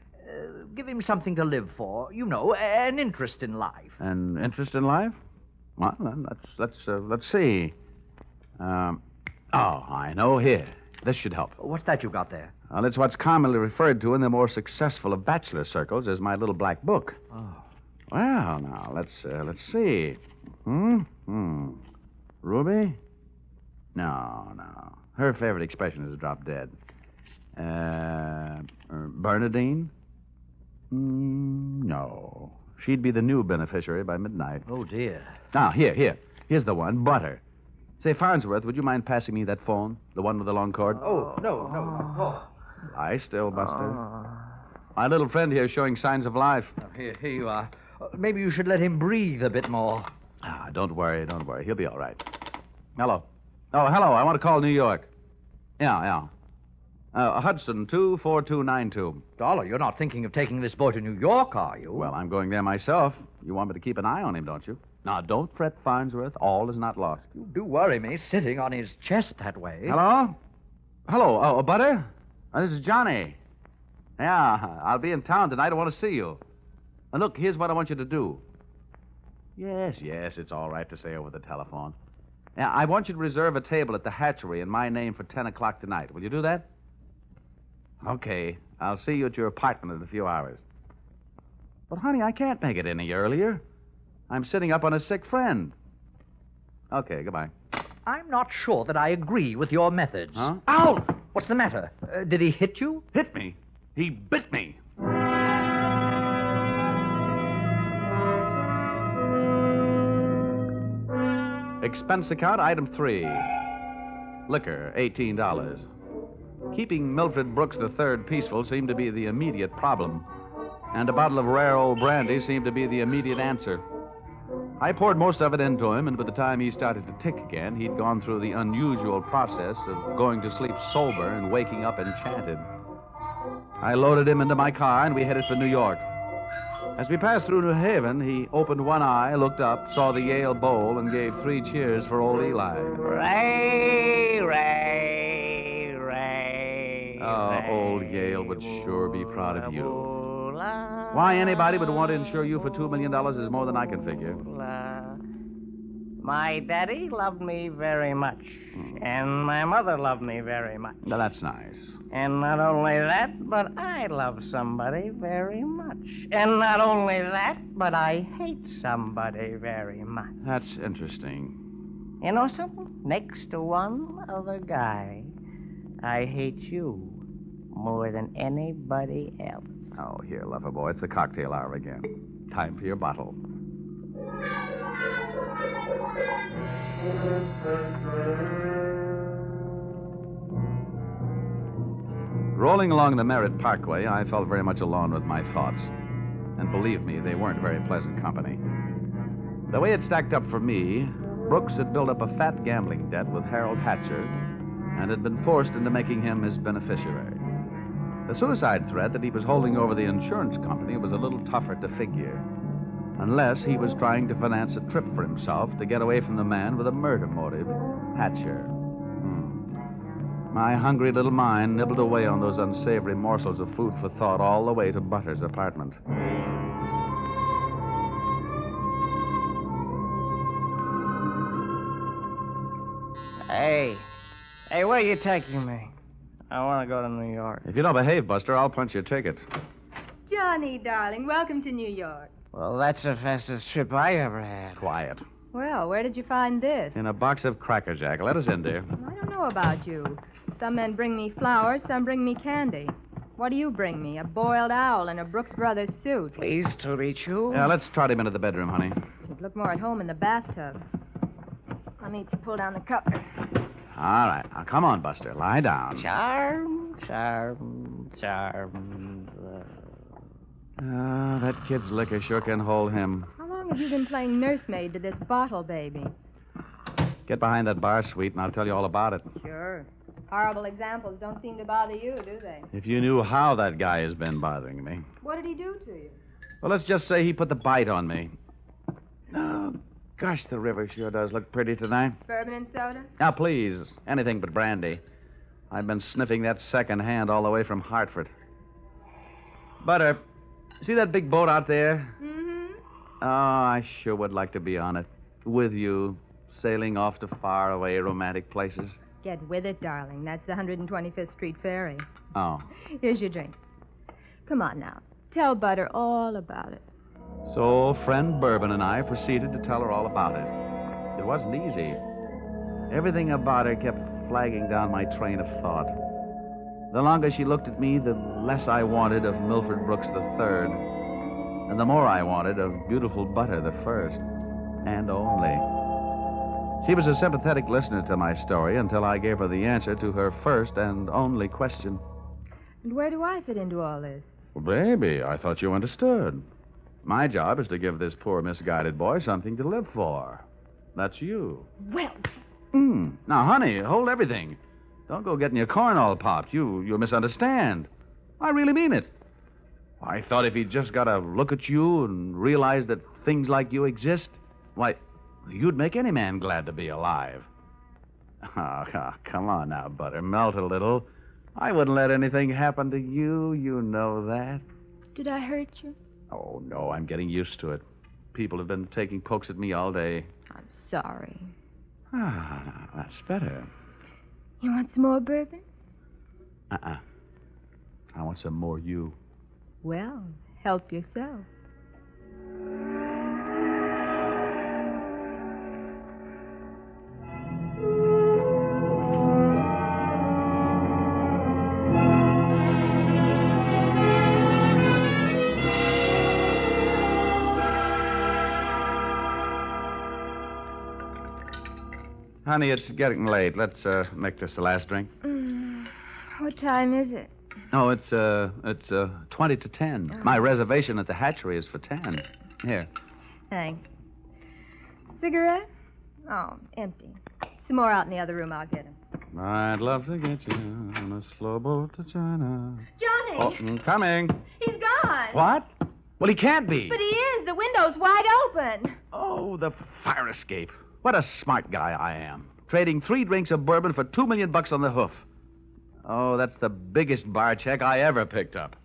Give him something to live for. You know, an interest in life. An interest in life? Well, then, let's see. I know. Here. This should help. What's that you got there? Well, it's what's commonly referred to in the more successful of bachelor circles as my little black book. Oh. Well, now, let's see. Ruby? No. Her favorite expression is drop dead. Bernadine? No. She'd be the new beneficiary by midnight. Oh, dear. Now, here. Here's the one, Butter. Say, Farnsworth, would you mind passing me that phone? The one with the long cord? Oh, no. Lie still, Buster. My little friend here is showing signs of life. Here you are. Maybe you should let him breathe a bit more. Don't worry. He'll be all right. Hello. Oh, hello. I want to call New York. Yeah. Hudson, 24292. Dollar, you're not thinking of taking this boy to New York, are you? Well, I'm going there myself. You want me to keep an eye on him, don't you? Now, don't fret, Farnsworth. All is not lost. You do worry me, sitting on his chest that way. Hello? Oh, Butter? This is Johnny. Yeah, I'll be in town tonight. I want to see you. And look, here's what I want you to do. Yes, it's all right to say over the telephone. Yeah, I want you to reserve a table at the hatchery in my name for 10 o'clock tonight. Will you do that? Okay. I'll see you at your apartment in a few hours. But, honey, I can't make it any earlier. I'm sitting up on a sick friend. Okay, goodbye. I'm not sure that I agree with your methods. Huh? Ow! What's the matter? Did he hit you? Hit me? He bit me. Expense account, item 3. Liquor, $18. Keeping Milford Brooks III peaceful seemed to be the immediate problem, and a bottle of rare old brandy seemed to be the immediate answer. I poured most of it into him, and by the time he started to tick again, he'd gone through the unusual process of going to sleep sober and waking up enchanted. I loaded him into my car, and we headed for New York. As we passed through New Haven, he opened one eye, looked up, saw the Yale Bowl, and gave 3 cheers for old Eli. Ray. Oh, old Yale would sure be proud of you. Why anybody would want to insure you for $2 million is more than I can figure. My daddy loved me very much, and my mother loved me very much. Now, that's nice. And not only that, but I love somebody very much. And not only that, but I hate somebody very much. That's interesting. You know something? Next to one other guy, I hate you more than anybody else. Oh, here, lover boy, it's the cocktail hour again. Time for your bottle. Rolling along the Merritt Parkway, I felt very much alone with my thoughts. And believe me, they weren't very pleasant company. The way it stacked up for me, Brooks had built up a fat gambling debt with Harold Hatcher and had been forced into making him his beneficiary. The suicide threat that he was holding over the insurance company was a little tougher to figure. Unless he was trying to finance a trip for himself to get away from the man with a murder motive, Hatcher. My hungry little mind nibbled away on those unsavory morsels of food for thought all the way to Butter's apartment. Hey, where are you taking me? I want to go to New York. If you don't behave, Buster, I'll punch your ticket. Johnny, darling, welcome to New York. Well, that's the fastest trip I ever had. Quiet. Well, where did you find this? In a box of Cracker Jack. Let us in, dear. I don't know about you. Some men bring me flowers, some bring me candy. What do you bring me? A boiled owl in a Brooks Brothers suit. Pleased to meet you. Yeah, let's trot him into the bedroom, honey. You'd look more at home in the bathtub. Let me pull down the cover. All right. Now, come on, Buster. Lie down. Charm. That kid's liquor sure can hold him. How long have you been playing nursemaid to this bottle baby? Get behind that bar, sweet, and I'll tell you all about it. Sure. Horrible examples don't seem to bother you, do they? If you knew how that guy has been bothering me. What did he do to you? Well, let's just say he put the bite on me. Oh, gosh, the river sure does look pretty tonight. Bourbon and soda? Now, please, anything but brandy. I've been sniffing that second hand all the way from Hartford. Butter, see that big boat out there? Mm-hmm. Oh, I sure would like to be on it. With you, sailing off to faraway romantic places. Get with it, darling. That's the 125th Street Ferry. Oh. Here's your drink. Come on now. Tell Butter all about it. So, friend Bourbon and I proceeded to tell her all about it. It wasn't easy. Everything about her kept flagging down my train of thought. The longer she looked at me, the less I wanted of Milford Brooks III, and the more I wanted of beautiful Butter the first, and only. She was a sympathetic listener to my story until I gave her the answer to her first and only question. And where do I fit into all this? Well, baby, I thought you understood. My job is to give this poor misguided boy something to live for. That's you. Well... Now, honey, hold everything. Don't go getting your corn all popped. You misunderstand. I really mean it. I thought if he'd just got to look at you and realize that things like you exist, why, you'd make any man glad to be alive. Oh, come on now, Butter. Melt a little. I wouldn't let anything happen to you. You know that. Did I hurt you? Oh, no, I'm getting used to it. People have been taking pokes at me all day. I'm sorry. Ah, that's better. You want some more bourbon? I want some more you. Well, help yourself. Honey, it's getting late. Let's make this the last drink. What time is it? Oh, it's 20 to 10. Oh. My reservation at the hatchery is for 10. Here. Thanks. Cigarette? Oh, empty. Some more out in the other room. I'll get them. I'd love to get you on a slow boat to China. Johnny! Oh, coming. He's gone. What? Well, he can't be. But he is. The window's wide open. Oh, the fire escape. What a smart guy I am. Trading 3 drinks of bourbon for $2 million on the hoof. Oh, that's the biggest bar check I ever picked up.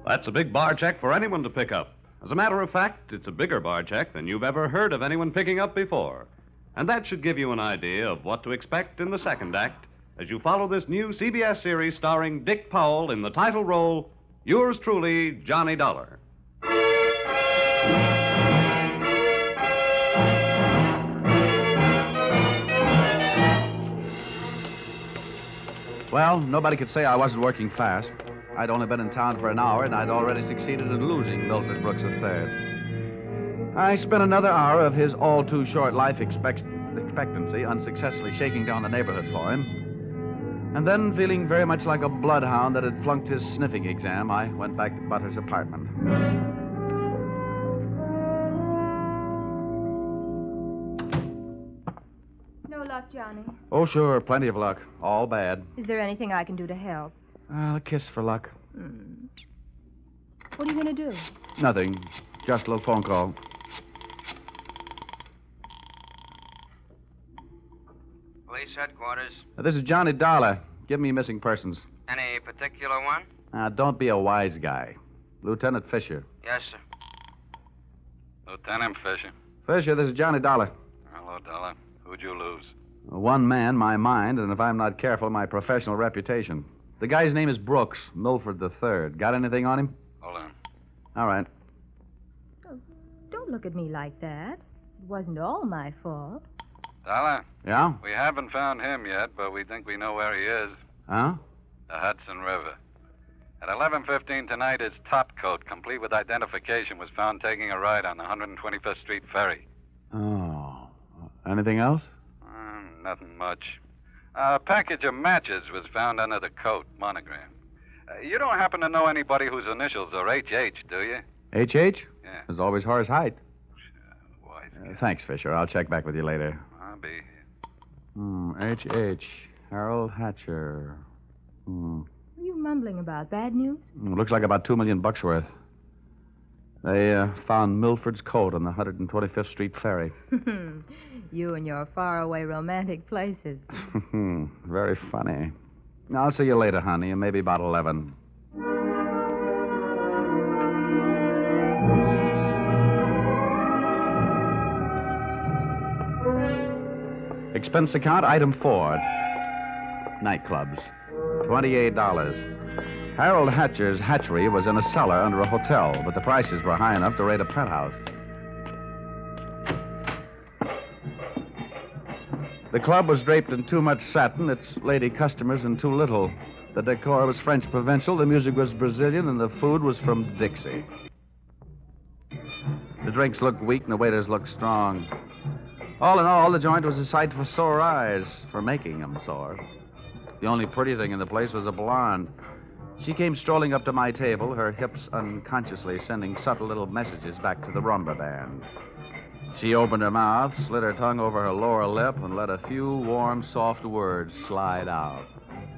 That's a big bar check for anyone to pick up. As a matter of fact, it's a bigger bar check than you've ever heard of anyone picking up before. And that should give you an idea of what to expect in the second act as you follow this new CBS series starring Dick Powell in the title role, yours truly, Johnny Dollar. Well, nobody could say I wasn't working fast. I'd only been in town for an hour, and I'd already succeeded in losing Milford Brooks III. I spent another hour of his all-too-short life expectancy unsuccessfully shaking down the neighborhood for him. And then, feeling very much like a bloodhound that had flunked his sniffing exam, I went back to Butter's apartment. No luck, Johnny. Oh, sure, plenty of luck. All bad. Is there anything I can do to help? A kiss for luck. What are you going to do? Nothing. Just a little phone call. Police headquarters. This is Johnny Dollar. Give me missing persons. Any particular one? Don't be a wise guy. Lieutenant Fisher. Yes, sir. Lieutenant Fisher. Fisher, this is Johnny Dollar. Hello, Dollar. Who'd you lose? One man, my mind, and if I'm not careful, my professional reputation. The guy's name is Brooks, Milford III. Got anything on him? Hold on. All right. Oh, don't look at me like that. It wasn't all my fault. Dollar? Yeah? We haven't found him yet, but we think we know where he is. Huh? The Hudson River. At 11:15 tonight, his top coat, complete with identification, was found taking a ride on the 125th Street ferry. Oh. Anything else? Nothing much. A package of matches was found under the coat, monogram. You don't happen to know anybody whose initials are H.H., do you? H.H.? Yeah. There's always Horace Height. Wise. Thanks, Fisher. I'll check back with you later. I'll be here. H.H. Harold Hatcher. What are you mumbling about? Bad news? Looks like about $2 million worth. They found Milford's coat on the 125th Street ferry. You and your faraway romantic places. Very funny. I'll see you later, honey, and maybe about 11. Expense account, item 4. Nightclubs. $28. Harold Hatcher's hatchery was in a cellar under a hotel, but the prices were high enough to rate a penthouse. The club was draped in too much satin, its lady customers in too little. The decor was French provincial, the music was Brazilian, and the food was from Dixie. The drinks looked weak and the waiters looked strong. All in all, the joint was a sight for sore eyes, for making them sore. The only pretty thing in the place was a blonde. She came strolling up to my table, her hips unconsciously sending subtle little messages back to the rumba band. She opened her mouth, slid her tongue over her lower lip, and let a few warm, soft words slide out.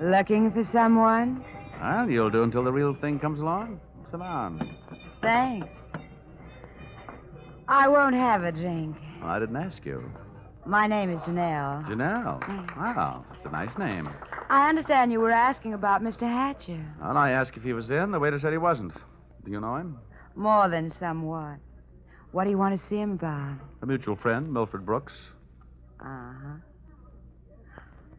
Looking for someone? Well, you'll do until the real thing comes along. Sit down. Thanks. I won't have a drink. Well, I didn't ask you. My name is Janelle. Janelle? Wow, that's a nice name. I understand you were asking about Mr. Hatcher. Well, I asked if he was in. The waiter said he wasn't. Do you know him? More than somewhat. What do you want to see him about? A mutual friend, Milford Brooks. Uh-huh.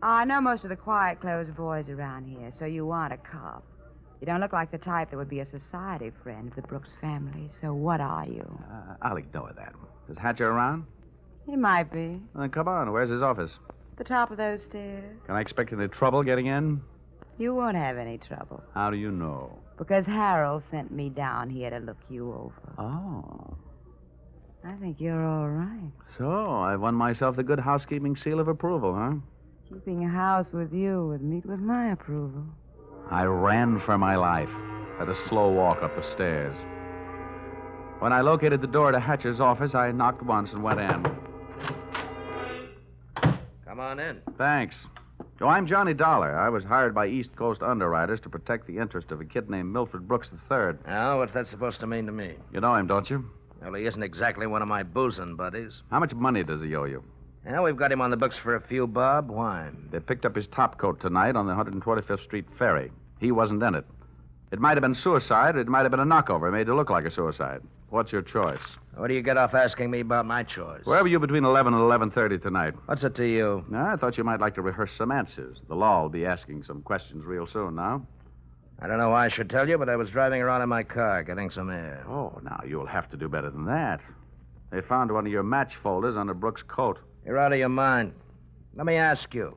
I know most of the quiet-closed boys around here, so you want a cop. You don't look like the type that would be a society friend of the Brooks family, so what are you? I'll ignore that. Is Hatcher around? He might be. Then come on. Where's his office? The top of those stairs. Can I expect any trouble getting in? You won't have any trouble. How do you know? Because Harold sent me down here to look you over. Oh. I think you're all right. So, I've won myself the good housekeeping seal of approval, huh? Keeping a house with you would meet with my approval. I ran for my life. Had a slow walk up the stairs. When I located the door to Hatcher's office, I knocked once and went in. Come on in. Thanks. Oh, I'm Johnny Dollar. I was hired by East Coast underwriters to protect the interest of a kid named Milford Brooks III. Now, what's that supposed to mean to me? You know him, don't you? Well, he isn't exactly one of my boozing buddies. How much money does he owe you? Well, we've got him on the books for a few bob. Why? They picked up his top coat tonight on the 125th Street ferry. He wasn't in it. It might have been suicide, or it might have been a knockover made to look like a suicide. What's your choice? What do you get off asking me about my choice? Where were you between 11 and 11:30 tonight? What's it to you? I thought you might like to rehearse some answers. The law will be asking some questions real soon now. I don't know why I should tell you, but I was driving around in my car getting some air. Oh, now, you'll have to do better than that. They found one of your match folders under Brooks' coat. You're out of your mind. Let me ask you.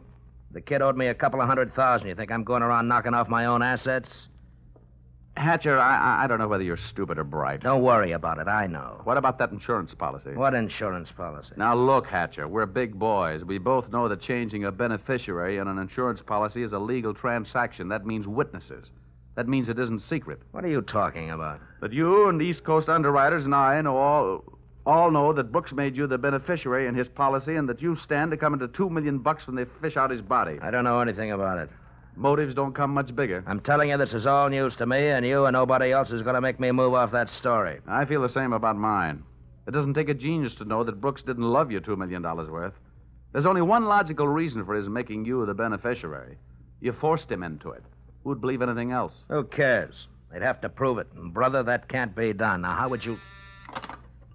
The kid owed me a couple of $100,000. You think I'm going around knocking off my own assets? Hatcher, I don't know whether you're stupid or bright. Don't worry about it. I know. What about that insurance policy? What insurance policy? Now, look, Hatcher, we're big boys. We both know that changing a beneficiary in an insurance policy is a legal transaction. That means witnesses. That means it isn't secret. What are you talking about? But you and East Coast underwriters and I know all know that Brooks made you the beneficiary in his policy and that you stand to come into $2 million when they fish out his body. I don't know anything about it. Motives don't come much bigger. I'm telling you, this is all news to me, and you and nobody else is going to make me move off that story. I feel the same about mine. It doesn't take a genius to know that Brooks didn't love you $2 million worth. There's only one logical reason for his making you the beneficiary. You forced him into it. Who'd believe anything else? Who cares? They'd have to prove it. And, brother, that can't be done. Now, how would you...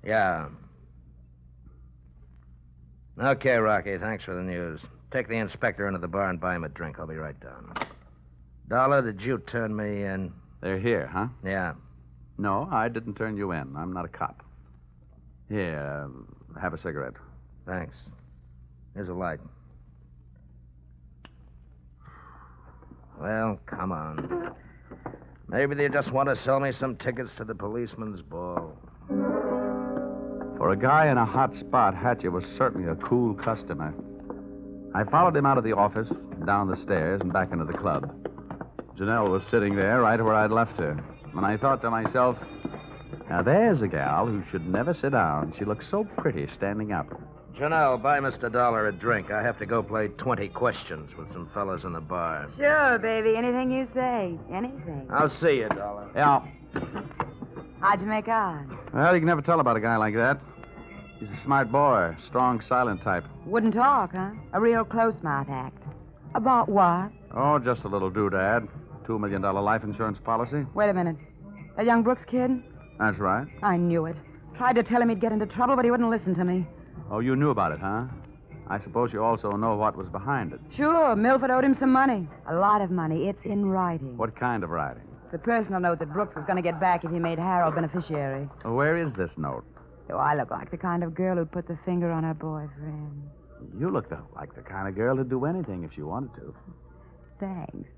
Yeah. Okay, Rocky, thanks for the news. Take the inspector into the bar and buy him a drink. I'll be right down. Dollar, did you turn me in? They're here, huh? Yeah. No, I didn't turn you in. I'm not a cop. Here, have a cigarette. Thanks. Here's a light. Well, come on. Maybe they just want to sell me some tickets to the policeman's ball. For a guy in a hot spot, Hatcher was certainly a cool customer. I followed him out of the office, down the stairs, and back into the club. Janelle was sitting there right where I'd left her. And I thought to myself, now there's a gal who should never sit down. She looks so pretty standing up. Janelle, buy Mr. Dollar a drink. I have to go play 20 questions with some fellas in the bar. Sure, baby. Anything you say. Anything. I'll see you, Dollar. Yeah. How'd you make out? Well, you can never tell about a guy like that. He's a smart boy, strong, silent type. Wouldn't talk, huh? A real close-mouth act. About what? Oh, just a little doodad. $2 million life insurance policy. Wait a minute. That young Brooks kid? That's right. I knew it. Tried to tell him he'd get into trouble, but he wouldn't listen to me. Oh, you knew about it, huh? I suppose you also know what was behind it. Sure, Milford owed him some money. A lot of money. It's in writing. What kind of writing? The personal note that Brooks was going to get back if he made Harold beneficiary. Well, where is this note? Do I look like the kind of girl who'd put the finger on her boyfriend? You look like the kind of girl who'd do anything if she wanted to. Thanks.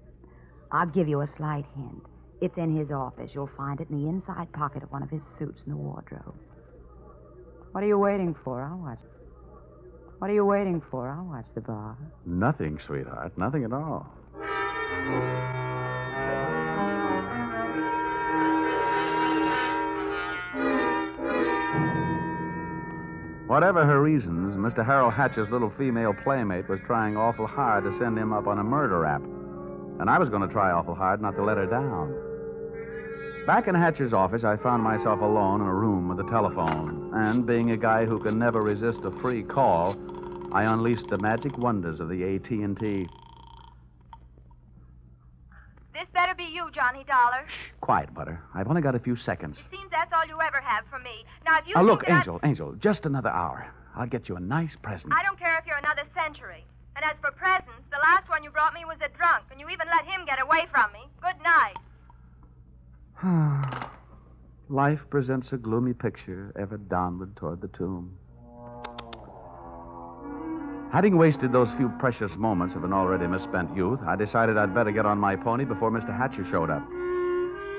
I'll give you a slight hint. It's in his office. You'll find it in the inside pocket of one of his suits in the wardrobe. What are you waiting for? I'll watch. What are you waiting for? I'll watch the bar. Nothing, sweetheart. Nothing at all. Whatever her reasons, Mr. Harold Hatcher's little female playmate was trying awful hard to send him up on a murder rap. And I was going to try awful hard not to let her down. Back in Hatcher's office, I found myself alone in a room with a telephone. And being a guy who can never resist a free call, I unleashed the magic wonders of the AT&T. This better be you, Johnny Dollar. Quiet, Butter. I've only got a few seconds. It seems that's all you ever have for me. Now, if you Look, think that Angel, just another hour. I'll get you a nice present. I don't care if you're another century. And as for presents, the last one you brought me was a drunk, and you even let him get away from me. Good night. Life presents a gloomy picture ever downward toward the tomb. Having wasted those few precious moments of an already misspent youth, I decided I'd better get on my pony before Mr. Hatcher showed up.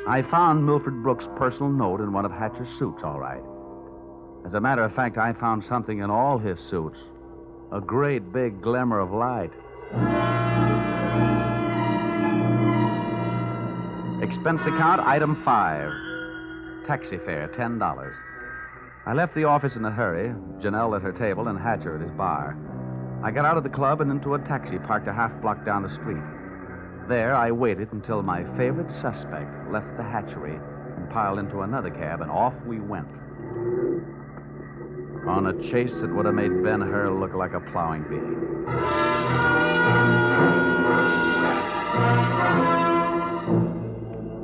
I found Milford Brooks' personal note in one of Hatcher's suits, all right. As a matter of fact, I found something in all his suits. A great big glimmer of light. Expense account, item 5. Taxi fare, $10. I left the office in a hurry, Janelle at her table and Hatcher at his bar. I got out of the club and into a taxi parked a half block down the street. There, I waited until my favorite suspect left the hatchery and piled into another cab, and off we went. On a chase that would have made Ben-Hur look like a plowing bee.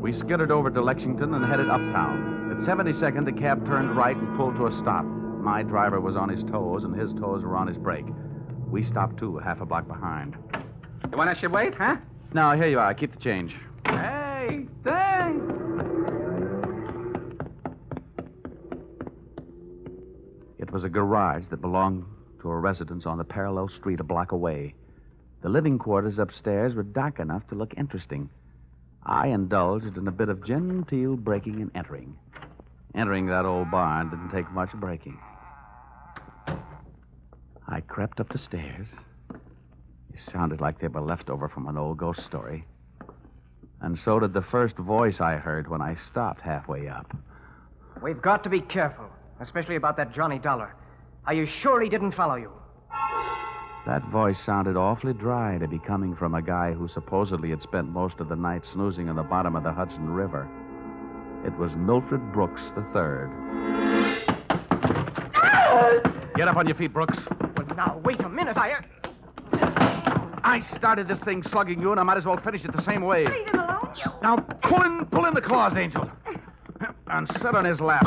We skittered over to Lexington and headed uptown. At 72nd, the cab turned right and pulled to a stop. My driver was on his toes, and his toes were on his brake. We stopped, too, half a block behind. You want us to wait, huh? No, here you are. Keep the change. Hey, thanks. It was a garage that belonged to a residence on the parallel street a block away. The living quarters upstairs were dark enough to look interesting. I indulged in a bit of genteel breaking and entering. Entering that old barn didn't take much breaking. I crept up the stairs. It sounded like they were left over from an old ghost story. And so did the first voice I heard when I stopped halfway up. We've got to be careful, especially about that Johnny Dollar. Are you sure he didn't follow you? That voice sounded awfully dry to be coming from a guy who supposedly had spent most of the night snoozing in the bottom of the Hudson River. It was Milfred Brooks III. Get up on your feet, Brooks. Well, now, wait a minute. I started this thing slugging you, and I might as well finish it the same way. Leave him alone, you. Now, pull in the claws, Angel. And sit on his lap.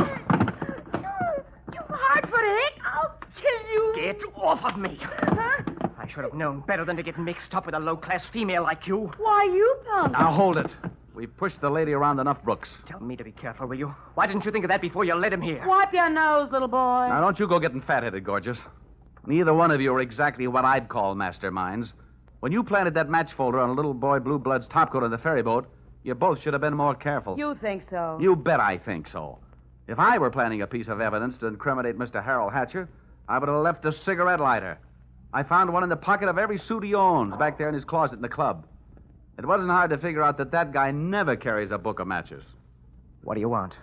You hard-footed. I'll kill you. Get off of me. Huh? I should have known better than to get mixed up with a low-class female like you. Why, you punk. Now, hold it. We pushed the lady around enough, Brooks. Tell me to be careful, will you? Why didn't you think of that before you led him here? Wipe your nose, little boy. Now, don't you go getting fat-headed, gorgeous. Neither one of you are exactly what I'd call masterminds. When you planted that match folder on a little boy Blue Blood's topcoat on the ferry boat, you both should have been more careful. You think so? You bet I think so. If I were planning a piece of evidence to incriminate Mr. Harold Hatcher, I would have left a cigarette lighter. I found one in the pocket of every suit he owns back there in his closet in the club. It wasn't hard to figure out that guy never carries a book of matches. What do you want?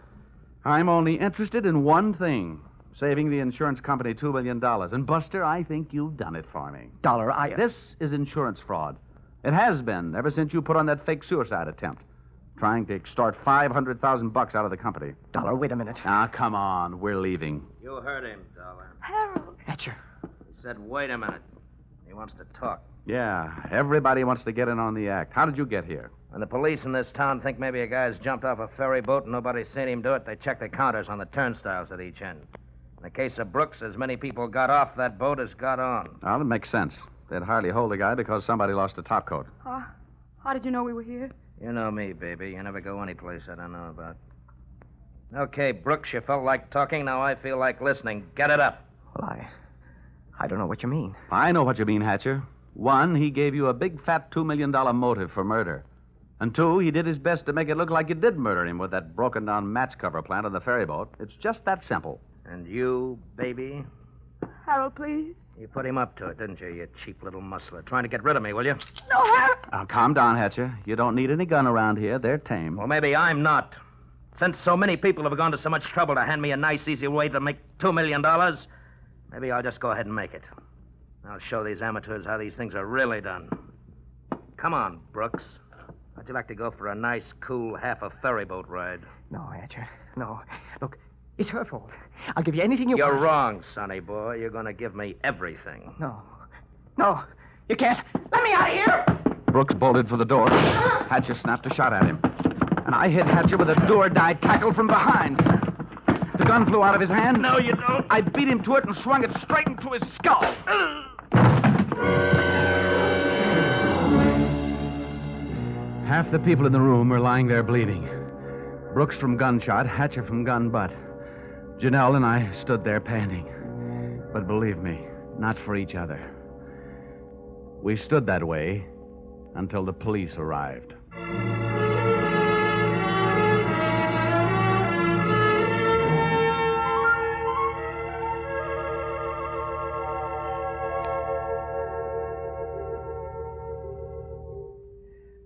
I'm only interested in one thing. Saving the insurance company $2 million. And, Buster, I think you've done it for me. Dollar, This is insurance fraud. It has been ever since you put on that fake suicide attempt. Trying to extort $500,000 out of the company. Dollar, wait a minute. Ah, come on. We're leaving. You heard him, Dollar. Harold. Hatcher. He said, wait a minute. He wants to talk. Yeah, everybody wants to get in on the act. How did you get here? When the police in this town think maybe a guy's jumped off a ferry boat and nobody's seen him do it, they check the counters on the turnstiles at each end. In the case of Brooks, as many people got off that boat as got on. Well, it makes sense. They'd hardly hold a guy because somebody lost a topcoat. How did you know we were here? You know me, baby. You never go any place I don't know about. Okay, Brooks, you felt like talking. Now I feel like listening. Get it up. Well, I don't know what you mean. I know what you mean, Hatcher. One, he gave you a big fat $2 million motive for murder. And two, he did his best to make it look like you did murder him with that broken-down match cover plant on the ferry boat. It's just that simple. And you, baby? Harold, please. You put him up to it, didn't you, you cheap little muscler? Trying to get rid of me, will you? No, Harold. Now, calm down, Hatcher. You don't need any gun around here. They're tame. Well, maybe I'm not. Since so many people have gone to so much trouble to hand me a nice, easy way to make $2 million, maybe I'll just go ahead and make it. I'll show these amateurs how these things are really done. Come on, Brooks. How'd you like to go for a nice, cool, half a ferry boat ride? No, Hatcher. No. Look, it's her fault. I'll give you anything you want. You're wrong, sonny boy. You're going to give me everything. No. No, you can't. Let me out of here! Brooks bolted for the door. Hatcher snapped a shot at him. And I hit Hatcher with a do-or-die tackle from behind. The gun flew out of his hand. No, you don't. I beat him to it and swung it straight into his skull. Half the people in the room were lying there bleeding. Brooks from gunshot, Hatcher from gun butt. Janelle and I stood there panting. But believe me, not for each other. We stood that way until the police arrived.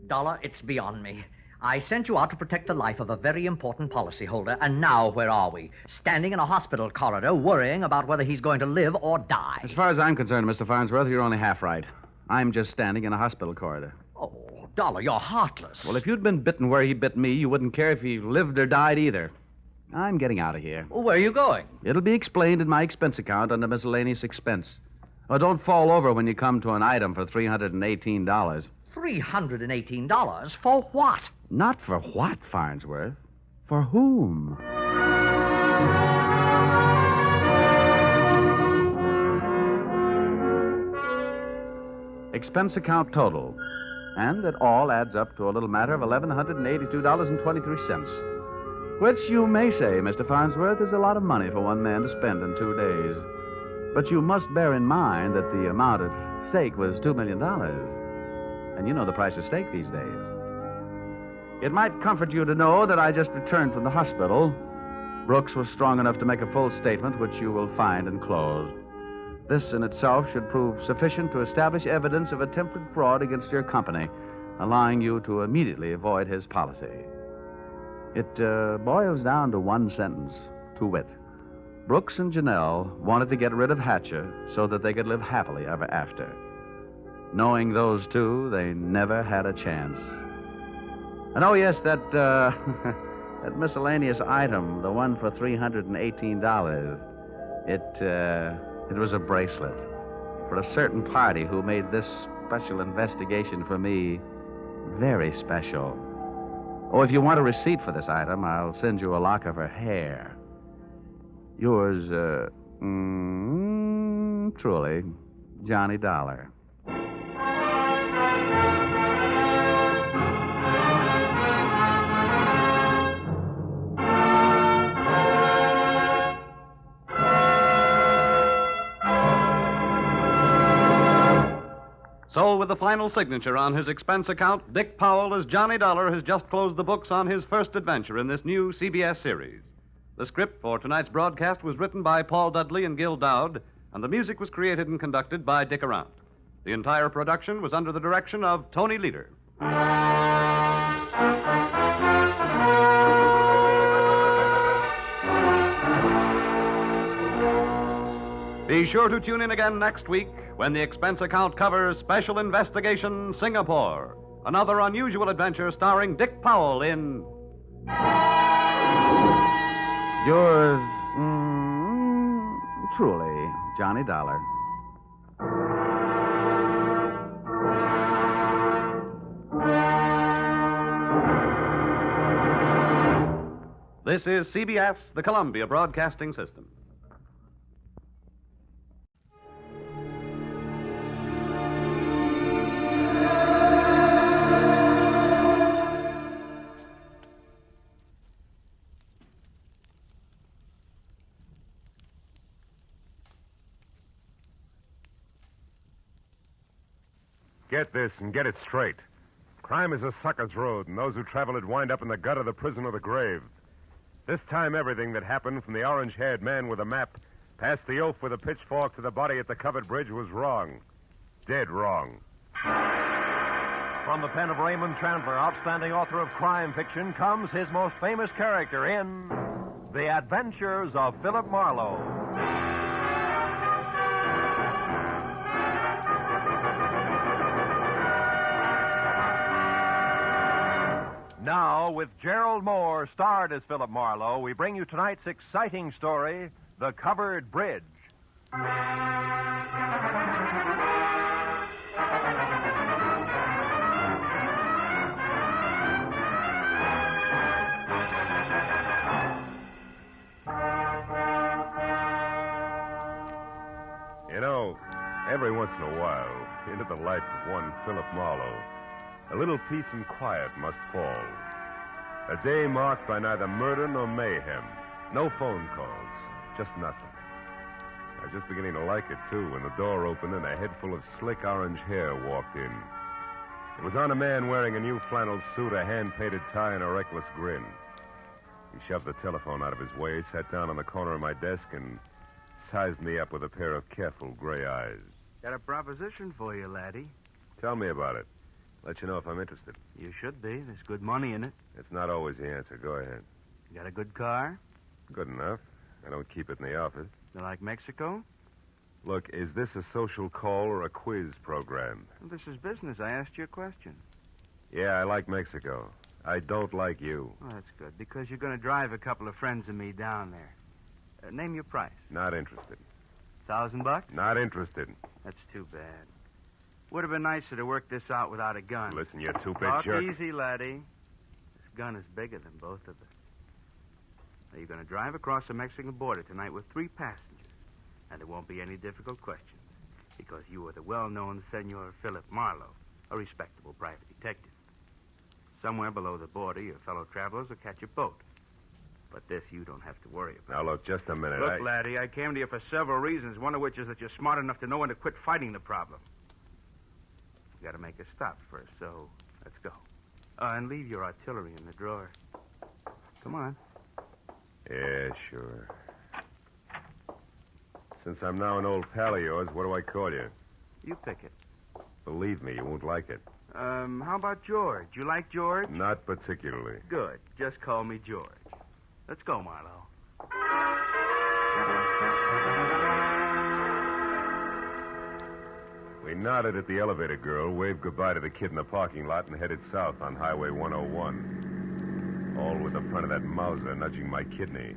Dollar, it's beyond me. I sent you out to protect the life of a very important policyholder, and now where are we? Standing in a hospital corridor, worrying about whether he's going to live or die. As far as I'm concerned, Mr. Farnsworth, you're only half right. I'm just standing in a hospital corridor. Oh, Dollar, you're heartless. Well, if you'd been bitten where he bit me, you wouldn't care if he lived or died either. I'm getting out of here. Well, where are you going? It'll be explained in my expense account under miscellaneous expense. Oh, don't fall over when you come to an item for $318. $318? For what? Not for what, Farnsworth? For whom? Expense account total. And it all adds up to a little matter of $1,182.23. Which you may say, Mr. Farnsworth, is a lot of money for one man to spend in 2 days. But you must bear in mind that the amount at stake was $2 million. And you know the price of steak these days. It might comfort you to know that I just returned from the hospital. Brooks was strong enough to make a full statement, which you will find enclosed. This in itself should prove sufficient to establish evidence of attempted fraud against your company, allowing you to immediately avoid his policy. It boils down to one sentence, to wit. Brooks and Janelle wanted to get rid of Hatcher so that they could live happily ever after. Knowing those two, they never had a chance. And oh, yes, that that miscellaneous item, the one for $318, it was a bracelet for a certain party who made this special investigation for me very special. Oh, if you want a receipt for this item, I'll send you a lock of her hair. Yours, truly, Johnny Dollar. So, with the final signature on his expense account, Dick Powell as Johnny Dollar has just closed the books on his first adventure in this new CBS series. The script for tonight's broadcast was written by Paul Dudley and Gil Dowd, and the music was created and conducted by Dick Arant. The entire production was under the direction of Tony Leader. Be sure to tune in again next week when the expense account covers Special Investigation Singapore, another unusual adventure starring Dick Powell in... Yours, truly, Johnny Dollar. This is CBS, the Columbia Broadcasting System. Get this and get it straight. Crime is a sucker's road, and those who travel it wind up in the gut of the prison or the grave. This time, everything that happened from the orange-haired man with a map past the oaf with a pitchfork to the body at the covered bridge was wrong. Dead wrong. From the pen of Raymond Chandler, outstanding author of crime fiction, comes his most famous character in The Adventures of Philip Marlowe. Now, with Gerald Moore starred as Philip Marlowe, we bring you tonight's exciting story, The Covered Bridge. You know, every once in a while, into the life of one Philip Marlowe, a little peace and quiet must fall. A day marked by neither murder nor mayhem. No phone calls. Just nothing. I was just beginning to like it, too, when the door opened and a head full of slick orange hair walked in. It was on a man wearing a new flannel suit, a hand-painted tie, and a reckless grin. He shoved the telephone out of his way, sat down on the corner of my desk, and sized me up with a pair of careful gray eyes. Got a proposition for you, laddie. Tell me about it. Let you know if I'm interested. You should be. There's good money in it. It's not always the answer. Go ahead. You got a good car? Good enough. I don't keep it in the office. You like Mexico? Look, is this a social call or a quiz program? Well, this is business. I asked you a question. Yeah, I like Mexico. I don't like you. Oh, that's good, because you're going to drive a couple of friends of me down there. Name your price. Not interested. $1,000? Not interested. That's too bad. Would have been nicer to work this out without a gun. Listen, you two-bit Talk jerk. easy, laddie. This gun is bigger than both of us. Now, you're going to drive across the Mexican border tonight with 3 passengers. And there won't be any difficult questions, because you are the well-known Senor Philip Marlowe, a respectable private detective. Somewhere below the border, your fellow travelers will catch a boat. But this you don't have to worry about. Now, look, just a minute. Look, laddie, I came to you for several reasons, one of which is that you're smart enough to know when to quit fighting the problem. You got to make a stop first, so let's go. And leave your artillery in the drawer. Come on. Yeah, sure. Since I'm now an old pal of yours, what do I call you? You pick it. Believe me, you won't like it. How about George? You like George? Not particularly. Good. Just call me George. Let's go, Marlowe. We nodded at the elevator girl, waved goodbye to the kid in the parking lot, and headed south on Highway 101. All with the front of that Mauser nudging my kidney.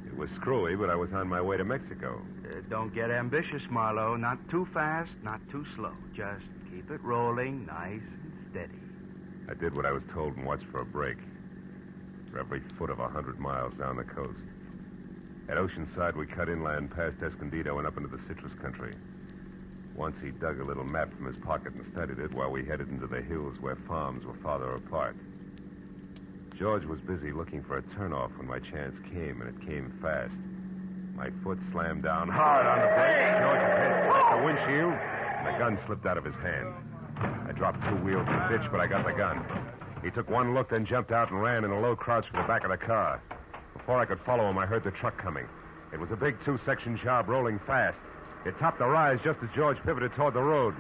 It was screwy, but I was on my way to Mexico. Don't get ambitious, Marlowe. Not too fast, not too slow. Just keep it rolling nice and steady. I did what I was told and watched for a break. For every foot of 100 miles down the coast. At Oceanside, we cut inland past Escondido and up into the citrus country. Once he dug a little map from his pocket and studied it while we headed into the hills where farms were farther apart. George was busy looking for a turnoff when my chance came, and it came fast. My foot slammed down hard on the brake. George's head smacked the windshield, and the gun slipped out of his hand. I dropped 2 wheels in the ditch, but I got the gun. He took one look, then jumped out and ran in a low crouch for the back of the car. Before I could follow him, I heard the truck coming. It was a big 2-section job rolling fast. It topped the rise just as George pivoted toward the road.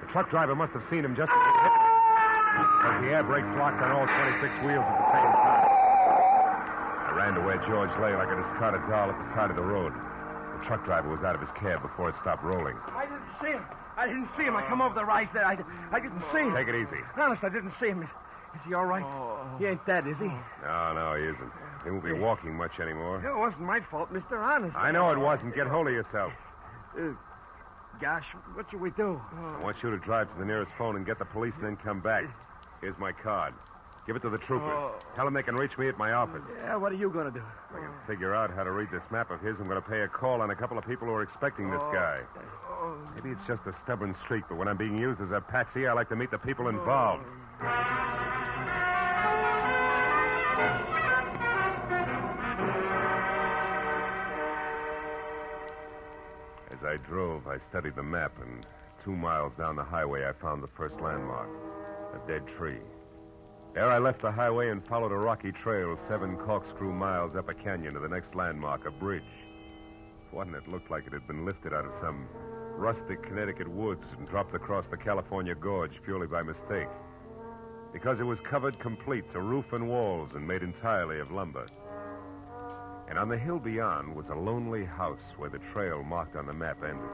The truck driver must have seen him just as it hit, because the air brakes locked on all 26 wheels at the same time. I ran to where George lay like a discarded doll at the side of the road. The truck driver was out of his cab before it stopped rolling. I didn't see him. I didn't see him. I come over the rise there. I didn't see him. Take it easy. Honest, I didn't see him. Is he all right? He ain't dead, is he? No, he isn't. He won't be walking much anymore. It wasn't my fault, Mr. Honest. I know it wasn't. Get hold of yourself. Gosh, what should we do? I want you to drive to the nearest phone and get the police and then come back. Here's my card. Give it to the troopers. Tell them they can reach me at my office. Yeah, what are you going to do? If I can figure out how to read this map of his, I'm going to pay a call on a couple of people who are expecting this guy. Maybe it's just a stubborn streak, but when I'm being used as a patsy, I like to meet the people involved. As I drove, I studied the map, and 2 miles down the highway, I found the first landmark, a dead tree. There I left the highway and followed a rocky trail 7 corkscrew miles up a canyon to the next landmark, a bridge. One that looked like it had been lifted out of some rustic Connecticut woods and dropped across the California gorge purely by mistake. Because it was covered complete to roof and walls and made entirely of lumber. And on the hill beyond was a lonely house where the trail marked on the map ended.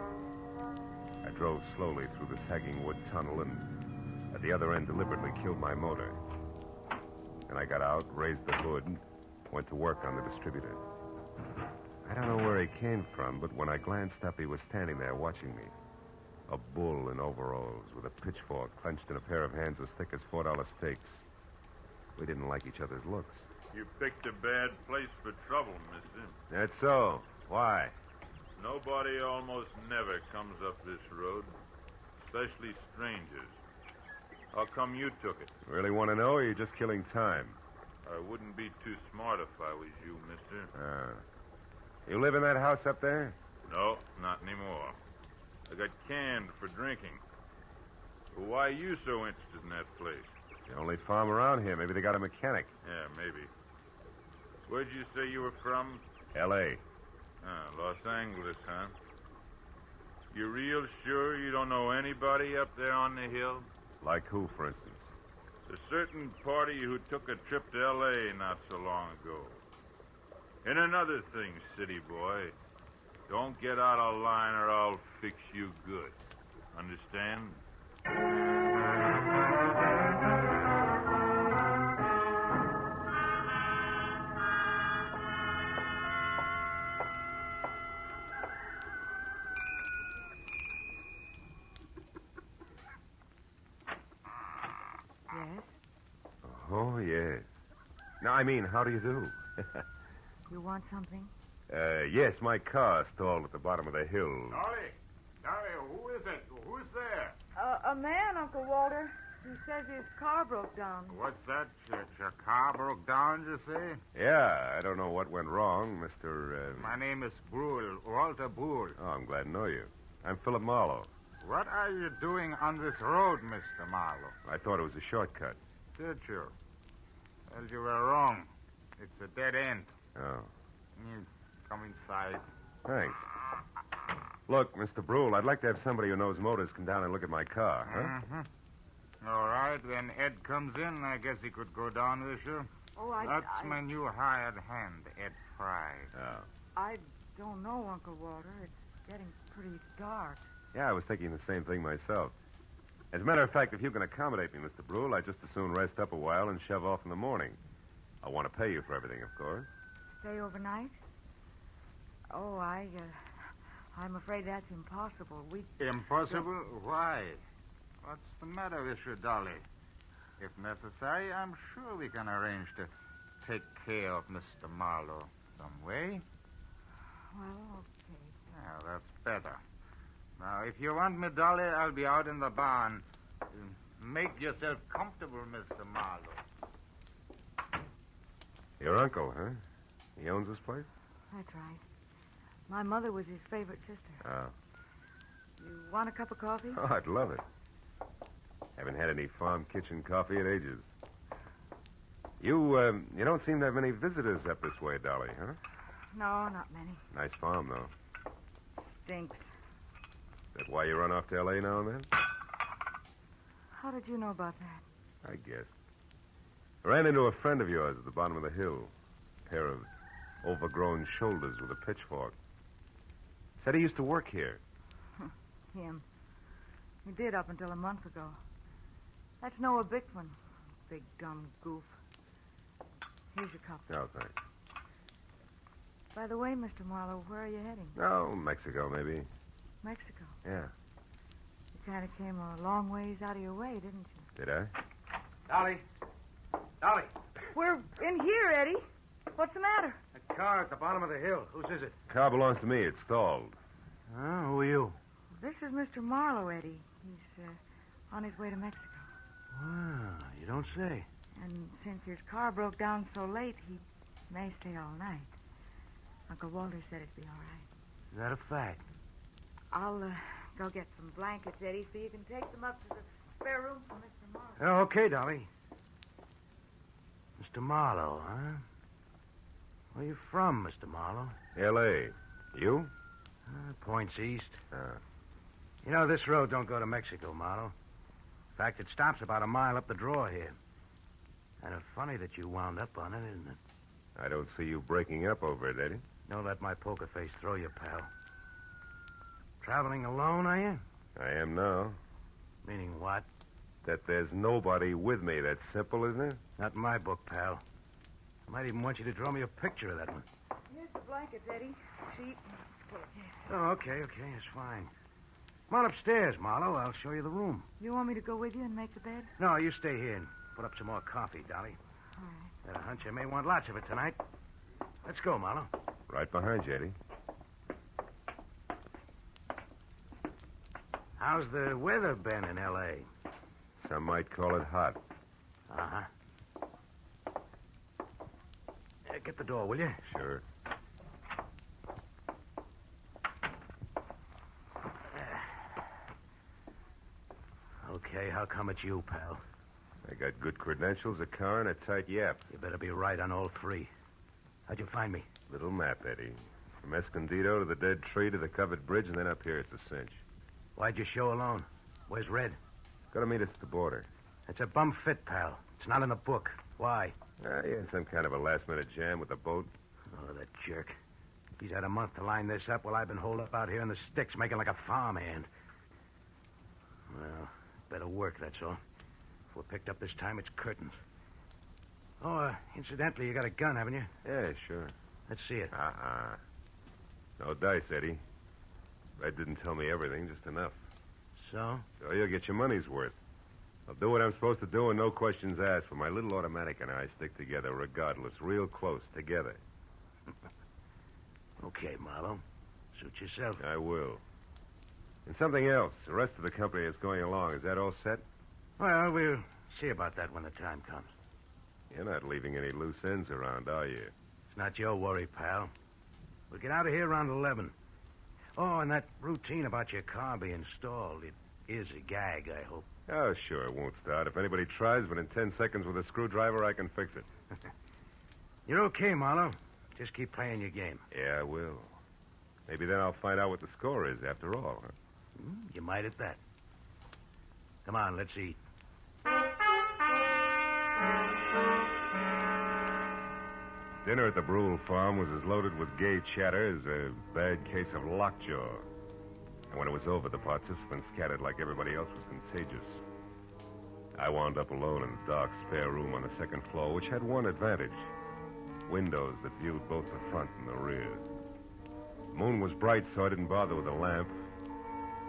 I drove slowly through the sagging wood tunnel and at the other end deliberately killed my motor. And I got out, raised the hood, and went to work on the distributor. I don't know where he came from, but when I glanced up, he was standing there watching me. A bull in overalls with a pitchfork clenched in a pair of hands as thick as $4 steaks. We didn't like each other's looks. You picked a bad place for trouble, mister. That's so. Why? Nobody almost never comes up this road, especially strangers. How come you took it? Really want to know, or are you just killing time? I wouldn't be too smart if I was you, mister. You live in that house up there? No, not anymore. I got canned for drinking. Well, why are you so interested in that place? The only farm around here. Maybe they got a mechanic. Yeah, maybe. Where'd you say you were from? L.A. Los Angeles, huh? You real sure you don't know anybody up there on the hill? Like who, for instance? A certain party who took a trip to L.A. not so long ago. And another thing, city boy. Don't get out of line or I'll fix you good. Understand? Yes? Oh, yes. Now, I mean, how do you do? You want something? Yes, my car stalled at the bottom of the hill. Dolly, who is it? Who's there? A man, Uncle Walter. He says his car broke down. What's that? Your car broke down, you say? Yeah, I don't know what went wrong, Mr. My name is Brule, Walter Brule. Oh, I'm glad to know you. I'm Philip Marlowe. What are you doing on this road, Mr. Marlowe? I thought it was a shortcut. Did you? Well, you were wrong. It's a dead end. Oh. Come inside. Thanks. Look, Mr. Brule, I'd like to have somebody who knows motors come down and look at my car, huh? Mm-hmm. All right, when Ed comes in, I guess he could go down with you. Oh, That's my new hired hand, Ed Fry. Oh. I don't know, Uncle Walter. It's getting pretty dark. Yeah, I was thinking the same thing myself. As a matter of fact, if you can accommodate me, Mr. Brule, I'd just as soon rest up a while and shove off in the morning. I want to pay you for everything, of course. Stay overnight? Oh, I'm afraid that's impossible. Impossible? Why? What's the matter with you, Dolly? If necessary, I'm sure we can arrange to take care of Mr. Marlowe some way. Well, okay. Yeah, that's better. Now, if you want me, Dolly, I'll be out in the barn. Make yourself comfortable, Mr. Marlowe. Your uncle, huh? He owns this place? That's right. My mother was his favorite sister. Oh. You want a cup of coffee? Oh, I'd love it. Haven't had any farm kitchen coffee in ages. You don't seem to have many visitors up this way, Dolly, huh? No, not many. Nice farm, though. Stinks. Is that why you run off to L.A. now and then? How did you know about that? I guess. I ran into a friend of yours at the bottom of the hill. A pair of overgrown shoulders with a pitchfork. Said he used to work here. Him. He did up until a month ago. That's Noah Bickman. Big dumb goof. Here's your cup. Oh, thanks. By the way, Mr. Marlowe, where are you heading? Oh, Mexico, maybe. Mexico. Yeah. You kind of came a long ways out of your way, didn't you? Did I? Dolly. Dolly. We're in here, Eddie. What's the matter? A car at the bottom of the hill. Whose is it? Car belongs to me. It's stalled. Oh, who are you? This is Mr. Marlowe, Eddie. He's on his way to Mexico. Wow, you don't say. And since his car broke down so late, he may stay all night. Uncle Walter said it'd be all right. Is that a fact? I'll go get some blankets, Eddie, so you can take them up to the spare room for Mr. Marlowe. Oh, okay, Dolly. Mr. Marlowe, huh? Where are you from, Mr. Marlowe? L.A. You? Points east. You know, this road don't go to Mexico, Marlowe. In fact, it stops about a mile up the draw here. And it's funny that you wound up on it, isn't it? I don't see you breaking up over it, Eddie. Don't let my poker face throw you, pal. Traveling alone, are you? I am now. Meaning what? That there's nobody with me. That's simple, isn't it? Not in my book, pal. I might even want you to draw me a picture of that one. Here's the blankets, Eddie. Sheet. Oh, okay, it's fine. Come on upstairs, Marlowe. I'll show you the room. You want me to go with you and make the bed? No, you stay here and put up some more coffee, Dolly. All right. Got a hunch I may want lots of it tonight. Let's go, Marlowe. Right behind you, Eddie. How's the weather been in L.A.? Some might call it hot. Uh-huh. Get the door, will you? Sure. Okay, how come it's you, pal? I got good credentials, a car, and a tight yap. You better be right on all three. How'd you find me? Little map, Eddie. From Escondido to the dead tree to the covered bridge, and then up here it's a cinch. Why'd you show alone? Where's Red? Got to meet us at the border. It's a bum fit, pal. It's not in the book. Why? Yeah, some kind of a last-minute jam with the boat. Oh, that jerk. He's had a month to line this up while I've been holed up out here in the sticks making like a farmhand. Well, better work, that's all. If we're picked up this time, it's curtains. Oh, incidentally, you got a gun, haven't you? Yeah, sure. Let's see it. No dice, Eddie. Red didn't tell me everything, just enough. So? So you'll get your money's worth. I'll do what I'm supposed to do and no questions asked, for my little automatic and I stick together regardless, real close, together. Okay, Marlowe. Suit yourself. I will. And something else. The rest of the company is going along. Is that all set? Well, we'll see about that when the time comes. You're not leaving any loose ends around, are you? It's not your worry, pal. We'll get out of here around 11. Oh, and that routine about your car being stalled, it is a gag, I hope. Oh, sure, it won't start. If anybody tries, but in 10 seconds with a screwdriver, I can fix it. You're okay, Marlowe. Just keep playing your game. Yeah, I will. Maybe then I'll find out what the score is after all, huh? You might at that. Come on, let's eat. Dinner at the Brule farm was as loaded with gay chatter as a bad case of lockjaw. And when it was over, the participants scattered like everybody else was contagious. I wound up alone in a dark spare room on the second floor, which had one advantage. Windows that viewed both the front and the rear. The moon was bright, so I didn't bother with a lamp.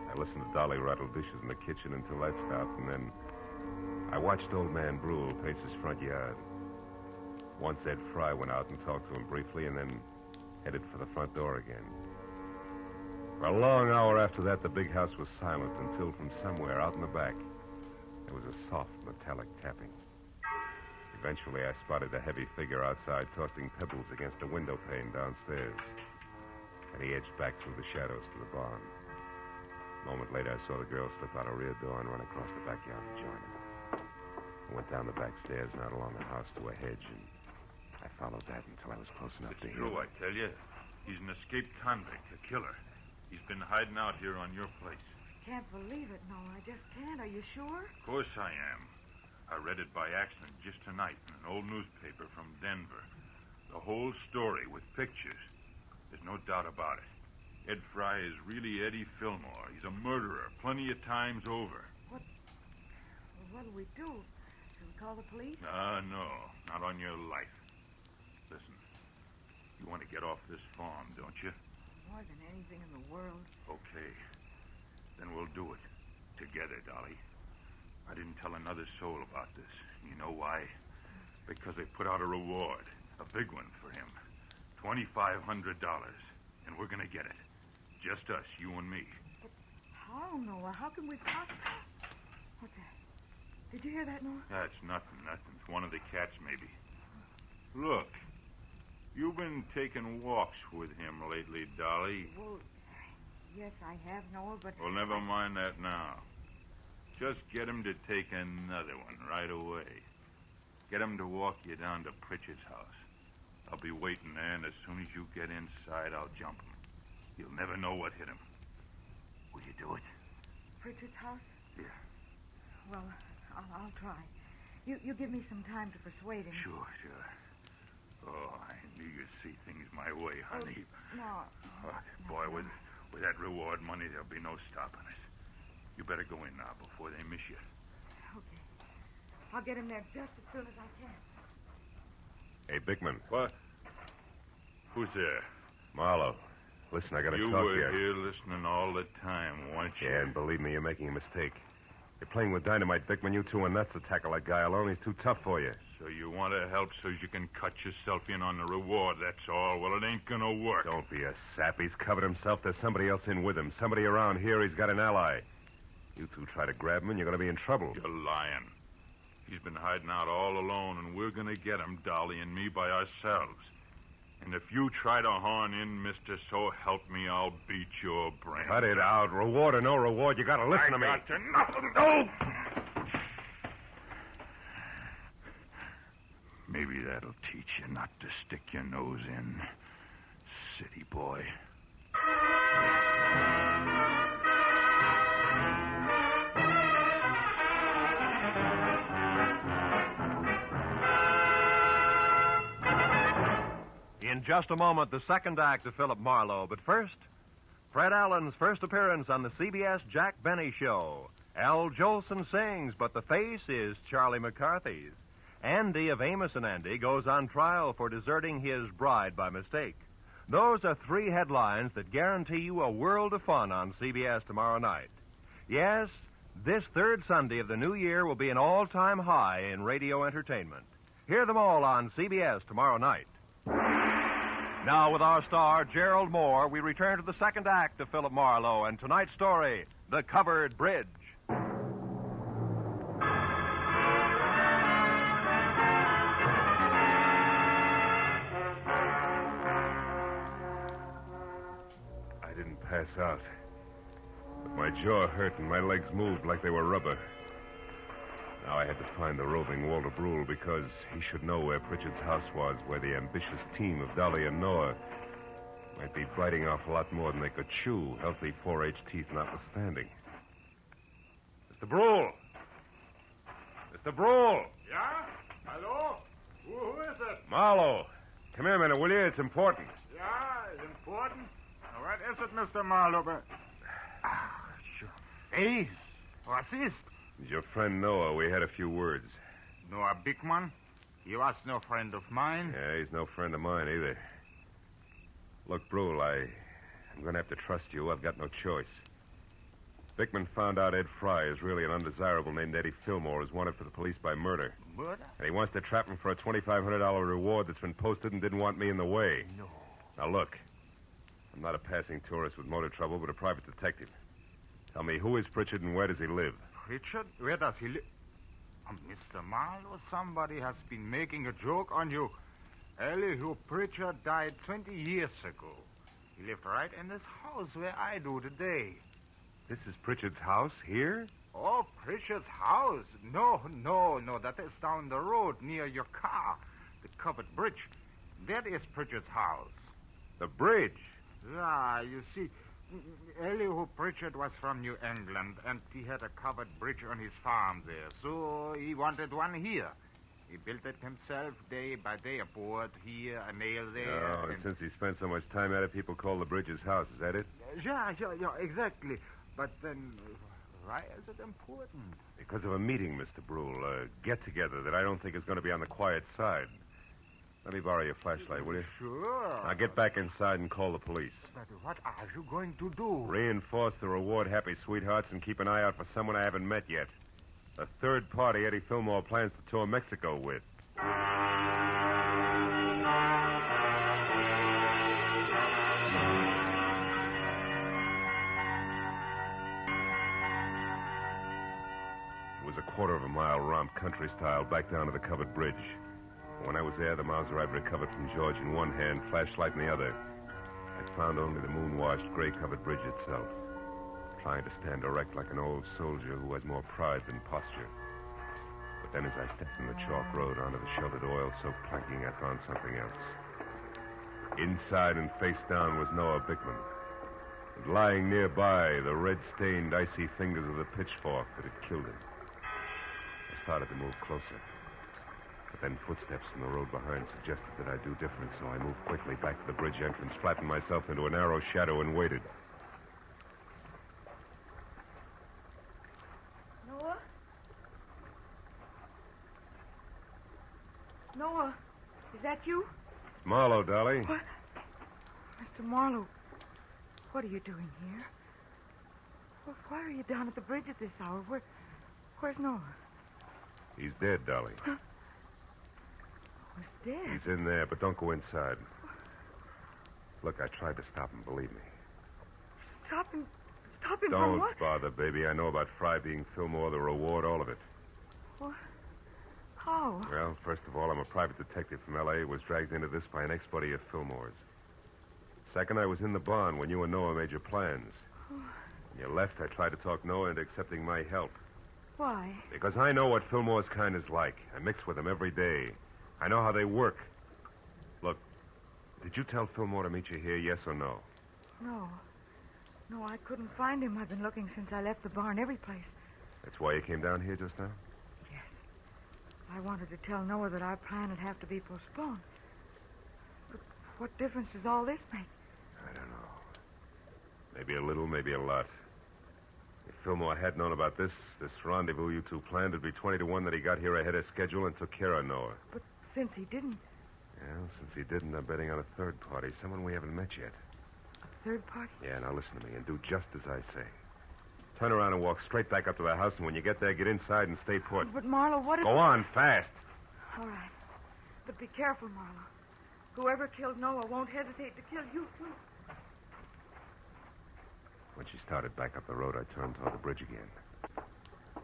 I listened to Dolly rattle dishes in the kitchen until that stopped, and then I watched old man Brule pace his front yard. Once Ed Fry went out and talked to him briefly, and then headed for the front door again. For a long hour after that, the big house was silent until from somewhere out in the back, there was a soft metallic tapping. Eventually, I spotted a heavy figure outside tossing pebbles against a window pane downstairs. And he edged back through the shadows to the barn. A moment later, I saw the girl slip out a rear door and run across the backyard to join him. I went down the back stairs and out along the house to a hedge, and I followed that until I was close enough to hear. True, I tell you. He's an escaped convict, a killer. He's been hiding out here on your place. Can't believe it, no. I just can't. Are you sure? Of course I am. I read it by accident just tonight in an old newspaper from Denver. The whole story with pictures. There's no doubt about it. Ed Fry is really Eddie Fillmore. He's a murderer plenty of times over. What do we do? Should we call the police? No. Not on your life. Listen, you want to get off this farm, don't you? More than anything in the world. Okay. Then we'll do it. Together, Dolly. I didn't tell another soul about this. You know why? Because they put out a reward. A big one for him. $2,500. And we're going to get it. Just us, you and me. But how, Noah? How can we possibly... What's that? Did you hear that, Noah? That's nothing. It's one of the cats, maybe. Look. You've been taking walks with him lately, Dolly. Well, yes, I have, Noah, but... Well, never mind that now. Just get him to take another one right away. Get him to walk you down to Pritchard's house. I'll be waiting there, and as soon as you get inside, I'll jump him. You'll never know what hit him. Will you do it? Pritchard's house? Yeah. Well, I'll try. You give me some time to persuade him. Sure. Oh, I knew you'd see things my way, honey. No. Boy, with that reward money, there'll be no stopping us. You better go in now before they miss you. Okay. I'll get him there just as soon as I can. Hey, Bickman. What? Who's there? Marlowe. Listen, I gotta you talk were to you. here listening all the time, weren't you? Yeah, and believe me, you're making a mistake. You're playing with dynamite, Bickman. You two are nuts to tackle that guy alone. He's too tough for you. So you want to help so you can cut yourself in on the reward, that's all. Well, it ain't gonna work. Don't be a sap. He's covered himself. There's somebody else in with him. Somebody around here. He's got an ally. You two try to grab him, and you're gonna be in trouble. You're lying. He's been hiding out all alone, and we're gonna get him, Dolly and me, by ourselves. And if you try to horn in, mister, so help me, I'll beat your brains. Cut it out. Reward or no reward, you gotta listen to me. I got to nothing. No! Maybe that'll teach you not to stick your nose in, city boy. In just a moment, the second act of Philip Marlowe. But first, Fred Allen's first appearance on the CBS Jack Benny Show. Al Jolson sings, but the face is Charlie McCarthy's. Andy of Amos and Andy goes on trial for deserting his bride by mistake. Those are three headlines that guarantee you a world of fun on CBS tomorrow night. Yes, this third Sunday of the new year will be an all-time high in radio entertainment. Hear them all on CBS tomorrow night. Now, with our star, Gerald Moore, we return to the second act of Philip Marlowe and tonight's story, The Covered Bridge. I didn't pass out. But my jaw hurt and my legs moved like they were rubber. Now I had to find the roving Walter Brule because he should know where Pritchard's house was, where the ambitious team of Dolly and Noir might be biting off a lot more than they could chew, healthy 4H teeth notwithstanding. Mr. Brule! Mr. Brule! Yeah? Hello? Who is it? Marlowe! Come here a minute, will you? It's important. Yeah, it's important. What is it, Mr. Marlowe? Your face. What's this? It's your friend Noah. We had a few words. Noah Bickman? He was no friend of mine. Yeah, he's no friend of mine either. Look, Brule, I'm going to have to trust you. I've got no choice. Bickman found out Ed Fry is really an undesirable named Eddie Fillmore is wanted for the police by murder. Murder? And he wants to trap him for a $2,500 reward that's been posted and didn't want me in the way. No. Now, look. I'm not a passing tourist with motor trouble, but a private detective. Tell me, who is Pritchard and where does he live? Pritchard? Where does he live? Mr. Marlowe, somebody has been making a joke on you. Elihu Pritchard died 20 years ago. He lived right in this house where I do today. This is Pritchard's house here? Oh, Pritchard's house? No. That is down the road near your car. The covered bridge. That is Pritchard's house. The bridge? Yeah, you see, Elihu Pritchard was from New England, and he had a covered bridge on his farm there, so he wanted one here. He built it himself day by day, a board here, a nail there. Oh, and since he spent so much time at it, people call the bridge his house. Is that it? Yeah, exactly. But then, why is it important? Because of a meeting, Mr. Brule, a get-together that I don't think is going to be on the quiet side. Let me borrow your flashlight, will you? Sure. Now get back inside and call the police. But what are you going to do? Reinforce the reward, Happy Sweethearts, and keep an eye out for someone I haven't met yet. A third party Eddie Fillmore plans to tour Mexico with. It was a quarter of a mile romp, country style, back down to the covered bridge. When I was there, the Mauser I'd recovered from George in one hand, flashlight in the other. I found only the moon-washed, gray-covered bridge itself, trying to stand erect like an old soldier who has more pride than posture. But then as I stepped from the chalk road onto the sheltered oil-soaked planking, I found something else. Inside and face down was Noah Bickman. And lying nearby, the red-stained, icy fingers of the pitchfork that had killed him. I started to move closer. But then footsteps from the road behind suggested that I do different, so I moved quickly back to the bridge entrance, flattened myself into a narrow shadow, and waited. Noah? Noah, is that you? It's Marlowe, Dolly. What? Mr. Marlowe, what are you doing here? Why are you down at the bridge at this hour? Where's Noah? He's dead, Dolly. He's dead? He's in there, but don't go inside. Look, I tried to stop him, believe me. Stop him from Don't what? bother, baby. I know about Fry being Fillmore, the reward, all of it. What? How? Well, first of all, I'm a private detective from L.A. Was dragged into this by an ex-buddy of Fillmore's. Second, I was in the barn when you and Noah made your plans. When you left, I tried to talk Noah into accepting my help. Why? Because I know what Fillmore's kind is like. I mix with them every day. I know how they work. Look, did you tell Fillmore to meet you here, yes or no? No. No, I couldn't find him. I've been looking since I left the barn every place. That's why you came down here just now? Yes. I wanted to tell Noah that our plan would have to be postponed. But what difference does all this make? I don't know. Maybe a little, maybe a lot. If Fillmore had known about this rendezvous you two planned, it'd be 20 to 1 that he got here ahead of schedule and took care of Noah. But since he didn't... Well, since he didn't, I'm betting on a third party, someone we haven't met yet. A third party? Yeah, now listen to me and do just as I say. Turn around and walk straight back up to the house, and when you get there, get inside and stay put. But, Marlowe, what if... Go on, fast. All right. But be careful, Marlowe. Whoever killed Noah won't hesitate to kill you, too. When she started back up the road, I turned toward the bridge again.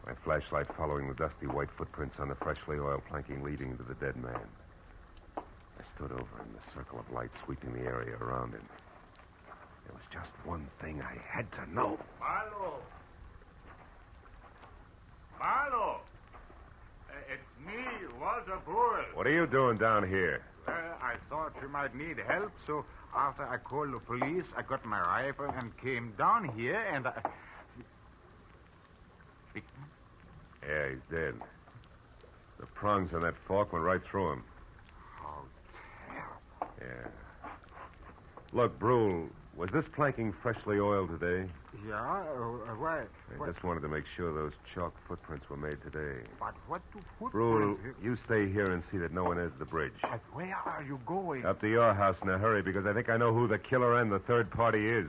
My flashlight following the dusty white footprints on the freshly oiled planking leading to the dead man. I stood over him, the circle of light sweeping the area around him. There was just one thing I had to know. Marlowe! Marlowe! What are you doing down here? I thought you might need help, so after I called the police, I got my rifle and came down here, and I... Yeah, he's dead. The prongs on that fork went right through him. Oh, Yeah. Look, Brule, was this planking freshly oiled today? yeah? Why? I just wanted to make sure those chalk footprints were made today. But what do Brule, footprints... you stay here and see that no one enters the bridge. But where are you going? Up to your house in a hurry, because I think I know who the killer and the third party is.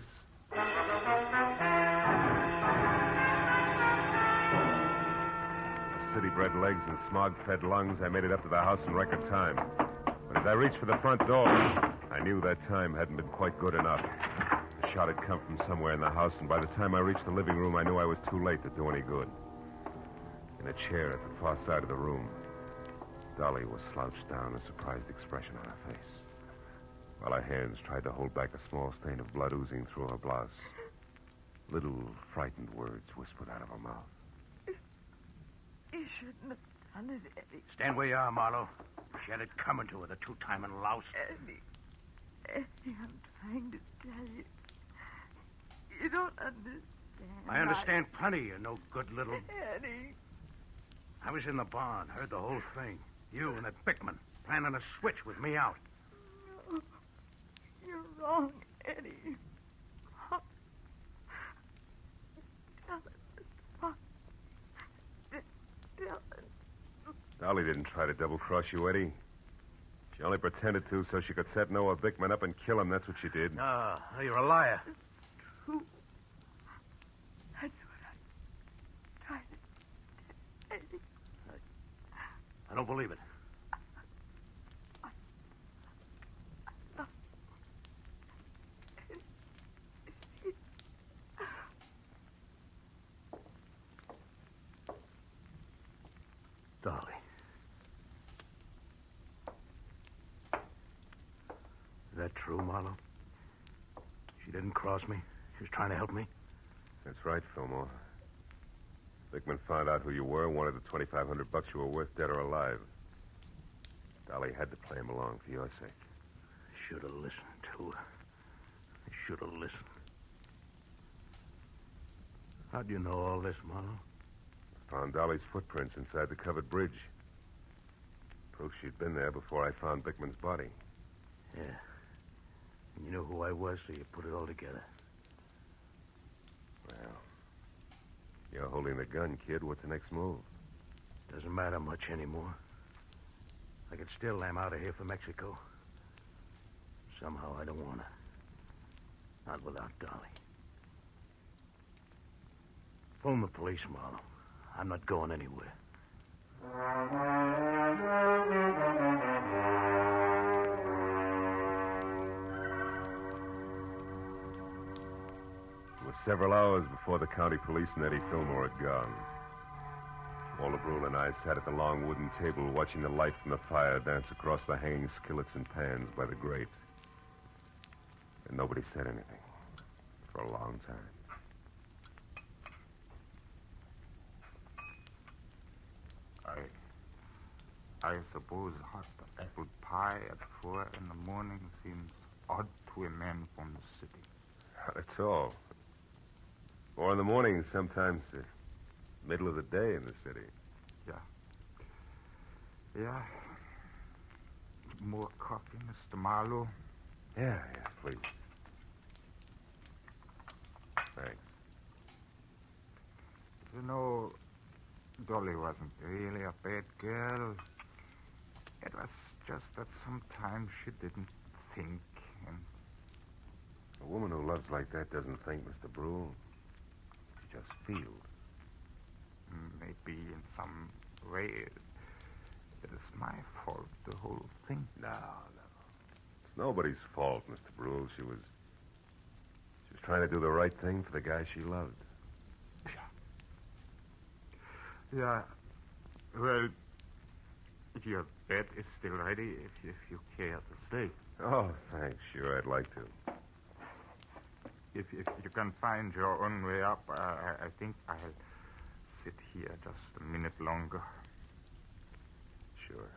With city-bred legs and smog-fed lungs, I made it up to the house in record time. But as I reached for the front door, I knew that time hadn't been quite good enough. The shot had come from somewhere in the house, and by the time I reached the living room, I knew I was too late to do any good. In a chair at the far side of the room, Dolly was slouched down, a surprised expression on her face, while her hands tried to hold back a small stain of blood oozing through her blouse. Little frightened words whispered out of her mouth. You shouldn't have done it, Eddie. Stand where you are, Marlowe. She had it coming to her, the two-timing louse. Eddie, I'm trying to tell you. You don't understand. I understand plenty, you no good little... Eddie. I was in the barn, heard the whole thing. You and that Bickman planning a switch with me out. No, you're wrong, Eddie. Dolly didn't try to double-cross you, Eddie. She only pretended to so she could set Noah Bickman up and kill him. That's what she did. No, you're a liar. True. That's what I tried to... Eddie. I don't believe it. Dolly. Is that true, Marlowe? She didn't cross me. She was trying to help me. That's right, Fillmore. Bickman found out who you were, wanted the $2,500 you were worth, dead or alive. Dolly had to play him along for your sake. Should have listened to her. I should have listened. How'd you know all this, Marlowe? Found Dolly's footprints inside the covered bridge. Proof she'd been there before I found Bickman's body. Yeah. And you knew who I was, so you put it all together. Well, you're holding the gun, kid. What's the next move? Doesn't matter much anymore. I could still lamb out of here for Mexico. Somehow I don't want to. Not without Dolly. Phone the police, Marlowe. I'm not going anywhere. It was several hours before the county police and Eddie Fillmore had gone. Walter Brule and I sat at the long wooden table watching the light from the fire dance across the hanging skillets and pans by the grate. And nobody said anything for a long time. I suppose hot apple pie at 4 in the morning seems odd to a man from the city. Not at all. 4 in the morning, sometimes the middle of the day in the city. Yeah. Yeah. More coffee, Mr. Marlowe? Yeah, please. Thanks. You know, Dolly wasn't really a bad girl. It was just that sometimes she didn't think, and... A woman who loves like that doesn't think, Mr. Brule. She just feels. Maybe in some way it is my fault, the whole thing. No. It's nobody's fault, Mr. Brule. She was trying to do the right thing for the guy she loved. Yeah. Well, your bed is still ready if you care to stay. Oh, thanks. Sure, I'd like to. If you can find your own way up, I think I'll sit here just a minute longer. Sure.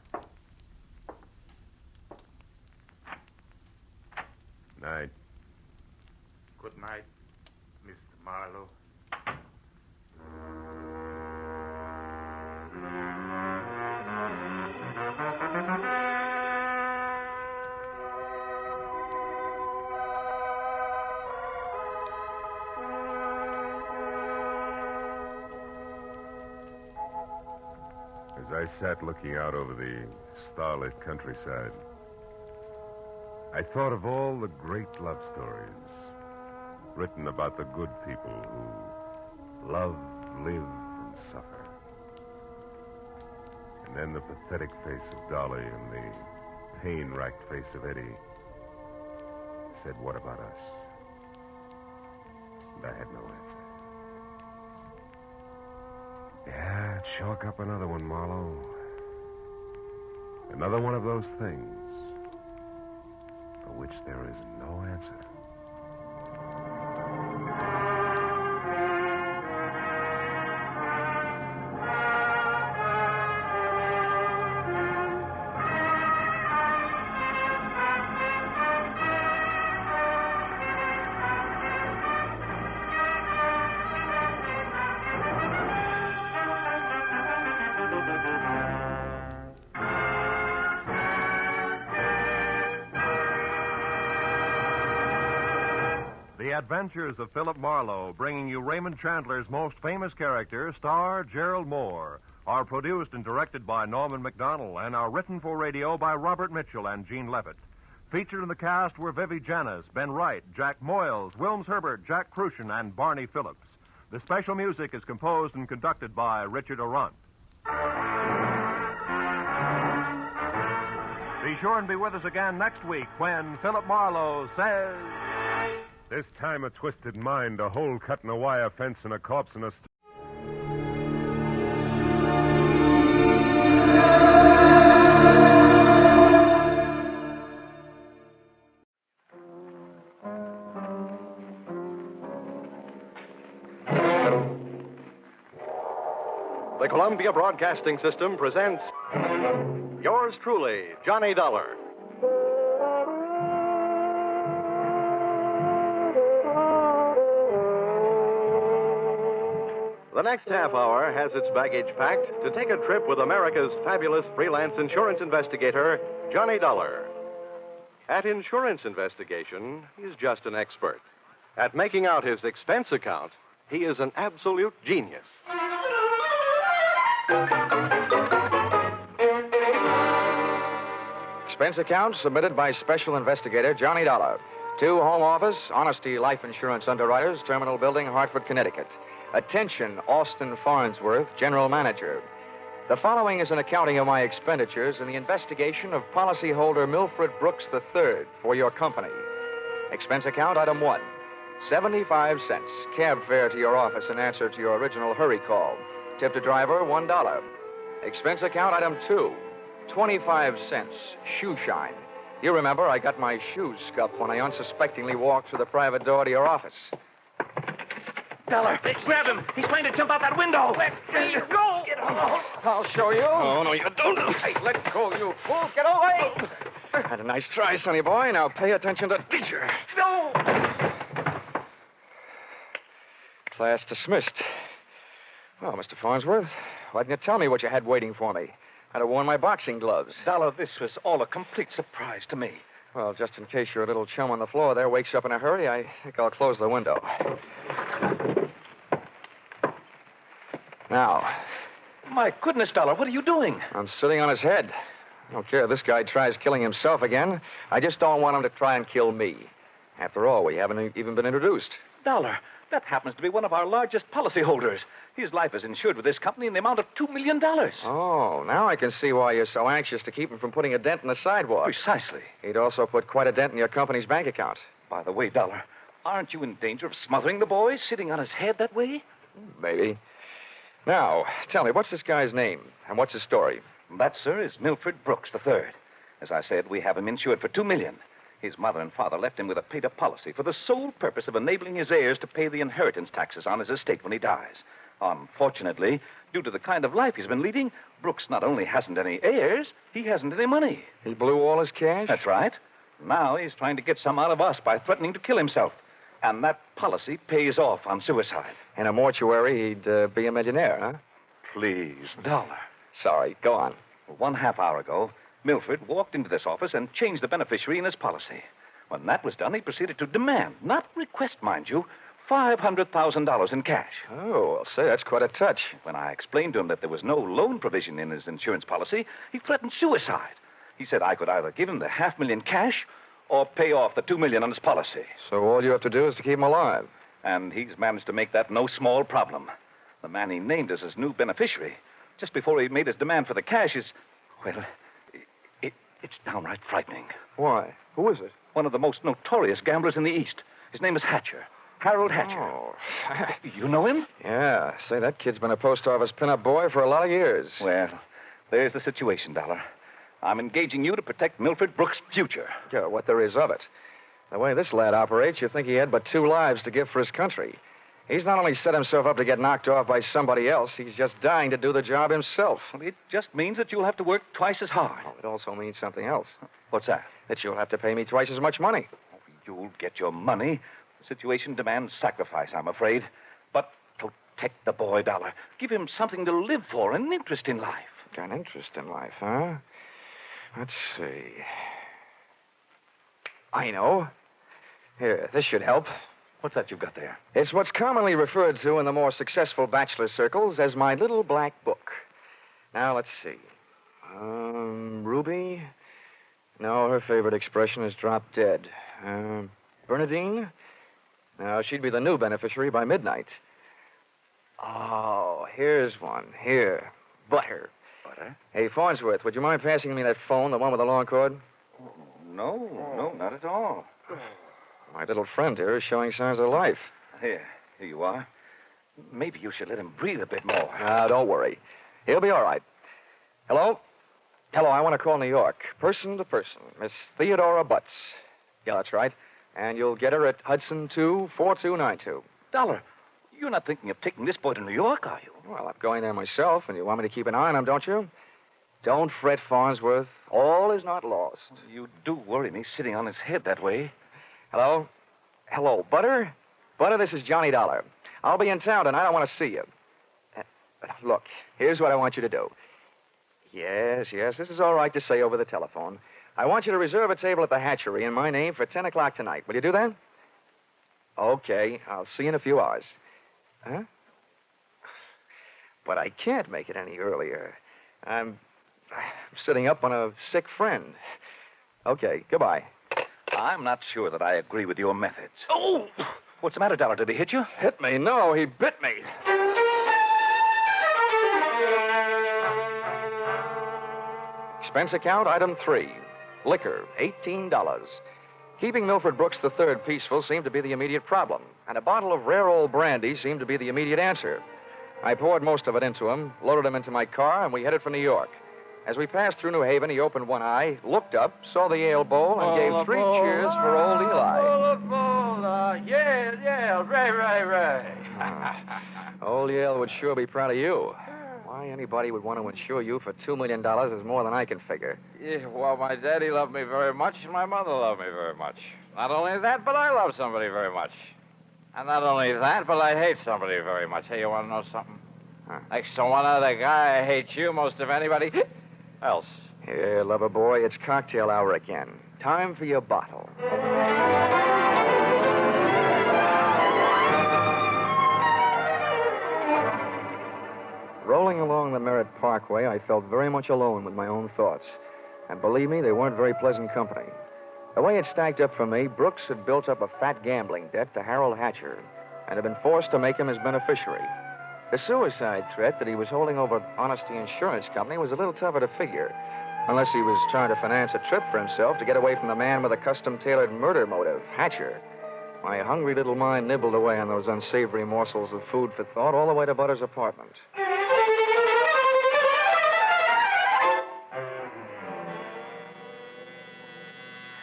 night, Mr. Marlowe. As I sat looking out over the starlit countryside, I thought of all the great love stories written about the good people who love, live, and suffer. And then the pathetic face of Dolly and the pain-racked face of Eddie said, "What about us?" And I had no answer. Yeah, chalk up another one, Marlowe. Another one of those things for which there is no answer. The Adventures of Philip Marlowe, bringing you Raymond Chandler's most famous character, star Gerald Moore, are produced and directed by Norman McDonnell and are written for radio by Robert Mitchell and Gene Levitt. Featured in the cast were Vivi Janis, Ben Wright, Jack Moyles, Wilms Herbert, Jack Crucian, and Barney Phillips. The special music is composed and conducted by Richard Arant. Be sure and be with us again next week when Philip Marlowe says... This time a twisted mind, a hole cut in a wire fence, and a corpse in a... The Columbia Broadcasting System presents yours truly, Johnny Dollar. The next half hour has its baggage packed to take a trip with America's fabulous freelance insurance investigator, Johnny Dollar. At insurance investigation, he's just an expert. At making out his expense account, he is an absolute genius. Expense account submitted by Special Investigator Johnny Dollar to Home Office, Honesty Life Insurance Underwriters, Terminal Building, Hartford, Connecticut. Attention, Austin Farnsworth, General Manager. The following is an accounting of my expenditures in the investigation of policyholder Milfred Brooks III for your company. Expense account item 1, 75 cents. Cab fare to your office in answer to your original hurry call. Tip to driver, $1. Expense account item 2, 25 cents. Shoe shine. You remember I got my shoes scuffed when I unsuspectingly walked through the private door to your office. Dollar, grab him. He's trying to jump out that window. Let go. Get off. I'll show you. Oh, no, you don't. Hey, let go, you fool. Get away. Had a nice try, sonny boy. Now pay attention to teacher. No. Class dismissed. Well, Mr. Farnsworth, why didn't you tell me what you had waiting for me? I'd have worn my boxing gloves. Dollar, this was all a complete surprise to me. Well, just in case your little chum on the floor there wakes up in a hurry, I think I'll close the window. Now. My goodness, Dollar, what are you doing? I'm sitting on his head. I don't care if this guy tries killing himself again. I just don't want him to try and kill me. After all, we haven't even been introduced. Dollar, that happens to be one of our largest policyholders. His life is insured with this company in the amount of $2 million. Oh, now I can see why you're so anxious to keep him from putting a dent in the sidewalk. Precisely. He'd also put quite a dent in your company's bank account. By the way, Dollar, aren't you in danger of smothering the boy sitting on his head that way? Maybe. Now, tell me, what's this guy's name, and what's his story? That, sir, is Milfred Brooks III. As I said, we have him insured for $2 million. His mother and father left him with a paid-up policy for the sole purpose of enabling his heirs to pay the inheritance taxes on his estate when he dies. Unfortunately, due to the kind of life he's been leading, Brooks not only hasn't any heirs, he hasn't any money. He blew all his cash? That's right. Now he's trying to get some out of us by threatening to kill himself. And that policy pays off on suicide. In a mortuary, he'd be a millionaire, huh? Please, Dollar. Sorry, go on. Well, 1/2 hour ago, Milford walked into this office and changed the beneficiary in his policy. When that was done, he proceeded to demand, not request, mind you, $500,000 in cash. Oh, well, say, that's quite a touch. When I explained to him that there was no loan provision in his insurance policy, he threatened suicide. He said I could either give him the $500,000 cash or pay off the $2 million on his policy. So all you have to do is to keep him alive. And he's managed to make that no small problem. The man he named as his new beneficiary, just before he made his demand for the cash, is, well, it's downright frightening. Why? Who is it? One of the most notorious gamblers in the East. His name is Hatcher. Harold Hatcher. Oh. You know him? Yeah. Say, that kid's been a post office pinup boy for a lot of years. Well, there's the situation, Dollar. I'm engaging you to protect Milford Brooks' future. Yeah, what there is of it. The way this lad operates, you think he had but 2 lives to give for his country. He's not only set himself up to get knocked off by somebody else, he's just dying to do the job himself. Well, it just means that you'll have to work twice as hard. Oh, it also means something else. What's that? That you'll have to pay me twice as much money. You'll get your money. The situation demands sacrifice, I'm afraid. But protect the boy, Dollar. Give him something to live for, an interest in life. An interest in life, huh? Let's see. I know. Here, this should help. What's that you've got there? It's what's commonly referred to in the more successful bachelor circles as my little black book. Now, let's see. Ruby? No, her favorite expression is drop dead. Bernadine? No, she'd be the new beneficiary by midnight. Oh, here's one. Here. Butter. Butter? Hey, Farnsworth, would you mind passing me that phone, the one with the long cord? No, not at all. My little friend here is showing signs of life. Here you are. Maybe you should let him breathe a bit more. Don't worry. He'll be all right. Hello? Hello, I want to call New York. Person to person. Miss Theodora Butts. Yeah, that's right. And you'll get her at Hudson 24292. Dollar, you're not thinking of taking this boy to New York, are you? Well, I'm going there myself, and you want me to keep an eye on him, don't you? Don't fret, Farnsworth. All is not lost. You do worry me sitting on his head that way. Hello? Hello, Butter? Butter, this is Johnny Dollar. I'll be in town tonight. I want to see you. Look, here's what I want you to do. Yes, this is all right to say over the telephone. I want you to reserve a table at the hatchery in my name for 10 o'clock tonight. Will you do that? Okay, I'll see you in a few hours. Huh? But I can't make it any earlier. I'm sitting up on a sick friend. Okay, goodbye. I'm not sure that I agree with your methods. Oh! What's the matter, Dollar? Did he hit you? Hit me? No, he bit me. Expense account, item 3. Liquor, $18. Keeping Milford Brooks III peaceful seemed to be the immediate problem, and a bottle of rare old brandy seemed to be the immediate answer. I poured most of it into him, loaded him into my car, and we headed for New York. As we passed through New Haven, he opened one eye, looked up, saw the ale bowl, and gave 3 cheers for old Eli. Yeah, right. Old Yale would sure be proud of you. Why anybody would want to insure you for $2 million is more than I can figure. Yeah, well, my daddy loved me very much, and my mother loved me very much. Not only that, but I love somebody very much. And not only that, but I hate somebody very much. Hey, you want to know something? Huh. Next to one other guy, I hate you most of anybody else. Here, lover boy, it's cocktail hour again. Time for your bottle. Rolling along the Merritt Parkway, I felt very much alone with my own thoughts. And believe me, they weren't very pleasant company. The way it stacked up for me, Brooks had built up a fat gambling debt to Harold Hatcher and had been forced to make him his beneficiary. The suicide threat that he was holding over Honesty Insurance Company was a little tougher to figure, unless he was trying to finance a trip for himself to get away from the man with a custom-tailored murder motive, Hatcher. My hungry little mind nibbled away on those unsavory morsels of food for thought all the way to Butter's apartment.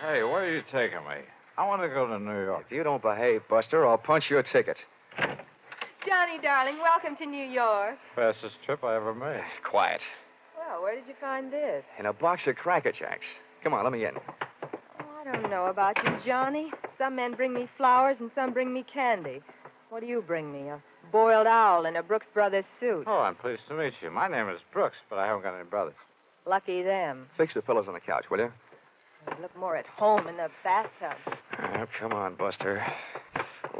Hey, where are you taking me? I want to go to New York. If you don't behave, Buster, I'll punch your ticket. Johnny, darling, welcome to New York. Fastest trip I ever made. Quiet. Well, where did you find this? In a box of Cracker Jacks. Come on, let me in. Oh, I I don't know about you, Johnny. Some men bring me flowers and some bring me candy. What do you bring me? A boiled owl in a Brooks Brothers suit. Oh, I'm pleased to meet you. My name is Brooks, but I haven't got any brothers. Lucky them. Fix the pillows on the couch, will you? They look more at home in the bathtub. Oh, come on, Buster.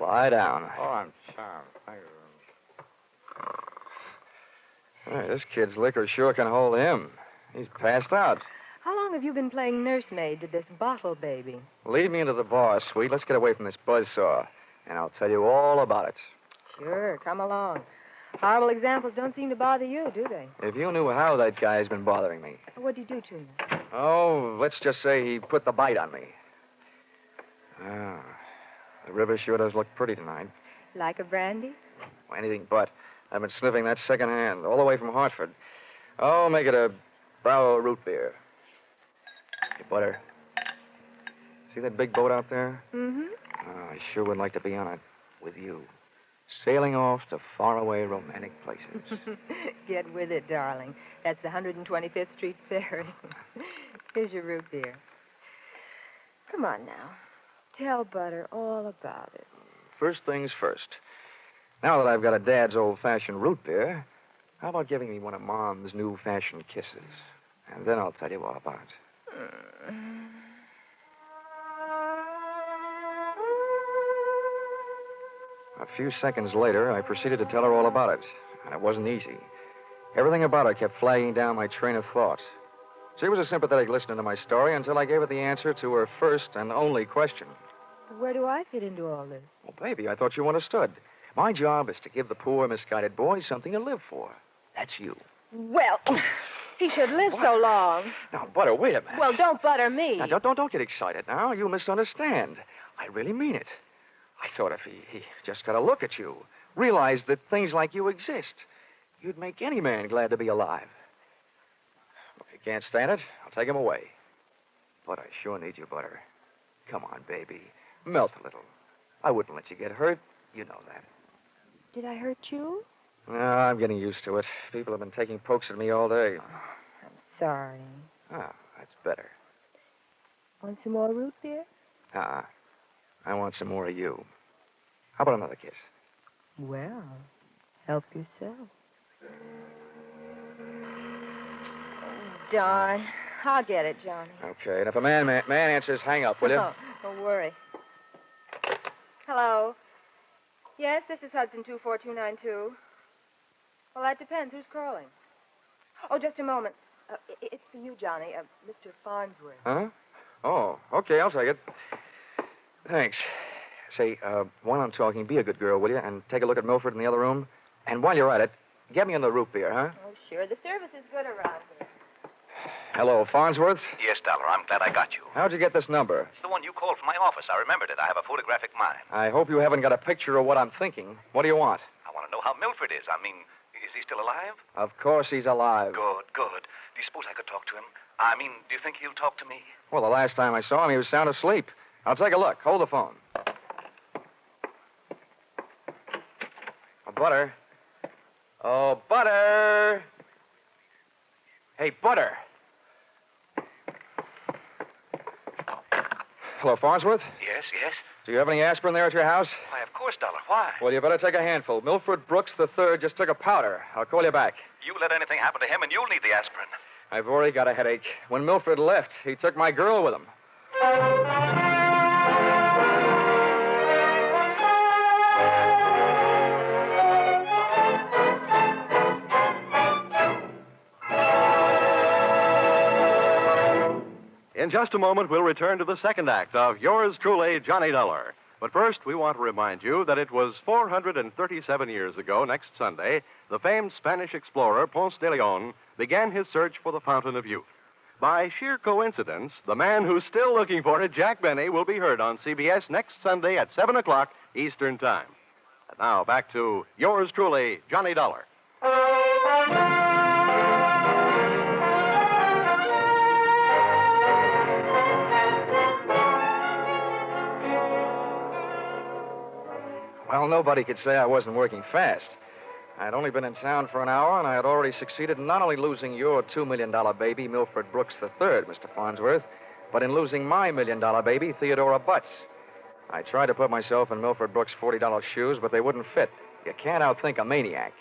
Lie down. Oh, I'm charmed. Thank you very much. Hey, this kid's liquor sure can hold him. He's passed out. How long have you been playing nursemaid to this bottle baby? Lead me into the bar, sweet. Let's get away from this buzzsaw, and I'll tell you all about it. Sure, come along. Horrible examples don't seem to bother you, do they? If you knew how that guy's been bothering me. What'd you do to him? Oh, let's just say he put the bite on me. Ah, the river sure does look pretty tonight. Like a brandy? Well, anything but. I've been sniffing that second hand, all the way from Hartford. Oh, make it a Brow root beer. Hey, Butter. See that big boat out there? Mm-hmm. Oh, I sure would like to be on it with you. Sailing off to faraway romantic places. Get with it, darling. That's the 125th Street Ferry. Here's your root beer. Come on now. Tell Butter all about it. First things first. Now that I've got a Dad's old-fashioned root beer, how about giving me one of Mom's new-fashioned kisses? And then I'll tell you all about it. A few seconds later, I proceeded to tell her all about it, and it wasn't easy. Everything about her kept flagging down my train of thought. She was a sympathetic listener to my story until I gave her the answer to her first and only question. Where do I fit into all this? Well, baby, I thought you understood. My job is to give the poor, misguided boy something to live for. That's you. Well, he should live so long. Now, Butter, wait a minute. Well, don't butter me. Now, don't get excited now. You misunderstand. I really mean it. I thought if he just got a look at you, realized that things like you exist, you'd make any man glad to be alive. If you can't stand it, I'll take him away. But I sure need you, Butter. Come on, baby. Melt a little. I wouldn't let you get hurt. You know that. Did I hurt you? No, I'm getting used to it. People have been taking pokes at me all day. I'm sorry. Ah, that's better. Want some more root beer? I want some more of you. How about another kiss? Well, help yourself. Darn. I'll get it, Johnny. Okay, and if a man answers, hang up, will you? Oh, don't worry. Hello. Yes, this is Hudson 24292. Well, that depends. Who's calling? Oh, just a moment. It's for you, Johnny. Mr. Farnsworth. Huh? Oh, okay, I'll take it. Thanks. Say, while I'm talking, be a good girl, will you? And take a look at Milford in the other room. And while you're at it, get me in the root beer, huh? Oh, sure. The service is good around here. Hello, Farnsworth. Yes, Dollar. I'm glad I got you. How'd you get this number? It's the one you called from my office. I remembered it. I have a photographic mind. I hope you haven't got a picture of what I'm thinking. What do you want? I want to know how Milford is. I mean, is he still alive? Of course he's alive. Good, good. Do you suppose I could talk to him? I mean, do you think he'll talk to me? Well, the last time I saw him, he was sound asleep. I'll take a look. Hold the phone. Oh, Butter. Oh, Butter. Hey, Butter. Hello, Farnsworth? Yes, yes. Do you have any aspirin there at your house? Why, of course, Dollar. Why? Well, you better take a handful. Milford Brooks III just took a powder. I'll call you back. You let anything happen to him, and you'll need the aspirin. I've already got a headache. When Milford left, he took my girl with him. In just a moment, we'll return to the second act of Yours Truly, Johnny Dollar. But first, we want to remind you that it was 437 years ago, next Sunday, the famed Spanish explorer Ponce de Leon began his search for the Fountain of Youth. By sheer coincidence, the man who's still looking for it, Jack Benny, will be heard on CBS next Sunday at 7 o'clock Eastern Time. And now, back to Yours Truly, Johnny Dollar. Well, nobody could say I wasn't working fast. I had only been in town for an hour, and I had already succeeded in not only losing your $2 million baby, Milford Brooks III, Mr. Farnsworth, but in losing my $1 million baby, Theodora Butts. I tried to put myself in Milford Brooks' $40 shoes, but they wouldn't fit. You can't outthink a maniac.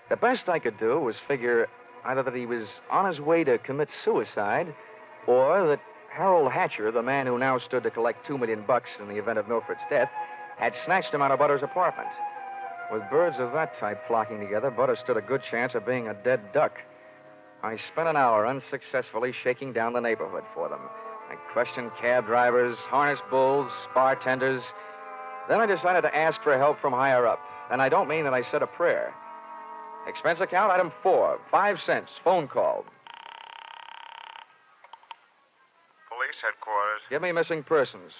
The best I could do was figure either that he was on his way to commit suicide, or that Harold Hatcher, the man who now stood to collect $2 million in the event of Milford's death, had snatched him out of Butter's apartment. With birds of that type flocking together, Butter stood a good chance of being a dead duck. I spent an hour unsuccessfully shaking down the neighborhood for them. I questioned cab drivers, harness bulls, bartenders. Then I decided to ask for help from higher up. And I don't mean that I said a prayer. Expense account, item 4, 5 cents, phone call. Police headquarters. Give me missing persons.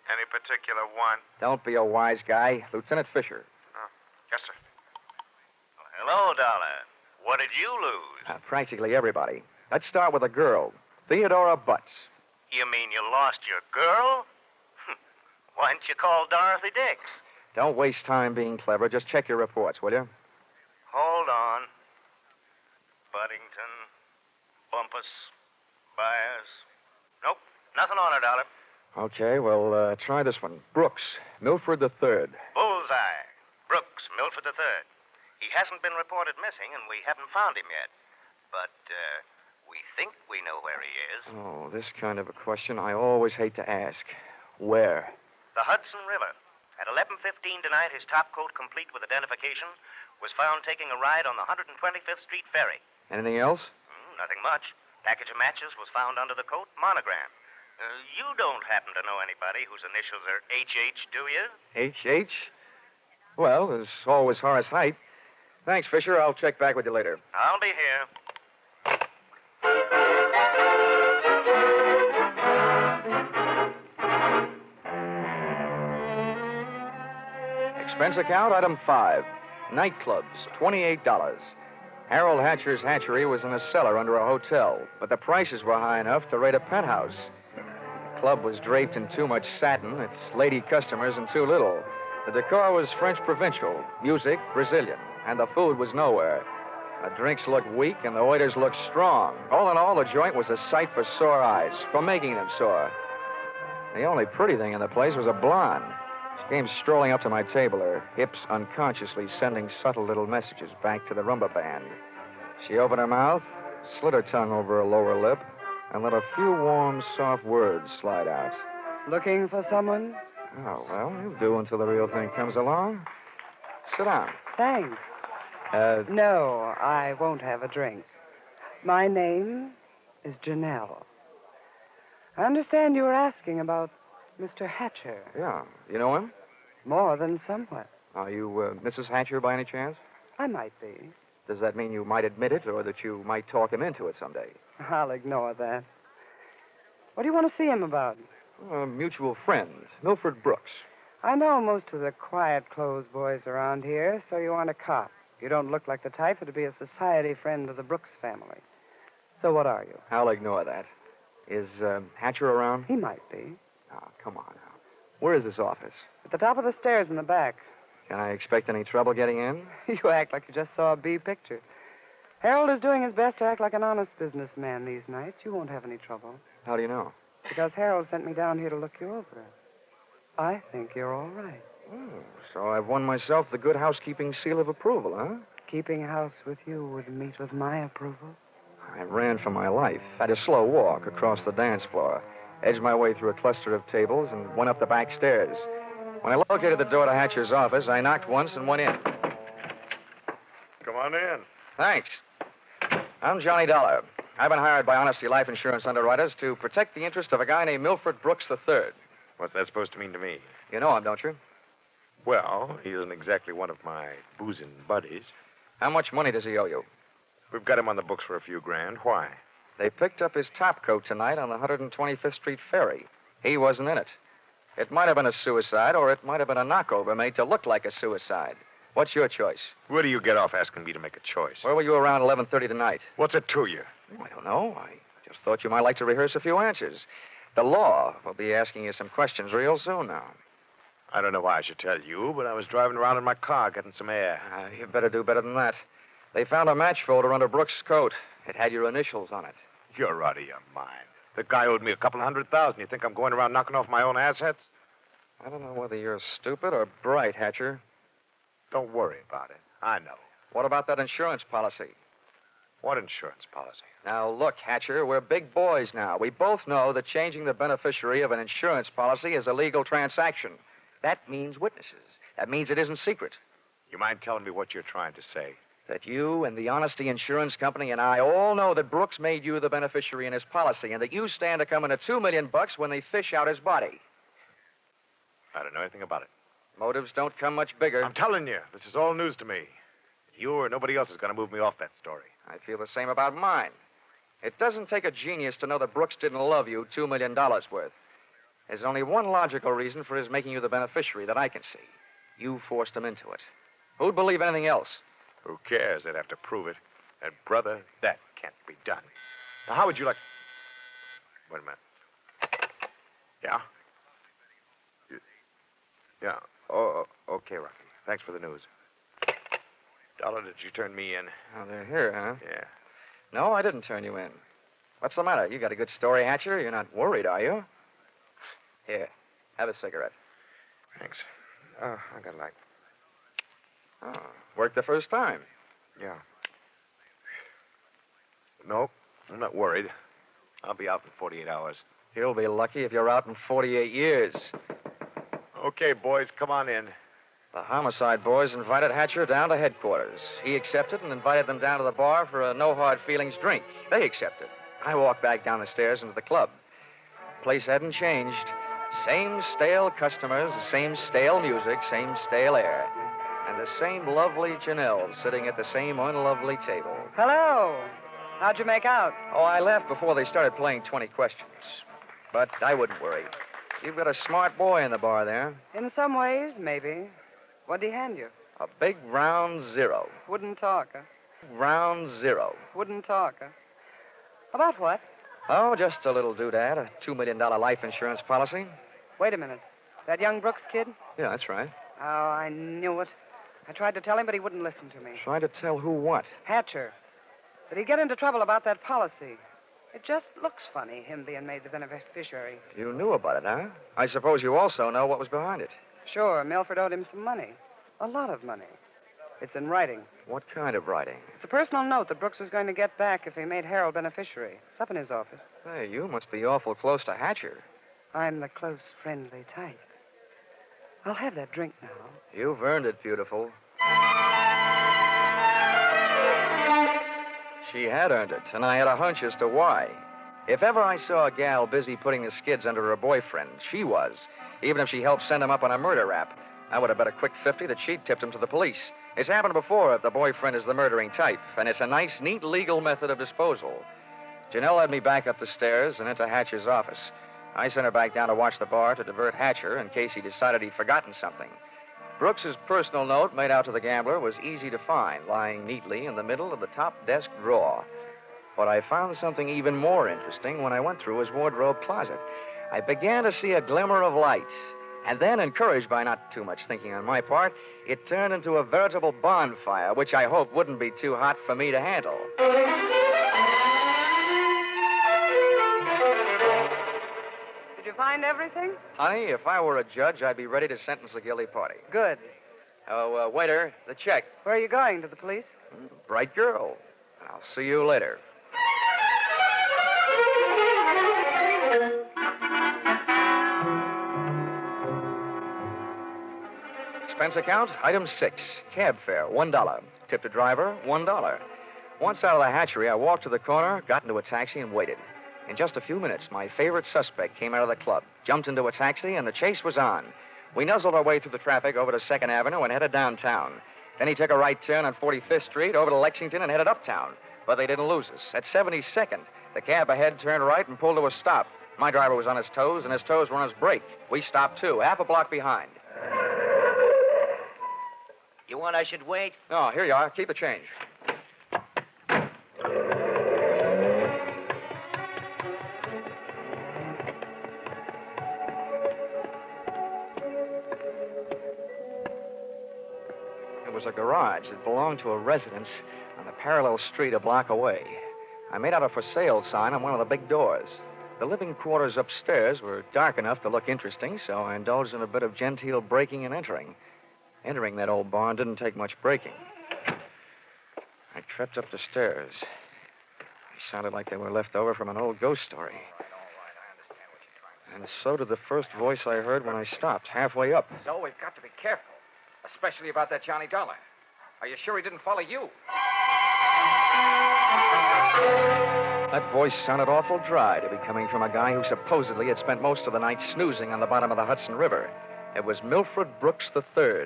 Any particular one? Don't be a wise guy. Lieutenant Fisher. Oh, yes, sir. Hello, Dollar. What did you lose? Practically everybody. Let's start with a girl, Theodora Butts. You mean you lost your girl? Why didn't you call Dorothy Dix? Don't waste time being clever. Just check your reports, will you? Hold on. Buddington, Bumpus, Byers. Nope, nothing on her, Dollar. Okay, well, try this one. Brooks, Milford III. Bullseye. Brooks, Milford III. He hasn't been reported missing, and we haven't found him yet. But, we think we know where he is. Oh, this kind of a question I always hate to ask. Where? The Hudson River. At 11:15 tonight, his topcoat, complete with identification, was found taking a ride on the 125th Street ferry. Anything else? Nothing much. Package of matches was found under the coat, monogram. You don't happen to know anybody whose initials are H.H., do you? H.H.? Well, there's always Horace Height. Thanks, Fisher. I'll check back with you later. I'll be here. Expense account, item 5. Nightclubs, $28. Harold Hatcher's hatchery was in a cellar under a hotel, but the prices were high enough to rate a penthouse. The club was draped in too much satin, its lady customers in too little. The decor was French provincial, music Brazilian, and the food was nowhere. The drinks looked weak and the waiters looked strong. All in all, the joint was a sight for sore eyes, for making them sore. The only pretty thing in the place was a blonde. She came strolling up to my table, her hips unconsciously sending subtle little messages back to the rumba band. She opened her mouth, slid her tongue over her lower lip, and let a few warm, soft words slide out. Looking for someone? Oh, well, you'll do until the real thing comes along. Sit down. Thanks. No, I won't have a drink. My name is Janelle. I understand you were asking about Mr. Hatcher. Yeah. You know him? More than somewhat. Are you Mrs. Hatcher by any chance? I might be. Does that mean you might admit it, or that you might talk him into it someday? I'll ignore that. What do you want to see him about? A mutual friend, Milford Brooks. I know most of the quiet-clothes boys around here, so you aren't a cop. You don't look like the type to be a society friend of the Brooks family. So what are you? I'll ignore that. Is Hatcher around? He might be. Oh, come on now. Where is this office? At the top of the stairs in the back. Can I expect any trouble getting in? You act like you just saw a B picture. Harold is doing his best to act like an honest businessman these nights. You won't have any trouble. How do you know? Because Harold sent me down here to look you over. I think you're all right. Oh, so I've won myself the good housekeeping seal of approval, huh? Keeping house with you would meet with my approval. I ran for my life, had a slow walk across the dance floor, edged my way through a cluster of tables, and went up the back stairs. When I located the door to Hatcher's office, I knocked once and went in. Come on in. Thanks. I'm Johnny Dollar. I've been hired by Honesty Life Insurance underwriters to protect the interest of a guy named Milford Brooks III. What's that supposed to mean to me? You know him, don't you? Well, he isn't exactly one of my boozing buddies. How much money does he owe you? We've got him on the books for a few grand. Why? They picked up his topcoat tonight on the 125th Street ferry. He wasn't in it. It might have been a suicide, or it might have been a knockover made to look like a suicide. What's your choice? Where do you get off asking me to make a choice? Where were you around 11:30 tonight? What's it to you? I don't know. I just thought you might like to rehearse a few answers. The law will be asking you some questions real soon now. I don't know why I should tell you, but I was driving around in my car getting some air. You better do better than that. They found a match folder under Brooks' coat. It had your initials on it. You're out of your mind. The guy owed me $200,000. You think I'm going around knocking off my own assets? I don't know whether you're stupid or bright, Hatcher. Don't worry about it. I know. What about that insurance policy? What insurance policy? Now, look, Hatcher, we're big boys now. We both know that changing the beneficiary of an insurance policy is a legal transaction. That means witnesses. That means it isn't secret. You mind telling me what you're trying to say? That you and the Honesty Insurance Company and I all know that Brooks made you the beneficiary in his policy and that you stand to come into $2 million when they fish out his body. I don't know anything about it. Motives don't come much bigger. I'm telling you, this is all news to me. You or nobody else is going to move me off that story. I feel the same about mine. It doesn't take a genius to know that Brooks didn't love you $2 million worth. There's only one logical reason for his making you the beneficiary that I can see. You forced him into it. Who'd believe anything else? Who cares? They'd have to prove it. And, brother, that can't be done. Now, how would you like... Wait a minute. Yeah? Yeah. Oh, okay, Rocky. Thanks for the news. Dollar, did you turn me in? Oh, they're here, huh? Yeah. No, I didn't turn you in. What's the matter? You got a good story, Hatcher? You're not worried, are you? Here, have a cigarette. Thanks. Oh, I got a light. Oh, worked the first time. Yeah. No, I'm not worried. I'll be out in 48 hours. You'll be lucky if you're out in 48 years. Okay, boys, come on in. The homicide boys invited Hatcher down to headquarters. He accepted and invited them down to the bar for a no-hard-feelings drink. They accepted. I walked back down the stairs into the club. The place hadn't changed. Same stale customers, the same stale music, same stale air. And the same lovely Janelle sitting at the same unlovely table. Hello. How'd you make out? Oh, I left before they started playing 20 questions. But I wouldn't worry. You've got a smart boy in the bar there. In some ways, maybe. What'd he hand you? A big round zero. Wouldn't talk, huh? Round zero. Wouldn't talk, huh? About what? Oh, just a little doodad, a $2 million life insurance policy. Wait a minute. That young Brooks kid? Yeah, that's right. Oh, I knew it. I tried to tell him, but he wouldn't listen to me. Trying to tell who what? Hatcher. Did he get into trouble about that policy? It just looks funny, him being made the beneficiary. You knew about it, huh? I suppose you also know what was behind it. Sure, Milford owed him some money. A lot of money. It's in writing. What kind of writing? It's a personal note that Brooks was going to get back if he made Harold beneficiary. It's up in his office. Hey, you must be awful close to Hatcher. I'm the close, friendly type. I'll have that drink now. You've earned it, beautiful. She had earned it, and I had a hunch as to why. If ever I saw a gal busy putting the skids under her boyfriend, she was. Even if she helped send him up on a murder rap. I would have bet a quick 50 that she'd tipped him to the police. It's happened before if the boyfriend is the murdering type, and it's a nice, neat legal method of disposal. Janelle led me back up the stairs and into Hatcher's office. I sent her back down to watch the bar to divert Hatcher in case he decided he'd forgotten something. Brooks's personal note made out to the gambler was easy to find, lying neatly in the middle of the top desk drawer. But I found something even more interesting when I went through his wardrobe closet. I began to see a glimmer of light. And then, encouraged by not too much thinking on my part, it turned into a veritable bonfire, which I hoped wouldn't be too hot for me to handle. Did you find everything? Honey, if I were a judge, I'd be ready to sentence the guilty party. Good. Oh, waiter, the check. Where are you going? To the police? Bright girl. I'll see you later. Expense account, item 6. Cab fare, $1. Tip to driver, $1. Once out of the hatchery, I walked to the corner, got into a taxi, and waited. In just a few minutes, my favorite suspect came out of the club, jumped into a taxi, and the chase was on. We nuzzled our way through the traffic over to 2nd Avenue and headed downtown. Then he took a right turn on 45th Street over to Lexington and headed uptown. But they didn't lose us. At 72nd, the cab ahead turned right and pulled to a stop. My driver was on his toes, and his toes were on his brake. We stopped, too, half a block behind. You want I should wait? Oh, here you are. Keep the change. It was a garage that belonged to a residence on the parallel street a block away. I made out a for sale sign on one of the big doors. The living quarters upstairs were dark enough to look interesting, so I indulged in a bit of genteel breaking and entering. Entering that old barn didn't take much breaking. I crept up the stairs. They sounded like they were left over from an old ghost story. And so did the first voice I heard when I stopped, halfway up. So we've got to be careful, especially about that Johnny Dollar. Are you sure he didn't follow you? That voice sounded awful dry to be coming from a guy who supposedly had spent most of the night snoozing on the bottom of the Hudson River. It was Milford Brooks III.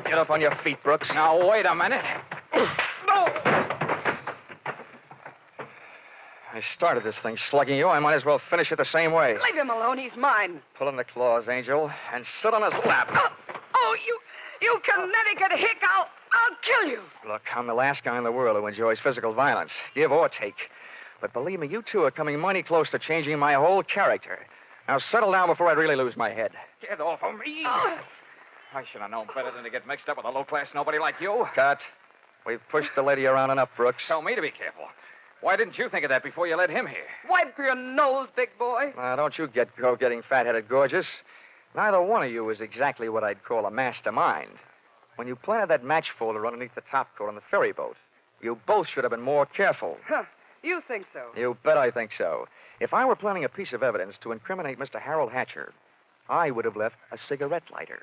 Get up on your feet, Brooks. Now, wait a minute. I started this thing slugging you. I might as well finish it the same way. Leave him alone. He's mine. Pull in the claws, Angel, and sit on his lap. Oh, you Connecticut hick. I'll kill you. Look, I'm the last guy in the world who enjoys physical violence, give or take. But believe me, you two are coming mighty close to changing my whole character. Now settle down before I really lose my head. Get off of me. I should have known better than to get mixed up with a low-class nobody like you. Cut. We've pushed the lady around enough, Brooks. Tell me to be careful. Why didn't you think of that before you led him here? Wipe your nose, big boy. Now, don't you go getting fat-headed, gorgeous. Neither one of you is exactly what I'd call a mastermind. When you planted that match folder underneath the topcoat on the ferry boat, you both should have been more careful. Huh. You think so? You bet I think so. If I were planning a piece of evidence to incriminate Mr. Harold Hatcher, I would have left a cigarette lighter.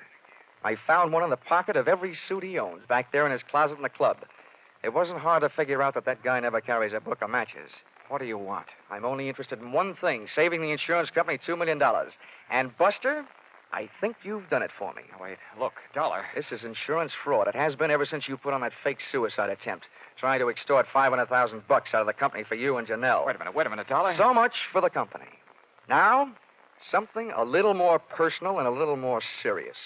I found one in the pocket of every suit he owns, back there in his closet in the club. It wasn't hard to figure out that guy never carries a book of matches. What do you want? I'm only interested in one thing, saving the insurance company $2 million. And, Buster, I think you've done it for me. Wait, look, Dollar. This is insurance fraud. It has been ever since you put on that fake suicide attempt, trying to extort $500,000 out of the company for you and Janelle. Wait a minute, Dollar. So much for the company. Now, something a little more personal and a little more serious.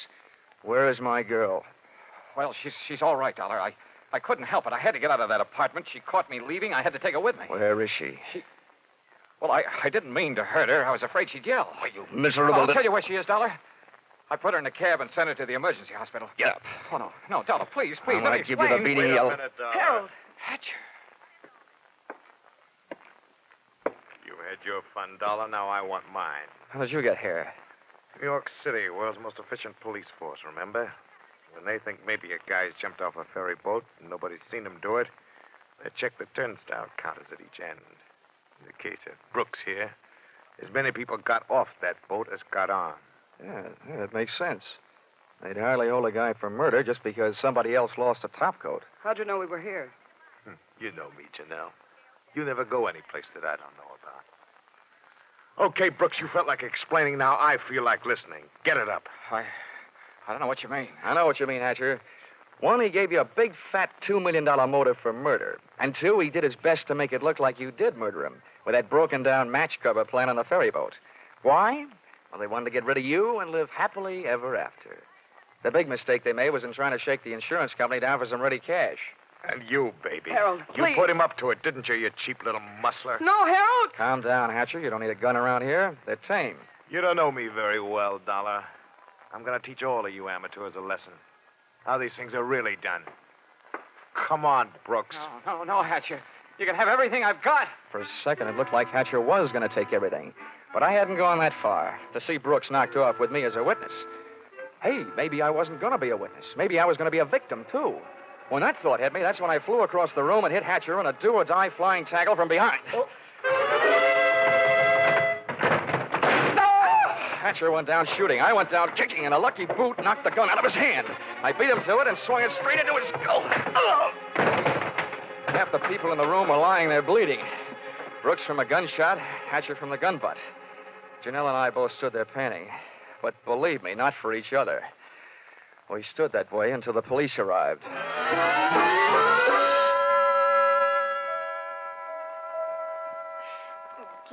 Where is my girl? Well, she's all right, Dollar. I couldn't help it. I had to get out of that apartment. She caught me leaving. I had to take her with me. Where is she? Well, I didn't mean to hurt her. I was afraid she'd yell. Oh, you miserable... I'll tell you where she is, Dollar. I put her in a cab and sent her to the emergency hospital. Get up. Oh, no, Dollar, please, I'm let me give you the beating Wait yell. a minute, Harold. Hatcher. You had your fun, Dollar. Now I want mine. How did you get here? New York City, world's most efficient police force, remember? When they think maybe a guy's jumped off a ferry boat and nobody's seen him do it, they check the turnstile counters at each end. In the case of Brooks here, as many people got off that boat as got on. Yeah, that makes sense. They'd hardly hold a guy for murder just because somebody else lost a topcoat. How'd you know we were here? You know me, Janelle. You never go any place that I don't know about. Okay, Brooks, you felt like explaining. Now I feel like listening. Get it up. I don't know what you mean. I know what you mean, Hatcher. One, he gave you a big, fat $2 million motive for murder. And two, he did his best to make it look like you did murder him with that broken-down match cover plan on the ferry boat. Why? Well, they wanted to get rid of you and live happily ever after. The big mistake they made was in trying to shake the insurance company down for some ready cash. And you, baby. Harold, you please. put him up to it, didn't you, you cheap little muscler? No, Harold! Calm down, Hatcher. You don't need a gun around here. They're tame. You don't know me very well, Dollar. I'm going to teach all of you amateurs a lesson. How these things are really done. Come on, Brooks. No, Hatcher. You can have everything I've got. For a second, it looked like Hatcher was going to take everything. But I hadn't gone that far to see Brooks knocked off with me as a witness. Hey, maybe I wasn't going to be a witness. Maybe I was going to be a victim, too. When that thought hit me, that's when I flew across the room and hit Hatcher in a do-or-die flying tackle from behind. Oh. Hatcher went down shooting. I went down kicking, and a lucky boot knocked the gun out of his hand. I beat him to it and swung it straight into his skull. Oh! Half the people in the room were lying there bleeding. Brooks from a gunshot, Hatcher from the gun butt. Janelle and I both stood there panting. But believe me, not for each other. We stood that way until the police arrived.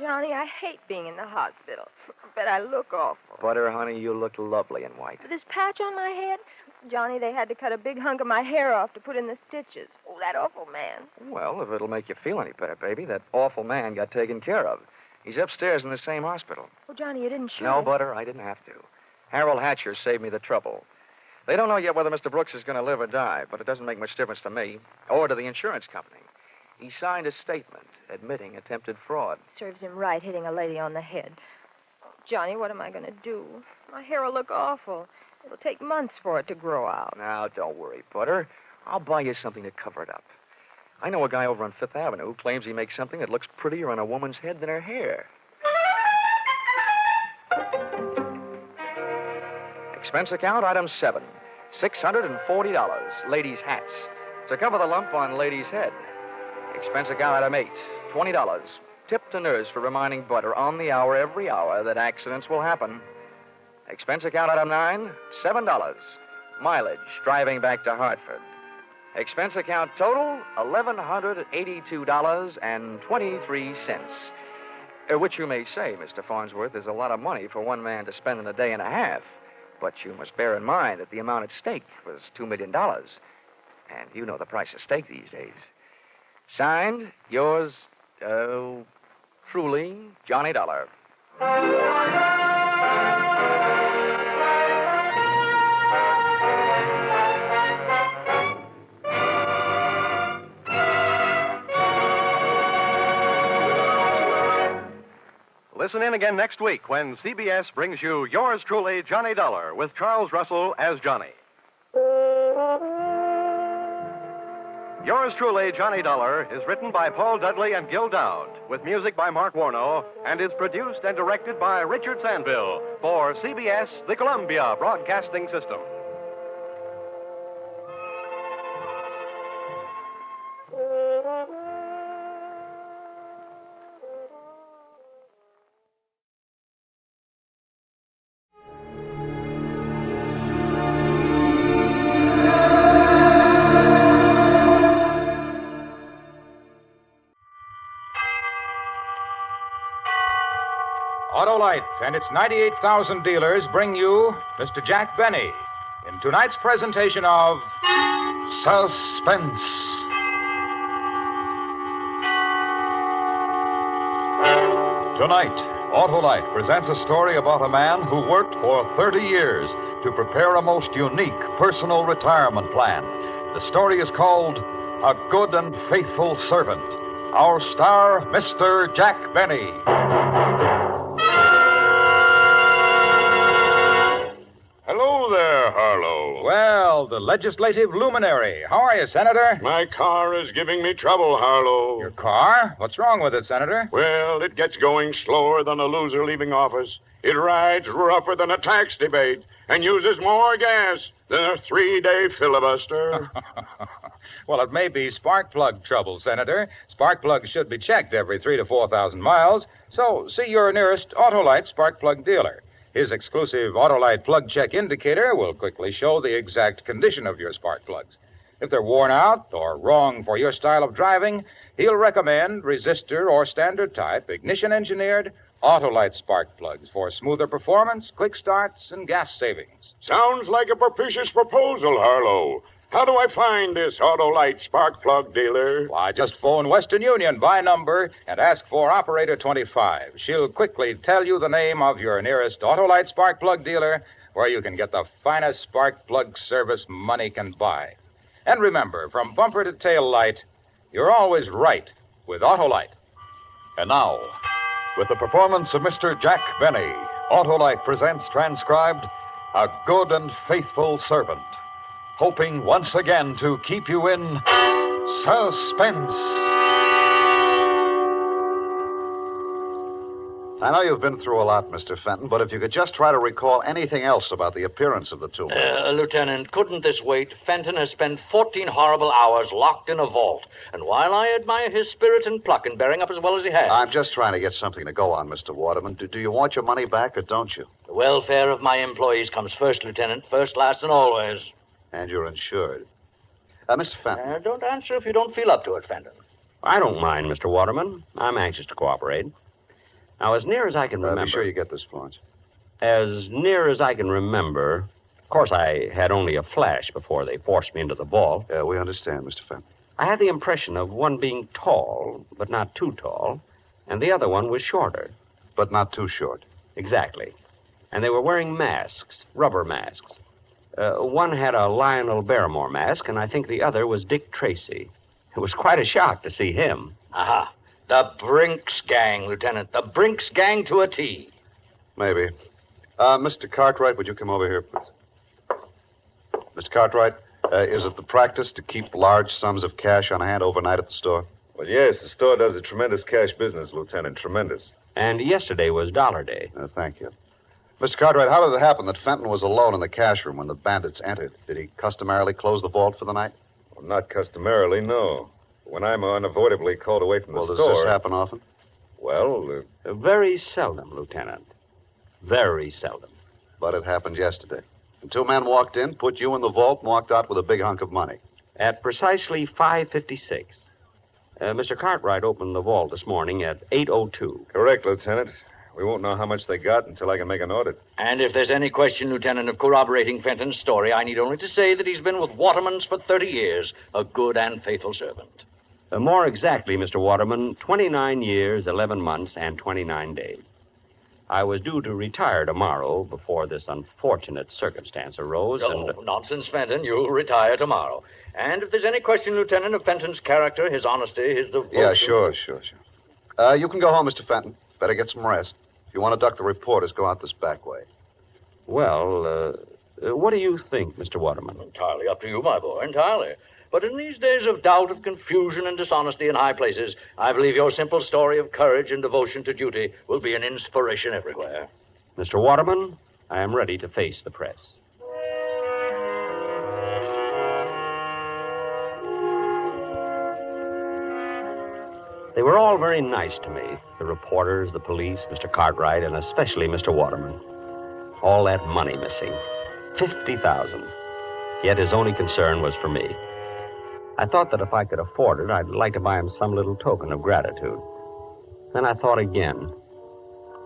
Johnny, I hate being in the hospital, but I look awful. Butter, honey, you look lovely in white. This patch on my head, Johnny, they had to cut a big hunk of my hair off to put in the stitches. Oh, that awful man. Well, if it'll make you feel any better, baby, that awful man got taken care of. He's upstairs in the same hospital. Oh, Johnny, you didn't shoot No, him. Butter, I didn't have to. Harold Hatcher saved me the trouble. They don't know yet whether Mr. Brooks is going to live or die, but it doesn't make much difference to me or to the insurance company. He signed a statement admitting attempted fraud. Serves him right hitting a lady on the head. Johnny, what am I going to do? My hair will look awful. It'll take months for it to grow out. Now, don't worry, Butter. I'll buy you something to cover it up. I know a guy over on Fifth Avenue who claims he makes something that looks prettier on a woman's head than her hair. Expense account, item 7. $640. Ladies' hats. To cover the lump on lady's head. Expense account, item 8. $20. Tip to nurse for reminding Butter on the hour every hour that accidents will happen. Expense account, item 9. $7. Mileage driving back to Hartford. Expense account total, $1,182.23. Which you may say, Mr. Farnsworth, is a lot of money for one man to spend in a day and a half. But you must bear in mind that the amount at stake was $2 million. And you know the price of steak these days. Signed, yours, truly, Johnny Dollar. Listen in again next week when CBS brings you Yours Truly, Johnny Dollar, with Charles Russell as Johnny. Yours Truly, Johnny Dollar is written by Paul Dudley and Gil Dowd, with music by Mark Warno, and is produced and directed by Richard Sandville for CBS, the Columbia Broadcasting System. Autolite and its 98,000 dealers bring you Mr. Jack Benny in tonight's presentation of Suspense. Tonight, Autolite presents a story about a man who worked for 30 years to prepare a most unique personal retirement plan. The story is called A Good and Faithful Servant. Our star, Mr. Jack Benny. Hello there, Harlow. Well, the legislative luminary. How are you, Senator? My car is giving me trouble, Harlow. Your car? What's wrong with it, Senator? Well, it gets going slower than a loser leaving office. It rides rougher than a tax debate and uses more gas than a 3-day filibuster. Well, it may be spark plug trouble, Senator. Spark plugs should be checked every 3,000 to 4,000 miles, so see your nearest Autolite spark plug dealer. His exclusive Autolite plug check indicator will quickly show the exact condition of your spark plugs. If they're worn out or wrong for your style of driving, he'll recommend resistor or standard type, ignition engineered Autolite spark plugs for smoother performance, quick starts, and gas savings. Sounds like a propitious proposal, Harlow. How do I find this Autolite spark plug dealer? Why, just phone Western Union by number and ask for Operator 25. She'll quickly tell you the name of your nearest Autolite spark plug dealer where you can get the finest spark plug service money can buy. And remember, from bumper to tail light, you're always right with Autolite. And now, with the performance of Mr. Jack Benny, Autolite presents transcribed A Good and Faithful Servant, hoping once again to keep you in suspense. I know you've been through a lot, Mr. Fenton, but if you could just try to recall anything else about the appearance of the two men. Lieutenant, couldn't this wait? Fenton has spent 14 horrible hours locked in a vault. And while I admire his spirit and pluck in bearing up as well as he has... I'm just trying to get something to go on, Mr. Waterman. Do you want your money back or don't you? The welfare of my employees comes first, Lieutenant. First, last, and always. And you're insured. Mr. Fenton. Don't answer if you don't feel up to it, Fenton. I don't mind, Mr. Waterman. I'm anxious to cooperate. Now, as near as I can remember... Be sure you get this, Florence. As near as I can remember... Of course, I had only a flash before they forced me into the vault. Yeah, we understand, Mr. Fenton. I had the impression of one being tall, but not too tall, and the other one was shorter. But not too short. Exactly. And they were wearing masks, rubber masks. One had a Lionel Barrymore mask, and I think the other was Dick Tracy. It was quite a shock to see him. Aha. The Brinks Gang, Lieutenant. The Brinks Gang to a T. Maybe. Mr. Cartwright, would you come over here, please? Mr. Cartwright, is it the practice to keep large sums of cash on hand overnight at the store? Well, yes, the store does a tremendous cash business, Lieutenant. Tremendous. And yesterday was Dollar Day. Thank you. Mr. Cartwright, how did it happen that Fenton was alone in the cash room when the bandits entered? Did he customarily close the vault for the night? Well, not customarily, no. When I'm unavoidably called away from the store... Does this happen often? Well, Very seldom, Lieutenant. Very seldom. But it happened yesterday. And 2 men walked in, put you in the vault, and walked out with a big hunk of money. At precisely 5:56. Mr. Cartwright opened the vault this morning at 8:02. Correct, Lieutenant. We won't know how much they got until I can make an audit. And if there's any question, Lieutenant, of corroborating Fenton's story, I need only to say that he's been with Waterman's for 30 years, a good and faithful servant. More exactly, Mr. Waterman, 29 years, 11 months, and 29 days. I was due to retire tomorrow before this unfortunate circumstance arose, Oh, nonsense, Fenton. You'll retire tomorrow. And if there's any question, Lieutenant, of Fenton's character, his honesty, his devotion... Yeah, sure. You can go home, Mr. Fenton. Better get some rest. If you want to duck the reporters, go out this back way. Well, what do you think, Mr. Waterman? Entirely up to you, my boy, entirely. But in these days of doubt, of confusion, and dishonesty in high places, I believe your simple story of courage and devotion to duty will be an inspiration everywhere. Mr. Waterman, I am ready to face the press. They were all very nice to me. The reporters, the police, Mr. Cartwright, and especially Mr. Waterman. All that money missing. $50,000. Yet his only concern was for me. I thought that if I could afford it, I'd like to buy him some little token of gratitude. Then I thought again.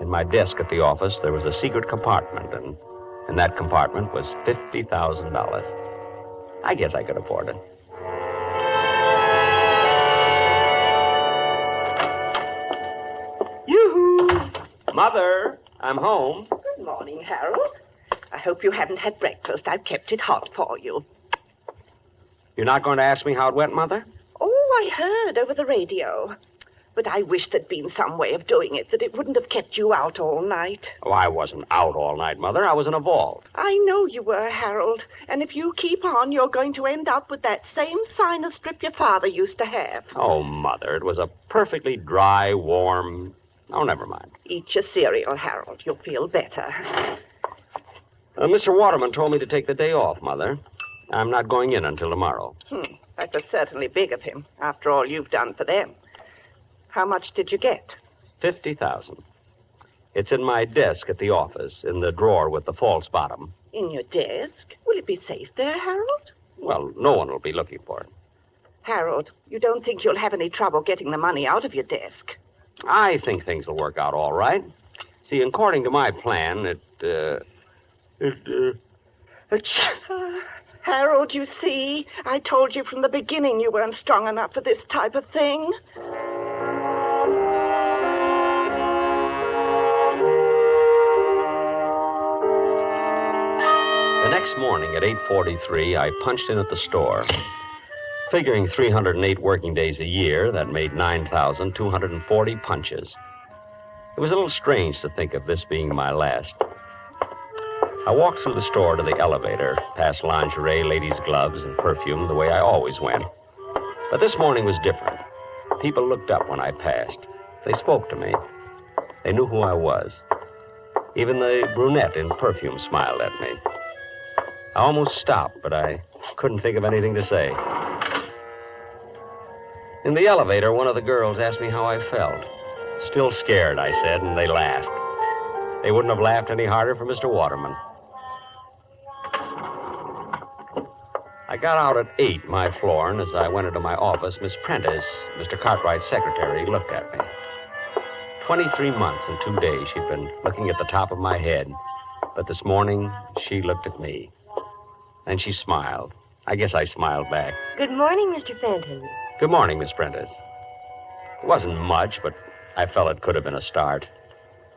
In my desk at the office, there was a secret compartment, and in that compartment was $50,000. I guess I could afford it. Yoo-hoo! Mother, I'm home. Good morning, Harold. I hope you haven't had breakfast. I've kept it hot for you. You're not going to ask me how it went, Mother? Oh, I heard over the radio. But I wish there'd been some way of doing it that it wouldn't have kept you out all night. Oh, I wasn't out all night, Mother. I was in a vault. I know you were, Harold. And if you keep on, you're going to end up with that same sinus strip your father used to have. Oh, Mother, it was a perfectly dry, warm... Oh, never mind. Eat your cereal, Harold. You'll feel better. Mr. Waterman told me to take the day off, Mother. I'm not going in until tomorrow. That was certainly big of him, after all you've done for them. How much did you get? $50,000. It's in my desk at the office, in the drawer with the false bottom. In your desk? Will it be safe there, Harold? Well, no one will be looking for it. Harold, you don't think you'll have any trouble getting the money out of your desk? I think things will work out all right. See, according to my plan, Harold, you see, I told you from the beginning you weren't strong enough for this type of thing. The next morning at 8:43, I punched in at the store. Figuring 308 working days a year, that made 9,240 punches. It was a little strange to think of this being my last. I walked through the store to the elevator, past lingerie, ladies' gloves, and perfume the way I always went. But this morning was different. People looked up when I passed. They spoke to me. They knew who I was. Even the brunette in perfume smiled at me. I almost stopped, but I couldn't think of anything to say. In the elevator, one of the girls asked me how I felt. Still scared, I said, and they laughed. They wouldn't have laughed any harder for Mr. Waterman. I got out at 8, my floor, and as I went into my office, Miss Prentice, Mr. Cartwright's secretary, looked at me. 23 months and 2 days she'd been looking at the top of my head. But this morning, she looked at me. And she smiled. I guess I smiled back. Good morning, Mr. Fenton. Good morning, Miss Prentice. It wasn't much, but I felt it could have been a start.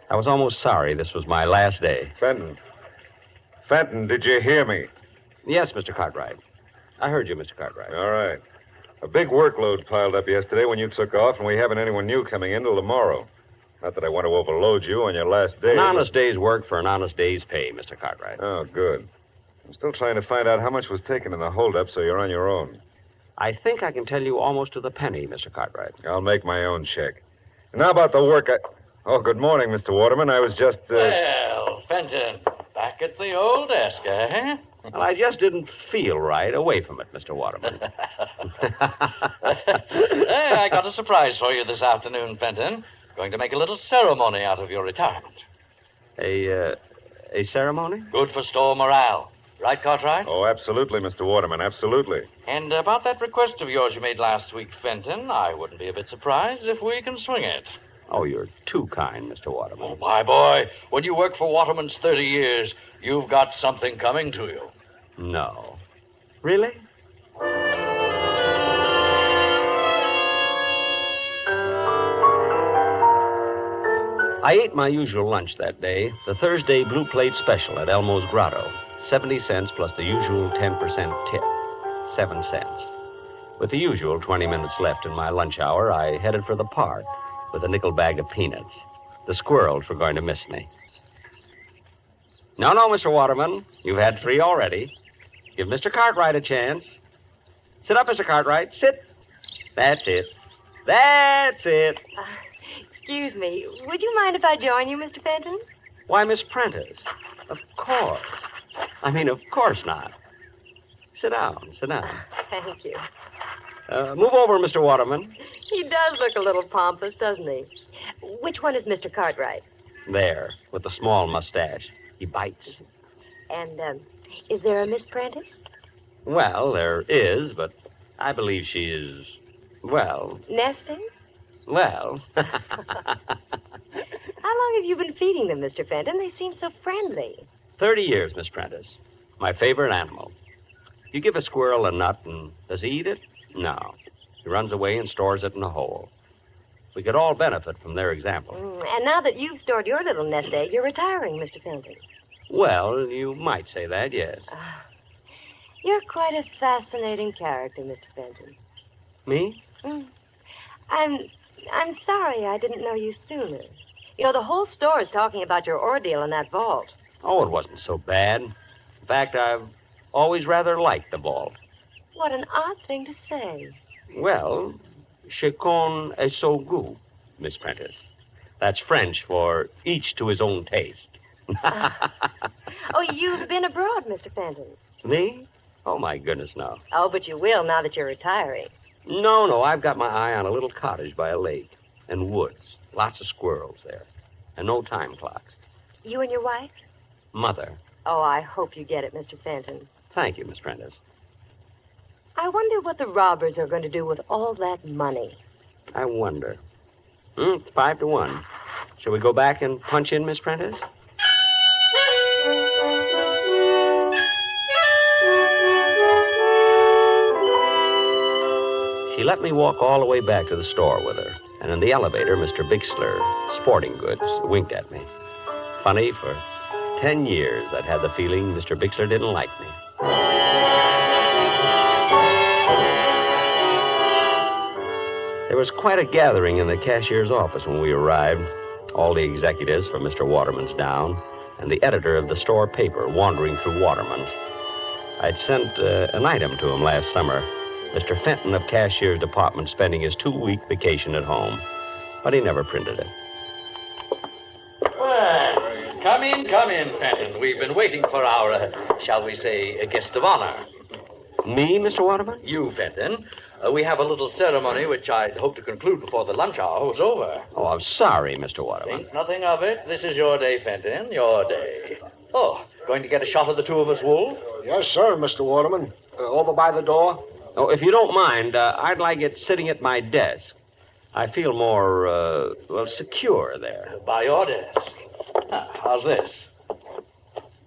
I was almost sorry this was my last day. Fenton, did you hear me? Yes, Mr. Cartwright. I heard you, Mr. Cartwright. All right. A big workload piled up yesterday when you took off, and we haven't anyone new coming in till tomorrow. Not that I want to overload you on your last day. An honest day's work for an honest day's pay, Mr. Cartwright. Oh, good. I'm still trying to find out how much was taken in the holdup, so you're on your own. I think I can tell you almost to the penny, Mr. Cartwright. I'll make my own check. And how about the work Oh, good morning, Mr. Waterman. I was just, Well, Fenton, back at the old desk, eh? Well, I just didn't feel right away from it, Mr. Waterman. Hey, I got a surprise for you this afternoon, Fenton. Going to make a little ceremony out of your retirement. A ceremony? Good for store morale. Right, Cartwright? Oh, absolutely, Mr. Waterman, absolutely. And about that request of yours you made last week, Fenton, I wouldn't be a bit surprised if we can swing it. Oh, you're too kind, Mr. Waterman. Oh, my boy, when you work for Waterman's 30 years, you've got something coming to you. No. Really? I ate my usual lunch that day, the Thursday Blue Plate Special at Elmo's Grotto. 70 cents plus the usual 10% tip. 7 cents. With the usual 20 minutes left in my lunch hour, I headed for the park with a nickel bag of peanuts. The squirrels were going to miss me. No, Mr. Waterman. You've had 3 already. Give Mr. Cartwright a chance. Sit up, Mr. Cartwright. Sit. That's it. That's it. Excuse me. Would you mind if I join you, Mr. Fenton? Why, Miss Prentice. Of course. Of course not. Sit down. Thank you. Move over, Mr. Waterman. He does look a little pompous, doesn't he? Which one is Mr. Cartwright? There, with the small mustache. He bites. And, is there a Miss Prentice? Well, there is, but I believe she is, well... Nesting? Well... How long have you been feeding them, Mr. Fenton? They seem so friendly. 30 years, Miss Prentice. My favorite animal. You give a squirrel a nut, and does he eat it? No. He runs away and stores it in a hole. We could all benefit from their example. And now that you've stored your little nest egg, you're retiring, Mr. Fenton. Well, you might say that, yes. You're quite a fascinating character, Mr. Fenton. Me? I'm sorry I didn't know you sooner. You know, the whole store is talking about your ordeal in that vault. Oh, it wasn't so bad. In fact, I've always rather liked the vault. What an odd thing to say. Well, chacun est son goût, Miss Prentice. That's French for each to his own taste. Oh, you've been abroad, Mr. Fenton. Me? Oh, my goodness, no. Oh, but you will now that you're retiring. No, I've got my eye on a little cottage by a lake and woods. Lots of squirrels there. And no time clocks. You and your wife? Mother. Oh, I hope you get it, Mr. Fenton. Thank you, Miss Prentice. I wonder what the robbers are going to do with all that money. I wonder. It's 5-1. Shall we go back and punch in, Miss Prentice? She let me walk all the way back to the store with her. And in the elevator, Mr. Bixler, Sporting Goods, winked at me. Funny, for 10 years I'd had the feeling Mr. Bixler didn't like me. There was quite a gathering in the cashier's office when we arrived. All the executives from Mr. Waterman's down, and the editor of the store paper wandering through Waterman's. I'd sent an item to him last summer. Mr. Fenton of Cashier's Department spending his 2-week vacation at home. But he never printed it. Well, come in, Fenton. We've been waiting for our, shall we say, guest of honor. Me, Mr. Waterman? You, Fenton. We have a little ceremony which I'd hope to conclude before the lunch hour was over. Oh, I'm sorry, Mr. Waterman. Think nothing of it. This is your day, Fenton, your day. Oh, going to get a shot of the two of us, Wolf? Yes, sir, Mr. Waterman. Over by the door. Oh, if you don't mind, I'd like it sitting at my desk. I feel more, secure there. By your desk. How's this?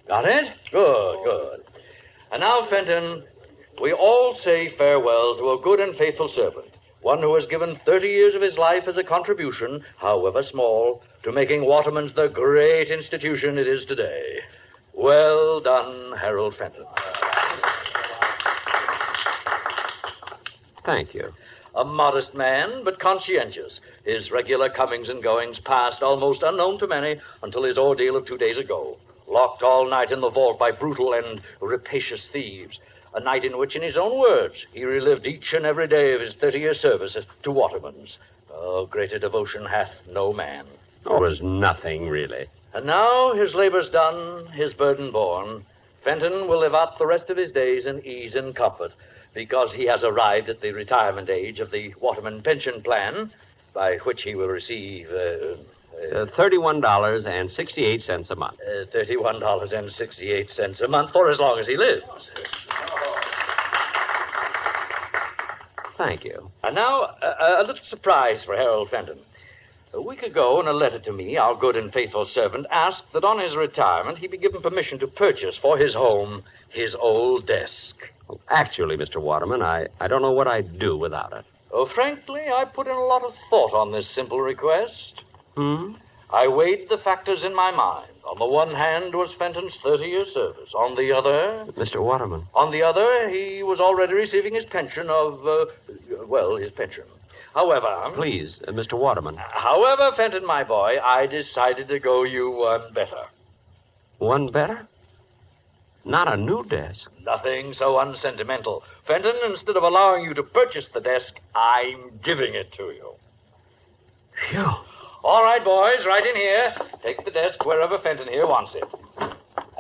Got it? Good. And now, Fenton, we all say farewell to a good and faithful servant, one who has given 30 years of his life as a contribution, however small, to making Waterman's the great institution it is today. Well done, Harold Fenton. Thank you. A modest man, but conscientious. His regular comings and goings passed almost unknown to many until his ordeal of 2 days ago. Locked all night in the vault by brutal and rapacious thieves. A night in which, in his own words, he relived each and every day of his 30-year service to Waterman's. Oh, greater devotion hath no man. It was nothing, really. And now, his labor's done, his burden borne, Fenton will live out the rest of his days in ease and comfort, because he has arrived at the retirement age of the Waterman pension plan, by which he will receive... $31.68 a month. $31.68 a month for as long as he lives. Thank you. And now, a little surprise for Harold Fenton. A week ago, in a letter to me, our good and faithful servant asked that on his retirement he be given permission to purchase for his home his old desk. Well, actually, Mr. Waterman, I don't know what I'd do without it. Oh, frankly, I put in a lot of thought on this simple request. I weighed the factors in my mind. On the one hand was Fenton's 30-year service. On the other... Mr. Waterman. On the other, he was already receiving his pension of, his pension. However... Please, Mr. Waterman. However, Fenton, my boy, I decided to go you one better. One better? Not a new desk. Nothing so unsentimental. Fenton, instead of allowing you to purchase the desk, I'm giving it to you. Phew. All right, boys, right in here. Take the desk wherever Fenton here wants it.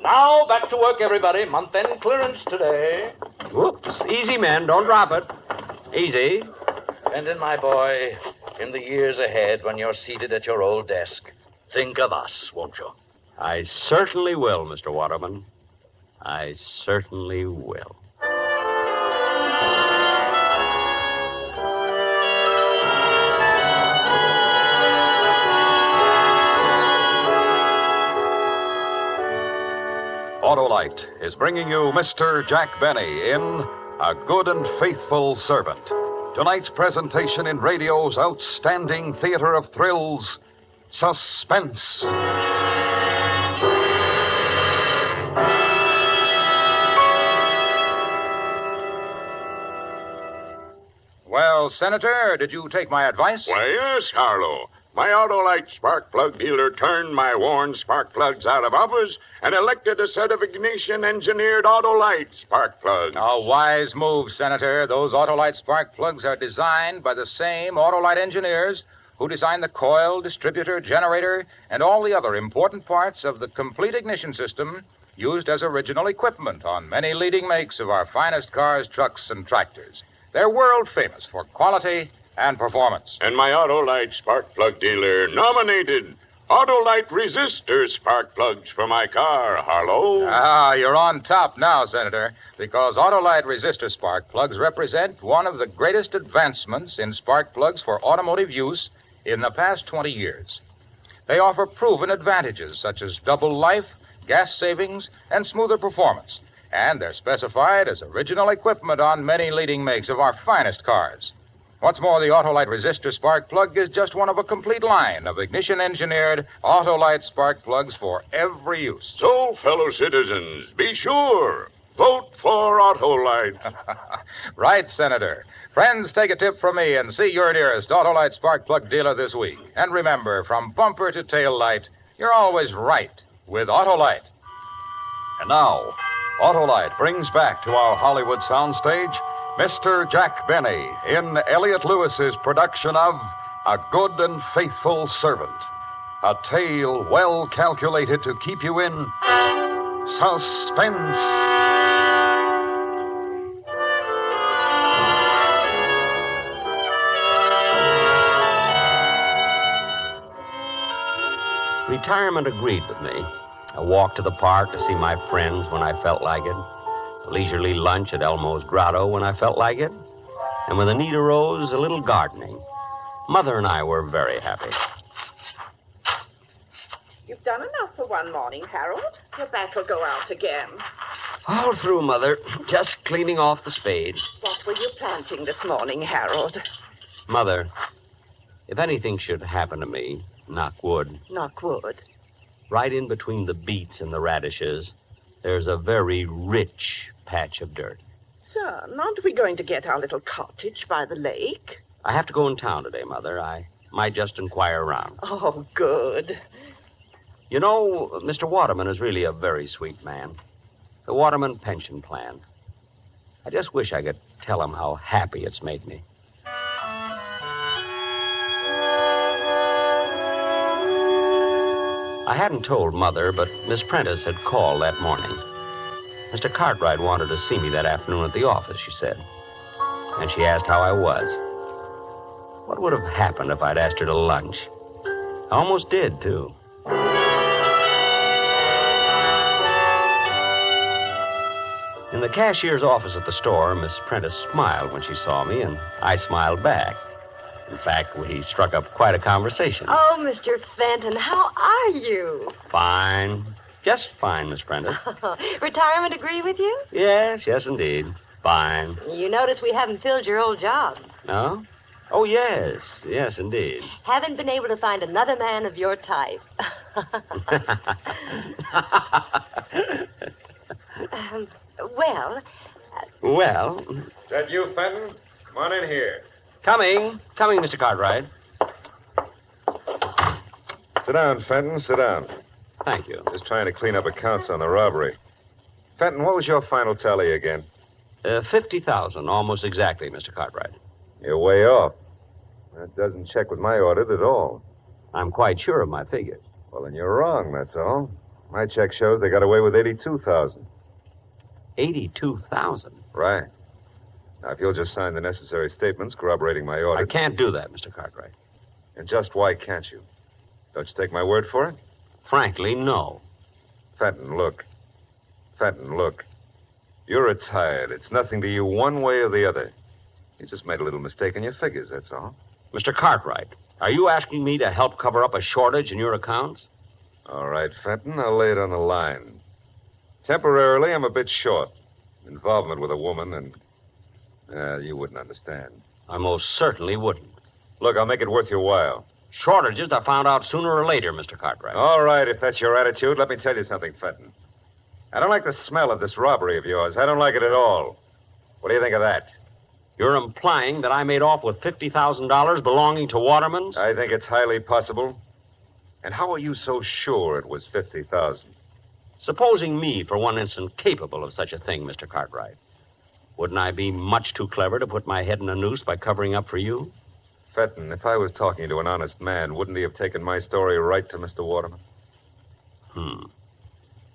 Now, back to work, everybody. Month-end clearance today. Whoops. Easy, men. Don't drop it. Easy. Fenton, my boy, in the years ahead, when you're seated at your old desk, think of us, won't you? I certainly will, Mr. Waterman. I certainly will. Autolite is bringing you Mr. Jack Benny in A Good and Faithful Servant. Tonight's presentation in radio's outstanding theater of thrills, Suspense. Well, Senator, did you take my advice? Why, yes, Harlow. My Autolite spark plug dealer turned my worn spark plugs out of office and elected a set of ignition-engineered Autolite spark plugs. A wise move, Senator. Those Autolite spark plugs are designed by the same Autolite engineers who designed the coil, distributor, generator, and all the other important parts of the complete ignition system used as original equipment on many leading makes of our finest cars, trucks, and tractors. They're world famous for quality and performance. And my Autolite spark plug dealer nominated Autolite resistor spark plugs for my car, Harlow. Ah, you're on top now, Senator, because Autolite resistor spark plugs represent one of the greatest advancements in spark plugs for automotive use in the past 20 years. They offer proven advantages such as double life, gas savings, and smoother performance. And they're specified as original equipment on many leading makes of our finest cars. What's more, the Autolite resistor spark plug is just one of a complete line of ignition-engineered Autolite spark plugs for every use. So, fellow citizens, be sure, vote for Autolite. Right, Senator. Friends, take a tip from me and see your nearest Autolite spark plug dealer this week. And remember, from bumper to tail light, you're always right with Autolite. And now, Autolite brings back to our Hollywood soundstage Mr. Jack Benny in Elliot Lewis's production of A Good and Faithful Servant, a tale well calculated to keep you in suspense. Retirement agreed with me. A walk to the park to see my friends when I felt like it. A leisurely lunch at Elmo's Grotto when I felt like it. And when the need arose, a little gardening. Mother and I were very happy. You've done enough for one morning, Harold. Your back will go out again. All through, Mother. Just cleaning off the spade. What were you planting this morning, Harold? Mother, if anything should happen to me, knock wood. Knock wood. Right in between the beets and the radishes, there's a very rich patch of dirt. son? Aren't we going to get our little cottage by the lake? I have to go in town today, Mother. I might just inquire around. Oh, good. You know, Mr. Waterman is really a very sweet man. The Waterman pension plan. I just wish I could tell him how happy it's made me. I hadn't told Mother, but Miss Prentice had called that morning. Mr. Cartwright wanted to see me that afternoon at the office, she said. And she asked how I was. What would have happened if I'd asked her to lunch? I almost did, too. In the cashier's office at the store, Miss Prentice smiled when she saw me, and I smiled back. In fact, we struck up quite a conversation. Oh, Mr. Fenton, how are you? Fine. Just fine, Miss Prentice. Retirement agree with you? Yes, indeed. Fine. You notice we haven't filled your old job. No? Oh, yes, indeed. Haven't been able to find another man of your type. Well... Well... Is that you, Fenton? Come on in here. Coming, Mr. Cartwright. Sit down, Fenton, sit down. Thank you. Just trying to clean up accounts on the robbery. Fenton, what was your final tally again? 50,000, almost exactly, Mr. Cartwright. You're way off. That doesn't check with my audit at all. I'm quite sure of my figures. Well, then you're wrong, that's all. My check shows they got away with 82,000. 82,000? Right. Now, if you'll just sign the necessary statements corroborating my audit... I can't do that, Mr. Cartwright. And just why can't you? Don't you take my word for it? Frankly, no. Fenton, look. You're retired. It's nothing to you one way or the other. You just made a little mistake in your figures, that's all. Mr. Cartwright, are you asking me to help cover up a shortage in your accounts? All right, Fenton, I'll lay it on the line. Temporarily, I'm a bit short. Involvement with a woman, and you wouldn't understand. I most certainly wouldn't. Look, I'll make it worth your while. Shortages are found out sooner or later, Mr. Cartwright. All right, if that's your attitude, let me tell you something, Fenton. I don't like the smell of this robbery of yours. I don't like it at all. What do you think of that? You're implying that I made off with $50,000 belonging to Waterman's? I think it's highly possible. And how are you so sure it was 50,000? Supposing me, for one instant, capable of such a thing, Mr. Cartwright, wouldn't I be much too clever to put my head in a noose by covering up for you? Fenton, if I was talking to an honest man, wouldn't he have taken my story right to Mr. Waterman?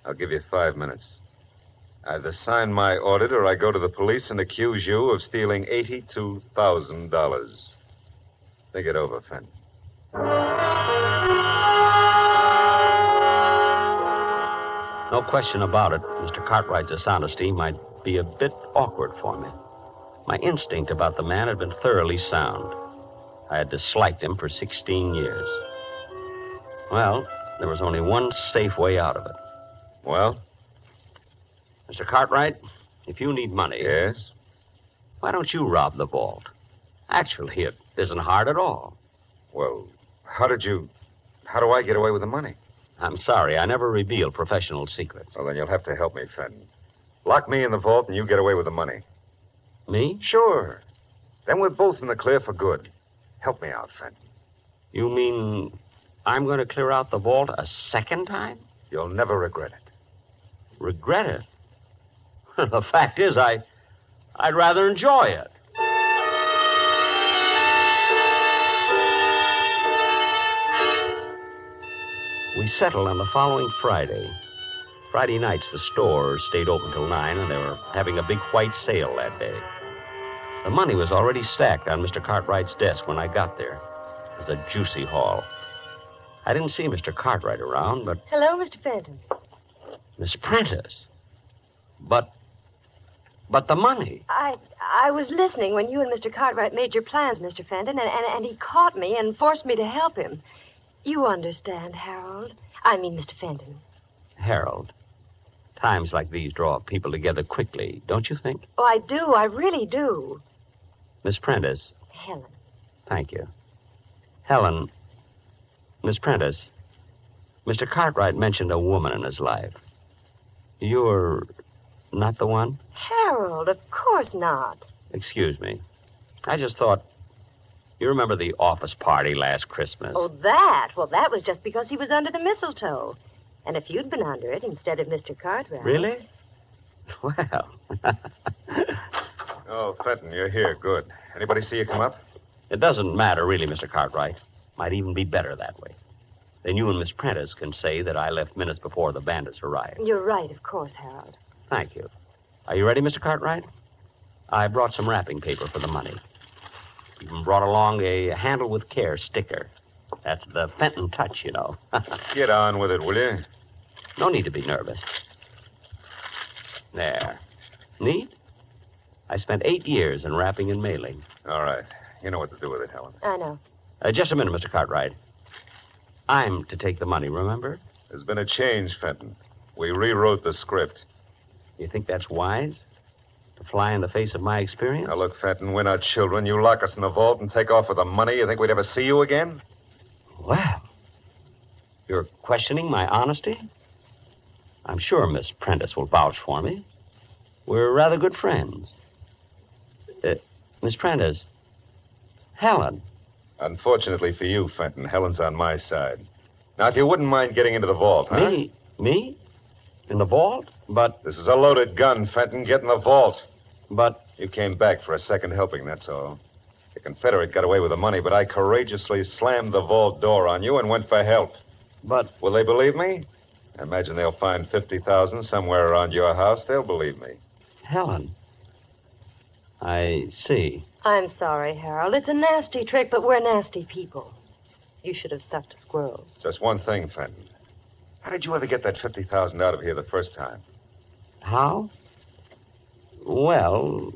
I'll give you 5 minutes. Either sign my audit or I go to the police and accuse you of stealing $82,000. Think it over, Fenton. No question about it, Mr. Cartwright's dishonesty might be a bit awkward for me. My instinct about the man had been thoroughly sound. I had disliked him for 16 years. Well, there was only one safe way out of it. Well? Mr. Cartwright, if you need money... Yes? Why don't you rob the vault? Actually, it isn't hard at all. Well, how do I get away with the money? I'm sorry, I never reveal professional secrets. Well, then you'll have to help me, Fenton. Lock me in the vault and you get away with the money. Me? Sure. Then we're both in the clear for good. Help me out, Fenton. You mean I'm going to clear out the vault a second time? You'll never regret it. Regret it? The fact is, I'd rather enjoy it. We settled on the following Friday. Friday nights, the store stayed open till 9, and they were having a big white sale that day. The money was already stacked on Mr. Cartwright's desk when I got there. It was a juicy haul. I didn't see Mr. Cartwright around, but... Hello, Mr. Fenton. Miss Prentice. But the money. I was listening when you and Mr. Cartwright made your plans, Mr. Fenton, and he caught me and forced me to help him. You understand, Harold. I mean, Mr. Fenton. Harold, times like these draw people together quickly, don't you think? Oh, I do. I really do. Miss Prentice. Helen. Thank you. Helen, Miss Prentice, Mr. Cartwright mentioned a woman in his life. You're Not the one? Harold, of course not. Excuse me. I just thought... You remember the office party last Christmas? Oh, that? Well, that was just because he was under the mistletoe. And if you'd been under it instead of Mr. Cartwright... Really? Well... Oh, Fenton, you're here. Good. Anybody see you come up? It doesn't matter, really, Mr. Cartwright. Might even be better that way. Then you and Miss Prentice can say that I left minutes before the bandits arrived. You're right, of course, Harold. Thank you. Are you ready, Mr. Cartwright? I brought some wrapping paper for the money. Even brought along a handle with care sticker. That's the Fenton touch, you know. Get on with it, will you? No need to be nervous. There. Neat? I spent 8 years in wrapping and mailing. All right. You know what to do with it, Helen. I know. Just a minute, Mr. Cartwright. I'm to take the money, remember? There's been a change, Fenton. We rewrote the script. You think that's wise? To fly in the face of my experience? Now, look, Fenton, we're not children. You lock us in the vault and take off with the money. You think we'd ever see you again? Well, you're questioning my honesty? I'm sure Miss Prentice will vouch for me. We're rather good friends. Miss Prentice, Helen. Unfortunately for you, Fenton, Helen's on my side. Now, if you wouldn't mind getting into the vault, huh? Me? In the vault? But... This is a loaded gun, Fenton. Get in the vault. But... You came back for a second helping, that's all. The Confederate got away with the money, but I courageously slammed the vault door on you and went for help. But... Will they believe me? I imagine they'll find 50,000 somewhere around your house. They'll believe me. Helen. I see. I'm sorry, Harold. It's a nasty trick, but we're nasty people. You should have stuck to squirrels. Just one thing, Fenton. How did you ever get that 50,000 out of here the first time? How? Well,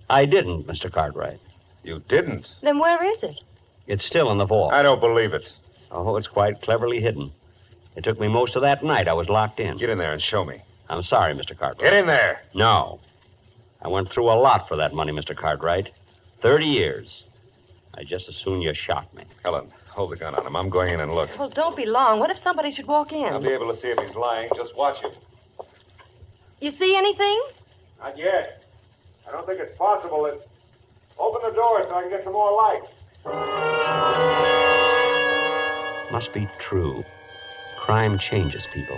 I didn't, Mr. Cartwright. You didn't? Then where is it? It's still in the vault. I don't believe it. Oh, it's quite cleverly hidden. It took me most of that night. I was locked in. Get in there and show me. I'm sorry, Mr. Cartwright. Get in there. No. I went through a lot for that money, Mr. Cartwright. 30 years. I just as soon you shot me. Helen, hold the gun on him. I'm going in and look. Well, don't be long. What if somebody should walk in? I'll be able to see if he's lying. Just watch him. You see anything? Not yet. I don't think it's possible that... Open the door so I can get some more light. Must be true. Crime changes people.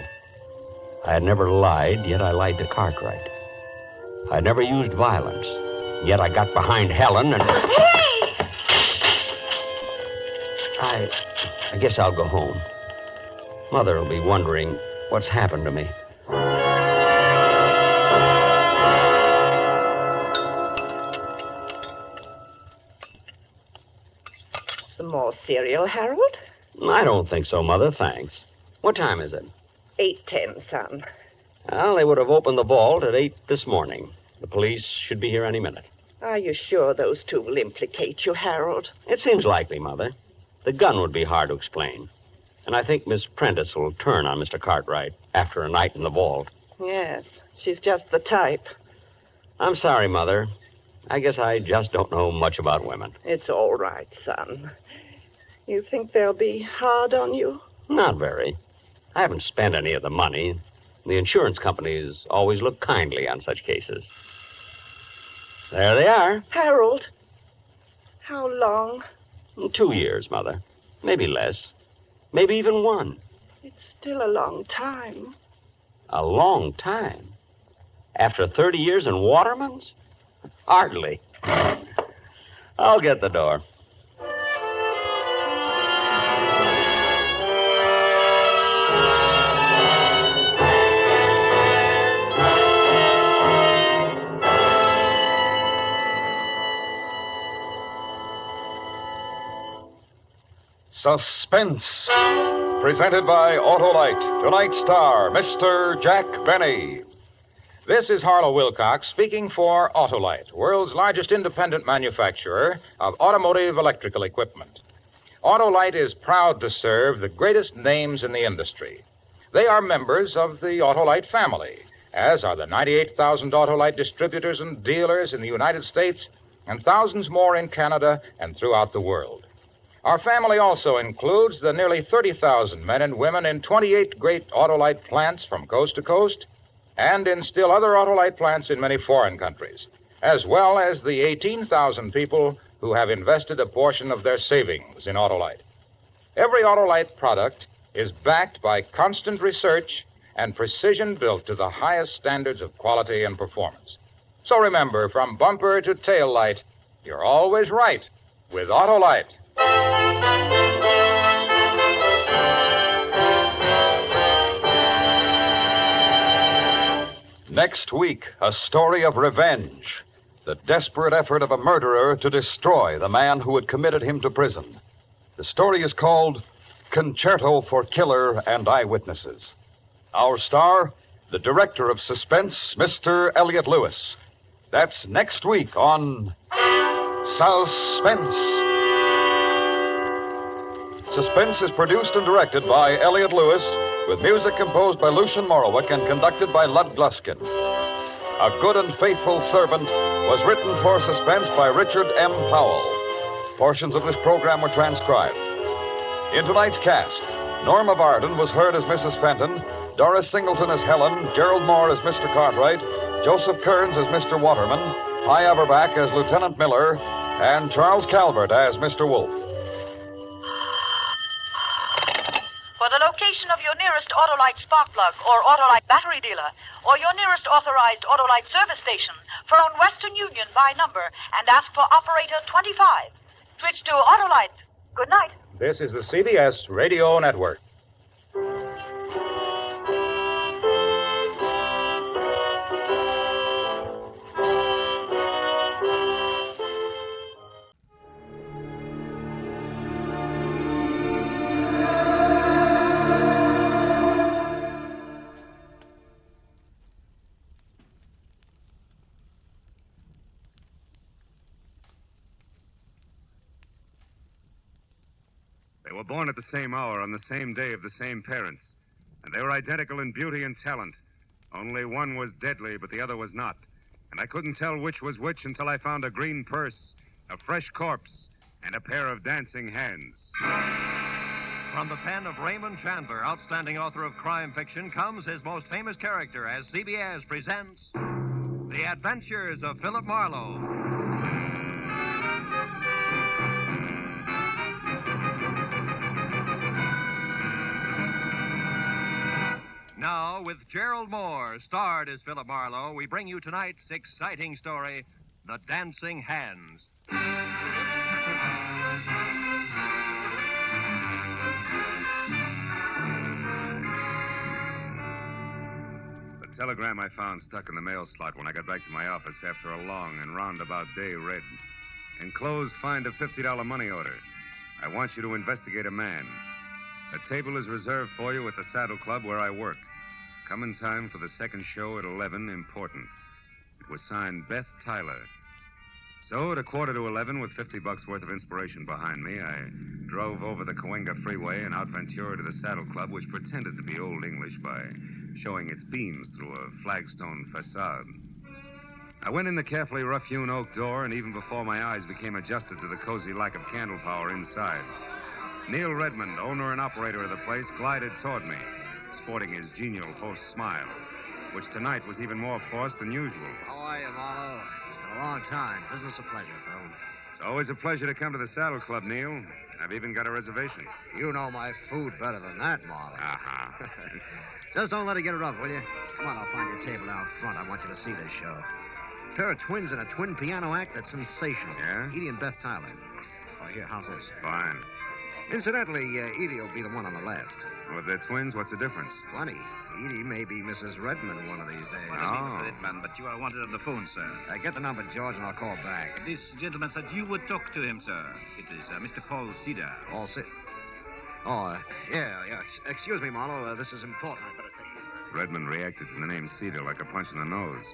I had never lied, yet I lied to Cartwright. I never used violence, yet I got behind Helen and... Hey! I guess I'll go home. Mother will be wondering what's happened to me. Some more cereal, Harold? I don't think so, Mother, thanks. What time is it? 8:10, son. Well, they would have opened the vault at 8 this morning. The police should be here any minute. Are you sure those two will implicate you, Harold? It seems likely, Mother. The gun would be hard to explain. And I think Miss Prentice will turn on Mr. Cartwright after a night in the vault. Yes, she's just the type. I'm sorry, Mother. I guess I just don't know much about women. It's all right, son. You think they'll be hard on you? Not very. I haven't spent any of the money. The insurance companies always look kindly on such cases. There they are. Harold, how long? 2 years, Mother. Maybe less. Maybe even 1. It's still a long time. A long time? After 30 years in Waterman's? Hardly. I'll get the door. Suspense, presented by Autolite. Tonight's star, Mr. Jack Benny. This is Harlow Wilcox speaking for Autolite, world's largest independent manufacturer of automotive electrical equipment. Autolite is proud to serve the greatest names in the industry. They are members of the Autolite family, as are the 98,000 Autolite distributors and dealers in the United States and thousands more in Canada and throughout the world. Our family also includes the nearly 30,000 men and women in 28 great Autolite plants from coast to coast and in still other Autolite plants in many foreign countries, as well as the 18,000 people who have invested a portion of their savings in Autolite. Every Autolite product is backed by constant research and precision built to the highest standards of quality and performance. So remember, from bumper to tail light, you're always right with Autolite. Next week, a story of revenge. The desperate effort of a murderer to destroy the man who had committed him to prison. The story is called Concerto for Killer and Eyewitnesses. Our star, the director of Suspense, Mr. Elliot Lewis. That's next week on Suspense. Suspense is produced and directed by Elliot Lewis, with music composed by Lucien Morawick and conducted by Lud Gluskin. A Good and Faithful Servant was written for Suspense by Richard M. Powell. Portions of this program were transcribed. In tonight's cast, Norma Varden was heard as Mrs. Fenton, Doris Singleton as Helen, Gerald Moore as Mr. Cartwright, Joseph Kearns as Mr. Waterman, Hy Averback as Lieutenant Miller, and Charles Calvert as Mr. Wolfe. For the location of your nearest Autolite spark plug or Autolite battery dealer, or your nearest authorized Autolite service station, phone Western Union by number and ask for operator 25. Switch to Autolite. Good night. This is the CBS Radio Network. They were born at the same hour on the same day of the same parents, and they were identical in beauty and talent. Only one was deadly, but the other was not. And I couldn't tell which was which until I found a green purse, a fresh corpse, and a pair of dancing hands. From the pen of Raymond Chandler, outstanding author of crime fiction, comes his most famous character as CBS presents The Adventures of Philip Marlowe. Now, with Gerald Moore, starred as Philip Marlowe, we bring you tonight's exciting story, The Dancing Hands. The telegram I found stuck in the mail slot when I got back to my office after a long and roundabout day read. Enclosed, find a $50 money order. I want you to investigate a man. A table is reserved for you at the Saddle Club where I work. Come in time for the second show at 11, important. It was signed Beth Tyler. So at 11:15, with $50 worth of inspiration behind me, I drove over the Cahuenga Freeway and out Ventura to the Saddle Club, which pretended to be Old English by showing its beams through a flagstone facade. I went in the carefully rough-hewn oak door, and even before my eyes became adjusted to the cozy lack of candle power inside, Neil Redmond, owner and operator of the place, glided toward me, sporting his genial host smile, which tonight was even more forced than usual. How are you, Marlowe? It's been a long time. Business a pleasure, Phil. It's always a pleasure to come to the Saddle Club, Neil. I've even got a reservation. You know my food better than that, Marlowe. Uh-huh. Just don't let it get rough, will you? Come on, I'll find your table out front. I want you to see this show. A pair of twins in a twin piano act that's sensational. Yeah? Edie and Beth Tyler. Oh, here, how's this? Fine. Incidentally, Edie will be the one on the left. Well, if they're twins, what's the difference? Funny. Edie may be Mrs. Redmond one of these days. What do you mean, Oh. Mr. Redmond? But you are wanted on the phone, sir. Get the number, George, and I'll call back. This gentleman said you would talk to him, sir. It is Mr. Paul Cedar. All set. Oh, yeah. Excuse me, Marlowe. This is important. I better take you. Redmond reacted to the name Cedar like a punch in the nose.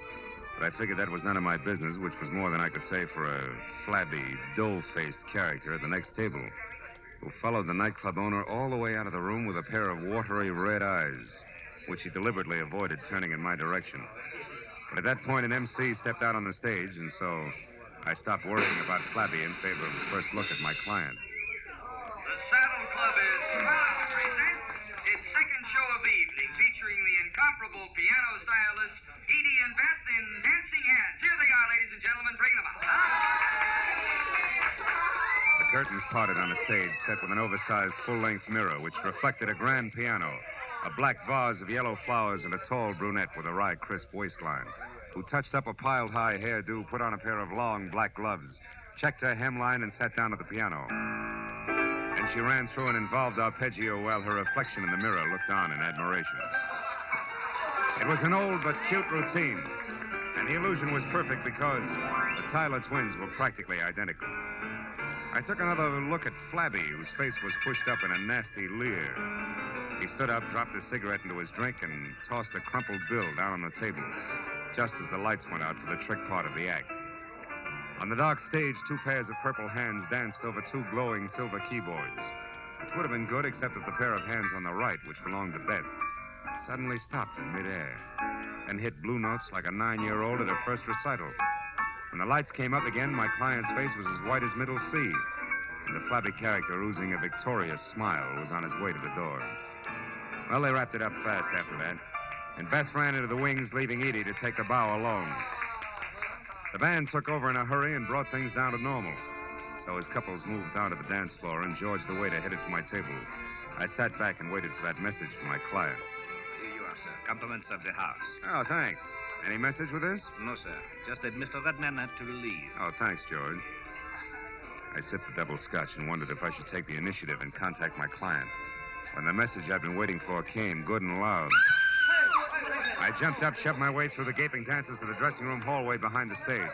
But I figured that was none of my business, which was more than I could say for a flabby, dull-faced character at the next table, who followed the nightclub owner all the way out of the room with a pair of watery red eyes, which he deliberately avoided turning in my direction. But at that point, an MC stepped out on the stage, and so I stopped worrying about Flabby in favor of the first look at my client. The Saddle Club is proud to present its second show of the evening, featuring the incomparable incomparable piano stylist, Edie and Beth in Dancing Hands. Here they are, ladies and gentlemen. Bring them up. The curtains parted on a stage set with an oversized full-length mirror which reflected a grand piano, a black vase of yellow flowers, and a tall brunette with a wry, crisp waistline, who touched up a piled-high hairdo, put on a pair of long black gloves, checked her hemline, and sat down at the piano. And she ran through an involved arpeggio while her reflection in the mirror looked on in admiration. It was an old but cute routine, and the illusion was perfect because the Tyler twins were practically identical. I took another look at Flabby, whose face was pushed up in a nasty leer. He stood up, dropped his cigarette into his drink, and tossed a crumpled bill down on the table, just as the lights went out for the trick part of the act. On the dark stage, two pairs of purple hands danced over two glowing silver keyboards, which would have been good except that the pair of hands on the right, which belonged to Beth, suddenly stopped in midair and hit blue notes like a 9-year-old at her first recital. When the lights came up again, my client's face was as white as Middle Sea, and the flabby character, oozing a victorious smile, was on his way to the door. Well, they wrapped it up fast after that, and Beth ran into the wings, leaving Edie to take the bow alone. The band took over in a hurry and brought things down to normal. So as couples moved down to the dance floor and George the waiter headed for my table, I sat back and waited for that message from my client. Here you are, sir. Compliments of the house. Oh, thanks. Any message with this? No, sir. Just that Mr. Redman had to leave. Oh, thanks, George. I sipped the double scotch and wondered if I should take the initiative and contact my client. When the message I'd been waiting for came, good and loud. I jumped up, shoved my way through the gaping dancers to the dressing room hallway behind the stage.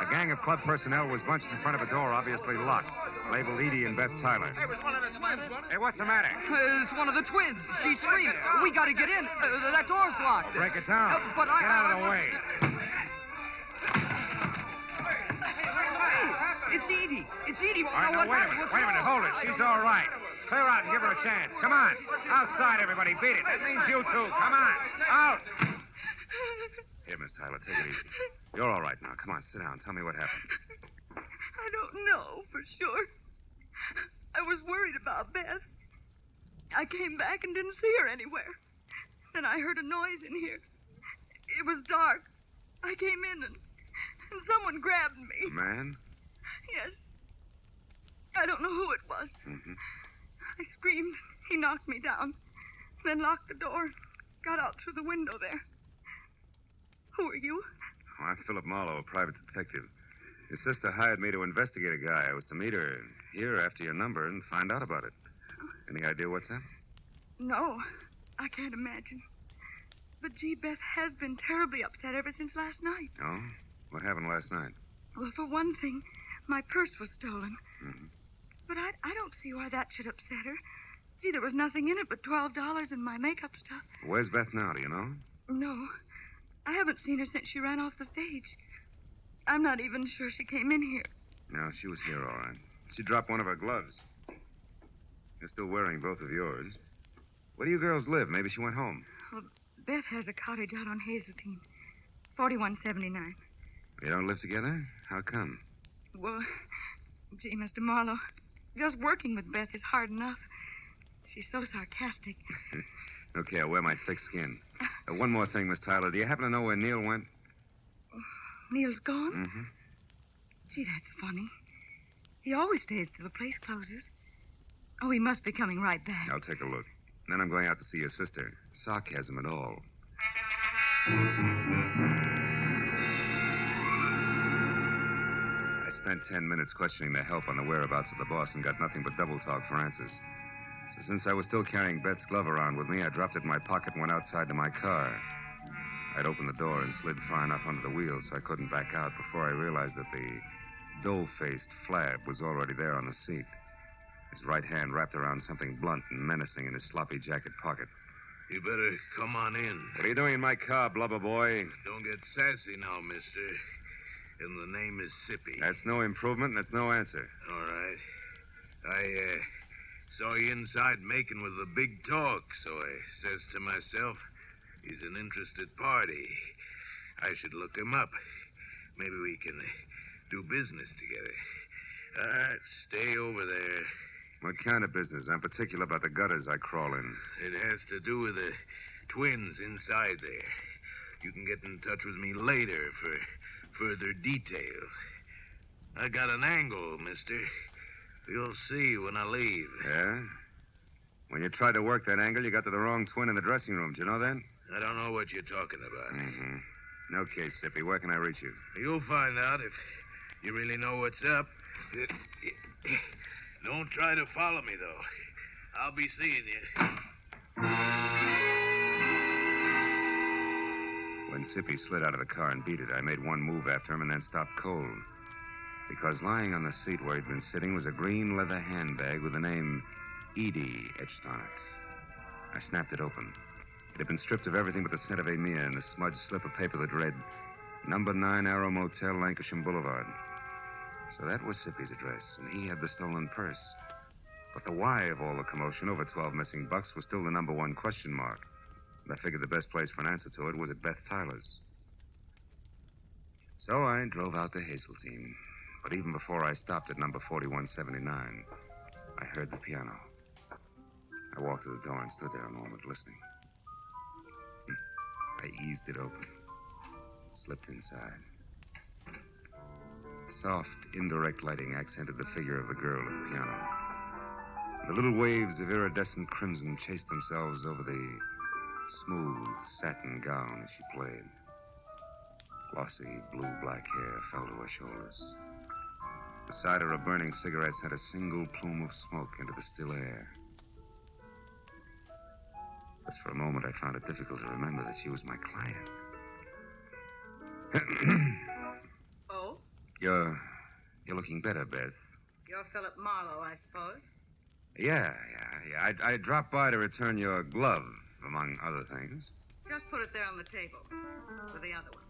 A gang of club personnel was bunched in front of a door, obviously locked, labeled Edie and Beth Tyler. Hey, it was one of the twins, Hey, what's the matter? It's one of the twins. She screamed. We got to get in. That door's locked. Break it down. But Get out of the way. It's Edie. It's Edie. All right, now, wait a minute. Hold it. She's all right. Clear out and give her a chance. Come on. Outside, everybody. Beat it. That means you two. Come on. Out. Here, Miss Tyler, take it easy. You're all right now. Come on, sit down. Tell me what happened. I don't know for sure. I was worried about Beth. I came back and didn't see her anywhere. Then I heard a noise in here. It was dark. I came in and someone grabbed me. A man? Yes. I don't know who it was. Mm-hmm. I screamed. He knocked me down. Then locked the door. Got out through the window there. Who are you? Oh, I'm Philip Marlowe, a private detective. Your sister hired me to investigate a guy. I was to meet her here after your number and find out about it. Any idea what's happened? No, I can't imagine. But, gee, Beth has been terribly upset ever since last night. Oh? What happened last night? Well, for one thing, my purse was stolen. Mm-hmm. But I don't see why that should upset her. Gee, there was nothing in it but $12 and my makeup stuff. Where's Beth now, do you know? No, I haven't seen her since she ran off the stage. I'm not even sure she came in here. No, she was here, all right. She dropped one of her gloves. You're still wearing both of yours. Where do you girls live? Maybe she went home. Well, Beth has a cottage out on Hazeltine, 4179. You don't live together? How come? Well, gee, Mr. Marlowe, just working with Beth is hard enough. She's so sarcastic. Okay, I'll wear my thick skin. One more thing, Miss Tyler. Do you happen to know where Neil went? Neil's gone? Mm-hmm. Gee, that's funny. He always stays till the place closes. Oh, he must be coming right back. I'll take a look. Then I'm going out to see your sister. Sarcasm and all. I spent 10 minutes questioning the help on the whereabouts of the boss and got nothing but double talk for answers. So since I was still carrying Beth's glove around with me, I dropped it in my pocket and went outside to my car. I'd opened the door and slid far enough under the wheel so I couldn't back out before I realized that the dough-faced Flab was already there on the seat. His right hand wrapped around something blunt and menacing in his sloppy jacket pocket. You better come on in. What are you doing in my car, blubber boy? Don't get sassy now, mister. And the name is Sippy. That's no improvement, and that's no answer. All right. I saw you inside making with the big talk, so I says to myself, he's an interested party. I should look him up. Maybe we can do business together. All right, stay over there. What kind of business? I'm particular about the gutters I crawl in. It has to do with a twins inside there. You can get in touch with me later for further details. I got an angle, mister. You'll see when I leave. Yeah? When you tried to work that angle, you got to the wrong twin in the dressing room. Do you know that? I don't know what you're talking about. Mm-hmm. Okay, Sippy, where can I reach you? You'll find out if you really know what's up. Don't try to follow me, though. I'll be seeing you. When Sippy slid out of the car and beat it, I made one move after him and then stopped cold. Because lying on the seat where he'd been sitting was a green leather handbag with the name Edie etched on it. I snapped it open. It had been stripped of everything but the scent of Amia and a smudged slip of paper that read, Number 9 Arrow Motel, Lancashire Boulevard. So that was Sippy's address, and he had the stolen purse. But the why of all the commotion over 12 missing bucks was still the number one question mark. And I figured the best place for an answer to it was at Beth Tyler's. So I drove out to Hazeltine. But even before I stopped at number 4179, I heard the piano. I walked to the door and stood there a moment listening. I eased it open, slipped inside. Soft, indirect lighting accented the figure of the girl at the piano. The little waves of iridescent crimson chased themselves over the smooth satin gown as she played. Glossy blue-black hair fell to her shoulders. Beside her, a burning cigarette sent a single plume of smoke into the still air. Just for a moment, I found it difficult to remember that she was my client. Oh? You're looking better, Beth. You're Philip Marlowe, I suppose. Yeah. I dropped by to return your glove, among other things. Just put it there on the table. With the other one.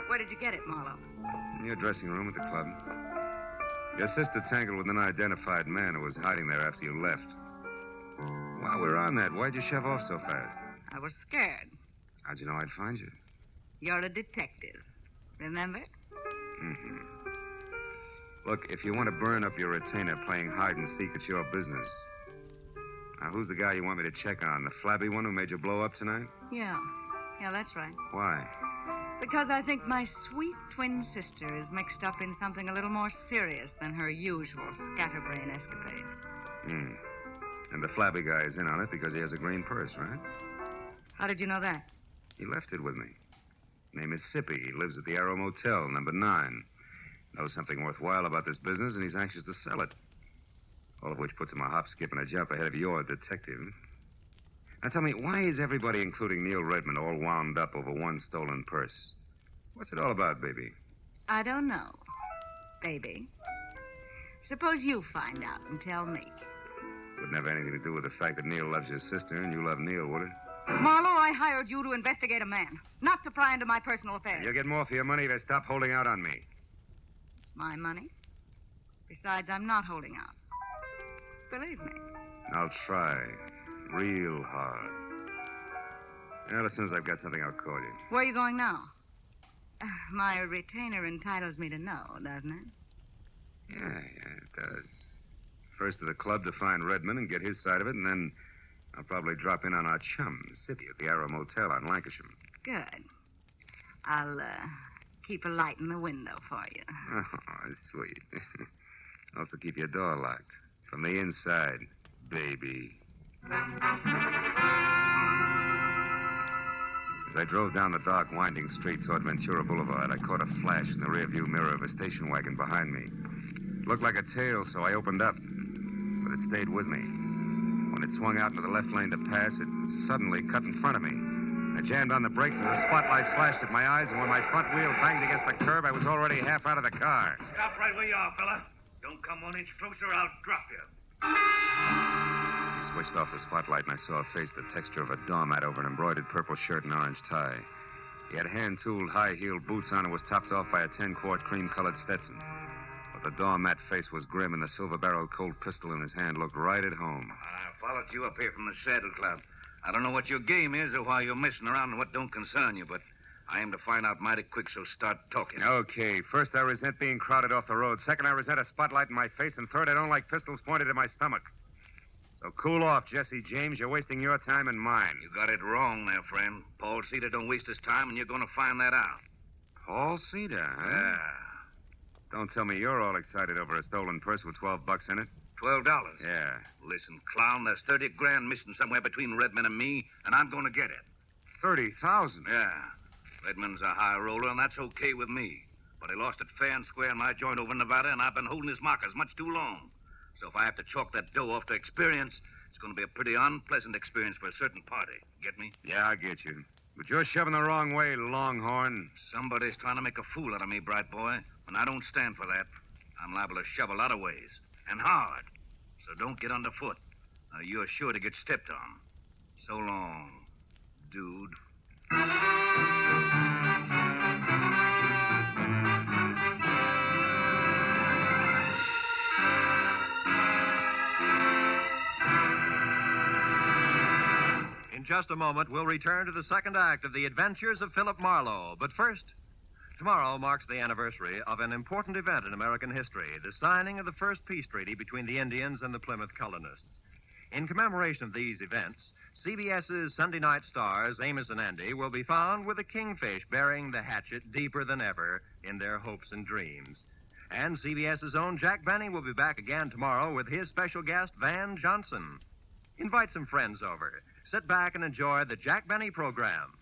Where did you get it, Marlowe? In your dressing room at the club. Your sister tangled with an unidentified man who was hiding there after you left. While we're on that, why'd you shove off so fast? I was scared. How'd you know I'd find you? You're a detective. Remember? Mm-hmm. Look, if you want to burn up your retainer playing hide and seek, it's your business. Now, who's the guy you want me to check on? The flabby one who made you blow up tonight? Yeah, that's right. Why? Because I think my sweet twin sister is mixed up in something a little more serious than her usual scatterbrain escapades. And the flabby guy is in on it because he has a green purse, right? How did you know that? He left it with me. Name is Sippy. He lives at the Arrow Motel, number 9. Knows something worthwhile about this business, and he's anxious to sell it. All of which puts him a hop, skip, and a jump ahead of your detective. Now tell me, why is everybody, including Neil Redmond, all wound up over one stolen purse? What's it all about, baby? I don't know, baby. Suppose you find out and tell me. Wouldn't have anything to do with the fact that Neil loves your sister and you love Neil, would it? Marlowe, I hired you to investigate a man, not to pry into my personal affairs. You'll get more for your money if you stop holding out on me. It's my money. Besides, I'm not holding out. Believe me. I'll try. Real hard. Well, as soon as I've got something, I'll call you. Where are you going now? My retainer entitles me to know, doesn't it? Yeah, it does. First to the club to find Redmond and get his side of it, and then I'll probably drop in on our chum, Sippy, at the Arrow Motel on Lancashire. Good. I'll, keep a light in the window for you. Oh, sweet. Also keep your door locked. From the inside, baby. As I drove down the dark, winding street toward Ventura Boulevard, I caught a flash in the rearview mirror of a station wagon behind me. It looked like a tail, so I opened up. But it stayed with me. When it swung out into the left lane to pass, it suddenly cut in front of me. I jammed on the brakes as the spotlight slashed at my eyes, and when my front wheel banged against the curb, I was already half out of the car. Stop right where you are, fella. Don't come 1 inch closer, I'll drop you. I switched off the spotlight, and I saw a face the texture of a doormat over an embroidered purple shirt and orange tie. He had hand-tooled, high-heeled boots on and was topped off by a 10-quart cream-colored Stetson. But the doormat face was grim, and the silver-barreled Colt pistol in his hand looked right at home. I followed you up here from the Saddle Club. I don't know what your game is or why you're messing around and what don't concern you, but I aim to find out mighty quick, so start talking. Okay, first I resent being crowded off the road. Second, I resent a spotlight in my face. And third, I don't like pistols pointed at my stomach. So cool off, Jesse James. You're wasting your time and mine. You got it wrong there, friend. Paul Cedar don't waste his time, and you're going to find that out. Paul Cedar, huh? Yeah. Don't tell me you're all excited over a stolen purse with $12 in it. $12? Yeah. Listen, clown, there's 30 grand missing somewhere between Redmond and me, and I'm going to get it. 30,000? Yeah. Redmond's a high roller, and that's okay with me. But he lost it fair and square in my joint over in Nevada, and I've been holding his markers much too long. So if I have to chalk that dough off to experience, it's going to be a pretty unpleasant experience for a certain party. Get me? Yeah, I get you. But you're shoving the wrong way, Longhorn. Somebody's trying to make a fool out of me, bright boy, and I don't stand for that. I'm liable to shove a lot of ways, and hard. So don't get underfoot. You're sure to get stepped on. So long, dude. In just a moment, we'll return to the second act of The Adventures of Philip Marlowe. But first, tomorrow marks the anniversary of an important event in American history, the signing of the first peace treaty between the Indians and the Plymouth colonists. In commemoration of these events, CBS's Sunday night stars, Amos and Andy, will be found with a kingfish burying the hatchet deeper than ever in their hopes and dreams. And CBS's own Jack Benny will be back again tomorrow with his special guest, Van Johnson. Invite some friends over. Sit back and enjoy the Jack Benny program.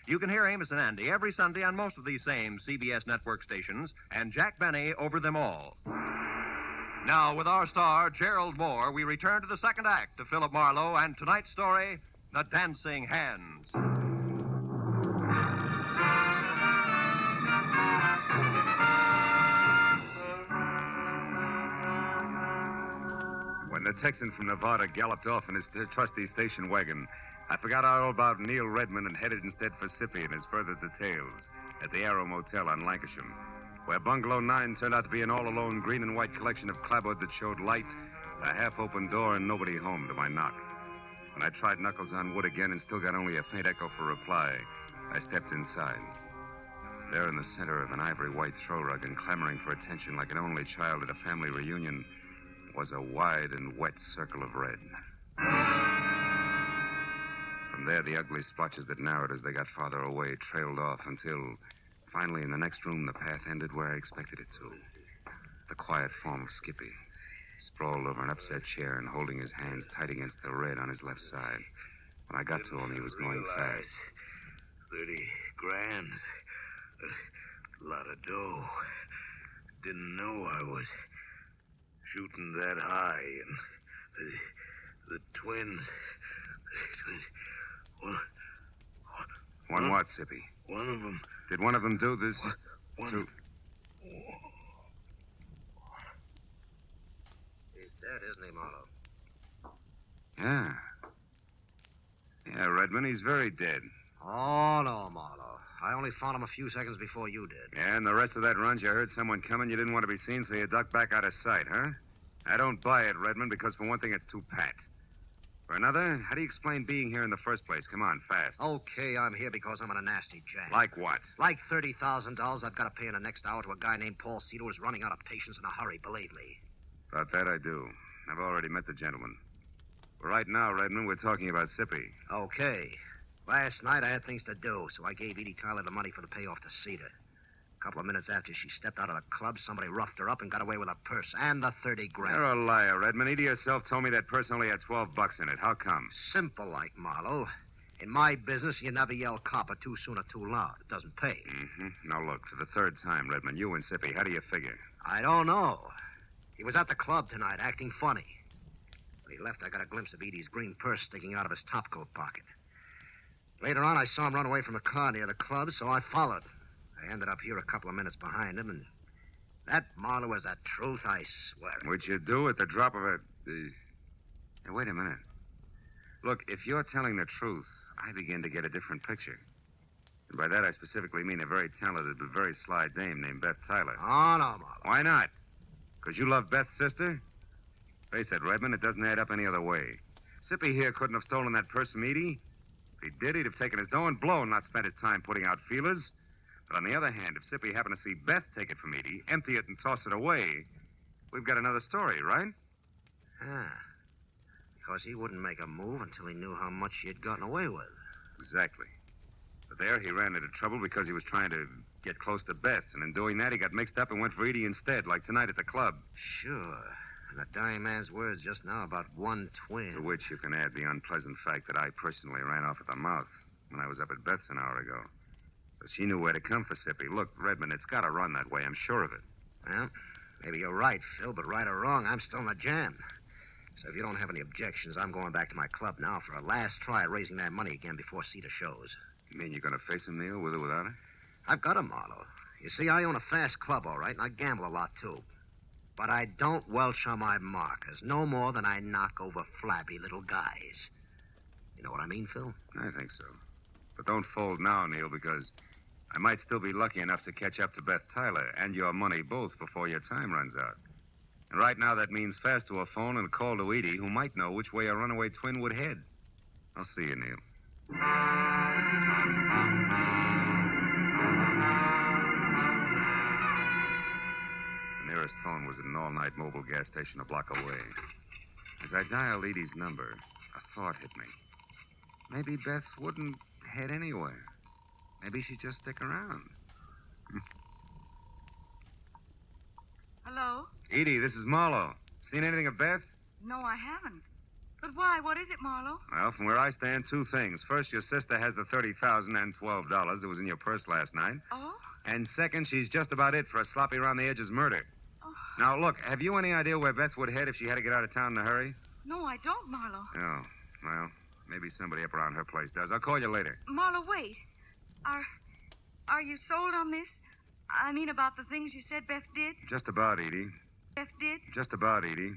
You can hear Amos and Andy every Sunday on most of these same CBS network stations, and Jack Benny over them all. Now, with our star, Gerald Moore, we return to the second act of Philip Marlowe and tonight's story, The Dancing Hands. When the Texan from Nevada galloped off in his trusty station wagon, I forgot all about Neil Redmond and headed instead for Sippy and his further details at the Arrow Motel on Lancashire, where Bungalow 9 turned out to be an all-alone green and white collection of clapboard that showed light, a half-open door, and nobody home to my knock. When I tried knuckles on wood again and still got only a faint echo for reply, I stepped inside. There in the center of an ivory-white throw rug and clamoring for attention like an only child at a family reunion was a wide and wet circle of red. From there, the ugly splotches that narrowed as they got farther away trailed off until, finally, in the next room, the path ended where I expected it to. The quiet form of Skippy, sprawled over an upset chair and holding his hands tight against the red on his left side. When I got to him, he was going fast. 30 grand. A lot of dough. Didn't know I was shooting that high. And the twins. One what, Sippy? One of them. Did one of them do this? One. He's dead, isn't he, Marlowe? Yeah. Yeah, Redmond, he's very dead. Oh, no, Marlowe. I only found him a few seconds before you did. Yeah, and the rest of that run, you heard someone coming, you didn't want to be seen, so you ducked back out of sight, huh? I don't buy it, Redmond, because for one thing, it's too pat. For another, how do you explain being here in the first place? Come on, fast. Okay, I'm here because I'm in a nasty jam. Like what? Like $30,000 I've got to pay in the next hour to a guy named Paul Cedar who's running out of patience in a hurry, believe me. About that I do. I've already met the gentleman. But right now, Redmond, we're talking about Sippy. Okay. Last night I had things to do, so I gave Edie Tyler the money for the payoff to Cedar. A couple of minutes after she stepped out of the club, somebody roughed her up and got away with her purse and the 30 grand. You're a liar, Redmond. Edie herself told me that purse only had $12 in it. How come? Simple like, Marlowe. In my business, you never yell copper too soon or too loud. It doesn't pay. Mm-hmm. Now, look, for the third time, Redmond, you and Sippy, how do you figure? I don't know. He was at the club tonight, acting funny. When he left, I got a glimpse of Edie's green purse sticking out of his topcoat pocket. Later on, I saw him run away from a car near the club, so I followed. I ended up here a couple of minutes behind him, and that, Marlowe, is the truth, I swear. What'd you do at the drop of a... Hey, wait a minute. Look, if you're telling the truth, I begin to get a different picture. And by that, I specifically mean a very talented but very sly dame named Beth Tyler. Oh, no, Marlowe. Why not? Because you love Beth's sister? Face it, Redmond, it doesn't add up any other way. Sippy here couldn't have stolen that purse from Edie. If he did, he'd have taken his dough and blown, not spent his time putting out feelers. But on the other hand, if Sippy happened to see Beth take it from Edie, empty it, and toss it away, we've got another story, right? Ah. Because he wouldn't make a move until he knew how much he had gotten away with. Exactly. But there he ran into trouble because he was trying to get close to Beth. And in doing that, he got mixed up and went for Edie instead, like tonight at the club. Sure. And the dying man's words just now about one twin. To which you can add the unpleasant fact that I personally ran off at the mouth when I was up at Beth's an hour ago. So she knew where to come for Sippy. Look, Redmond, it's got to run that way. I'm sure of it. Well, maybe you're right, Phil, but right or wrong, I'm still in the jam. So if you don't have any objections, I'm going back to my club now for a last try at raising that money again before Cedar shows. You mean you're going to face him, Neil, with or without her? I've got him, Marlowe. You see, I own a fast club, all right, and I gamble a lot, too. But I don't welch on my markers, no more than I knock over flabby little guys. You know what I mean, Phil? I think so. But don't fold now, Neil, because I might still be lucky enough to catch up to Beth Tyler and your money both before your time runs out. And right now, that means fast to a phone and a call to Edie, who might know which way a runaway twin would head. I'll see you, Neil. The nearest phone was at an all-night mobile gas station a block away. As I dialed Edie's number, a thought hit me. Maybe Beth wouldn't head anywhere. Maybe she'd just stick around. Hello? Edie, this is Marlowe. Seen anything of Beth? No, I haven't. But why? What is it, Marlowe? Well, from where I stand, two things. First, your sister has the $30,000 and $12 that was in your purse last night. Oh? And second, she's just about it for a sloppy around the edges murder. Oh. Now, look, have you any idea where Beth would head if she had to get out of town in a hurry? No, I don't, Marlowe. Oh, well, maybe somebody up around her place does. I'll call you later. Marlowe, wait. Are you sold on this? I mean, about the things you said Beth did? Just about, Edie. Beth did? Just about, Edie.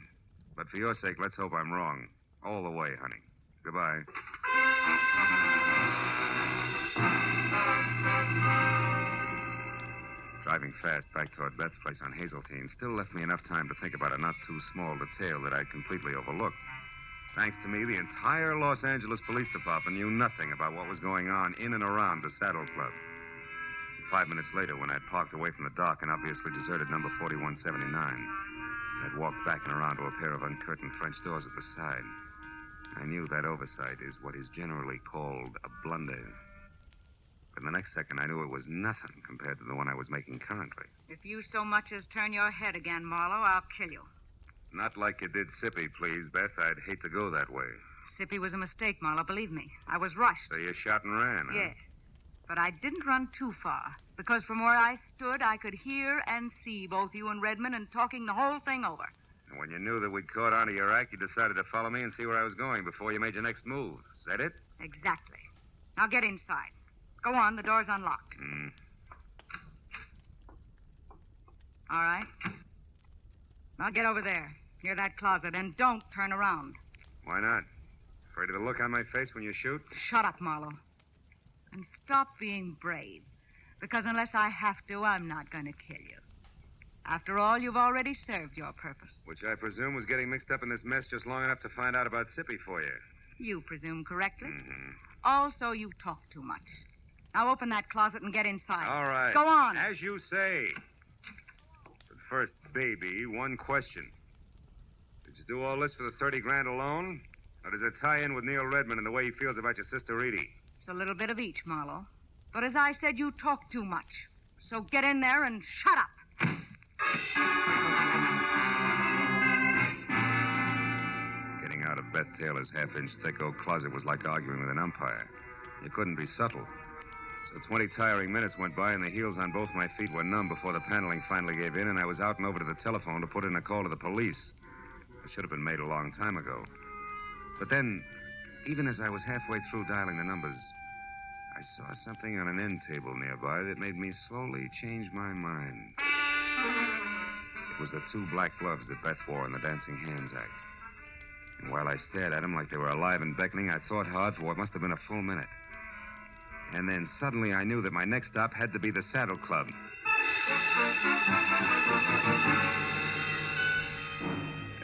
But for your sake, let's hope I'm wrong. All the way, honey. Goodbye. Driving fast back toward Beth's place on Hazeltine still left me enough time to think about a not-too-small detail that I'd completely overlooked. Thanks to me, the entire Los Angeles Police Department knew nothing about what was going on in and around the Saddle Club. 5 minutes later, when I'd parked away from the dock and obviously deserted number 4179, I'd walked back and around to a pair of uncurtained French doors at the side. I knew that oversight is what is generally called a blunder. But the next second, I knew it was nothing compared to the one I was making currently. If you so much as turn your head again, Marlowe, I'll kill you. Not like you did Sippy, please, Beth. I'd hate to go that way. Sippy was a mistake, Marlowe, believe me. I was rushed. So you shot and ran, huh? Yes. But I didn't run too far, because from where I stood, I could hear and see both you and Redmond and talking the whole thing over. And when you knew that we'd caught on to your act, you decided to follow me and see where I was going before you made your next move. Is that it? Exactly. Now get inside. Go on, the door's unlocked. All right. Now get over there, near that closet, and don't turn around. Why not? Afraid of the look on my face when you shoot? Shut up, Marlowe. And stop being brave. Because unless I have to, I'm not going to kill you. After all, you've already served your purpose. Which I presume was getting mixed up in this mess just long enough to find out about Sippy for you. You presume correctly. Also, you talk too much. Now open that closet and get inside. All right. Go on. As you say. But first, baby, one question. Did you do all this for the 30 grand alone? Or does it tie in with Neil Redmond and the way he feels about your sister Edie? It's a little bit of each, Marlowe. But as I said, you talk too much. So get in there and shut up. Getting out of Beth Taylor's half-inch thick oak closet was like arguing with an umpire. You couldn't be subtle. So 20 tiring minutes went by, and the heels on both my feet were numb before the paneling finally gave in, and I was out and over to the telephone to put in a call to the police. It should have been made a long time ago. But then, even as I was halfway through dialing the numbers, I saw something on an end table nearby that made me slowly change my mind. It was the 2 black gloves that Beth wore in the Dancing Hands act. And while I stared at them like they were alive and beckoning, I thought hard for what must have been a full minute. And then suddenly I knew that my next stop had to be the Saddle Club.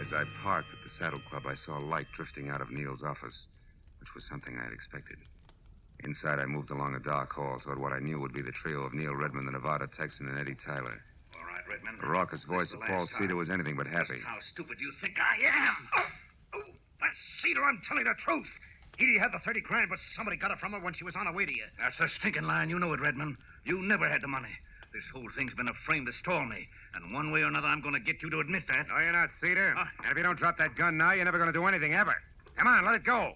As I parked at the Saddle Club, I saw light drifting out of Neil's office, which was something I had expected. Inside, I moved along a dark hall toward what I knew would be the trio of Neil Redmond, the Nevada Texan, and Eddie Tyler. All right, Redmond. The raucous voice of Paul Cedar was anything but happy. How stupid you think I am? Oh, let's Cedar, I'm telling the truth. Edie had the 30 grand, but somebody got it from her when she was on her way to you. That's a stinking lie. You know it, Redmond. You never had the money. This whole thing's been a frame to stall me. And one way or another, I'm going to get you to admit that. No, you're not, Cedar. And if you don't drop that gun now, you're never going to do anything ever. Come on, let it go.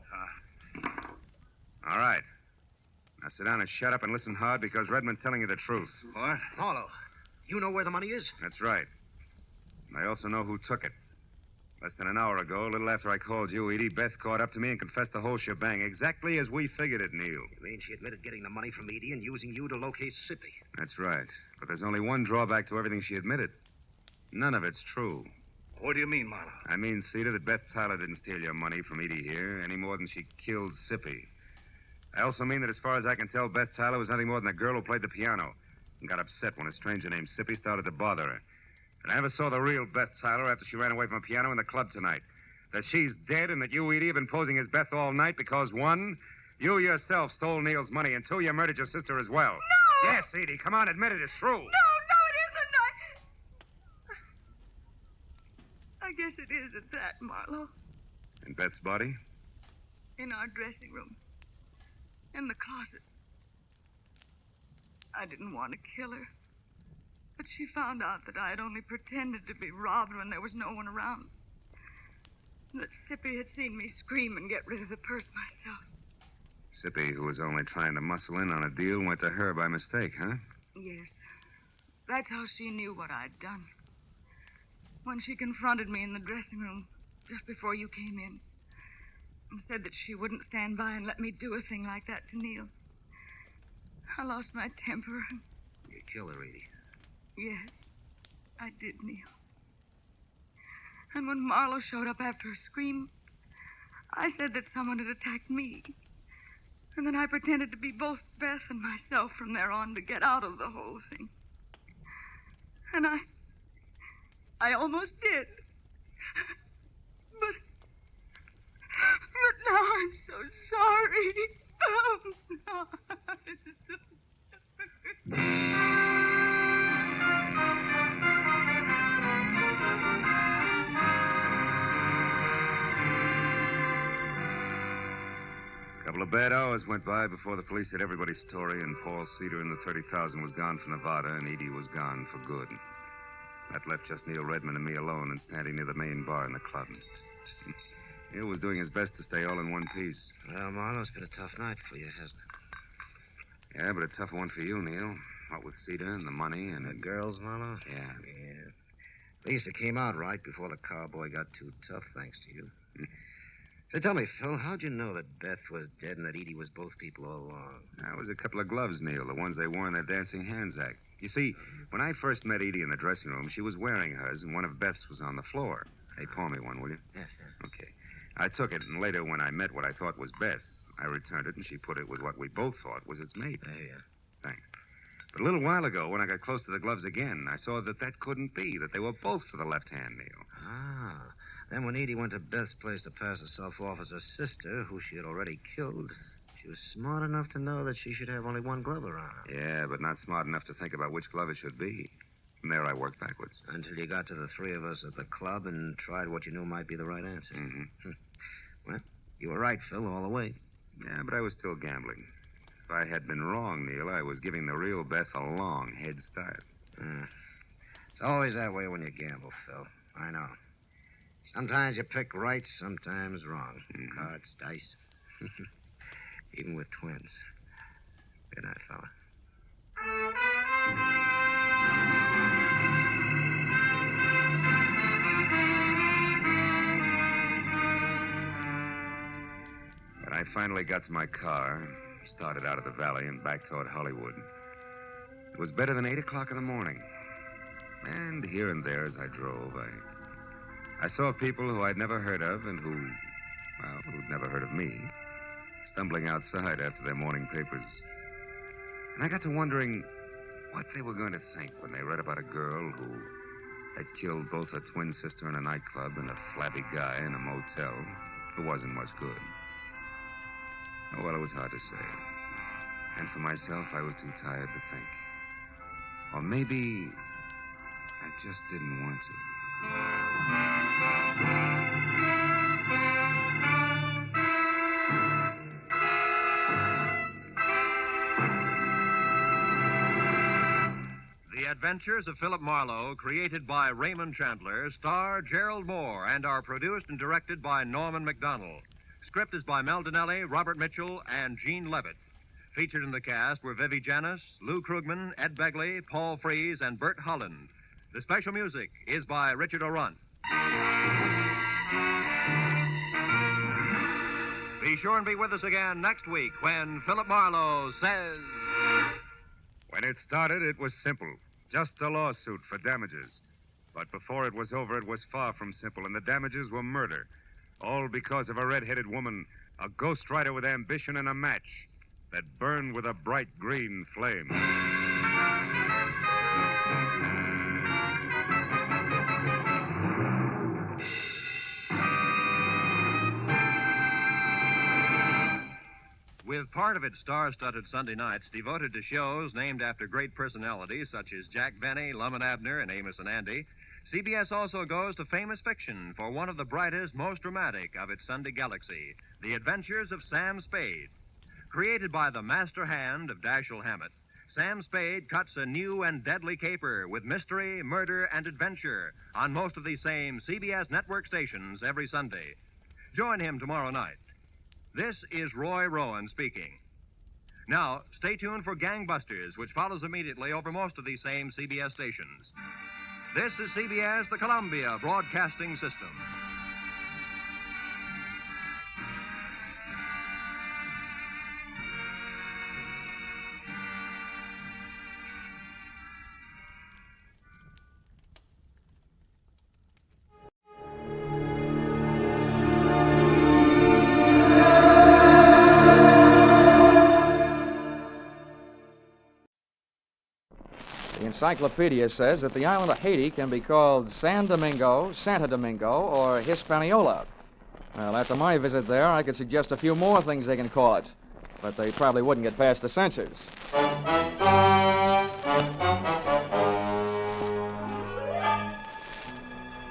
All right. Now sit down and shut up and listen hard because Redmond's telling you the truth. What? Marlowe, you know where the money is? That's right. And I also know who took it. Less than an hour ago, a little after I called you, Edie, Beth caught up to me and confessed the whole shebang, exactly as we figured it, Neil. You mean she admitted getting the money from Edie and using you to locate Sippy? That's right. But there's only one drawback to everything she admitted. None of it's true. What do you mean, Marlowe? I mean, Cedar, that Beth Tyler didn't steal your money from Edie here any more than she killed Sippy. I also mean that as far as I can tell, Beth Tyler was nothing more than a girl who played the piano and got upset when a stranger named Sippy started to bother her. And I never saw the real Beth Tyler after she ran away from a piano in the club tonight. That she's dead and that you, Edie, have been posing as Beth all night because, one, you yourself stole Neil's money, and two, you murdered your sister as well. No! Yes, Edie, come on, admit it, it's true. No, it isn't. I guess it is at that, Marlowe. And Beth's body? In our dressing room. In the closet. I didn't want to kill her. But she found out that I had only pretended to be robbed when there was no one around. That Sippy had seen me scream and get rid of the purse myself. Sippy, who was only trying to muscle in on a deal, went to her by mistake, huh? Yes. That's how she knew what I'd done. When she confronted me in the dressing room just before you came in and said that she wouldn't stand by and let me do a thing like that to Neil. I lost my temper. You killed her, Edie. Yes, I did, Neil. And when Marlowe showed up after her scream, I said that someone had attacked me. And then I pretended to be both Beth and myself from there on to get out of the whole thing. And I almost did. But now I'm so sorry. Oh, no. A couple of bad hours went by before the police had everybody's story, and Paul Cedar and the 30,000 was gone from Nevada, and Edie was gone for good. That left just Neil Redmond and me alone and standing near the main bar in the club. Neil was doing his best to stay all in one piece. Well, Marlowe, it's been a tough night for you, hasn't it? Yeah, but a tougher one for you, Neil. What with Cedar and the money and... The girls, Marlowe? Yeah. Yeah. At least it came out right before the cowboy got too tough, thanks to you. So tell me, Phil, how'd you know that Beth was dead and that Edie was both people all along? That was a couple of gloves, Neil, the ones they wore in their Dancing Hands act. You see, when I first met Edie in the dressing room, she was wearing hers, and one of Beth's was on the floor. Hey, pawn me one, will you? Yes, yes. Okay. I took it, and later when I met what I thought was Beth, I returned it, and she put it with what we both thought was its mate. There you are. Thanks. But a little while ago, when I got close to the gloves again, I saw that couldn't be, that they were both for the left hand, Neil. Ah. Then when Edie went to Beth's place to pass herself off as her sister, who she had already killed, she was smart enough to know that she should have only one glove around her. Yeah, but not smart enough to think about which glove it should be. From there, I worked backwards. Until you got to the three of us at the club and tried what you knew might be the right answer. Mm-hmm. Well, you were right, Phil, all the way. Yeah, but I was still gambling. If I had been wrong, Neil, I was giving the real Beth a long head start. It's always that way when you gamble, Phil. I know. Sometimes you pick right, sometimes wrong. Cards, dice. Even with twins. Good night, fella. When I finally got to my car, started out of the valley and back toward Hollywood. It was better than 8 o'clock in the morning. And here and there as I drove, I saw people who I'd never heard of and who'd never heard of me, stumbling outside after their morning papers. And I got to wondering what they were going to think when they read about a girl who had killed both her twin sister in a nightclub and a flabby guy in a motel who wasn't much good. Oh, well, it was hard to say. And for myself, I was too tired to think. Or maybe I just didn't want to. Adventures of Philip Marlowe, created by Raymond Chandler, star Gerald Moore, and are produced and directed by Norman MacDonald. Script is by Mel Donnelly, Robert Mitchell, and Gene Levitt. Featured in the cast were Vivi Janis, Lou Krugman, Ed Begley, Paul Frees, and Bert Holland. The special music is by Richard O'Runt. Be sure and be with us again next week when Philip Marlowe says... When it started, it was simple. Just a lawsuit for damages. But before it was over, it was far from simple, and the damages were murder. All because of a red-headed woman, a ghostwriter with ambition and a match that burned with a bright green flame. With part of its star-studded Sunday nights devoted to shows named after great personalities such as Jack Benny, Lum and Abner, and Amos and Andy, CBS also goes to famous fiction for one of the brightest, most dramatic of its Sunday galaxy, The Adventures of Sam Spade. Created by the master hand of Dashiell Hammett, Sam Spade cuts a new and deadly caper with mystery, murder, and adventure on most of these same CBS network stations every Sunday. Join him tomorrow night. This is Roy Rowan speaking. Now, stay tuned for Gangbusters, which follows immediately over most of these same CBS stations. This is CBS, the Columbia Broadcasting System. The encyclopedia says that the island of Haiti can be called San Domingo, Santo Domingo, or Hispaniola. Well, after my visit there, I could suggest a few more things they can call it, but they probably wouldn't get past the censors.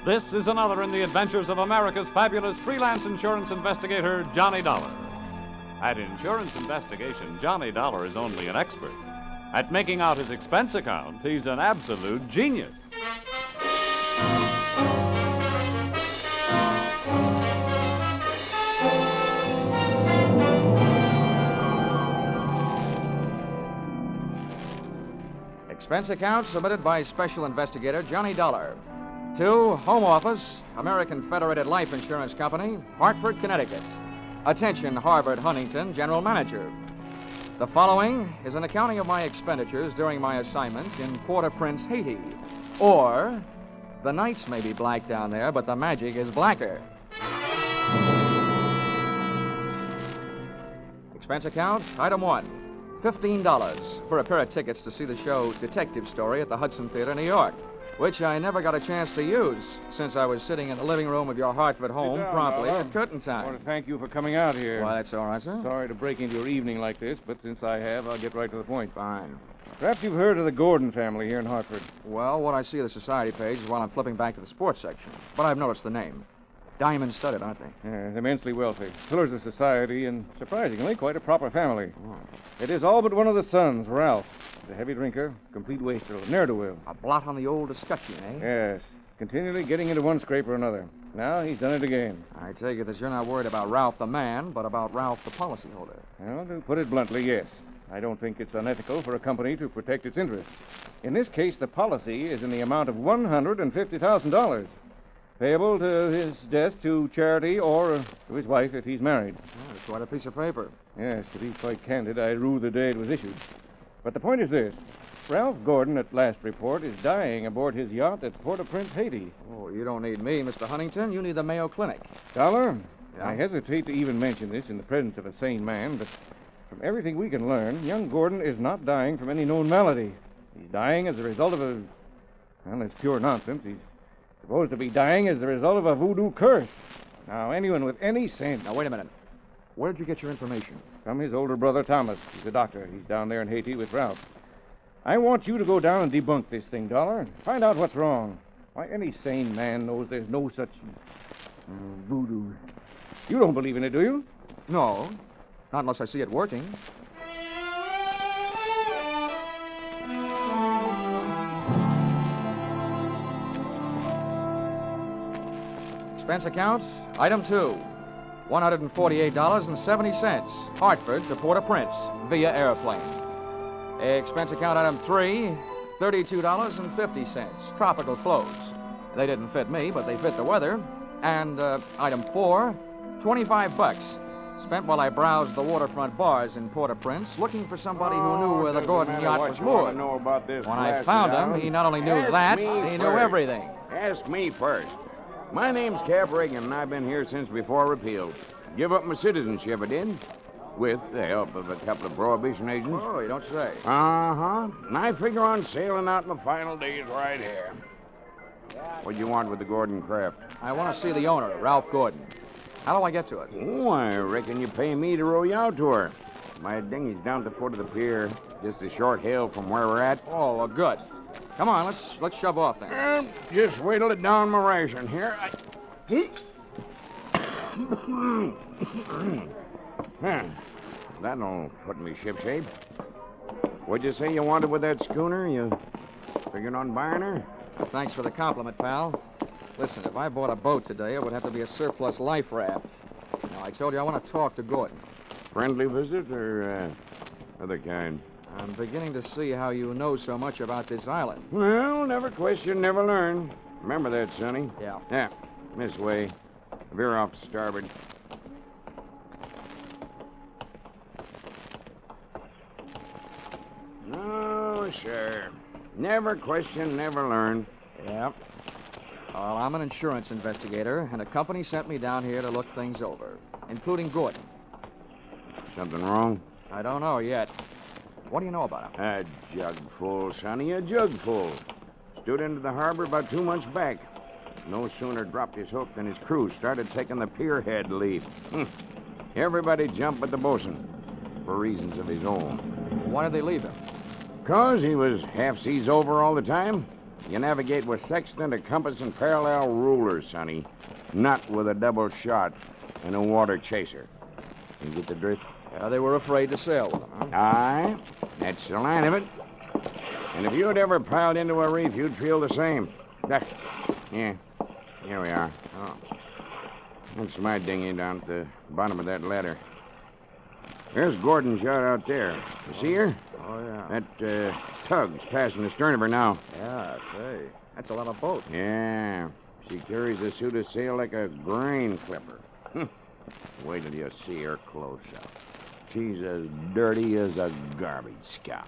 This is another in the adventures of America's fabulous freelance insurance investigator, Johnny Dollar. At insurance investigation, Johnny Dollar is only an expert. At making out his expense account, he's an absolute genius. Expense account submitted by Special Investigator Johnny Dollar. To Home Office, American Federated Life Insurance Company, Hartford, Connecticut. Attention, Harvard Huntington, General Manager. The following is an accounting of my expenditures during my assignment in Port-au-Prince, Haiti. Or, the nights may be black down there, but the magic is blacker. Expense account, item 1, $15 for a pair of tickets to see the show Detective Story at the Hudson Theater, New York, which I never got a chance to use since I was sitting in the living room of your Hartford home promptly at curtain time. I want to thank you for coming out here. Why, that's all right, sir. Sorry to break into your evening like this, but since I have, I'll get right to the point. Fine. Perhaps you've heard of the Gordon family here in Hartford. Well, what I see of the society page is while I'm flipping back to the sports section. But I've noticed the name. Diamond-studded, aren't they? Yes, immensely wealthy. Pillars of society, and surprisingly, quite a proper family. Oh. It is all but one of the sons, Ralph. He's a heavy drinker, complete waster, ne'er-do-well. A blot on the old escutcheon, eh? Yes, continually getting into one scrape or another. Now he's done it again. I take it that you're not worried about Ralph the man, but about Ralph the policyholder. Well, to put it bluntly, yes. I don't think it's unethical for a company to protect its interests. In this case, the policy is in the amount of $150,000. Payable to his death to charity or to his wife if he's married. Oh, it's quite a piece of paper. Yes, to be quite candid, I rue the day it was issued. But the point is this. Ralph Gordon, at last report, is dying aboard his yacht at Port-au-Prince, Haiti. Oh, you don't need me, Mr. Huntington. You need the Mayo Clinic. Dollar? Yeah? I hesitate to even mention this in the presence of a sane man, but from everything we can learn, young Gordon is not dying from any known malady. He's dying as a result of a... Well, it's pure nonsense. He's supposed to be dying as the result of a voodoo curse. Now, anyone with any sense... Now, wait a minute. Where'd you get your information? From his older brother, Thomas. He's a doctor. He's down there in Haiti with Ralph. I want you to go down and debunk this thing, Dollar. Find out what's wrong. Why, any sane man knows there's no such... voodoo. You don't believe in it, do you? No. Not unless I see it working. Expense account, item 2, $148.70, Hartford to Port-au-Prince, via airplane. Expense account, item 3, $32.50, tropical clothes. They didn't fit me, but they fit the weather. And item 4, $25, spent while I browsed the waterfront bars in Port-au-Prince, looking for somebody who knew where the Gordon yacht was moored. When I found him, he not only knew that, he knew everything. Ask me first. My name's Cap Reagan, and I've been here since before repeal. Give up my citizenship, I did, with the help of a couple of prohibition agents. Oh, you don't say. Uh-huh. And I figure on sailing out my final days right here. What do you want with the Gordon craft? I want to see the owner, Ralph Gordon. How do I get to it? Oh, I reckon you pay me to row you out to her. My dinghy's down at the foot of the pier, just a short hail from where we're at. Oh, well, good. Come on, let's shove off then. Just wait till it down my ration here. That'll put me shipshape. What'd you say you wanted with that schooner? You figuring on buying her? Thanks for the compliment, pal. Listen, if I bought a boat today, it would have to be a surplus life raft. Now, I told you I want to talk to Gordon. Friendly visit or other kind? I'm beginning to see how you know so much about this island. Well, never question, never learn. Remember that, Sonny? Yeah. Yeah, this way. Veer off to starboard. Oh, sure. Never question, never learn. Yep. Well, I'm an insurance investigator, and a company sent me down here to look things over, including Gordon. Something wrong? I don't know yet. What do you know about him? A jug full, Sonny, a jug full. Stood into the harbor about 2 months back. No sooner dropped his hook than his crew started taking the pierhead lead. Everybody jumped but the bosun, for reasons of his own. Why did they leave him? 'Cause he was half seas over all the time. You navigate with sextant, a compass, and parallel rulers, Sonny. Not with a double shot and a water chaser. You get the drift? Yeah, they were afraid to sail with him, huh? Aye, that's the line of it. And if you had ever piled into a reef, you'd feel the same. Yeah, here we are. Oh. That's my dinghy down at the bottom of that ladder. There's Gordon's yacht out there. You see her? Oh, yeah. That tug's passing the stern of her now. Yeah, say. That's a lot of boat. Yeah. She carries a suit of sail like a grain clipper. Wait till you see her close up. She's as dirty as a garbage scow.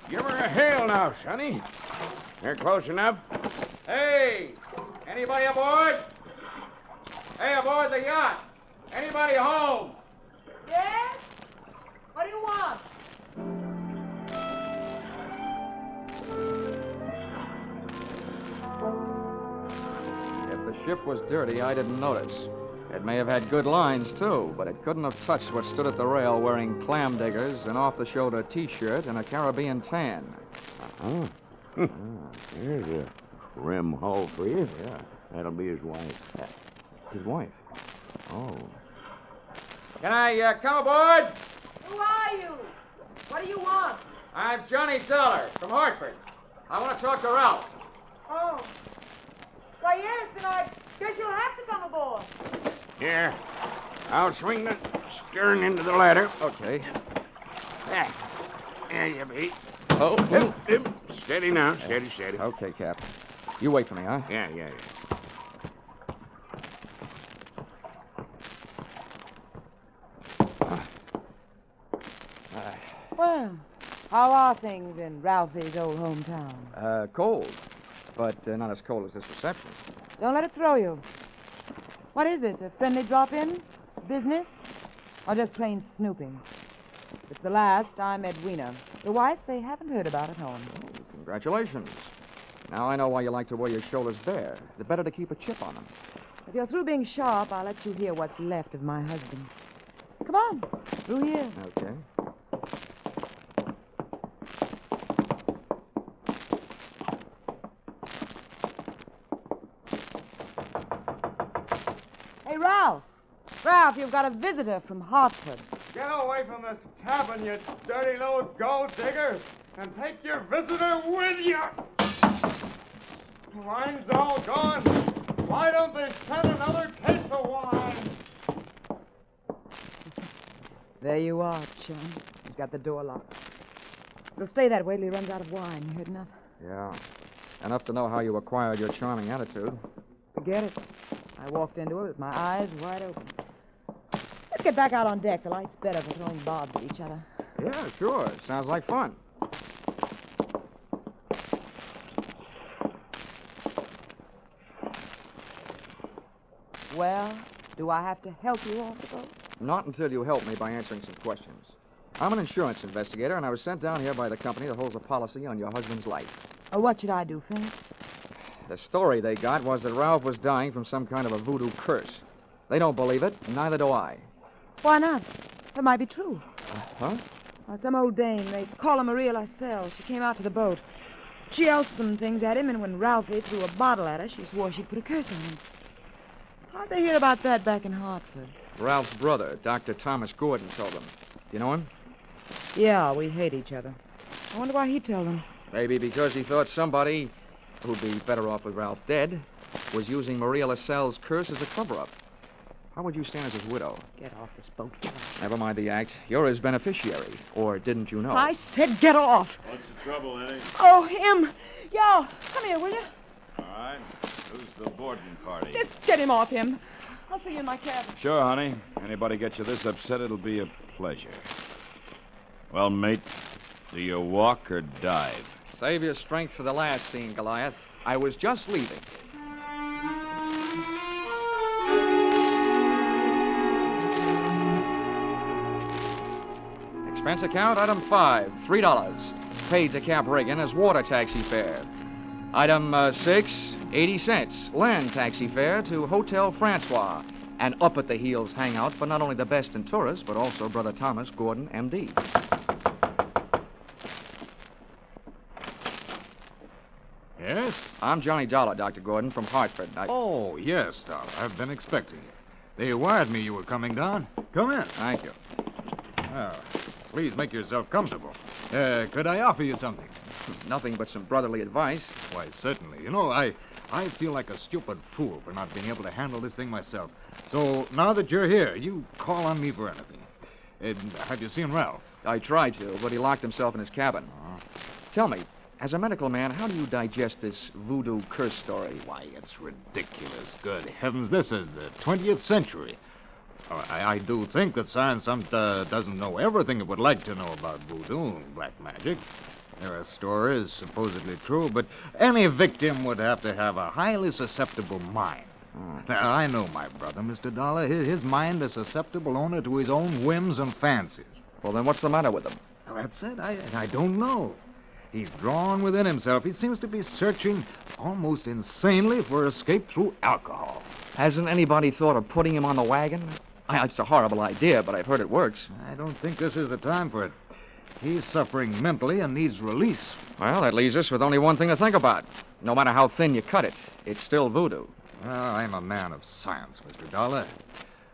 Give her a hail now, Sonny. They're close enough. Hey! Anybody aboard? Hey, aboard the yacht! Anybody home? Yes? What do you want? If the ship was dirty, I didn't notice. It may have had good lines, too, but it couldn't have touched what stood at the rail wearing clam diggers, an off-the-shoulder T-shirt, and a Caribbean tan. Oh. There's a rim hull for you. Yeah. That'll be his wife. His wife? Oh. Can I come aboard? Who are you? What do you want? I'm Johnny Dollar from Hartford. I want to talk to Ralph. Oh. Why, yes, then I guess you'll have to come aboard. Here. I'll swing the stern into the ladder. Okay. There you be. Oh. Steady now. Steady. Okay, Cap. You wait for me, huh? Yeah. Well, how are things in Ralphie's old hometown? Cold. But not as cold as this reception. Don't let it throw you. What is this, a friendly drop-in? Business? Or just plain snooping? If it's the last, I'm Edwina. The wife they haven't heard about at home. Oh, congratulations. Now I know why you like to wear your shoulders bare. The better to keep a chip on them. If you're through being sharp, I'll let you hear what's left of my husband. Come on, through here. Okay. Ralph, you've got a visitor from Hartford. Get away from this cabin, you dirty little gold digger, and take your visitor with you. Wine's all gone. Why don't they send another case of wine? There you are, chum. He's got the door locked. He'll stay that way till he runs out of wine. You heard enough? Yeah. Enough to know how you acquired your charming attitude. Forget it. I walked into it with my eyes wide open. Let's get back out on deck. The light's better for throwing bobs at each other. Yeah, sure. Sounds like fun. Well, do I have to help you off the boat? Not until you help me by answering some questions. I'm an insurance investigator, and I was sent down here by the company that holds a policy on your husband's life. Oh, what should I do, Finch? The story they got was that Ralph was dying from some kind of a voodoo curse. They don't believe it, and neither do I. Why not? That might be true. Huh? Some old dame. They call her Maria Lascelles. She came out to the boat. She yelled some things at him, and when Ralphie threw a bottle at her, she swore she'd put a curse on him. How'd they hear about that back in Hartford? Ralph's brother, Dr. Thomas Gordon, told them. Do you know him? Yeah, we hate each other. I wonder why he told them. Maybe because he thought somebody, who'd be better off with Ralph dead, was using Maria Lascelles' curse as a cover-up. How would you stand as his widow? Get off this boat, get off. Never mind the act. You're his beneficiary. Or didn't you know? I said get off. What's the trouble, Eddie? Oh, him. Yo, come here, will you? All right. Who's the boarding party? Just get him off him. I'll see you in my cabin. Sure, honey. Anybody gets you this upset, it'll be a pleasure. Well, mate, do you walk or dive? Save your strength for the last scene, Goliath. I was just leaving. Expense account, item 5, $3. Paid to Cap Reagan as water taxi fare. Item 6, 80 cents. Land taxi fare to Hotel Francois. An up-at-the-heels hangout for not only the best in tourists, but also Brother Thomas Gordon, M.D. Yes? I'm Johnny Dollar, Dr. Gordon, from Hartford. Oh, yes, Dollar. I've been expecting you. They wired me you were coming down. Come in. Thank you. Well, please make yourself comfortable. Could I offer you something? Nothing but some brotherly advice. Why, certainly. You know, I feel like a stupid fool for not being able to handle this thing myself. So now that you're here, you call on me for anything. Have you seen Ralph? I tried to, but he locked himself in his cabin. Tell me, as a medical man, how do you digest this voodoo curse story? Why, it's ridiculous. Good heavens, this is the 20th century. I do think that science doesn't know everything it would like to know about voodoo and black magic. There are stories supposedly true, but any victim would have to have a highly susceptible mind. Now, I know my brother, Mr. Dollar. His mind is susceptible only to his own whims and fancies. Well, then what's the matter with him? Well, that's it. I don't know. He's drawn within himself. He seems to be searching almost insanely for escape through alcohol. Hasn't anybody thought of putting him on the wagon? It's a horrible idea, but I've heard it works. I don't think this is the time for it. He's suffering mentally and needs release. Well, that leaves us with only one thing to think about. No matter how thin you cut it, it's still voodoo. Well, I'm a man of science, Mr. Dollar.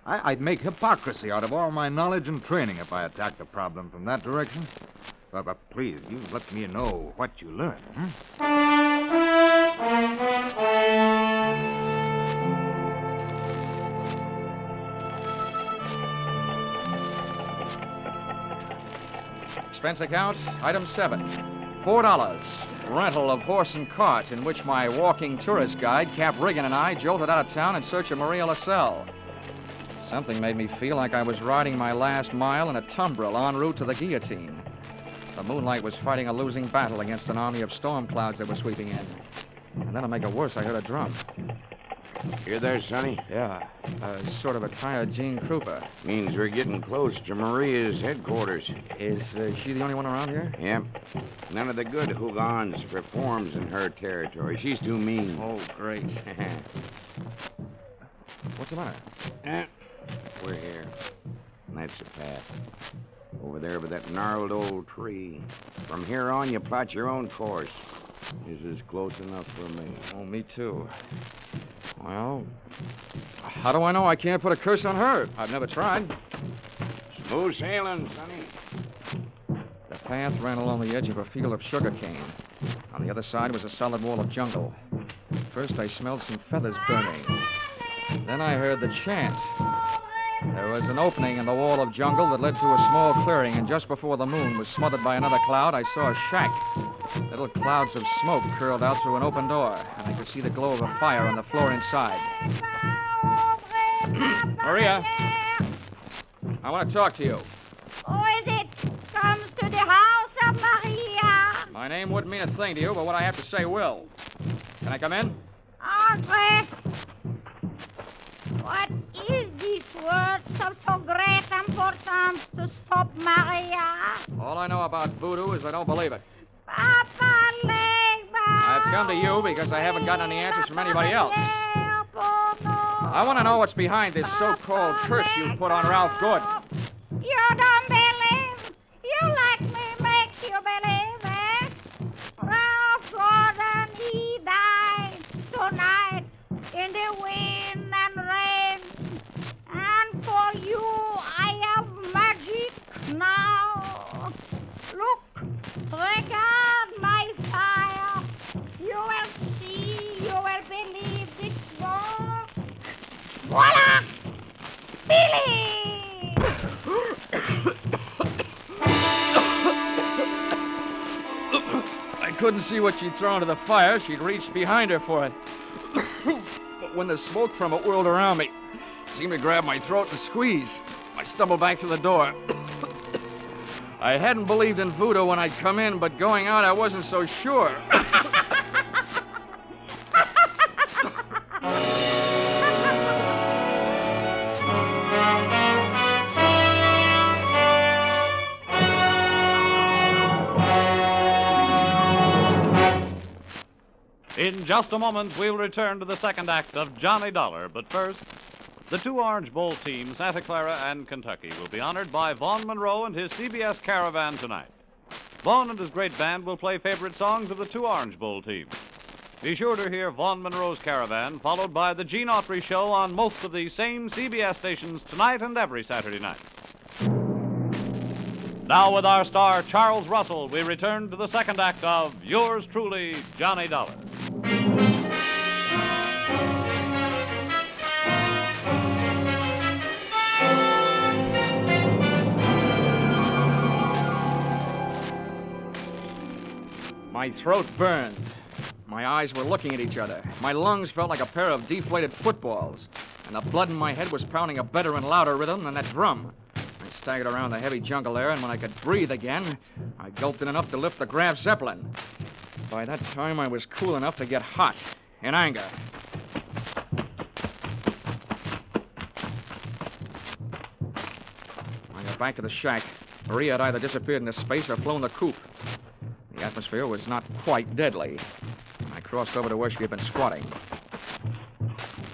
I'd make hypocrisy out of all my knowledge and training if I attacked the problem from that direction. But please, you let me know what you learn. Expense account, item 7, $4. Rental of horse and cart in which my walking tourist guide, Cap Reagan, and I jolted out of town in search of Maria Lascelles. Something made me feel like I was riding my last mile in a tumbril en route to the guillotine. The moonlight was fighting a losing battle against an army of storm clouds that were sweeping in. And then to make it worse, I heard a drum. You there, Sonny? Yeah, sort of a tired Gene Krupa. Means we're getting close to Maria's headquarters. Is she the only one around here? Yep. None of the good Hougans performs in her territory. She's too mean. Oh, great. What's the matter? We're here. And that's the path. Over there by that gnarled old tree. From here on, you plot your own course. This is close enough for me. Oh, me too. Well, how do I know I can't put a curse on her? I've never tried. Smooth sailing, Sonny. The path ran along the edge of a field of sugarcane. On the other side was a solid wall of jungle. First, I smelled some feathers burning. Then I heard the chant. There was an opening in the wall of jungle that led to a small clearing, and just before the moon was smothered by another cloud, I saw a shack. Little clouds of smoke curled out through an open door, and I could see the glow of a fire on the floor inside. Maria, I want to talk to you. Who is it? Comes to the house of Maria. My name wouldn't mean a thing to you, but what I have to say will. Can I come in? Andre, what is this word of so great importance to stop Maria? All I know about voodoo is I don't believe it. Papa Legba. I've come to you because I haven't gotten any answers from anybody else. I want to know what's behind this so-called curse you put on Ralph Gordon. You don't believe? You let me make you believe, eh? Ralph Gordon, he died tonight in the wind and rain. And for you, I have magic now. Look, regard my fire. You will see, you will believe this work. Voila! Billy! I couldn't see what she'd thrown into the fire. She'd reached behind her for it. But when the smoke from it whirled around me, it seemed to grab my throat and squeeze. I stumbled back to the door. I hadn't believed in voodoo when I'd come in, but going out, I wasn't so sure. In just a moment, we'll return to the second act of Johnny Dollar. But first, the two Orange Bowl teams, Santa Clara and Kentucky, will be honored by Vaughn Monroe and his CBS Caravan tonight. Vaughn and his great band will play favorite songs of the two Orange Bowl teams. Be sure to hear Vaughn Monroe's Caravan, followed by the Gene Autry Show on most of the same CBS stations tonight and every Saturday night. Now, with our star, Charles Russell, we return to the second act of Yours Truly, Johnny Dollar. My throat burned. My eyes were looking at each other. My lungs felt like a pair of deflated footballs. And the blood in my head was pounding a better and louder rhythm than that drum. I staggered around the heavy jungle air, and when I could breathe again, I gulped in enough to lift the Graf Zeppelin. By that time, I was cool enough to get hot, in anger. I got back to the shack. Maria had either disappeared into space or flown the coop. The atmosphere was not quite deadly. I crossed over to where she had been squatting.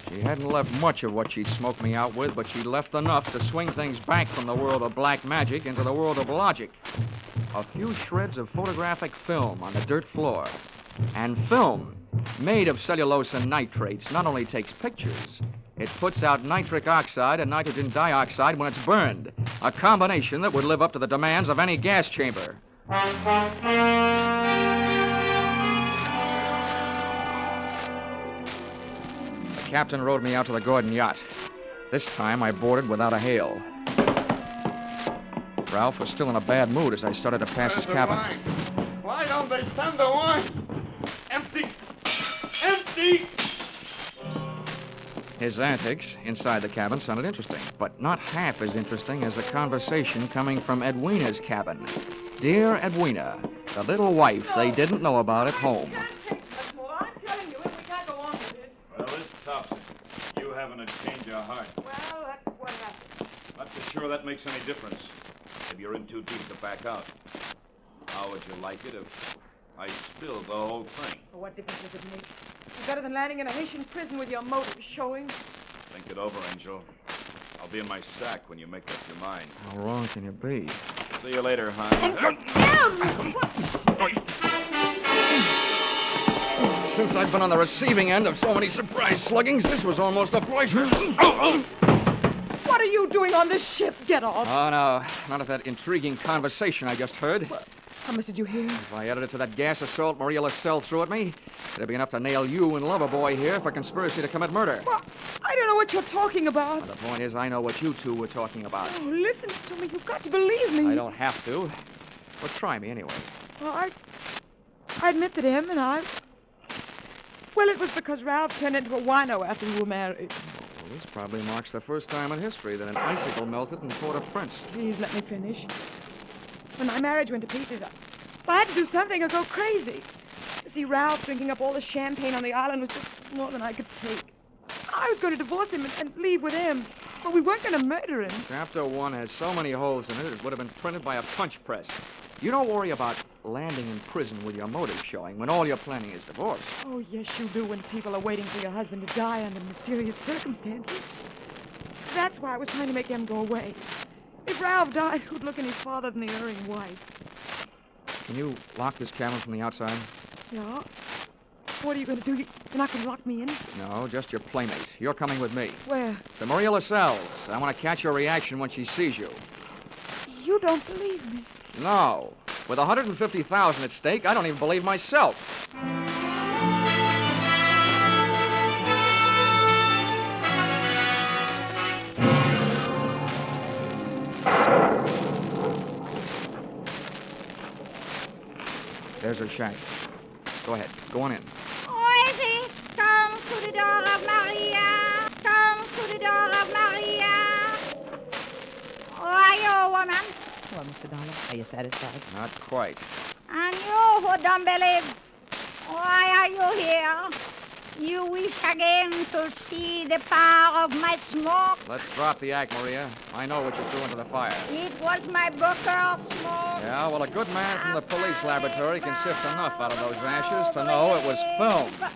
She hadn't left much of what she'd smoked me out with, but she'd left enough to swing things back from the world of black magic into the world of logic. A few shreds of photographic film on the dirt floor. And film, made of cellulose and nitrates, not only takes pictures, it puts out nitric oxide and nitrogen dioxide when it's burned. A combination that would live up to the demands of any gas chamber. The captain rowed me out to the Gordon yacht. This time I boarded without a hail. Ralph was still in a bad mood as I started to pass his cabin. Why don't they send the wine? Empty! Empty! His antics inside the cabin sounded interesting, but not half as interesting as the conversation coming from Edwina's cabin. Dear Edwina, the little wife they didn't know about at home. I'm telling you, we can't go on with this. Well, it's tough. You having a change of heart. Well, that's what happened. Not so sure that makes any difference. Maybe you're in too deep to back out. How would you like it if I spilled the whole thing? Well, what difference does it make? It's better than landing in a Haitian prison with your motives showing. Think it over, Angel. I'll be in my sack when you make up your mind. How wrong can you be? See you later, hon. since I've been on the receiving end of so many surprise sluggings, this was almost a pleasure. What are you doing on this ship? Get off. Oh, no. Not of that intriguing conversation I just heard. How much did you hear? If I added it to that gas assault Maria LaSalle threw at me, it'd be enough to nail you and Loverboy here for conspiracy to commit murder. Well, I don't know what you're talking about. The point is, I know what you two were talking about. Oh, listen to me. You've got to believe me. I don't have to. Well, try me anyway. Well, I admit that him and I... Well, it was because Ralph turned into a wino after we were married. Well, this probably marks the first time in history that an icicle melted in Port-au-Prince. Please let me finish. When my marriage went to pieces, I had to do something or go crazy. To see Ralph drinking up all the champagne on the island was just more than I could take. I was going to divorce him and leave with him, but we weren't going to murder him. Chapter 1 has so many holes in it, it would have been printed by a punch press. You don't worry about landing in prison with your motive showing when all you're planning is divorce. Oh, yes, you do when people are waiting for your husband to die under mysterious circumstances. That's why I was trying to make him go away. If Ralph died, who'd look any farther than the erring wife? Can you lock this cabin from the outside? Yeah? What are you going to do? You're not going to lock me in? No, just your playmate. You're coming with me. Where? To Maria LaSalle's. I want to catch your reaction when she sees you. You don't believe me. No. With $150,000 at stake, I don't even believe myself. There's her shack. Go ahead. Go on in. Oisy, come to the door of Maria. Come to the door of Maria. Who are you, woman? Well, Mr. Dollar, are you satisfied? Not quite. And you who don't believe, why are you here? You wish again to see the power of my smoke? Let's drop the act, Maria. I know what you threw into the fire. It was my Booker smoke. Yeah, well, a good man from the police laboratory can sift enough out of those ashes to know it was film.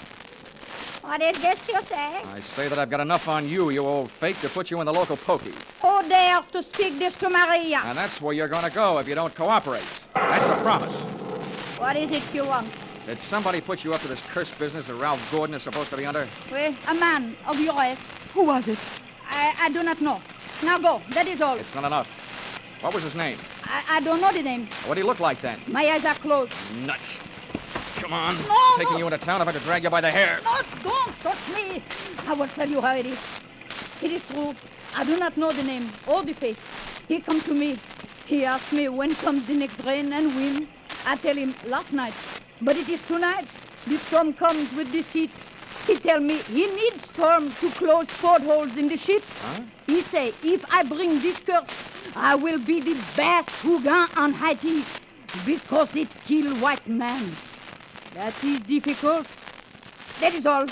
What is this you say? I say that I've got enough on you, you old fake, to put you in the local pokey. Who dares to speak this to Maria? And that's where you're going to go if you don't cooperate. That's a promise. What is it you want? Did somebody put you up to this cursed business that Ralph Gordon is supposed to be under? Well, a man of your race. Who was it? I do not know. Now go. That is all. It's not enough. What was his name? I don't know the name. What did he look like then? My eyes are closed. Nuts. Come on. No, Taking you into town if I had to drag you by the hair. No, don't touch me. I will tell you how it is. It is true. I do not know the name or the face. He come to me. He asked me when comes the next rain and wind. I tell him last night. But it is tonight. The storm comes with the sea. He tell me he needs storm to close portholes in the ship. Huh? He say, if I bring this curse, I will be the best Hugon on Haiti because it kill white man. That is difficult. That is all.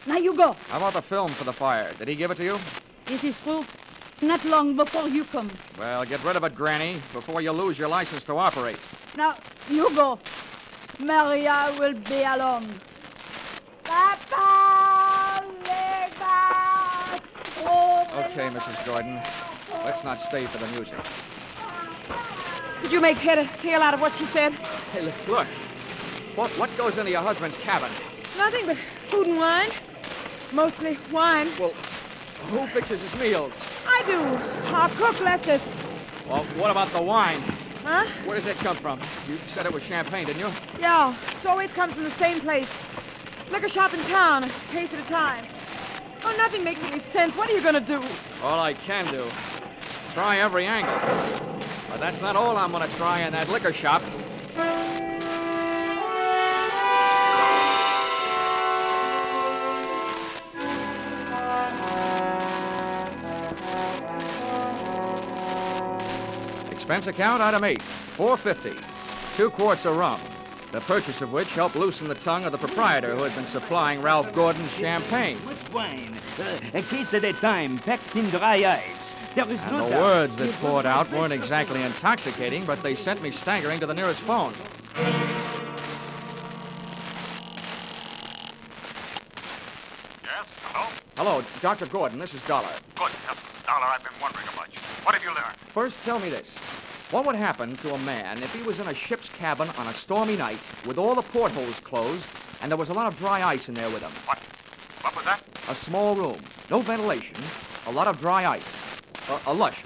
Now you go. How about the film for the fire? Did he give it to you? This is true. Not long before you come. Well, get rid of it, Granny, before you lose your license to operate. Now, you go. Maria will be alone. Okay, Mrs. Gordon. Let's not stay for the music. Did you make head or tail out of what she said? Hey, look. What goes into your husband's cabin? Nothing but food and wine. Mostly wine. Well, who fixes his meals? I do. Our cook left us. Well, what about the wine? Huh? Where does it come from? You said it was champagne, didn't you? Yeah, it always comes from the same place. Liquor shop in town, a case at a time. Oh, nothing makes any sense. What are you going to do? All I can do. Try every angle. But that's not all I'm going to try in that liquor shop. Expense account, item 8, $4.50. 2 quarts of rum, the purchase of which helped loosen the tongue of the proprietor who had been supplying Ralph Gordon's champagne. Much wine. A case at a time, packed in dry ice. There is And no the doubt. words that poured out weren't exactly intoxicating, but they sent me staggering to the nearest phone. Yes? Hello? Hello, Dr. Gordon, this is Dollar. Good. Dollar, I've been wondering about you. What have you learned? First, tell me this. What would happen to a man if he was in a ship's cabin on a stormy night with all the portholes closed And there was a lot of dry ice in there with him. What was that? A small room. No ventilation. A lot of dry ice. A lush,